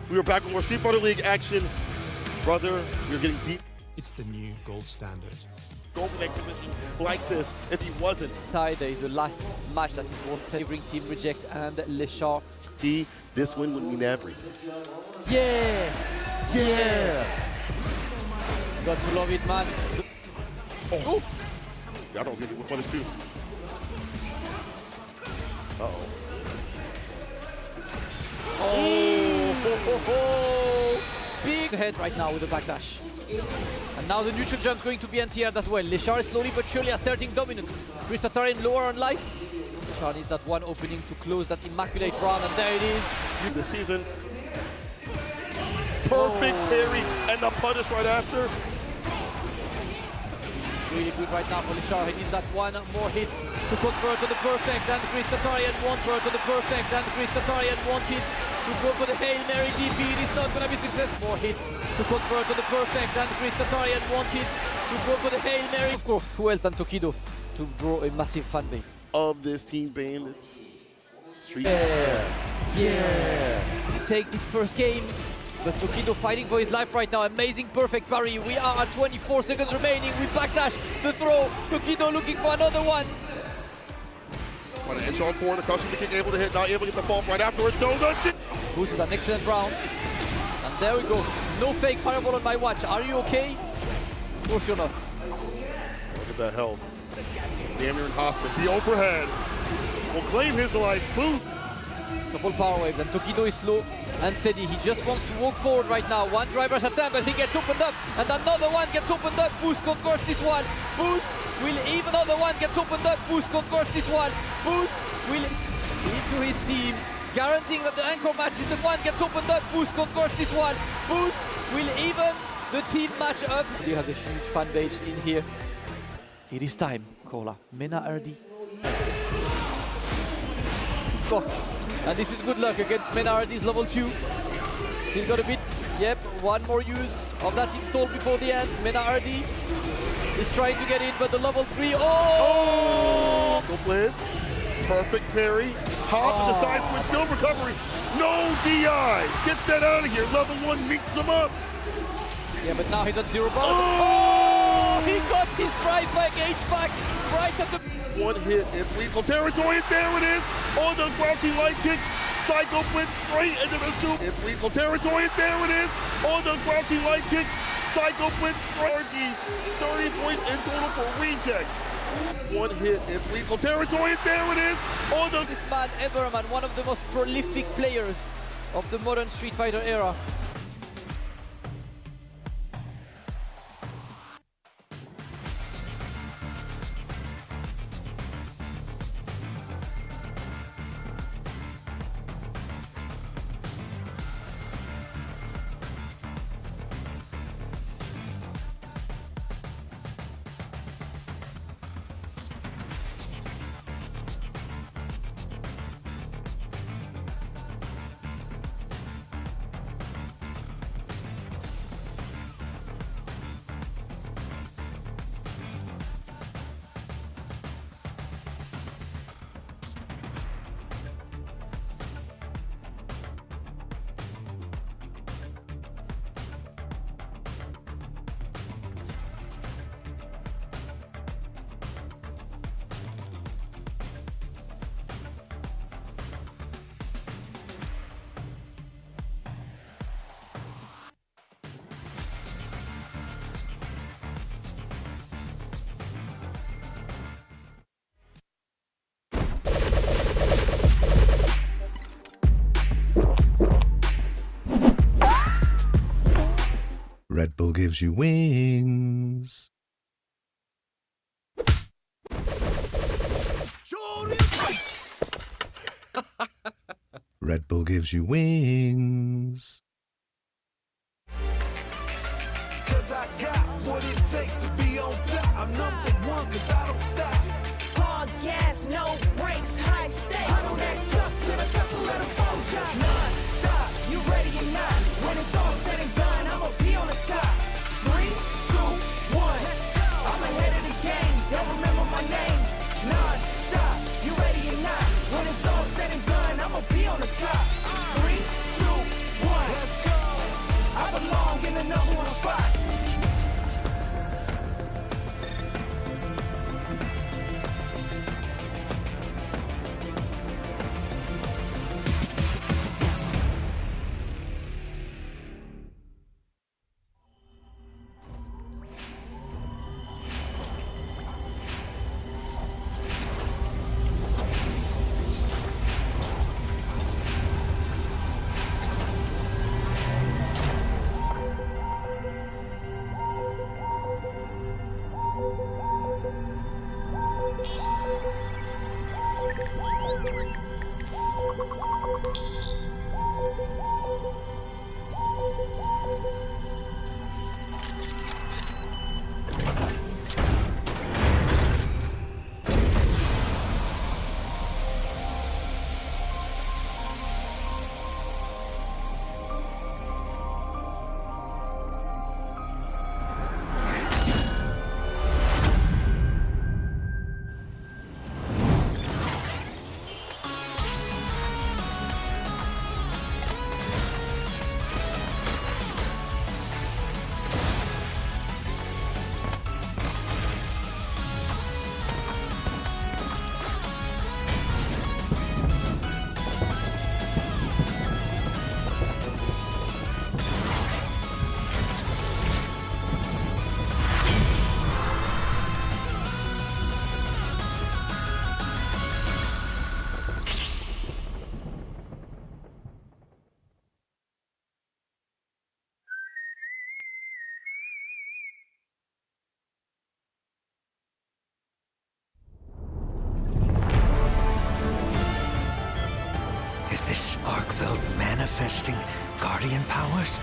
We are back with more Street Fighter League action. Brother, we're getting deep. It's the new gold standard. Go for that position like this if he wasn't. There is the last match that is worth favoring Team Reject and Leshar. This win would mean everything. Yeah! Yeah! Got to love it, man. Oh! Yeah, I thought I was going to get punish too. Uh-oh. Oh! Big head right now with the backdash. And now the neutral jump's going to be anti-aired as well. Leshar is slowly but surely asserting dominance. ChristiT lower on life. Leshar needs that one opening to close that immaculate run, and there it is. The season. Perfect parry and the punish right after. Really good right now for Leshar. He needs that one more hit to convert to the perfect, and ChristiT wants her to the perfect, and ChristiT wanted to go for the Hail Mary DP. It is not going to be successful. More hits to convert to the perfect, and ChristiT wanted to go for the Hail Mary. Of course, who else than Tokido to draw a massive fan base of this team, Bandits. Yeah. Take this first game. But Tokido fighting for his life right now. Amazing perfect parry. We are at 24 seconds remaining. We backdash the throw. Tokido looking for another one. Want to inch on forward. The customer kick able to hit. Not able to get the fall right afterwards. No, Goes with an excellent round. And there we go. No fake fireball on my watch. Are you okay? Of course you're not. Look at that health. Damn near in hospice. The overhead will claim his life. Boom. Couple power waves, and Tokido is slow and steady. He just wants to walk forward right now. One driver's attempt, but he gets opened up, and another one gets opened up. Boost conquers this one. Boost will even another one gets opened up. Boost conquers this one. Boost will into his team, guaranteeing that the anchor match is the one gets opened up. Boost conquers this one. Boost will even the team match up. He has a huge fan base in here. It is time, Cola. MenaRD. Go. And this is good luck against MenaRD's level 2. Still got a bit. Yep, one more use of that install before the end. MenaRD is trying to get in, but the level 3. Oh! Go blitz. Perfect parry. Hop to the side switch. Still recovery. No DI. Gets that out of here. Level 1 meets him up. Yeah, but now he's at 0 bar. Oh! He got his prize back H-back right at the... One hit, it's lethal territory, and there it is! Oh, the crouching light kick, Psycho went straight into the soup. It's lethal territory, and there it is! Oh, the crouching light kick, Psycho went straight. 30 points in total for Reject. One hit, it's lethal territory, and there it is! Oh, the... This man, Everman, one of the most prolific players of the modern Street Fighter era. Red Bull gives you wings. Red Bull gives you wings. 'Cause I got what it takes to be on top. I'm #1 'cause I don't stop. Hard gas, no brakes, high stakes. I don't act tough till I tussle, let them fall shot. Non-stop, you ready or not? When it's all said and done, I'ma be on the top. 3, 2, 1. I'm ahead of the game, y'all remember my name. Non-stop, you ready or not? When it's all said and done, I'ma be on the top. 3, 2, 1. Let's go. I belong in the #1 spot. manifesting guardian powers?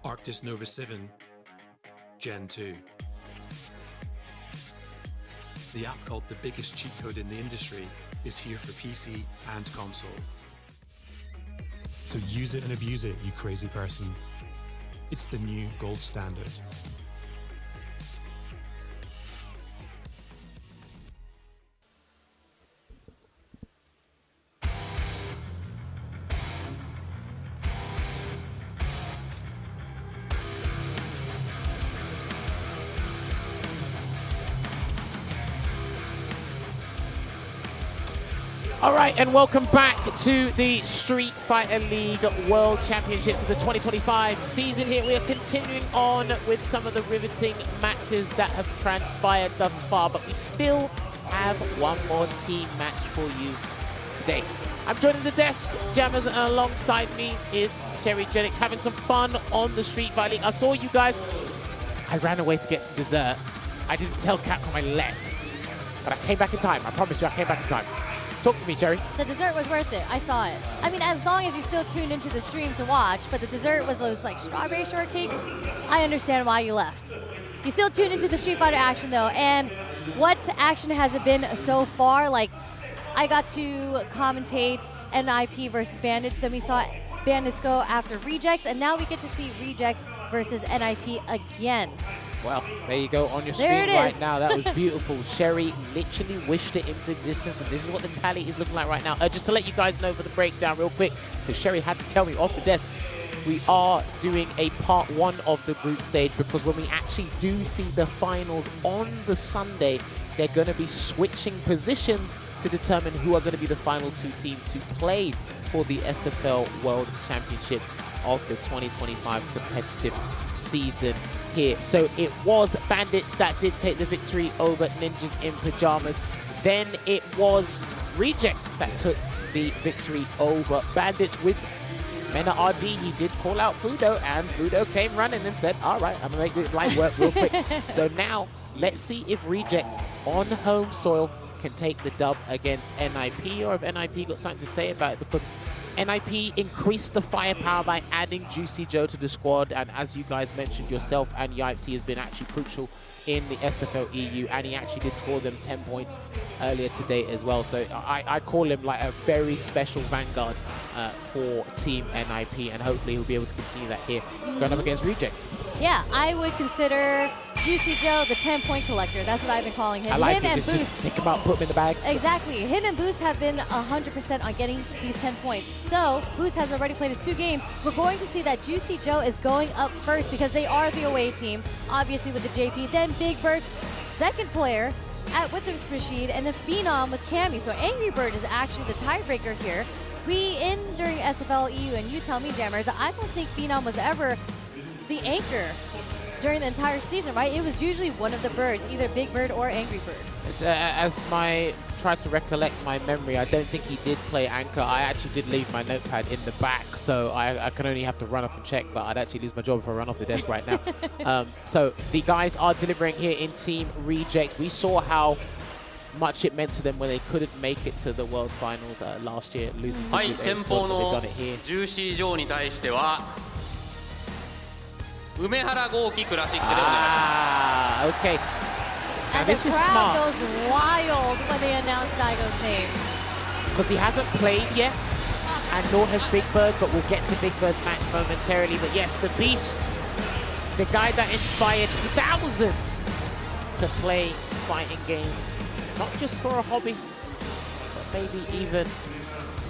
Arctis Nova 7 Gen 2. The app called the biggest cheat code in the industry is here for PC and console. So use it and abuse it, you crazy person. It's the new gold standard. All right, and welcome back to the Street Fighter League World Championships of the 2025 season here. We are continuing on with some of the riveting matches that have transpired thus far, but we still have one more team match for you today. I'm joining the desk, Jammers, and alongside me is Sherry Jennings, having some fun on the Street Fighter League. I saw you guys. I ran away to get some dessert. I didn't tell Capcom I left, but I came back in time. I promise you I came back in time. Talk to me, Sherry. The dessert was worth it. I saw it. I mean, as long as you still tuned into the stream to watch, but the dessert was those like strawberry shortcakes, I understand why you left. You still tuned into the Street Fighter action though, and what action has it been so far? Like, I got to commentate NIP versus Bandits, then we saw Bandits go after Rejects, and now we get to see Rejects versus NIP again. Well, there you go on your screen right now. That was beautiful. Sherry literally wished it into existence, and this is what the tally is looking like right now. Just to let you guys know for the breakdown real quick, because Sherry had to tell me off the desk, we are doing a part one of the group stage, because when we actually do see the finals on the Sunday, they're going to be switching positions to determine who are going to be the final two teams to play for the SFL World Championships of the 2025 competitive season here. So it was Bandits that did take the victory over Ninjas in Pyjamas. Then it was Rejects that took the victory over Bandits with MenaRD. He did call out Fudo, and Fudo came running and said, all right, I'm gonna make this line work real quick. So now let's see if Reject on home soil can take the dub against NIP, or if NIP got something to say about it, because NIP increased the firepower by adding Juicy Joe to the squad, and as you guys mentioned yourself and Yipes, he has been actually crucial in the SFL EU, and he actually did score them 10 points earlier today as well. So I call him like a very special vanguard for Team NIP, and hopefully he'll be able to continue that here going up against Reject. Yeah, I would consider Juicy Joe the 10-point collector. That's what I've been calling him. I like him it, and just pick him up, put him in the bag. Exactly. Him and Boost have been 100% on getting these 10 points. So Boost has already played his 2 games. We're going to see that Juicy Joe is going up first because they are the away team, obviously with the JP. Then Big Bird, second player with the Rashid, and then Phenom with Cammy. So Angry Bird is actually the tiebreaker here. During SFL EU, and you tell me, Jammers, I don't think Phenom was ever the anchor during the entire season, right? It was usually one of the birds, either Big Bird or Angry Bird. As I try to recollect my memory, I don't think he did play anchor. I actually did leave my notepad in the back, so I can only have to run off and check, but I'd actually lose my job if I run off the desk right now. So the guys are delivering here in Team Reject. We saw how much it meant to them when they couldn't make it to the World Finals last year, losing to the先方のジューシージョーに対しては梅原豪輝クラシックでお願いします。Okay. Now And this the is crowd smart. goes wild when they announce Daigo's name. Because he hasn't played yet, and nor has Big Bird, but we'll get to Big Bird's match momentarily. But yes, the Beast, the guy that inspired thousands to play fighting games, not just for a hobby, but maybe even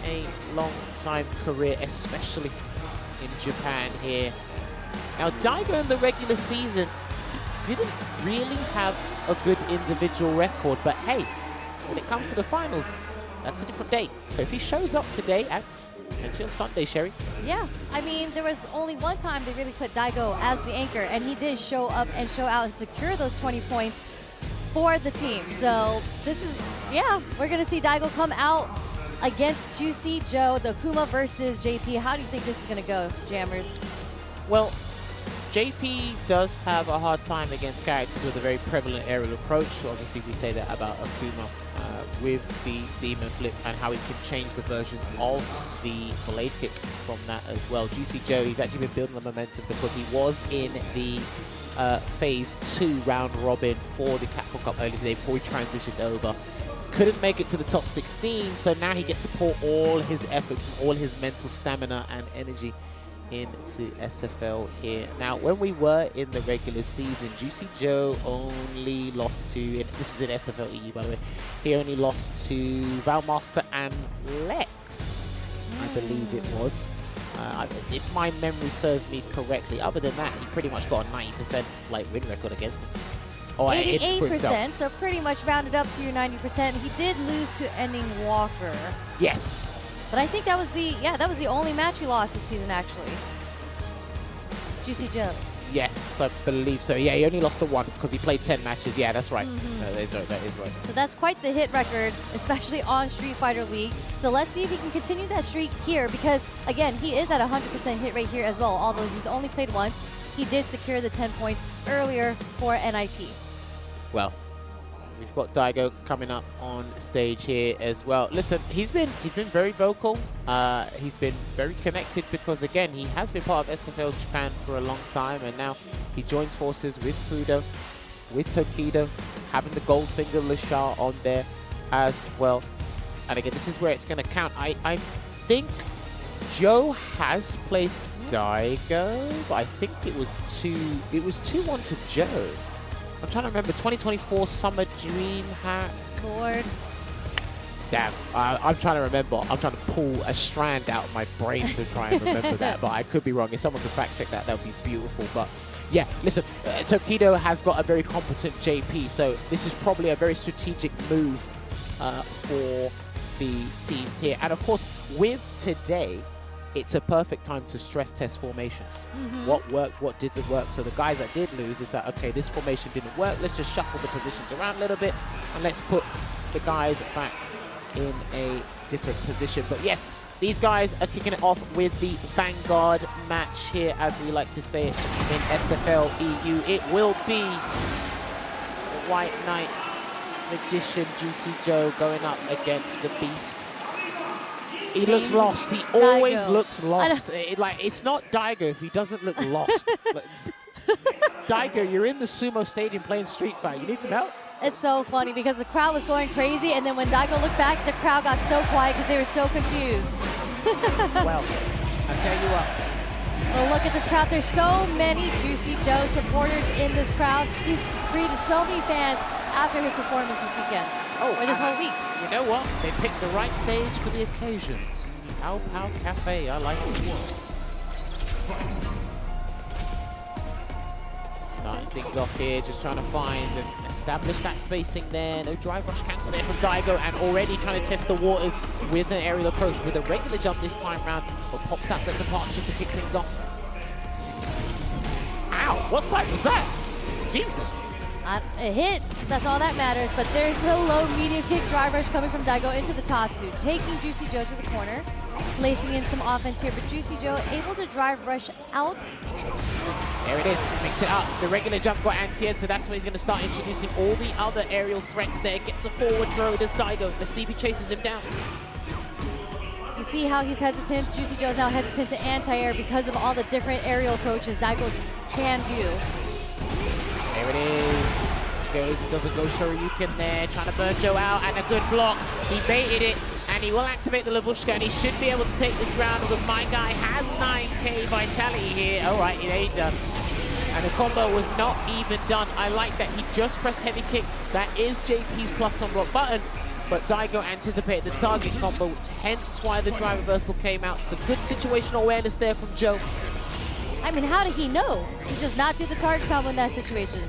a long-time career, especially in Japan here. Now, Daigo in the regular season didn't really have a good individual record, but hey, when it comes to the finals, that's a different day. So if he shows up today, and potentially on Sunday, Sherry. Yeah, I mean, there was only one time they really put Daigo as the anchor, and he did show up and show out and secure those 20 points for the team. So this is, yeah, we're going to see Daigo come out against Juicy Joe, the Kuma versus JP. How do you think this is going to go, Jammers? Well, JP does have a hard time against characters with a very prevalent aerial approach. Obviously, we say that about Akuma with the Demon Flip and how he can change the versions of the Blade Kick from that as well. Juicy Joe, he's actually been building the momentum because he was in the Phase 2 round robin for the Capcom Cup earlier today before he transitioned over. Couldn't make it to the top 16, so now he gets to pour all his efforts and all his mental stamina and energy into SFL here. Now, when we were in the regular season, Juicy Joe only lost to, this is in SFL EU by the way, he only lost to Valmaster and Lex, I believe it was. If my memory serves me correctly, other than that, he pretty much got a 90% like win record against him. Or 88%, so pretty much rounded up to your 90%. He did lose to Ending Walker. Yes. But I think that was the only match he lost this season, actually. Juicy Joe. Yes, I believe so. Yeah, he only lost the one because he played 10 matches. Yeah, that's right. That is right. So that's quite the hit record, especially on Street Fighter League. So let's see if he can continue that streak here because, again, he is at 100% hit rate here as well. Although he's only played once, he did secure the 10 points earlier for NIP. Well, we've got Daigo coming up on stage here as well. Listen, he's been very vocal. He's been very connected because, again, he has been part of SFL Japan for a long time, and now he joins forces with Fudo, with Tokido, having the Goldfinger Lashar on there as well. And again, this is where it's going to count. I think Joe has played Daigo, but I think it was 2-1 to Joe. I'm trying to remember, 2024 Summer Dream Hack. Lord. Damn, I'm trying to remember. I'm trying to pull a strand out of my brain to try and remember that, but I could be wrong. If someone could fact check that, that would be beautiful. But yeah, listen, Tokido has got a very competent JP, so this is probably a very strategic move for the teams here. And of course, with today, it's a perfect time to stress test formations. What worked, what didn't work. So the guys that did lose, it's like, okay, this formation didn't work. Let's just shuffle the positions around a little bit and let's put the guys back in a different position. But yes, these guys are kicking it off with the Vanguard match here, as we like to say it in SFL EU. It will be White Knight, Magician, Juicy Joe going up against the Beast. He looks lost. He always looks lost. It's not Daigo if he doesn't look lost. Daigo, you're in the sumo stadium playing Street Fighter. You need some help? It's so funny because the crowd was going crazy, and then when Daigo looked back, the crowd got so quiet because they were so confused. Well, I tell you what. Well, look at this crowd. There's so many Juicy Joe supporters in this crowd. He's greeted so many fans after his performance this weekend, or this whole week. You know what? They picked the right stage for the occasion. Pow Pow Cafe, I like it. Starting things off here, just trying to find and establish that spacing there. No drive rush cancel there from Daigo, and already trying to test the waters with an aerial approach with a regular jump this time round, but pops out the departure to kick things off. Ow, what side was that? Jesus. A hit, that's all that matters, but there's the low medium kick drive rush coming from Daigo into the Tatsu, taking Juicy Joe to the corner, placing in some offense here, but Juicy Joe able to drive rush out. There it is, mix it up. The regular jump got anti-ed, so that's when he's going to start introducing all the other aerial threats there. Gets a forward throw, does Daigo. The CB chases him down. You see how he's hesitant? Juicy Joe's now hesitant to anti-air because of all the different aerial approaches Daigo can do. There it is. Goes and doesn't go Shoryuken there, trying to burn Joe out, and a good block. He baited it, and he will activate the Lavushka, and he should be able to take this round, because my guy has 9k vitality here. All right, it ain't done. And the combo was not even done. I like that he just pressed heavy kick. That is JP's plus on rock button, but Daigo anticipated the target combo, which hence why the drive reversal came out. So good situational awareness there from Joe. I mean, how did he know? He just not do the target combo in that situation.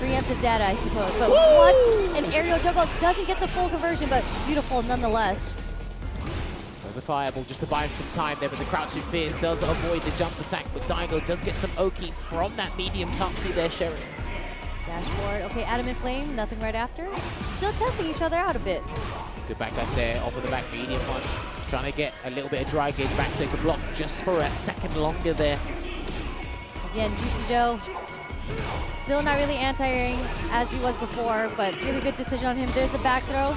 Preemptive data, I suppose. But what? An aerial juggle doesn't get the full conversion, but beautiful nonetheless. There's a fireball just to buy him some time there, but the crouching fierce does avoid the jump attack, but Daigo does get some Oki from that medium Topsy there, Sherry. Dashboard. Okay, Adamant Flame, nothing right after. Still testing each other out a bit. Good back dash there, off of the back medium punch. Trying to get a little bit of dry gauge back so he can block just for a second longer there. Again, Juicy Joe. Still not really anti-airing as he was before, but really good decision on him. There's the back throw.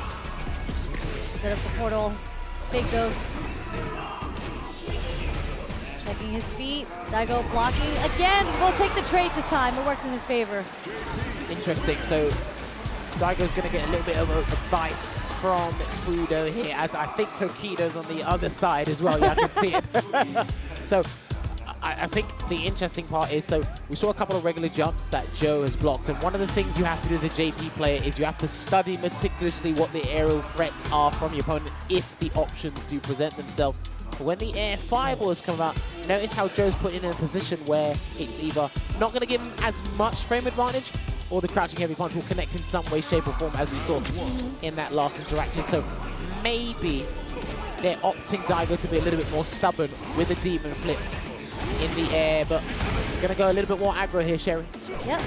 Set up the portal. Big ghost. Checking his feet. Daigo blocking. Again, we'll take the trade this time. It works in his favor. Interesting. So Daigo's going to get a little bit of advice from Fudo here, as I think Tokido's on the other side as well. Yeah, I can see it. So I think the interesting part is, so we saw a couple of regular jumps that Joe has blocked, and one of the things you have to do as a JP player is you have to study meticulously what the aerial threats are from your opponent if the options do present themselves. But when the air fireballs come out, notice how Joe's put in a position where it's either not going to give him as much frame advantage, or the crouching heavy punch will connect in some way, shape, or form, as we saw in that last interaction. So maybe they're opting Daigo to be a little bit more stubborn with a demon flip in the air, but he's going to go a little bit more aggro here, Sherry. Yep.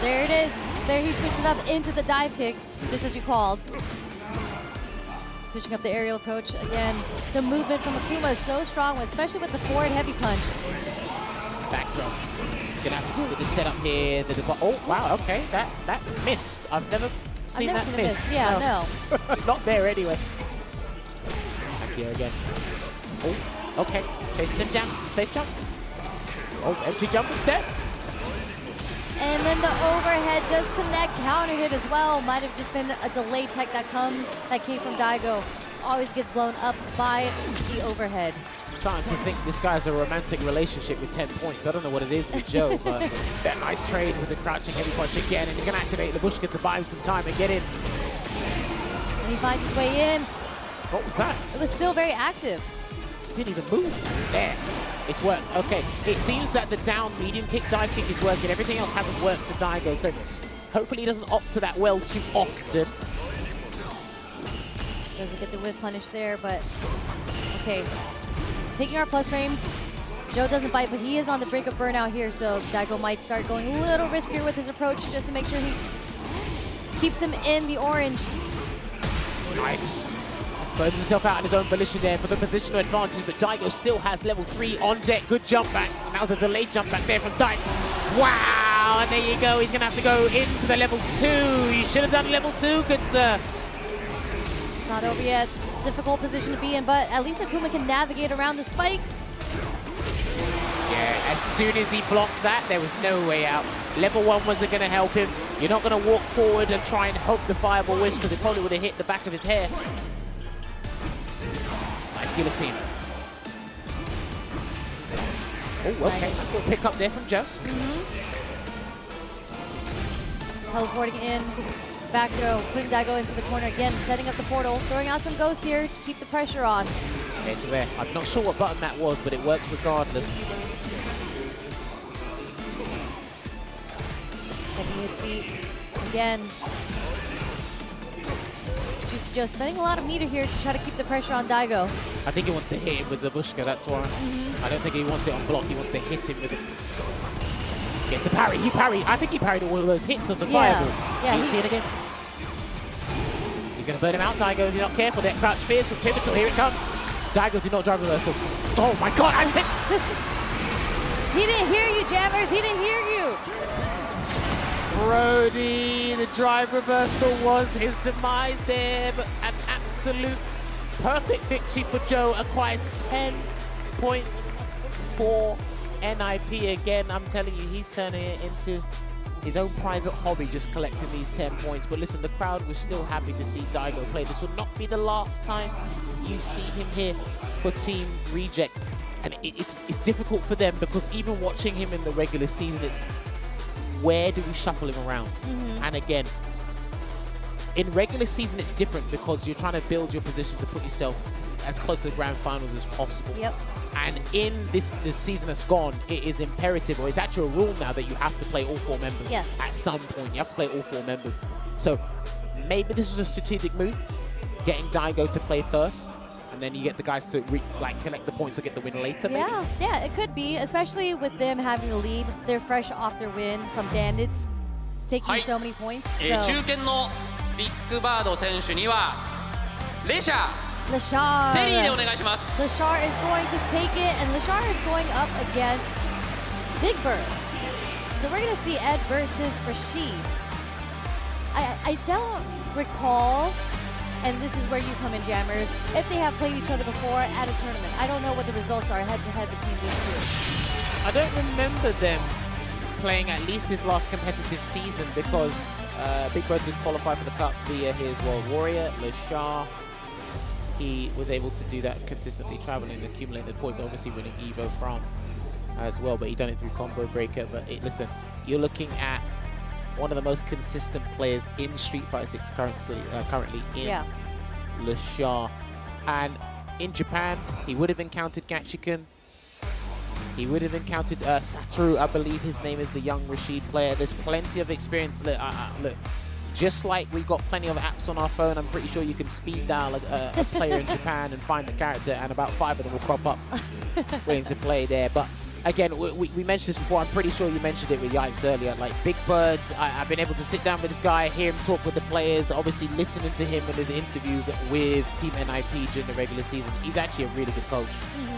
There it is. There he switched it up into the dive kick, just as you called. Switching up the aerial approach. Again, the movement from Akuma is so strong, especially with the forward heavy punch. Back throw. Gonna have to do with the setup here. Oh, wow, okay. That missed. I've never seen that miss. Yeah, no. Not there anyway. Back here again. Oh, okay. Chases him down. Safe jump. Oh, empty jump instead. And then the overhead does connect, counter hit as well. Might have just been a delayed tech that came from Daigo. Always gets blown up by the overhead. I'm starting to think this guy has a romantic relationship with 10 points. I don't know what it is with Joe, but that nice trade with the crouching heavy punch again, and he's going to activate Lavushka to buy him some time and get in. And he finds his way in. What was that? It was still very active. Didn't even move. There. It's worked. Okay. It seems that the down medium kick dive kick is working. Everything else hasn't worked for Daigo, so hopefully he doesn't opt to that well too often. Doesn't get the whiff punish there, but okay. Taking our plus frames. Joe doesn't bite, but he is on the brink of burnout here, so Daigo might start going a little riskier with his approach just to make sure he keeps him in the orange. Nice. Burns himself out in his own volition there for the positional advantage, but Daigo still has level 3 on deck. Good jump back. And that was a delayed jump back there from Daigo. Wow, on, there you go. He's going to have to go into the level 2. You should have done level 2, good sir. It's not over yet. Difficult position to be in, but at least Akuma can navigate around the spikes. Yeah, as soon as he blocked that, there was no way out. Level 1 wasn't going to help him. You're not going to walk forward and try and hope the fireball wish, because it probably would have hit the back of his hair. Nice guillotine. Oh, okay. Nice little pick up there from Joe. Teleporting in. Back throw, putting Daigo into the corner again, setting up the portal, throwing out some ghosts here to keep the pressure on. It's where I'm not sure what button that was, but it worked regardless. Getting his feet again. Just spending a lot of meter here to try to keep the pressure on Daigo. I think he wants to hit him with the Bushka, that's why. I don't think he wants it on block, he wants to hit him with it. Gets the parry, he parried. I think he parried all of those hits of the fireball. Yeah, it again. He's going to burn him out, Daigo, if you're not careful. That crouch fierce from Pivotal, here it comes. Daigo did not drive reversal. Oh my god, I'm sick! He didn't hear you, Jammers, he didn't hear you! Brody, the drive reversal was his demise there, but an absolute perfect victory for Joe. Acquires 10 points for NIP. Again, I'm telling you, he's turning it into his own private hobby, just collecting these 10 points. But listen, the crowd was still happy to see Daigo play. This will not be the last time you see him here for Team Reject. And it's difficult for them, because even watching him in the regular season, it's where do we shuffle him around? And again, in regular season, it's different because you're trying to build your position to put yourself as close to the grand finals as possible. And in this season that's gone, it is imperative, or it's actually a rule now, that you have to play all 4 members. At some point, you have to play all 4 members. So maybe this is a strategic move, getting Daigo to play first, and then you get the guys to collect the points to get the win later. Yeah, it could be, especially with them having the lead. They're fresh off their win from Bandits, taking so many points. So. 中堅のビッグバード選手にはレシャ Lashar. テリーでお願いします。 Lashar is going to take it, and Lashar is going up against Big Bird. So we're going to see Ed versus Rashid. I don't recall, and this is where you come in, Jammers, if they have played each other before at a tournament. I don't know what the results are head-to-head between these two. I don't remember them playing at least this last competitive season, because Big Bird did qualify for the Cup via his World Warrior, Lashar. He was able to do that consistently, traveling, accumulating the points, obviously winning Evo France as well, but he done it through Combo Breaker. But listen, you're looking at one of the most consistent players in Street Fighter 6 currently in Lashar. And in Japan, he would have encountered Gachikan. He would have encountered Satoru, I believe his name is, the young Rashid player. There's plenty of experience. Look, just like we've got plenty of apps on our phone, I'm pretty sure you can speed dial a player in Japan and find the character, and about 5 of them will crop up willing to play there. But again, we mentioned this before. I'm pretty sure you mentioned it with Yipes earlier. Like Big Bird, I've been able to sit down with this guy, hear him talk with the players, obviously listening to him in his interviews with Team NIP during the regular season. He's actually a really good coach.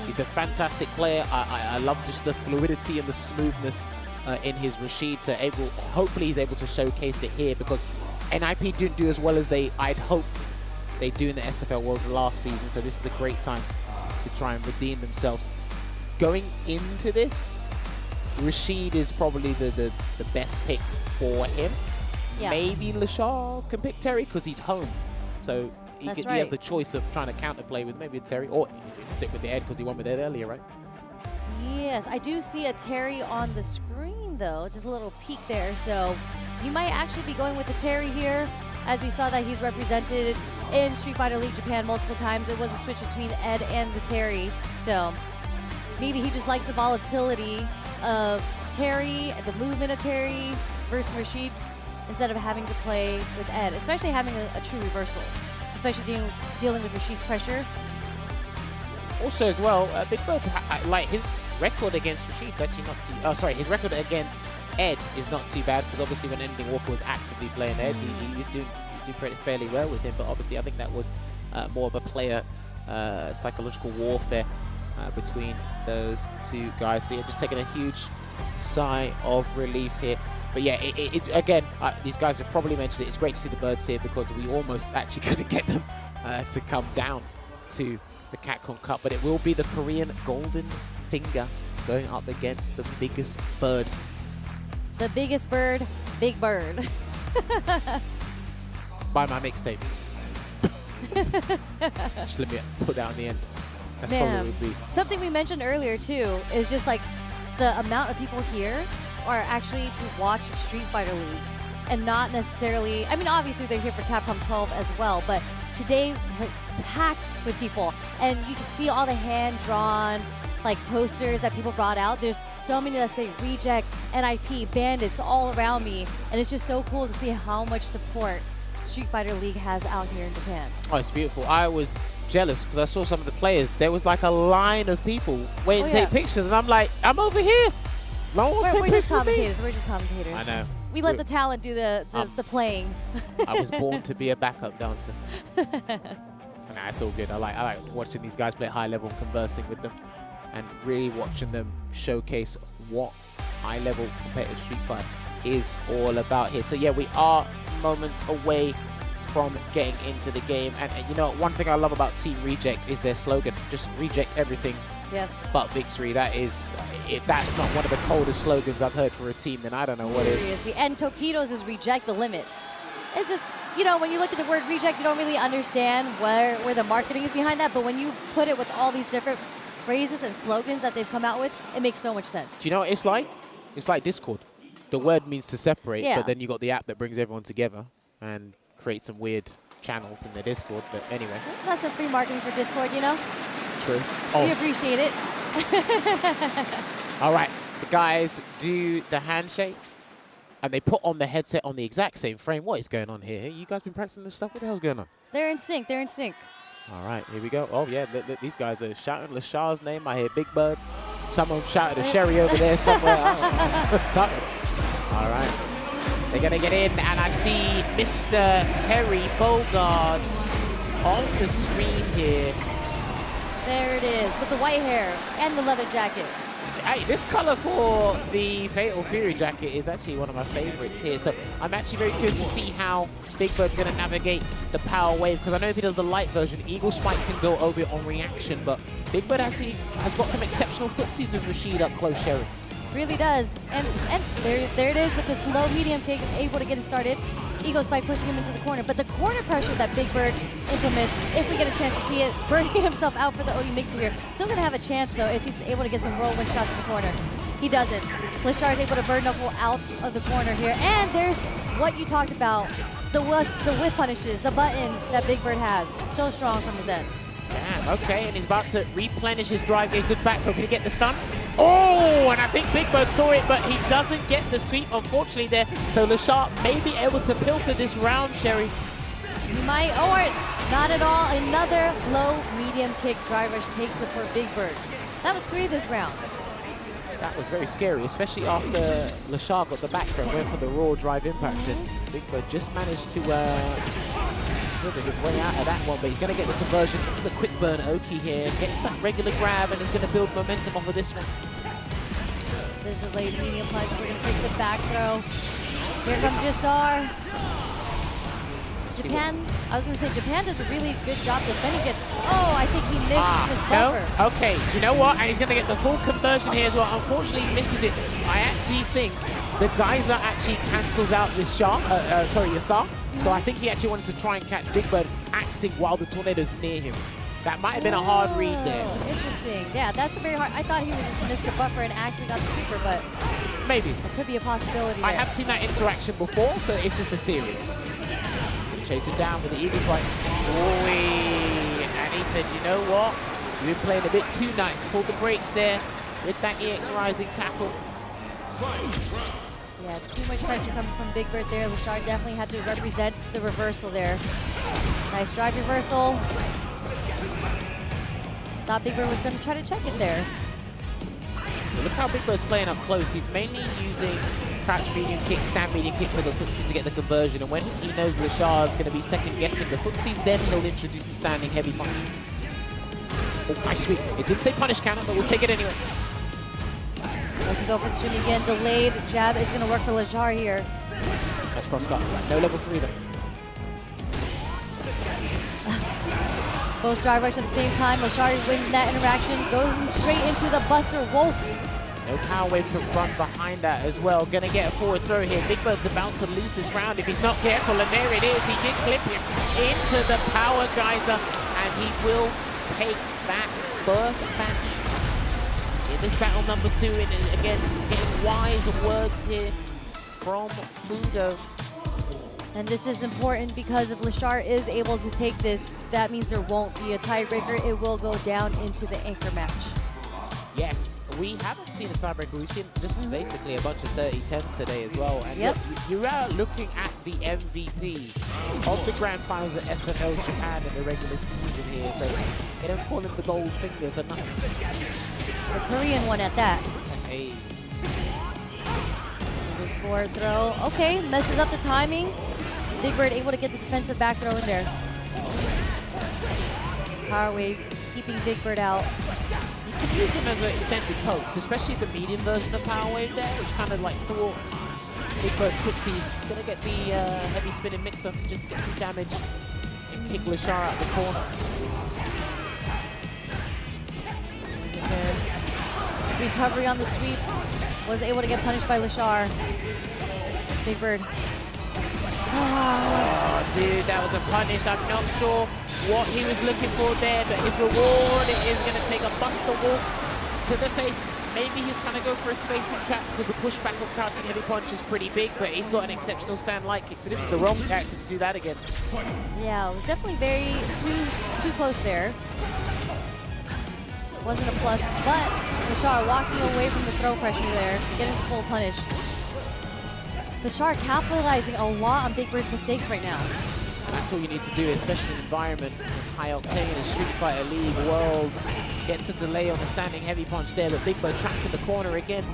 He's a fantastic player. I love just the fluidity and the smoothness in his Rashid. So hopefully he's able to showcase it here, because NIP didn't do as well as I'd hoped they do in the SFL Worlds last season. So this is a great time to try and redeem themselves. Going into this, Rashid is probably the best pick for him. Maybe Lashar can pick Terry because he's home. So he has the choice of trying to counterplay with maybe a Terry, or stick with the Ed because he won with Ed earlier, right? Yes, I do see a Terry on the screen though, just a little peek there. So you might actually be going with the Terry here, as we saw that he's represented in Street Fighter League Japan multiple times. It was a switch between Ed and the Terry. So maybe he just likes the volatility of Terry, the movement of Terry versus Rashid, instead of having to play with Ed, especially having a true reversal, especially dealing with Rashid's pressure. Also as well, Big Bird, like his record against Rashid's actually not too, his record against Ed is not too bad, because obviously when Ending Walker was actively playing Ed, he was doing pretty fairly well with him, but obviously I think that was more of a player psychological warfare between those two guys. So yeah, just taking a huge sigh of relief here. But yeah, again, these guys have probably mentioned it. It's great to see the birds here because we almost actually couldn't get them to come down to the Capcom Cup. But it will be the Korean Golden Finger going up against the biggest bird. The biggest bird, Big Bird. Buy my mixtape. Just let me put that on the end. That's Man, probably what it would be. something we mentioned earlier too is just like the amount of people here are actually to watch Street Fighter League and not necessarily, I mean, obviously they're here for Capcom 12 as well, but today was packed with people and you can see all the hand-drawn like posters that people brought out. There's so many that say Reject, NIP, Bandits all around me, and it's just so cool to see how much support Street Fighter League has out here in Japan. Oh, it's beautiful. I was jealous because I saw some of the players. There was like a line of people waiting to take pictures, and I'm like, I'm over here. No one wants to take We're just pictures with me. commentators. We're just commentators. I know. We let the talent do the playing. I was born to be a backup dancer. Nah, it's all good. I like watching these guys play high level and conversing with them and really watching them showcase what high level competitive Street Fighter is all about here. So yeah, we are moments away from getting into the game. And you know, one thing I love about Team Reject is their slogan, just reject everything. Yes. But victory. That is, if that's not one of the coldest slogans I've heard for a team, then I don't know what is. Seriously. And Tokido's is reject the limit. It's just, you know, when you look at the word reject, you don't really understand where the marketing is behind that. But when you put it with all these different phrases and slogans that they've come out with, it makes so much sense. Do you know what it's like? It's like Discord. The word means to separate, Yeah. but then you got the app that brings everyone together and creates some weird channels in the Discord. But anyway. That's some free marketing for Discord, you know? True. We appreciate it. All right. The guys do the handshake, and they put on the headset on the exact same frame. What is going on here? You guys been practicing this stuff? What the hell's going on? They're in sync. They're in sync. All right, here we go. Oh, yeah, these guys are shouting Lashar's name. I hear Big Bird. Someone shouted a Sherry over there somewhere. All right. They're going to get in, and I see Mr. Terry Bogard on the screen here. There it is, with the white hair and the leather jacket. Hey, this color for the Fatal Fury jacket is actually one of my favorites here. So I'm actually very curious to see how Big Bird's going to navigate the power wave, because I know if he does the light version, Eagle Spike can go over it on reaction, but Big Bird actually has got some exceptional footsies with Rashid up close, Sherry. Really does. And there it is with this low medium kick, able to get it started. Eagle Spike pushing him into the corner, but the corner pressure that Big Bird implements, if we get a chance to see it, burning himself out for the OD mixer here. Still gonna have a chance though if he's able to get some whirlwind shots in the corner. He doesn't. Lashard is able to bird knuckle out of the corner here. And there's what you talked about, the whiff punishes, the buttons that Big Bird has. So strong from his end. Damn, okay, and he's about to replenish his drive, get a good back throw. Can he get the stun? Oh, and I think Big Bird saw it, but he doesn't get the sweep, unfortunately, there. So Lashard may be able to pilfer this round, Sherry. He might, or not at all. Another low medium kick drive rush takes it for Big Bird. That was 3 this round. That was very scary, especially after Lashard got the back throw, went for the raw drive impact, and Big Bird just managed to slither his way out of that one, but he's going to get the conversion, the quick burn Oki here, gets that regular grab, and he's going to build momentum off of this one. There's a late medium punch. We're going to take the back throw. Here comes Jasar. Japan, I was going to say, Japan does a really good job defending it. Oh, I think he missed his buffer. No? Okay, do you know what? And he's going to get the full conversion here as well. Unfortunately, he misses it. I actually think the Geyser actually cancels out this Yasar. So I think he actually wanted to try and catch Big Bird acting while the tornado's near him. That might have been a hard read there. Interesting. Yeah, that's a very hard. I thought he would just miss the buffer and actually got the super, but maybe. It could be a possibility. I have seen that interaction before, so it's just a theory. Chase it down with the Eagles fight. And he said, you know what? You've been playing a bit too nice. Pull the brakes there with that EX Rising tackle. Yeah, too much pressure coming from Big Bird there. Lashard definitely had to represent the reversal there. Nice drive reversal. Thought Big Bird was going to try to check it there. Look how Big Bird's playing up close. He's mainly using crouch medium kick, stand medium kick for the footsies to get the conversion. And when he knows Lashard's going to be second guessing the footsies, then he'll introduce the standing heavy punch. Oh, nice sweep. It did say punish counter, but we'll take it anyway. As he go for the shimmy again. Delayed jab is going to work for Lashar here. Nice cross cut. No level 3 though. Both drive rush at the same time. Lashar wins that interaction, going straight into the Buster Wolf. No power wave to run behind that as well. Gonna get a forward throw here. Big Bird's about to lose this round if he's not careful, and there it is. He did clip him into the power geyser, and he will take that first match in this battle number 2. And again, getting wise words here from Fudo. And this is important because if Lashar is able to take this, that means there won't be a tiebreaker. It will go down into the anchor match. Yes, we haven't seen a tiebreaker. We've seen just basically a bunch of 30-10s today as well. And yep. Look, you are looking at the MVP of the Grand Finals at SFL Japan in the regular season here. So they don't call it the gold finger for nothing. The Korean one at that. Hey. This forward throw. Okay, messes up the timing. Big Bird able to get the defensive back throw in there. Power waves keeping Big Bird out. You could use him as an extended pokes, especially the medium version of Power Wave there, which kind of like thwarts Big Bird's footsies. Gonna get the heavy spinning mixer to just get some damage and kick Lashar out the corner. And recovery on the sweep. Was able to get punished by Lashar. Big Bird. Oh, dude, that was a punish. I'm not sure what he was looking for there, but his reward is going to take a Buster Wolf to the face. Maybe he's trying to go for a spacing trap because the pushback of crouching heavy punch is pretty big, but he's got an exceptional stand light kick, so this is the wrong character to do that against. Yeah, it was definitely very too close there. Wasn't a plus, but Lashar walking away from the throw pressure there, getting the full punish. Lashar capitalizing a lot on Big Bird's mistakes right now. That's all you need to do, especially in an environment as high octane as Street Fighter League Worlds. Gets a delay on the standing heavy punch there, but Big Bird trapped in the corner again.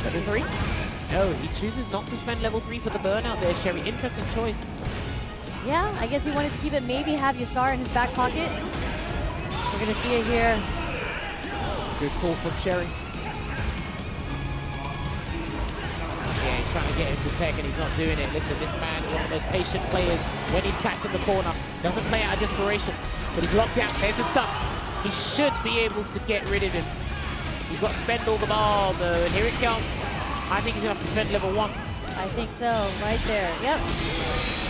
Level 3? No, he chooses not to spend level 3 for the burnout there, Sherry. Interesting choice. Yeah, I guess he wanted to keep it, maybe have Yasar in his back pocket. We're gonna see it here. Good call from Sherry. Yeah, he's trying to get him to tech and he's not doing it. Listen, this man is one of the most patient players when he's trapped in the corner. Doesn't play out of desperation, but he's locked down. There's the stun. He should be able to get rid of him. He's got to spend all the ball, though, and here it comes. I think he's gonna have to spend level 1. I think so, right there. Yep.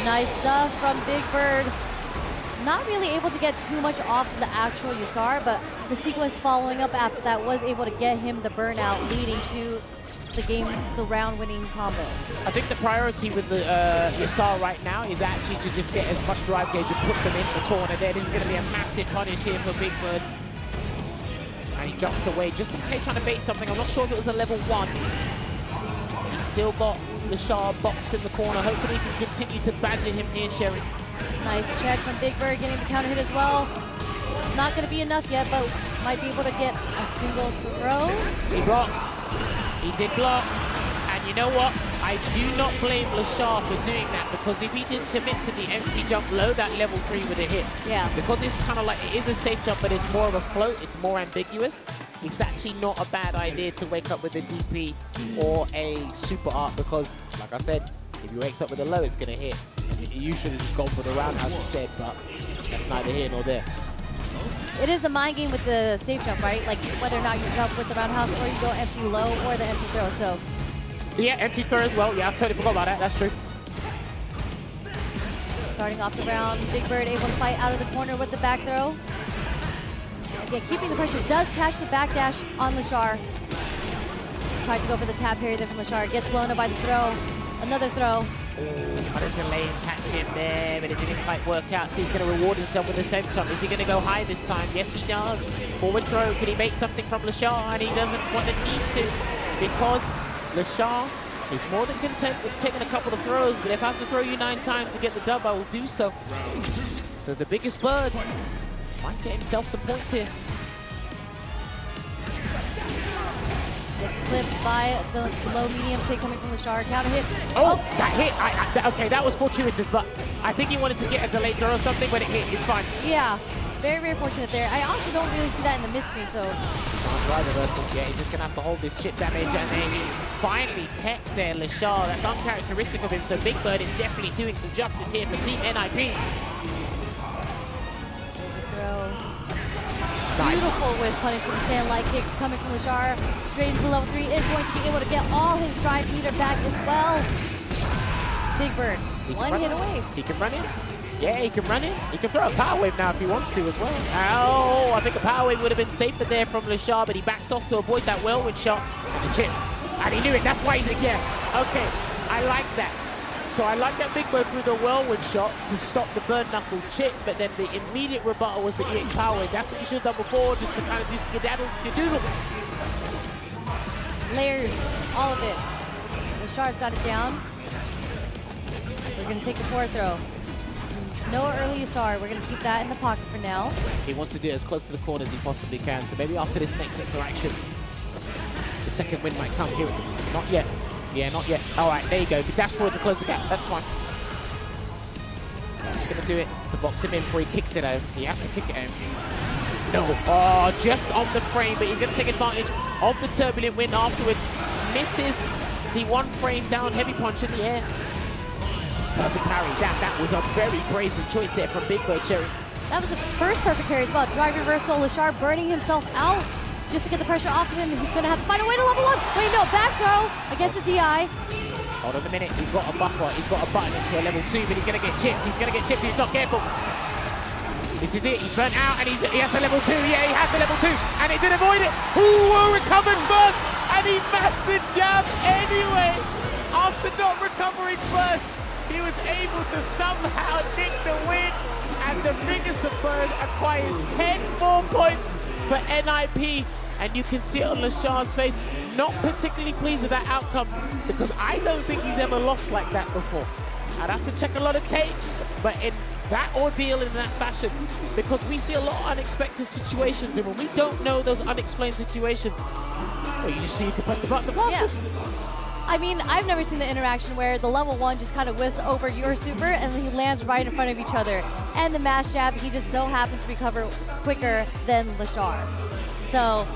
Nice stuff from Big Bird. Not really able to get too much off the actual Yasar, but the sequence following up after that was able to get him the burnout, leading to the round-winning combo. I think the priority with the Yasar right now is actually to just get as much drive gauge and put them in the corner there. This is going to be a massive punish here for Big Bird. And he jumped away just in case trying to bait something. I'm not sure if it was a level 1. He's still got Lashar boxed in the corner. Hopefully he can continue to badger him here, Sherry. Nice check from Big Bird, getting the counter hit as well. Not going to be enough yet, but might be able to get a single throw. He blocked. He did block. And you know what? I do not blame Lashar for doing that, because if he didn't commit to the empty jump low, that level 3 would have hit. Yeah. Because it's kind of like, it is a safe jump, but it's more of a float. It's more ambiguous. It's actually not a bad idea to wake up with a DP or a super art, because, like I said, if he wakes up with a low, it's going to hit. You should have just gone for the roundhouse instead, but that's neither here nor there. It is the mind game with the safe jump, right? Like whether or not you jump with the roundhouse or you go empty low or the empty throw, so. Yeah, empty throw as well. Yeah, I totally forgot about that. That's true. Starting off the round, Big Bird able to fight out of the corner with the back throw. Yeah, keeping the pressure, does catch the backdash on Lashar. Tried to go for the tap parry there from Lashar, gets blown up by the throw. Another throw. Trying to delay and catch him there, but it didn't quite work out, so he's going to reward himself with the same jump. Is he going to go high this time? Yes, he does. Forward throw. Can he make something from Lashar? And he doesn't want to need to, because Lashar is more than content with taking a couple of throws, but if I have to throw you 9 times to get the dub, I will do so. So the biggest bird might get himself some points here. Gets clipped by the low-medium kick coming from Lashar. Counter hit. Oh, that hit. Okay, that was fortuitous, but I think he wanted to get a delayed throw or something, but it hit. It's fine. Yeah. Very, very fortunate there. I also don't really see that in the mid-screen, so... Right reversal. Yeah, he's just going to have to hold this chip damage, and then he finally techs there, Lashar. That's uncharacteristic of him, so Big Bird is definitely doing some justice here for Team NIP. Nice. Beautiful with punish from the stand light kick coming from Lashar. Straight into level 3 is going to be able to get all his drive meter back as well. Big Bird, one hit away. He can run in. Yeah, he can run in. He can throw a power wave now if he wants to as well. Oh, I think a power wave would have been safer there from Lashar, but he backs off to avoid that whirlwind shot. And the chip. And he knew it. That's why he's like, yeah, okay, I like that. So I like that Big Bird threw the whirlwind shot to stop the burn knuckle chip, but then the immediate rebuttal was the EX power wave. That's what you should have done before, just to kind of do skedaddle, skadoodle. Layers, all of it. Lashar's got it down. We're going to take the forward throw. No early Usar. We're going to keep that in the pocket for now. He wants to do it as close to the corner as he possibly can, so maybe after this next interaction, the second win might come. Here it is. Not yet. Yeah, not yet. All right, there you go. He dash forward to close the gap. That's fine. I'm just going to do it to box him in before he kicks it home. He has to kick it home. No. Oh, just on the frame, but he's going to take advantage of the turbulent wind afterwards. Misses the one frame down heavy punch in the air. Perfect parry. That was a very brazen choice there from Big Bird Cherry. That was the first perfect parry as well. Drive reversal. Lashar burning himself out. Just to get the pressure off of him, he's going to have to find a way to level 1. Wait, no, back throw against the DI. Hold on a minute, he's got a buffer, he's got a button into a level 2, but he's going to get chipped, he's not careful. This is it, he's burnt out, and he has a level 2, yeah, he has a level 2, and he did avoid it. Ooh, recovered first, and he mashed the jab anyway. After not recovering first, he was able to somehow nick the win, and the biggest of Bird acquires 10 more points for NIP, and you can see it on Lashar's face, not particularly pleased with that outcome, because I don't think he's ever lost like that before. I'd have to check a lot of tapes, but in that ordeal in that fashion, because we see a lot of unexpected situations, and when we don't know those unexplained situations, well, you just see you can press the button the fastest. Yeah. I mean, I've never seen the interaction where the level 1 just kind of whiffs over your super and he lands right in front of each other. And the mash jab, he just so happens to recover quicker than Lashar. So,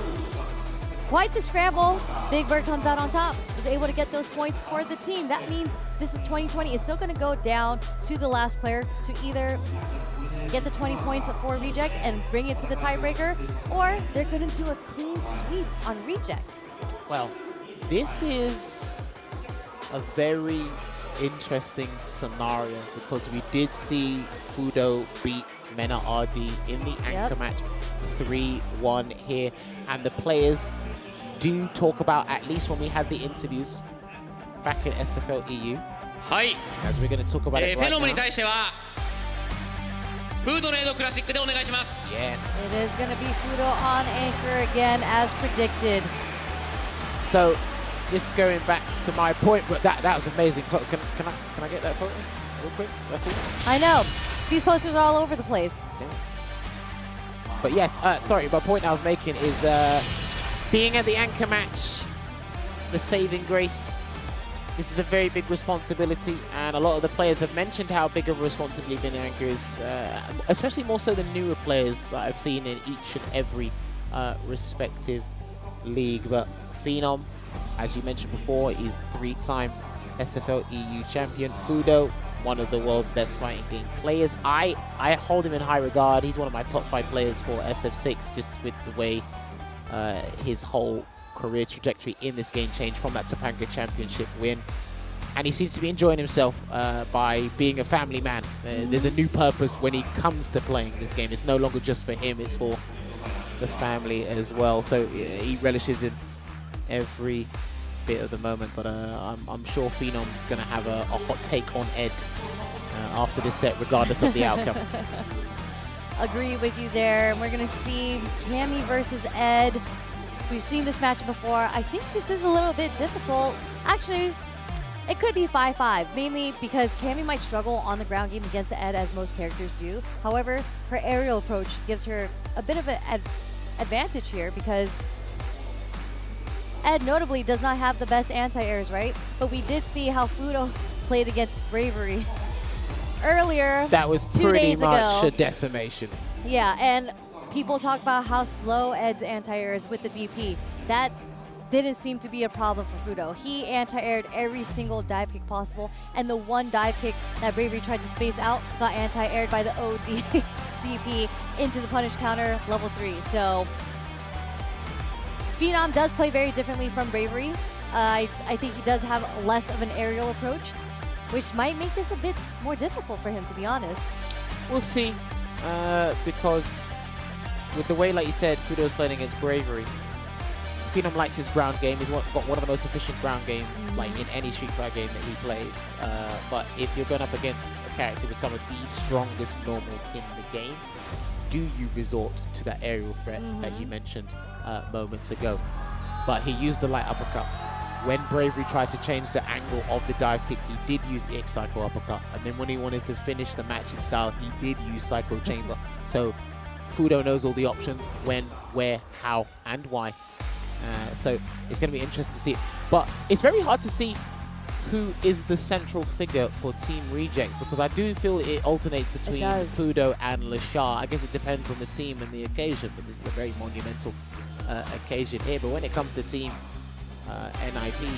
quite the scramble. Big Bird comes out on top, was able to get those points for the team. That means this is 2020. It's still going to go down to the last player to either get the 20 points for reject and bring it to the tiebreaker, or they're going to do a clean sweep on reject. Well, this is a very interesting scenario because we did see Fudo beat MenaRD in the anchor match 3-1 here, and the players do talk about, at least when we had the interviews back in SFL EU, as we're going to talk about it right now. Yes. It is going to be Fudo on anchor again as predicted. So, just going back to my point, but that was amazing. Can I get that photo real quick? Let's see. I know. These posters are all over the place. Yeah. But yes, sorry, my point I was making is being at the anchor match, the saving grace. This is a very big responsibility, and a lot of the players have mentioned how big of a responsibility being an anchor is, especially more so the newer players that I've seen in each and every respective league. But Phenom, as you mentioned before, is 3-time SFL EU champion. Fudo, one of the world's best fighting game players. I hold him in high regard. He's one of my top 5 players for SF6, just with the way his whole career trajectory in this game changed from that Topanga Championship win. And he seems to be enjoying himself by being a family man. There's a new purpose when he comes to playing this game. It's no longer just for him, it's for the family as well. So he relishes in every bit of the moment, but I'm sure Phenom's going to have a hot take on Ed after this set, regardless of the outcome. Agree with you there. And we're going to see Cammy versus Ed. We've seen this match before. I think this is a little bit difficult. Actually, it could be 5-5, mainly because Cammy might struggle on the ground game against Ed, as most characters do. However, her aerial approach gives her a bit of an advantage here, because Ed notably does not have the best anti-airs, right? But we did see how Fudo played against Bravery earlier. That was pretty much a decimation. Yeah, and people talk about how slow Ed's anti-air is with the DP. That didn't seem to be a problem for Fudo. He anti-aired every single dive kick possible, and the one dive kick that Bravery tried to space out got anti-aired by the OD DP into the punish counter level 3. So Phenom does play very differently from Bravery. I think he does have less of an aerial approach, which might make this a bit more difficult for him, to be honest. We'll see, because with the way, like you said, Fudo's playing against Bravery, Phenom likes his ground game. He's got one of the most efficient ground games, like in any Street Fighter game that he plays. But if you're going up against a character with some of the strongest normals in the game, do you resort to that aerial threat that you mentioned moments ago? But he used the light uppercut. When Bravery tried to change the angle of the dive kick, he did use the X-Cycle uppercut. And then when he wanted to finish the match in style, he did use Psycho Chamber. So Fudo knows all the options, when, where, how, and why. So it's going to be interesting to see. But it's very hard to see who is the central figure for Team Reject, because I do feel it alternates between Fudo and Lashar. I guess it depends on the team and the occasion, but this is a very monumental occasion here. But when it comes to Team NIP,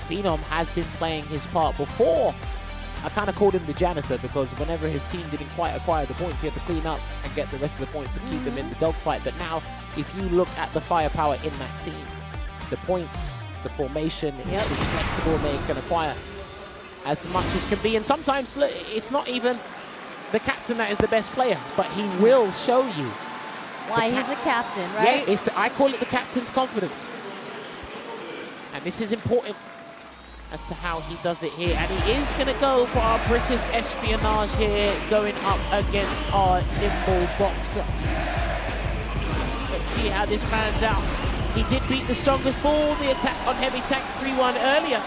Phenom has been playing his part before. I kind of called him the janitor, because whenever his team didn't quite acquire the points, he had to clean up and get the rest of the points to keep them in the dogfight. But now, if you look at the firepower in that team, the points, the formation is as flexible, and they can acquire as much as can be. And sometimes it's not even the captain that is the best player, but he will show you why he's a captain, right? Yeah, I call it the captain's confidence. And this is important as to how he does it here. And he is going to go for our British espionage here, going up against our nimble boxer. Let's see how this pans out. He did beat the strongest ball, the attack on heavy tank 3-1 earlier.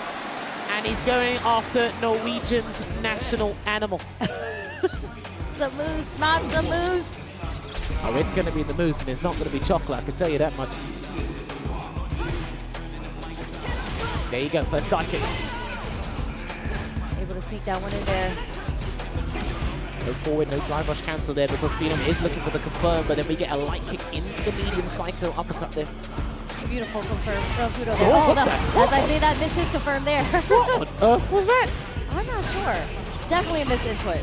And he's going after Norwegian's national animal. The moose, not the moose. Oh, it's going to be the moose, and it's not going to be chocolate, I can tell you that much. There you go, first dive kick. Able to sneak that one in there. No forward, no drive rush cancel there, because Phenom is looking for the confirm, but then we get a light kick into the medium psycho uppercut there. Beautiful confirm from Fudo there. Oh, no. As I say that, missed his confirm there. What on earth was that? I'm not sure. Definitely a misinput.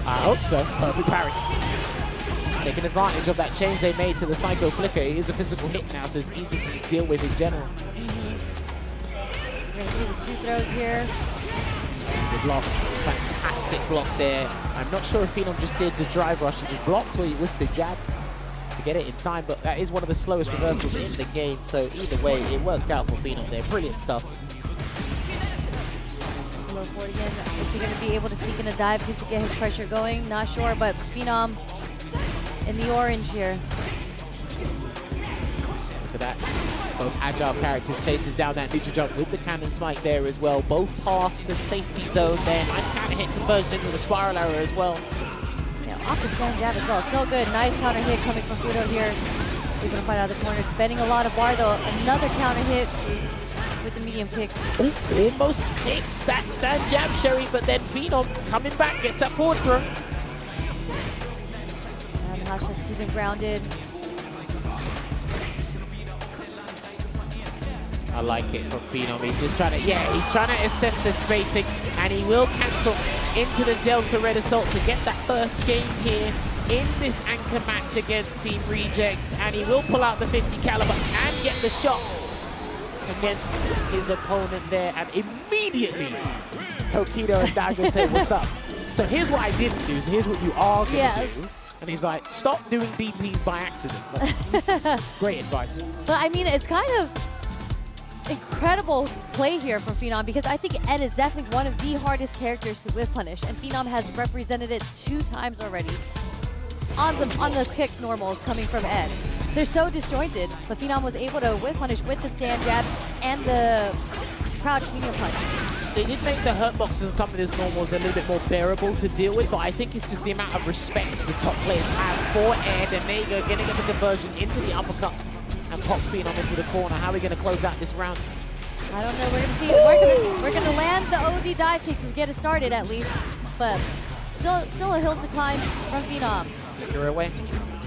I hope so. Perfect parry. Taking advantage of that change they made to the psycho flicker. It is a physical hit now, so it's easy to just deal with in general. We're gonna see the two throws here. The block, fantastic block there. I'm not sure if Phenom just did the drive rush and just blocked or he whiffed the jab to get it in time, but that is one of the slowest reversals in the game, so either way, it worked out for Phenom there. Brilliant stuff. Low forward again. Is he gonna be able to sneak in a dive kick to get his pressure going? Not sure, but Phenom in the orange here. Look at that. Both agile characters chases down that ninja jump with the cannon smite there as well. Both past the safety zone there. Nice counter hit conversion into the spiral arrow as well. Yeah, off the stand jab as well. So good. Nice counter hit coming from Fudo here. Able to fight out of the corner. Spending a lot of bar though. Another counter hit with the medium kick. Ooh, almost kicked that stand jab, Sherry, but then Phenom coming back, gets that forward throw. And Hasha's keeping grounded. I like it from Phenom. He's just trying to, he's trying to assess the spacing, and he will cancel into the Delta Red Assault to get that first game here in this anchor match against Team Reject, and he will pull out the 50 caliber and get the shot against his opponent there, and immediately Tokido and Daga say, what's up? So here's what I didn't do, so here's what you are gonna do. And he's like, stop doing DPs by accident. Like, great advice. But I mean, it's kind of incredible play here from Phenom, because I think Ed is definitely one of the hardest characters to whip punish, and Phenom has represented it 2 times already on the kick normals coming from Ed. They're so disjointed, but Phenom was able to whip punish with the stand jab and the crouch medium punch. They did make the hurt boxes and some of his normals a little bit more bearable to deal with, but I think it's just the amount of respect the top players have for Ed, and there you go, getting the conversion into the uppercut and pop Phenom into the corner. How are we going to close out this round? I don't know. We're going to see. We're going to land the OD dive kick to get it started at least, but still a hill to climb from Phenom. Flicker away.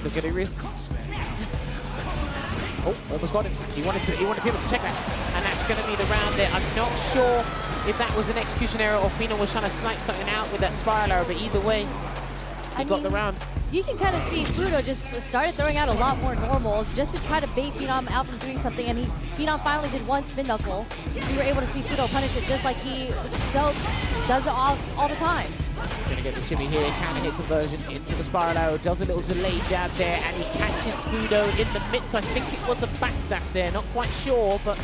Look at the wrist. Oh, almost got him. He wanted people to check that. And that's going to be the round there. I'm not sure if that was an execution error or Phenom was trying to snipe something out with that spiral arrow, but either way, he got the round. You can kind of see Pluto just started throwing out a lot more normals just to try to bait Phenom out from doing something, and Phenom finally did one spin knuckle. We were able to see Pluto punish it just like he does it all the time. Gonna get the shimmy here, counter hit conversion into the spiral arrow, does a little delay jab there, and he catches Fudo in the midst. I think it was a backdash there, not quite sure, but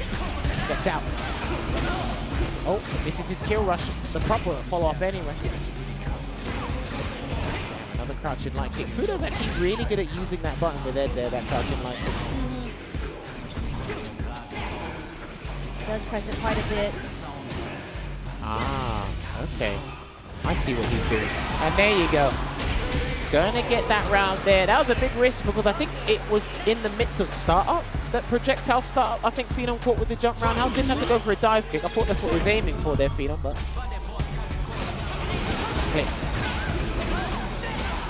gets out. Oh, this is his kill rush, the proper follow-up anyway. Another crouching light kick. Fudo's actually really good at using that button with Ed there, that crouching light kick. Does press it quite a bit. Ah, okay. I see what he's doing. And there you go. Gonna get that round there. That was a big risk because I think it was in the midst of startup, that projectile startup. I think Phenom caught with the jump roundhouse. Didn't have to go for a dive kick. I thought that's what he was aiming for there, Phenom, but...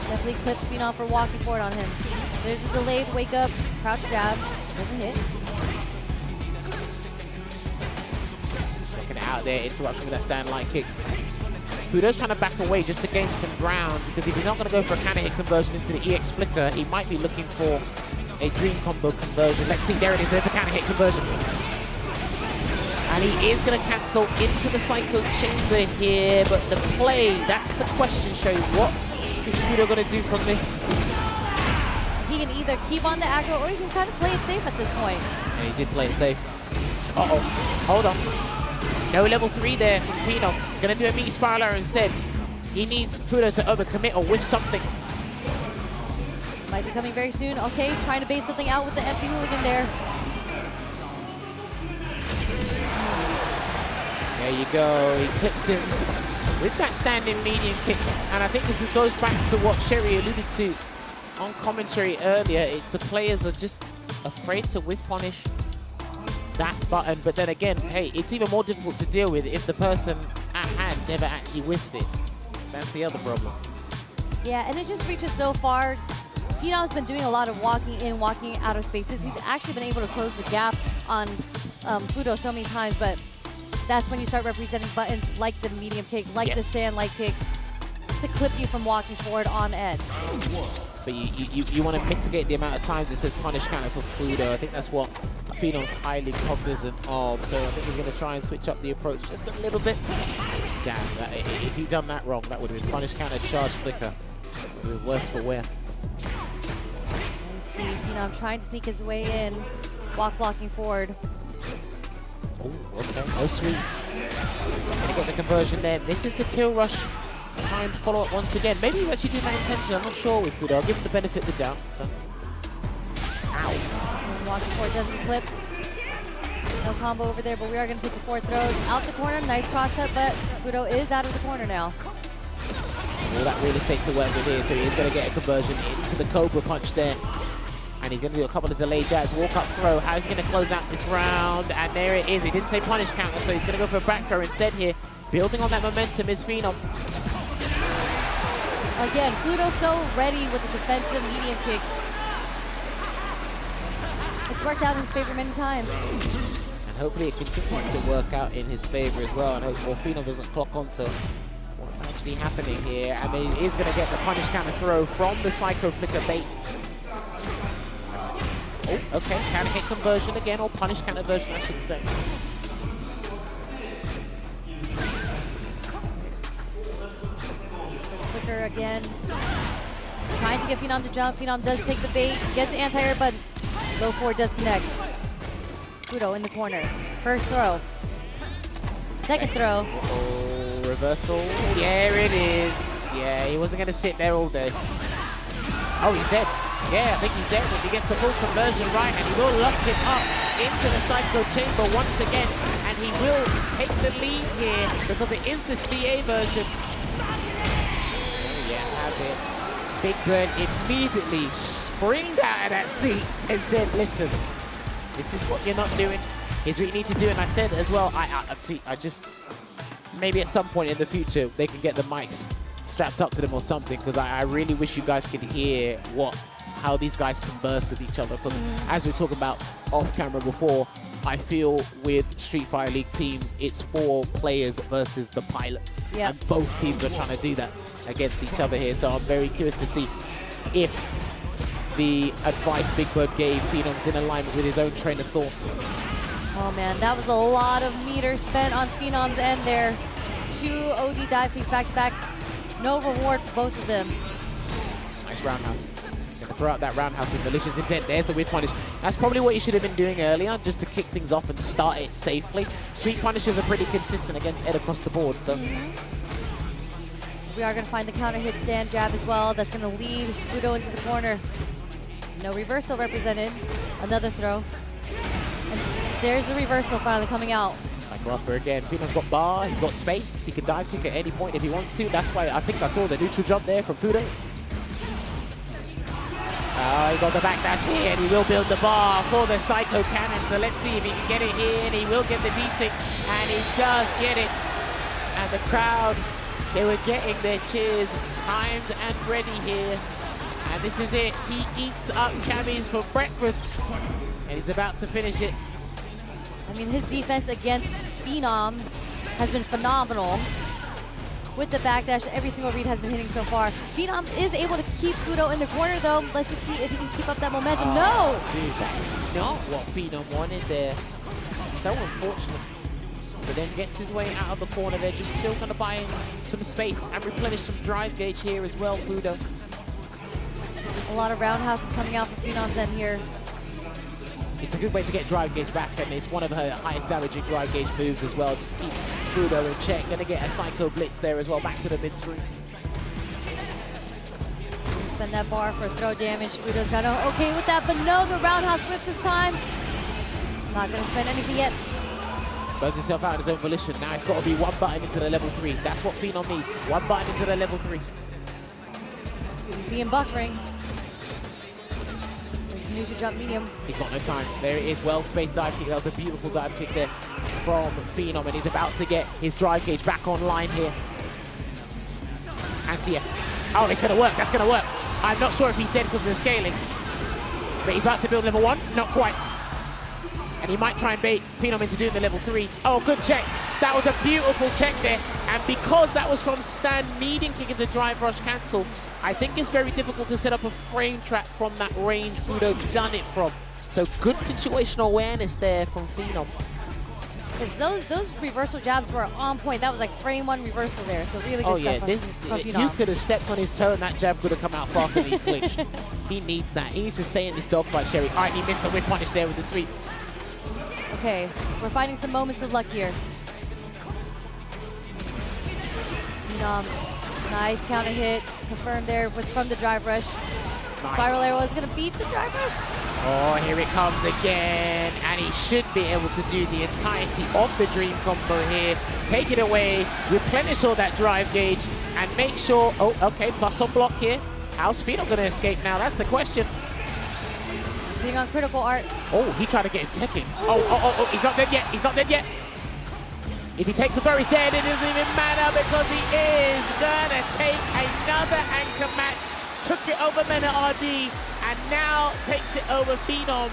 Definitely clipped Phenom for walking forward on him. There's a delayed wake up, crouch jab. Doesn't hit. Checking it out there. Interruption with that stand light kick. Fudo's trying to back away just to gain some ground, because if he's not going to go for a counter hit conversion into the EX flicker, he might be looking for a dream combo conversion. Let's see, there it is, there's the counter hit conversion. And he is going to cancel into the Psycho Chamber here, but the play, that's the question, show you what is Fudo going to do from this? He can either keep on the aggro or he can kind of play it safe at this point. And he did play it safe. Uh-oh, hold on. No level 3 there from Phenom. Gonna do a meaty spiral arrow instead. He needs Fudo to overcommit or whiff something. Might be coming very soon. Okay, trying to bait something out with the empty hooligan there. There you go. He clips him with that standing medium kick. And I think this goes back to what Sherry alluded to on commentary earlier. It's the players are just afraid to whiff punish that button, but then again, hey, it's even more difficult to deal with if the person at hand never actually whiffs it. That's the other problem. Yeah, and it just reaches so far. Phenom's been doing a lot of walking in, walking out of spaces. He's actually been able to close the gap on Fudo so many times, but that's when you start representing buttons like the medium kick, like the stand light kick, to clip you from walking forward on edge. But you want to mitigate the amount of times it says punish counter for Fudo. I think that's what Phenom's highly cognizant of. So I think he's going to try and switch up the approach just a little bit. Damn, if he'd done that wrong, that would have been punish counter, charge flicker. It would have been worse for wear. You see Phenom trying to sneak his way in, blocking forward. Oh, okay, no sweep. Gonna get the conversion there. This is the kill rush. Timed follow-up once again. Maybe he actually did that intention. I'm not sure with Fudo. I'll give him the benefit of the doubt. So. Ow. Walking forward doesn't clip. No combo over there, but we are going to take the forward throw out the corner. Nice cross cut, but Fudo is out of the corner now. All that real estate to work with here, so he is going to get a conversion into the Cobra punch there. And he's going to do a couple of delay jabs, walk up throw. How's he going to close out this round? And there it is. He didn't say punish counter, so he's going to go for a back throw instead here. Building on that momentum is Phenom. Again, Fudo's so ready with the defensive medium kicks. It's worked out in his favor many times. And hopefully it continues to work out in his favor as well. And hopefully Phenom doesn't clock onto what's actually happening here. And then he is going to get the punish counter throw from the Psycho Flicker bait. Oh, okay, counter hit conversion again, or punish counter version, I should say. Flicker again. Trying to get Phenom to jump. Phenom does take the bait, gets the anti-air, but low forward does connect. Fudo in the corner. First throw. Second throw. Uh-oh, reversal. There it is. Yeah, he wasn't going to sit there all day. Oh, he's dead. Yeah, I think he's dead. If he gets the full conversion right, and he will lock it up into the Psycho Chamber once again, and he will take the lead here because it is the CA version. There you have it. Big Bird immediately springed out of that seat and said, listen, this is what you're not doing. Here's what you need to do. And I said as well, I just, maybe at some point in the future, they can get the mics strapped up to them or something, because I really wish you guys could hear how these guys converse with each other. Because as we were talking about off camera before, I feel with Street Fighter League teams, it's 4 players versus the pilot. Yep. And both teams are trying to do that against each other here. So I'm very curious to see if the advice Big Bird gave Phenom's in alignment with his own train of thought. Oh man, that was a lot of meters spent on Phenom's end there. 2 OD dive kicks back to back. No reward for both of them. Nice roundhouse. Gonna throw out that roundhouse with malicious intent. There's the whip punish. That's probably what you should have been doing earlier, just to kick things off and start it safely. Sweet punishes are pretty consistent against Ed across the board, so. We are gonna find the counter hit stand jab as well. That's gonna lead Fudo into the corner. No reversal represented. Another throw. And there's the reversal finally coming out. Cycle upper again. Phenom's got bar, he's got space. He can dive kick at any point if he wants to. That's why I think I saw the neutral jump there from Fudo. He got the backdash here, and he will build the bar for the Psycho Cannon. So let's see if he can get it here, and he will get the D-Sync, and he does get it. And the crowd, they were getting their cheers timed and ready here. And this is it. He eats up Camis for breakfast, and he's about to finish it. I mean, his defense against Phenom has been phenomenal. With the backdash, every single read has been hitting so far. Phenom is able to keep Fudo in the corner, though. Let's just see if he can keep up that momentum. No! Dude, that's not what Phenom wanted there. So unfortunate. But then gets his way out of the corner. They're just still going to buy in some space and replenish some drive gauge here as well, Fudo. A lot of roundhouses coming out for Phenom's end here. It's a good way to get drive gauge back, and it's one of her highest damaging drive gauge moves as well, just to keep Fudo in check. Gonna get a Psycho Blitz there as well, back to the mid-screen. Spend that bar for throw damage. Fudo's kind of okay with that, but no, the roundhouse whips this time. Not gonna spend anything yet. Burns himself out of his own volition. Now it's got to be 1 button into the level 3. That's what Phenom needs. 1 button into the level 3. You see him buffering. Neutral jump medium. He's got no time. There it is, well-spaced dive kick. That was a beautiful dive kick there from Phenom, and he's about to get his drive gauge back online here. Anti-air. Oh, it's going to work. That's going to work. I'm not sure if he's dead because of the scaling, but he's about to build level 1. Not quite. And he might try and bait Phenom into doing the level 3. Oh, good check. That was a beautiful check there. And because that was from Stan needing kick into drive rush cancel, I think it's very difficult to set up a frame trap from that range Fudo done it from. So good situational awareness there from Phenom. Because those reversal jabs were on point. That was like frame 1 reversal there. So really good stuff from Phenom. You could have stepped on his toe and that jab could have come out faster than he flinched. He needs that. He needs to stay in this dogfight, Sherry. All right, he missed the whip punish there with the sweep. Okay, we're finding some moments of luck here. Phenom, nice counter hit. Confirmed there from the drive rush. Nice. Spiral arrow is going to beat the drive rush. Oh, here it comes again. And he should be able to do the entirety of the dream combo here. Take it away, replenish all that drive gauge, and make sure... Oh, okay, plus on block here. How's Phenom going to escape now? That's the question. Sitting on critical art. Oh, he tried to get him teching. Oh, he's not dead yet. He's not dead yet. If he takes the throw, he's dead. It doesn't even matter because he is gonna take another anchor match. Took it over MenaRD and now takes it over Phenom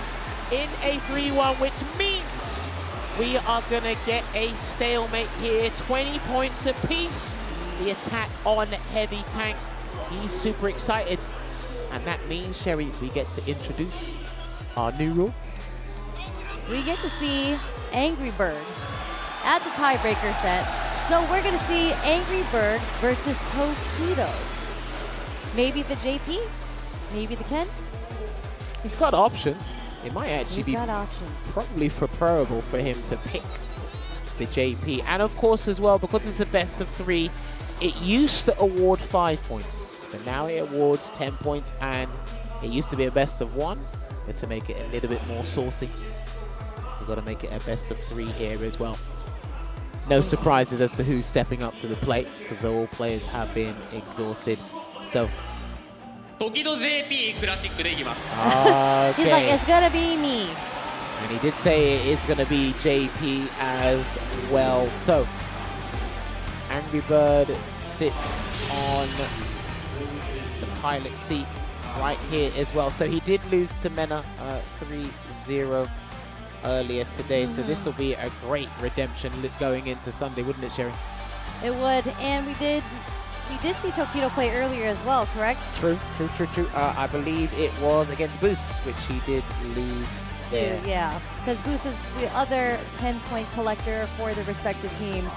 in a 3-1, which means we are gonna get a stalemate here. 20 points apiece. The attack on Heavy Tank. He's super excited. And that means, Sherry, we get to introduce our new rule. We get to see Angry Bird at the tiebreaker set. So we're gonna see Angry Bird versus Tokido. Maybe the JP, maybe the Ken. He's got options. It might actually be probably preferable for him to pick the JP. And of course as well, because it's a best of 3, it used to award 5 points, but now it awards 10 points, and it used to be a best of 1, but to make it a little bit more saucy, we've got to make it a best of 3 here as well. No surprises as to who's stepping up to the plate, because all players have been exhausted. So, Tokido JP Classic でいきます。 okay. He's like, it's gonna be me. And he did say it is gonna be JP as well. So, Angry Bird sits on the pilot seat right here as well. So he did lose to Mena 3-0 earlier today. So this will be a great redemption going into Sunday, wouldn't it, Sherry? It would, and we did see Tokido play earlier as well, correct? True. I believe it was against Boost, which he did lose there. Yeah, because Boost is the other 10-point collector for the respective teams.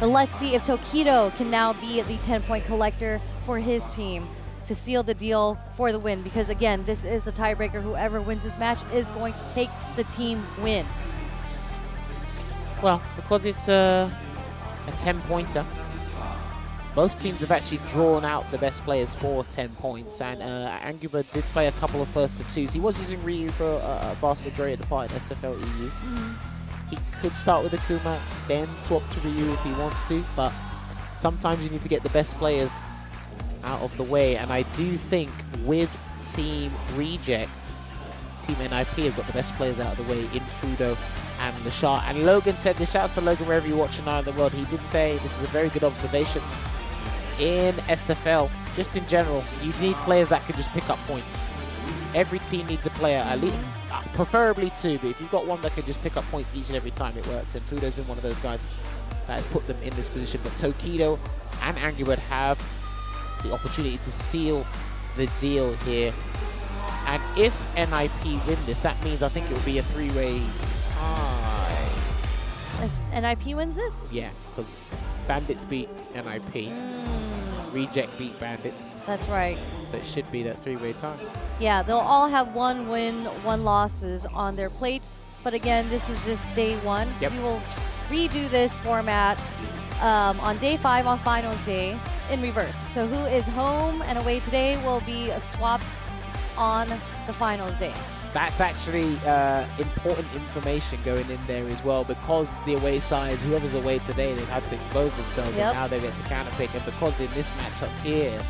But let's see if Tokido can now be the 10-point collector for his team to seal the deal for the win, because again, this is the tiebreaker. Whoever wins this match is going to take the team win. Well, because it's a 10-pointer, both teams have actually drawn out the best players for 10 points, and Angry Bird did play a couple of first to twos. He was using Ryu for a vast majority of the part in SFL EU. He could start with Akuma, then swap to Ryu if he wants to, but sometimes you need to get the best players out of the way, and I do think with Team Reject, Team NIP have got the best players out of the way in Fudo and Lashar. And Logan said this, shouts to Logan wherever you're watching now in the world, he did say, this is a very good observation, in SFL, just in general, you need players that can just pick up points. Every team needs a player, at least, preferably two, but if you've got one that can just pick up points each and every time, it works, and Fudo's been one of those guys that has put them in this position. But Tokido and Angry Bird have the opportunity to seal the deal here. And if NIP win this, that means I think it will be a three-way tie. If NIP wins this? Yeah, because Bandits beat NIP. Reject beat Bandits. That's right. So it should be that three-way tie. Yeah, they'll all have 1 win, 1 losses on their plates. But again, this is just day 1. Yep. We will redo this format on day 5 on finals day in reverse. So who is home and away today will be swapped on the finals day. That's actually important information going in there as well, because the away sides, whoever's away today, they've had to expose themselves, and now they get to counterpick. And because in this matchup here,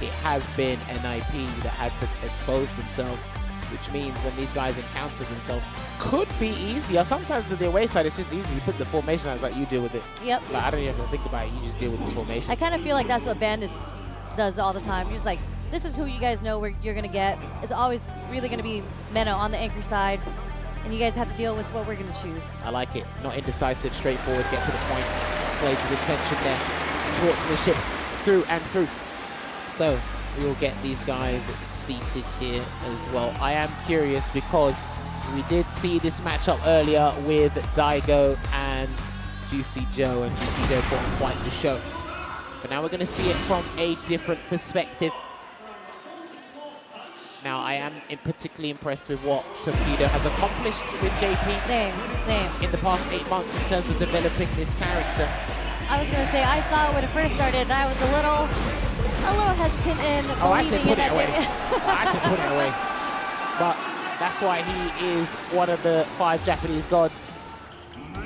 it has been NIP that had to expose themselves, which means when these guys encounter themselves, could be easier. Sometimes with the away side, it's just easy. You put the formation out, it's like, you deal with it. Yep. Like, I don't even have to think about it. You just deal with this formation. I kind of feel like that's what Bandits does all the time. You're just like, this is who you guys know where you're going to get. It's always really going to be Mena on the anchor side, and you guys have to deal with what we're going to choose. I like it. Not indecisive, straightforward, get to the point, play to the tension there. Sportsmanship through and through. So we will get these guys seated here as well. I am curious because we did see this matchup earlier with Daigo and Juicy Joe, and Juicy Joe put on quite the show. But now we're going to see it from a different perspective. Now, I am particularly impressed with what Tokido has accomplished with JP. Same. In the past 8 months in terms of developing this character. I was going to say, I saw it when it first started, and I was a little hesitant in believing put it. it away. I said put it away. But that's why he is one of the 5 Japanese gods. There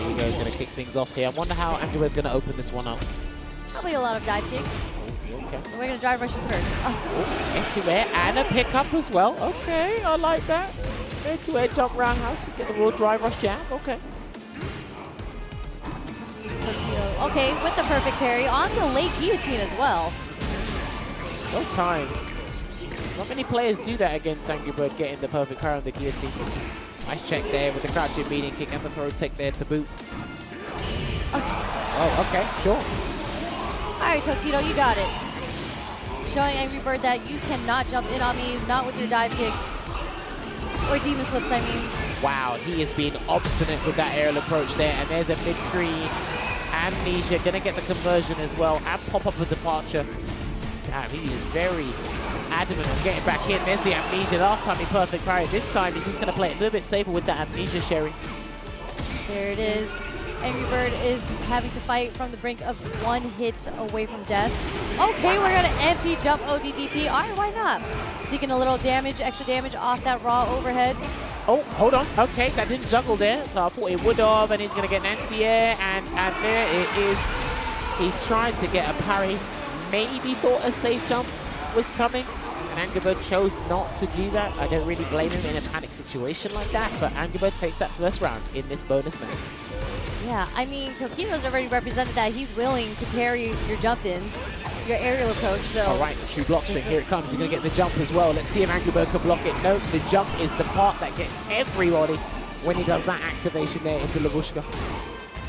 we go, he's going to kick things off here. I wonder how Angry Bird's going to open this one up. Probably a lot of dive kicks. Okay. We're going to drive rush it first. Anti-air and a pickup as well. Okay, I like that. Anti-air jump roundhouse, get the raw drive rush jab. Okay. Okay, with the perfect parry on the late guillotine as well. Sometimes. Not many players do that against Angry Bird, getting the perfect parry on the guillotine. Nice check there with the crouching beating kick and the throw tech there to boot. Oh, okay, sure. All right, Tokido, you got it. Showing Angry Bird that you cannot jump in on me, not with your dive kicks. Or demon flips, I mean. Wow, he is being obstinate with that aerial approach there. And there's a mid-screen. Amnesia gonna get the conversion as well. And pop-up of departure. Damn, he is very adamant on getting back in. There's the Amnesia. Last time he perfect parried. This time he's just gonna play it a little bit safer with that Amnesia sharing. There it is. Angry Bird is having to fight from the brink of 1 hit away from death. Okay, we're gonna MP jump ODDP. All right, why not? Seeking a little damage, extra damage off that raw overhead. Oh, hold on. Okay, that didn't juggle there. So I thought it would have, and he's gonna get an anti-air, and there it is. He tried to get a parry. Maybe thought a safe jump was coming, and Angry Bird chose not to do that. I don't really blame him in a panic situation like that, but Angry Bird takes that first round in this bonus match. Yeah, I mean, Tokido's already represented that he's willing to parry your jump-ins, your aerial approach, so... All right, the true block string, here it comes. He's going to get the jump as well. Let's see if Angry Bird can block it. No, the jump is the part that gets everybody when he does that activation there into Labushka.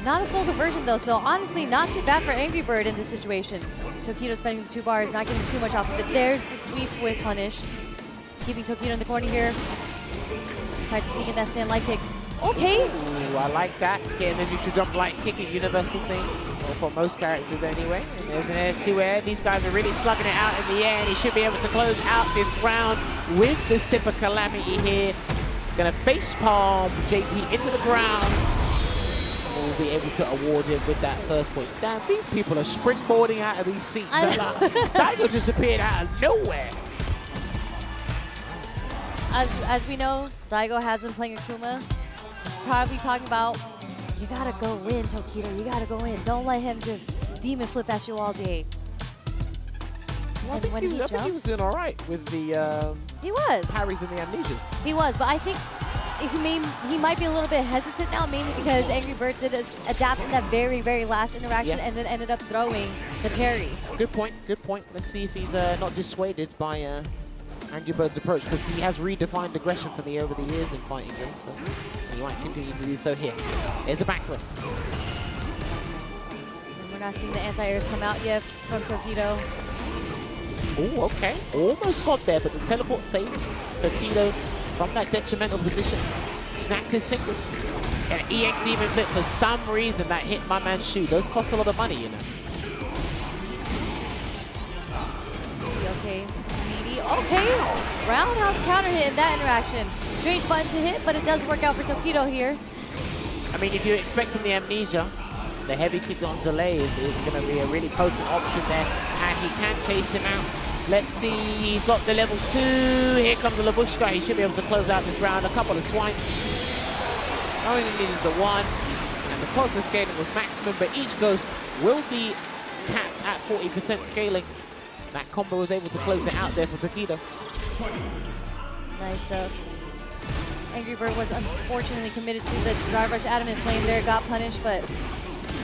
Not a full conversion, though, so honestly, not too bad for Angry Bird in this situation. Tokido spending the 2 bars, not getting too much off of it. There's the sweep with punish. Keeping Tokido in the corner here. Tries to sneak in that stand light kick. Okay. Ooh, I like that. Getting the neutral jump light kick, a universal thing, or for most characters anyway. And there's an air to air. These guys are really slugging it out in the air, and he should be able to close out this round with the sip of calamity here. Gonna face palm JP into the ground. We'll be able to award him with that first point. Damn, these people are springboarding out of these seats. Daigo just appeared out of nowhere. As we know, Daigo has been playing Akuma. He's probably talking about, you gotta go in, Tokido, you gotta go in. Don't let him just demon flip at you all day. Well, I think he was doing all right with the he was parries and the amnesias. He was, but I think he might be a little bit hesitant now, mainly because Angry Bird did adapt in that very, very last interaction and then ended up throwing the parry. Good point, good point. Let's see if he's not dissuaded by Angry Bird's approach, because he has redefined aggression for me over the years in fighting him, so he might continue to do so here. There's a back throw. And we're not seeing the anti-airs come out yet from Tokido. Oh, okay. Almost got there, but the teleport saved Tokido from that detrimental position. Snapped his fingers. And an EX Demon Flip, for some reason, that hit my man's shoe. Those cost a lot of money, you know. Okay, meaty. Okay, roundhouse counter hit in that interaction. Strange button to hit, but it does work out for Tokido here. I mean, if you're expecting the amnesia, the heavy kick on delay is going to be a really potent option there, and he can chase him out. Let's see, he's got the level 2. Here comes the Labushka. He should be able to close out this round. A couple of swipes. Only needed the 1, and because the scaling was maximum, but each ghost will be capped at 40% scaling. That combo was able to close it out there for Tokido. Nice up. Angry Bird was unfortunately committed to the drive rush adamant flame there, got punished, but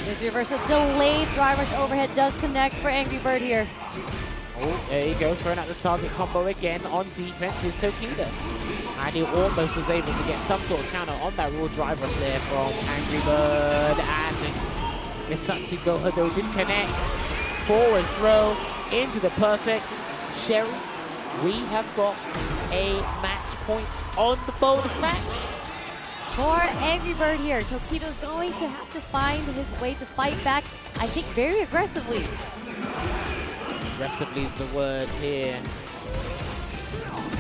there's the reversal. Delayed drive rush overhead does connect for Angry Bird here. Oh, there you go, throwing out the target combo again. On defense is Tokido. And he almost was able to get some sort of counter on that raw drive rush there from Angry Bird. And Misatsu Goha though did connect. Forward throw into the perfect. Sherry, we have got a match point on the bonus match. For Angry Bird here, Tokido's going to have to find his way to fight back, I think very aggressively. Aggressively is the word here.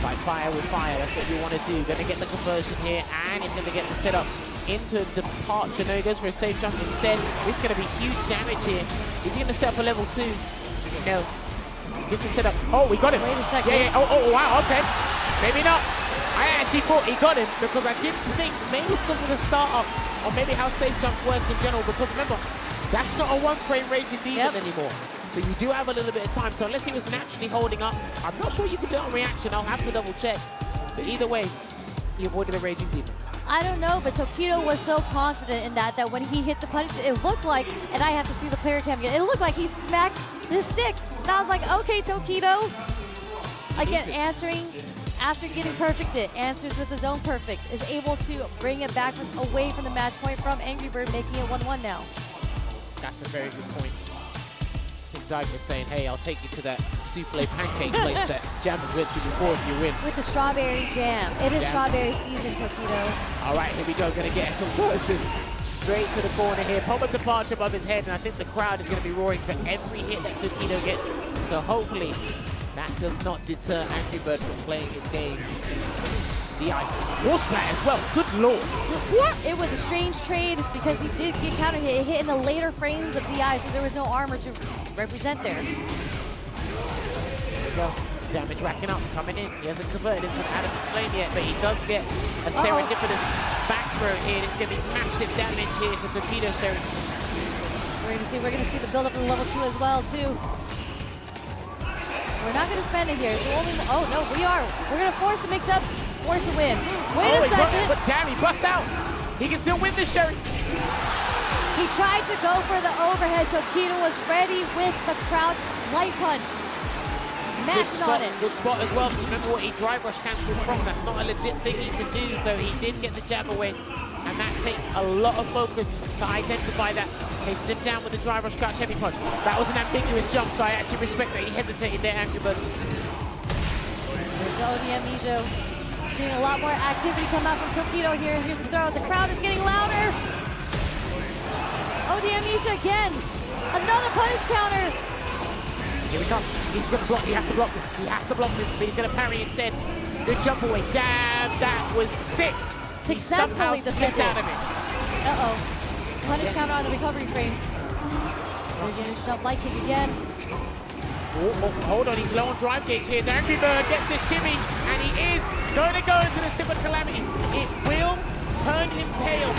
Fight fire with fire, that's what you want to do. Gonna get the conversion here, and he's gonna get the setup into a departure. No, he goes for a safe jump instead. This is gonna be huge damage here. Is he gonna set up a level 2? No. Give the setup. Oh, we got him. Wait a second. Yeah. Oh, wow, okay. Maybe not. I actually thought he got him because I did think maybe it's because of the startup or maybe how safe jumps work in general, because remember, that's not a 1-frame raging demon anymore. So you do have a little bit of time. So unless he was naturally holding up, I'm not sure you can do it on reaction. I'll have to double check. But either way, he avoided a raging demon. I don't know, but Tokido was so confident in that when he hit the punish, it looked like, and I have to see the player cam again, it looked like he smacked his stick. And I was like, okay, Tokido. Again, answering after getting perfected, answers with his own perfect, is able to bring it back away from the match point from Angry Bird, making it 1-1 now. That's a very good point. I think Daigo was saying, hey, I'll take you to that souffle pancake place that Jammers went to before if you win. With the strawberry jam. It is strawberry season, Tokido. All right, here we go. Gonna get a conversion straight to the corner here. Pop a departure above his head, and I think the crowd is gonna be roaring for every hit that Tokido gets. So hopefully that does not deter Angry Bird from playing his game. DI. Wall splat as well. Good lord. What? It was a strange trade because he did get counter hit. It hit in the later frames of DI, so there was no armor to represent there. There we go. Damage racking up, coming in. He hasn't converted into the adamant flame yet, but he does get a serendipitous back throw here. It's going to be massive damage here for Tokido. We're gonna see the build up in level 2 as well too. We're not gonna spend it here. So only, oh no, we are. We're gonna force the mix up. Force the win. Wait a second. But damn, he bust out. He can still win this, Sherry. He tried to go for the overhead. Tokido was ready with the crouch light punch. Matched on it. Good spot as well. Remember what he drive rush cancelled from. That's not a legit thing he can do. So he did get the jab away. And that takes a lot of focus to identify that. Chases him down with the drive rush crouch heavy punch. That was an ambiguous jump, so I actually respect that he hesitated there, Angry Bird. There's ODM Mijo. Seeing a lot more activity come out from Tokido here. Here's the throw. The crowd is getting louder. ODM Mijo again. Another punish counter. Here he comes. He's going to block. He has to block this. He has to block this, but he's going to parry instead. Good jump away. Damn, that was sick. He somehow slipped out of it. Uh-oh. Punish counter on the recovery frames. There's a jump light kick again. Hold on, he's low on drive gauge here. Angry Bird gets the shimmy, and he is going to go into the Sip of Calamity. It will turn him pale.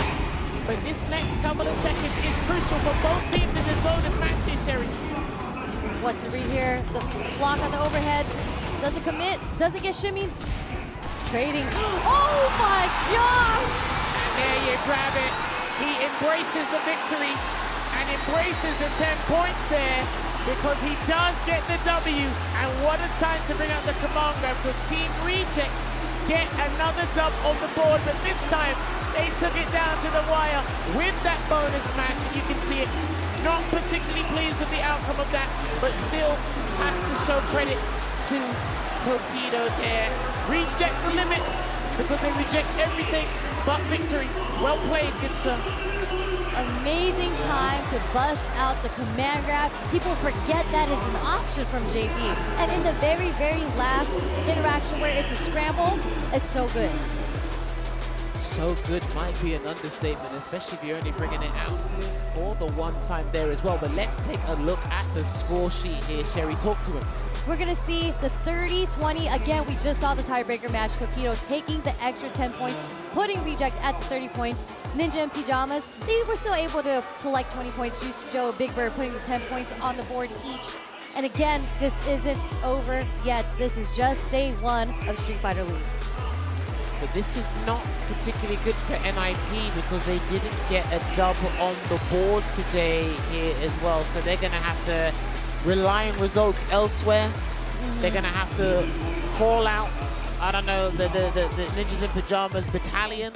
But this next couple of seconds is crucial for both teams in this bonus match here, Sherry. What's the read here? The block on the overhead. Doesn't commit. Doesn't get shimmied. Trading. Oh my gosh! And there you grab it. He embraces the victory and embraces the 10 points there because he does get the W. And what a time to bring out the command grab because Team Reject get another dub on the board. But this time they took it down to the wire with that bonus match. And you can see it. Not particularly pleased with the outcome of that, but still has to show credit to Tokido there. Reject the limit because they reject everything but victory. Well played, good sir. Amazing time to bust out the command grab. People forget that is an option from JP. And in the very, very last interaction where it's a scramble, it's so good. So good might be an understatement, especially if you're only bringing it out for the one time there as well. But let's take a look at the score sheet here. Sherry, talk to him. We're going to see the 30-20. Again, we just saw the tiebreaker match. Tokido taking the extra 10 points, putting Reject at the 30 points. Ninja and Pyjamas, they were still able to collect 20 points. Juice Joe, Big Bird putting the 10 points on the board each. And again, this isn't over yet. This is just day one of Street Fighter League. But this is not particularly good for NIP because they didn't get a dub on the board today here as well. So they're going to have to rely on results elsewhere. They're going to have to call out, I don't know, the Ninjas in Pyjamas battalion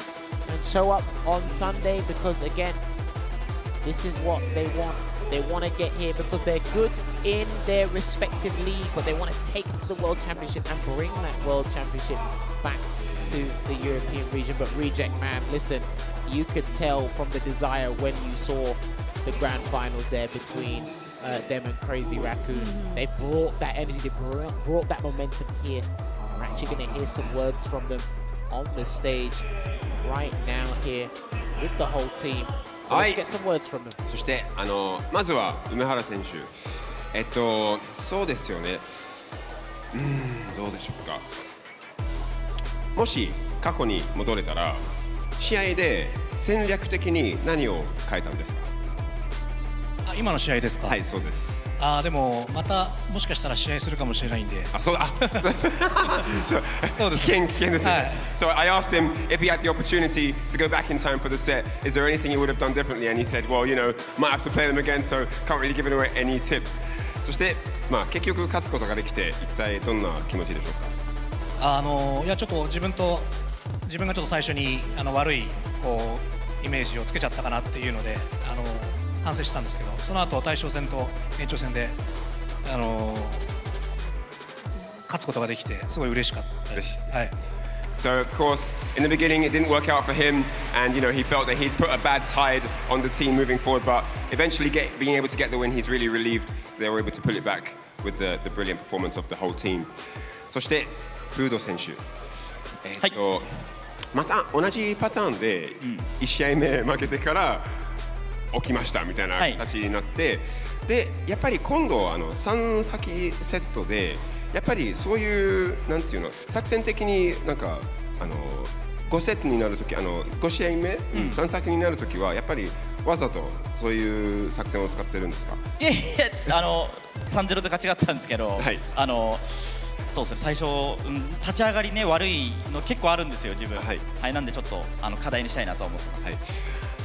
and show up on Sunday because, again, this is what they want. They want to get here because they're good in their respective league, but they want to take it to the World Championship and bring that World Championship back to the European region. But Reject, man, listen, you could tell from the desire when you saw the grand finals there between them and Crazy Raccoon. They brought that energy, they brought that momentum here. We're actually going to hear some words from them on the stage right now here with the whole team. So let's get some words from them. そしてまずは梅原選手。そうですよね。どうでしょうか。もし過去に戻れたら試合で戦略的に何を変えたんですか。今の試合ですか。はい、そうです。でもまたもしかしたら試合するかもしれないんで。そうです。危険ですね。So I asked him if he had the opportunity to go back in time for the set, is there anything he would have done differently? And he said, well, you know, might have to play them again, so can't really give away any tips. そして結局勝つことができて一体どんな気持ちでしょうか。いやちょっと自分がちょっと最初に悪いこうイメージをつけちゃったかなっていうので反省したんですけど、その後大将戦と延長戦で勝つことができてすごい嬉しかったです。はい。So of course, in the beginning it didn't work out for him, and you know he felt that he'd put a bad tide on the team moving forward. But eventually, being able to get the win, he's really relieved they were able to pull it back with the brilliant performance of the whole team. そしてフード選手、また同じパターンで1試合目負けてから起きましたみたいな形になって、でやっぱり今度3先セットでやっぱりそういうなんていうの作戦的になんか5セットになるとき5試合目、3先になるときはやっぱりわざとそういう作戦を使ってるんですか。いやいや3-0で勝ち勝ったんですけど、そうですね、最初、立ち上がりね悪いの結構あるんですよ自分。なんでちょっと課題にしたいなと思ってます。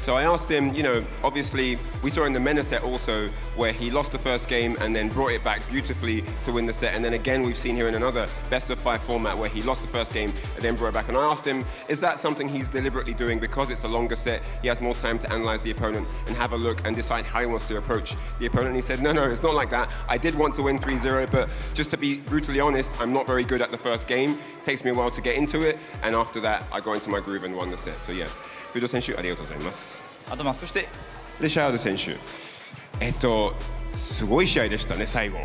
So I asked him, you know, obviously we saw in the MENA set also where he lost the first game and then brought it back beautifully to win the set. And then again, we've seen here in another best of 5 format where he lost the first game and then brought it back. And I asked him, is that something he's deliberately doing because it's a longer set? He has more time to analyze the opponent and have a look and decide how he wants to approach the opponent. And he said, no, it's not like that. I did want to win 3-0, but just to be brutally honest, I'm not very good at the first game. It takes me a while to get into it. And after that, I got into my groove and won the set. So yeah. フード選手ありがとうございます。そしてリシャード選手、すごい試合でしたね最後。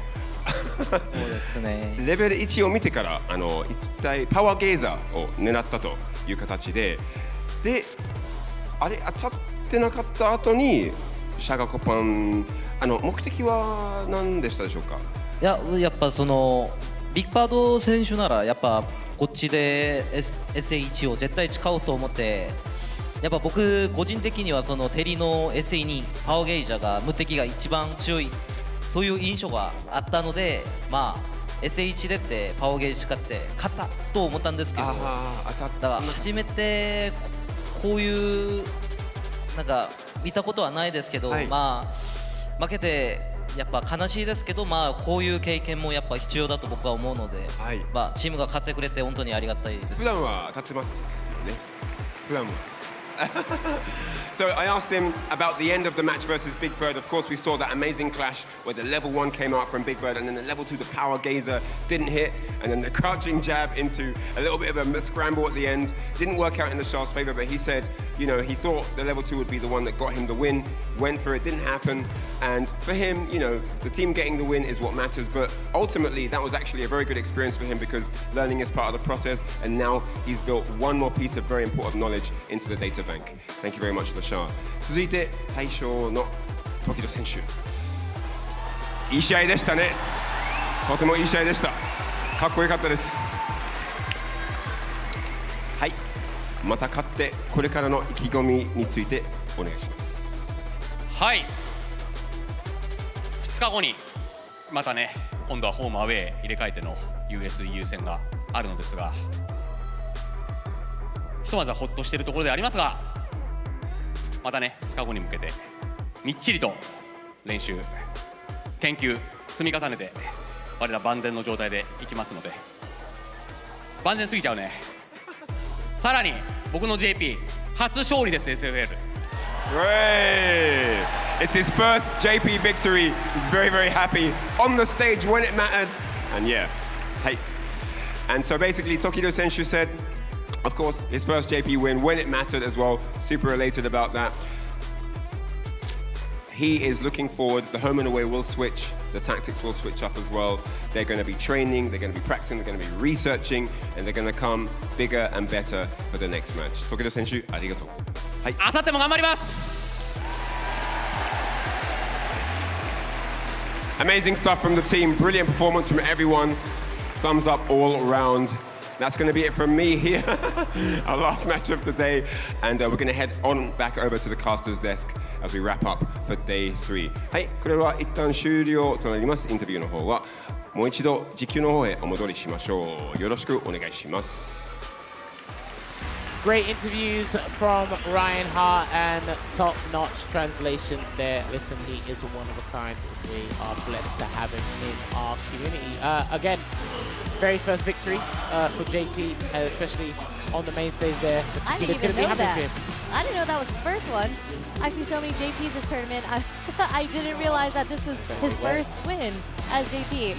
そうですね。レベル1を見てから一体パワーゲーザーを狙ったという形で、あれ当たってなかった後にシャガコパン目的は何でしたでしょうか。いややっぱそのビッグパード選手ならやっぱこっちで SA1 を絶対使おうと思って。やっぱ僕個人的にはそのテリの SA2 パワーゲージャーが無敵が一番強いそういう印象があったのでまあ SA1 でってパワーゲージ使って勝ったと思ったんですけどだから初めてこういうなんか見たことはないですけど、はい、まあ負けてやっぱ悲しいですけどまあこういう経験もやっぱ必要だと僕は思うので、はい、まあチームが勝ってくれて本当にありがたいです。普段は当たってますよね。普段もSo I asked him about the end of the match versus Big Bird. Of course, we saw that amazing clash where the level 1 came out from Big Bird and then the level 2, the power gazer didn't hit and then the crouching jab into a little bit of a scramble at the end. Didn't work out in the Shah's favor, but he said, you know, he thought the level 2 would be the one that got him the win, went for it, didn't happen. And for him, you know, the team getting the win is what matters, but ultimately that was actually a very good experience for him because learning is part of the process and now he's built one more piece of very important knowledge into the data bank. Thank you very much, Shah. 続いて大将の時戸選手いい試合でしたねとてもいい試合でしたかっこよかったですはいまた勝ってこれからの意気込みについてお願いしますはい2日後にまたね今度はホームアウェー入れ替えての US-EU 戦があるのですがひとまずはホッとしているところでありますがまたね2日後に向けてみっちりと練習研究積み重ねて我ら万全の状態でいきますので万全すぎちゃうねさらに僕の JP 初勝利です SFL Great! It's his first JP victory. He's very, very happy on the stage when it mattered. And yeah, hey. And so basically, Tokido Senshu said, of course, his first JP win when it mattered as well. Super elated about that. He is looking forward. The home and away will switch. The tactics will switch up as well. They're going to be training, they're going to be practicing, they're going to be researching, and they're going to come bigger and better for the next match. Tokido Senshu, ありがとうございます。はい。あさっても頑張ります。Amazing stuff from the team. Brilliant performance from everyone. Thumbs up all around. That's going to be it from me here. Our last match of the day. And we're going to head on back over to the caster's desk as we wrap up for day 3. はい、これは一旦終了となります。インタビューの方はもう一度実況の方へお戻りしましょう。よろしくお願いします。Great interviews from Ryhan Hart and top-notch translation there. Listen, he is one of a kind. We are blessed to have him in our community. Again, very first victory for JP, especially on the main stage there. I didn't even know that. I didn't know that was his first one. I've seen so many JPs this tournament. I didn't realize that this was his first win as JP.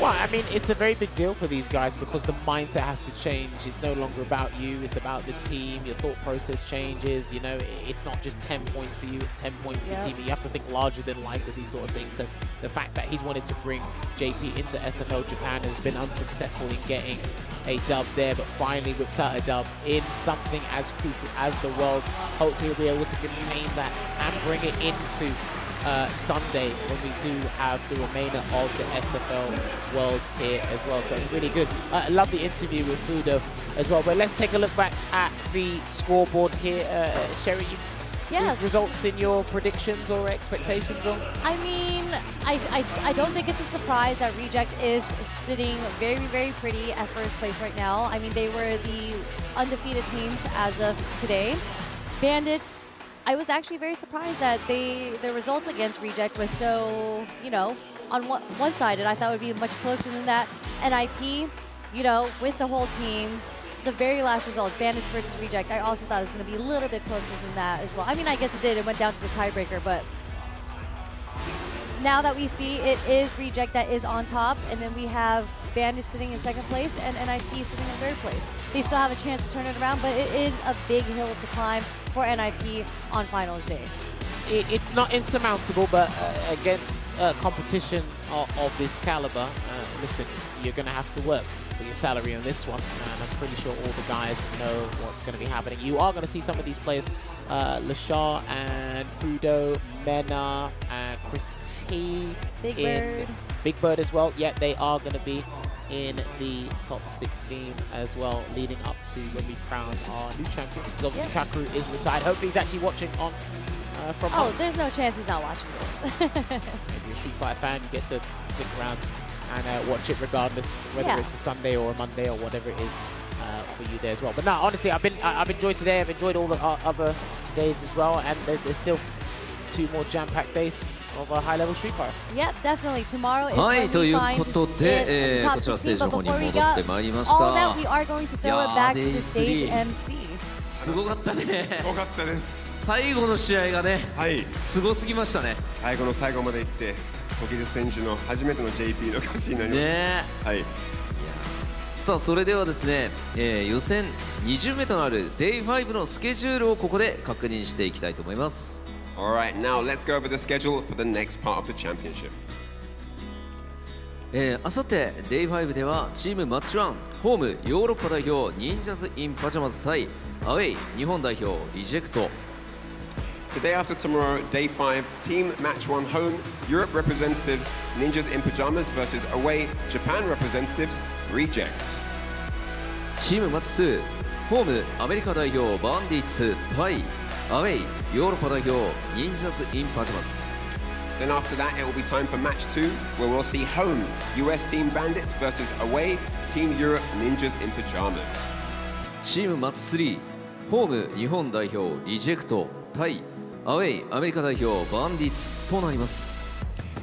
Well, I mean, it's a very big deal for these guys because the mindset has to change. It's no longer about you, it's about the team. Your thought process changes, you know, it's not just 10 points for you, it's 10 points for the team. You have to think larger than life with these sort of things. So the fact that he's wanted to bring JP into SFL Japan has been unsuccessful in getting a dub there, but finally whips out a dub in something as crucial as the World. Hopefully he'll be able to contain that and bring it into Sunday when we do have the remainder of the SFL Worlds here as well. So really good. I love the interview with Fudo as well. But let's take a look back at the scoreboard here. Sherry, these results in your predictions or expectations on? I mean, I don't think it's a surprise that Reject is sitting very, very pretty at first place right now. I mean, they were the undefeated teams as of today. Bandits, I was actually very surprised that the results against Reject was so, you know, on one side, and I thought it would be much closer than that. NIP, you know, with the whole team, the very last results, Bandits versus Reject, I also thought it was going to be a little bit closer than that as well. I mean, I guess it did. It went down to the tiebreaker, but now that we see it is Reject that is on top, and then we have Bandits sitting in second place and NIP sitting in third place. They still have a chance to turn it around, but it is a big hill to climb for NIP on finals day. It's not insurmountable, but against competition of this caliber, listen, you're going to have to work for your salary on this one, and I'm pretty sure all the guys know what's going to be happening. You are going to see some of these players, Lashar and Fudo, Mena, and ChristiT, Big Bird as well. Yeah, they are going to be in the top 16 as well, leading up to when we crown our new champion. Because obviously Kakeru is retired. Hopefully he's actually watching on from home. There's no chance he's not watching this. If you're a Street Fighter fan, you get to stick around and watch it regardless, whether it's a Sunday or a Monday or whatever it is for you there as well. But no, honestly, I've enjoyed today. I've enjoyed all the other days as well, and there's still 2 more jam-packed days of a high-level Street Fighter. Yep, definitely. Tomorrow is はい、 when と we いう find ことで、 the こ top ちらステー 16, ジの but 方に before we 戻 got ってまいりまし all た。 that, we are going to throw it back to the stage MC. すごかったね。すごかったです。最後の試合がね、すごすぎましたね。最後の最後まで行って、時津選手の初めての JP の勝ちになりました。ね。はい。さあそれではですね、予選2巡目となる Day5 のスケジュールをここで確認していきたいと思います。Alright, now let's go over the schedule for the next part of the championship. あさって Day5 ではチームマッチ1ホームヨーロッパ代表忍者ズ・イン・パジャマズ対アウェイ日本代表リジェクト。 The day after tomorrow, Day 5, Team Match 1 home, Europe representatives Ninjas in Pyjamas versus away Japan representatives Reject. チームマッチ2ホームアメリカ代表バンディッツ対アウェイヨーロッパ代表忍者ズ・イン・パジャマズ。 Then after that, it will be time for match 2, where we'll see home US Team Bandits versus away Team Europe Ninjas in Pyjamas. チームマッチ3ホーム日本代表リジェクト対アウェイアメリカ代表バンディッツとなります。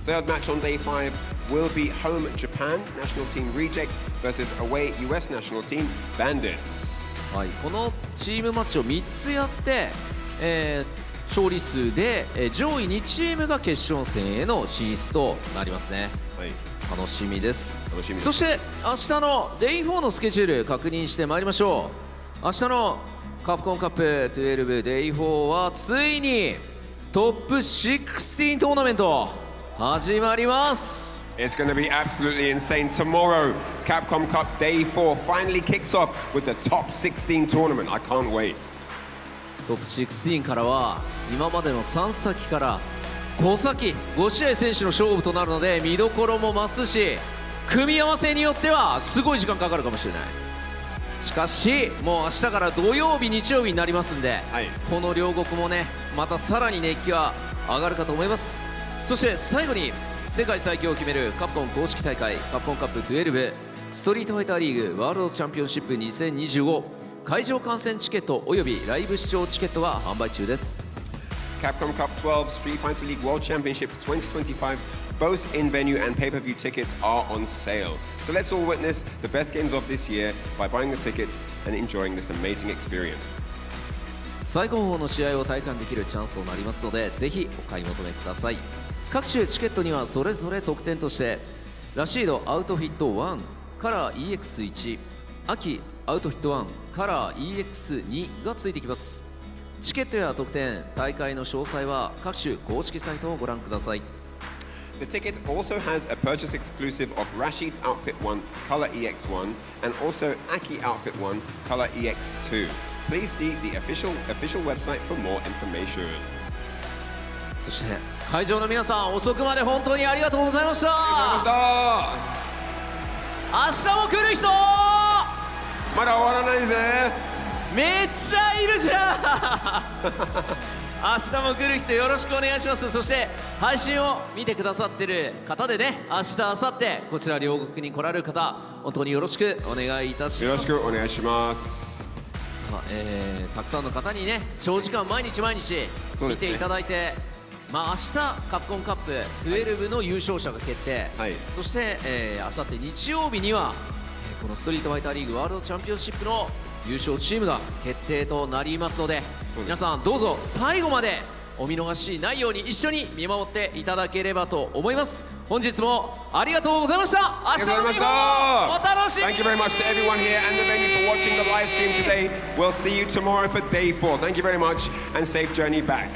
Third match on Day 5 will be home Japan National Team Reject versus away US National Team Bandits. はい、このチームマッチを3つやって、勝利数で、上位2チームが決勝戦への進出となりますね。はい、楽しみです。楽しみです。そして明日の Day4 のスケジュール確認してまいりましょう。明日のカプコンカップ12 Day4 はついにトップ16トーナメント始まります。 It's going to be absolutely insane. Tomorrow, Capcom Cup Day 4 finally kicks off with the top 16 tournament. I can't wait. トップ16からは今までの3先から5先5試合選手の勝負となるので見どころも増すし組み合わせによってはすごい時間かかるかもしれない。しかしもう明日から土曜日日曜日になりますんで、この両国もねまたさらに熱気が上がるかと思います。そして最後に世界最強を決めるカプコン公式大会カプコンカップ12ストリートファイターリーグワールドチャンピオンシップ2025会場観戦チケットおよびライブ視聴チケットは販売中です。 Capcom Cup 12 Street Fighter League World Championships 2025, both in-venue and pay-per-view tickets are on sale. So let's all witness the best games of this year by buying the tickets and enjoying this amazing experience. 最高峰の試合を体感できるチャンスとなりますのでぜひお買い求めください。各種チケットにはそれぞれ特典としてラシードアウトフィット1カラー EX1 秋アウトフィット1カラー EX2 がついてきます。チケットや特典大会の詳細は各種公式サイトをご覧ください。 The ticket also has a purchase exclusive of Rashid's Outfit 1 Color EX1 and also Aki Outfit 1 Color EX2. Please see the official website for more information. そして会場の皆さん遅くまで本当にありがとうございました。明日も来る人まだ終わらないぜ。めっちゃいるじゃん明日も来る人よろしくお願いします。そして配信を見てくださってる方でね明日明後日こちら両国に来られる方本当によろしくお願いいたします。よろしくお願いします。たくさんの方にね長時間毎日見ていただいて、まあ明日カプコンカップ12の優勝者が決定、そしてあさって日曜日にはこのストリートファイターリーグワールドチャンピオンシップの優勝チームが決定となりますので、皆さんどうぞ最後までお見逃しないように一緒に見守っていただければと思います。本日もありがとうございました。明日の日もお楽しみに。 Thank you very much to everyone here and the venue for watching the live stream today. We'll see you tomorrow for day 4. Thank you very much and safe journey back.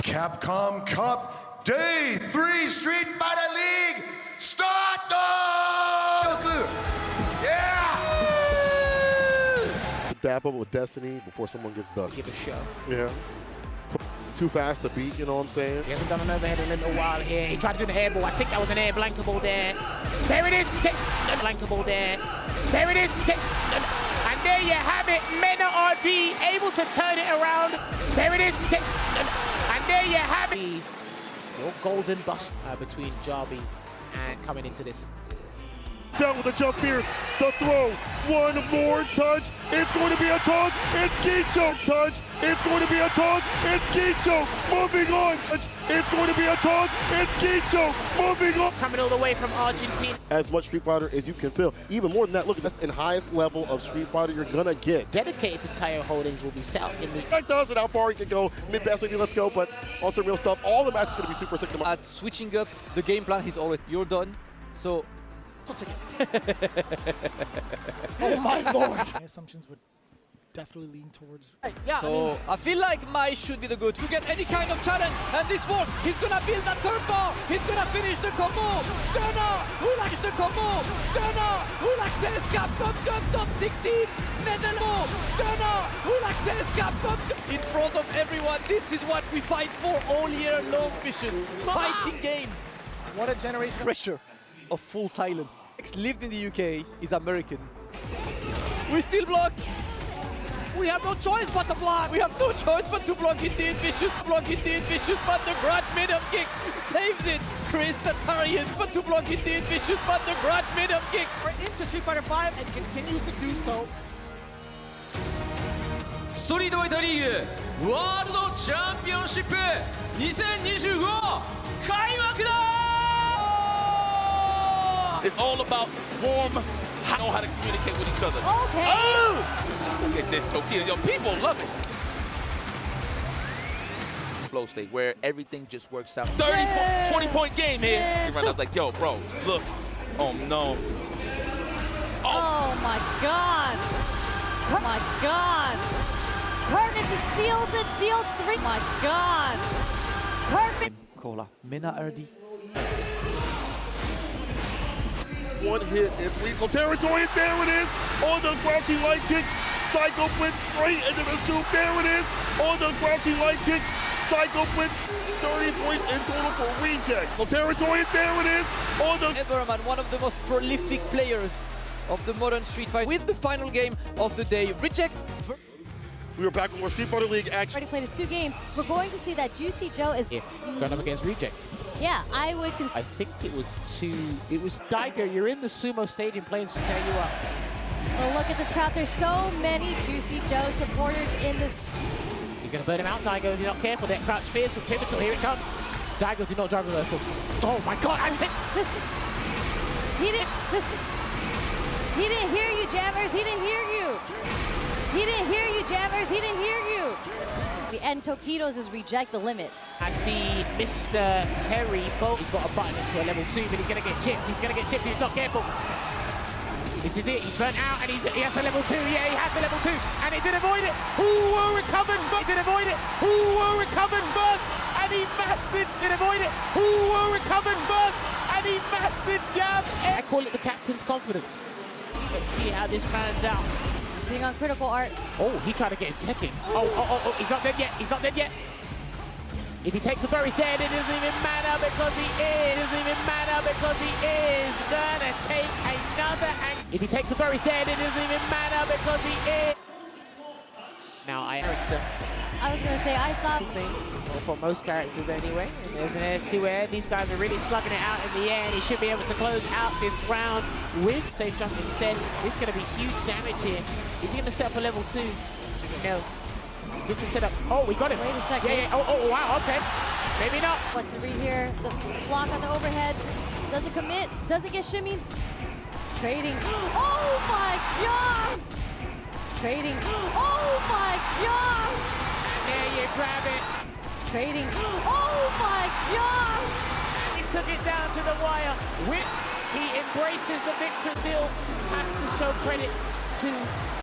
Capcom Cup Day 3 Street Fighter League start! Yeah! Dab up with Destiny before someone gets done. Give a show. Yeah. Too fast to beat, you know what I'm saying? He hasn't done an overhead in a little while here. He tried to do the airball. I think that was an air blankable there. There it is. Blankable there. There it is. And there you have it. MenaRD able to turn it around. There it is. And there you have it. Your golden bust between Jarby and coming into this. Down with the jump fierce, the throw, one more touch, it's going to be a toss, it's Kincho, touch, it's going to be a toss, it's Kincho, moving on, it's going to be a toss, it's Kincho, moving on. Coming all the way from Argentina. As much Street Fighter as you can feel, even more than that, look, that's the highest level of Street Fighter you're gonna get. Dedicated to Tayo Holdings will be set up in the... That does it, how far you can go, mid-best maybe let's go, but on some real stuff, all the matches are gonna be super sick tomorrow. At switching up the game plan, he's always, you're done, so... Oh my lord! My assumptions would definitely lean towards. Yeah, so I feel like Mai should be the good to get any kind of challenge, and this one, he's gonna build that third bar, he's gonna finish the combo. Zerna, who likes the combo? Zerna, who likes says Capcom Cup top 16. Netherlands, Zerna, who likes says Capcom Cup in front of everyone. This is what we fight for all year long, Vicious. Fighting games. What a generation of pressure. Of full silence. Lived in the UK, is American. We still block. We have no choice but to block. We have no choice but to block indeed, Vicious. Block indeed, Vicious, but the grudge Phenom kick saves it. ChristiT, but to block indeed, Vicious, but the grudge Phenom kick. Into Street Fighter 5 and continues to do so. ストリートファイターリーグワールドチャンピオンシップ2025開幕だ! It's all about warm, know how to communicate with each other. Okay. Oh! Look at this, Tokyo. Yo, people love it. Flow state where everything just works out. 20-point game here. He ran up like, yo, bro, look. Oh, no. Oh, my God. Oh, my God. Perfect to steal the deal 3. My God. Perfect. Cola. MenaRD. One hit, it's lethal territory, and there it is, on the crouching light kick, Psycho went straight into the soup, there it is, on the crouching light kick, Psycho went 30 points in total for reject. So territory, there it is, on the... Everman, one of the most prolific players of the modern Street Fighter, with the final game of the day, reject. We are back with more Street Fighter League action. Already played his 2 games. We're going to see that Juicy Joe is... Going up against Reject. Yeah, I would consider... I think it was Daigo, you're in the sumo stadium playing, so tell you what. Oh, look at this crowd. There's so many Juicy Joe supporters in this... He's going to burn him out, Daigo, if you're not careful. That crouch fierce with pivotal, here it comes. Daigo did not drive reversal. Oh my god, He didn't hear you, Jammers. He didn't hear you. He didn't hear you, Jammers. He didn't hear you. And Tokido's is reject the limit. I see Mr. Terry Bolt. He's got a button into a level 2, but he's going to get chipped. He's going to get chipped if he's not careful. This is it. He's burnt out, and he has a level 2. Yeah, he has a level 2, and he did avoid it. Ooh, recovered. He did avoid it. Ooh, recovered first, and he mastered. Did avoid it. Ooh, recovered first, and he mastered jab. I call it the captain's confidence. Let's see how this pans out. Sitting on critical art. Oh, he tried to get a tech in. Oh, he's not dead yet. He's not dead yet. If he takes the throw, he's dead. It doesn't even matter because he is. It doesn't even matter because he is gonna take another. If he takes the throw, he's dead. It doesn't even matter because he is. Now I was gonna say I saw for most characters anyway. And there's an air to where these guys are really slugging it out in the air, and he should be able to close out this round with safe jump instead. This is gonna be huge damage here. Is he gonna set up a level 2? No. He can set up. Oh, we got him. Wait a second. Yeah. Oh, wow. Okay. Maybe not. What's the read here? The block on the overhead. Doesn't commit. Doesn't get shimmied. Trading. Oh my god! Trading. Oh my god! And there you grab it. Trading. Oh my god! And he took it down to the wire. He embraces the victor. Still has to show credit to